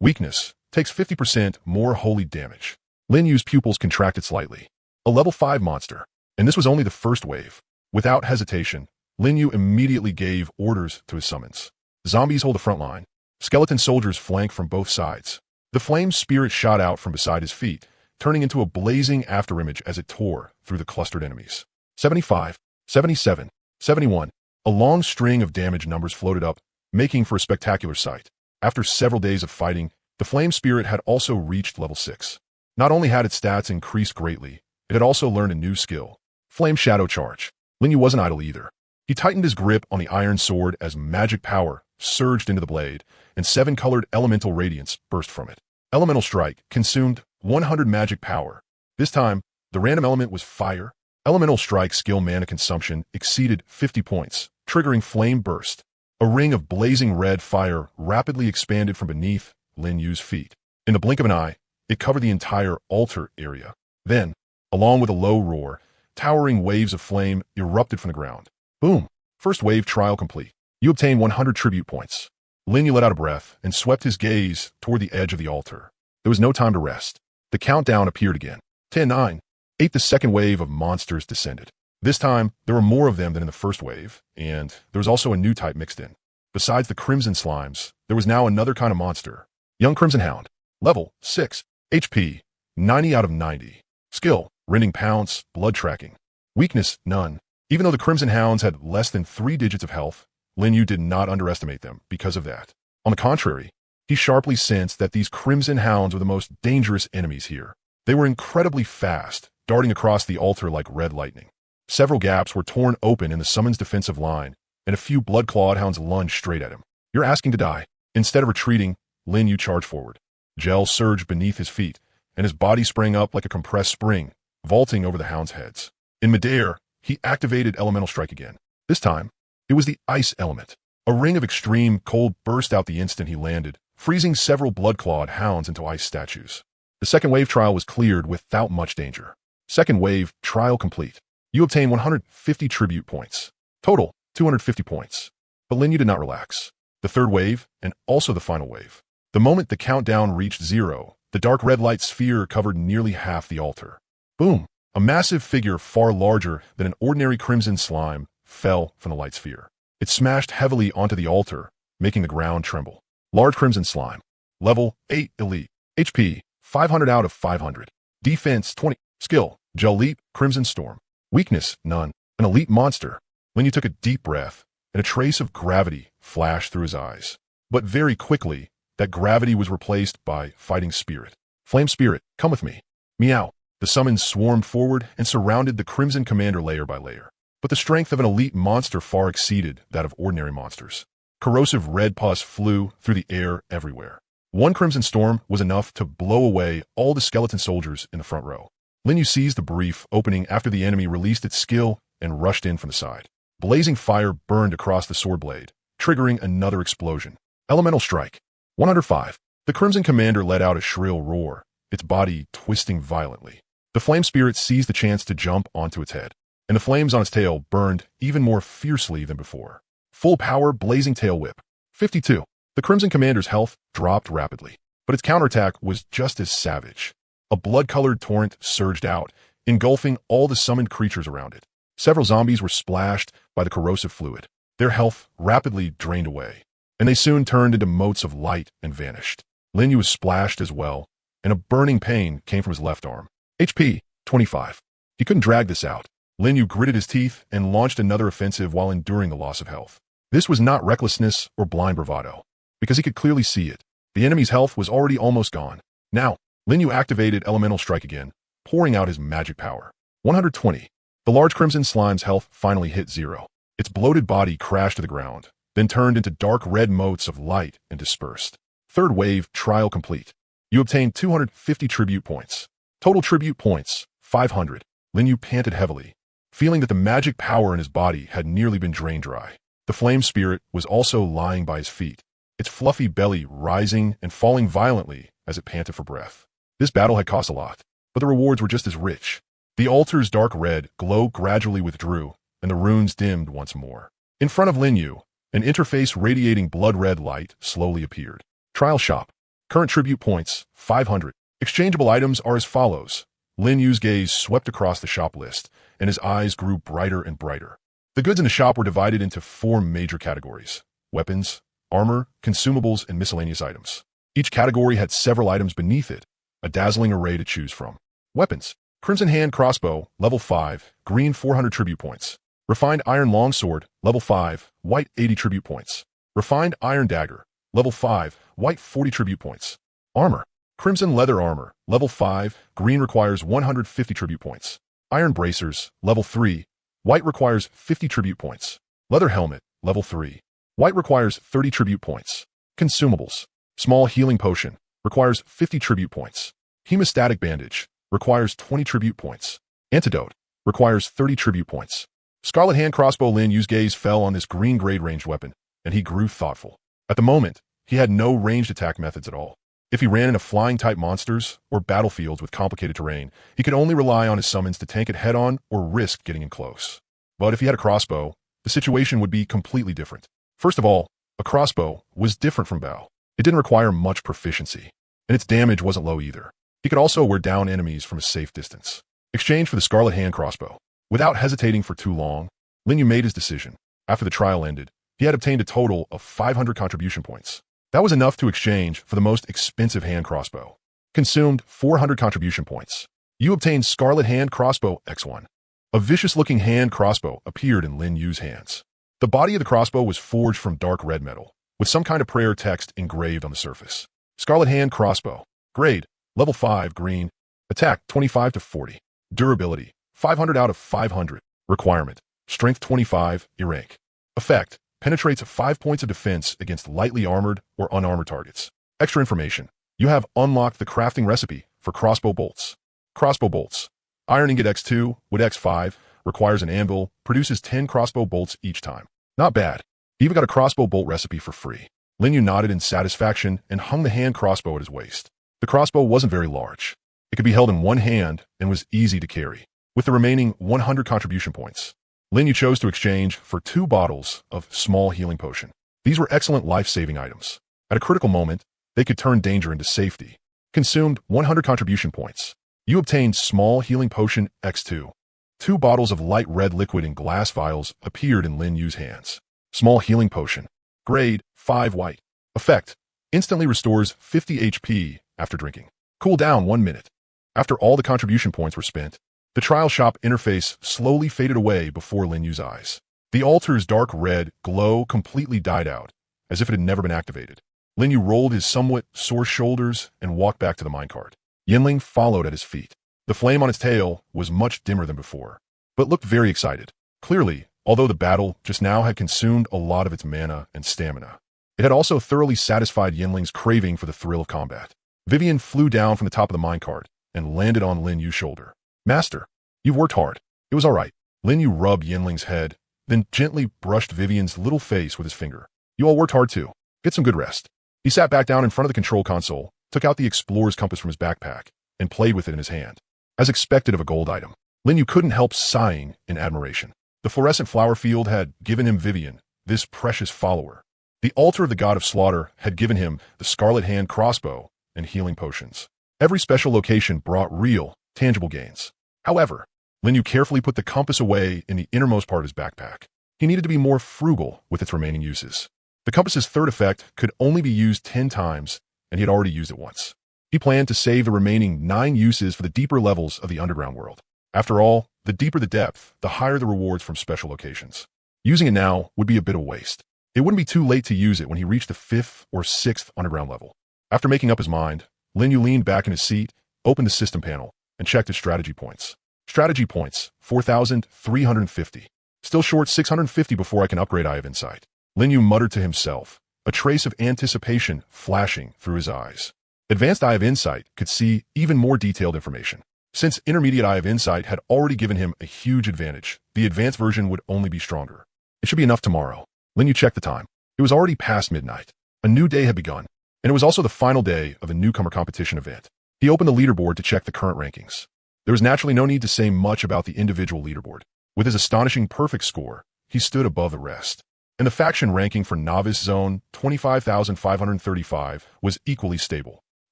Weakness. Takes 50% more holy damage. Lin Yu's pupils contracted slightly. A level 5 monster. And this was only the first wave. Without hesitation, Lin Yu immediately gave orders to his summons. Zombies hold the front line. Skeleton soldiers flank from both sides. The flame spirit shot out from beside his feet, turning into a blazing afterimage as it tore through the clustered enemies. 75, 77, 71. A long string of damage numbers floated up, making for a spectacular sight. After several days of fighting, the flame spirit had also reached level 6. Not only had its stats increased greatly, it had also learned a new skill. Flame Shadow Charge. Lin Yu wasn't idle either. He tightened his grip on the iron sword as magic power surged into the blade, and 7-colored elemental radiance burst from it. Elemental Strike consumed 100 magic power. This time, the random element was fire. Elemental Strike skill mana consumption exceeded 50 points, triggering Flame Burst. A ring of blazing red fire rapidly expanded from beneath Lin Yu's feet. In the blink of an eye, It covered the entire altar area. Then, along with a low roar, towering waves of flame erupted from the ground. Boom! First wave trial complete. You obtain 100 tribute points. Linyu let out a breath and swept his gaze toward the edge of the altar. There was no time to rest. The countdown appeared again. 10, 9, 8. The second wave of monsters descended. This time, there were more of them than in the first wave, and there was also a new type mixed in. Besides the crimson slimes, there was now another kind of monster. Young Crimson Hound. Level 6. HP 90 out of 90. Skill, rending pounce, blood tracking. Weakness, none. Even though the Crimson Hounds had less than 3 digits of health, Linyu did not underestimate them because of that. On the contrary, he sharply sensed that these Crimson Hounds were the most dangerous enemies here. They were incredibly fast, darting across the altar like red lightning. Several gaps were torn open in the summon's defensive line, and a few blood-clawed hounds lunged straight at him. You're asking to die. Instead of retreating, Linyu charged forward. Gel surged beneath his feet, and his body sprang up like a compressed spring, vaulting over the hounds' heads. In midair, he activated Elemental Strike again. This time, it was the ice element. A ring of extreme cold burst out the instant he landed, freezing several blood-clawed hounds into ice statues. The second wave trial was cleared without much danger. Second wave trial complete. You obtain 150 tribute points. Total, 250 points. But Linyu did not relax. The third wave, and also the final wave. The moment the countdown reached 0, the dark red light sphere covered nearly half the altar. Boom! A massive figure far larger than an ordinary crimson slime fell from the light sphere. It smashed heavily onto the altar, making the ground tremble. Large crimson slime. Level 8 elite. HP 500 out of 500. Defense 20. Skill, Gel Leap, Crimson Storm. Weakness, none. An elite monster. Linyu took a deep breath, and a trace of gravity flashed through his eyes. But very quickly, that gravity was replaced by Fighting Spirit. Flame Spirit, come with me. Meow. The summons swarmed forward and surrounded the Crimson Commander layer by layer. But the strength of an elite monster far exceeded that of ordinary monsters. Corrosive red pus flew through the air everywhere. One Crimson Storm was enough to blow away all the skeleton soldiers in the front row. Linyu seized the brief opening after the enemy released its skill and rushed in from the side. Blazing fire burned across the sword blade, triggering another explosion. Elemental Strike. 105. The Crimson Commander let out a shrill roar, its body twisting violently. The Flame Spirit seized the chance to jump onto its head, and the flames on its tail burned even more fiercely than before. Full power blazing tail whip. 52. The Crimson Commander's health dropped rapidly, but its counterattack was just as savage. A blood-colored torrent surged out, engulfing all the summoned creatures around it. Several zombies were splashed by the corrosive fluid. Their health rapidly drained away, and they soon turned into motes of light and vanished. Linyu was splashed as well, and a burning pain came from his left arm. HP 25. He couldn't drag this out. Linyu gritted his teeth and launched another offensive while enduring the loss of health. This was not recklessness or blind bravado, because he could clearly see it. The enemy's health was already almost gone. Now, Linyu activated Elemental Strike again, pouring out his magic power. 120. The large crimson slime's health finally hit 0. Its bloated body crashed to the ground, then turned into dark red motes of light and dispersed. Third wave trial complete. You obtained 250 tribute points. Total tribute points, 500. Linyu panted heavily, feeling that the magic power in his body had nearly been drained dry. The Flame Spirit was also lying by his feet, its fluffy belly rising and falling violently as it panted for breath. This battle had cost a lot, but the rewards were just as rich. The altar's dark red glow gradually withdrew, and the runes dimmed once more. In front of Linyu, an interface radiating blood-red light slowly appeared. Trial Shop. Current tribute points, 500. Exchangeable items are as follows. Linyu's gaze swept across the shop list, and his eyes grew brighter and brighter. The goods in the shop were divided into 4 major categories: weapons, armor, consumables, and miscellaneous items. Each category had several items beneath it, a dazzling array to choose from. Weapons. Crimson Hand Crossbow, level 5, green 400 tribute points. Refined Iron Longsword, level 5, white 80 tribute points. Refined Iron Dagger, level 5, white 40 tribute points. Armor. Crimson Leather Armor, level 5, green requires 150 tribute points. Iron Bracers, level 3, white requires 50 tribute points. Leather Helmet, level 3, white requires 30 tribute points. Consumables. Small Healing Potion, requires 50 tribute points. Hemostatic Bandage, requires 20 tribute points. Antidote, requires 30 tribute points. Scarlet Hand Crossbow. Linyu's gaze fell on this green grade ranged weapon, and he grew thoughtful. At the moment, he had no ranged attack methods at all. If he ran into flying-type monsters or battlefields with complicated terrain, he could only rely on his summons to tank it head-on or risk getting in close. But if he had a crossbow, the situation would be completely different. First of all, a crossbow was different from bow. It didn't require much proficiency, and its damage wasn't low either. He could also wear down enemies from a safe distance. Exchange for the Scarlet Hand crossbow. Without hesitating for too long, Lin Yu made his decision. After the trial ended, he had obtained a total of 500 contribution points. That was enough to exchange for the most expensive hand crossbow. Consumed 400 contribution points. You obtained Scarlet Hand Crossbow X1. A vicious-looking hand crossbow appeared in Lin Yu's hands. The body of the crossbow was forged from dark red metal, with some kind of prayer text engraved on the surface. Scarlet Hand Crossbow. Grade, level 5, green. Attack, 25 to 40. Durability, 500 out of 500. Requirement, strength 25, E rank. Effect, penetrates 5 points of defense against lightly armored or unarmored targets. Extra information, you have unlocked the crafting recipe for crossbow bolts. Crossbow bolts. Iron ingot X2, wood X5, requires an anvil, produces 10 crossbow bolts each time. Not bad. He even got a crossbow bolt recipe for free. Lin Yu nodded in satisfaction and hung the hand crossbow at his waist. The crossbow wasn't very large. It could be held in one hand and was easy to carry. With the remaining 100 contribution points, Lin Yu chose to exchange for 2 bottles of small healing potion. These were excellent life-saving items. At a critical moment, they could turn danger into safety. Consumed 100 contribution points. You obtained small healing potion X2. 2 bottles of light red liquid in glass vials appeared in Lin Yu's hands. Small healing potion. Grade, 5 white. Effect, instantly restores 50 HP after drinking. Cool down 1 minute. After all the contribution points were spent, the trial shop interface slowly faded away before Lin Yu's eyes. The altar's dark red glow completely died out, as if it had never been activated. Lin Yu rolled his somewhat sore shoulders and walked back to the minecart. Yinling followed at his feet. The flame on its tail was much dimmer than before, but looked very excited. Clearly, although the battle just now had consumed a lot of its mana and stamina, it had also thoroughly satisfied Yinling's craving for the thrill of combat. Vivian flew down from the top of the minecart and landed on Lin Yu's shoulder. Master, you've worked hard. It was all right. Lin Yu rubbed Yinling's head, then gently brushed Vivian's little face with his finger. You all worked hard too. Get some good rest. He sat back down in front of the control console, took out the explorer's compass from his backpack, and played with it in his hand. As expected of a gold item, Lin Yu couldn't help sighing in admiration. The fluorescent flower field had given him Vivian, this precious follower. The altar of the god of slaughter had given him the Scarlet Hand crossbow and healing potions. Every special location brought real, tangible gains. However, Lin Yu carefully put the compass away in the innermost part of his backpack. He needed to be more frugal with its remaining uses. The compass's third effect could only be used 10 times, and he had already used it once. He planned to save the remaining 9 uses for the deeper levels of the underground world. After all, the deeper the depth, the higher the rewards from special locations. Using it now would be a bit of waste. It wouldn't be too late to use it when he reached the 5th or 6th underground level. After making up his mind, Lin Yu leaned back in his seat, opened the system panel, and checked his strategy points. Strategy points, 4,350. Still short 650 before I can upgrade Eye of Insight. Lin Yu muttered to himself, a trace of anticipation flashing through his eyes. Advanced Eye of Insight could see even more detailed information. Since Intermediate Eye of Insight had already given him a huge advantage, the advanced version would only be stronger. It should be enough tomorrow. Lin Yu checked the time. It was already past midnight. A new day had begun, and it was also the final day of the newcomer competition event. He opened the leaderboard to check the current rankings. There was naturally no need to say much about the individual leaderboard. With his astonishing perfect score, he stood above the rest. And the faction ranking for Novice Zone, 25,535, was equally stable,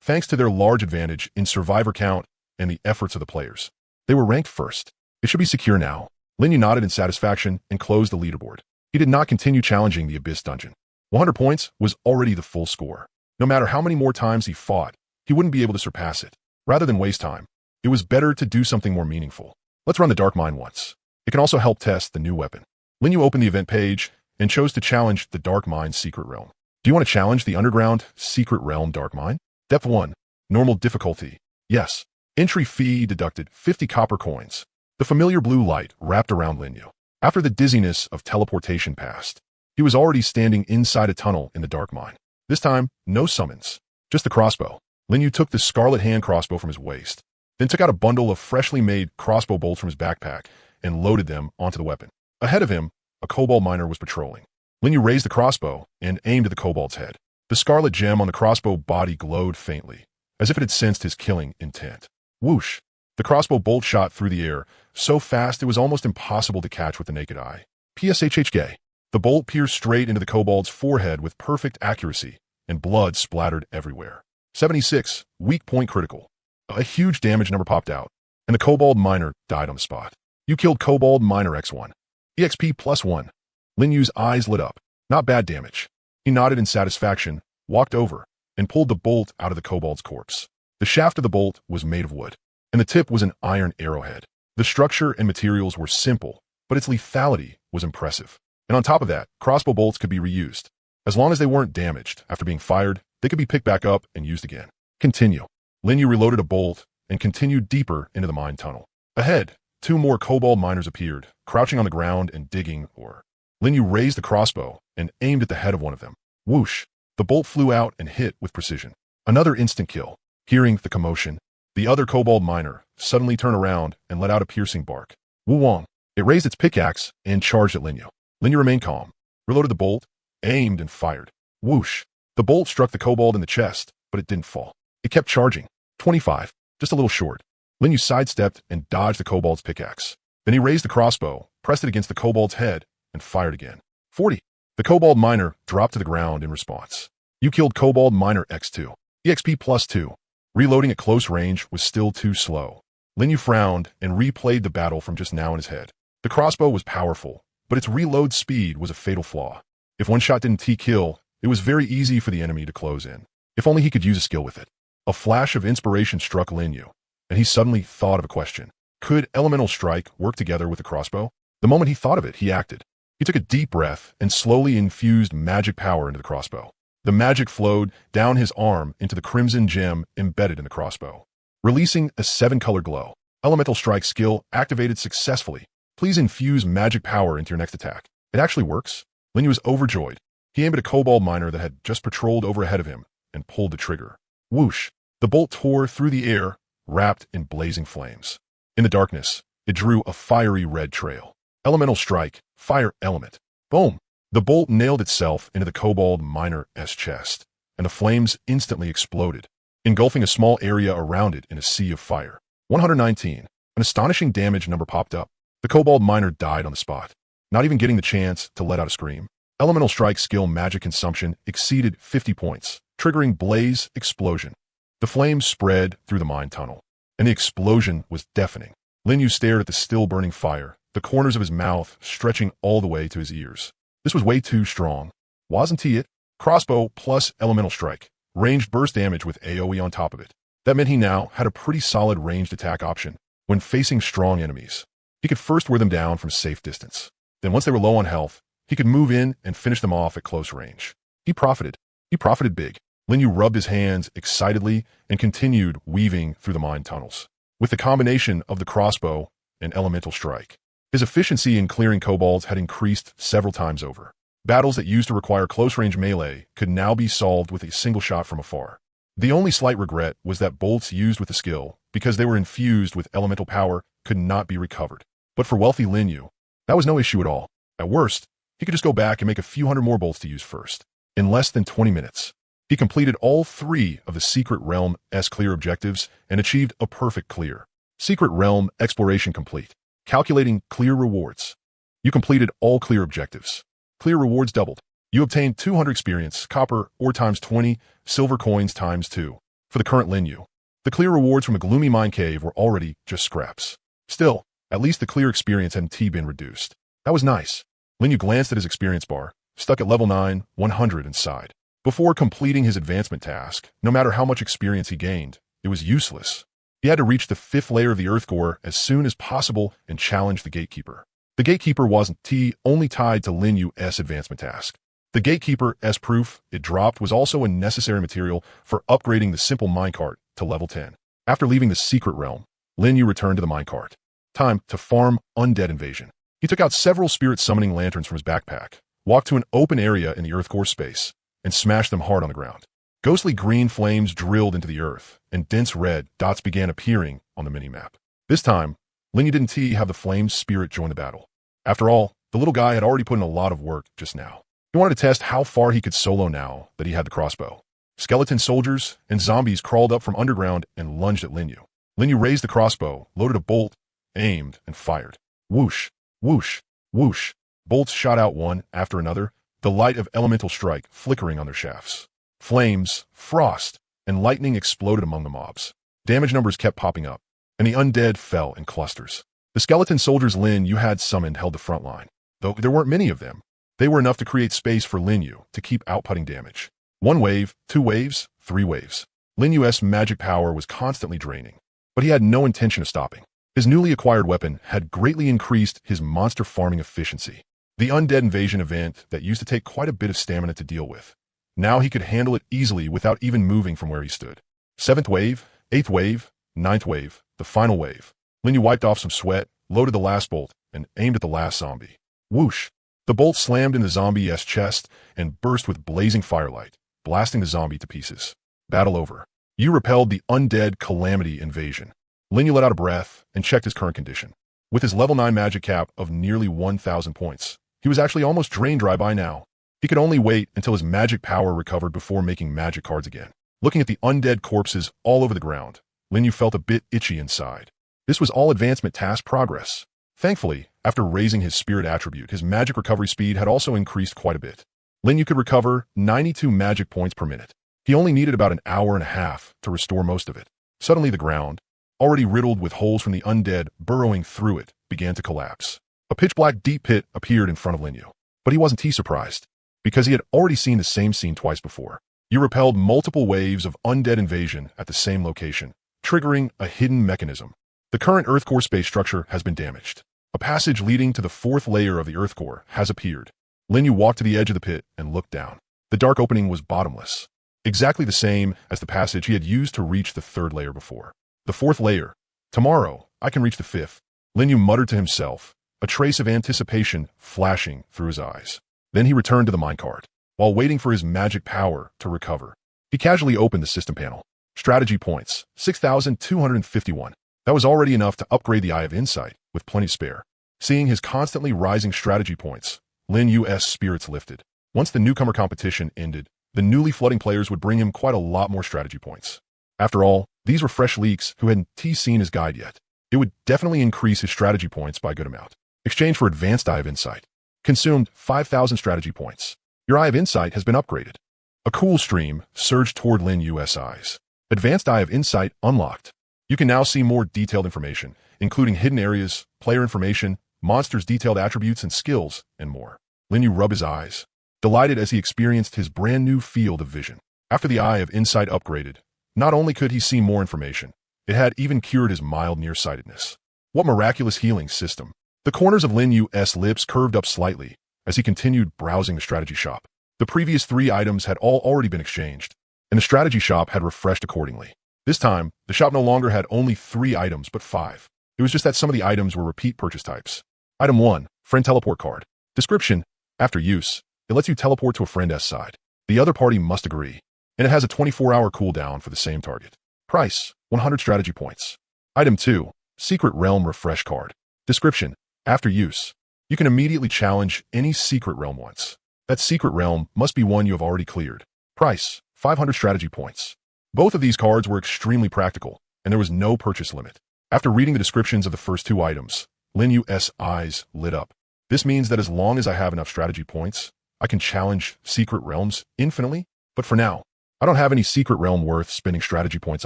thanks to their large advantage in survivor count and the efforts of the players. They were ranked first. It should be secure now. Lin Yu nodded in satisfaction and closed the leaderboard. He did not continue challenging the Abyss dungeon. 100 points was already the full score. No matter how many more times he fought, he wouldn't be able to surpass it. Rather than waste time, it was better to do something more meaningful. Let's run the Dark Mine once. It can also help test the new weapon. Lin Yu opened the event page and chose to challenge the Dark Mine Secret Realm. Do you want to challenge the Underground Secret Realm Dark Mine? Depth 1. Normal difficulty. Yes. Entry fee deducted 50 copper coins. The familiar blue light wrapped around Lin Yu. After the dizziness of teleportation passed, he was already standing inside a tunnel in the Dark Mine. This time, no summons, just the crossbow. Lin Yu took the Scarlet Hand crossbow from his waist, then took out a bundle of freshly made crossbow bolts from his backpack and loaded them onto the weapon. Ahead of him, a kobold miner was patrolling. Lin Yu raised the crossbow and aimed at the kobold's head. The scarlet gem on the crossbow body glowed faintly, as if it had sensed his killing intent. Whoosh! The crossbow bolt shot through the air, so fast it was almost impossible to catch with the naked eye. PSHHK. The bolt pierced straight into the kobold's forehead with perfect accuracy, and blood splattered everywhere. 76, weak point critical. A huge damage number popped out, and the kobold miner died on the spot. You killed kobold miner X1. EXP +1. Lin Yu's eyes lit up. Not bad damage. He nodded in satisfaction, walked over, and pulled the bolt out of the kobold's corpse. The shaft of the bolt was made of wood, and the tip was an iron arrowhead. The structure and materials were simple, but its lethality was impressive. And on top of that, crossbow bolts could be reused. As long as they weren't damaged after being fired, they could be picked back up and used again. Continue. Lin Yu reloaded a bolt and continued deeper into the mine tunnel. Ahead, 2 more kobold miners appeared, crouching on the ground and digging ore. Lin Yu raised the crossbow and aimed at the head of one of them. Whoosh! The bolt flew out and hit with precision. Another instant kill. Hearing the commotion, the other kobold miner suddenly turned around and let out a piercing bark. Wu Wong. It raised its pickaxe and charged at Lin Yu. Lin Yu remained calm, reloaded the bolt, aimed and fired. Whoosh! The bolt struck the kobold in the chest, but it didn't fall. It kept charging. 25. Just a little short. Lin Yu sidestepped and dodged the kobold's pickaxe. Then he raised the crossbow, pressed it against the kobold's head, and fired again. 40. The kobold miner dropped to the ground in response. You killed kobold miner X2. EXP +2. Reloading at close range was still too slow. Lin Yu frowned and replayed the battle from just now in his head. The crossbow was powerful, but its reload speed was a fatal flaw. If one shot didn't T-kill, it was very easy for the enemy to close in. If only he could use a skill with it. A flash of inspiration struck Lin Yu, and he suddenly thought of a question. Could elemental strike work together with the crossbow? The moment he thought of it, he acted. He took a deep breath and slowly infused magic power into the crossbow. The magic flowed down his arm into the crimson gem embedded in the crossbow, releasing a 7-color glow. Elemental strike skill activated successfully. Please infuse magic power into your next attack. It actually works. Lin Yu was overjoyed. He aimed at a kobold miner that had just patrolled over ahead of him and pulled the trigger. Whoosh! The bolt tore through the air, wrapped in blazing flames. In the darkness, it drew a fiery red trail. Elemental strike, fire element. Boom! The bolt nailed itself into the kobold miner's chest, and the flames instantly exploded, engulfing a small area around it in a sea of fire. 119. An astonishing damage number popped up. The kobold miner died on the spot, not even getting the chance to let out a scream. Elemental strike skill magic consumption exceeded 50 points, triggering blaze explosion. The flames spread through the mine tunnel, and the explosion was deafening. Lin Yu stared at the still burning fire, the corners of his mouth stretching all the way to his ears. This was way too strong. Wasn't he it? Crossbow plus elemental strike. Ranged burst damage with AoE on top of it. That meant he now had a pretty solid ranged attack option when facing strong enemies. He could first wear them down from safe distance. Then once they were low on health, he could move in and finish them off at close range. He profited. He profited big. Lin Yu rubbed his hands excitedly and continued weaving through the mine tunnels. With the combination of the crossbow and elemental strike, his efficiency in clearing kobolds had increased several times over. Battles that used to require close-range melee could now be solved with a single shot from afar. The only slight regret was that bolts used with the skill, because they were infused with elemental power, could not be recovered. But for wealthy Lin Yu, that was no issue at all. At worst, he could just go back and make a few hundred more bolts to use first. In less than 20 minutes, he completed all 3 of the Secret Realm's clear objectives and achieved a perfect clear. Secret Realm exploration complete. Calculating clear rewards. You completed all clear objectives. Clear rewards doubled. You obtained 200 experience, copper, ore times 20, silver coins times 2. For the current Lin Yu, the clear rewards from a gloomy mine cave were already just scraps. Still, at least the clear experience hadn't been reduced. That was nice. Lin Yu glanced at his experience bar, stuck at level 9, 100 and sighed. Before completing his advancement task, no matter how much experience he gained, it was useless. He had to reach the 5th layer of the Earth Core as soon as possible and challenge the Gatekeeper. The Gatekeeper wasn't only tied to Lin Yu's advancement task. The Gatekeeper's proof it dropped was also a necessary material for upgrading the simple minecart to level 10. After leaving the Secret Realm, Lin Yu returned to the minecart. Time to farm undead invasion. He took out several spirit summoning lanterns from his backpack, walked to an open area in the Earth Core space, and smashed them hard on the ground. Ghostly green flames drilled into the earth, and dense red dots began appearing on the minimap. This time, Lin Yu didn't have the flame's spirit join the battle. After all, the little guy had already put in a lot of work just now. He wanted to test how far he could solo now that he had the crossbow. Skeleton soldiers and zombies crawled up from underground and lunged at Linyu. Linyu raised the crossbow, loaded a bolt, aimed, and fired. Whoosh, whoosh, whoosh. Bolts shot out one after another, the light of elemental strike flickering on their shafts. Flames, frost, and lightning exploded among the mobs. Damage numbers kept popping up, and the undead fell in clusters. The skeleton soldiers Lin Yu had summoned held the front line, though there weren't many of them. They were enough to create space for Lin Yu to keep outputting damage. 1 wave, 2 waves, 3 waves. Lin Yu's magic power was constantly draining, but he had no intention of stopping. His newly acquired weapon had greatly increased his monster farming efficiency. The undead invasion event that used to take quite a bit of stamina to deal with. Now he could handle it easily without even moving from where he stood. 7th wave, 8th wave, 9th wave, the final wave. Lin Yu wiped off some sweat, loaded the last bolt, and aimed at the last zombie. Whoosh! The bolt slammed in the zombie's chest and burst with blazing firelight, blasting the zombie to pieces. Battle over. Yu repelled the undead calamity invasion. Lin Yu let out a breath and checked his current condition. With his level 9 magic cap of nearly 1,000 points, he was actually almost drain dry by now. He could only wait until his magic power recovered before making magic cards again. Looking at the undead corpses all over the ground, Lin Yu felt a bit itchy inside. This was all advancement task progress. Thankfully, after raising his spirit attribute, his magic recovery speed had also increased quite a bit. Lin Yu could recover 92 magic points per minute. He only needed about an hour and a half to restore most of it. Suddenly the ground, already riddled with holes from the undead burrowing through it, began to collapse. A pitch-black deep pit appeared in front of Lin Yu. But he wasn't too surprised, because he had already seen the same scene twice before. Yu repelled multiple waves of undead invasion at the same location, triggering a hidden mechanism. The current Earth core space structure has been damaged. A passage leading to the 4th layer of the Earth core has appeared. Lin Yu walked to the edge of the pit and looked down. The dark opening was bottomless, exactly the same as the passage he had used to reach the 3rd layer before. The 4th layer. Tomorrow, I can reach the 5th. Lin Yu muttered to himself, a trace of anticipation flashing through his eyes. Then he returned to the minecart. While waiting for his magic power to recover, he casually opened the system panel. Strategy points, 6,251. That was already enough to upgrade the Eye of Insight, with plenty spare. Seeing his constantly rising strategy points, Lin Yu's spirits lifted. Once the newcomer competition ended, the newly flooding players would bring him quite a lot more strategy points. After all, these were fresh leaks who hadn't seen his guide yet. It would definitely increase his strategy points by a good amount. Exchange for Advanced Eye of Insight. Consumed 5,000 strategy points. Your Eye of Insight has been upgraded. A cool stream surged toward Lin Yu's eyes. Advanced Eye of Insight unlocked. You can now see more detailed information, including hidden areas, player information, monsters' detailed attributes and skills, and more. Lin Yu rubbed his eyes, delighted as he experienced his brand new field of vision. After the Eye of Insight upgraded, not only could he see more information, it had even cured his mild nearsightedness. What miraculous healing system! The corners of Lin Yu's lips curved up slightly as he continued browsing the strategy shop. The previous 3 items had all already been exchanged, and the strategy shop had refreshed accordingly. This time, the shop no longer had only 3 items but 5. It was just that some of the items were repeat purchase types. Item 1, Friend Teleport Card. Description: after use, it lets you teleport to a friend's side. The other party must agree, and it has a 24-hour cooldown for the same target. Price: 100 strategy points. Item 2, Secret Realm Refresh Card. Description: after use, you can immediately challenge any secret realm once. That secret realm must be one you have already cleared. Price: 500 strategy points. Both of these cards were extremely practical, and there was no purchase limit. After reading the descriptions of the first 2 items, Lin Yu's eyes lit up. This means that as long as I have enough strategy points, I can challenge secret realms infinitely. But for now, I don't have any secret realm worth spending strategy points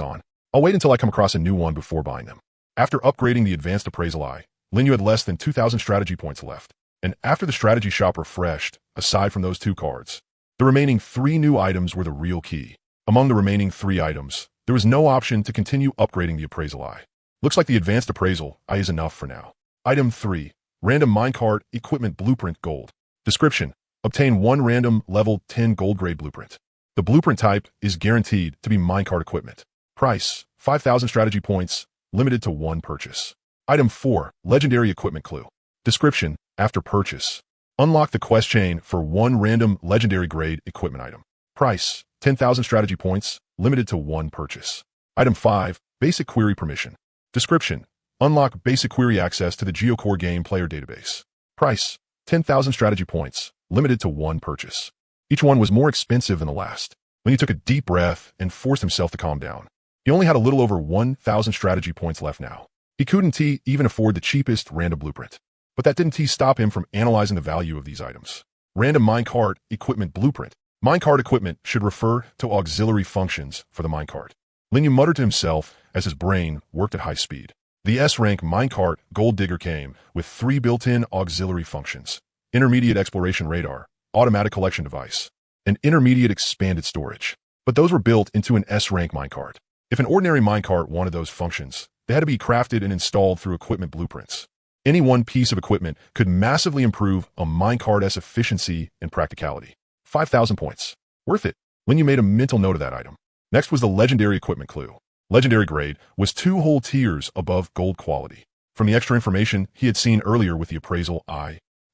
on. I'll wait until I come across a new one before buying them. After upgrading the Advanced Appraisal Eye, Lin Yu had less than 2,000 strategy points left. And after the strategy shop refreshed, aside from those 2 cards, the remaining 3 new items were the real key. Among the remaining 3 items, there was no option to continue upgrading the Appraisal Eye. Looks like the Advanced Appraisal Eye is enough for now. Item 3, Random Minecart Equipment Blueprint Gold. Description: obtain 1 random level 10 gold grade blueprint. The blueprint type is guaranteed to be minecart equipment. Price: 5,000 strategy points, limited to 1 purchase. Item 4, Legendary Equipment Clue. Description: after purchase, unlock the quest chain for 1 random legendary grade equipment item. Price: 10,000 strategy points, limited to 1 purchase. Item 5, Basic Query Permission. Description: unlock basic query access to the GeoCore game player database. Price: 10,000 strategy points, limited to one purchase. Each one was more expensive than the last. Linyu took a deep breath and forced himself to calm down. He only had a little over 1,000 strategy points left now. He couldn't even afford the cheapest random blueprint. But that didn't stop him from analyzing the value of these items. Random minecart equipment blueprint. Minecart equipment should refer to auxiliary functions for the minecart. Linyu muttered to himself as his brain worked at high speed. The S-rank minecart gold digger came with 3 built-in auxiliary functions: intermediate exploration radar, automatic collection device, and intermediate expanded storage. But those were built into an S-rank minecart. If an ordinary minecart wanted those functions, they had to be crafted and installed through equipment blueprints. Any one piece of equipment could massively improve a minecart's efficiency and practicality. 5,000 points. Worth it. Linyu made a mental note of that item. Next was the legendary equipment clue. Legendary grade was 2 whole tiers above gold quality. From the extra information he had seen earlier with the appraisal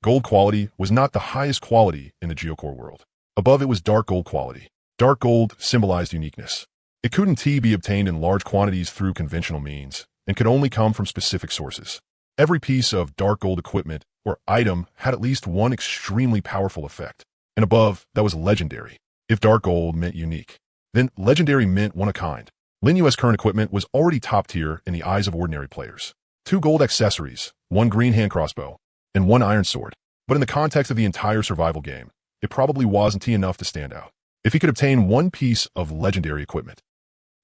gold quality was not the highest quality in the geocore world. Above it was dark gold quality. Dark gold symbolized uniqueness. It couldn't be obtained in large quantities through conventional means and could only come from specific sources. Every piece of dark gold equipment or item had at least one extremely powerful effect. And above, that was legendary. If dark gold meant unique, then legendary meant one of a kind. Linyu's current equipment was already top tier in the eyes of ordinary players. 2 gold accessories, 1 green hand crossbow, and 1 iron sword. But in the context of the entire survival game, it probably wasn't enough to stand out. If he could obtain 1 piece of legendary equipment,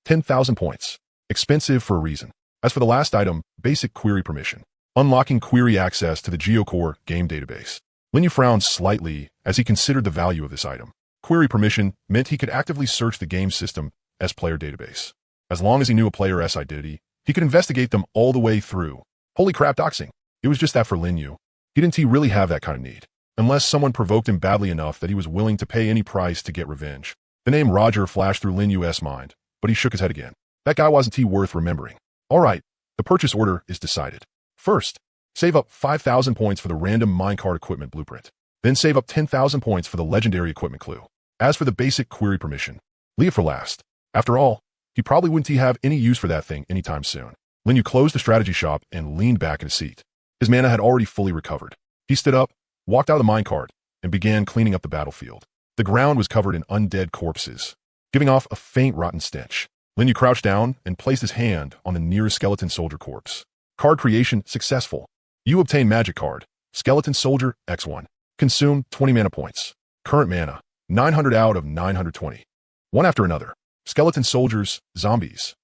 10,000 points. Expensive for a reason. As for the last item, basic query permission. Unlocking query access to the geocore game database. Linyu frowned slightly as he considered the value of this item. Query permission meant he could actively search the game system as player database. As long as he knew a player's identity, he could investigate them all the way through. Holy crap, doxing. It was just that for Linyu. He didn't really have that kind of need. Unless someone provoked him badly enough that he was willing to pay any price to get revenge. The name Roger flashed through Linyu's mind, but he shook his head again. That guy wasn't worth remembering. All right, the purchase order is decided. First, save up 5,000 points for the random minecart equipment blueprint. Then save up 10,000 points for the legendary equipment clue. As for the basic query permission, leave it for last. After all, he probably wouldn't have any use for that thing anytime soon. Linyu closed the strategy shop and leaned back in his seat. His mana had already fully recovered. He stood up, walked out of the minecart, and began cleaning up the battlefield. The ground was covered in undead corpses, giving off a faint rotten stench. Linyu crouched down and placed his hand on the nearest skeleton soldier corpse. Card creation successful. You obtain magic card. Skeleton soldier X1. Consume 20 mana points. Current mana 900 out of 920. One after another. Skeleton soldiers, zombies.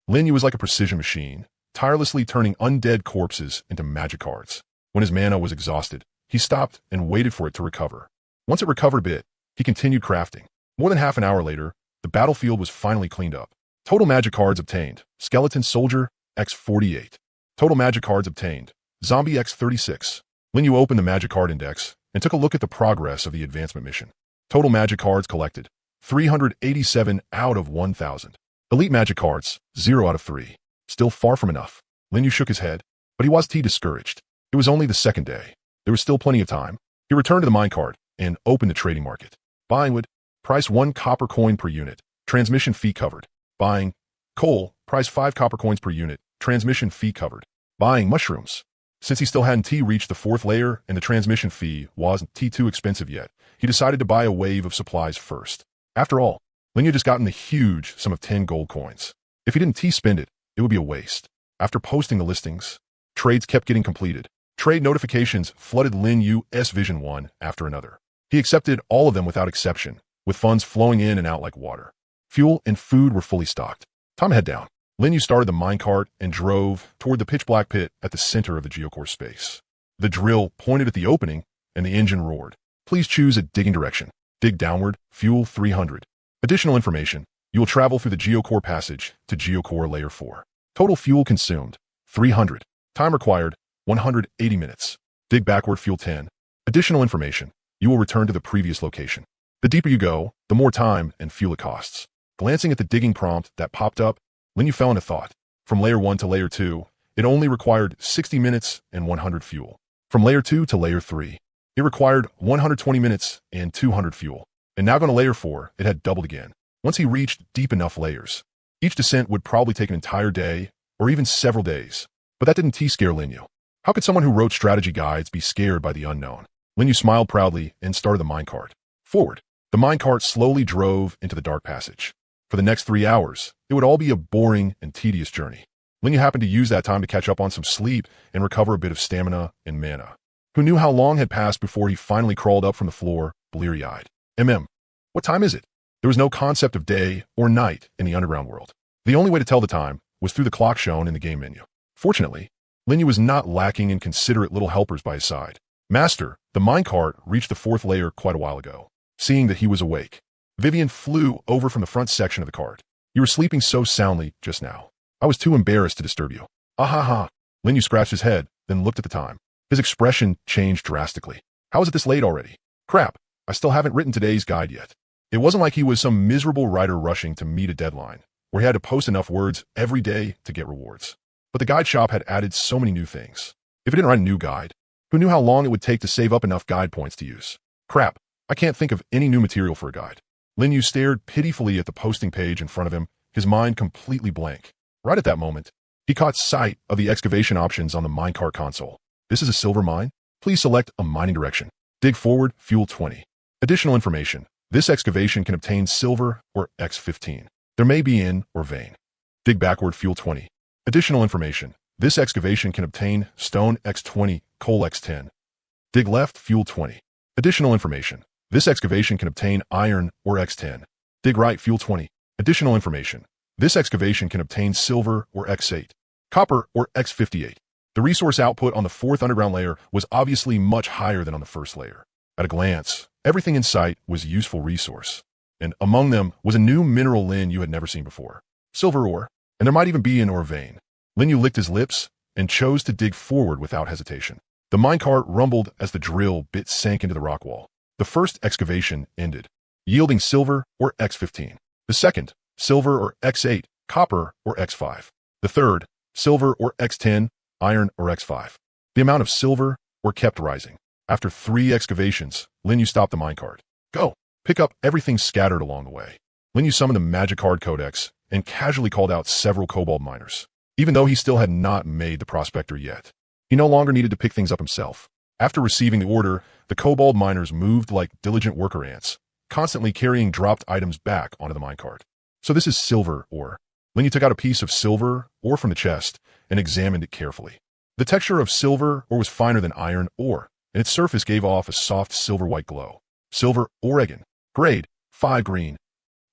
Linyu was like a precision machine, tirelessly turning undead corpses into magic cards. When his mana was exhausted, he stopped and waited for it to recover. Once it recovered a bit, he continued crafting. More than half an hour later, the battlefield was finally cleaned up. Total magic cards obtained. Skeleton soldier X48. Total magic cards obtained. Zombie X36. Linyu opened the magic card index and took a look at the progress of the advancement mission. Total magic cards collected. 387 out of 1,000. Elite magic cards, 0 out of 3. Still far from enough. Linyu shook his head, but he wasn't discouraged. It was only the second day. There was still plenty of time. He returned to the minecart and opened the trading market. Buying wood, price 1 copper coin per unit. Transmission fee covered. Buying coal, price 5 copper coins per unit. Transmission fee covered. Buying mushrooms. Since he still hadn't reached the 4th layer and the transmission fee wasn't too expensive yet, he decided to buy a wave of supplies first. After all, Linyu had just gotten the huge sum of 10 gold coins. If he didn't spend it, it would be a waste. After posting the listings, trades kept getting completed. Trade notifications flooded Linyu's vision one after another. He accepted all of them without exception, with funds flowing in and out like water. Fuel and food were fully stocked. Time to head down. Linyu started the minecart and drove toward the pitch-black pit at the center of the geocore space. The drill pointed at the opening, and the engine roared. Please choose a digging direction. Dig downward, fuel 300. Additional information, you will travel through the geocore passage to geocore layer 4. Total fuel consumed, 300. Time required, 180 minutes. Dig backward, fuel 10. Additional information, you will return to the previous location. The deeper you go, the more time and fuel it costs. Glancing at the digging prompt that popped up, Linyu fell into thought. From layer 1 to layer 2, it only required 60 minutes and 100 fuel. From layer 2 to layer 3, it required 120 minutes and 200 fuel. And now going to layer 4, it had doubled again. Once he reached deep enough layers, each descent would probably take an entire day or even several days. But that didn't scare Linyu. How could someone who wrote strategy guides be scared by the unknown? Lin Yu smiled proudly and started the minecart. Forward. The minecart slowly drove into the dark passage. For the next 3 hours, it would all be a boring and tedious journey. Lin Yu happened to use that time to catch up on some sleep and recover a bit of stamina and mana. Who knew how long had passed before he finally crawled up from the floor, bleary-eyed. What time is it? There was no concept of day or night in the underground world. The only way to tell the time was through the clock shown in the game menu. Fortunately, Lin Yu was not lacking in considerate little helpers by his side. Master, the minecart reached the 4th layer quite a while ago. Seeing that he was awake, Vivian flew over from the front section of the cart. You were sleeping so soundly just now. I was too embarrassed to disturb you. Ah ha ha. Lin Yu scratched his head, then looked at the time. His expression changed drastically. How is it this late already? Crap, I still haven't written today's guide yet. It wasn't like he was some miserable writer rushing to meet a deadline, where he had to post enough words every day to get rewards. But the guide shop had added so many new things. If it didn't write a new guide, who knew how long it would take to save up enough guide points to use? Crap, I can't think of any new material for a guide. Lin Yu stared pitifully at the posting page in front of him, his mind completely blank. Right at that moment, he caught sight of the excavation options on the minecart console. This is a silver mine? Please select a mining direction. Dig forward, fuel 20. Additional information. This excavation can obtain silver or X15. There may be in or vein. Dig backward, fuel 20. Additional information. This excavation can obtain stone X20, coal X10. Dig left, fuel 20. Additional information. This excavation can obtain iron or X10. Dig right, fuel 20. Additional information. This excavation can obtain silver or X8, copper or X58. The resource output on the 4th underground layer was obviously much higher than on the 1st layer. At a glance, everything in sight was a useful resource, and among them was a new mineral Lin Yu had never seen before. Silver ore, and there might even be an ore vein. Lin Yu licked his lips and chose to dig forward without hesitation. The minecart rumbled as the drill bit sank into the rock wall. The first excavation ended, yielding silver or X15. The second, silver or X8, copper or X5. The third, silver or X10, iron or X5. The amount of silver ore kept rising. After 3 excavations, Lin Yu stopped the minecart. Go! Pick up everything scattered along the way. Lin Yu summoned the magic card codex and casually called out several kobold miners. Even though he still had not made the prospector yet, he no longer needed to pick things up himself. After receiving the order, the kobold miners moved like diligent worker ants, constantly carrying dropped items back onto the minecart. So this is silver ore. Lin Yu took out a piece of silver ore from the chest and examined it carefully. The texture of silver ore was finer than iron ore, and its surface gave off a soft silver-white glow. Silver Oregon. Grade, 5 green.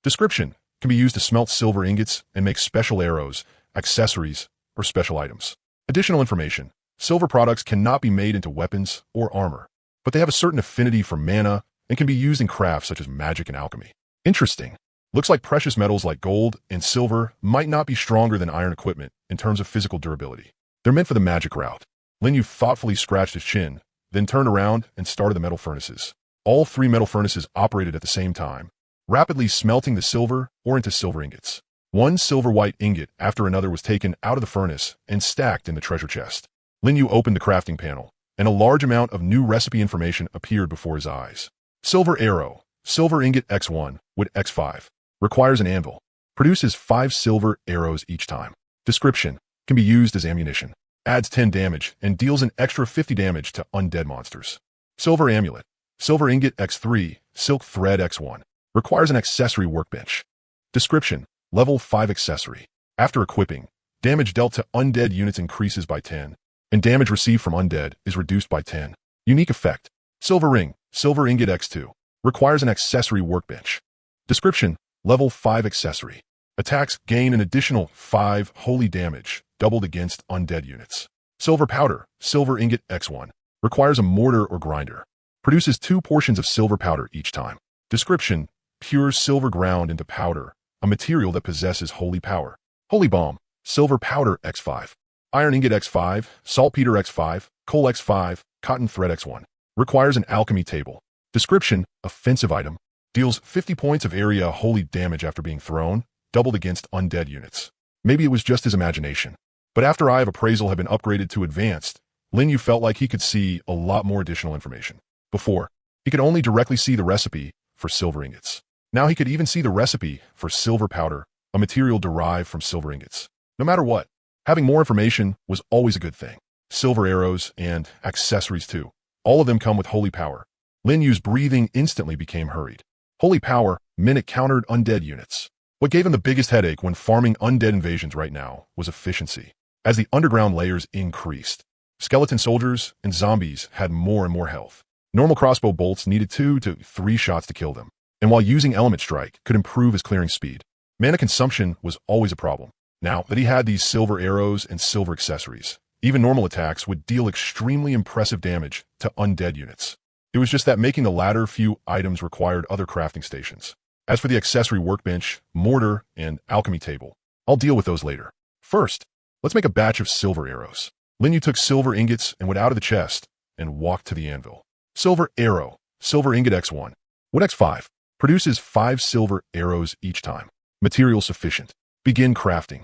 Description: can be used to smelt silver ingots and make special arrows, accessories, or special items. Additional information: silver products cannot be made into weapons or armor, but they have a certain affinity for mana and can be used in crafts such as magic and alchemy. Interesting. Looks like precious metals like gold and silver might not be stronger than iron equipment in terms of physical durability. They're meant for the magic route. Lin Yu thoughtfully scratched his chin, then turned around and started the metal furnaces. All 3 metal furnaces operated at the same time, rapidly smelting the silver ore into silver ingots. One silver-white ingot after another was taken out of the furnace and stacked in the treasure chest. Lin Yu opened the crafting panel, and a large amount of new recipe information appeared before his eyes. Silver arrow, silver ingot X1, wood X5. Requires an anvil. Produces 5 silver arrows each time. Description: can be used as ammunition. Adds 10 damage and deals an extra 50 damage to undead monsters. Silver amulet. Silver ingot X3, silk thread X1. Requires an accessory workbench. Description: level 5 accessory. After equipping, damage dealt to undead units increases by 10, and damage received from undead is reduced by 10. Unique effect: silver ring, silver ingot X2. Requires an accessory workbench. Description: level 5 accessory. Attacks gain an additional 5 holy damage, doubled against undead units. Silver powder, silver ingot X1. Requires a mortar or grinder. Produces 2 portions of silver powder each time. Description: pure silver ground into powder, a material that possesses holy power. Holy bomb, silver powder X5. Iron ingot X5, saltpeter X5, coal X5, cotton thread X1. Requires an alchemy table. Description: offensive item. Deals 50 points of area holy damage after being thrown, doubled against undead units. Maybe it was just his imagination. But after Eye of Appraisal had been upgraded to Advanced, Lin Yu felt like he could see a lot more additional information. Before, he could only directly see the recipe for silver ingots. Now he could even see the recipe for silver powder, a material derived from silver ingots. No matter what, having more information was always a good thing. Silver arrows and accessories too. All of them come with holy power. Lin Yu's breathing instantly became hurried. Holy power meant it countered undead units. What gave him the biggest headache when farming undead invasions right now was efficiency. As the underground layers increased, skeleton soldiers and zombies had more and more health. Normal crossbow bolts needed 2 to 3 shots to kill them, and while using element strike could improve his clearing speed, mana consumption was always a problem. Now that he had these silver arrows and silver accessories, even normal attacks would deal extremely impressive damage to undead units. It was just that making the latter few items required other crafting stations. As for the accessory workbench, mortar, and alchemy table, I'll deal with those later. First, let's make a batch of silver arrows. Lin Yu took silver ingots and went out of the chest and walked to the anvil. Silver arrow, silver ingot x1. Wood x5 produces 5 silver arrows each time. Material sufficient. Begin crafting.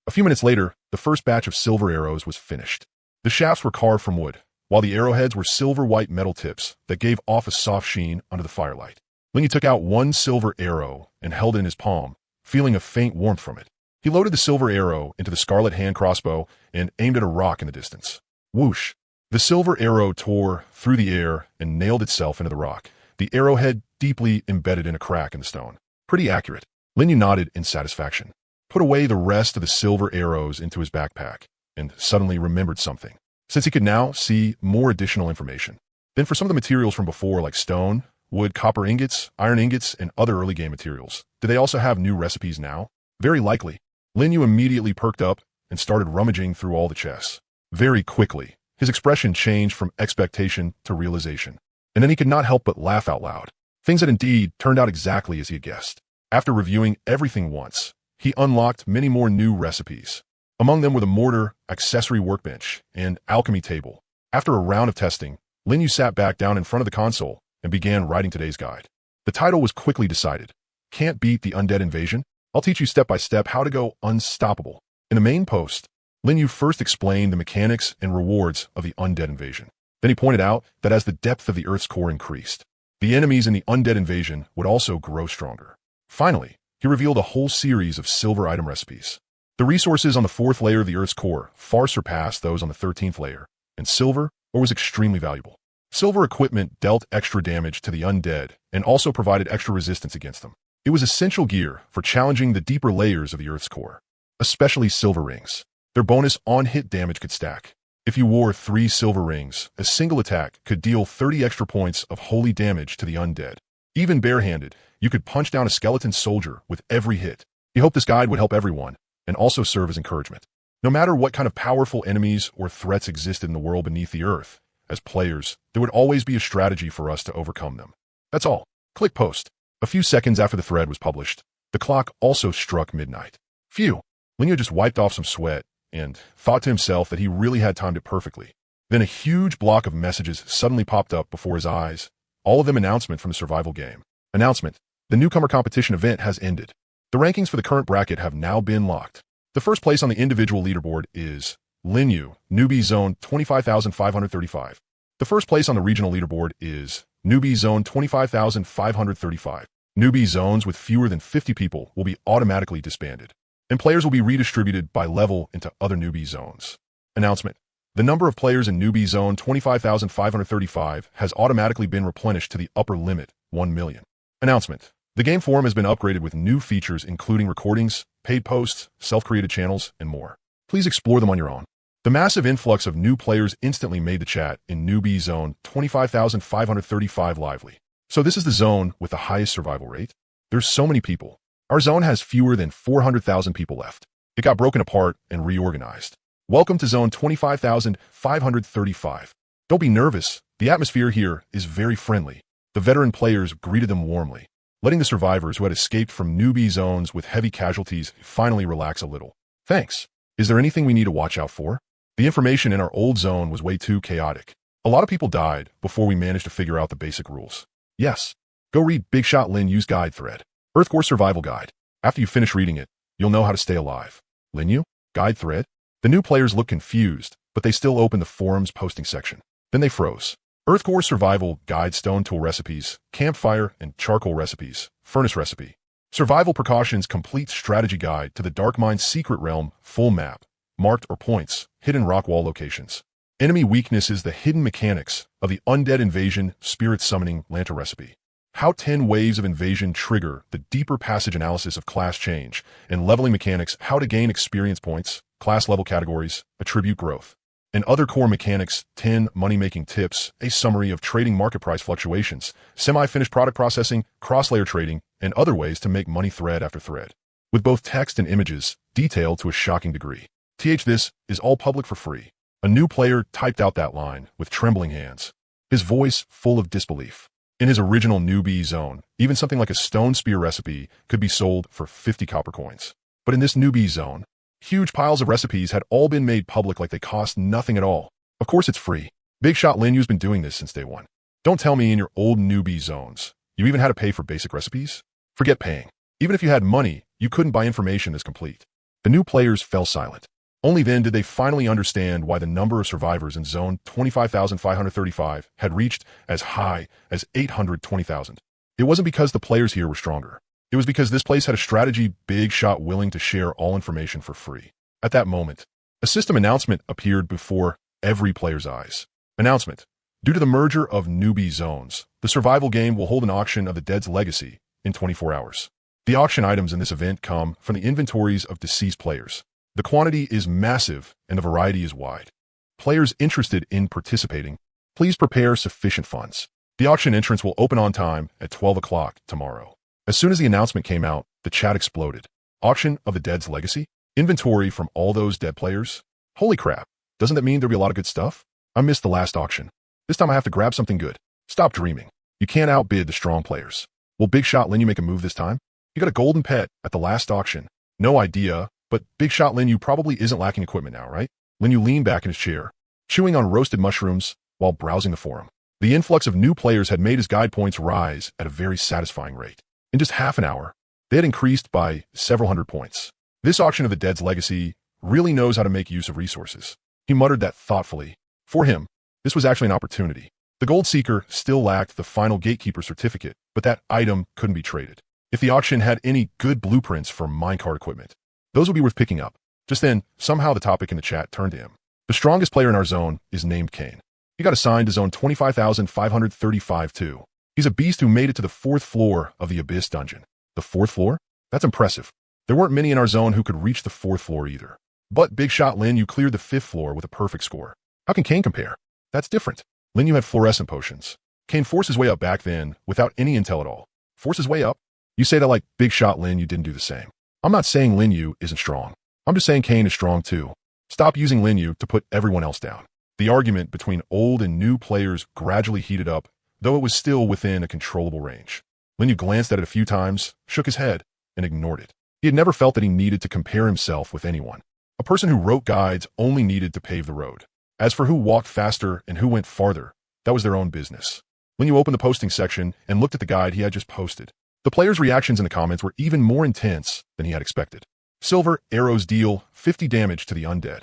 A few minutes later, the first batch of silver arrows was finished. The shafts were carved from wood, while the arrowheads were silver-white metal tips that gave off a soft sheen under the firelight. Lin Yu took out 1 silver arrow and held it in his palm, feeling a faint warmth from it. He loaded the silver arrow into the scarlet hand crossbow and aimed at a rock in the distance. Whoosh! The silver arrow tore through the air and nailed itself into the rock, the arrowhead deeply embedded in a crack in the stone. Pretty accurate. Lin Yu nodded in satisfaction, put away the rest of the silver arrows into his backpack, and suddenly remembered something, since he could now see more additional information. Then for some of the materials from before, like stone, wood, copper ingots, iron ingots, and other early game materials, do they also have new recipes now? Very likely. Lin Yu immediately perked up and started rummaging through all the chests. Very quickly, his expression changed from expectation to realization, and then he could not help but laugh out loud. Things had indeed turned out exactly as he had guessed. After reviewing everything once, he unlocked many more new recipes. Among them were the mortar, accessory workbench, and alchemy table. After a round of testing, Lin Yu sat back down in front of the console and began writing today's guide. The title was quickly decided. Can't beat the undead invasion? I'll teach you step by step how to go unstoppable. In the main post, Lin Yu first explained the mechanics and rewards of the undead invasion. Then he pointed out that as the depth of the Earth's core increased, the enemies in the undead invasion would also grow stronger. Finally, he revealed a whole series of silver item recipes. The resources on the 4th layer of the Earth's core far surpassed those on the 13th layer, and silver was extremely valuable. Silver equipment dealt extra damage to the undead and also provided extra resistance against them. It was essential gear for challenging the deeper layers of the Earth's core, especially silver rings. Their bonus on-hit damage could stack. If you wore 3 silver rings, a single attack could deal 30 extra points of holy damage to the undead. Even barehanded, you could punch down a skeleton soldier with every hit. He hoped this guide would help everyone, and also serve as encouragement. No matter what kind of powerful enemies or threats existed in the world beneath the earth, as players, there would always be a strategy for us to overcome them. That's all. Click post. A few seconds after the thread was published, the clock also struck midnight. Phew. Lin Yu just wiped off some sweat and thought to himself that he really had timed it perfectly. Then a huge block of messages suddenly popped up before his eyes, all of them announcement from the survival game. Announcement. The newcomer competition event has ended. The rankings for the current bracket have now been locked. The first place on the individual leaderboard is Lin Yu, Newbie Zone 25,535. The first place on the regional leaderboard is Newbie Zone 25,535. Newbie zones with fewer than 50 people will be automatically disbanded, and players will be redistributed by level into other newbie zones. Announcement. The number of players in Newbie Zone 25,535 has automatically been replenished to the upper limit, 1 million. Announcement. The game forum has been upgraded with new features including recordings, paid posts, self-created channels, and more. Please explore them on your own. The massive influx of new players instantly made the chat in Newbie Zone 25,535 lively. So this is the zone with the highest survival rate? There's so many people. Our zone has fewer than 400,000 people left. It got broken apart and reorganized. Welcome to Zone 25,535. Don't be nervous. The atmosphere here is very friendly. The veteran players greeted them warmly, letting the survivors who had escaped from newbie zones with heavy casualties finally relax a little. Thanks. Is there anything we need to watch out for? The information in our old zone was way too chaotic. A lot of people died before we managed to figure out the basic rules. Yes. Go read Big Shot Lin Yu's guide thread. Earthcore Survival Guide. After you finish reading it, you'll know how to stay alive. Lin Yu? Guide thread? The new players looked confused, but they still opened the forum's posting section. Then they froze. Earthcore Survival Guide Stone Tool Recipes, Campfire and Charcoal Recipes, Furnace Recipe. Survival Precautions Complete Strategy Guide to the Dark Mine's Secret Realm, full map, marked or points, hidden rock wall locations. Enemy weakness is the hidden mechanics of the undead invasion spirit summoning Lanta recipe. How 10 waves of invasion trigger the deeper passage analysis of class change and leveling mechanics, how to gain experience points, class level categories, attribute growth, and other core mechanics, 10 money-making tips, a summary of trading market price fluctuations, semi-finished product processing, cross-layer trading, and other ways to make money thread after thread. With both text and images, detailed to a shocking degree. This is all public for free. A new player typed out that line with trembling hands, his voice full of disbelief. In his original newbie zone, even something like a stone spear recipe could be sold for 50 copper coins. But in this newbie zone, huge piles of recipes had all been made public like they cost nothing at all. Of course it's free. Big Shot Linyu's been doing this since day one. Don't tell me in your old newbie zones, you even had to pay for basic recipes? Forget paying. Even if you had money, you couldn't buy information this complete. The new players fell silent. Only then did they finally understand why the number of survivors in zone 25,535 had reached as high as 820,000. It wasn't because the players here were stronger. It was because this place had a strategy Big Shot willing to share all information for free. At that moment, a system announcement appeared before every player's eyes. Announcement. Due to the merger of newbie zones, the survival game will hold an auction of the Dead's legacy in 24 hours. The auction items in this event come from the inventories of deceased players. The quantity is massive and the variety is wide. Players interested in participating, please prepare sufficient funds. The auction entrance will open on time at 12 o'clock tomorrow. As soon as the announcement came out, the chat exploded. Auction of the Dead's legacy? Inventory from all those dead players? Holy crap, doesn't that mean there'll be a lot of good stuff? I missed the last auction. This time I have to grab something good. Stop dreaming. You can't outbid the strong players. Will Big Shot Linyu make a move this time? You got a golden pet at the last auction. No idea. But Big Shot Linyu probably isn't lacking equipment now, right? Linyu leaned back in his chair, chewing on roasted mushrooms while browsing the forum. The influx of new players had made his guide points rise at a very satisfying rate. In just half an hour, they had increased by several hundred points. This auction of the Dead's legacy really knows how to make use of resources. He muttered that thoughtfully. For him, this was actually an opportunity. The Gold Seeker still lacked the final Gatekeeper certificate, but that item couldn't be traded. If the auction had any good blueprints for minecart equipment, those would be worth picking up. Just then, somehow the topic in the chat turned to him. The strongest player in our zone is named Kane. He got assigned to zone 25,535 too. He's a beast who made it to the 4th floor of the Abyss dungeon. The 4th floor? That's impressive. There weren't many in our zone who could reach the 4th floor either. But Big Shot Lin, you cleared the 5th floor with a perfect score. How can Kane compare? That's different. Lin, you had fluorescent potions. Kane forced his way up back then without any intel at all. Force his way up? You say that like Big Shot Lin, you didn't do the same. I'm not saying Lin Yu isn't strong. I'm just saying Kane is strong too. Stop using Lin Yu to put everyone else down. The argument between old and new players gradually heated up, though it was still within a controllable range. Lin Yu glanced at it a few times, shook his head, and ignored it. He had never felt that he needed to compare himself with anyone. A person who wrote guides only needed to pave the road. As for who walked faster and who went farther, that was their own business. Lin Yu opened the posting section and looked at the guide he had just posted. The players' reactions in the comments were even more intense than he had expected. Silver arrows deal 50 damage to the undead.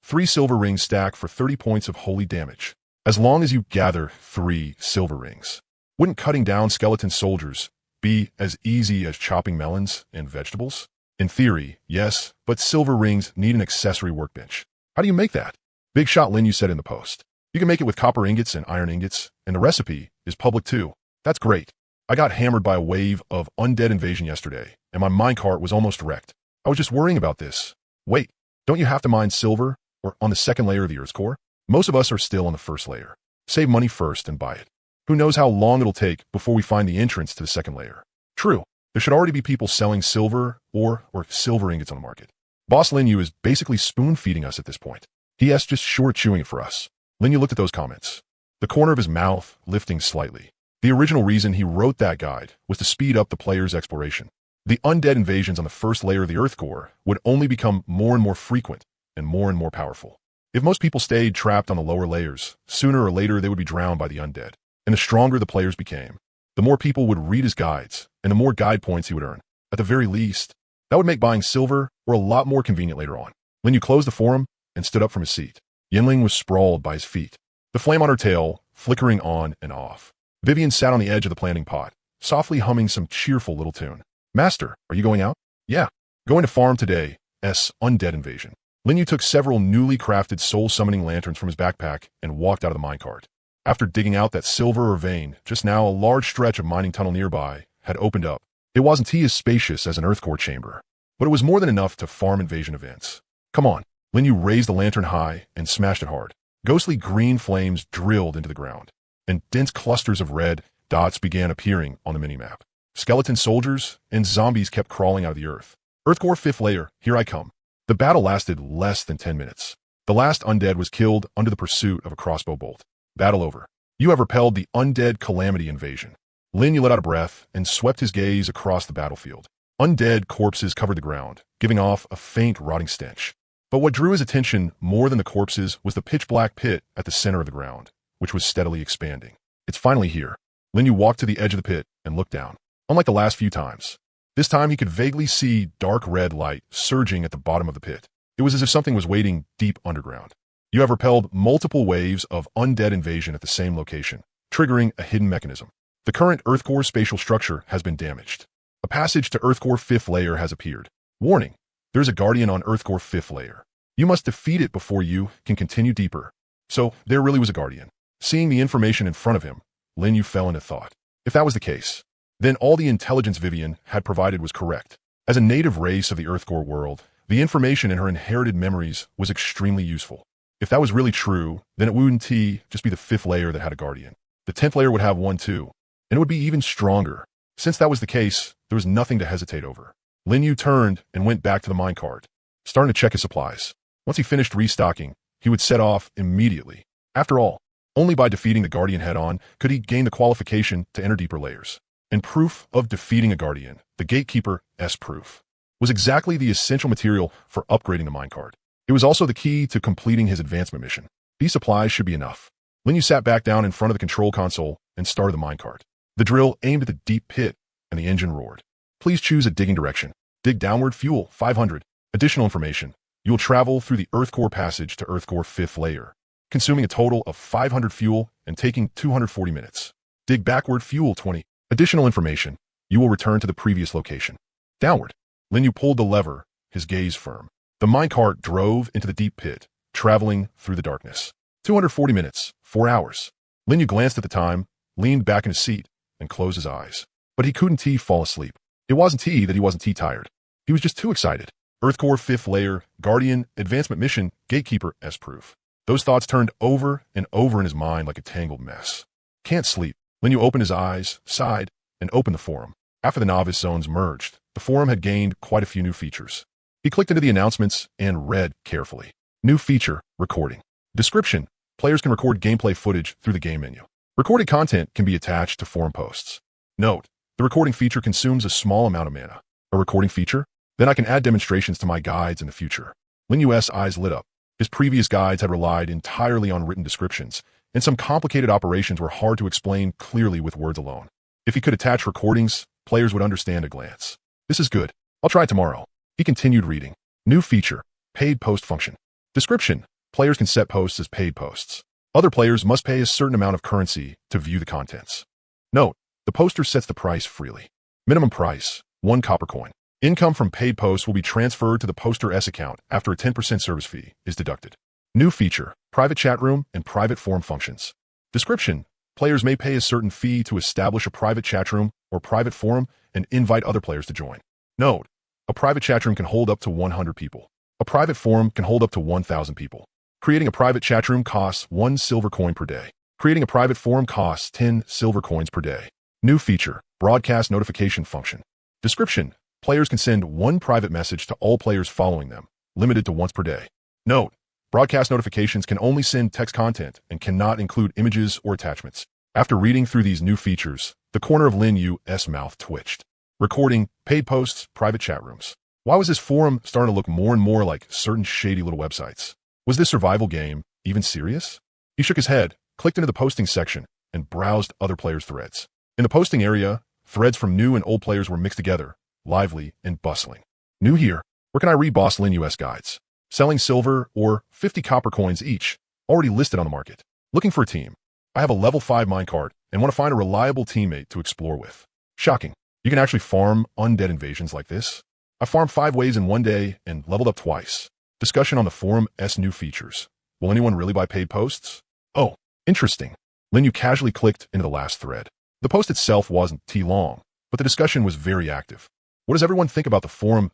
3 silver rings stack for 30 points of holy damage. As long as you gather 3 silver rings. Wouldn't cutting down skeleton soldiers be as easy as chopping melons and vegetables? In theory, yes, but silver rings need an accessory workbench. How do you make that? Big Shot Lin, you said in the post. You can make it with copper ingots and iron ingots, and the recipe is public too. That's great. I got hammered by a wave of undead invasion yesterday, and my minecart was almost wrecked. I was just worrying about this. Wait, don't you have to mine silver or on the 2nd layer of the Earth's core? Most of us are still on the 1st layer. Save money first and buy it. Who knows how long it'll take before we find the entrance to the 2nd layer. True, there should already be people selling silver or silver ingots on the market. Boss Lin Yu is basically spoon-feeding us at this point. He.S. just short chewing it for us. Lin Yu looked at those comments, the corner of his mouth lifting slightly. The original reason he wrote that guide was to speed up the player's exploration. The undead invasions on the 1st layer of the Earth core would only become more and more frequent and more powerful. If most people stayed trapped on the lower layers, sooner or later they would be drowned by the undead. And the stronger the players became, the more people would read his guides, and the more guide points he would earn. At the very least, that would make buying silver or a lot more convenient later on. Lin Yu closed the forum and stood up from his seat. Yinling was sprawled by his feet, the flame on her tail flickering on and off. Vivian sat on the edge of the planting pot, softly humming some cheerful little tune. Master, are you going out? Yeah. Going to farm today. Undead invasion. Lin Yu took several newly crafted soul-summoning lanterns from his backpack and walked out of the minecart. After digging out that silver or vein, just now a large stretch of mining tunnel nearby had opened up. It wasn't as spacious as an earthcore chamber, but it was more than enough to farm invasion events. Come on. Lin Yu raised the lantern high and smashed it hard. Ghostly green flames drilled into the ground, and dense clusters of red dots began appearing on the minimap. Skeleton soldiers and zombies kept crawling out of the earth. Earthcore 5th layer, here I come. The battle lasted less than 10 minutes. The last undead was killed under the pursuit of a crossbow bolt. Battle over. You have repelled the undead calamity invasion. Lin Yu let out a breath and swept his gaze across the battlefield. Undead corpses covered the ground, giving off a faint rotting stench. But what drew his attention more than the corpses was the pitch-black pit at the center of the ground, which was steadily expanding. It's finally here. Lin Yu walked to the edge of the pit and looked down. Unlike the last few times, this time he could vaguely see dark red light surging at the bottom of the pit. It was as if something was waiting deep underground. You have repelled multiple waves of undead invasion at the same location, triggering a hidden mechanism. The current Earthcore spatial structure has been damaged. A passage to Earthcore 5th layer has appeared. Warning, there's a guardian on Earthcore 5th layer. You must defeat it before you can continue deeper. So, there really was a guardian. Seeing the information in front of him, Lin Yu fell into thought. If that was the case, then all the intelligence Vivian had provided was correct. As a native race of the Earthcore world, the information in her inherited memories was extremely useful. If that was really true, then it wouldn't just be the 5th layer that had a guardian. The 10th layer would have one too, and it would be even stronger. Since that was the case, there was nothing to hesitate over. Lin Yu turned and went back to the minecart, starting to check his supplies. Once he finished restocking, he would set off immediately. After all, only by defeating the guardian head-on could he gain the qualification to enter deeper layers. And proof of defeating a guardian, the gatekeeper's proof, was exactly the essential material for upgrading the minecart. It was also the key to completing his advancement mission. These supplies should be enough. Lin Yu sat back down in front of the control console and started the minecart. The drill aimed at the deep pit, and the engine roared. Please choose a digging direction. Dig downward, fuel, 500. Additional information. You will travel through the Earthcore passage to Earthcore 5th layer, consuming a total of 500 fuel and taking 240 minutes. Dig backward, fuel, 20. Additional information. You will return to the previous location. Downward. Lin Yu pulled the lever, his gaze firm. The minecart drove into the deep pit, traveling through the darkness. 240 minutes, 4 hours. Lin Yu glanced at the time, leaned back in his seat, and closed his eyes. But he couldn't fall asleep. It wasn't that he wasn't tired. He was just too excited. Earthcore 5th layer, Guardian, advancement mission, gatekeeper as proof. Those thoughts turned over and over in his mind like a tangled mess. Can't sleep. Lin Yu opened his eyes, sighed, and opened the forum. After the novice zones merged, the forum had gained quite a few new features. He clicked into the announcements and read carefully. New feature, recording. Description, players can record gameplay footage through the game menu. Recorded content can be attached to forum posts. Note, the recording feature consumes a small amount of mana. A recording feature? Then I can add demonstrations to my guides in the future. Lin Yu's eyes lit up. His previous guides had relied entirely on written descriptions, and some complicated operations were hard to explain clearly with words alone. If he could attach recordings, players would understand at a glance. This is good. I'll try tomorrow. He continued reading. New feature, paid post function. Description, players can set posts as paid posts. Other players must pay a certain amount of currency to view the contents. Note, the poster sets the price freely. Minimum price, 1 copper coin. Income from paid posts will be transferred to the poster's account after a 10% service fee is deducted. New feature, private chat room and private forum functions. Description, players may pay a certain fee to establish a private chat room or private forum and invite other players to join. Note, a private chat room can hold up to 100 people. A private forum can hold up to 1,000 people. Creating a private chat room costs 1 silver coin per day. Creating a private forum costs 10 silver coins per day. New feature, broadcast notification function. Description, players can send 1 private message to all players following them, limited to once per day. Note, broadcast notifications can only send text content and cannot include images or attachments. After reading through these new features, the corner of Lin Yu's mouth twitched. Recording, paid posts, private chat rooms. Why was this forum starting to look more and more like certain shady little websites? Was this survival game even serious? He shook his head, clicked into the posting section, and browsed other players' threads. In the posting area, threads from new and old players were mixed together, lively and bustling. New here, where can I read Boss Lin Yu's guides? Selling silver or 50 copper coins each, already listed on the market. Looking for a team. I have a level 5 minecart and want to find a reliable teammate to explore with. Shocking. You can actually farm undead invasions like this? I farmed 5 waves in one day and leveled up twice. Discussion on the forum's new features. Will anyone really buy paid posts? Oh, interesting. Linyu casually clicked into the last thread. The post itself wasn't too long, but the discussion was very active. What does everyone think about the forum's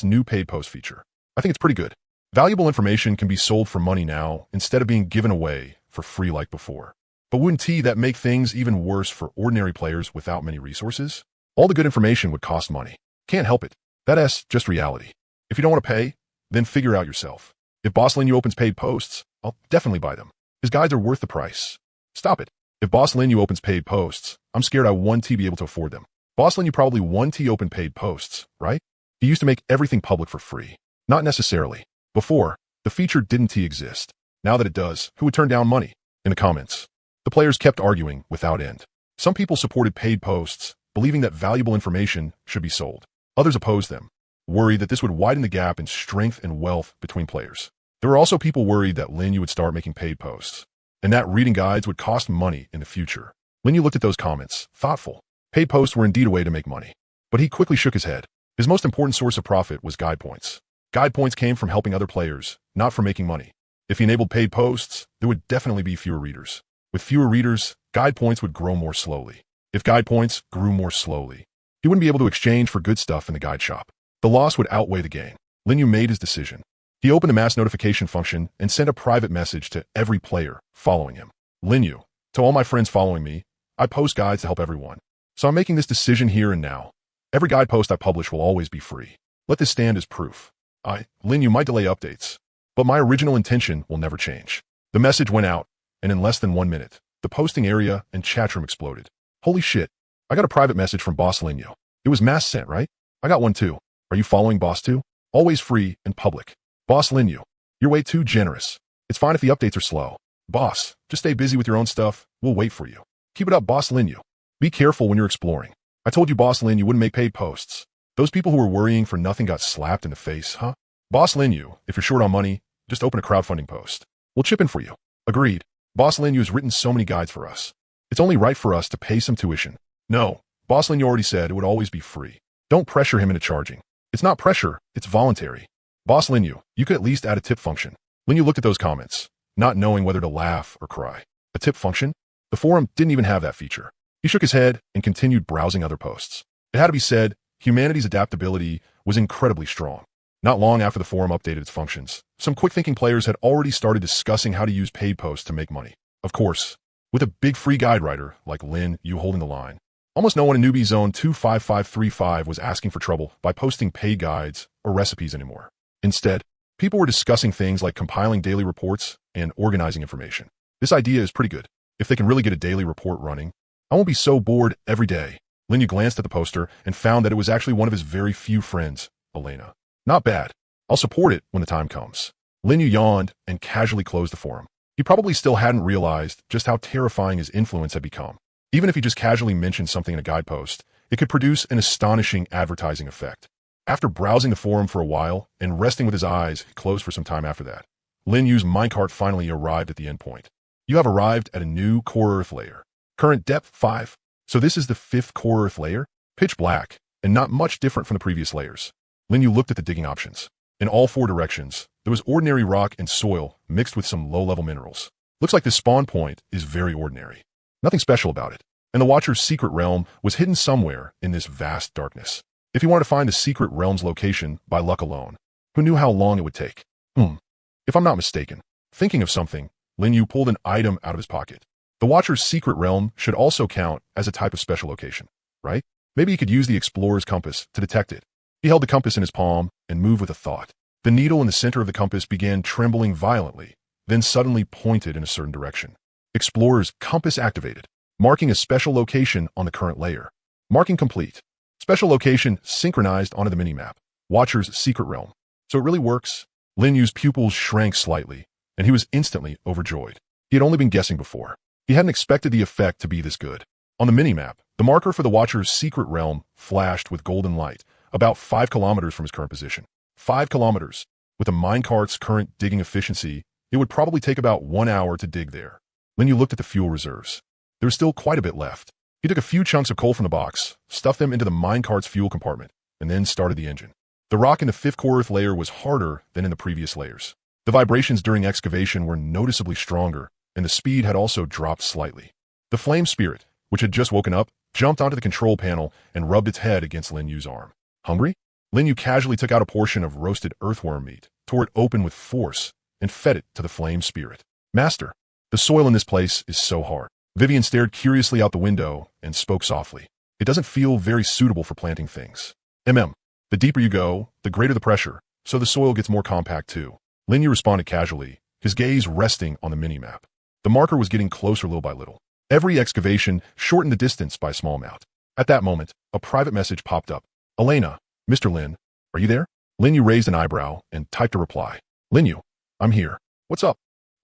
new paid post feature? I think it's pretty good. Valuable information can be sold for money now instead of being given away for free like before. But wouldn't that make things even worse for ordinary players without many resources? All the good information would cost money. Can't help it. That's just reality. If you don't want to pay, then figure out yourself. If Boss Linyu opens paid posts, I'll definitely buy them. His guides are worth the price. Stop it. If Boss Linyu opens paid posts, I'm scared I won't be able to afford them. Boss Linyu probably won't open paid posts, right? He used to make everything public for free. Not necessarily. Before, the feature didn't exist. Now that it does, who would turn down money? In the comments, the players kept arguing without end. Some people supported paid posts, believing that valuable information should be sold. Others opposed them, worried that this would widen the gap in strength and wealth between players. There were also people worried that Linyu would start making paid posts, and that reading guides would cost money in the future. Linyu looked at those comments, thoughtful. Paid posts were indeed a way to make money. But he quickly shook his head. His most important source of profit was guide points. Guide points came from helping other players, not from making money. If he enabled paid posts, there would definitely be fewer readers. With fewer readers, guide points would grow more slowly. If guide points grew more slowly, he wouldn't be able to exchange for good stuff in the guide shop. The loss would outweigh the gain. Linyu made his decision. He opened the mass notification function and sent a private message to every player following him. Linyu, to all my friends following me, I post guides to help everyone. So I'm making this decision here and now. Every guide post I publish will always be free. Let this stand as proof. Linyu might delay updates, but my original intention will never change. The message went out, and in less than 1 minute, the posting area and chat room exploded. Holy shit, I got a private message from Boss Linyu. It was mass sent, right? I got one too. Are you following Boss too? Always free and public. Boss Linyu, you're way too generous. It's fine if the updates are slow. Boss, just stay busy with your own stuff. We'll wait for you. Keep it up, Boss Linyu. Be careful when you're exploring. I told you Boss Linyu wouldn't make paid posts. Those people who were worrying for nothing got slapped in the face, huh? Boss Linyu, if you're short on money, just open a crowdfunding post. We'll chip in for you. Agreed. Boss Linyu has written so many guides for us. It's only right for us to pay some tuition. No, Boss Linyu already said it would always be free. Don't pressure him into charging. It's not pressure, it's voluntary. Boss Linyu, you could at least add a tip function. Linyu looked at those comments, not knowing whether to laugh or cry. A tip function? The forum didn't even have that feature. He shook his head and continued browsing other posts. It had to be said, humanity's adaptability was incredibly strong. Not long after the forum updated its functions, some quick-thinking players had already started discussing how to use paid posts to make money. Of course, with a big free guide writer like Linyu holding the line, almost no one in Newbie Zone 25535 was asking for trouble by posting paid guides or recipes anymore. Instead, people were discussing things like compiling daily reports and organizing information. This idea is pretty good. If they can really get a daily report running, I won't be so bored every day. Linyu glanced at the poster and found that it was actually one of his very few friends, Elena. Not bad. I'll support it when the time comes. Linyu yawned and casually closed the forum. He probably still hadn't realized just how terrifying his influence had become. Even if he just casually mentioned something in a guide post, it could produce an astonishing advertising effect. After browsing the forum for a while and resting with his eyes, he closed for some time after that. Linyu's minecart finally arrived at the endpoint. You have arrived at a new core earth layer. Current depth 5. So this is the 5th core earth layer? Pitch black, and not much different from the previous layers. Linyu looked at the digging options. In all 4 directions, there was ordinary rock and soil mixed with some low-level minerals. Looks like the spawn point is very ordinary. Nothing special about it. And the Watcher's secret realm was hidden somewhere in this vast darkness. If he wanted to find the secret realm's location by luck alone, who knew how long it would take? If I'm not mistaken, thinking of something, Linyu pulled an item out of his pocket. The Watcher's secret realm should also count as a type of special location, right? Maybe he could use the explorer's compass to detect it. He held the compass in his palm and moved with a thought. The needle in the center of the compass began trembling violently, then suddenly pointed in a certain direction. Explorer's compass activated, marking a special location on the current layer. Marking complete. Special location synchronized onto the minimap. Watcher's secret realm. So it really works? Linyu's pupils shrank slightly, and he was instantly overjoyed. He had only been guessing before. He hadn't expected the effect to be this good. On the minimap, the marker for the Watcher's secret realm flashed with golden light, about 5 kilometers from his current position. 5 kilometers. With a minecart's current digging efficiency, it would probably take about 1 hour to dig there. Linyu looked at the fuel reserves. There was still quite a bit left. He took a few chunks of coal from the box, stuffed them into the minecart's fuel compartment, and then started the engine. The rock in the fifth core earth layer was harder than in the previous layers. The vibrations during excavation were noticeably stronger, and the speed had also dropped slightly. The flame spirit, which had just woken up, jumped onto the control panel and rubbed its head against Lin Yu's arm. Hungry? Lin Yu casually took out a portion of roasted earthworm meat, tore it open with force, and fed it to the flame spirit. Master, the soil in this place is so hard. Vivian stared curiously out the window and spoke softly. It doesn't feel very suitable for planting things. The deeper you go, the greater the pressure, so the soil gets more compact too. Lin Yu responded casually, his gaze resting on the mini-map. The marker was getting closer little by little. Every excavation shortened the distance by a small amount. At that moment, a private message popped up. Elena, Mr. Lin, are you there? Lin Yu raised an eyebrow and typed a reply. Lin Yu, I'm here. What's up?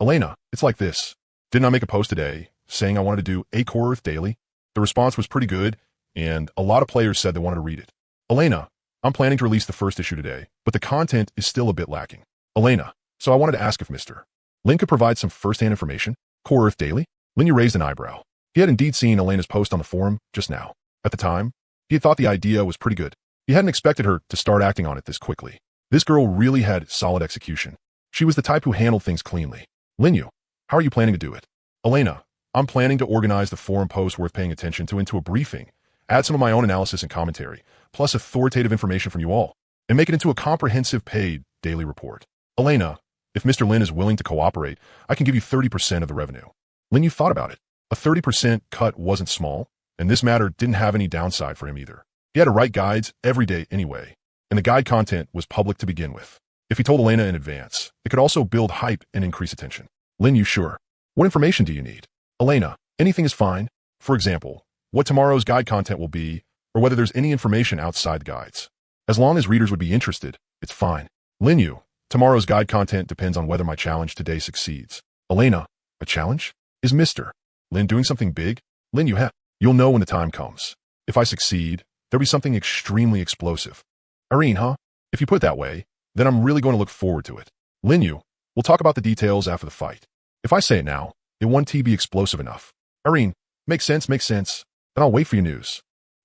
Elena, it's like this. Didn't I make a post today saying I wanted to do a core Earth daily? The response was pretty good, and a lot of players said they wanted to read it. Elena, I'm planning to release the first issue today, but the content is still a bit lacking. Elena, so I wanted to ask if Mr. Lin could provide some first-hand information? Core Earth daily? Lin Yu raised an eyebrow. He had indeed seen Elena's post on the forum just now. At the time, he had thought the idea was pretty good. He hadn't expected her to start acting on it this quickly. This girl really had solid execution. She was the type who handled things cleanly. Lin Yu, how are you planning to do it? Elena, I'm planning to organize the forum post worth paying attention to into a briefing, add some of my own analysis and commentary, plus authoritative information from you all, and make it into a comprehensive paid daily report. Elena, if Mr. Lin is willing to cooperate, I can give you 30% of the revenue. Lin Yu thought about it. A 30% cut wasn't small, and this matter didn't have any downside for him either. He had to write guides every day anyway, and the guide content was public to begin with. If he told Elena in advance, it could also build hype and increase attention. Lin Yu, sure. What information do you need? Elena, anything is fine. For example, what tomorrow's guide content will be, or whether there's any information outside the guides. As long as readers would be interested, it's fine. Lin Yu, tomorrow's guide content depends on whether my challenge today succeeds. Elena, a challenge? Is Mr. Lin doing something big? Lin Yu, you'll know when the time comes. If I succeed, there'll be something extremely explosive. Irene, huh? If you put it that way, then I'm really going to look forward to it. Lin Yu, we'll talk about the details after the fight. If I say it now, it won't be explosive enough. Irene, makes sense. Then I'll wait for your news.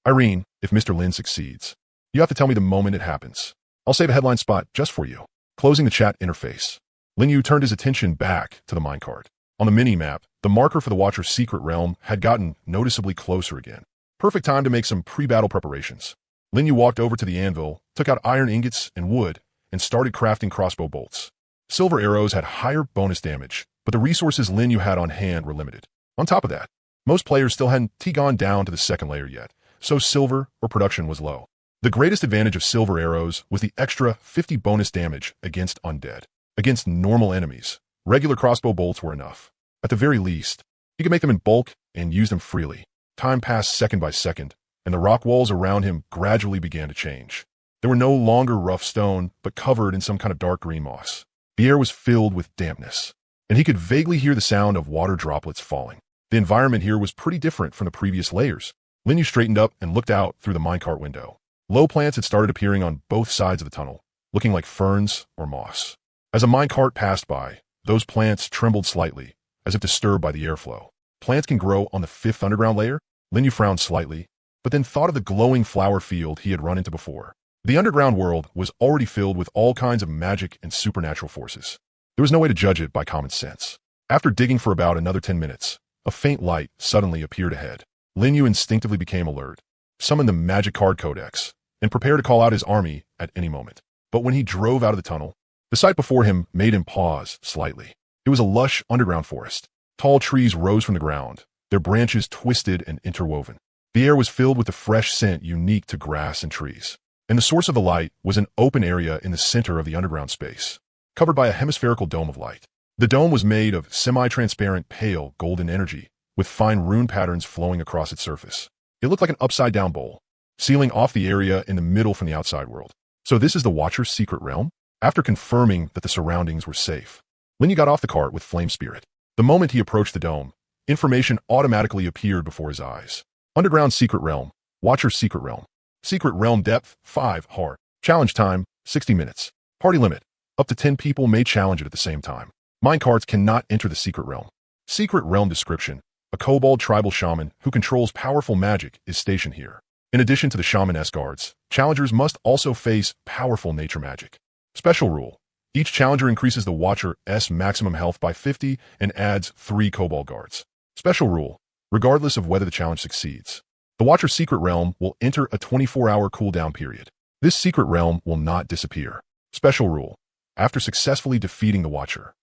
Irene, if Mr. Lin succeeds, you have to tell me the moment it happens. I'll save a headline spot just for you. Closing the chat interface. Lin Yu turned his attention back to the minecart. On the mini-map, the marker for the Watcher's secret realm had gotten noticeably closer again. Perfect time to make some pre-battle preparations. Lin Yu walked over to the anvil, took out iron ingots and wood, and started crafting crossbow bolts. Silver arrows had higher bonus damage, but the resources Lin Yu had on hand were limited. On top of that, most players still hadn't gone down to the second layer yet, so silver or production was low. The greatest advantage of silver arrows was the extra 50 bonus damage against undead. Against normal enemies, regular crossbow bolts were enough. At the very least, he could make them in bulk and use them freely. Time passed second by second, and the rock walls around him gradually began to change. They were no longer rough stone, but covered in some kind of dark green moss. The air was filled with dampness, and he could vaguely hear the sound of water droplets falling. The environment here was pretty different from the previous layers. Lin Yu straightened up and looked out through the minecart window. Low plants had started appearing on both sides of the tunnel, looking like ferns or moss. As a minecart passed by, those plants trembled slightly, as if disturbed by the airflow. Plants can grow on the 5th underground layer? Lin Yu frowned slightly, but then thought of the glowing flower field he had run into before. The underground world was already filled with all kinds of magic and supernatural forces. There was no way to judge it by common sense. After digging for about another 10 minutes, a faint light suddenly appeared ahead. Lin Yu instinctively became alert, summoned the magic card codex, and prepared to call out his army at any moment. But when he drove out of the tunnel, the sight before him made him pause slightly. It was a lush underground forest. Tall trees rose from the ground, their branches twisted and interwoven. The air was filled with the fresh scent unique to grass and trees. And the source of the light was an open area in the center of the underground space, covered by a hemispherical dome of light. The dome was made of semi-transparent pale golden energy, with fine rune patterns flowing across its surface. It looked like an upside-down bowl, sealing off the area in the middle from the outside world. So this is the Watcher's secret realm? After confirming that the surroundings were safe, Lin Yu got off the cart with Flame Spirit. The moment he approached the dome, information automatically appeared before his eyes. Underground secret realm, Watcher's secret realm. Secret realm depth, 5 hard. Challenge time, 60 minutes. Party limit, up to 10 people may challenge it at the same time. Minecarts cannot enter the secret realm. Secret realm description, a kobold tribal shaman who controls powerful magic is stationed here. In addition to the shaman-esque guards, challengers must also face powerful nature magic. Special rule. Each challenger increases the Watcher's maximum health by 50 and adds 3 kobold guards. Special rule. Regardless of whether the challenge succeeds, the Watcher's secret realm will enter a 24-hour cooldown period. This secret realm will not disappear. Special rule. After successfully defeating the Watcher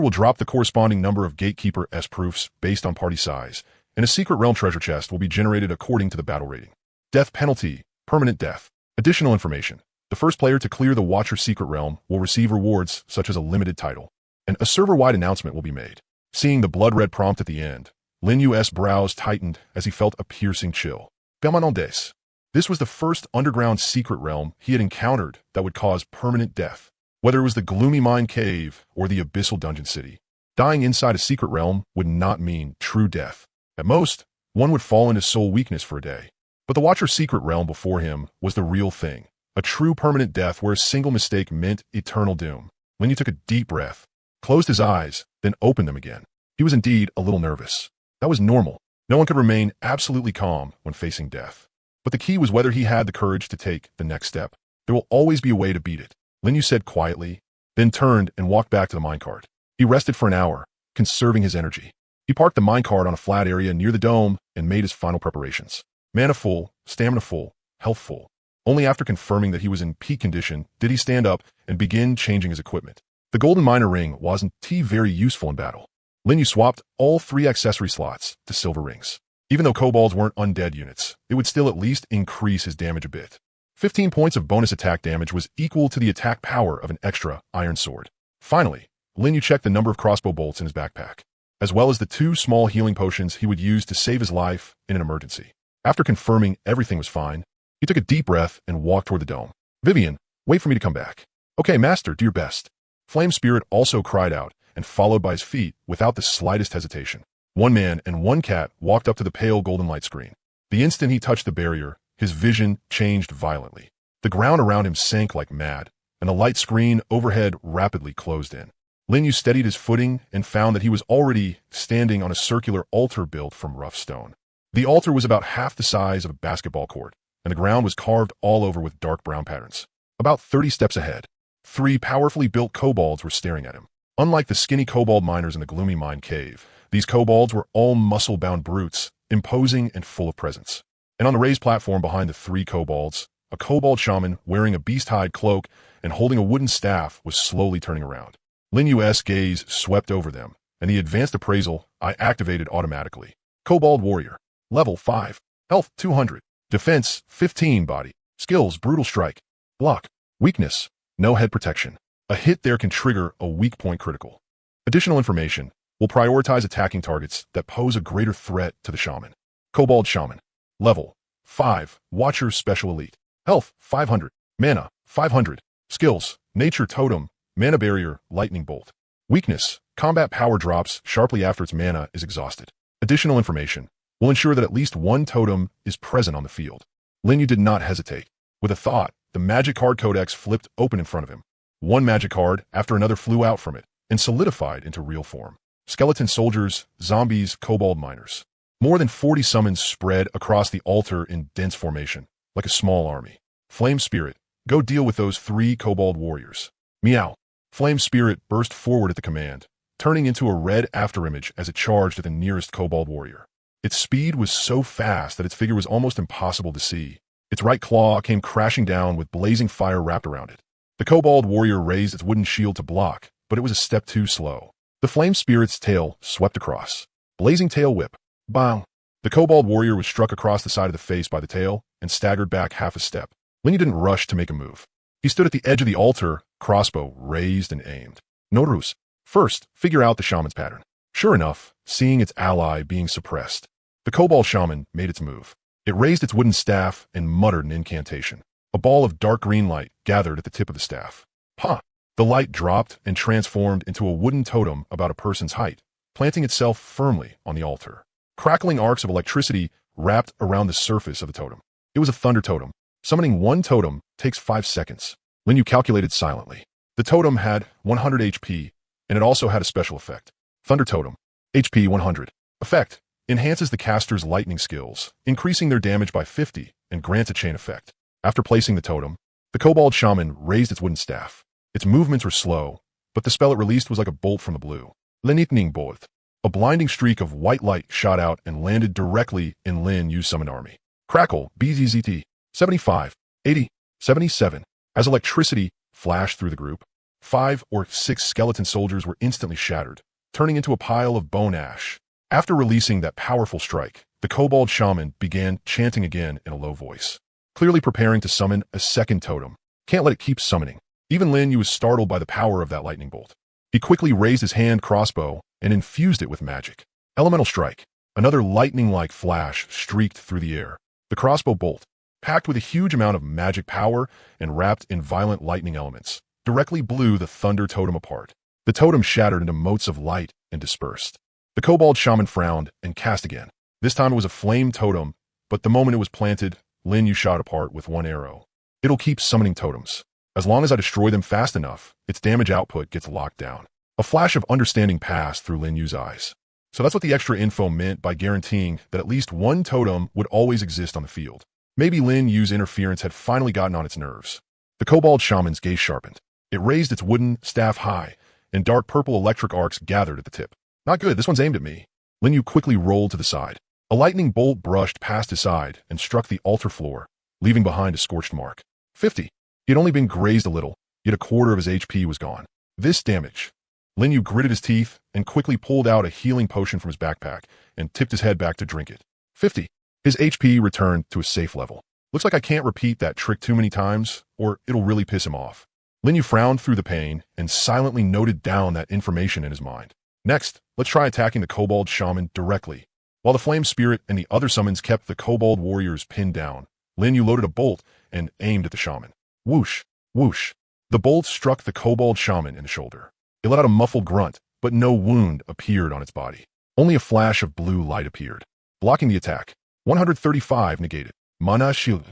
will drop the corresponding number of Gatekeeper-esque proofs based on party size, and a secret realm treasure chest will be generated according to the battle rating. Death penalty. Permanent death. Additional information. The first player to clear the Watcher's secret realm will receive rewards such as a limited title, and a server-wide announcement will be made. Seeing the blood-red prompt at the end, Lin Yu's brows tightened as he felt a piercing chill. Permanentes. This was the first underground secret realm he had encountered that would cause permanent death. Whether it was the gloomy mine cave or the abyssal dungeon city, dying inside a secret realm would not mean true death. At most, one would fall into soul weakness for a day. But the Watcher's secret realm before him was the real thing. A true permanent death where a single mistake meant eternal doom. Lin Yu took a deep breath, closed his eyes, then opened them again. He was indeed a little nervous. That was normal. No one could remain absolutely calm when facing death. But the key was whether he had the courage to take the next step. There will always be a way to beat it, Lin Yu said quietly, then turned and walked back to the minecart. He rested for an hour, conserving his energy. He parked the minecart on a flat area near the dome and made his final preparations. Mana full, stamina full, health full. Only after confirming that he was in peak condition did he stand up and begin changing his equipment. The golden miner ring wasn't very useful in battle. Lin Yu swapped all 3 accessory slots to silver rings. Even though kobolds weren't undead units, it would still at least increase his damage a bit. 15 points of bonus attack damage was equal to the attack power of an extra iron sword. Finally, Lin Yu checked the number of crossbow bolts in his backpack, as well as the 2 small healing potions he would use to save his life in an emergency. After confirming everything was fine, he took a deep breath and walked toward the dome. Vivian, wait for me to come back. Okay, master, do your best. Flame Spirit also cried out and followed by his feet without the slightest hesitation. 1 man and 1 cat walked up to the pale golden light screen. The instant he touched the barrier, his vision changed violently. The ground around him sank like mad, and the light screen overhead rapidly closed in. Lin Yu steadied his footing and found that he was already standing on a circular altar built from rough stone. The altar was about half the size of a basketball court, and the ground was carved all over with dark brown patterns. About 30 steps ahead, 3 powerfully built kobolds were staring at him. Unlike the skinny kobold miners in the gloomy mine cave, these kobolds were all muscle-bound brutes, imposing and full of presence. And on the raised platform behind the 3 kobolds, a kobold shaman wearing a beast-hide cloak and holding a wooden staff was slowly turning around. Lin Yu's gaze swept over them, and the advanced appraisal I activated automatically. Kobold Warrior. Level 5. Health 200. Defense 15 body. Skills Brutal Strike. Block. Weakness. No head protection. A hit there can trigger a weak point critical. Additional information will prioritize attacking targets that pose a greater threat to the shaman. Kobold Shaman. Level 5. Watcher Special Elite. Health 500. Mana 500. Skills Nature Totem. Mana Barrier. Lightning Bolt. Weakness. Combat power drops sharply after its mana is exhausted. Additional information will ensure that at least 1 totem is present on the field. Lin Yu did not hesitate. With a thought, the magic card codex flipped open in front of him. 1 magic card after another flew out from it and solidified into real form. Skeleton soldiers, zombies, kobold miners. More than 40 summons spread across the altar in dense formation, like a small army. Flame Spirit, go deal with those 3 kobold warriors. Meow. Flame Spirit burst forward at the command, turning into a red afterimage as it charged at the nearest kobold warrior. Its speed was so fast that its figure was almost impossible to see. Its right claw came crashing down with blazing fire wrapped around it. The kobold warrior raised its wooden shield to block, but it was a step too slow. The flame spirit's tail swept across. Blazing tail whip. Bang! The kobold warrior was struck across the side of the face by the tail and staggered back half a step. Lin Yu didn't rush to make a move. He stood at the edge of the altar, crossbow raised and aimed. No ruse. First, figure out the shaman's pattern. Sure enough, seeing its ally being suppressed, the kobold shaman made its move. It raised its wooden staff and muttered an incantation. A ball of dark green light gathered at the tip of the staff. Ha! The light dropped and transformed into a wooden totem about a person's height, planting itself firmly on the altar. Crackling arcs of electricity wrapped around the surface of the totem. It was a thunder totem. Summoning 1 totem takes 5 seconds. Lin Yu calculated silently. The totem had 100 HP, and it also had a special effect. Thunder Totem. HP 100. Effect. enhances the caster's lightning skills, increasing their damage by 50 and grants a chain effect. After placing the totem, the Kobold Shaman raised its wooden staff. Its movements were slow, but the spell it released was like a bolt from the blue. Lightning bolt. A blinding streak of white light shot out and landed directly in Lin Yu's summoned army. Crackle, BZZT, 75, 80, 77. As electricity flashed through the group, 5 or 6 skeleton soldiers were instantly shattered, turning into a pile of bone ash. After releasing that powerful strike, the Kobold Shaman began chanting again in a low voice, clearly preparing to summon a second totem. Can't let it keep summoning. Even Lin Yu was startled by the power of that lightning bolt. He quickly raised his hand crossbow and infused it with magic. Elemental strike. Another lightning-like flash streaked through the air. The crossbow bolt, packed with a huge amount of magic power and wrapped in violent lightning elements, directly blew the thunder totem apart. The totem shattered into motes of light and dispersed. The Kobold Shaman frowned and cast again. This time it was a flame totem, but the moment it was planted, Lin Yu shot apart with one arrow. It'll keep summoning totems. As long as I destroy them fast enough, its damage output gets locked down. A flash of understanding passed through Lin Yu's eyes. So that's what the extra info meant by guaranteeing that at least one totem would always exist on the field. Maybe Lin Yu's interference had finally gotten on its nerves. The Kobold Shaman's gaze sharpened. It raised its wooden staff high, and dark purple electric arcs gathered at the tip. Not good, this one's aimed at me. Lin Yu quickly rolled to the side. A lightning bolt brushed past his side and struck the altar floor, leaving behind a scorched mark. 50. He had only been grazed a little, yet a quarter of his HP was gone. This damage. Lin Yu gritted his teeth and quickly pulled out a healing potion from his backpack and tipped his head back to drink it. 50. His HP returned to a safe level. Looks like I can't repeat that trick too many times, or it'll really piss him off. Lin Yu frowned through the pain and silently noted down that information in his mind. Next, let's try attacking the Kobold Shaman directly. While the Flame Spirit and the other summons kept the Kobold warriors pinned down, Lin Yu loaded a bolt and aimed at the shaman. Whoosh, whoosh. The bolt struck the Kobold Shaman in the shoulder. It let out a muffled grunt, but no wound appeared on its body. Only a flash of blue light appeared, blocking the attack. 135 negated. Mana shield.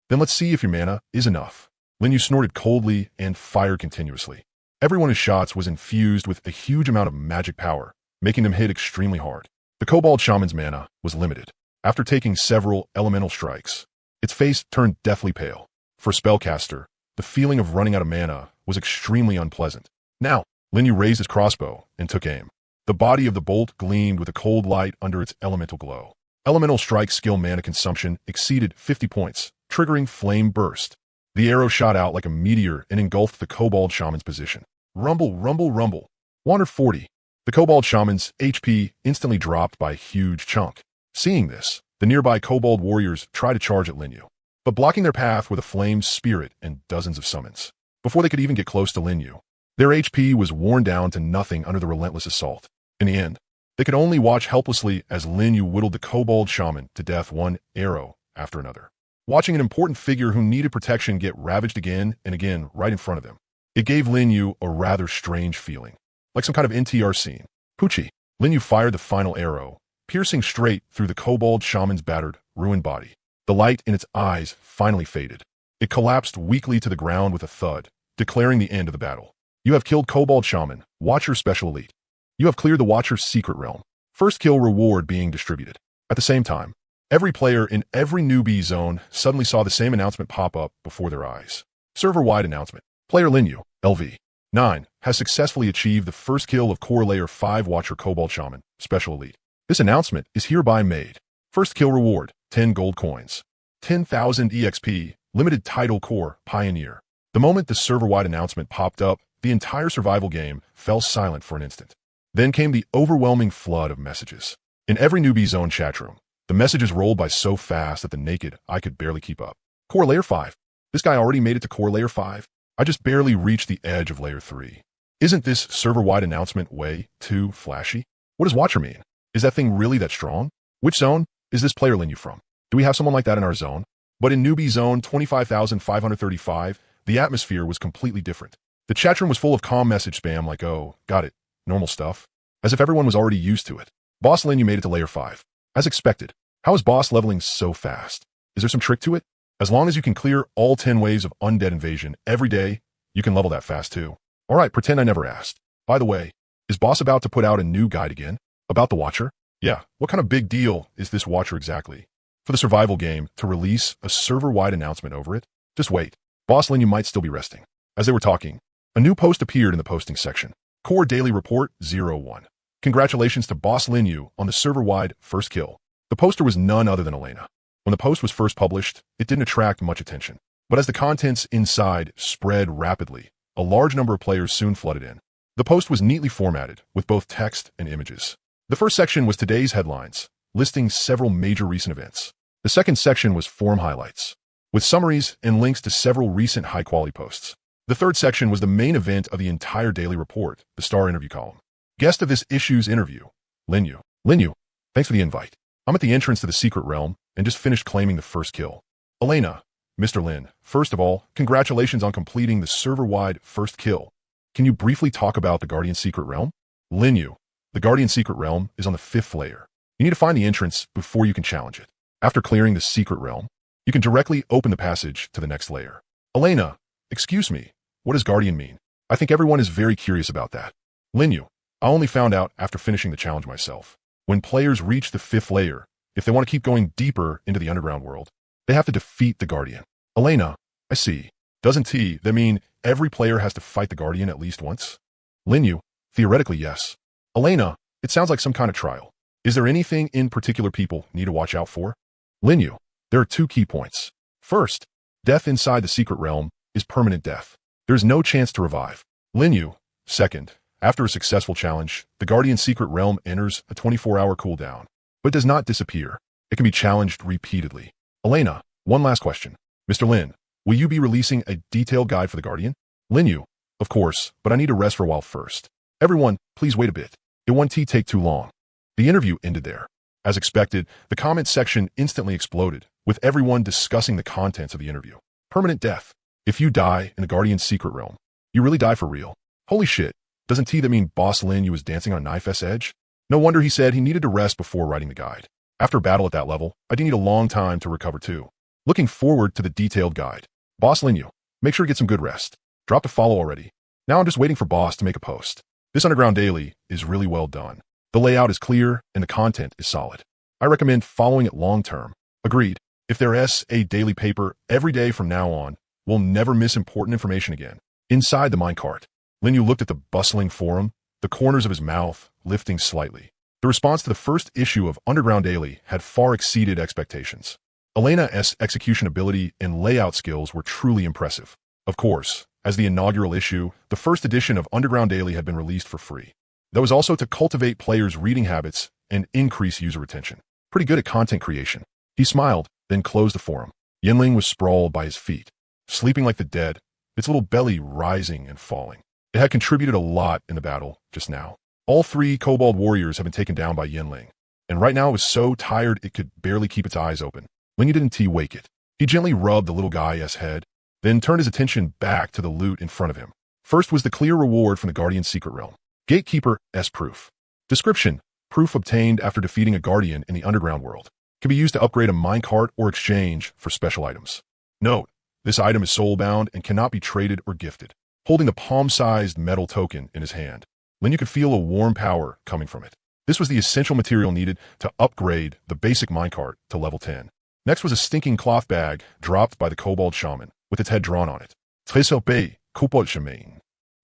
Then let's see if your mana is enough. Lin Yu snorted coldly and fired continuously. Every one of his shots was infused with a huge amount of magic power, making them hit extremely hard. The Kobold Shaman's mana was limited. After taking several elemental strikes, its face turned deathly pale. For a spellcaster, the feeling of running out of mana was extremely unpleasant. Now, Lin Yu raised his crossbow and took aim. The body of the bolt gleamed with a cold light under its elemental glow. Elemental strike skill mana consumption exceeded 50 points, triggering flame burst. The arrow shot out like a meteor and engulfed the Kobold Shaman's position. Rumble, rumble, rumble. 140. The Kobold Shaman's HP instantly dropped by a huge chunk. Seeing this, the nearby Kobold warriors tried to charge at Lin Yu, but blocking their path were the Flame Spirit and dozens of summons. Before they could even get close to Lin Yu, their HP was worn down to nothing under the relentless assault. In the end, they could only watch helplessly as Lin Yu whittled the Kobold Shaman to death one arrow after another. Watching an important figure who needed protection get ravaged again and again right in front of them, it gave Lin Yu a rather strange feeling, like some kind of NTR scene. Poochie. Lin Yu fired the final arrow, piercing straight through the Kobold Shaman's battered, ruined body. The light in its eyes finally faded. It collapsed weakly to the ground with a thud, declaring the end of the battle. You have killed Kobold Shaman, Watcher Special Elite. You have cleared the Watcher's secret realm. First kill reward being distributed. At the same time, every player in every newbie zone suddenly saw the same announcement pop up before their eyes. Server-wide announcement. Player Lin Yu, LV. 9, has successfully achieved the first kill of Core Layer 5 Watcher Kobold Shaman, Special Elite. This announcement is hereby made. First kill reward, 10 gold coins. 10,000 EXP, limited title Core Pioneer. The moment the server-wide announcement popped up, the entire survival game fell silent for an instant. Then came the overwhelming flood of messages. In every newbie zone chat room, the messages rolled by so fast that the naked eye could barely keep up. Core Layer 5. This guy already made it to Core Layer 5. I just barely reached the edge of Layer 3. Isn't this server-wide announcement way too flashy? What does Watcher mean? Is that thing really that strong? Which zone is this player Lin Yu from? Do we have someone like that in our zone? But in newbie zone 25,535, the atmosphere was completely different. The chat room was full of calm message spam like, oh, got it, normal stuff, as if everyone was already used to it. Boss Lin Yu made it to Layer 5. As expected. How is boss leveling so fast? Is there some trick to it? As long as you can clear all 10 waves of undead invasion every day, you can level that fast too. Alright, pretend I never asked. By the way, is boss about to put out a new guide again? About the Watcher? Yeah, what kind of big deal is this watcher exactly? For the survival game to release a server-wide announcement over it? Just wait. Boss Lin, you might still be resting. As they were talking, a new post appeared in the posting section. Core Daily Report 01. Congratulations to Boss Lin Yu on the server-wide first kill. The poster was none other than Elena. When the post was first published, it didn't attract much attention. But as the contents inside spread rapidly, a large number of players soon flooded in. The post was neatly formatted, with both text and images. The first section was today's headlines, listing several major recent events. The second section was forum highlights, with summaries and links to several recent high-quality posts. The third section was the main event of the entire daily report, the star interview column. Guest of this issue's interview, Lin Yu. Lin Yu, thanks for the invite. I'm at the entrance to the secret realm and just finished claiming the first kill. Elena, Mr. Lin, first of all, congratulations on completing the server-wide first kill. Can you briefly talk about the Guardian Secret Realm? Lin Yu, the Guardian Secret Realm is on the 5th layer. You need to find the entrance before you can challenge it. After clearing the secret realm, you can directly open the passage to the next layer. Elena, excuse me, what does Guardian mean? I think everyone is very curious about that. Lin Yu, I only found out after finishing the challenge myself. When players reach the 5th layer, if they want to keep going deeper into the underground world, they have to defeat the Guardian. Elena, I see. Doesn't that mean every player has to fight the Guardian at least once? Lin Yu, theoretically yes. Elena, it sounds like some kind of trial. Is there anything in particular people need to watch out for? Lin Yu, there are 2 key points. First, death inside the secret realm is permanent death. There is no chance to revive. Lin Yu, second, after a successful challenge, the Guardian Secret Realm enters a 24-hour cooldown, but does not disappear. It can be challenged repeatedly. Elena, one last question. Mr. Lin, will you be releasing a detailed guide for the Guardian? Lin Yu, of course, but I need to rest for a while first. Everyone, please wait a bit. It won't take too long. The interview ended there. As expected, the comment section instantly exploded, with everyone discussing the contents of the interview. Permanent death. If you die in the Guardian's secret realm, you really die for real. Holy shit. Doesn't that mean Boss Lin Yu was dancing on a knife's edge? No wonder he said he needed to rest before writing the guide. After battle at that level, I do need a long time to recover too. Looking forward to the detailed guide. Boss Lin Yu, make sure to get some good rest. Drop a follow already. Now I'm just waiting for Boss to make a post. This Underground Daily is really well done. The layout is clear and the content is solid. I recommend following it long term. Agreed. If there is a daily paper every day from now on, we'll never miss important information again. Inside the minecart, Lin Yu looked at the bustling forum, the corners of his mouth lifting slightly. The response to the first issue of Underground Daily had far exceeded expectations. Elena's execution ability and layout skills were truly impressive. Of course, as the inaugural issue, the first edition of Underground Daily had been released for free. That was also to cultivate players' reading habits and increase user retention. Pretty good at content creation. He smiled, then closed the forum. Yinling was sprawled by his feet, sleeping like the dead, its little belly rising and falling. It had contributed a lot in the battle just now. All 3 kobold warriors had been taken down by Yinling, and right now it was so tired it could barely keep its eyes open. Lin Yu didn't wake it. He gently rubbed the little guy's head, then turned his attention back to the loot in front of him. First was the clear reward from the Guardian's secret realm. Gatekeeper's proof. Description: proof obtained after defeating a Guardian in the underground world. Can be used to upgrade a minecart or exchange for special items. Note: this item is soul-bound and cannot be traded or gifted. Holding the palm-sized metal token in his hand, Lin Yu could feel a warm power coming from it. This was the essential material needed to upgrade the basic minecart to level 10. Next was a stinking cloth bag dropped by the kobold shaman, with its head drawn on it. Trésor Bay, kobold shaman.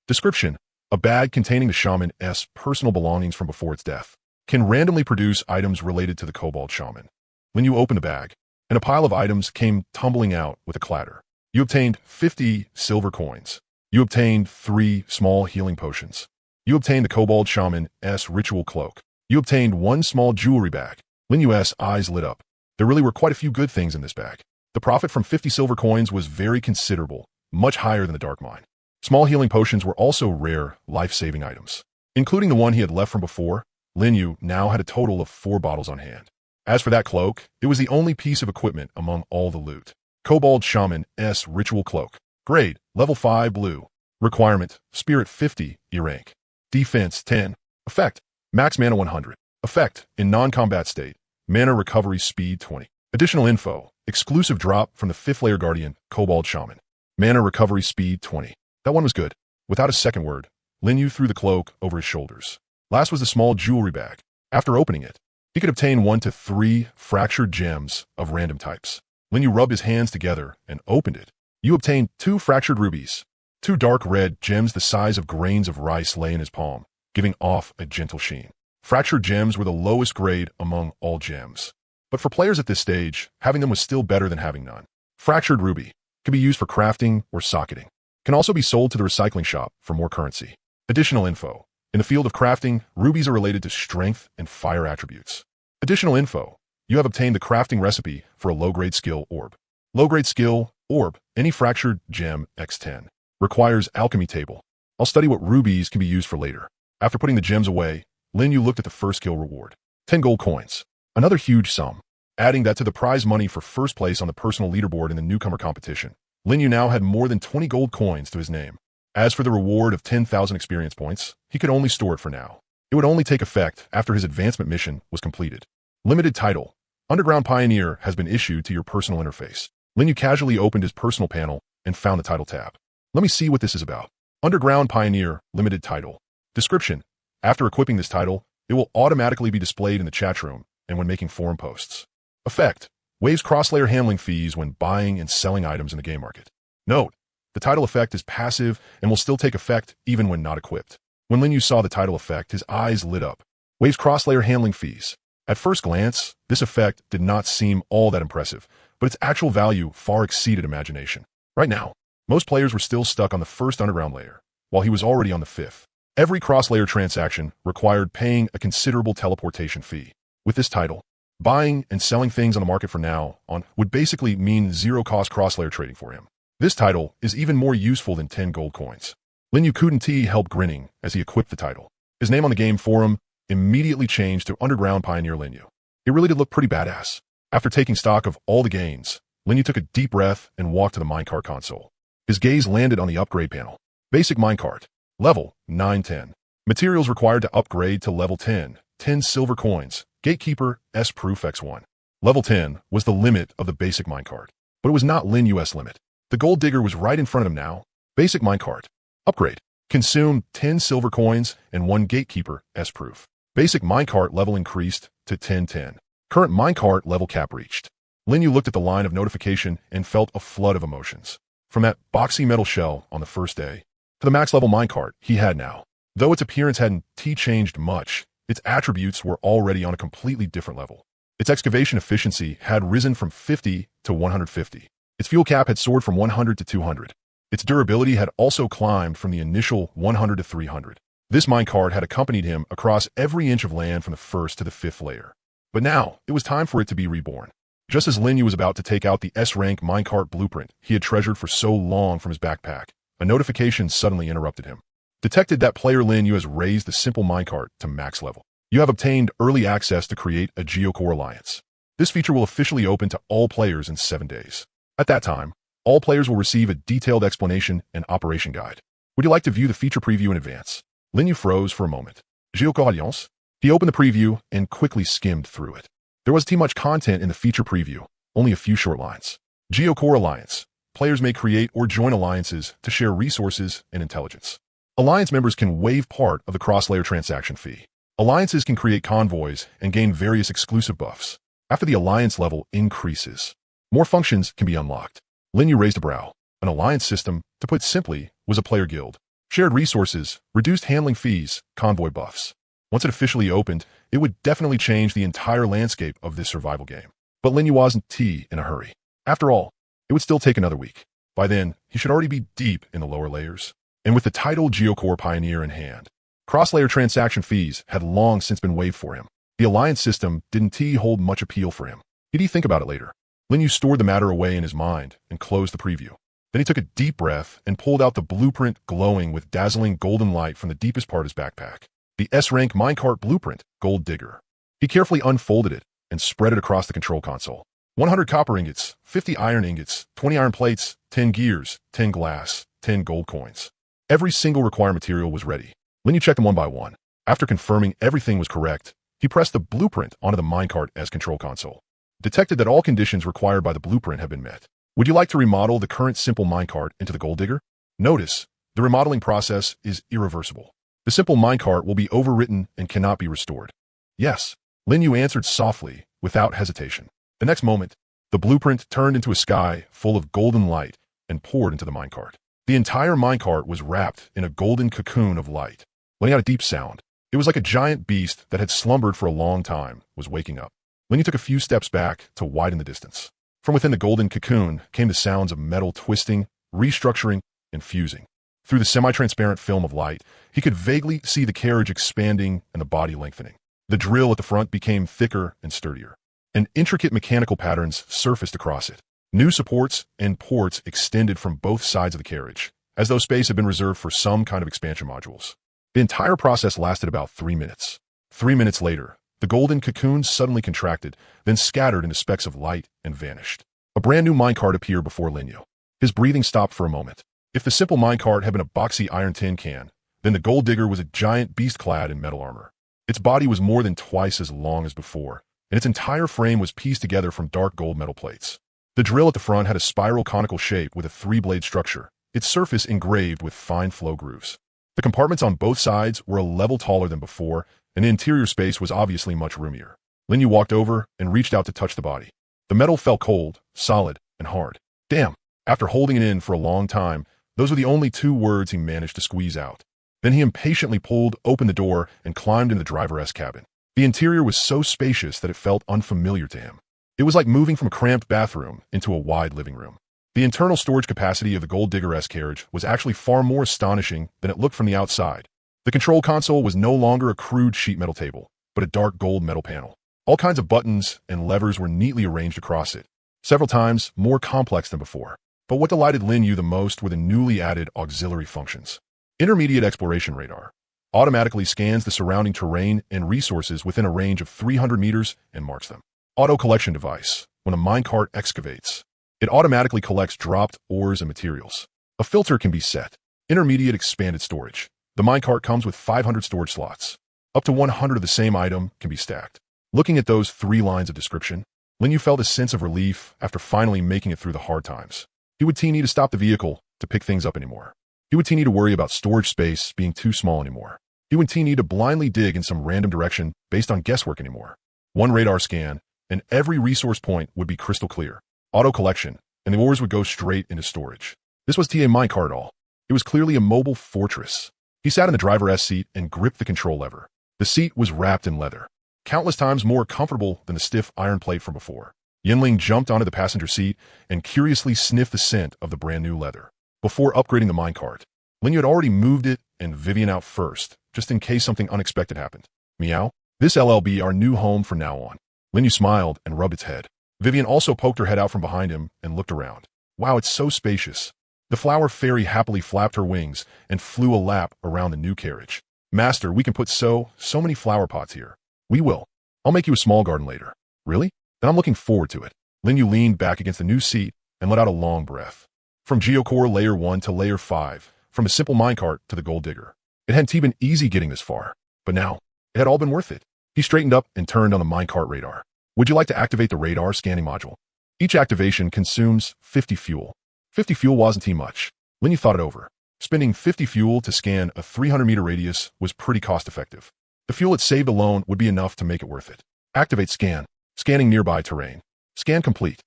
Description: a bag containing the shaman's personal belongings from before its death. Can randomly produce items related to the kobold shaman. Lin Yu opened the bag, and a pile of items came tumbling out with a clatter. You obtained 50 silver coins. You obtained 3 small healing potions. You obtained the kobold shaman's ritual cloak. You obtained 1 small jewelry bag. Lin Yu's eyes lit up. There really were quite a few good things in this bag. The profit from 50 silver coins was very considerable, much higher than the dark mine. Small healing potions were also rare, life-saving items. Including the one he had left from before, Lin Yu now had a total of 4 bottles on hand. As for that cloak, it was the only piece of equipment among all the loot. Kobold shaman's ritual cloak. Grade: level 5 blue. Requirement: spirit 50, E rank. Defense 10. Effect: max mana 100. Effect: in non-combat state. Mana recovery speed 20. Additional info: exclusive drop from the 5th layer Guardian, Kobold Shaman. Mana recovery speed 20. That one was good. Without a second word, Lin Yu threw the cloak over his shoulders. Last was the small jewelry bag. After opening it, He could obtain 1 to 3 fractured gems of random types. Linyu rubbed his hands together and opened it. You obtained 2 fractured rubies. 2 dark red gems the size of grains of rice lay in his palm, giving off a gentle sheen. Fractured gems were the lowest grade among all gems. But for players at this stage, having them was still better than having none. Fractured ruby can be used for crafting or socketing. Can also be sold to the recycling shop for more currency. Additional info. In the field of crafting, rubies are related to strength and fire attributes. Additional info. You have obtained the crafting recipe for a low-grade skill orb. Low-grade skill orb, any fractured gem x10. Requires alchemy table. I'll study what rubies can be used for later. After putting the gems away, Linyu looked at the first skill reward. 10 gold coins. Another huge sum. Adding that to the prize money for first place on the personal leaderboard in the newcomer competition, Linyu now had more than 20 gold coins to his name. As for the reward of 10,000 experience points, he could only store it for now. It would only take effect after his advancement mission was completed. Limited title. Underground Pioneer has been issued to your personal interface. Linyu casually opened his personal panel and found the title tab. Let me see what this is about. Underground Pioneer, limited title. Description. After equipping this title, it will automatically be displayed in the chat room and when making forum posts. Effect. Waives cross-layer handling fees when buying and selling items in the game market. Note. The title effect is passive and will still take effect even when not equipped. When Linyu saw the title effect, his eyes lit up. Waives cross-layer handling fees. At first glance, this effect did not seem all that impressive, but its actual value far exceeded imagination. Right now, most players were still stuck on the first underground layer, while he was already on the 5th. Every cross-layer transaction required paying a considerable teleportation fee. With this title, buying and selling things on the market from now on would basically mean zero-cost cross-layer trading for him. This title is even more useful than 10 gold coins. Linyu couldn't help grinning as he equipped the title. His name on the game forum immediately changed to Underground Pioneer Linyu. It really did look pretty badass. After taking stock of all the gains, Linyu took a deep breath and walked to the minecart console. His gaze landed on the upgrade panel. Basic minecart. Level 910. Materials required to upgrade to level 10. 10 silver coins. Gatekeeper S-Proof X1. Level 10 was the limit of the basic minecart, but it was not Linyu's limit. The gold digger was right in front of him now. Basic minecart. Upgrade. Consume 10 silver coins and 1 gatekeeper S-Proof. Basic minecart level increased to 1010. Current minecart level cap reached. Linyu looked at the line of notification and felt a flood of emotions. From that boxy metal shell on the first day, to the max level minecart he had now. Though its appearance hadn't changed much, its attributes were already on a completely different level. Its excavation efficiency had risen from 50 to 150. Its fuel cap had soared from 100 to 200. Its durability had also climbed from the initial 100 to 300. This minecart had accompanied him across every inch of land from the 1st to the 5th layer. But now, it was time for it to be reborn. Just as Linyu was about to take out the S-rank minecart blueprint he had treasured for so long from his backpack, a notification suddenly interrupted him. Detected that player Linyu has raised the simple minecart to max level. You have obtained early access to create a Geocore alliance. This feature will officially open to all players in 7 days. At that time, all players will receive a detailed explanation and operation guide. Would you like to view the feature preview in advance? Linyu froze for a moment. Geocore alliance? He opened the preview and quickly skimmed through it. There wasn't too much content in the feature preview, only a few short lines. Geocore alliance. Players may create or join alliances to share resources and intelligence. Alliance members can waive part of the cross-layer transaction fee. Alliances can create convoys and gain various exclusive buffs. After the alliance level increases, more functions can be unlocked. Linyu raised a brow. An alliance system, to put simply, was a player guild. Shared resources, reduced handling fees, convoy buffs. Once it officially opened, it would definitely change the entire landscape of this survival game. But Linyu wasn't in a hurry. After all, it would still take another week. By then, he should already be deep in the lower layers. And with the title Geocore Pioneer in hand, cross-layer transaction fees had long since been waived for him. The alliance system didn't hold much appeal for him. He'd think about it later. Linyu stored the matter away in his mind and closed the preview. Then he took a deep breath and pulled out the blueprint glowing with dazzling golden light from the deepest part of his backpack. The S-rank minecart blueprint, Gold Digger. He carefully unfolded it and spread it across the control console. 100 copper ingots, 50 iron ingots, 20 iron plates, 10 gears, 10 glass, 10 gold coins. Every single required material was ready. Linyu checked them one by one. After confirming everything was correct, he pressed the blueprint onto the minecart as control console. Detected that all conditions required by the blueprint have been met. Would you like to remodel the current simple minecart into the Gold Digger? Notice, the remodeling process is irreversible. The simple minecart will be overwritten and cannot be restored. Yes, Lin Yu answered softly, without hesitation. The next moment, the blueprint turned into a sky full of golden light and poured into the minecart. The entire minecart was wrapped in a golden cocoon of light, letting out a deep sound. It was like a giant beast that had slumbered for a long time was waking up. Lin Yu took a few steps back to widen the distance. From within the golden cocoon came the sounds of metal twisting, restructuring, and fusing. Through the semi-transparent film of light, he could vaguely see the carriage expanding and the body lengthening. The drill at the front became thicker and sturdier, and intricate mechanical patterns surfaced across it. New supports and ports extended from both sides of the carriage, as though space had been reserved for some kind of expansion modules. The entire process lasted about 3 minutes. 3 minutes later, the golden cocoon suddenly contracted, then scattered into specks of light and vanished. A brand new minecart appeared before Lin Yu. His breathing stopped for a moment. If the simple minecart had been a boxy iron tin can, then the gold digger was a giant beast clad in metal armor. Its body was more than twice as long as before, and its entire frame was pieced together from dark gold metal plates. The drill at the front had a spiral conical shape with a 3-blade structure, its surface engraved with fine flow grooves. The compartments on both sides were a level taller than before, and the interior space was obviously much roomier. Lin Yu walked over and reached out to touch the body. The metal felt cold, solid, and hard. Damn! After holding it in for a long time, those were the only 2 words he managed to squeeze out. Then he impatiently pulled open the door and climbed into the driver's cabin. The interior was so spacious that it felt unfamiliar to him. It was like moving from a cramped bathroom into a wide living room. The internal storage capacity of the Gold Digger-esque carriage was actually far more astonishing than it looked from the outside. The control console was no longer a crude sheet metal table, but a dark gold metal panel. All kinds of buttons and levers were neatly arranged across it, several times more complex than before. But what delighted Lin Yu the most were the newly added auxiliary functions. Intermediate exploration radar automatically scans the surrounding terrain and resources within a range of 300 meters and marks them. Auto collection device. When a minecart excavates, it automatically collects dropped ores and materials. A filter can be set. Intermediate expanded storage. The minecart comes with 500 storage slots. Up to 100 of the same item can be stacked. Looking at those 3 lines of description, Lin Yu felt a sense of relief after finally making it through the hard times. He would need to stop the vehicle to pick things up anymore. He would need to worry about storage space being too small anymore. He would need to blindly dig in some random direction based on guesswork anymore. One radar scan, and every resource point would be crystal clear. Auto collection, and the ores would go straight into storage. This was TA minecart all. It was clearly a mobile fortress. He sat in the driver's seat and gripped the control lever. The seat was wrapped in leather, countless times more comfortable than the stiff iron plate from before. Yinling jumped onto the passenger seat and curiously sniffed the scent of the brand new leather. Before upgrading the minecart, Lin Yu had already moved it and Vivian out first, just in case something unexpected happened. Meow. This LLB our new home from now on. Lin Yu smiled and rubbed its head. Vivian also poked her head out from behind him and looked around. Wow, it's so spacious. The flower fairy happily flapped her wings and flew a lap around the new carriage. Master, we can put so many flower pots here. We will. I'll make you a small garden later. Really? Then I'm looking forward to it. Lin Yu leaned back against the new seat and let out a long breath. From Geocore Layer 1 to Layer 5, from a simple minecart to the Gold Digger. It hadn't been easy getting this far, but now, it had all been worth it. He straightened up and turned on the minecart radar. Would you like to activate the radar scanning module? Each activation consumes 50 fuel. 50 fuel wasn't much. Lin Yu thought it over. Spending 50 fuel to scan a 300-meter radius was pretty cost-effective. The fuel it saved alone would be enough to make it worth it. Activate scan. Scanning nearby terrain. Scan complete.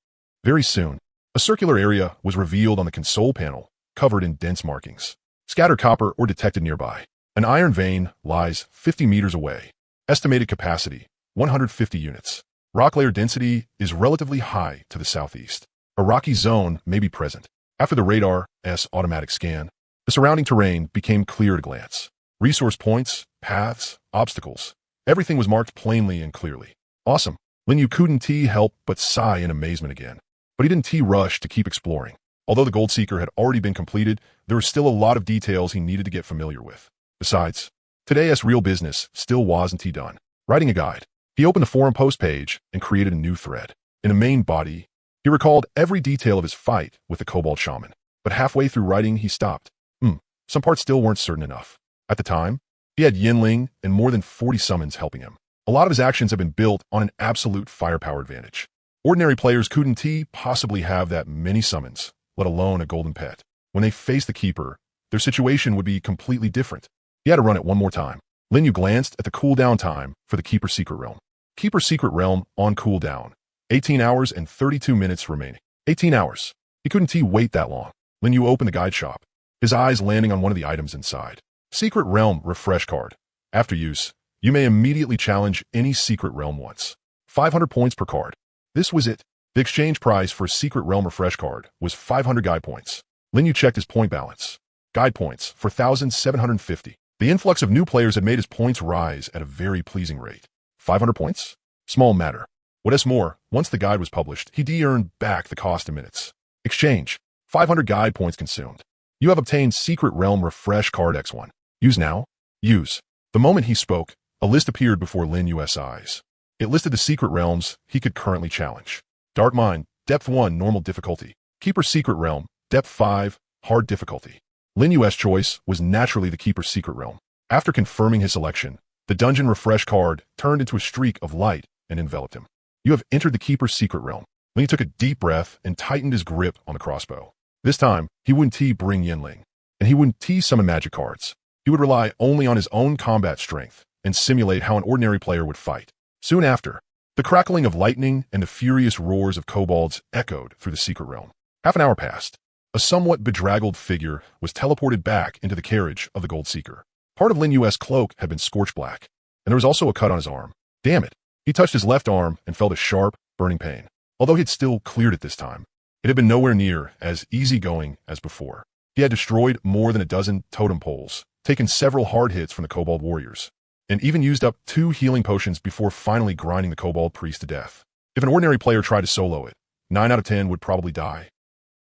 Very soon, a circular area was revealed on the console panel, covered in dense markings. Scattered copper or detected nearby. An iron vein lies 50 meters away. Estimated capacity, 150 units. Rock layer density is relatively high to the southeast. A rocky zone may be present. After the radar's automatic scan, the surrounding terrain became clear at a glance. Resource points, paths, obstacles. Everything was marked plainly and clearly. Awesome. Lin Yu couldn't help but sigh in amazement again. But he didn't rush to keep exploring. Although the Gold Seeker had already been completed, there were still a lot of details he needed to get familiar with. Besides, today's real business still wasn't done. Writing a guide. He opened the forum post page and created a new thread. In the main body, he recalled every detail of his fight with the Kobold Shaman. But halfway through writing, he stopped. Some parts still weren't certain enough. At the time, he had Yinling and more than 40 summons helping him. A lot of his actions have been built on an absolute firepower advantage. Ordinary players couldn't possibly have that many summons, let alone a golden pet. When they faced the Keeper, their situation would be completely different. He had to run it one more time. Lin Yu glanced at the cooldown time for the Keeper's secret realm. Keeper Secret Realm on cooldown. 18 hours and 32 minutes remaining. 18 hours. He couldn't wait that long. Lin Yu opened the guide shop, his eyes landing on one of the items inside. Secret Realm Refresh Card. After use, you may immediately challenge any Secret Realm once. 500 points per card. This was it. The exchange price for a Secret Realm Refresh Card was 500 guide points. Lin Yu checked his point balance. Guide points, 4,750. The influx of new players had made his points rise at a very pleasing rate. 500 points? Small matter. What's more, once the guide was published, he earned back the cost in minutes. Exchange. 500 guide points consumed. You have obtained Secret Realm Refresh Card X1. Use now. Use. The moment he spoke, a list appeared before Lin Yu's eyes. It listed the secret realms he could currently challenge. Dark Mine, Depth 1, Normal Difficulty. Keeper Secret Realm, Depth 5, Hard Difficulty. Lin Yu's choice was naturally the Keeper Secret Realm. After confirming his selection, the Dungeon Refresh card turned into a streak of light and enveloped him. You have entered the Keeper's Secret Realm. Lin Yu took a deep breath and tightened his grip on the crossbow. This time, he wouldn't bring Yinling, and he wouldn't summon magic cards. He would rely only on his own combat strength and simulate how an ordinary player would fight. Soon after, the crackling of lightning and the furious roars of kobolds echoed through the secret realm. Half an hour passed. A somewhat bedraggled figure was teleported back into the carriage of the Gold Seeker. Part of Lin Yu's cloak had been scorched black, and there was also a cut on his arm. Damn it! He touched his left arm and felt a sharp, burning pain. Although he had still cleared it this time, it had been nowhere near as easygoing as before. He had destroyed more than a dozen totem poles, taken several hard hits from the kobold warriors, and even used up 2 healing potions before finally grinding the kobold priest to death. If an ordinary player tried to solo it, 9 out of 10 would probably die.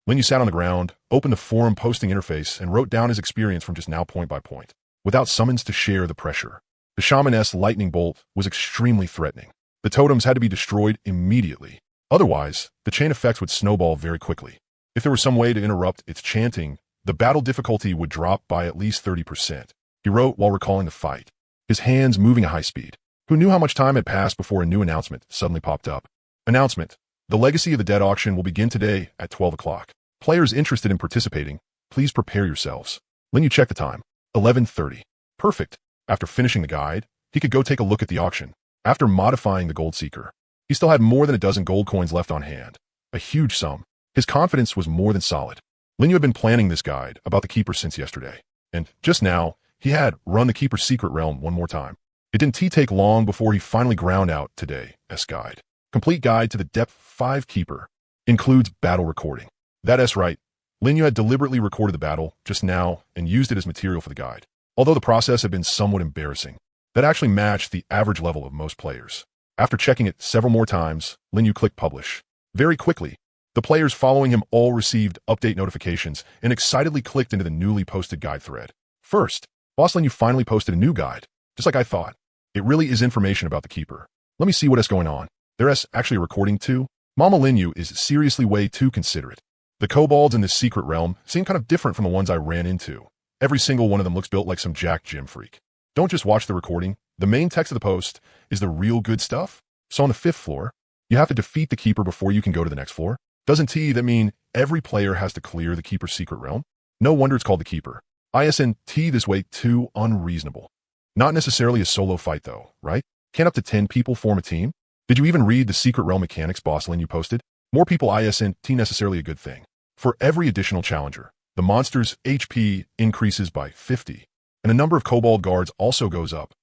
Lin Yu sat on the ground, opened the forum posting interface, and wrote down his experience from just now point by point, without summons to share the pressure. The shamaness lightning bolt was extremely threatening. The totems had to be destroyed immediately. Otherwise, the chain effects would snowball very quickly. If there was some way to interrupt its chanting, the battle difficulty would drop by at least 30%. He wrote while recalling the fight, his hands moving at high speed. Who knew how much time had passed before a new announcement suddenly popped up? Announcement. The Legacy of the Dead auction will begin today at 12 o'clock. Players interested in participating, please prepare yourselves. Lin Yu checked the time. 11:30. Perfect. After finishing the guide, he could go take a look at the auction. After modifying the Gold Seeker, he still had more than a dozen gold coins left on hand. A huge sum. His confidence was more than solid. Lin Yu had been planning this guide about the Keeper since yesterday, and just now, he had run the Keeper's Secret Realm one more time. It didn't take long before he finally ground out today's guide. Complete guide to the Depth 5 Keeper. Includes battle recording. That's right. Lin Yu had deliberately recorded the battle just now and used it as material for the guide. Although the process had been somewhat embarrassing, that actually matched the average level of most players. After checking it several more times, Lin Yu clicked publish. Very quickly, the players following him all received update notifications and excitedly clicked into the newly posted guide thread. First, Boss Lin Yu finally posted a new guide, just like I thought. It really is information about the Keeper. Let me see what is going on. There's actually a recording too. Mama Lin Yu is seriously way too considerate. The kobolds in this secret realm seem kind of different from the ones I ran into. Every single one of them looks built like some jack gym freak. Don't just watch the recording. The main text of the post is the real good stuff. So on the 5th floor, you have to defeat the Keeper before you can go to the next floor. Doesn't that mean every player has to clear the Keeper's secret realm? No wonder it's called the Keeper. Isn't this way too unreasonable. Not necessarily a solo fight though, right? Can't up to 10 people form a team? Did you even read the secret realm mechanics Boss Lin Yu posted? More people isn't necessarily a good thing. For every additional challenger, the monster's HP increases by 50, and the number of kobold guards also goes up.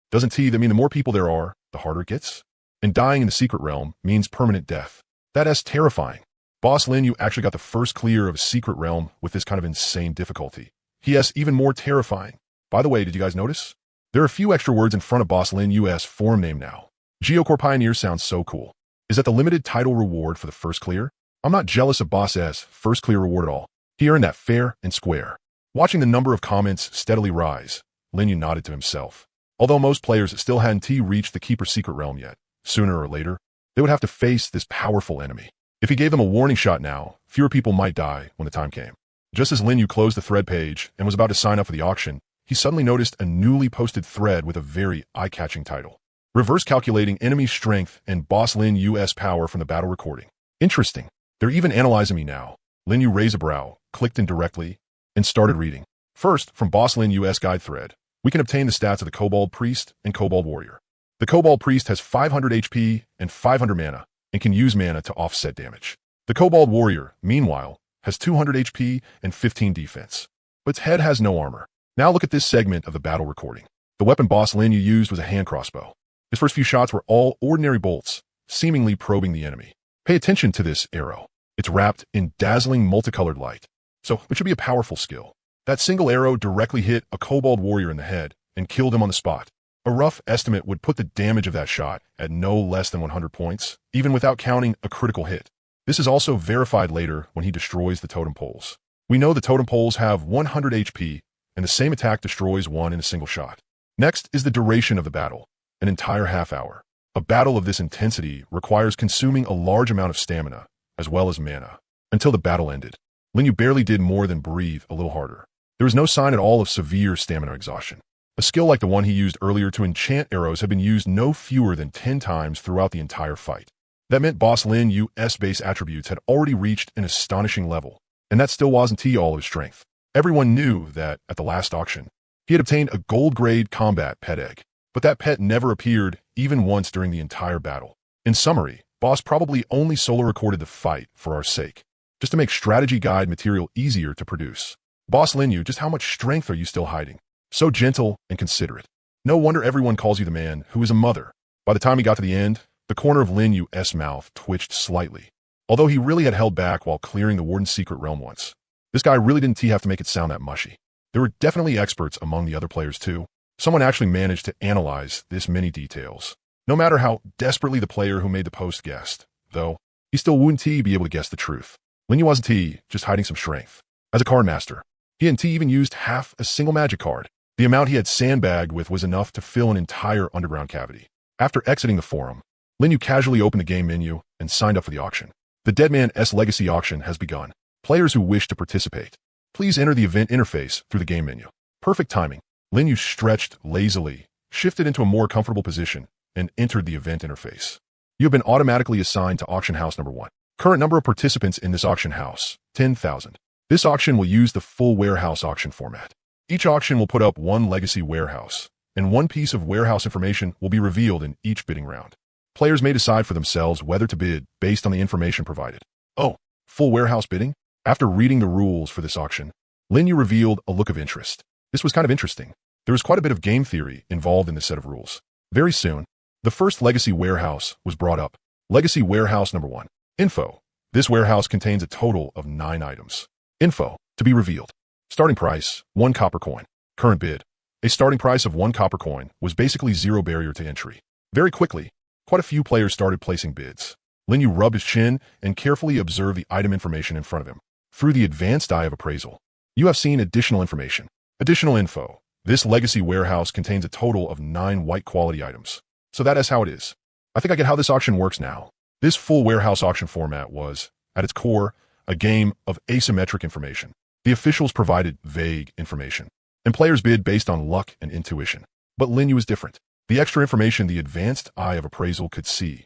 Doesn't that mean the more people there are, the harder it gets? And dying in the secret realm means permanent death. That's terrifying. Boss Lin Yu actually got the first clear of a secret realm with this kind of insane difficulty. Yes, even more terrifying. By the way, did you guys notice? There are a few extra words in front of Boss Lin Yu's forum name now. Geocore Pioneer sounds so cool. Is that the limited title reward for the first clear? I'm not jealous of Boss S' first clear reward at all. He earned that fair and square. Watching the number of comments steadily rise, Lin Yu nodded to himself. Although most players still hadn't reached the Keeper's secret realm yet, sooner or later, they would have to face this powerful enemy. If he gave them a warning shot now, fewer people might die when the time came. Just as Lin Yu closed the thread page and was about to sign up for the auction, he suddenly noticed a newly posted thread with a very eye-catching title. Reverse calculating enemy strength and Boss Lin Yu's power from the battle recording. Interesting. They're even analyzing me now. Lin Yu raised a brow, clicked in directly, and started reading. First, from Boss Lin Yu's guide thread, we can obtain the stats of the Kobold Priest and Kobold Warrior. The Kobold Priest has 500 HP and 500 mana, and can use mana to offset damage. The Kobold Warrior, meanwhile, has 200 HP and 15 defense, but its head has no armor. Now look at this segment of the battle recording. The weapon boss Lin Yu used was a hand crossbow. His first few shots were all ordinary bolts, seemingly probing the enemy. Pay attention to this arrow. It's wrapped in dazzling multicolored light, so it should be a powerful skill. That single arrow directly hit a Kobold Warrior in the head and killed him on the spot. A rough estimate would put the damage of that shot at no less than 100 points, even without counting a critical hit. This is also verified later when he destroys the totem poles. We know the totem poles have 100 HP, and the same attack destroys one in a single shot. Next is the duration of the battle, an entire half hour. A battle of this intensity requires consuming a large amount of stamina, as well as mana. Until the battle ended, Lin Yu barely did more than breathe a little harder. There was no sign at all of severe stamina exhaustion. A skill like the one he used earlier to enchant arrows had been used no fewer than 10 times throughout the entire fight. That meant boss Lin Yu's base attributes had already reached an astonishing level, and that still wasn't all of his strength. Everyone knew that, at the last auction, he had obtained a gold-grade combat pet egg, but that pet never appeared even once during the entire battle. In summary, boss probably only solo recorded the fight for our sake, just to make strategy guide material easier to produce. Boss Lin Yu, just how much strength are you still hiding? So gentle and considerate. No wonder everyone calls you the man who is a mother. By the time he got to the end, the corner of Lin Yu's mouth twitched slightly. Although he really had held back while clearing the Warden's secret realm once. This guy really didn't have to make it sound that mushy. There were definitely experts among the other players too. Someone actually managed to analyze this many details. No matter how desperately the player who made the post guessed, though, he still wouldn't be able to guess the truth. Lin Yu wasn't just hiding some strength. As a card master, he hadn't even used half a single magic card. The amount he had sandbagged with was enough to fill an entire underground cavity. After exiting the forum, Lin Yu casually opened the game menu and signed up for the auction. The Dead Man's Legacy auction has begun. Players who wish to participate, please enter the event interface through the game menu. Perfect timing. Lin Yu stretched lazily, shifted into a more comfortable position, and entered the event interface. You have been automatically assigned to auction house number 1. Current number of participants in this auction house, 10,000. This auction will use the full warehouse auction format. Each auction will put up one legacy warehouse, and one piece of warehouse information will be revealed in each bidding round. Players may decide for themselves whether to bid based on the information provided. Oh, full warehouse bidding? After reading the rules for this auction, Lin Yu revealed a look of interest. This was kind of interesting. There was quite a bit of game theory involved in this set of rules. Very soon, the first legacy warehouse was brought up. Legacy warehouse number 1. Info. This warehouse contains a total of 9 items. Info. To be revealed. Starting price, 1 copper coin. Current bid. A starting price of 1 copper coin was basically zero barrier to entry. Very quickly, quite a few players started placing bids. Lin Yu rubbed his chin and carefully observed the item information in front of him. Through the advanced eye of appraisal, you have seen additional information. Additional info. This legacy warehouse contains a total of 9 white quality items. So that is how it is. I think I get how this auction works now. This full warehouse auction format was, at its core, a game of asymmetric information. The officials provided vague information, and players bid based on luck and intuition. But Lin Yu was different. The extra information the advanced eye of appraisal could see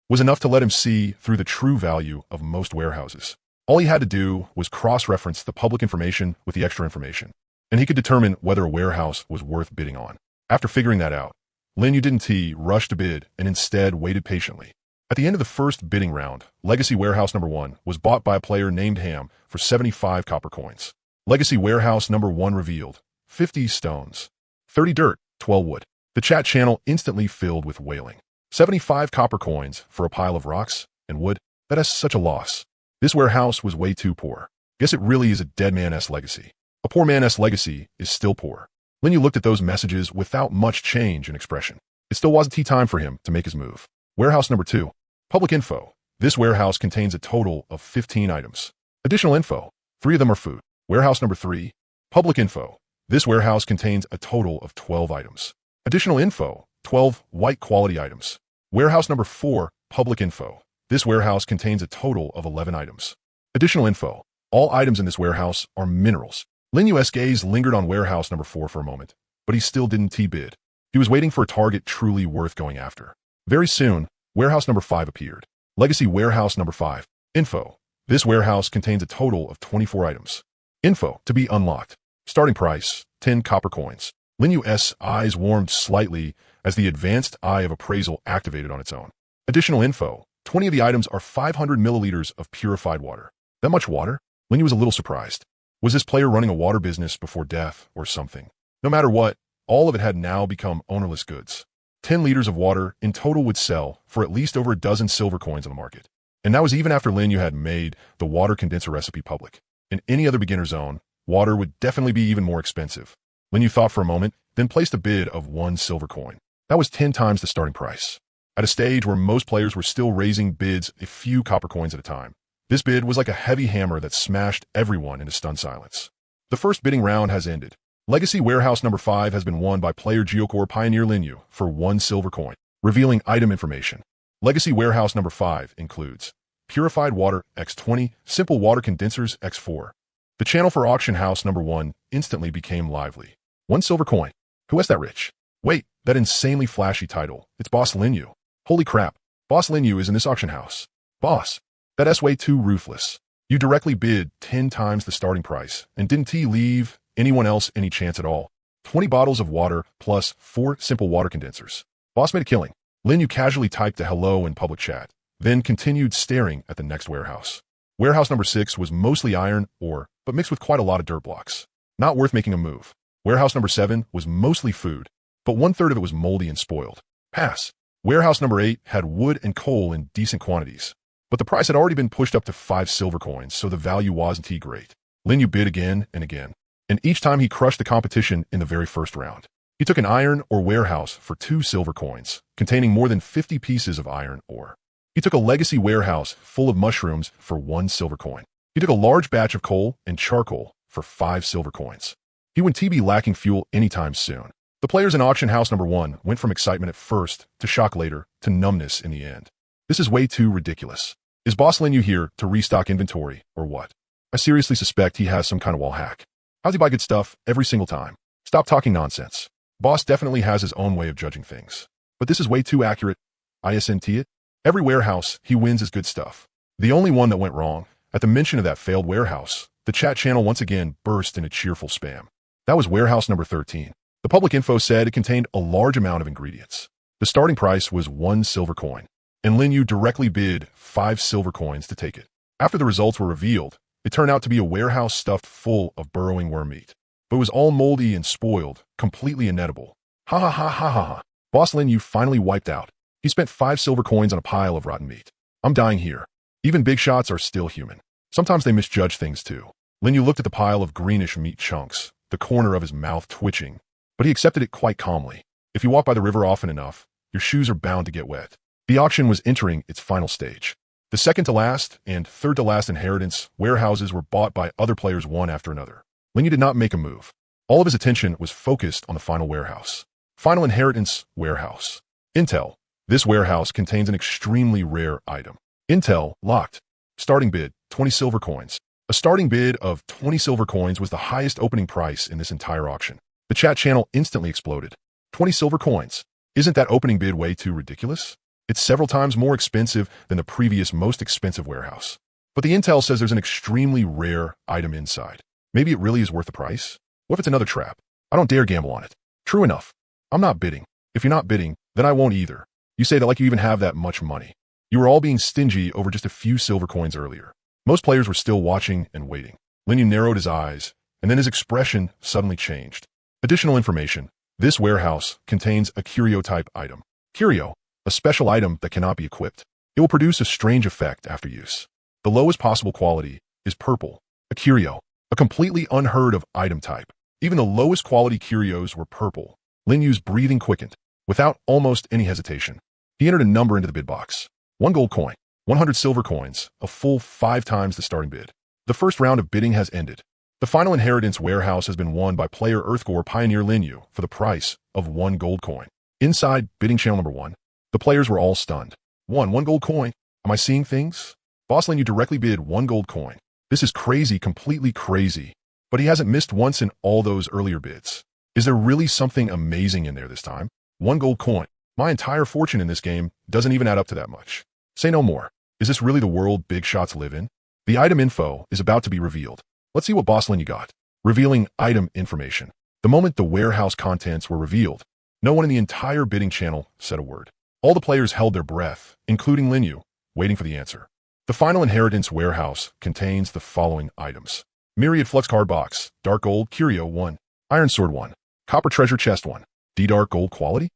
was enough to let him see through the true value of most warehouses. All he had to do was cross-reference the public information with the extra information, and he could determine whether a warehouse was worth bidding on. After figuring that out, Lin Yu didn't rush to bid and instead waited patiently. At the end of the first bidding round, Legacy Warehouse number 1 was bought by a player named Ham for 75 copper coins. Legacy Warehouse number 1 revealed 50 stones, 30 dirt, 12 wood. The chat channel instantly filled with wailing. 75 copper coins for a pile of rocks and wood? That is such a loss. This warehouse was way too poor. Guess it really is a dead man's legacy. A poor man's legacy is still poor. Lin Yu looked at those messages without much change in expression. It still wasn't time for him to make his move. Warehouse number 2. Public info. This warehouse contains a total of 15 items. Additional info. 3 of them are food. Warehouse number 3. Public info. This warehouse contains a total of 12 items. Additional info. 12 white quality items. Warehouse number 4. Public info. This warehouse contains a total of 11 items. Additional info. All items in this warehouse are minerals. Lin Yu's gaze lingered on warehouse number 4 for a moment, but he still didn't bid. He was waiting for a target truly worth going after. Very soon, warehouse number 5 appeared. Legacy warehouse number 5. Info. This warehouse contains a total of 24 items. Info. To be unlocked. Starting price, 10 copper coins. Lin Yu's eyes warmed slightly as the advanced eye of appraisal activated on its own. Additional info. 20 of the items are 500 milliliters of purified water. That much water? Linyu was a little surprised. Was this player running a water business before death or something? No matter what, all of it had now become ownerless goods. 10 liters of water in total would sell for at least over a dozen silver coins on the market. And that was even after Linyu had made the water condenser recipe public. In any other beginner zone, water would definitely be even more expensive. Linyu thought for a moment, then placed a bid of 1 silver coin. That was 10 times the starting price. At a stage where most players were still raising bids a few copper coins at a time, this bid was like a heavy hammer that smashed everyone into stunned silence. The first bidding round has ended. Legacy Warehouse number 5 has been won by player Geocore Pioneer Linyu for 1 silver coin. Revealing item information. Legacy Warehouse number 5 includes Purified Water X20, Simple Water Condensers X4. The channel for Auction House number 1 instantly became lively. 1 silver coin. Who has that rich? Wait, that insanely flashy title. It's Boss Linyu. Holy crap. Boss Linyu is in this auction house. Boss. That's way too ruthless. You directly bid 10 times the starting price, and didn't he leave anyone else any chance at all? 20 bottles of water plus 4 simple water condensers. Boss made a killing. Linyu casually typed a hello in public chat, then continued staring at the next warehouse. Warehouse number 6 was mostly iron ore, but mixed with quite a lot of dirt blocks. Not worth making a move. Warehouse number 7 was mostly food, but 1/3 of it was moldy and spoiled. Pass. Warehouse number 8 had wood and coal in decent quantities, but the price had already been pushed up to 5 silver coins, so the value wasn't great. Linyu bid again and again, and each time he crushed the competition in the very first round. He took an iron ore warehouse for 2 silver coins, containing more than 50 pieces of iron ore. He took a legacy warehouse full of mushrooms for 1 silver coin. He took a large batch of coal and charcoal for 5 silver coins. He wouldn't be lacking fuel anytime soon. The players in auction house number 1 went from excitement at first, to shock later, to numbness in the end. This is way too ridiculous. Is Boss Linyu here to restock inventory, or what? I seriously suspect he has some kind of wall hack. How's he buy good stuff every single time? Stop talking nonsense. Boss definitely has his own way of judging things. But this is way too accurate. Isn't it? Every warehouse he wins is good stuff. The only one that went wrong, at the mention of that failed warehouse, the chat channel once again burst into cheerful spam. That was warehouse number 13. The public info said it contained a large amount of ingredients. The starting price was 1 silver coin, and Linyu directly bid 5 silver coins to take it. After the results were revealed, it turned out to be a warehouse stuffed full of burrowing worm meat. But it was all moldy and spoiled, completely inedible. Ha ha ha ha ha ha. Boss Linyu finally wiped out. He spent 5 silver coins on a pile of rotten meat. I'm dying here. Even big shots are still human. Sometimes they misjudge things too. Linyu looked at the pile of greenish meat chunks, the corner of his mouth twitching, but he accepted it quite calmly. If you walk by the river often enough, your shoes are bound to get wet. The auction was entering its final stage. The second to last and third to last inheritance warehouses were bought by other players one after another. Linyu did not make a move. All of his attention was focused on the final warehouse. Final inheritance warehouse. Intel. This warehouse contains an extremely rare item. Intel locked. Starting bid, 20 silver coins. A starting bid of 20 silver coins was the highest opening price in this entire auction. The chat channel instantly exploded. 20 silver coins. Isn't that opening bid way too ridiculous? It's several times more expensive than the previous most expensive warehouse. But the intel says there's an extremely rare item inside. Maybe it really is worth the price? What if it's another trap? I don't dare gamble on it. True enough. I'm not bidding. If you're not bidding, then I won't either. You say that like you even have that much money. You were all being stingy over just a few silver coins earlier. Most players were still watching and waiting. Linyu narrowed his eyes, and then his expression suddenly changed. Additional information. This warehouse contains a curio-type item. Curio, a special item that cannot be equipped. It will produce a strange effect after use. The lowest possible quality is purple. A curio, a completely unheard of item type. Even the lowest quality curios were purple. Linyu's breathing quickened. Without almost any hesitation, he entered a number into the bid box. 1 gold coin, 100 silver coins, a full 5 times the starting bid. The first round of bidding has ended. The final inheritance warehouse has been won by player Earthgore Pioneer Linyu for the price of 1 gold coin. Inside bidding channel number 1, the players were all stunned. 1 gold coin. Am I seeing things? Boss Linyu directly bid 1 gold coin. This is crazy, completely crazy. But he hasn't missed once in all those earlier bids. Is there really something amazing in there this time? 1 gold coin. My entire fortune in this game doesn't even add up to that much. Say no more. Is this really the world big shots live in? The item info is about to be revealed. Let's see what Boss Linyu got. Revealing item information. The moment the warehouse contents were revealed, No one in the entire bidding channel said a word. All the players held their breath, including Linyu, waiting for the answer. The final inheritance warehouse contains the following items. Myriad Flux Card Box, Dark Gold Curio 1, Iron Sword 1, Copper Treasure Chest 1, D Dark Gold Quality?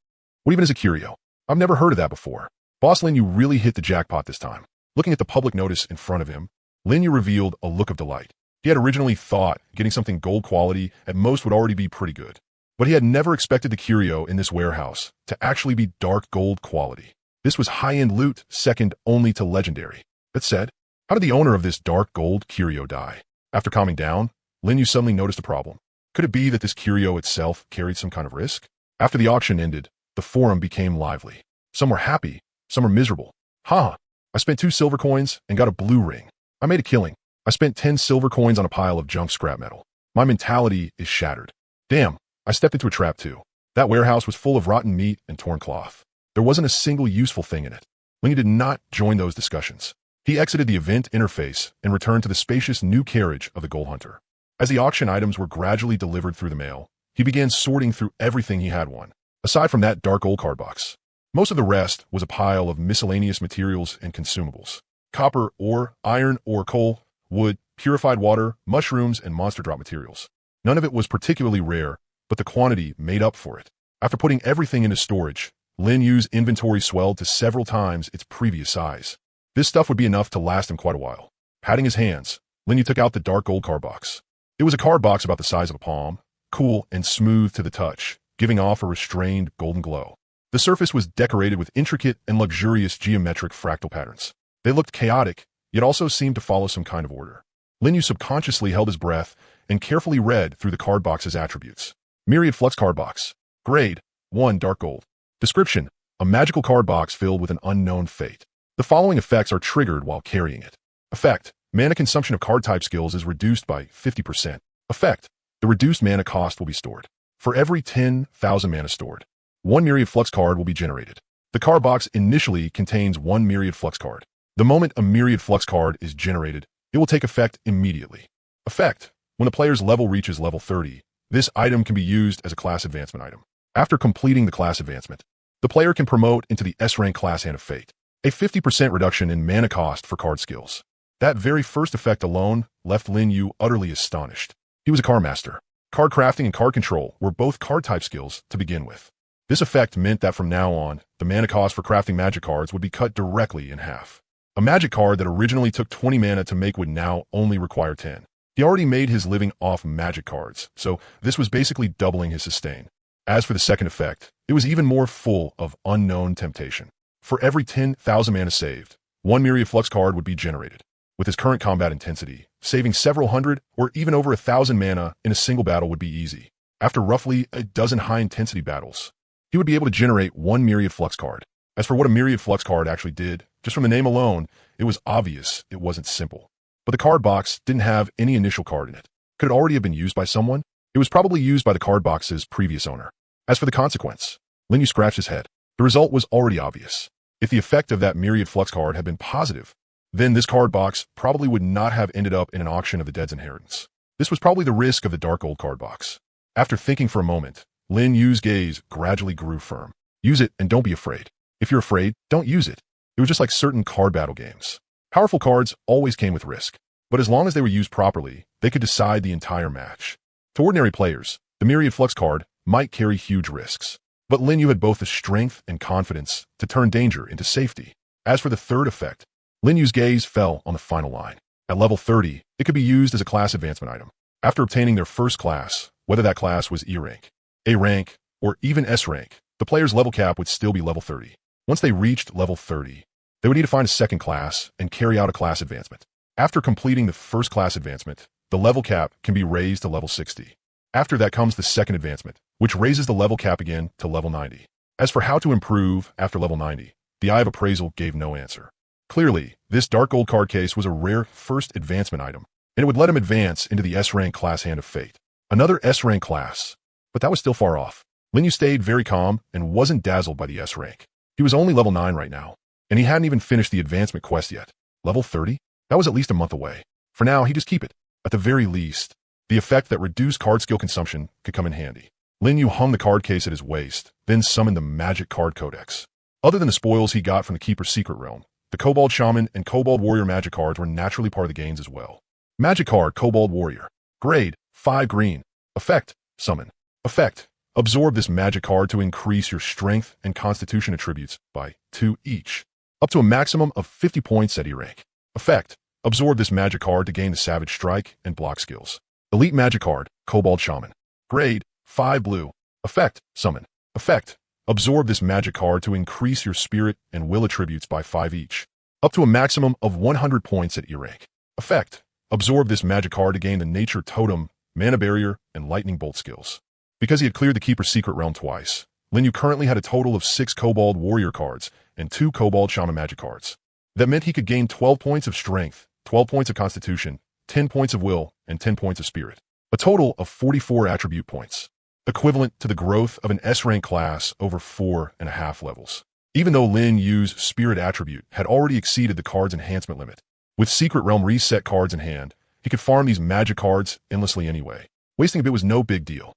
What even is a curio? I've never heard of that before. Boss Linyu really hit the jackpot this time. Looking at the public notice in front of him, Linyu revealed a look of delight. He had originally thought getting something gold quality at most would already be pretty good. But he had never expected the curio in this warehouse to actually be dark gold quality. This was high-end loot, second only to legendary. That said, how did the owner of this dark gold curio die? After calming down, Linyu suddenly noticed a problem. Could it be that this curio itself carried some kind of risk? After the auction ended, the forum became lively. Some were happy, some were miserable. I spent 2 silver coins and got a blue ring. I made a killing. I spent 10 silver coins on a pile of junk scrap metal. My mentality is shattered. Damn, I stepped into a trap too. That warehouse was full of rotten meat and torn cloth. There wasn't a single useful thing in it. Linyu did not join those discussions. He exited the event interface and returned to the spacious new carriage of the Gold Hunter. As the auction items were gradually delivered through the mail, he began sorting through everything he had won. Aside from that dark gold card box, most of the rest was a pile of miscellaneous materials and consumables. Copper ore, iron ore, coal, wood, purified water, mushrooms, and monster drop materials. None of it was particularly rare, but the quantity made up for it. After putting everything into storage, Linyu's inventory swelled to several times its previous size. This stuff would be enough to last him quite a while. Patting his hands, Linyu took out the dark gold card box. It was a card box about the size of a palm, cool and smooth to the touch, giving off a restrained golden glow. The surface was decorated with intricate and luxurious geometric fractal patterns. They looked chaotic, yet also seemed to follow some kind of order. Linyu subconsciously held his breath and carefully read through the card box's attributes. Myriad Flux Card Box. Grade 1 Dark Gold. Description: a magical card box filled with an unknown fate. The following effects are triggered while carrying it. Effect: mana consumption of card type skills is reduced by 50%. Effect: the reduced mana cost will be stored. For every 10,000 mana stored, 1 Myriad Flux card will be generated. The card box initially contains 1 Myriad Flux card. The moment a Myriad Flux card is generated, it will take effect immediately. Effect: when the player's level reaches level 30, this item can be used as a class advancement item. After completing the class advancement, the player can promote into the S-rank class Hand of Fate, a 50% reduction in mana cost for card skills. That very first effect alone left Linyu utterly astonished. He was a card master. Card crafting and card control were both card type skills to begin with. This effect meant that from now on, the mana cost for crafting magic cards would be cut directly in half. A magic card that originally took 20 mana to make would now only require 10. He already made his living off magic cards, so this was basically doubling his sustain. As for the second effect, it was even more full of unknown temptation. For every 10,000 mana saved, 1 Myriad Flux card would be generated. With his current combat intensity, saving several hundred or even over 1,000 mana in a single battle would be easy. After roughly a dozen high-intensity battles, he would be able to generate 1 Myriad Flux card. As for what a Myriad Flux card actually did, just from the name alone, it was obvious it wasn't simple. But the card box didn't have any initial card in it. Could it already have been used by someone? It was probably used by the card box's previous owner. As for the consequence, Linyu scratched his head. The result was already obvious. If the effect of that Myriad Flux card had been positive, then this card box probably would not have ended up in an auction of the dead's inheritance. This was probably the risk of the dark gold card box. After thinking for a moment, Linyu's gaze gradually grew firm. Use it and don't be afraid. If you're afraid, don't use it. It was just like certain card battle games. Powerful cards always came with risk, but as long as they were used properly, they could decide the entire match. To ordinary players, the Myriad Flux card might carry huge risks, but Linyu had both the strength and confidence to turn danger into safety. As for the third effect, Linyu's gaze fell on the final line. At level 30, it could be used as a class advancement item. After obtaining their first class, whether that class was E rank, A rank, or even S rank, the player's level cap would still be level 30. Once they reached level 30, they would need to find a second class and carry out a class advancement. After completing the first class advancement, the level cap can be raised to level 60. After that comes the second advancement, which raises the level cap again to level 90. As for how to improve after level 90, the Eye of Appraisal gave no answer. Clearly, this dark gold card case was a rare first advancement item, and it would let him advance into the S-rank class Hand of Fate. Another S-rank class, but that was still far off. Linyu stayed very calm and wasn't dazzled by the S-rank. He was only level 9 right now, and he hadn't even finished the advancement quest yet. Level 30? That was at least a month away. For now, he'd just keep it. At the very least, the effect that reduced card skill consumption could come in handy. Lin Yu hung the card case at his waist, then summoned the magic card codex. Other than the spoils he got from the Keeper's secret realm, the Kobold Shaman and Kobold Warrior magic cards were naturally part of the gains as well. Magic card Kobold Warrior. Grade, 5 green. Effect, summon. Effect, absorb this magic card to increase your strength and constitution attributes by 2 each, up to a maximum of 50 points at E rank. Effect, absorb this magic card to gain the Savage Strike and block skills. Elite magic card, Kobold Shaman. Grade, 5 blue. Effect, summon. Effect, absorb this magic card to increase your spirit and will attributes by 5 each, up to a maximum of 100 points at E rank. Effect, absorb this magic card to gain the Nature Totem, Mana Barrier, and Lightning Bolt skills. Because he had cleared the Keeper's secret realm twice, Lin Yu currently had a total of 6 Kobold Warrior cards and 2 Kobold Shaman magic cards. That meant he could gain 12 points of strength, 12 points of constitution, 10 points of will, and 10 points of spirit. A total of 44 attribute points, equivalent to the growth of an S-rank class over 4.5 levels. Even though Lin Yu's spirit attribute had already exceeded the card's enhancement limit, with secret realm reset cards in hand, he could farm these magic cards endlessly anyway. Wasting a bit was no big deal.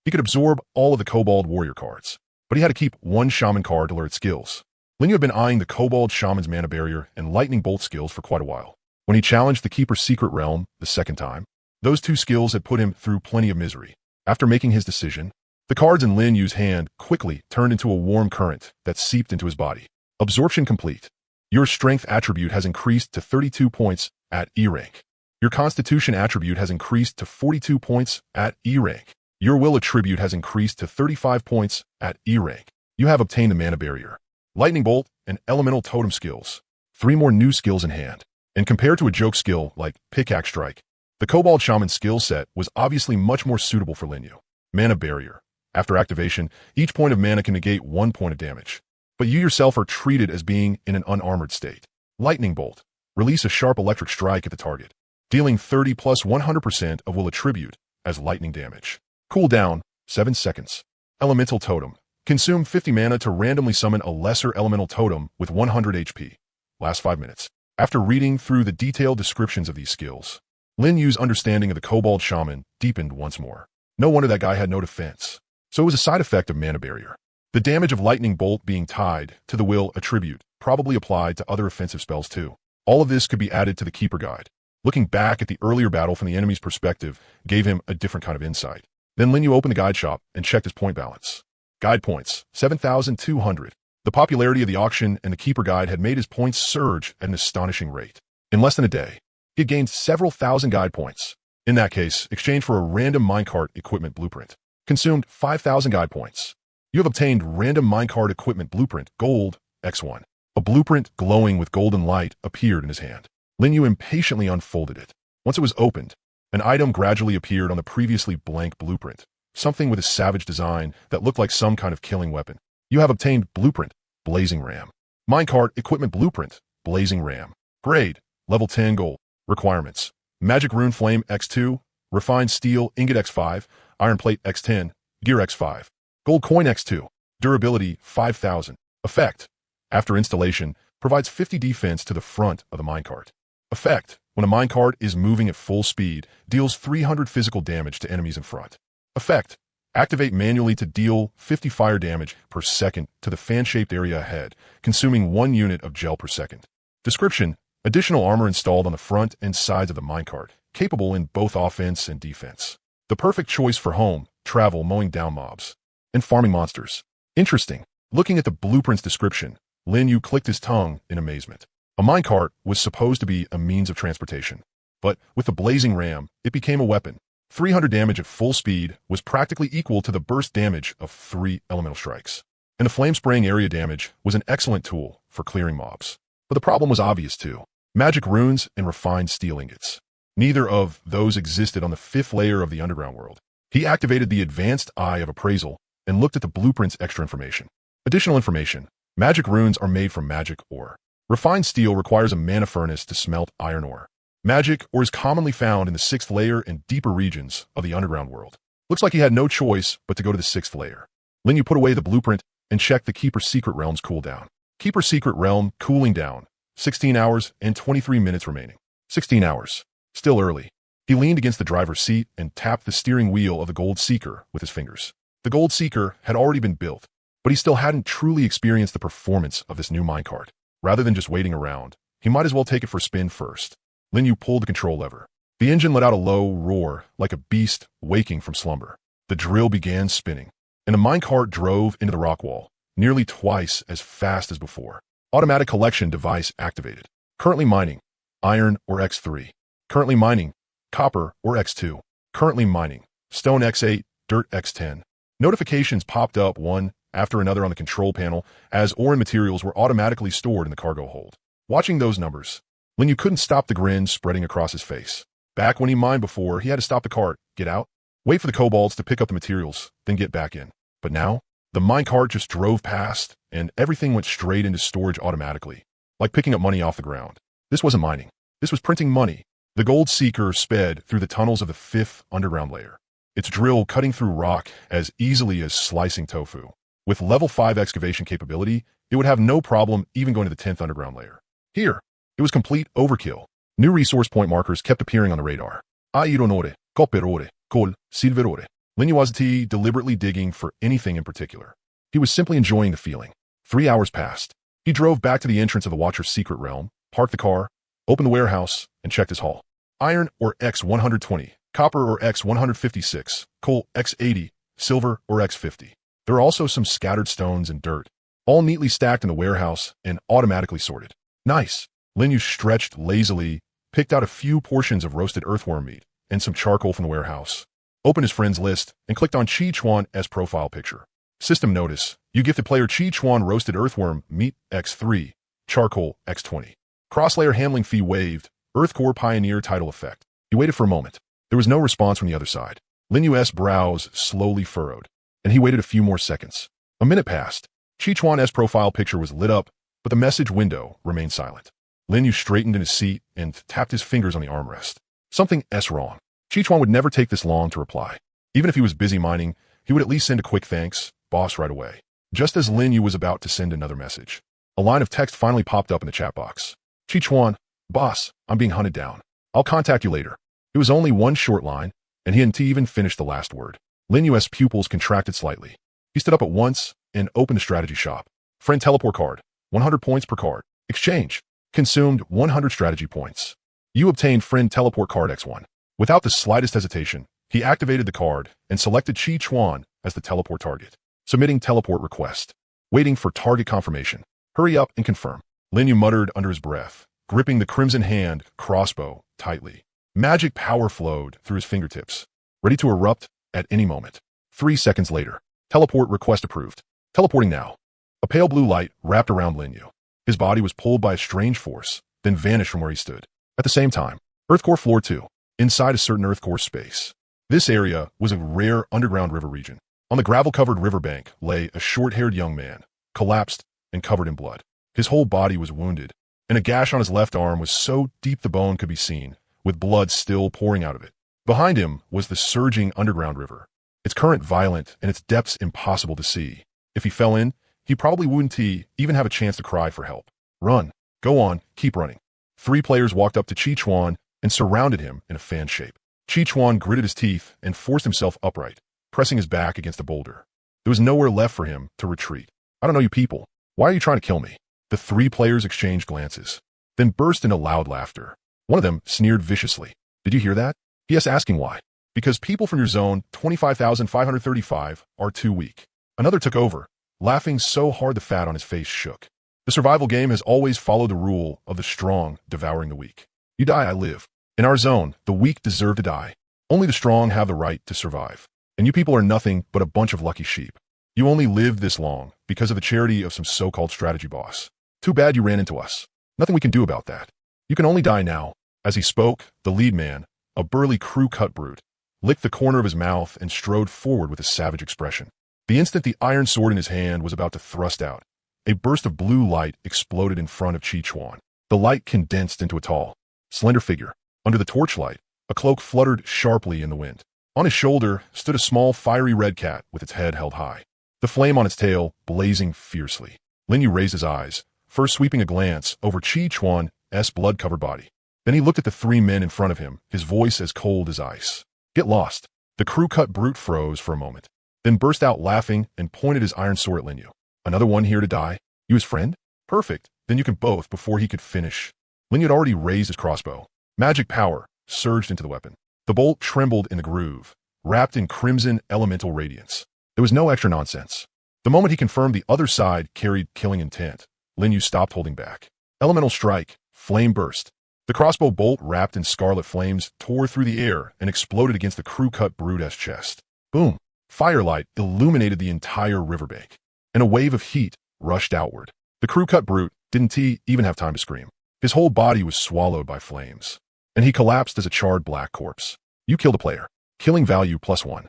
He could absorb all of the Kobold Warrior cards, but he had to keep 1 Shaman card to learn its skills. Lin Yu had been eyeing the Kobold Shaman's Mana Barrier and Lightning Bolt skills for quite a while. When he challenged the Keeper's secret realm the second time, those 2 skills had put him through plenty of misery. After making his decision, the cards in Lin Yu's hand quickly turned into a warm current that seeped into his body. Absorption complete. Your strength attribute has increased to 32 points at E rank. Your constitution attribute has increased to 42 points at E rank. Your will attribute has increased to 35 points at E rank. You have obtained the Mana Barrier, Lightning Bolt, and Elemental Totem skills. 3 more new skills in hand. And compared to a joke skill like Pickaxe Strike, the Kobold Shaman skill set was obviously much more suitable for Lin Yu. Mana Barrier. After activation, each point of mana can negate 1 point of damage, but you yourself are treated as being in an unarmored state. Lightning Bolt. Release a sharp electric strike at the target, dealing 30 plus 100% of will attribute as lightning damage. Cooldown, 7 seconds. Elemental Totem. Consume 50 mana to randomly summon a lesser elemental totem with 100 HP. Last 5 minutes. After reading through the detailed descriptions of these skills, Lin Yu's understanding of the Kobold Shaman deepened once more. No wonder that guy had no defense. So it was a side effect of Mana Barrier. The damage of Lightning Bolt being tied to the will attribute probably applied to other offensive spells too. All of this could be added to the Keeper Guide. Looking back at the earlier battle from the enemy's perspective gave him a different kind of insight. Then Lin Yu opened the guide shop and checked his point balance. Guide points, 7,200. The popularity of the auction and the Keeper Guide had made his points surge at an astonishing rate. In less than a day, he had gained several thousand guide points. In that case, exchange for a random minecart equipment blueprint. Consumed 5,000 guide points. You have obtained random minecart equipment blueprint, gold, X1. A blueprint glowing with golden light appeared in his hand. Lin Yu impatiently unfolded it. Once it was opened, an item gradually appeared on the previously blank blueprint, something with a savage design that looked like some kind of killing weapon. You have obtained Blueprint, Blazing Ram. Minecart Equipment Blueprint, Blazing Ram. Grade, Level 10 Gold. Requirements: Magic Rune Flame X2, Refined Steel Ingot X5, Iron Plate X10, Gear X5. Gold Coin X2. Durability 5,000. Effect: After installation, provides 50 defense to the front of the minecart. Effect: When a minecart is moving at full speed, deals 300 physical damage to enemies in front. Effect: Activate manually to deal 50 fire damage per second to the fan-shaped area ahead, consuming 1 unit of gel per second. Description: Additional armor installed on the front and sides of the minecart, capable in both offense and defense. The perfect choice for home, travel, mowing down mobs, and farming monsters. Interesting. Looking at the blueprint's description, Lin Yu clicked his tongue in amazement. A minecart was supposed to be a means of transportation, but with the blazing ram, it became a weapon. 300 damage at full speed was practically equal to the burst damage of 3 elemental strikes. And the flame-spraying area damage was an excellent tool for clearing mobs. But the problem was obvious too. Magic runes and refined steel ingots. Neither of those existed on the 5th layer of the underground world. He activated the advanced eye of appraisal and looked at the blueprint's extra information. Additional information: Magic runes are made from magic ore. Refined steel requires a mana furnace to smelt iron ore. Magic ore is commonly found in the 6th layer and deeper regions of the underground world. Looks like he had no choice but to go to the 6th layer. Lin Yu put away the blueprint and checked the Keeper's secret realm's cooldown. Keeper's secret realm cooling down. 16 hours and 23 minutes remaining. 16 hours. Still early. He leaned against the driver's seat and tapped the steering wheel of the Gold Seeker with his fingers. The Gold Seeker had already been built, but he still hadn't truly experienced the performance of this new minecart. Rather than just waiting around, he might as well take it for a spin first. Lin Yu pulled the control lever. The engine let out a low roar like a beast waking from slumber. The drill began spinning, and the minecart drove into the rock wall, nearly twice as fast as before. Automatic collection device activated. Currently mining, iron or X3. Currently mining, copper or X2. Currently mining, stone X8, dirt X10. Notifications popped up one after another on the control panel as ore and materials were automatically stored in the cargo hold. Watching those numbers, Lin Yu couldn't stop the grin spreading across his face. Back when he mined before, he had to stop the cart, get out, wait for the kobolds to pick up the materials, then get back in. But now, the minecart just drove past, and everything went straight into storage automatically, like picking up money off the ground. This wasn't mining. This was printing money. The Gold Seeker sped through the tunnels of the 5th underground layer, its drill cutting through rock as easily as slicing tofu. With level 5 excavation capability, it would have no problem even going to the 10th underground layer. Here, it was complete overkill. New resource point markers kept appearing on the radar. Ironore, copperore, coal, silverore. Lin Yu wasn't deliberately digging for anything in particular. He was simply enjoying the feeling. 3 hours passed. He drove back to the entrance of the Watcher's secret realm, parked the car, opened the warehouse, and checked his haul. Iron or X120, copper or X156, coal X80, silver or X50. There are also some scattered stones and dirt, all neatly stacked in the warehouse and automatically sorted. Nice. Lin Yu stretched lazily, picked out a few portions of roasted earthworm meat and some charcoal from the warehouse, opened his friends list, and clicked on Chi Chuan's profile picture. System notice, you gifted player Chi Chuan roasted earthworm meat X3, charcoal X20. Cross-layer handling fee waived, Earth Core Pioneer title effect. He waited for a moment. There was no response from the other side. Lin Yu's brows slowly furrowed, and he waited a few more seconds. A minute passed. Chi Chuan's profile picture was lit up, but the message window remained silent. Lin Yu straightened in his seat and tapped his fingers on the armrest. Something's wrong. Chi Chuan would never take this long to reply. Even if he was busy mining, he would at least send a quick thanks, boss, right away. Just as Lin Yu was about to send another message, a line of text finally popped up in the chat box. Chi Chuan, boss, I'm being hunted down. I'll contact you later. It was only one short line, and he hadn't even finished the last word. Lin Yu's pupils contracted slightly. He stood up at once and opened a strategy shop. Friend teleport card, 100 points per card. Exchange. Consumed 100 strategy points. You obtained friend teleport card X1. Without the slightest hesitation, he activated the card and selected Chi Chuan as the teleport target. Submitting teleport request. Waiting for target confirmation. Hurry up and confirm. Lin Yu muttered under his breath, gripping the crimson hand crossbow tightly. Magic power flowed through his fingertips, ready to erupt at any moment. 3 seconds later, teleport request approved. Teleporting now. A pale blue light wrapped around Lin Yu. His body was pulled by a strange force, then vanished from where he stood. At the same time, Earth Core Floor 2, inside a certain Earth Core space. This area was a rare underground river region. On the gravel-covered riverbank lay a short-haired young man, collapsed and covered in blood. His whole body was wounded, and a gash on his left arm was so deep the bone could be seen, with blood still pouring out of it. Behind him was the surging underground river, its current violent and its depths impossible to see. If he fell in, he probably wouldn't even have a chance to cry for help. Run. Go on. Keep running. 3 players walked up to Chi Chuan and surrounded him in a fan shape. Chi Chuan gritted his teeth and forced himself upright, pressing his back against a boulder. There was nowhere left for him to retreat. I don't know you people. Why are you trying to kill me? The 3 players exchanged glances, then burst into loud laughter. One of them sneered viciously. Did you hear that? He asked, asking why. Because people from your zone, 25,535, are too weak. Another took over, laughing so hard the fat on his face shook. The survival game has always followed the rule of the strong devouring the weak. You die, I live. In our zone, the weak deserve to die. Only the strong have the right to survive. And you people are nothing but a bunch of lucky sheep. You only lived this long because of the charity of some so-called strategy boss. Too bad you ran into us. Nothing we can do about that. You can only die now. As he spoke, the lead man, a burly crew-cut brute, licked the corner of his mouth and strode forward with a savage expression. The instant the iron sword in his hand was about to thrust out, a burst of blue light exploded in front of Chi Chuan. The light condensed into a tall, slender figure. Under the torchlight, a cloak fluttered sharply in the wind. On his shoulder stood a small fiery red cat with its head held high, the flame on its tail blazing fiercely. Lin Yu raised his eyes, first sweeping a glance over Chi Chuan's blood-covered body. Then he looked at the three men in front of him, his voice as cold as ice. Get lost. The crew-cut brute froze for a moment, then burst out laughing and pointed his iron sword at Linyu. Another one here to die? You his friend? Perfect. Then you can both. Before he could finish, Linyu had already raised his crossbow. Magic power surged into the weapon. The bolt trembled in the groove, wrapped in crimson elemental radiance. There was no extra nonsense. The moment he confirmed the other side carried killing intent, Linyu stopped holding back. Elemental strike, flame burst. The crossbow bolt, wrapped in scarlet flames, tore through the air and exploded against the crew-cut brute's chest. Boom! Firelight illuminated the entire riverbank, and a wave of heat rushed outward. The crew-cut brute didn't even have time to scream. His whole body was swallowed by flames, and he collapsed as a charred black corpse. You killed a player. Killing value +1.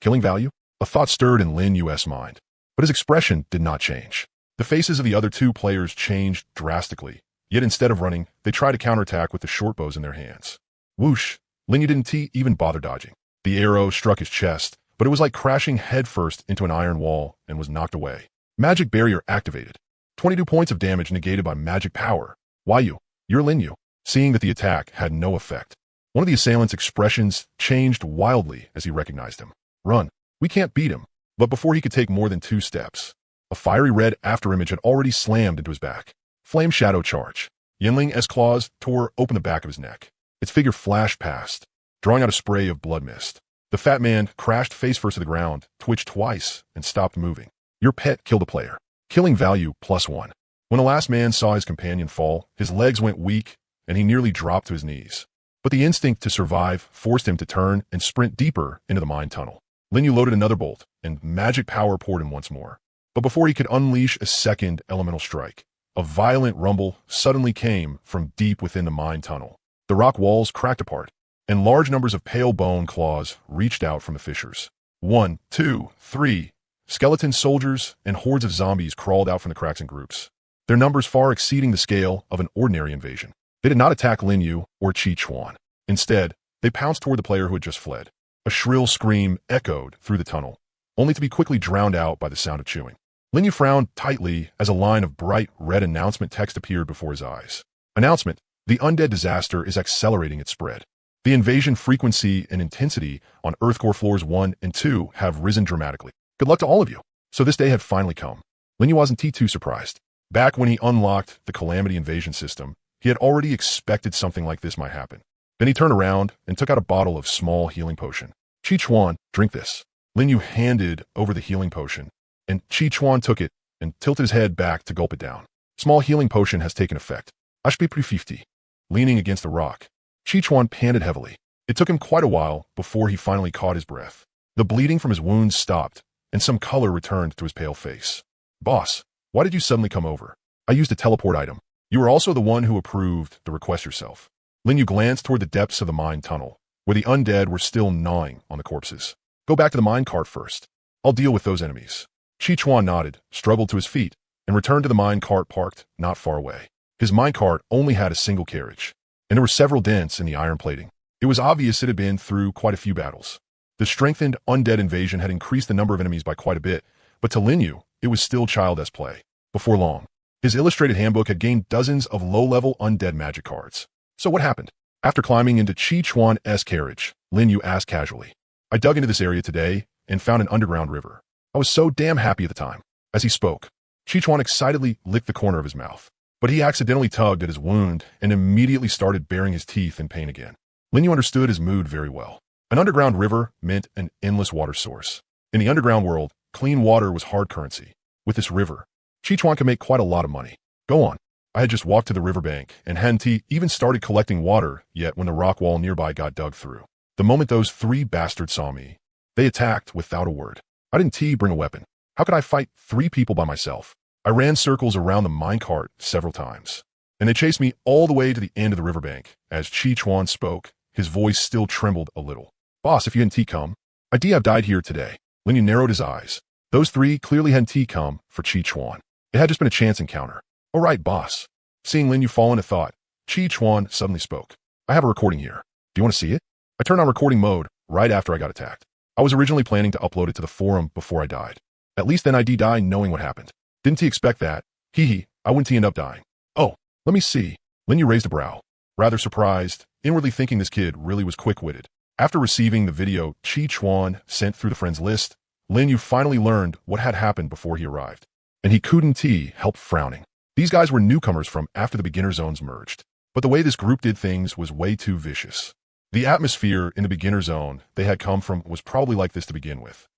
Killing value? A thought stirred in Lin Yu's mind, but his expression did not change. The faces of the other two players changed drastically, yet instead of running, they tried to counterattack with the short bows in their hands. Whoosh! Lin Yu didn't even bother dodging. The arrow struck his chest, but it was like crashing headfirst into an iron wall and was knocked away. Magic barrier activated. 22 points of damage negated by magic power. Why you? You're Lin Yu. Seeing that the attack had no effect, one of the assailant's expressions changed wildly as he recognized him. Run. We can't beat him. But before he could take more than 2 steps, a fiery red afterimage had already slammed into his back. Flame shadow charge. Yinling's claws tore open the back of his neck. Its figure flashed past, drawing out a spray of blood mist. The fat man crashed face first to the ground, twitched twice, and stopped moving. Your pet killed a player. Killing value +1. When the last man saw his companion fall, his legs went weak, and he nearly dropped to his knees. But the instinct to survive forced him to turn and sprint deeper into the mine tunnel. Lin Yu loaded another bolt, and magic power poured in once more. But before he could unleash a second elemental strike, a violent rumble suddenly came from deep within the mine tunnel. The rock walls cracked apart, and large numbers of pale bone claws reached out from the fissures. 1, 2, 3. Skeleton soldiers and hordes of zombies crawled out from the cracks in groups, their numbers far exceeding the scale of an ordinary invasion. They did not attack Lin Yu or Chi Chuan. Instead, they pounced toward the player who had just fled. A shrill scream echoed through the tunnel, only to be quickly drowned out by the sound of chewing. Lin Yu frowned tightly as a line of bright red announcement text appeared before his eyes. Announcement: the undead disaster is accelerating its spread. The invasion frequency and intensity on Earthcore floors 1 and 2 have risen dramatically. Good luck to all of you. So this day had finally come. Lin Yu wasn't too surprised. Back when he unlocked the Calamity Invasion system, he had already expected something like this might happen. Then he turned around and took out a bottle of small healing potion. Chi Chuan, drink this. Lin Yu handed over the healing potion, and Chi Chuan took it and tilted his head back to gulp it down. Small healing potion has taken effect. I should be pretty 50. Leaning against the rock, Chi Chuan panted heavily. It took him quite a while before he finally caught his breath. The bleeding from his wounds stopped, and some color returned to his pale face. Boss, why did you suddenly come over? I used a teleport item. You were also the one who approved the request yourself. Lin Yu glanced toward the depths of the mine tunnel, where the undead were still gnawing on the corpses. Go back to the minecart first. I'll deal with those enemies. Chi Chuan nodded, struggled to his feet, and returned to the minecart parked not far away. His minecart only had a single carriage, and there were several dents in the iron plating. It was obvious it had been through quite a few battles. The strengthened undead invasion had increased the number of enemies by quite a bit, but to Lin Yu, it was still child's play. Before long, his illustrated handbook had gained dozens of low-level undead magic cards. So what happened? After climbing into Chi Chuan's carriage, Lin Yu asked casually. I dug into this area today and found an underground river. I was so damn happy at the time. As he spoke, Chi Chuan excitedly licked the corner of his mouth, but he accidentally tugged at his wound and immediately started baring his teeth in pain again. Lin Yu understood his mood very well. An underground river meant an endless water source. In the underground world, clean water was hard currency. With this river, Chi Chuan could make quite a lot of money. Go on. I had just walked to the riverbank and hadn't even started collecting water yet when the rock wall nearby got dug through. The moment those 3 bastards saw me, they attacked without a word. I didn't bring a weapon. How could I fight 3 people by myself? I ran circles around the minecart several times, and they chased me all the way to the end of the riverbank. As Chi Chuan spoke, his voice still trembled a little. Boss, if you hadn't come, I'd have died here today. Lin Yu narrowed his eyes. Those 3 clearly hadn't come for Chi Chuan. It had just been a chance encounter. All right, boss. Seeing Lin Yu fall into thought, Chi Chuan suddenly spoke. I have a recording here. Do you want to see it? I turned on recording mode right after I got attacked. I was originally planning to upload it to the forum before I died. At least then I'd die knowing what happened. Didn't he expect that? I wouldn't end up dying. Oh, let me see. Lin Yu raised a brow. rather surprised, inwardly thinking this kid really was quick-witted. After receiving the video Chi Chuan sent through the friends list, Lin Yu finally learned what had happened before he arrived. And he couldn't help frowning. These guys were newcomers from after the beginner zones merged. But the way this group did things was way too vicious. The atmosphere in the beginner zone they had come from was probably like this to begin with.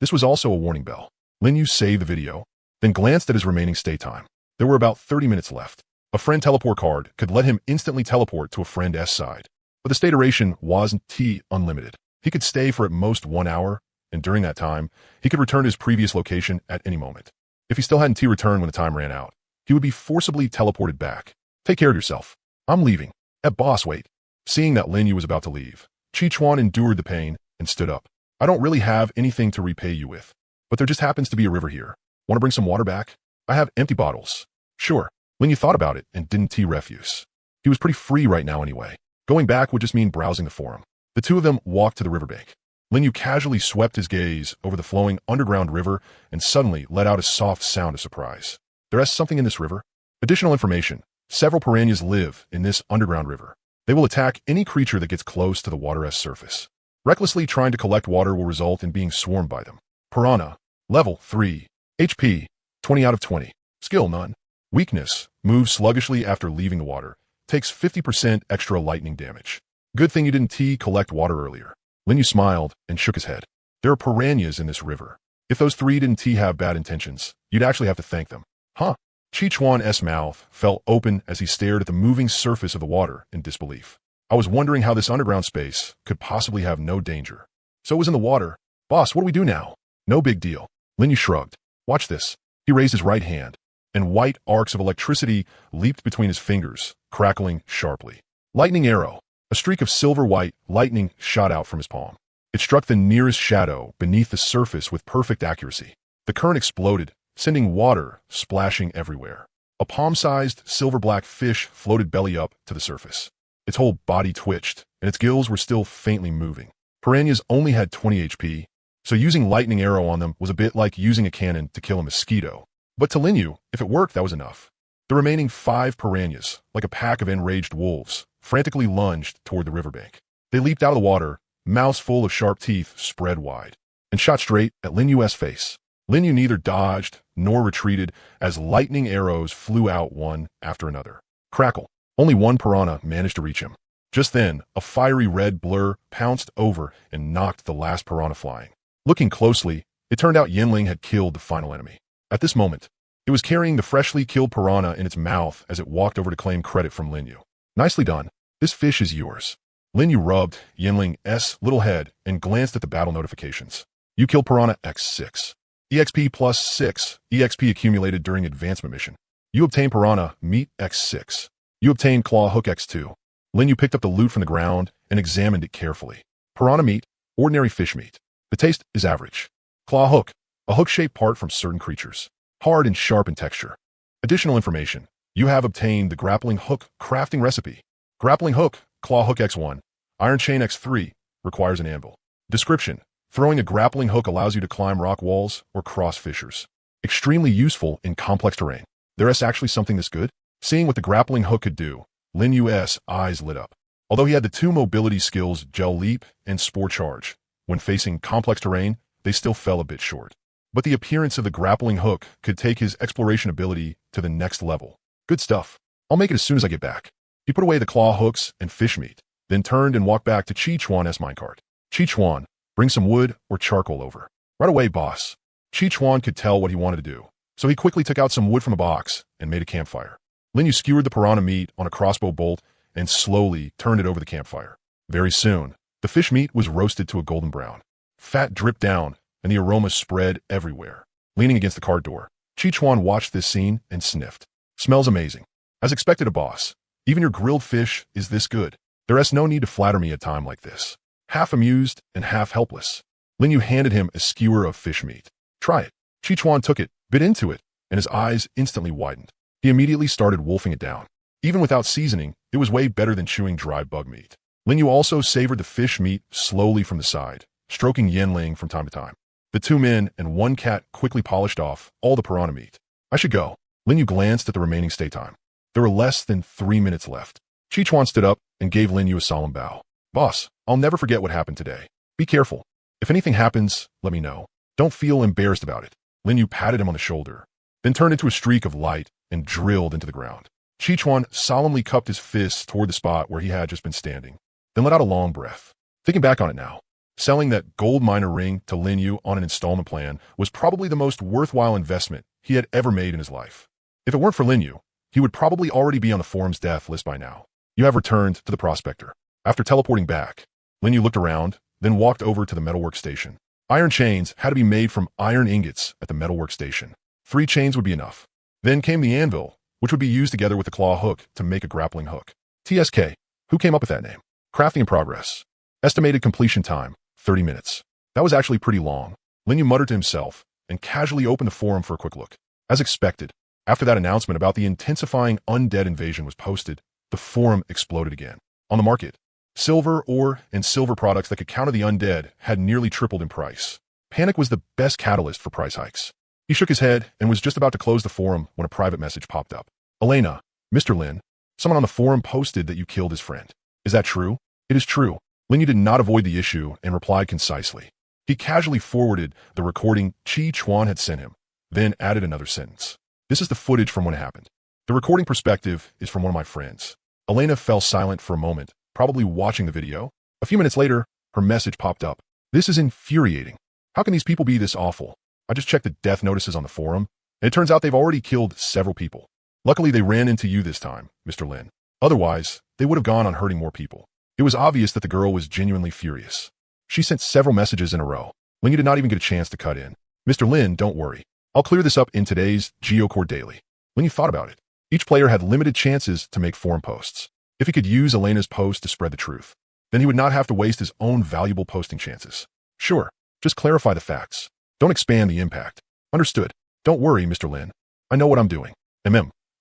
This was also a warning bell. Lin Yu saved the video, then glanced at his remaining stay time. There were about 30 minutes left. A friend teleport card could let him instantly teleport to a friend's side. But the stay duration wasn't unlimited. He could stay for at most 1 hour, and during that time, he could return to his previous location at any moment. If he still hadn't returned when the time ran out, he would be forcibly teleported back. Take care of yourself. I'm leaving. Boss, wait. Seeing that Lin Yu was about to leave, Chi Chuan endured the pain and stood up. I don't really have anything to repay you with, but there just happens to be a river here. Want to bring some water back? I have empty bottles. Sure. Lin Yu thought about it and didn't refuse. He was pretty free right now anyway. Going back would just mean browsing the forum. The two of them walked to the riverbank. Lin Yu casually swept his gaze over the flowing underground river and suddenly let out a soft sound of surprise. There's something in this river. Additional information. Several piranhas live in this underground river. They will attack any creature that gets close to the water's surface. Recklessly trying to collect water will result in being swarmed by them. Piranha. Level 3. HP. 20 out of 20. Skill none. Weakness. Moves sluggishly after leaving the water. Takes 50% extra lightning damage. Good thing you didn't collect water earlier. Lin Yu smiled and shook his head. There are piranhas in this river. If those three didn't have bad intentions, you'd actually have to thank them. Huh? Chi Chuan's mouth fell open as he stared at the moving surface of the water in disbelief. I was wondering how this underground space could possibly have no danger. So it was in the water. Boss, what do we do now? No big deal. Lin Yu shrugged. Watch this. He raised his right hand, and white arcs of electricity leaped between his fingers, crackling sharply. Lightning arrow. A streak of silver-white lightning shot out from his palm. It struck the nearest shadow beneath the surface with perfect accuracy. The current exploded, sending water splashing everywhere. A palm-sized silver-black fish floated belly up to the surface. Its whole body twitched, and its gills were still faintly moving. Piranhas only had 20 HP, so using lightning arrow on them was a bit like using a cannon to kill a mosquito. But to Lin Yu, if it worked, that was enough. The remaining 5 piranhas, like a pack of enraged wolves, frantically lunged toward the riverbank. They leaped out of the water, mouths full of sharp teeth spread wide, and shot straight at Lin Yu's face. Lin Yu neither dodged nor retreated as lightning arrows flew out one after another. Crackle. Only one piranha managed to reach him. Just then, a fiery red blur pounced over and knocked the last piranha flying. Looking closely, it turned out Yinling had killed the final enemy. At this moment, it was carrying the freshly killed piranha in its mouth as it walked over to claim credit from Lin Yu. Nicely done. This fish is yours. Lin Yu rubbed Yinling's little head and glanced at the battle notifications. You killed Piranha X6. EXP plus 6. EXP accumulated during advancement mission. You obtained Piranha Meat X6. You obtained Claw Hook X2. Lin Yu picked up the loot from the ground and examined it carefully. Piranha meat, ordinary fish meat. The taste is average. Claw hook, a hook-shaped part from certain creatures. Hard and sharp in texture. Additional information. You have obtained the grappling hook crafting recipe. Grappling hook, Claw Hook X1. Iron Chain X3, requires an anvil. Description. Throwing a grappling hook allows you to climb rock walls or cross fissures. Extremely useful in complex terrain. There is actually something this good? Seeing what the grappling hook could do, Lin Yu's eyes lit up. Although he had the 2 mobility skills Gel Leap and Spore Charge, when facing complex terrain, they still fell a bit short. But the appearance of the grappling hook could take his exploration ability to the next level. Good stuff. I'll make it as soon as I get back. He put away the claw hooks and fish meat, then turned and walked back to Chi Chuan's minecart. Chi Chuan, bring some wood or charcoal over. Right away, boss. Chi Chuan could tell what he wanted to do, so he quickly took out some wood from a box and made a campfire. Lin Yu skewered the piranha meat on a crossbow bolt and slowly turned it over the campfire. Very soon, the fish meat was roasted to a golden brown. Fat dripped down, and the aroma spread everywhere. Leaning against the cart door, Chi Chuan watched this scene and sniffed. Smells amazing. As expected, a boss. Even your grilled fish is this good. There is no need to flatter me at a time like this. Half amused and half helpless, Lin Yu handed him a skewer of fish meat. Try it. Chi Chuan took it, bit into it, and his eyes instantly widened. He immediately started wolfing it down. Even without seasoning, it was way better than chewing dry bug meat. Lin Yu also savored the fish meat slowly from the side, stroking Yinling from time to time. The 2 men and 1 cat quickly polished off all the piranha meat. I should go. Lin Yu glanced at the remaining stay time. There were less than 3 minutes left. Chi stood up and gave Lin Yu a solemn bow. Boss, I'll never forget what happened today. Be careful. If anything happens, let me know. Don't feel embarrassed about it. Lin Yu patted him on the shoulder, then turned into a streak of light and drilled into the ground. Chi solemnly cupped his fists toward the spot where he had just been standing, then let out a long breath. Thinking back on it now, selling that gold miner ring to Lin Yu on an installment plan was probably the most worthwhile investment he had ever made in his life. If it weren't for Lin Yu, he would probably already be on the forum's death list by now. You have returned to the prospector. After teleporting back, Lin Yu looked around, then walked over to the metalwork station. Iron chains had to be made from iron ingots at the metalwork station. 3 chains would be enough. Then came the anvil, which would be used together with the claw hook to make a grappling hook. TSK. Who came up with that name? Crafting in progress. Estimated completion time, 30 minutes. That was actually pretty long. Lin Yu muttered to himself and casually opened the forum for a quick look. As expected, after that announcement about the intensifying undead invasion was posted, the forum exploded again. On the market, silver ore and silver products that could counter the undead had nearly tripled in price. Panic was the best catalyst for price hikes. He shook his head and was just about to close the forum when a private message popped up. Elena, Mr. Lin, someone on the forum posted that you killed his friend. Is that true? It is true. Lin Yu did not avoid the issue and replied concisely. He casually forwarded the recording Chi had sent him, then added another sentence. This is the footage from when it happened. The recording perspective is from one of my friends. Elena fell silent for a moment, probably watching the video. A few minutes later, her message popped up. This is infuriating. How can these people be this awful? I just checked the death notices on the forum, and it turns out they've already killed several people. Luckily, they ran into you this time, Mr. Lin. Otherwise, they would have gone on hurting more people. It was obvious that the girl was genuinely furious. She sent several messages in a row. Lin Yu did not even get a chance to cut in. Mr. Lin, don't worry. I'll clear this up in today's Geocore Daily. Lin Yu thought about it. Each player had limited chances to make forum posts. If he could use Elena's post to spread the truth, then he would not have to waste his own valuable posting chances. Sure, just clarify the facts. Don't expand the impact. Understood. Don't worry, Mr. Lin. I know what I'm doing.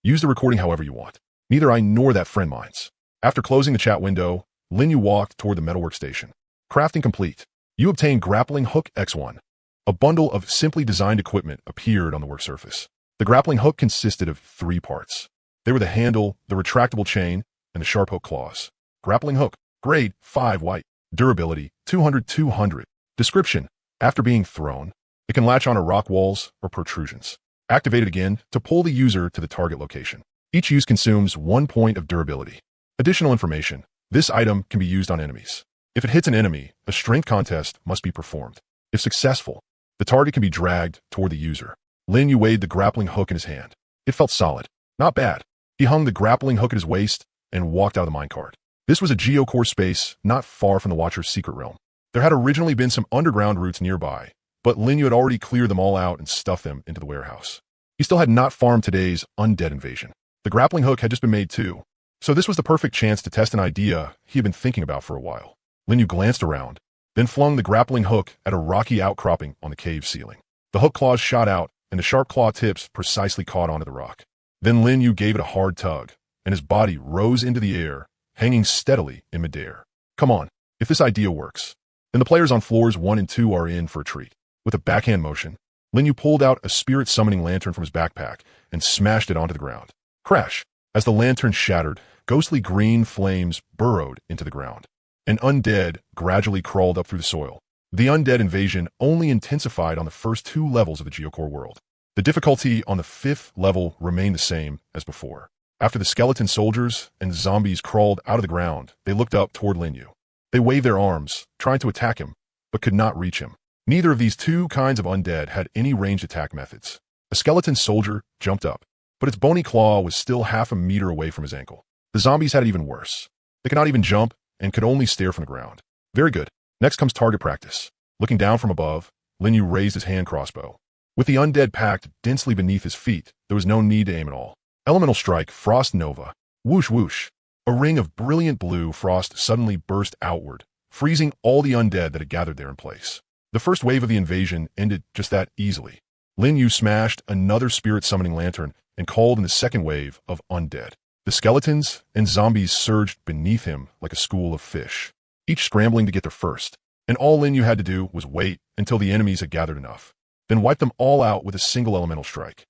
Use the recording however you want. Neither I nor that friend minds. After closing the chat window, Lin Yu walked toward the metalwork station. Crafting complete. You obtained grappling hook X1. A bundle of simply designed equipment appeared on the work surface. The grappling hook consisted of 3 parts. They were the handle, the retractable chain, and the sharp hook claws. Grappling hook, grade 5 white. Durability, 200-200. Description, after being thrown, it can latch onto rock walls or protrusions. Activate it again to pull the user to the target location. Each use consumes 1 point of durability. Additional information, this item can be used on enemies. If it hits an enemy, a strength contest must be performed. If successful, the target can be dragged toward the user. Lin Yu weighed the grappling hook in his hand. It felt solid. Not bad. He hung the grappling hook at his waist and walked out of the minecart. This was a geocore space not far from the Watcher's secret realm. There had originally been some underground routes nearby, but Lin Yu had already cleared them all out and stuffed them into the warehouse. He still had not farmed today's undead invasion. The grappling hook had just been made too, so this was the perfect chance to test an idea he had been thinking about for a while. Lin Yu glanced around, then flung the grappling hook at a rocky outcropping on the cave ceiling. The hook claws shot out, and the sharp claw tips precisely caught onto the rock. Then Lin Yu gave it a hard tug, and his body rose into the air, hanging steadily in midair. Come on, if this idea works, then the players on floors 1 and 2 are in for a treat. With a backhand motion, Lin Yu pulled out a spirit summoning lantern from his backpack and smashed it onto the ground. Crash! As the lantern shattered, ghostly green flames burrowed into the ground. An undead gradually crawled up through the soil. The undead invasion only intensified on the first 2 levels of the Geocore world. The difficulty on the 5th level remained the same as before. After the skeleton soldiers and zombies crawled out of the ground, they looked up toward Lin Yu. They waved their arms, trying to attack him, but could not reach him. Neither of these 2 kinds of undead had any ranged attack methods. A skeleton soldier jumped up, but its bony claw was still half a meter away from his ankle. The zombies had it even worse. They could not even jump and could only stare from the ground. Very good. Next comes target practice. Looking down from above, Lin Yu raised his hand crossbow. With the undead packed densely beneath his feet, there was no need to aim at all. Elemental strike, Frost Nova. Whoosh whoosh. A ring of brilliant blue frost suddenly burst outward, freezing all the undead that had gathered there in place. The first wave of the invasion ended just that easily. Lin Yu smashed another spirit summoning lantern and called in the second wave of undead. The skeletons and zombies surged beneath him like a school of fish, each scrambling to get there first, and all Lin Yu had to do was wait until the enemies had gathered enough, then wipe them all out with a single elemental strike.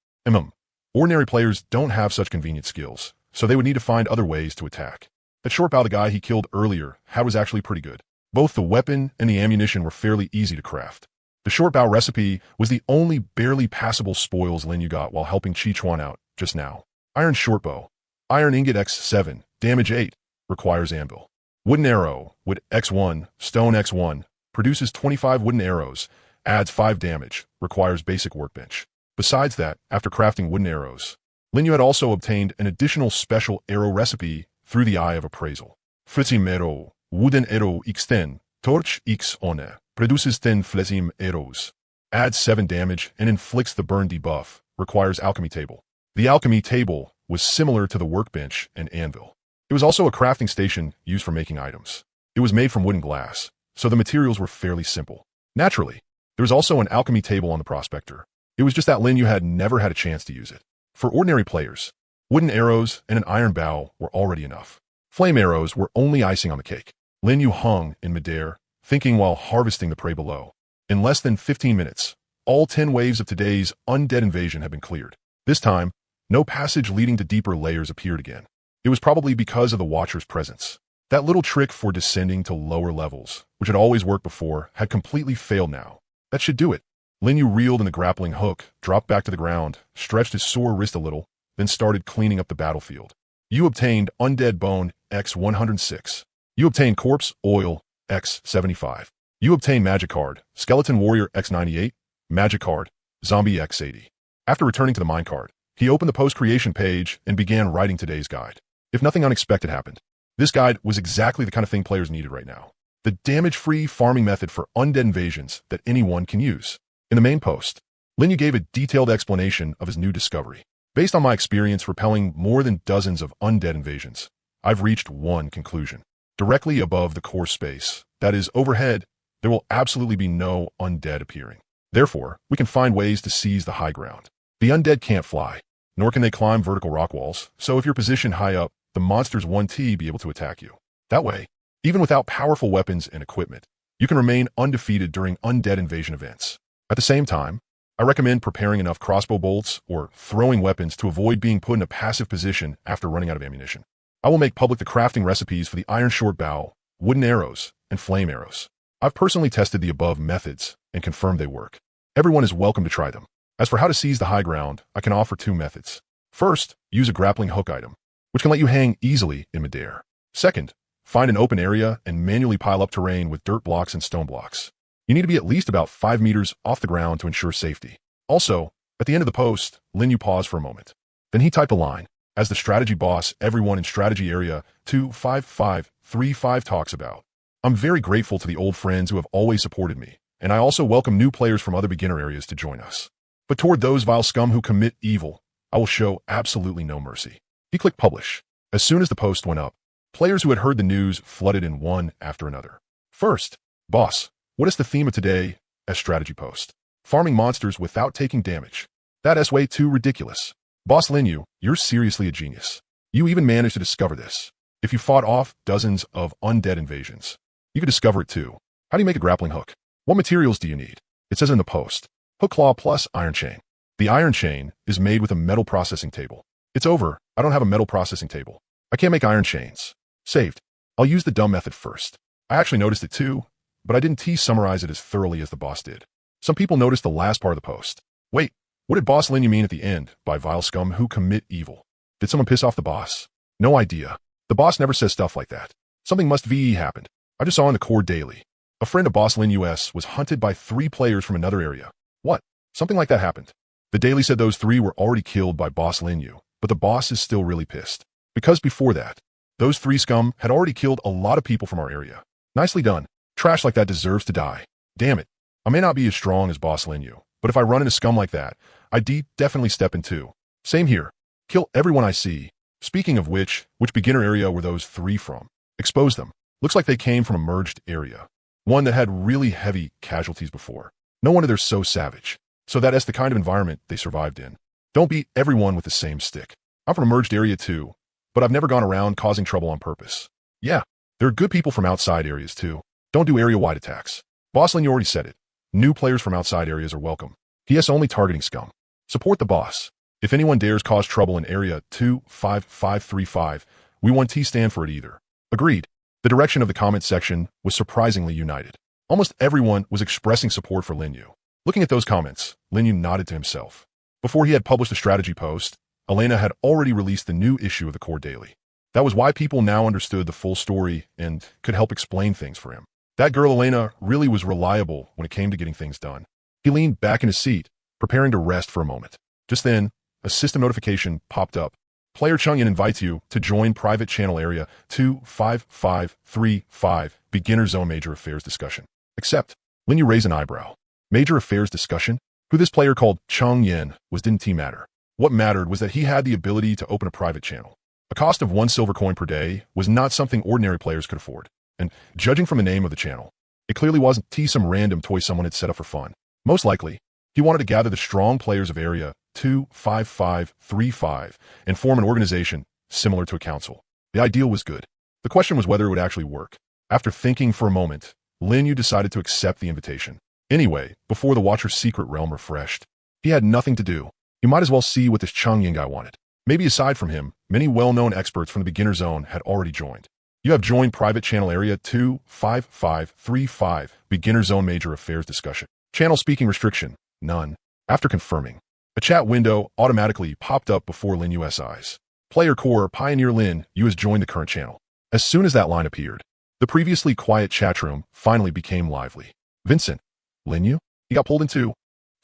Ordinary players don't have such convenient skills, so they would need to find other ways to attack. That short bow the guy he killed earlier had was actually pretty good. Both the weapon and the ammunition were fairly easy to craft. The short bow recipe was the only barely passable spoils Lin Yu got while helping Chi Chuan out just now. Iron short bow. Iron ingot x7, damage 8, requires anvil. Wooden arrow with x1, stone x1, produces 25 wooden arrows, adds 5 damage, requires basic workbench. Besides that, after crafting wooden arrows, Lin Yu had also obtained an additional special arrow recipe through the Eye of Appraisal. Flesim arrow, wooden arrow x10, torch x one, produces 10 flesim arrows, adds 7 damage, and inflicts the burn debuff, requires alchemy table. The alchemy table was similar to the workbench and anvil. It was also a crafting station used for making items. It was made from wooden glass, so the materials were fairly simple. Naturally, there was also an alchemy table on the prospector. It was just that Lin Yu had never had a chance to use it. For ordinary players, wooden arrows and an iron bow were already enough. Flame arrows were only icing on the cake. Lin Yu hung in midair, thinking while harvesting the prey below. In less than 15 minutes, all 10 waves of today's undead invasion had been cleared. This time, no passage leading to deeper layers appeared again. It was probably because of the Watcher's presence. That little trick for descending to lower levels, which had always worked before, had completely failed now. That should do it. Lin Yu reeled in the grappling hook, dropped back to the ground, stretched his sore wrist a little, then started cleaning up the battlefield. You obtained Undead Bone X106. You obtained Corpse Oil X75. You obtained Magic Card, Skeleton Warrior X98, Magic Card, Zombie X80. After returning to the minecart, he opened the post-creation page and began writing today's guide. If nothing unexpected happened, this guide was exactly the kind of thing players needed right now. The damage-free farming method for undead invasions that anyone can use. In the main post, Lin Yu gave a detailed explanation of his new discovery. Based on my experience repelling more than dozens of undead invasions, I've reached one conclusion. Directly above the core space, that is, overhead, there will absolutely be no undead appearing. Therefore, we can find ways to seize the high ground. The undead can't fly, nor can they climb vertical rock walls, so if you're positioned high up, the monsters won't be able to attack you. That way, even without powerful weapons and equipment, you can remain undefeated during undead invasion events. At the same time, I recommend preparing enough crossbow bolts or throwing weapons to avoid being put in a passive position after running out of ammunition. I will make public the crafting recipes for the iron short bow, wooden arrows, and flame arrows. I've personally tested the above methods and confirmed they work. Everyone is welcome to try them. As for how to seize the high ground, I can offer 2 methods. First, use a grappling hook item, which can let you hang easily in midair. Second, find an open area and manually pile up terrain with dirt blocks and stone blocks. You need to be at least about 5 meters off the ground to ensure safety. Also, at the end of the post, Lin Yu paused for a moment. Then he typed a line. As the strategy boss everyone in strategy area 25535 talks about. I'm very grateful to the old friends who have always supported me, and I also welcome new players from other beginner areas to join us. But toward those vile scum who commit evil, I will show absolutely no mercy. He clicked publish. As soon as the post went up, players who had heard the news flooded in one after another. First, boss, what is the theme of today as strategy post? Farming monsters without taking damage. That is way too ridiculous. Boss Lin Yu, you're seriously a genius. You even managed to discover this. If you fought off dozens of undead invasions, you could discover it too. How do you make a grappling hook? What materials do you need? It says in the post, hook claw plus iron chain. The iron chain is made with a metal processing table. It's over. I don't have a metal processing table. I can't make iron chains. Saved. I'll use the dumb method first. I actually noticed it too, but I didn't summarize it as thoroughly as the boss did. Some people noticed the last part of the post. Wait, what did boss Lin Yu mean at the end by vile scum who commit evil? Did someone piss off the boss? No idea. The boss never says stuff like that. Something must be happened. I just saw in the core daily. A friend of boss Lin US was hunted by 3 players from another area. What? Something like that happened. The daily said those 3 were already killed by boss Lin Yu, but the boss is still really pissed. Because before that, those 3 scum had already killed a lot of people from our area. Nicely done. Trash like that deserves to die. Damn it. I may not be as strong as boss Lin Yu, but if I run into scum like that, I definitely step in too. Same here. Kill everyone I see. Speaking of which beginner area were those 3 from? Expose them. Looks like they came from a merged area. One that had really heavy casualties before. No wonder they're so savage. So that is the kind of environment they survived in. Don't beat everyone with the same stick. I'm from a merged area too, but I've never gone around causing trouble on purpose. Yeah, there are good people from outside areas too. Don't do area-wide attacks. Boss Lin already said it. New players from outside areas are welcome. PS only targeting scum. Support the boss. If anyone dares cause trouble in area 25535, we want T stand for it either. Agreed. The direction of the comment section was surprisingly united. Almost everyone was expressing support for Lin Yu. Looking at those comments, Lin Yu nodded to himself. Before he had published a strategy post, Elena had already released the new issue of the Core Daily. That was why people now understood the full story and could help explain things for him. That girl Elena really was reliable when it came to getting things done. He leaned back in his seat, preparing to rest for a moment. Just then, a system notification popped up. Player Changyan invites you to join private channel area 25535, beginner zone major affairs discussion. Accept. Lin Yu raised an eyebrow. Major affairs discussion? Who this player called Changyan didn't matter. What mattered was that he had the ability to open a private channel. A cost of 1 silver coin per day was not something ordinary players could afford. And judging from the name of the channel, it clearly wasn't some random toy someone had set up for fun. Most likely, he wanted to gather the strong players of area 25535 and form an organization similar to a council. The idea was good. The question was whether it would actually work. After thinking for a moment, Lin Yu decided to accept the invitation. Anyway, before the Watcher's secret realm refreshed, he had nothing to do. He might as well see what this Changyan guy wanted. Maybe aside from him, many well-known experts from the beginner zone had already joined. You have joined private channel area 25535, beginner zone major affairs discussion. Channel speaking restriction, none. After confirming, a chat window automatically popped up before Lin Yu's eyes. Player core Pioneer Lin Yu has joined the current channel. As soon as that line appeared, the previously quiet chat room finally became lively. Vincent, Lin Yu? He got pulled into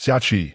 Xiachi.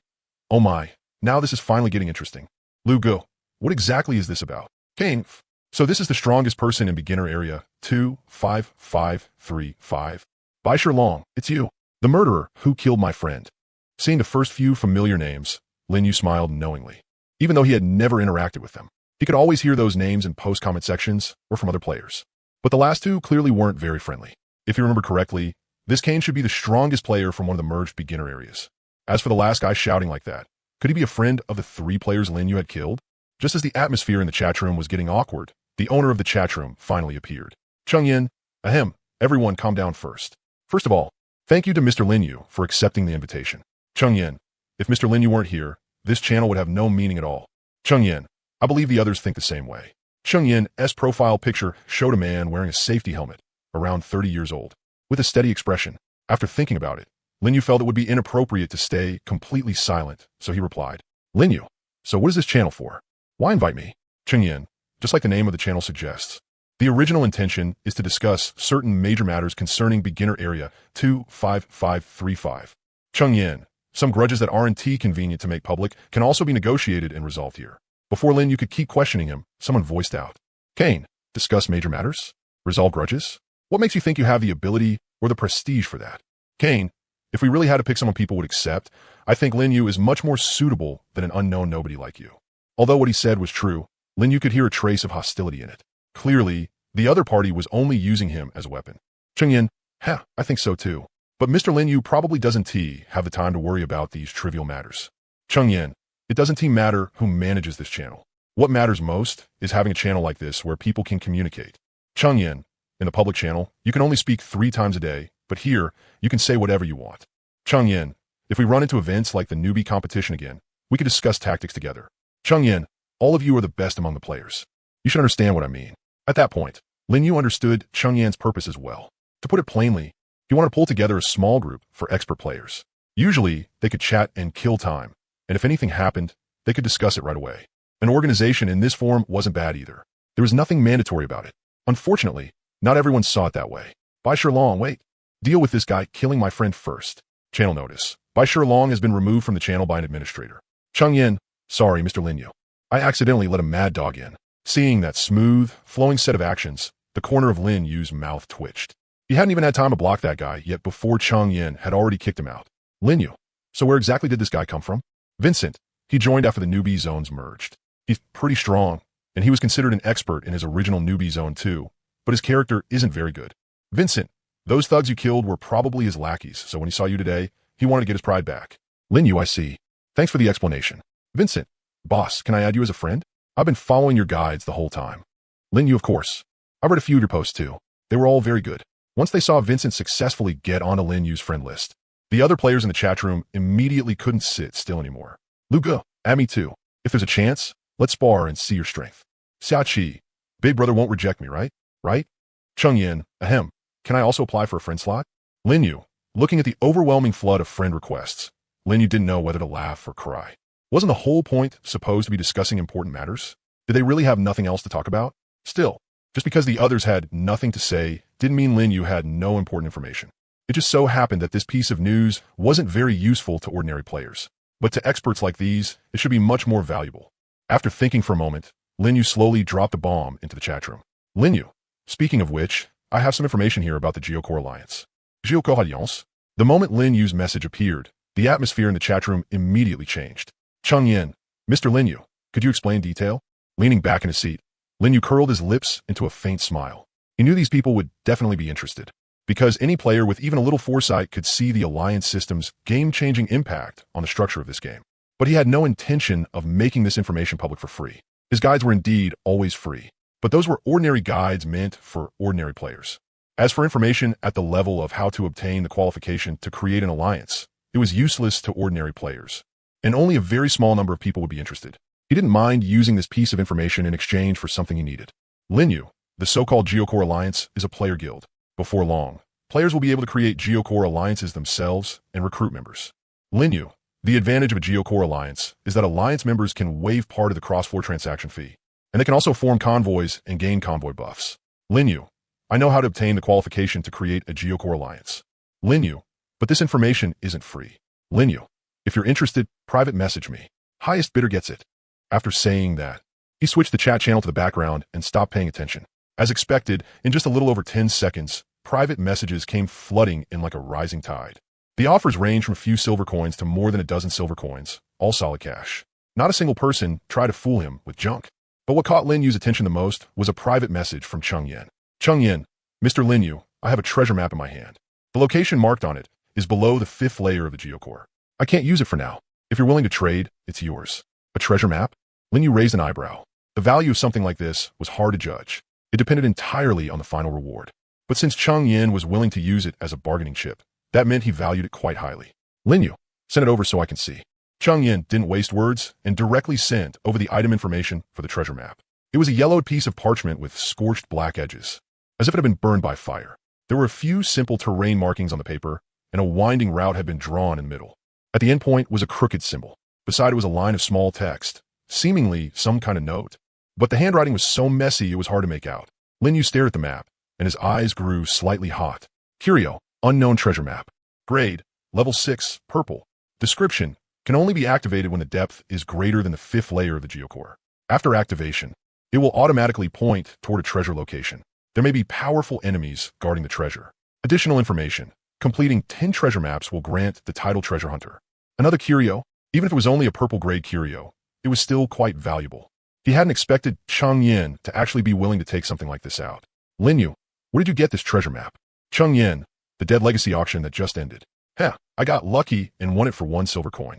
Oh my, now this is finally getting interesting. Lu Go, what exactly is this about? Kane, so this is the strongest person in beginner area 25535. Bai Long, it's you. The murderer who killed my friend. Seeing the first few familiar names, Lin Yu smiled knowingly. Even though he had never interacted with them, he could always hear those names in post-comment sections or from other players. But the last two clearly weren't very friendly. If you remember correctly, this Kane should be the strongest player from one of the merged beginner areas. As for the last guy shouting like that, could he be a friend of the 3 players Lin Yu had killed? Just as the atmosphere in the chat room was getting awkward, the owner of the chat room finally appeared. Changyan, ahem, everyone calm down first. First of all, thank you to Mr. Lin Yu for accepting the invitation. Changyan, if Mr. Lin Yu weren't here, this channel would have no meaning at all. Changyan, I believe the others think the same way. Changyan's profile picture showed a man wearing a safety helmet, around 30 years old. With a steady expression, after thinking about it, Lin Yu felt it would be inappropriate to stay completely silent, so he replied, Lin Yu, so what is this channel for? Why invite me? Changyan, just like the name of the channel suggests. The original intention is to discuss certain major matters concerning beginner area 25535. Changyan, some grudges that aren't convenient to make public can also be negotiated and resolved here. Before Lin Yu could keep questioning him, someone voiced out. Kane, discuss major matters? Resolve grudges? What makes you think you have the ability or the prestige for that? Kane, if we really had to pick someone people would accept, I think Lin Yu is much more suitable than an unknown nobody like you. Although what he said was true, Lin Yu could hear a trace of hostility in it. Clearly, the other party was only using him as a weapon. Changyan, I think so too. But Mr. Lin Yu probably doesn't have the time to worry about these trivial matters. Changyan, it doesn't matter who manages this channel. What matters most is having a channel like this where people can communicate. Changyan, in the public channel, you can only speak 3 times a day, but here, you can say whatever you want. Changyan, if we run into events like the newbie competition again, we could discuss tactics together. Changyan, all of you are the best among the players. You should understand what I mean. At that point, Lin Yu understood Changyan's purpose as well. To put it plainly, he wanted to pull together a small group for expert players. Usually, they could chat and kill time, and if anything happened, they could discuss it right away. An organization in this form wasn't bad either. There was nothing mandatory about it. Unfortunately, not everyone saw it that way. Bai Long, wait. Deal with this guy killing my friend first. Channel notice. Bai Long has been removed from the channel by an administrator. Changyan, sorry, Mr. Lin Yu. I accidentally let a mad dog in. Seeing that smooth, flowing set of actions, the corner of Lin Yu's mouth twitched. He hadn't even had time to block that guy, yet before Changyan had already kicked him out. Lin Yu. So where exactly did this guy come from? Vincent. He joined after the newbie zones merged. He's pretty strong, and he was considered an expert in his original newbie zone too, but his character isn't very good. Vincent. Those thugs you killed were probably his lackeys, so when he saw you today, he wanted to get his pride back. Lin Yu, I see. Thanks for the explanation. Vincent. Boss, can I add you as a friend? I've been following your guides the whole time. Lin Yu, of course. I read a few of your posts too. They were all very good. Once they saw Vincent successfully get onto Lin Yu's friend list, the other players in the chat room immediately couldn't sit still anymore. Luca, add me too. If there's a chance, let's spar and see your strength. Xiachi, Big Brother won't reject me, right? Right? Chung Yin, ahem. Can I also apply for a friend slot? Lin Yu, looking at the overwhelming flood of friend requests, Lin Yu didn't know whether to laugh or cry. Wasn't the whole point supposed to be discussing important matters? Did they really have nothing else to talk about? Still, just because the others had nothing to say didn't mean Lin Yu had no important information. It just so happened that this piece of news wasn't very useful to ordinary players. But to experts like these, it should be much more valuable. After thinking for a moment, Lin Yu slowly dropped a bomb into the chat room. Lin Yu, speaking of which, I have some information here about the Geocore Alliance. Geocore Alliance? The moment Lin Yu's message appeared, the atmosphere in the chat room immediately changed. Chung Yin, Mr. Lin Yu, could you explain detail? Leaning back in his seat, Lin Yu curled his lips into a faint smile. He knew these people would definitely be interested, because any player with even a little foresight could see the Alliance system's game-changing impact on the structure of this game. But he had no intention of making this information public for free. His guides were indeed always free, but those were ordinary guides meant for ordinary players. As for information at the level of how to obtain the qualification to create an alliance, it was useless to ordinary players, and only a very small number of people would be interested. He didn't mind using this piece of information in exchange for something he needed. Lin Yu, the so-called Geocore Alliance, is a player guild. Before long, players will be able to create Geocore Alliances themselves and recruit members. Lin Yu, the advantage of a Geocore Alliance is that Alliance members can waive part of the cross-floor transaction fee, and they can also form convoys and gain convoy buffs. Lin Yu, I know how to obtain the qualification to create a Geocore Alliance. Lin Yu, but this information isn't free. Lin Yu, if you're interested, private message me. Highest bidder gets it. After saying that, he switched the chat channel to the background and stopped paying attention. As expected, in just a little over 10 seconds, private messages came flooding in like a rising tide. The offers range from a few silver coins to more than a dozen silver coins, all solid cash. Not a single person tried to fool him with junk. But what caught Lin Yu's attention the most was a private message from Chung Yin. Chung Yin, Mr. Lin Yu, I have a treasure map in my hand. The location marked on it is below the 5th layer of the Geocore. I can't use it for now. If you're willing to trade, it's yours. A treasure map? Lin Yu raised an eyebrow. The value of something like this was hard to judge. It depended entirely on the final reward. But since Chung Yin was willing to use it as a bargaining chip, that meant he valued it quite highly. Lin Yu, send it over so I can see. Chung Yin didn't waste words and directly sent over the item information for the treasure map. It was a yellowed piece of parchment with scorched black edges, as if it had been burned by fire. There were a few simple terrain markings on the paper, and a winding route had been drawn in the middle. At the end point was a crooked symbol. Beside it was a line of small text, seemingly some kind of note. But the handwriting was so messy it was hard to make out. Lin Yu stared at the map, and his eyes grew slightly hot. Curio, unknown treasure map. Grade, level 6, purple. Description, can only be activated when the depth is greater than the 5th layer of the Geocore. After activation, it will automatically point toward a treasure location. There may be powerful enemies guarding the treasure. Additional information, completing 10 treasure maps will grant the title Treasure Hunter. Another curio, even if it was only a purple grade curio, it was still quite valuable. He hadn't expected Chung Yin to actually be willing to take something like this out. Lin Yu, where did you get this treasure map? Chung Yin, the Dead Legacy auction that just ended. Heh, I got lucky and won it for 1 silver coin.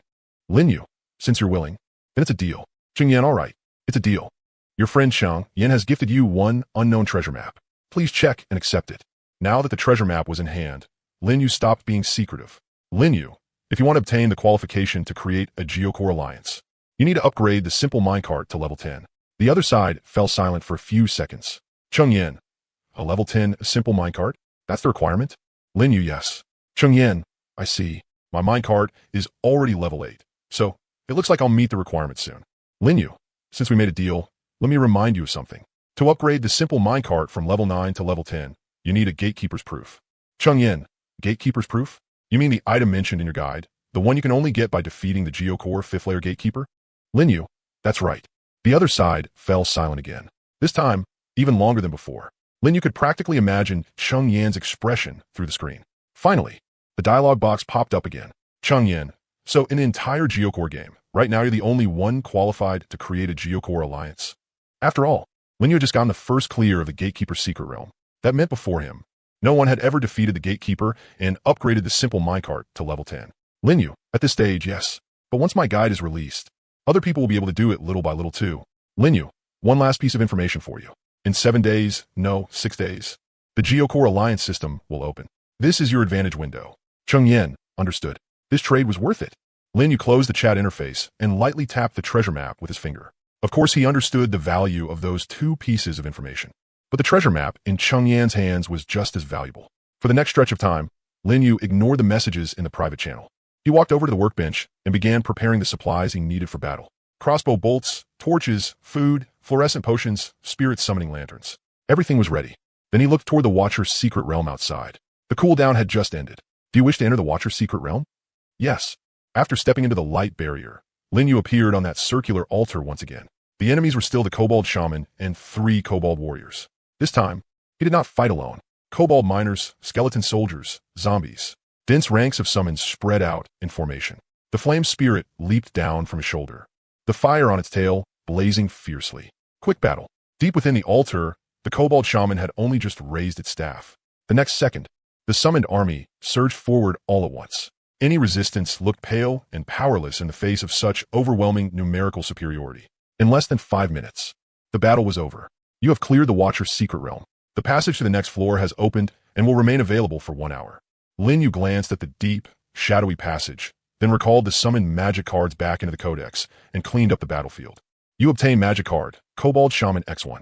Lin Yu, since you're willing, then it's a deal. Chung Yin, all right, it's a deal. Your friend Chung Yin has gifted you 1 unknown treasure map. Please check and accept it. Now that the treasure map was in hand, Lin Yu stopped being secretive. Lin Yu, if you want to obtain the qualification to create a Geocore Alliance, you need to upgrade the simple minecart to level 10. The other side fell silent for a few seconds. Chung Yin, a level 10 simple minecart? That's the requirement? Lin Yu, yes. Chung Yin, I see. My minecart is already level 8, so it looks like I'll meet the requirement soon. Lin Yu, since we made a deal, let me remind you of something. To upgrade the simple minecart from level 9 to level 10, you need a gatekeeper's proof. Chung Yin, gatekeeper's proof? You mean the item mentioned in your guide, the one you can only get by defeating the Geocore 5th layer gatekeeper? Lin Yu, that's right. The other side fell silent again. This time, even longer than before. Lin Yu could practically imagine Chung Yin's expression through the screen. Finally, the dialog box popped up again. Chung Yin, so in the entire Geocore game, right now you're the only one qualified to create a Geocore Alliance. After all, Lin Yu had just gotten the first clear of the Gatekeeper's secret realm. That meant before him, no one had ever defeated the Gatekeeper and upgraded the simple minecart to level 10. Lin Yu, at this stage, yes. But once my guide is released, other people will be able to do it little by little too. Lin Yu, one last piece of information for you. In 7 days, no, 6 days, the Geocore Alliance system will open. This is your advantage window. Chung Yin, understood. This trade was worth it. Lin Yu closed the chat interface and lightly tapped the treasure map with his finger. Of course, he understood the value of those 2 pieces of information. But the treasure map in Cheng Yan's hands was just as valuable. For the next stretch of time, Lin Yu ignored the messages in the private channel. He walked over to the workbench and began preparing the supplies he needed for battle. Crossbow bolts, torches, food, fluorescent potions, spirit summoning lanterns. Everything was ready. Then he looked toward the Watcher's secret realm outside. The cooldown had just ended. Do you wish to enter the Watcher's secret realm? Yes. After stepping into the light barrier, Lin Yu appeared on that circular altar once again. The enemies were still the Kobold Shaman and 3 Kobold Warriors. This time, he did not fight alone. Kobold miners, skeleton soldiers, zombies. Dense ranks of summons spread out in formation. The flame spirit leaped down from his shoulder, the fire on its tail blazing fiercely. Quick battle. Deep within the altar, the Kobold Shaman had only just raised its staff. The next second, the summoned army surged forward all at once. Any resistance looked pale and powerless in the face of such overwhelming numerical superiority. In less than 5 minutes, the battle was over. You have cleared the Watcher's secret realm. The passage to the next floor has opened and will remain available for 1 hour. Lin Yu glanced at the deep, shadowy passage, then recalled the summoned magic cards back into the codex and cleaned up the battlefield. You obtain magic card, Kobold Shaman X1.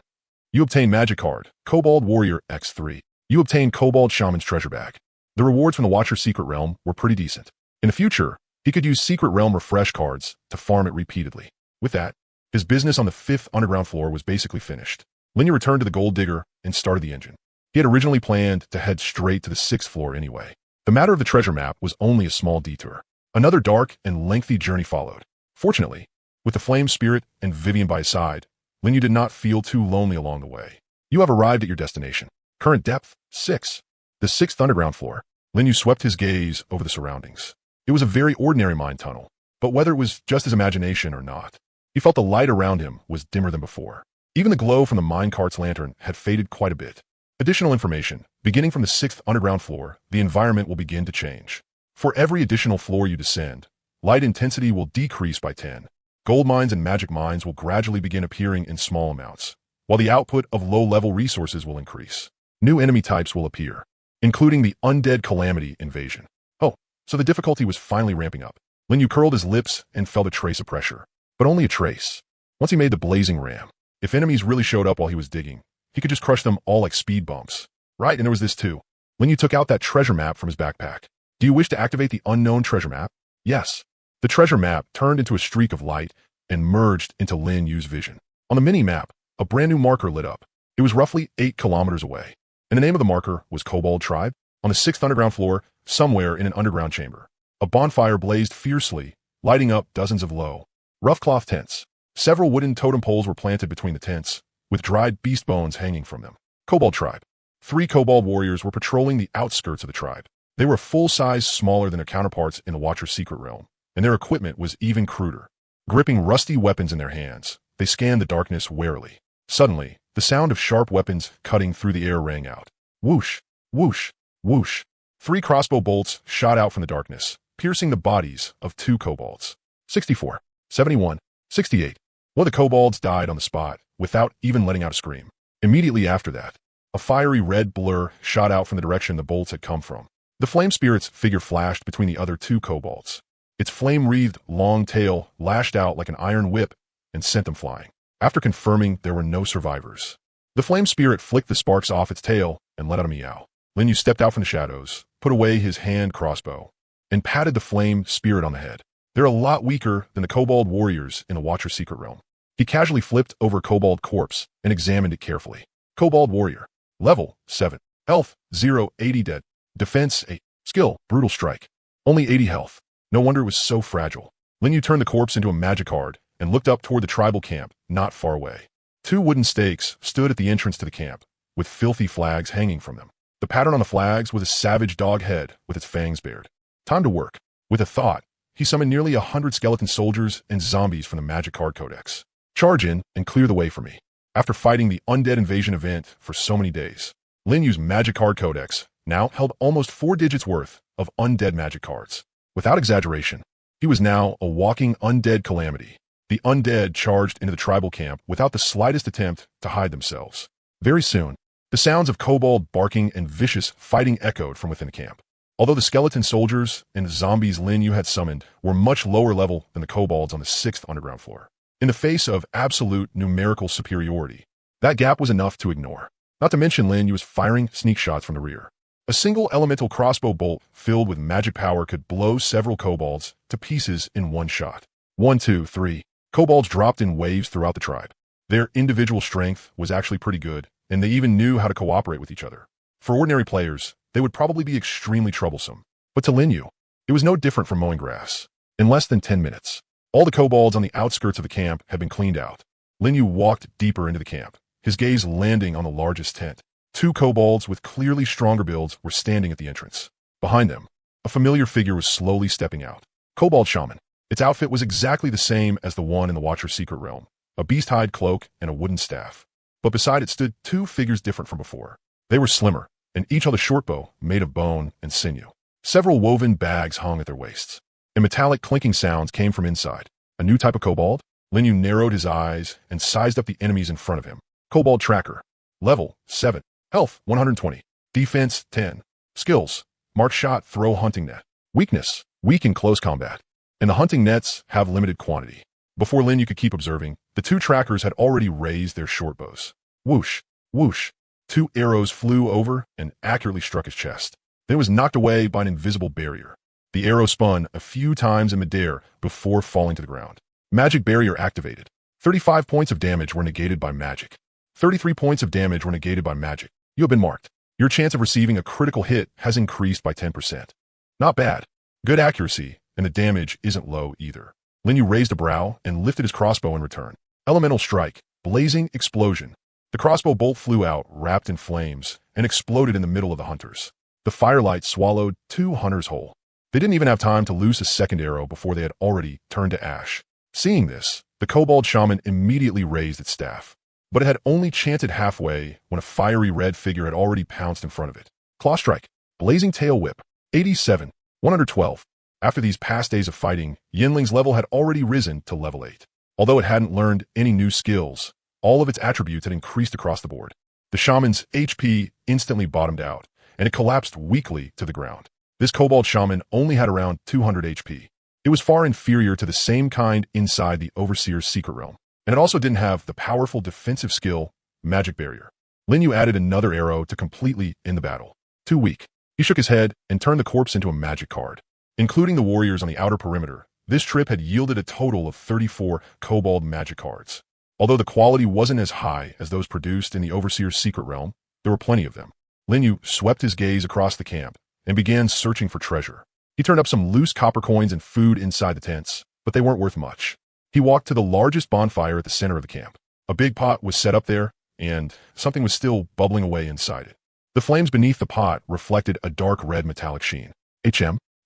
You obtain magic card, Kobold Warrior X3. You obtain Kobold Shaman's treasure bag. The rewards from the Watcher's secret realm were pretty decent. In the future, he could use secret realm refresh cards to farm it repeatedly. With that, his business on the 5th underground floor was basically finished. Lin Yu returned to the gold digger and started the engine. He had originally planned to head straight to the 6th floor anyway. The matter of the treasure map was only a small detour. Another dark and lengthy journey followed. Fortunately, with the flame spirit and Vivian by his side, Lin Yu did not feel too lonely along the way. You have arrived at your destination. Current depth, 6. The 6th underground floor. Lin Yu swept his gaze over the surroundings. It was a very ordinary mine tunnel, but whether it was just his imagination or not, he felt the light around him was dimmer than before. Even the glow from the minecart's lantern had faded quite a bit. Additional information. Beginning from the 6th underground floor, the environment will begin to change. For every additional floor you descend, light intensity will decrease by 10. Gold mines and magic mines will gradually begin appearing in small amounts, while the output of low-level resources will increase. New enemy types will appear, including the undead calamity invasion. Oh, so the difficulty was finally ramping up. Lin Yu curled his lips and felt a trace of pressure, but only a trace. Once he made the blazing ram, if enemies really showed up while he was digging, he could just crush them all like speed bumps. Right, and there was this too. Lin Yu took out that treasure map from his backpack. Do you wish to activate the unknown treasure map? Yes. The treasure map turned into a streak of light and merged into Lin Yu's vision. On the mini-map, a brand new marker lit up. It was roughly 8 kilometers away, and the name of the marker was Kobold Tribe. On the 6th underground floor, somewhere in an underground chamber, a bonfire blazed fiercely, lighting up dozens of low, rough cloth tents. Several wooden totem poles were planted between the tents, with dried beast bones hanging from them. Kobold Tribe. 3 Kobold warriors were patrolling the outskirts of the tribe. They were full size smaller than their counterparts in the Watcher's secret realm, and their equipment was even cruder. Gripping rusty weapons in their hands, they scanned the darkness warily. Suddenly, the sound of sharp weapons cutting through the air rang out. Whoosh, whoosh, whoosh. 3 crossbow bolts shot out from the darkness, piercing the bodies of 2 kobolds. 64, 71, 68. One of the kobolds died on the spot, without even letting out a scream. Immediately after that, a fiery red blur shot out from the direction the bolts had come from. The flame spirit's figure flashed between the other 2 kobolds. Its flame-wreathed long tail lashed out like an iron whip and sent them flying. After confirming there were no survivors, the flame spirit flicked the sparks off its tail and let out a meow. Lin Yu stepped out from the shadows, put away his hand crossbow, and patted the flame spirit on the head. They're a lot weaker than the kobold warriors in the Watcher's secret realm. He casually flipped over a kobold corpse and examined it carefully. Kobold warrior. Level 7. Health 0, 80 dead. Defense 8. Skill, brutal strike. Only 80 health. No wonder it was so fragile. Lin Yu turned the corpse into a magic card and looked up toward the tribal camp, not far away. 2 wooden stakes stood at the entrance to the camp, with filthy flags hanging from them. The pattern on the flags was a savage dog head with its fangs bared. Time to work. With a thought, he summoned nearly 100 skeleton soldiers and zombies from the magic card codex. Charge in and clear the way for me. After fighting the undead invasion event for so many days, Lin Yu's magic card codex now held almost 4 digits worth of undead magic cards. Without exaggeration, he was now a walking undead calamity. The undead charged into the tribal camp without the slightest attempt to hide themselves. Very soon, the sounds of kobold barking and vicious fighting echoed from within the camp. Although the skeleton soldiers and the zombies Lin Yu had summoned were much lower level than the kobolds on the 6th underground floor, in the face of absolute numerical superiority, that gap was enough to ignore. Not to mention Lin Yu was firing sneak shots from the rear. A single elemental crossbow bolt filled with magic power could blow several kobolds to pieces in one shot. 1, 2, 3. Kobolds dropped in waves throughout the tribe. Their individual strength was actually pretty good, and they even knew how to cooperate with each other. For ordinary players, they would probably be extremely troublesome. But to Lin Yu, it was no different from mowing grass. In less than 10 minutes, all the kobolds on the outskirts of the camp had been cleaned out. Lin Yu walked deeper into the camp, his gaze landing on the largest tent. 2 kobolds with clearly stronger builds were standing at the entrance. Behind them, a familiar figure was slowly stepping out. Kobold Shaman. Its outfit was exactly the same as the one in the Watcher's secret realm, a beast-hide cloak and a wooden staff. But beside it stood 2 figures different from before. They were slimmer, and each held a short bow made of bone and sinew. Several woven bags hung at their waists, and metallic clinking sounds came from inside. A new type of kobold? Lin Yu narrowed his eyes and sized up the enemies in front of him. Kobold Tracker. Level 7. Health 120. Defense 10. Skills. Mark shot, throw, hunting net. Weakness. Weak in close combat. And the hunting nets have limited quantity. Before Lin Yu could keep observing, the 2 trackers had already raised their short bows. Whoosh. Whoosh. 2 arrows flew over and accurately struck his chest. Then it was knocked away by an invisible barrier. The arrow spun a few times in midair before falling to the ground. Magic barrier activated. 35 points of damage were negated by magic. 33 points of damage were negated by magic. You have been marked. Your chance of receiving a critical hit has increased by 10%. Not bad. Good accuracy, and the damage isn't low either. Lin Yu raised a brow and lifted his crossbow in return. Elemental strike. Blazing explosion. The crossbow bolt flew out, wrapped in flames, and exploded in the middle of the hunters. The firelight swallowed 2 hunters whole. They didn't even have time to loose a second arrow before they had already turned to ash. Seeing this, the kobold shaman immediately raised its staff. But it had only chanted halfway when a fiery red figure had already pounced in front of it. Claw strike. Blazing tail whip. 87. 112. After these past days of fighting, Yinling's level had already risen to level 8. Although it hadn't learned any new skills, all of its attributes had increased across the board. The shaman's HP instantly bottomed out, and it collapsed weakly to the ground. This kobold shaman only had around 200 HP. It was far inferior to the same kind inside the Overseer's secret realm, and it also didn't have the powerful defensive skill, Magic Barrier. Lin Yu added another arrow to completely end the battle. Too weak. He shook his head and turned the corpse into a magic card. Including the warriors on the outer perimeter, this trip had yielded a total of 34 kobold magic cards. Although the quality wasn't as high as those produced in the Overseer's secret realm, there were plenty of them. Lin Yu swept his gaze across the camp and began searching for treasure. He turned up some loose copper coins and food inside the tents, but they weren't worth much. He walked to the largest bonfire at the center of the camp. A big pot was set up there, and something was still bubbling away inside it. The flames beneath the pot reflected a dark red metallic sheen.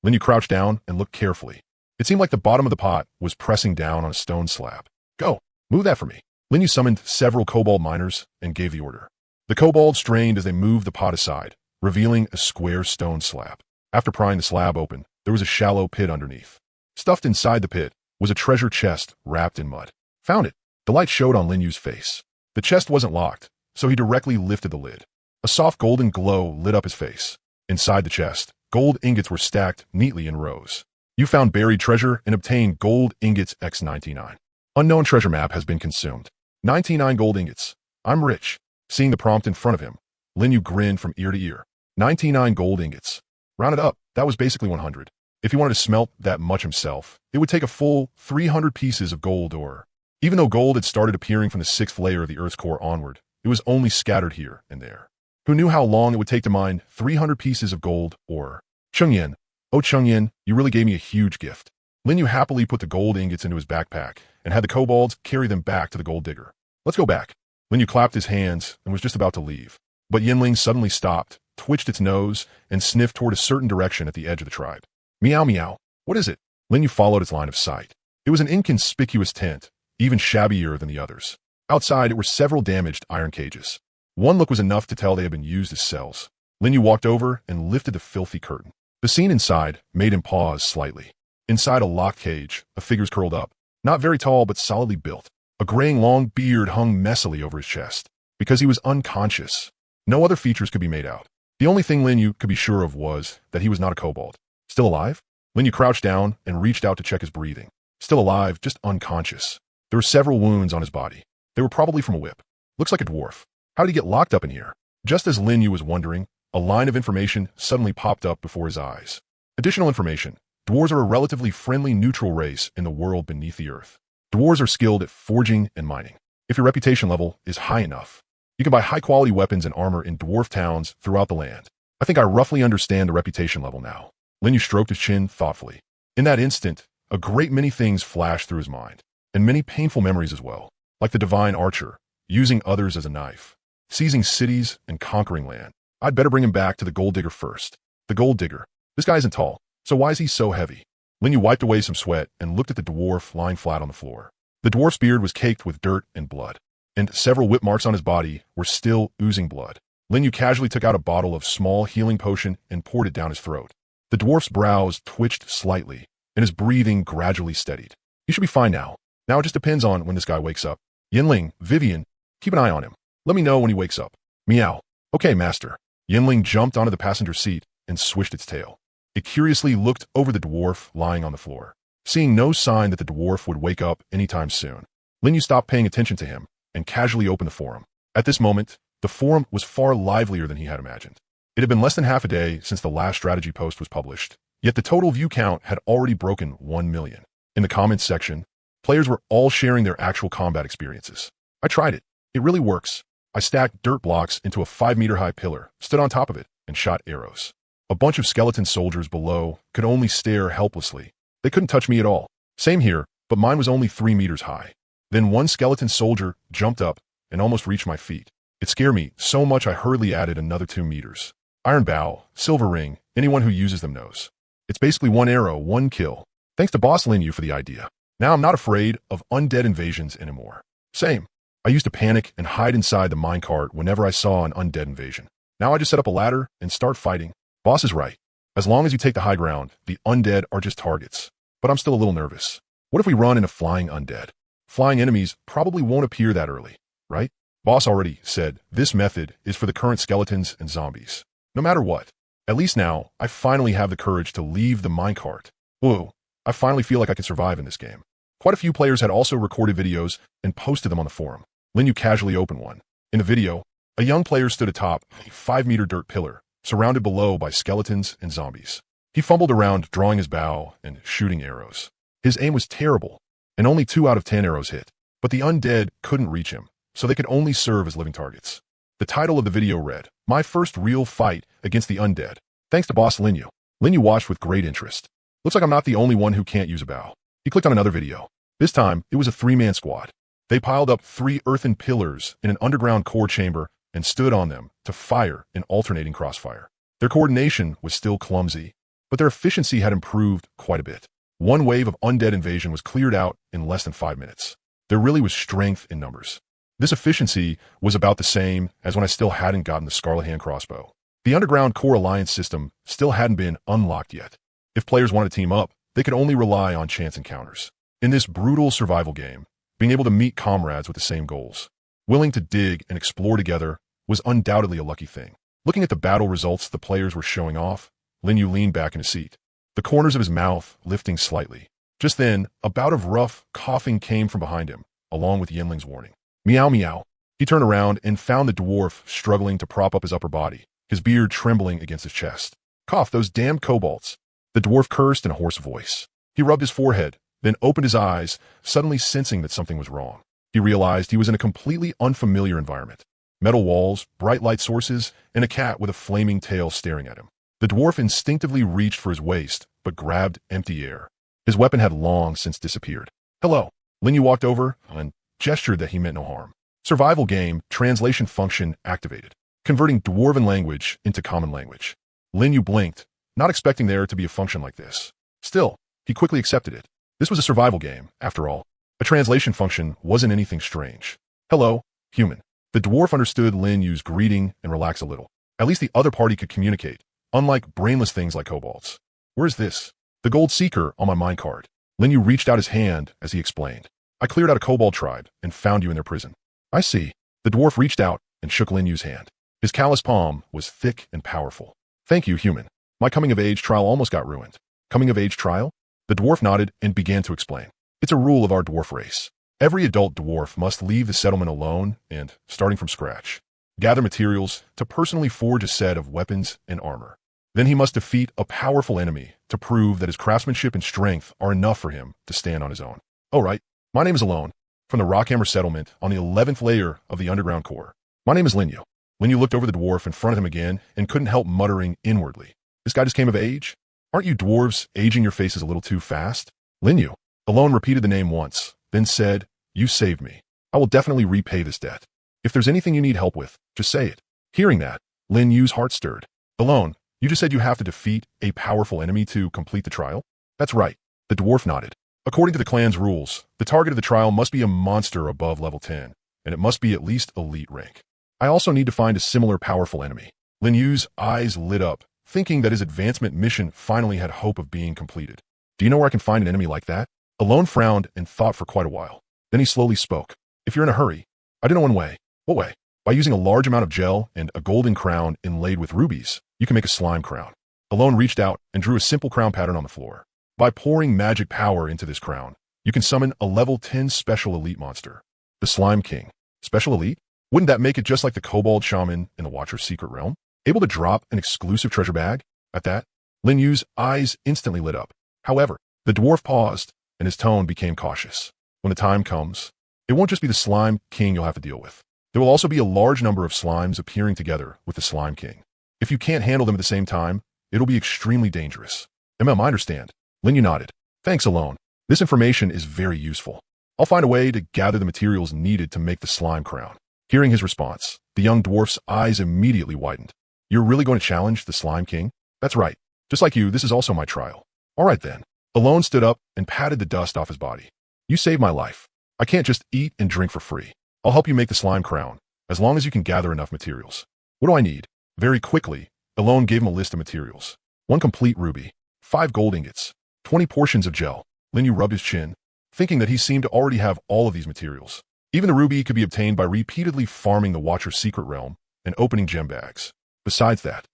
Lin Yu crouched down and looked carefully. It seemed like the bottom of the pot was pressing down on a stone slab. Go, move that for me. Lin Yu summoned several kobold miners and gave the order. The kobolds strained as they moved the pot aside, revealing a square stone slab. After prying the slab open, there was a shallow pit underneath. Stuffed inside the pit was a treasure chest wrapped in mud. Found it. The light showed on Lin Yu's face. The chest wasn't locked, so he directly lifted the lid. A soft golden glow lit up his face. Inside the chest, gold ingots were stacked neatly in rows. You found buried treasure and obtained gold ingots x99. Unknown treasure map has been consumed. 99 gold ingots. I'm rich. Seeing the prompt in front of him, Lin Yu grinned from ear to ear. 99 gold ingots. Rounded up, that was basically 100. If he wanted to smelt that much himself, it would take a full 300 pieces of gold ore. Even though gold had started appearing from the 6th layer of the Earth's core onward, it was only scattered here and there. Who knew how long it would take to mine 300 pieces of gold ore? Chengyan. Oh Chengyan, you really gave me a huge gift. Lin Yu happily put the gold ingots into his backpack and had the kobolds carry them back to the gold digger. Let's go back. Lin Yu clapped his hands and was just about to leave. But Yinling suddenly stopped, twitched its nose, and sniffed toward a certain direction at the edge of the tribe. Meow meow. What is it? Lin Yu followed its line of sight. It was an inconspicuous tent, even shabbier than the others. Outside, it were several damaged iron cages. One look was enough to tell they had been used as cells. Lin Yu walked over and lifted the filthy curtain. The scene inside made him pause slightly. Inside a locked cage, a figure's curled up. Not very tall, but solidly built. A graying long beard hung messily over his chest. Because he was unconscious, no other features could be made out. The only thing Lin Yu could be sure of was that he was not a kobold. Still alive? Lin Yu crouched down and reached out to check his breathing. Still alive, just unconscious. There were several wounds on his body. They were probably from a whip. Looks like a dwarf. How did he get locked up in here? Just as Lin Yu was wondering, a line of information suddenly popped up before his eyes. Additional information. Dwarves are a relatively friendly neutral race in the world beneath the earth. Dwarves are skilled at forging and mining. If your reputation level is high enough, you can buy high-quality weapons and armor in dwarf towns throughout the land. I think I roughly understand the reputation level now. Lin Yu stroked his chin thoughtfully. In that instant, a great many things flashed through his mind, and many painful memories as well, like the divine archer, using others as a knife, seizing cities and conquering land. I'd better bring him back to the gold digger first. The gold digger. This guy isn't tall, so why is he so heavy? Lin Yu wiped away some sweat and looked at the dwarf lying flat on the floor. The dwarf's beard was caked with dirt and blood, and several whip marks on his body were still oozing blood. Lin Yu casually took out a bottle of small healing potion and poured it down his throat. The dwarf's brows twitched slightly, and his breathing gradually steadied. He should be fine now. Now it just depends on when this guy wakes up. Yinling, Vivian, keep an eye on him. Let me know when he wakes up. Meow. Okay, master. Yinling jumped onto the passenger seat and swished its tail. It curiously looked over the dwarf lying on the floor. Seeing no sign that the dwarf would wake up anytime soon, Lin Yu stopped paying attention to him and casually opened the forum. At this moment, the forum was far livelier than he had imagined. It had been less than half a day since the last strategy post was published, yet the total view count had already broken 1 million. In the comments section, players were all sharing their actual combat experiences. I tried it. It really works. I stacked dirt blocks into a 5-meter-high pillar, stood on top of it, and shot arrows. A bunch of skeleton soldiers below could only stare helplessly. They couldn't touch me at all. Same here, but mine was only 3 meters high. Then one skeleton soldier jumped up and almost reached my feet. It scared me so much I hurriedly added another 2 meters. Iron bow, silver ring, anyone who uses them knows. It's basically 1 arrow, 1 kill. Thanks to Boss Lin Yu for the idea. Now I'm not afraid of undead invasions anymore. Same. I used to panic and hide inside the minecart whenever I saw an undead invasion. Now I just set up a ladder and start fighting. Boss is right. As long as you take the high ground, the undead are just targets. But I'm still a little nervous. What if we run into flying undead? Flying enemies probably won't appear that early, right? Boss already said this method is for the current skeletons and zombies. No matter what, at least now, I finally have the courage to leave the minecart. Whoa, I finally feel like I can survive in this game. Quite a few players had also recorded videos and posted them on the forum. Lin Yu casually opened one. In the video, a young player stood atop a 5-meter dirt pillar, surrounded below by skeletons and zombies. He fumbled around drawing his bow and shooting arrows. His aim was terrible, and only 2 out of 10 arrows hit. But the undead couldn't reach him, so they could only serve as living targets. The title of the video read, My First Real Fight Against the Undead. Thanks to Boss Lin Yu. Lin Yu watched with great interest. Looks like I'm not the only one who can't use a bow. He clicked on another video. This time, it was a 3-man squad. They piled up 3 earthen pillars in an underground core chamber and stood on them to fire in alternating crossfire. Their coordination was still clumsy, but their efficiency had improved quite a bit. One wave of undead invasion was cleared out in less than 5 minutes. There really was strength in numbers. This efficiency was about the same as when I still hadn't gotten the Scarlet Hand crossbow. The underground core alliance system still hadn't been unlocked yet. If players wanted to team up, they could only rely on chance encounters. In this brutal survival game, being able to meet comrades with the same goals, willing to dig and explore together, was undoubtedly a lucky thing. Looking at the battle results the players were showing off, Lin Yu leaned back in his seat, the corners of his mouth lifting slightly. Just then, a bout of rough coughing came from behind him, along with Yinling's warning. Meow meow. He turned around and found the dwarf struggling to prop up his upper body, his beard trembling against his chest. Cough, those damned kobolds. The dwarf cursed in a hoarse voice. He rubbed his forehead, then opened his eyes, suddenly sensing that something was wrong. He realized he was in a completely unfamiliar environment. Metal walls, bright light sources, and a cat with a flaming tail staring at him. The dwarf instinctively reached for his waist, but grabbed empty air. His weapon had long since disappeared. Hello. Lin Yu walked over and gestured that he meant no harm. Survival game, translation function activated, converting dwarven language into common language. Lin Yu blinked, not expecting there to be a function like this. Still, he quickly accepted it. This was a survival game, after all. A translation function wasn't anything strange. Hello, human. The dwarf understood Lin Yu's greeting and relaxed a little. At least the other party could communicate, unlike brainless things like kobolds. Where's this? The gold seeker on my minecart. Lin Yu reached out his hand as he explained. I cleared out a kobold tribe and found you in their prison. I see. The dwarf reached out and shook Lin Yu's hand. His callous palm was thick and powerful. Thank you, human. My coming-of-age trial almost got ruined. Coming-of-age trial? The dwarf nodded and began to explain. It's a rule of our dwarf race. Every adult dwarf must leave the settlement alone and starting from scratch. gather materials to personally forge a set of weapons and armor. Then he must defeat a powerful enemy to prove that his craftsmanship and strength are enough for him to stand on his own. Oh right, my name is Alone, from the Rockhammer settlement on the 11th layer of the underground core. My name is Linyu. Linyu looked over the dwarf in front of him again and couldn't help muttering inwardly. This guy just came of age? Aren't you dwarves aging your faces a little too fast? Linyu. Alone repeated the name once, then said, "You saved me. I will definitely repay this debt. If there's anything you need help with, just say it." Hearing that, Linyu's heart stirred. Alone, you just said you have to defeat a powerful enemy to complete the trial? That's right. The dwarf nodded. According to the clan's rules, the target of the trial must be a monster above level 10, and it must be at least elite rank. I also need to find a similar powerful enemy. Linyu's eyes lit up, thinking that his advancement mission finally had hope of being completed. Do you know where I can find an enemy like that? Alone frowned and thought for quite a while. Then he slowly spoke. If you're in a hurry, I do know one way. What way? By using a large amount of gel and a golden crown inlaid with rubies, you can make a slime crown. Alone reached out and drew a simple crown pattern on the floor. By pouring magic power into this crown, you can summon a level 10 special elite monster. The Slime King. Special elite? Wouldn't that make it just like the Kobold Shaman in the Watcher's Secret Realm? Able to drop an exclusive treasure bag? At that, Linyu's eyes instantly lit up. However, the dwarf paused, and his tone became cautious. When the time comes, it won't just be the Slime King you'll have to deal with. There will also be a large number of slimes appearing together with the Slime King. If you can't handle them at the same time, it'll be extremely dangerous. I understand. Linyu nodded. Thanks, Alone. This information is very useful. I'll find a way to gather the materials needed to make the slime crown. Hearing his response, the young dwarf's eyes immediately widened. You're really going to challenge the Slime King? That's right. Just like you, this is also my trial. All right then. Alone stood up and patted the dust off his body. You saved my life. I can't just eat and drink for free. I'll help you make the slime crown, as long as you can gather enough materials. What do I need? Very quickly, Alone gave him a list of materials. 1 complete ruby, 5 gold ingots, 20 portions of gel. Linyu rubbed his chin, thinking that he seemed to already have all of these materials. Even the ruby could be obtained by repeatedly farming the Watcher's Secret Realm and opening gem bags. Besides that,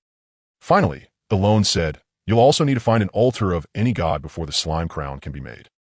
finally, Alone said, you'll also need to find an altar of any god before the slime crown can be made.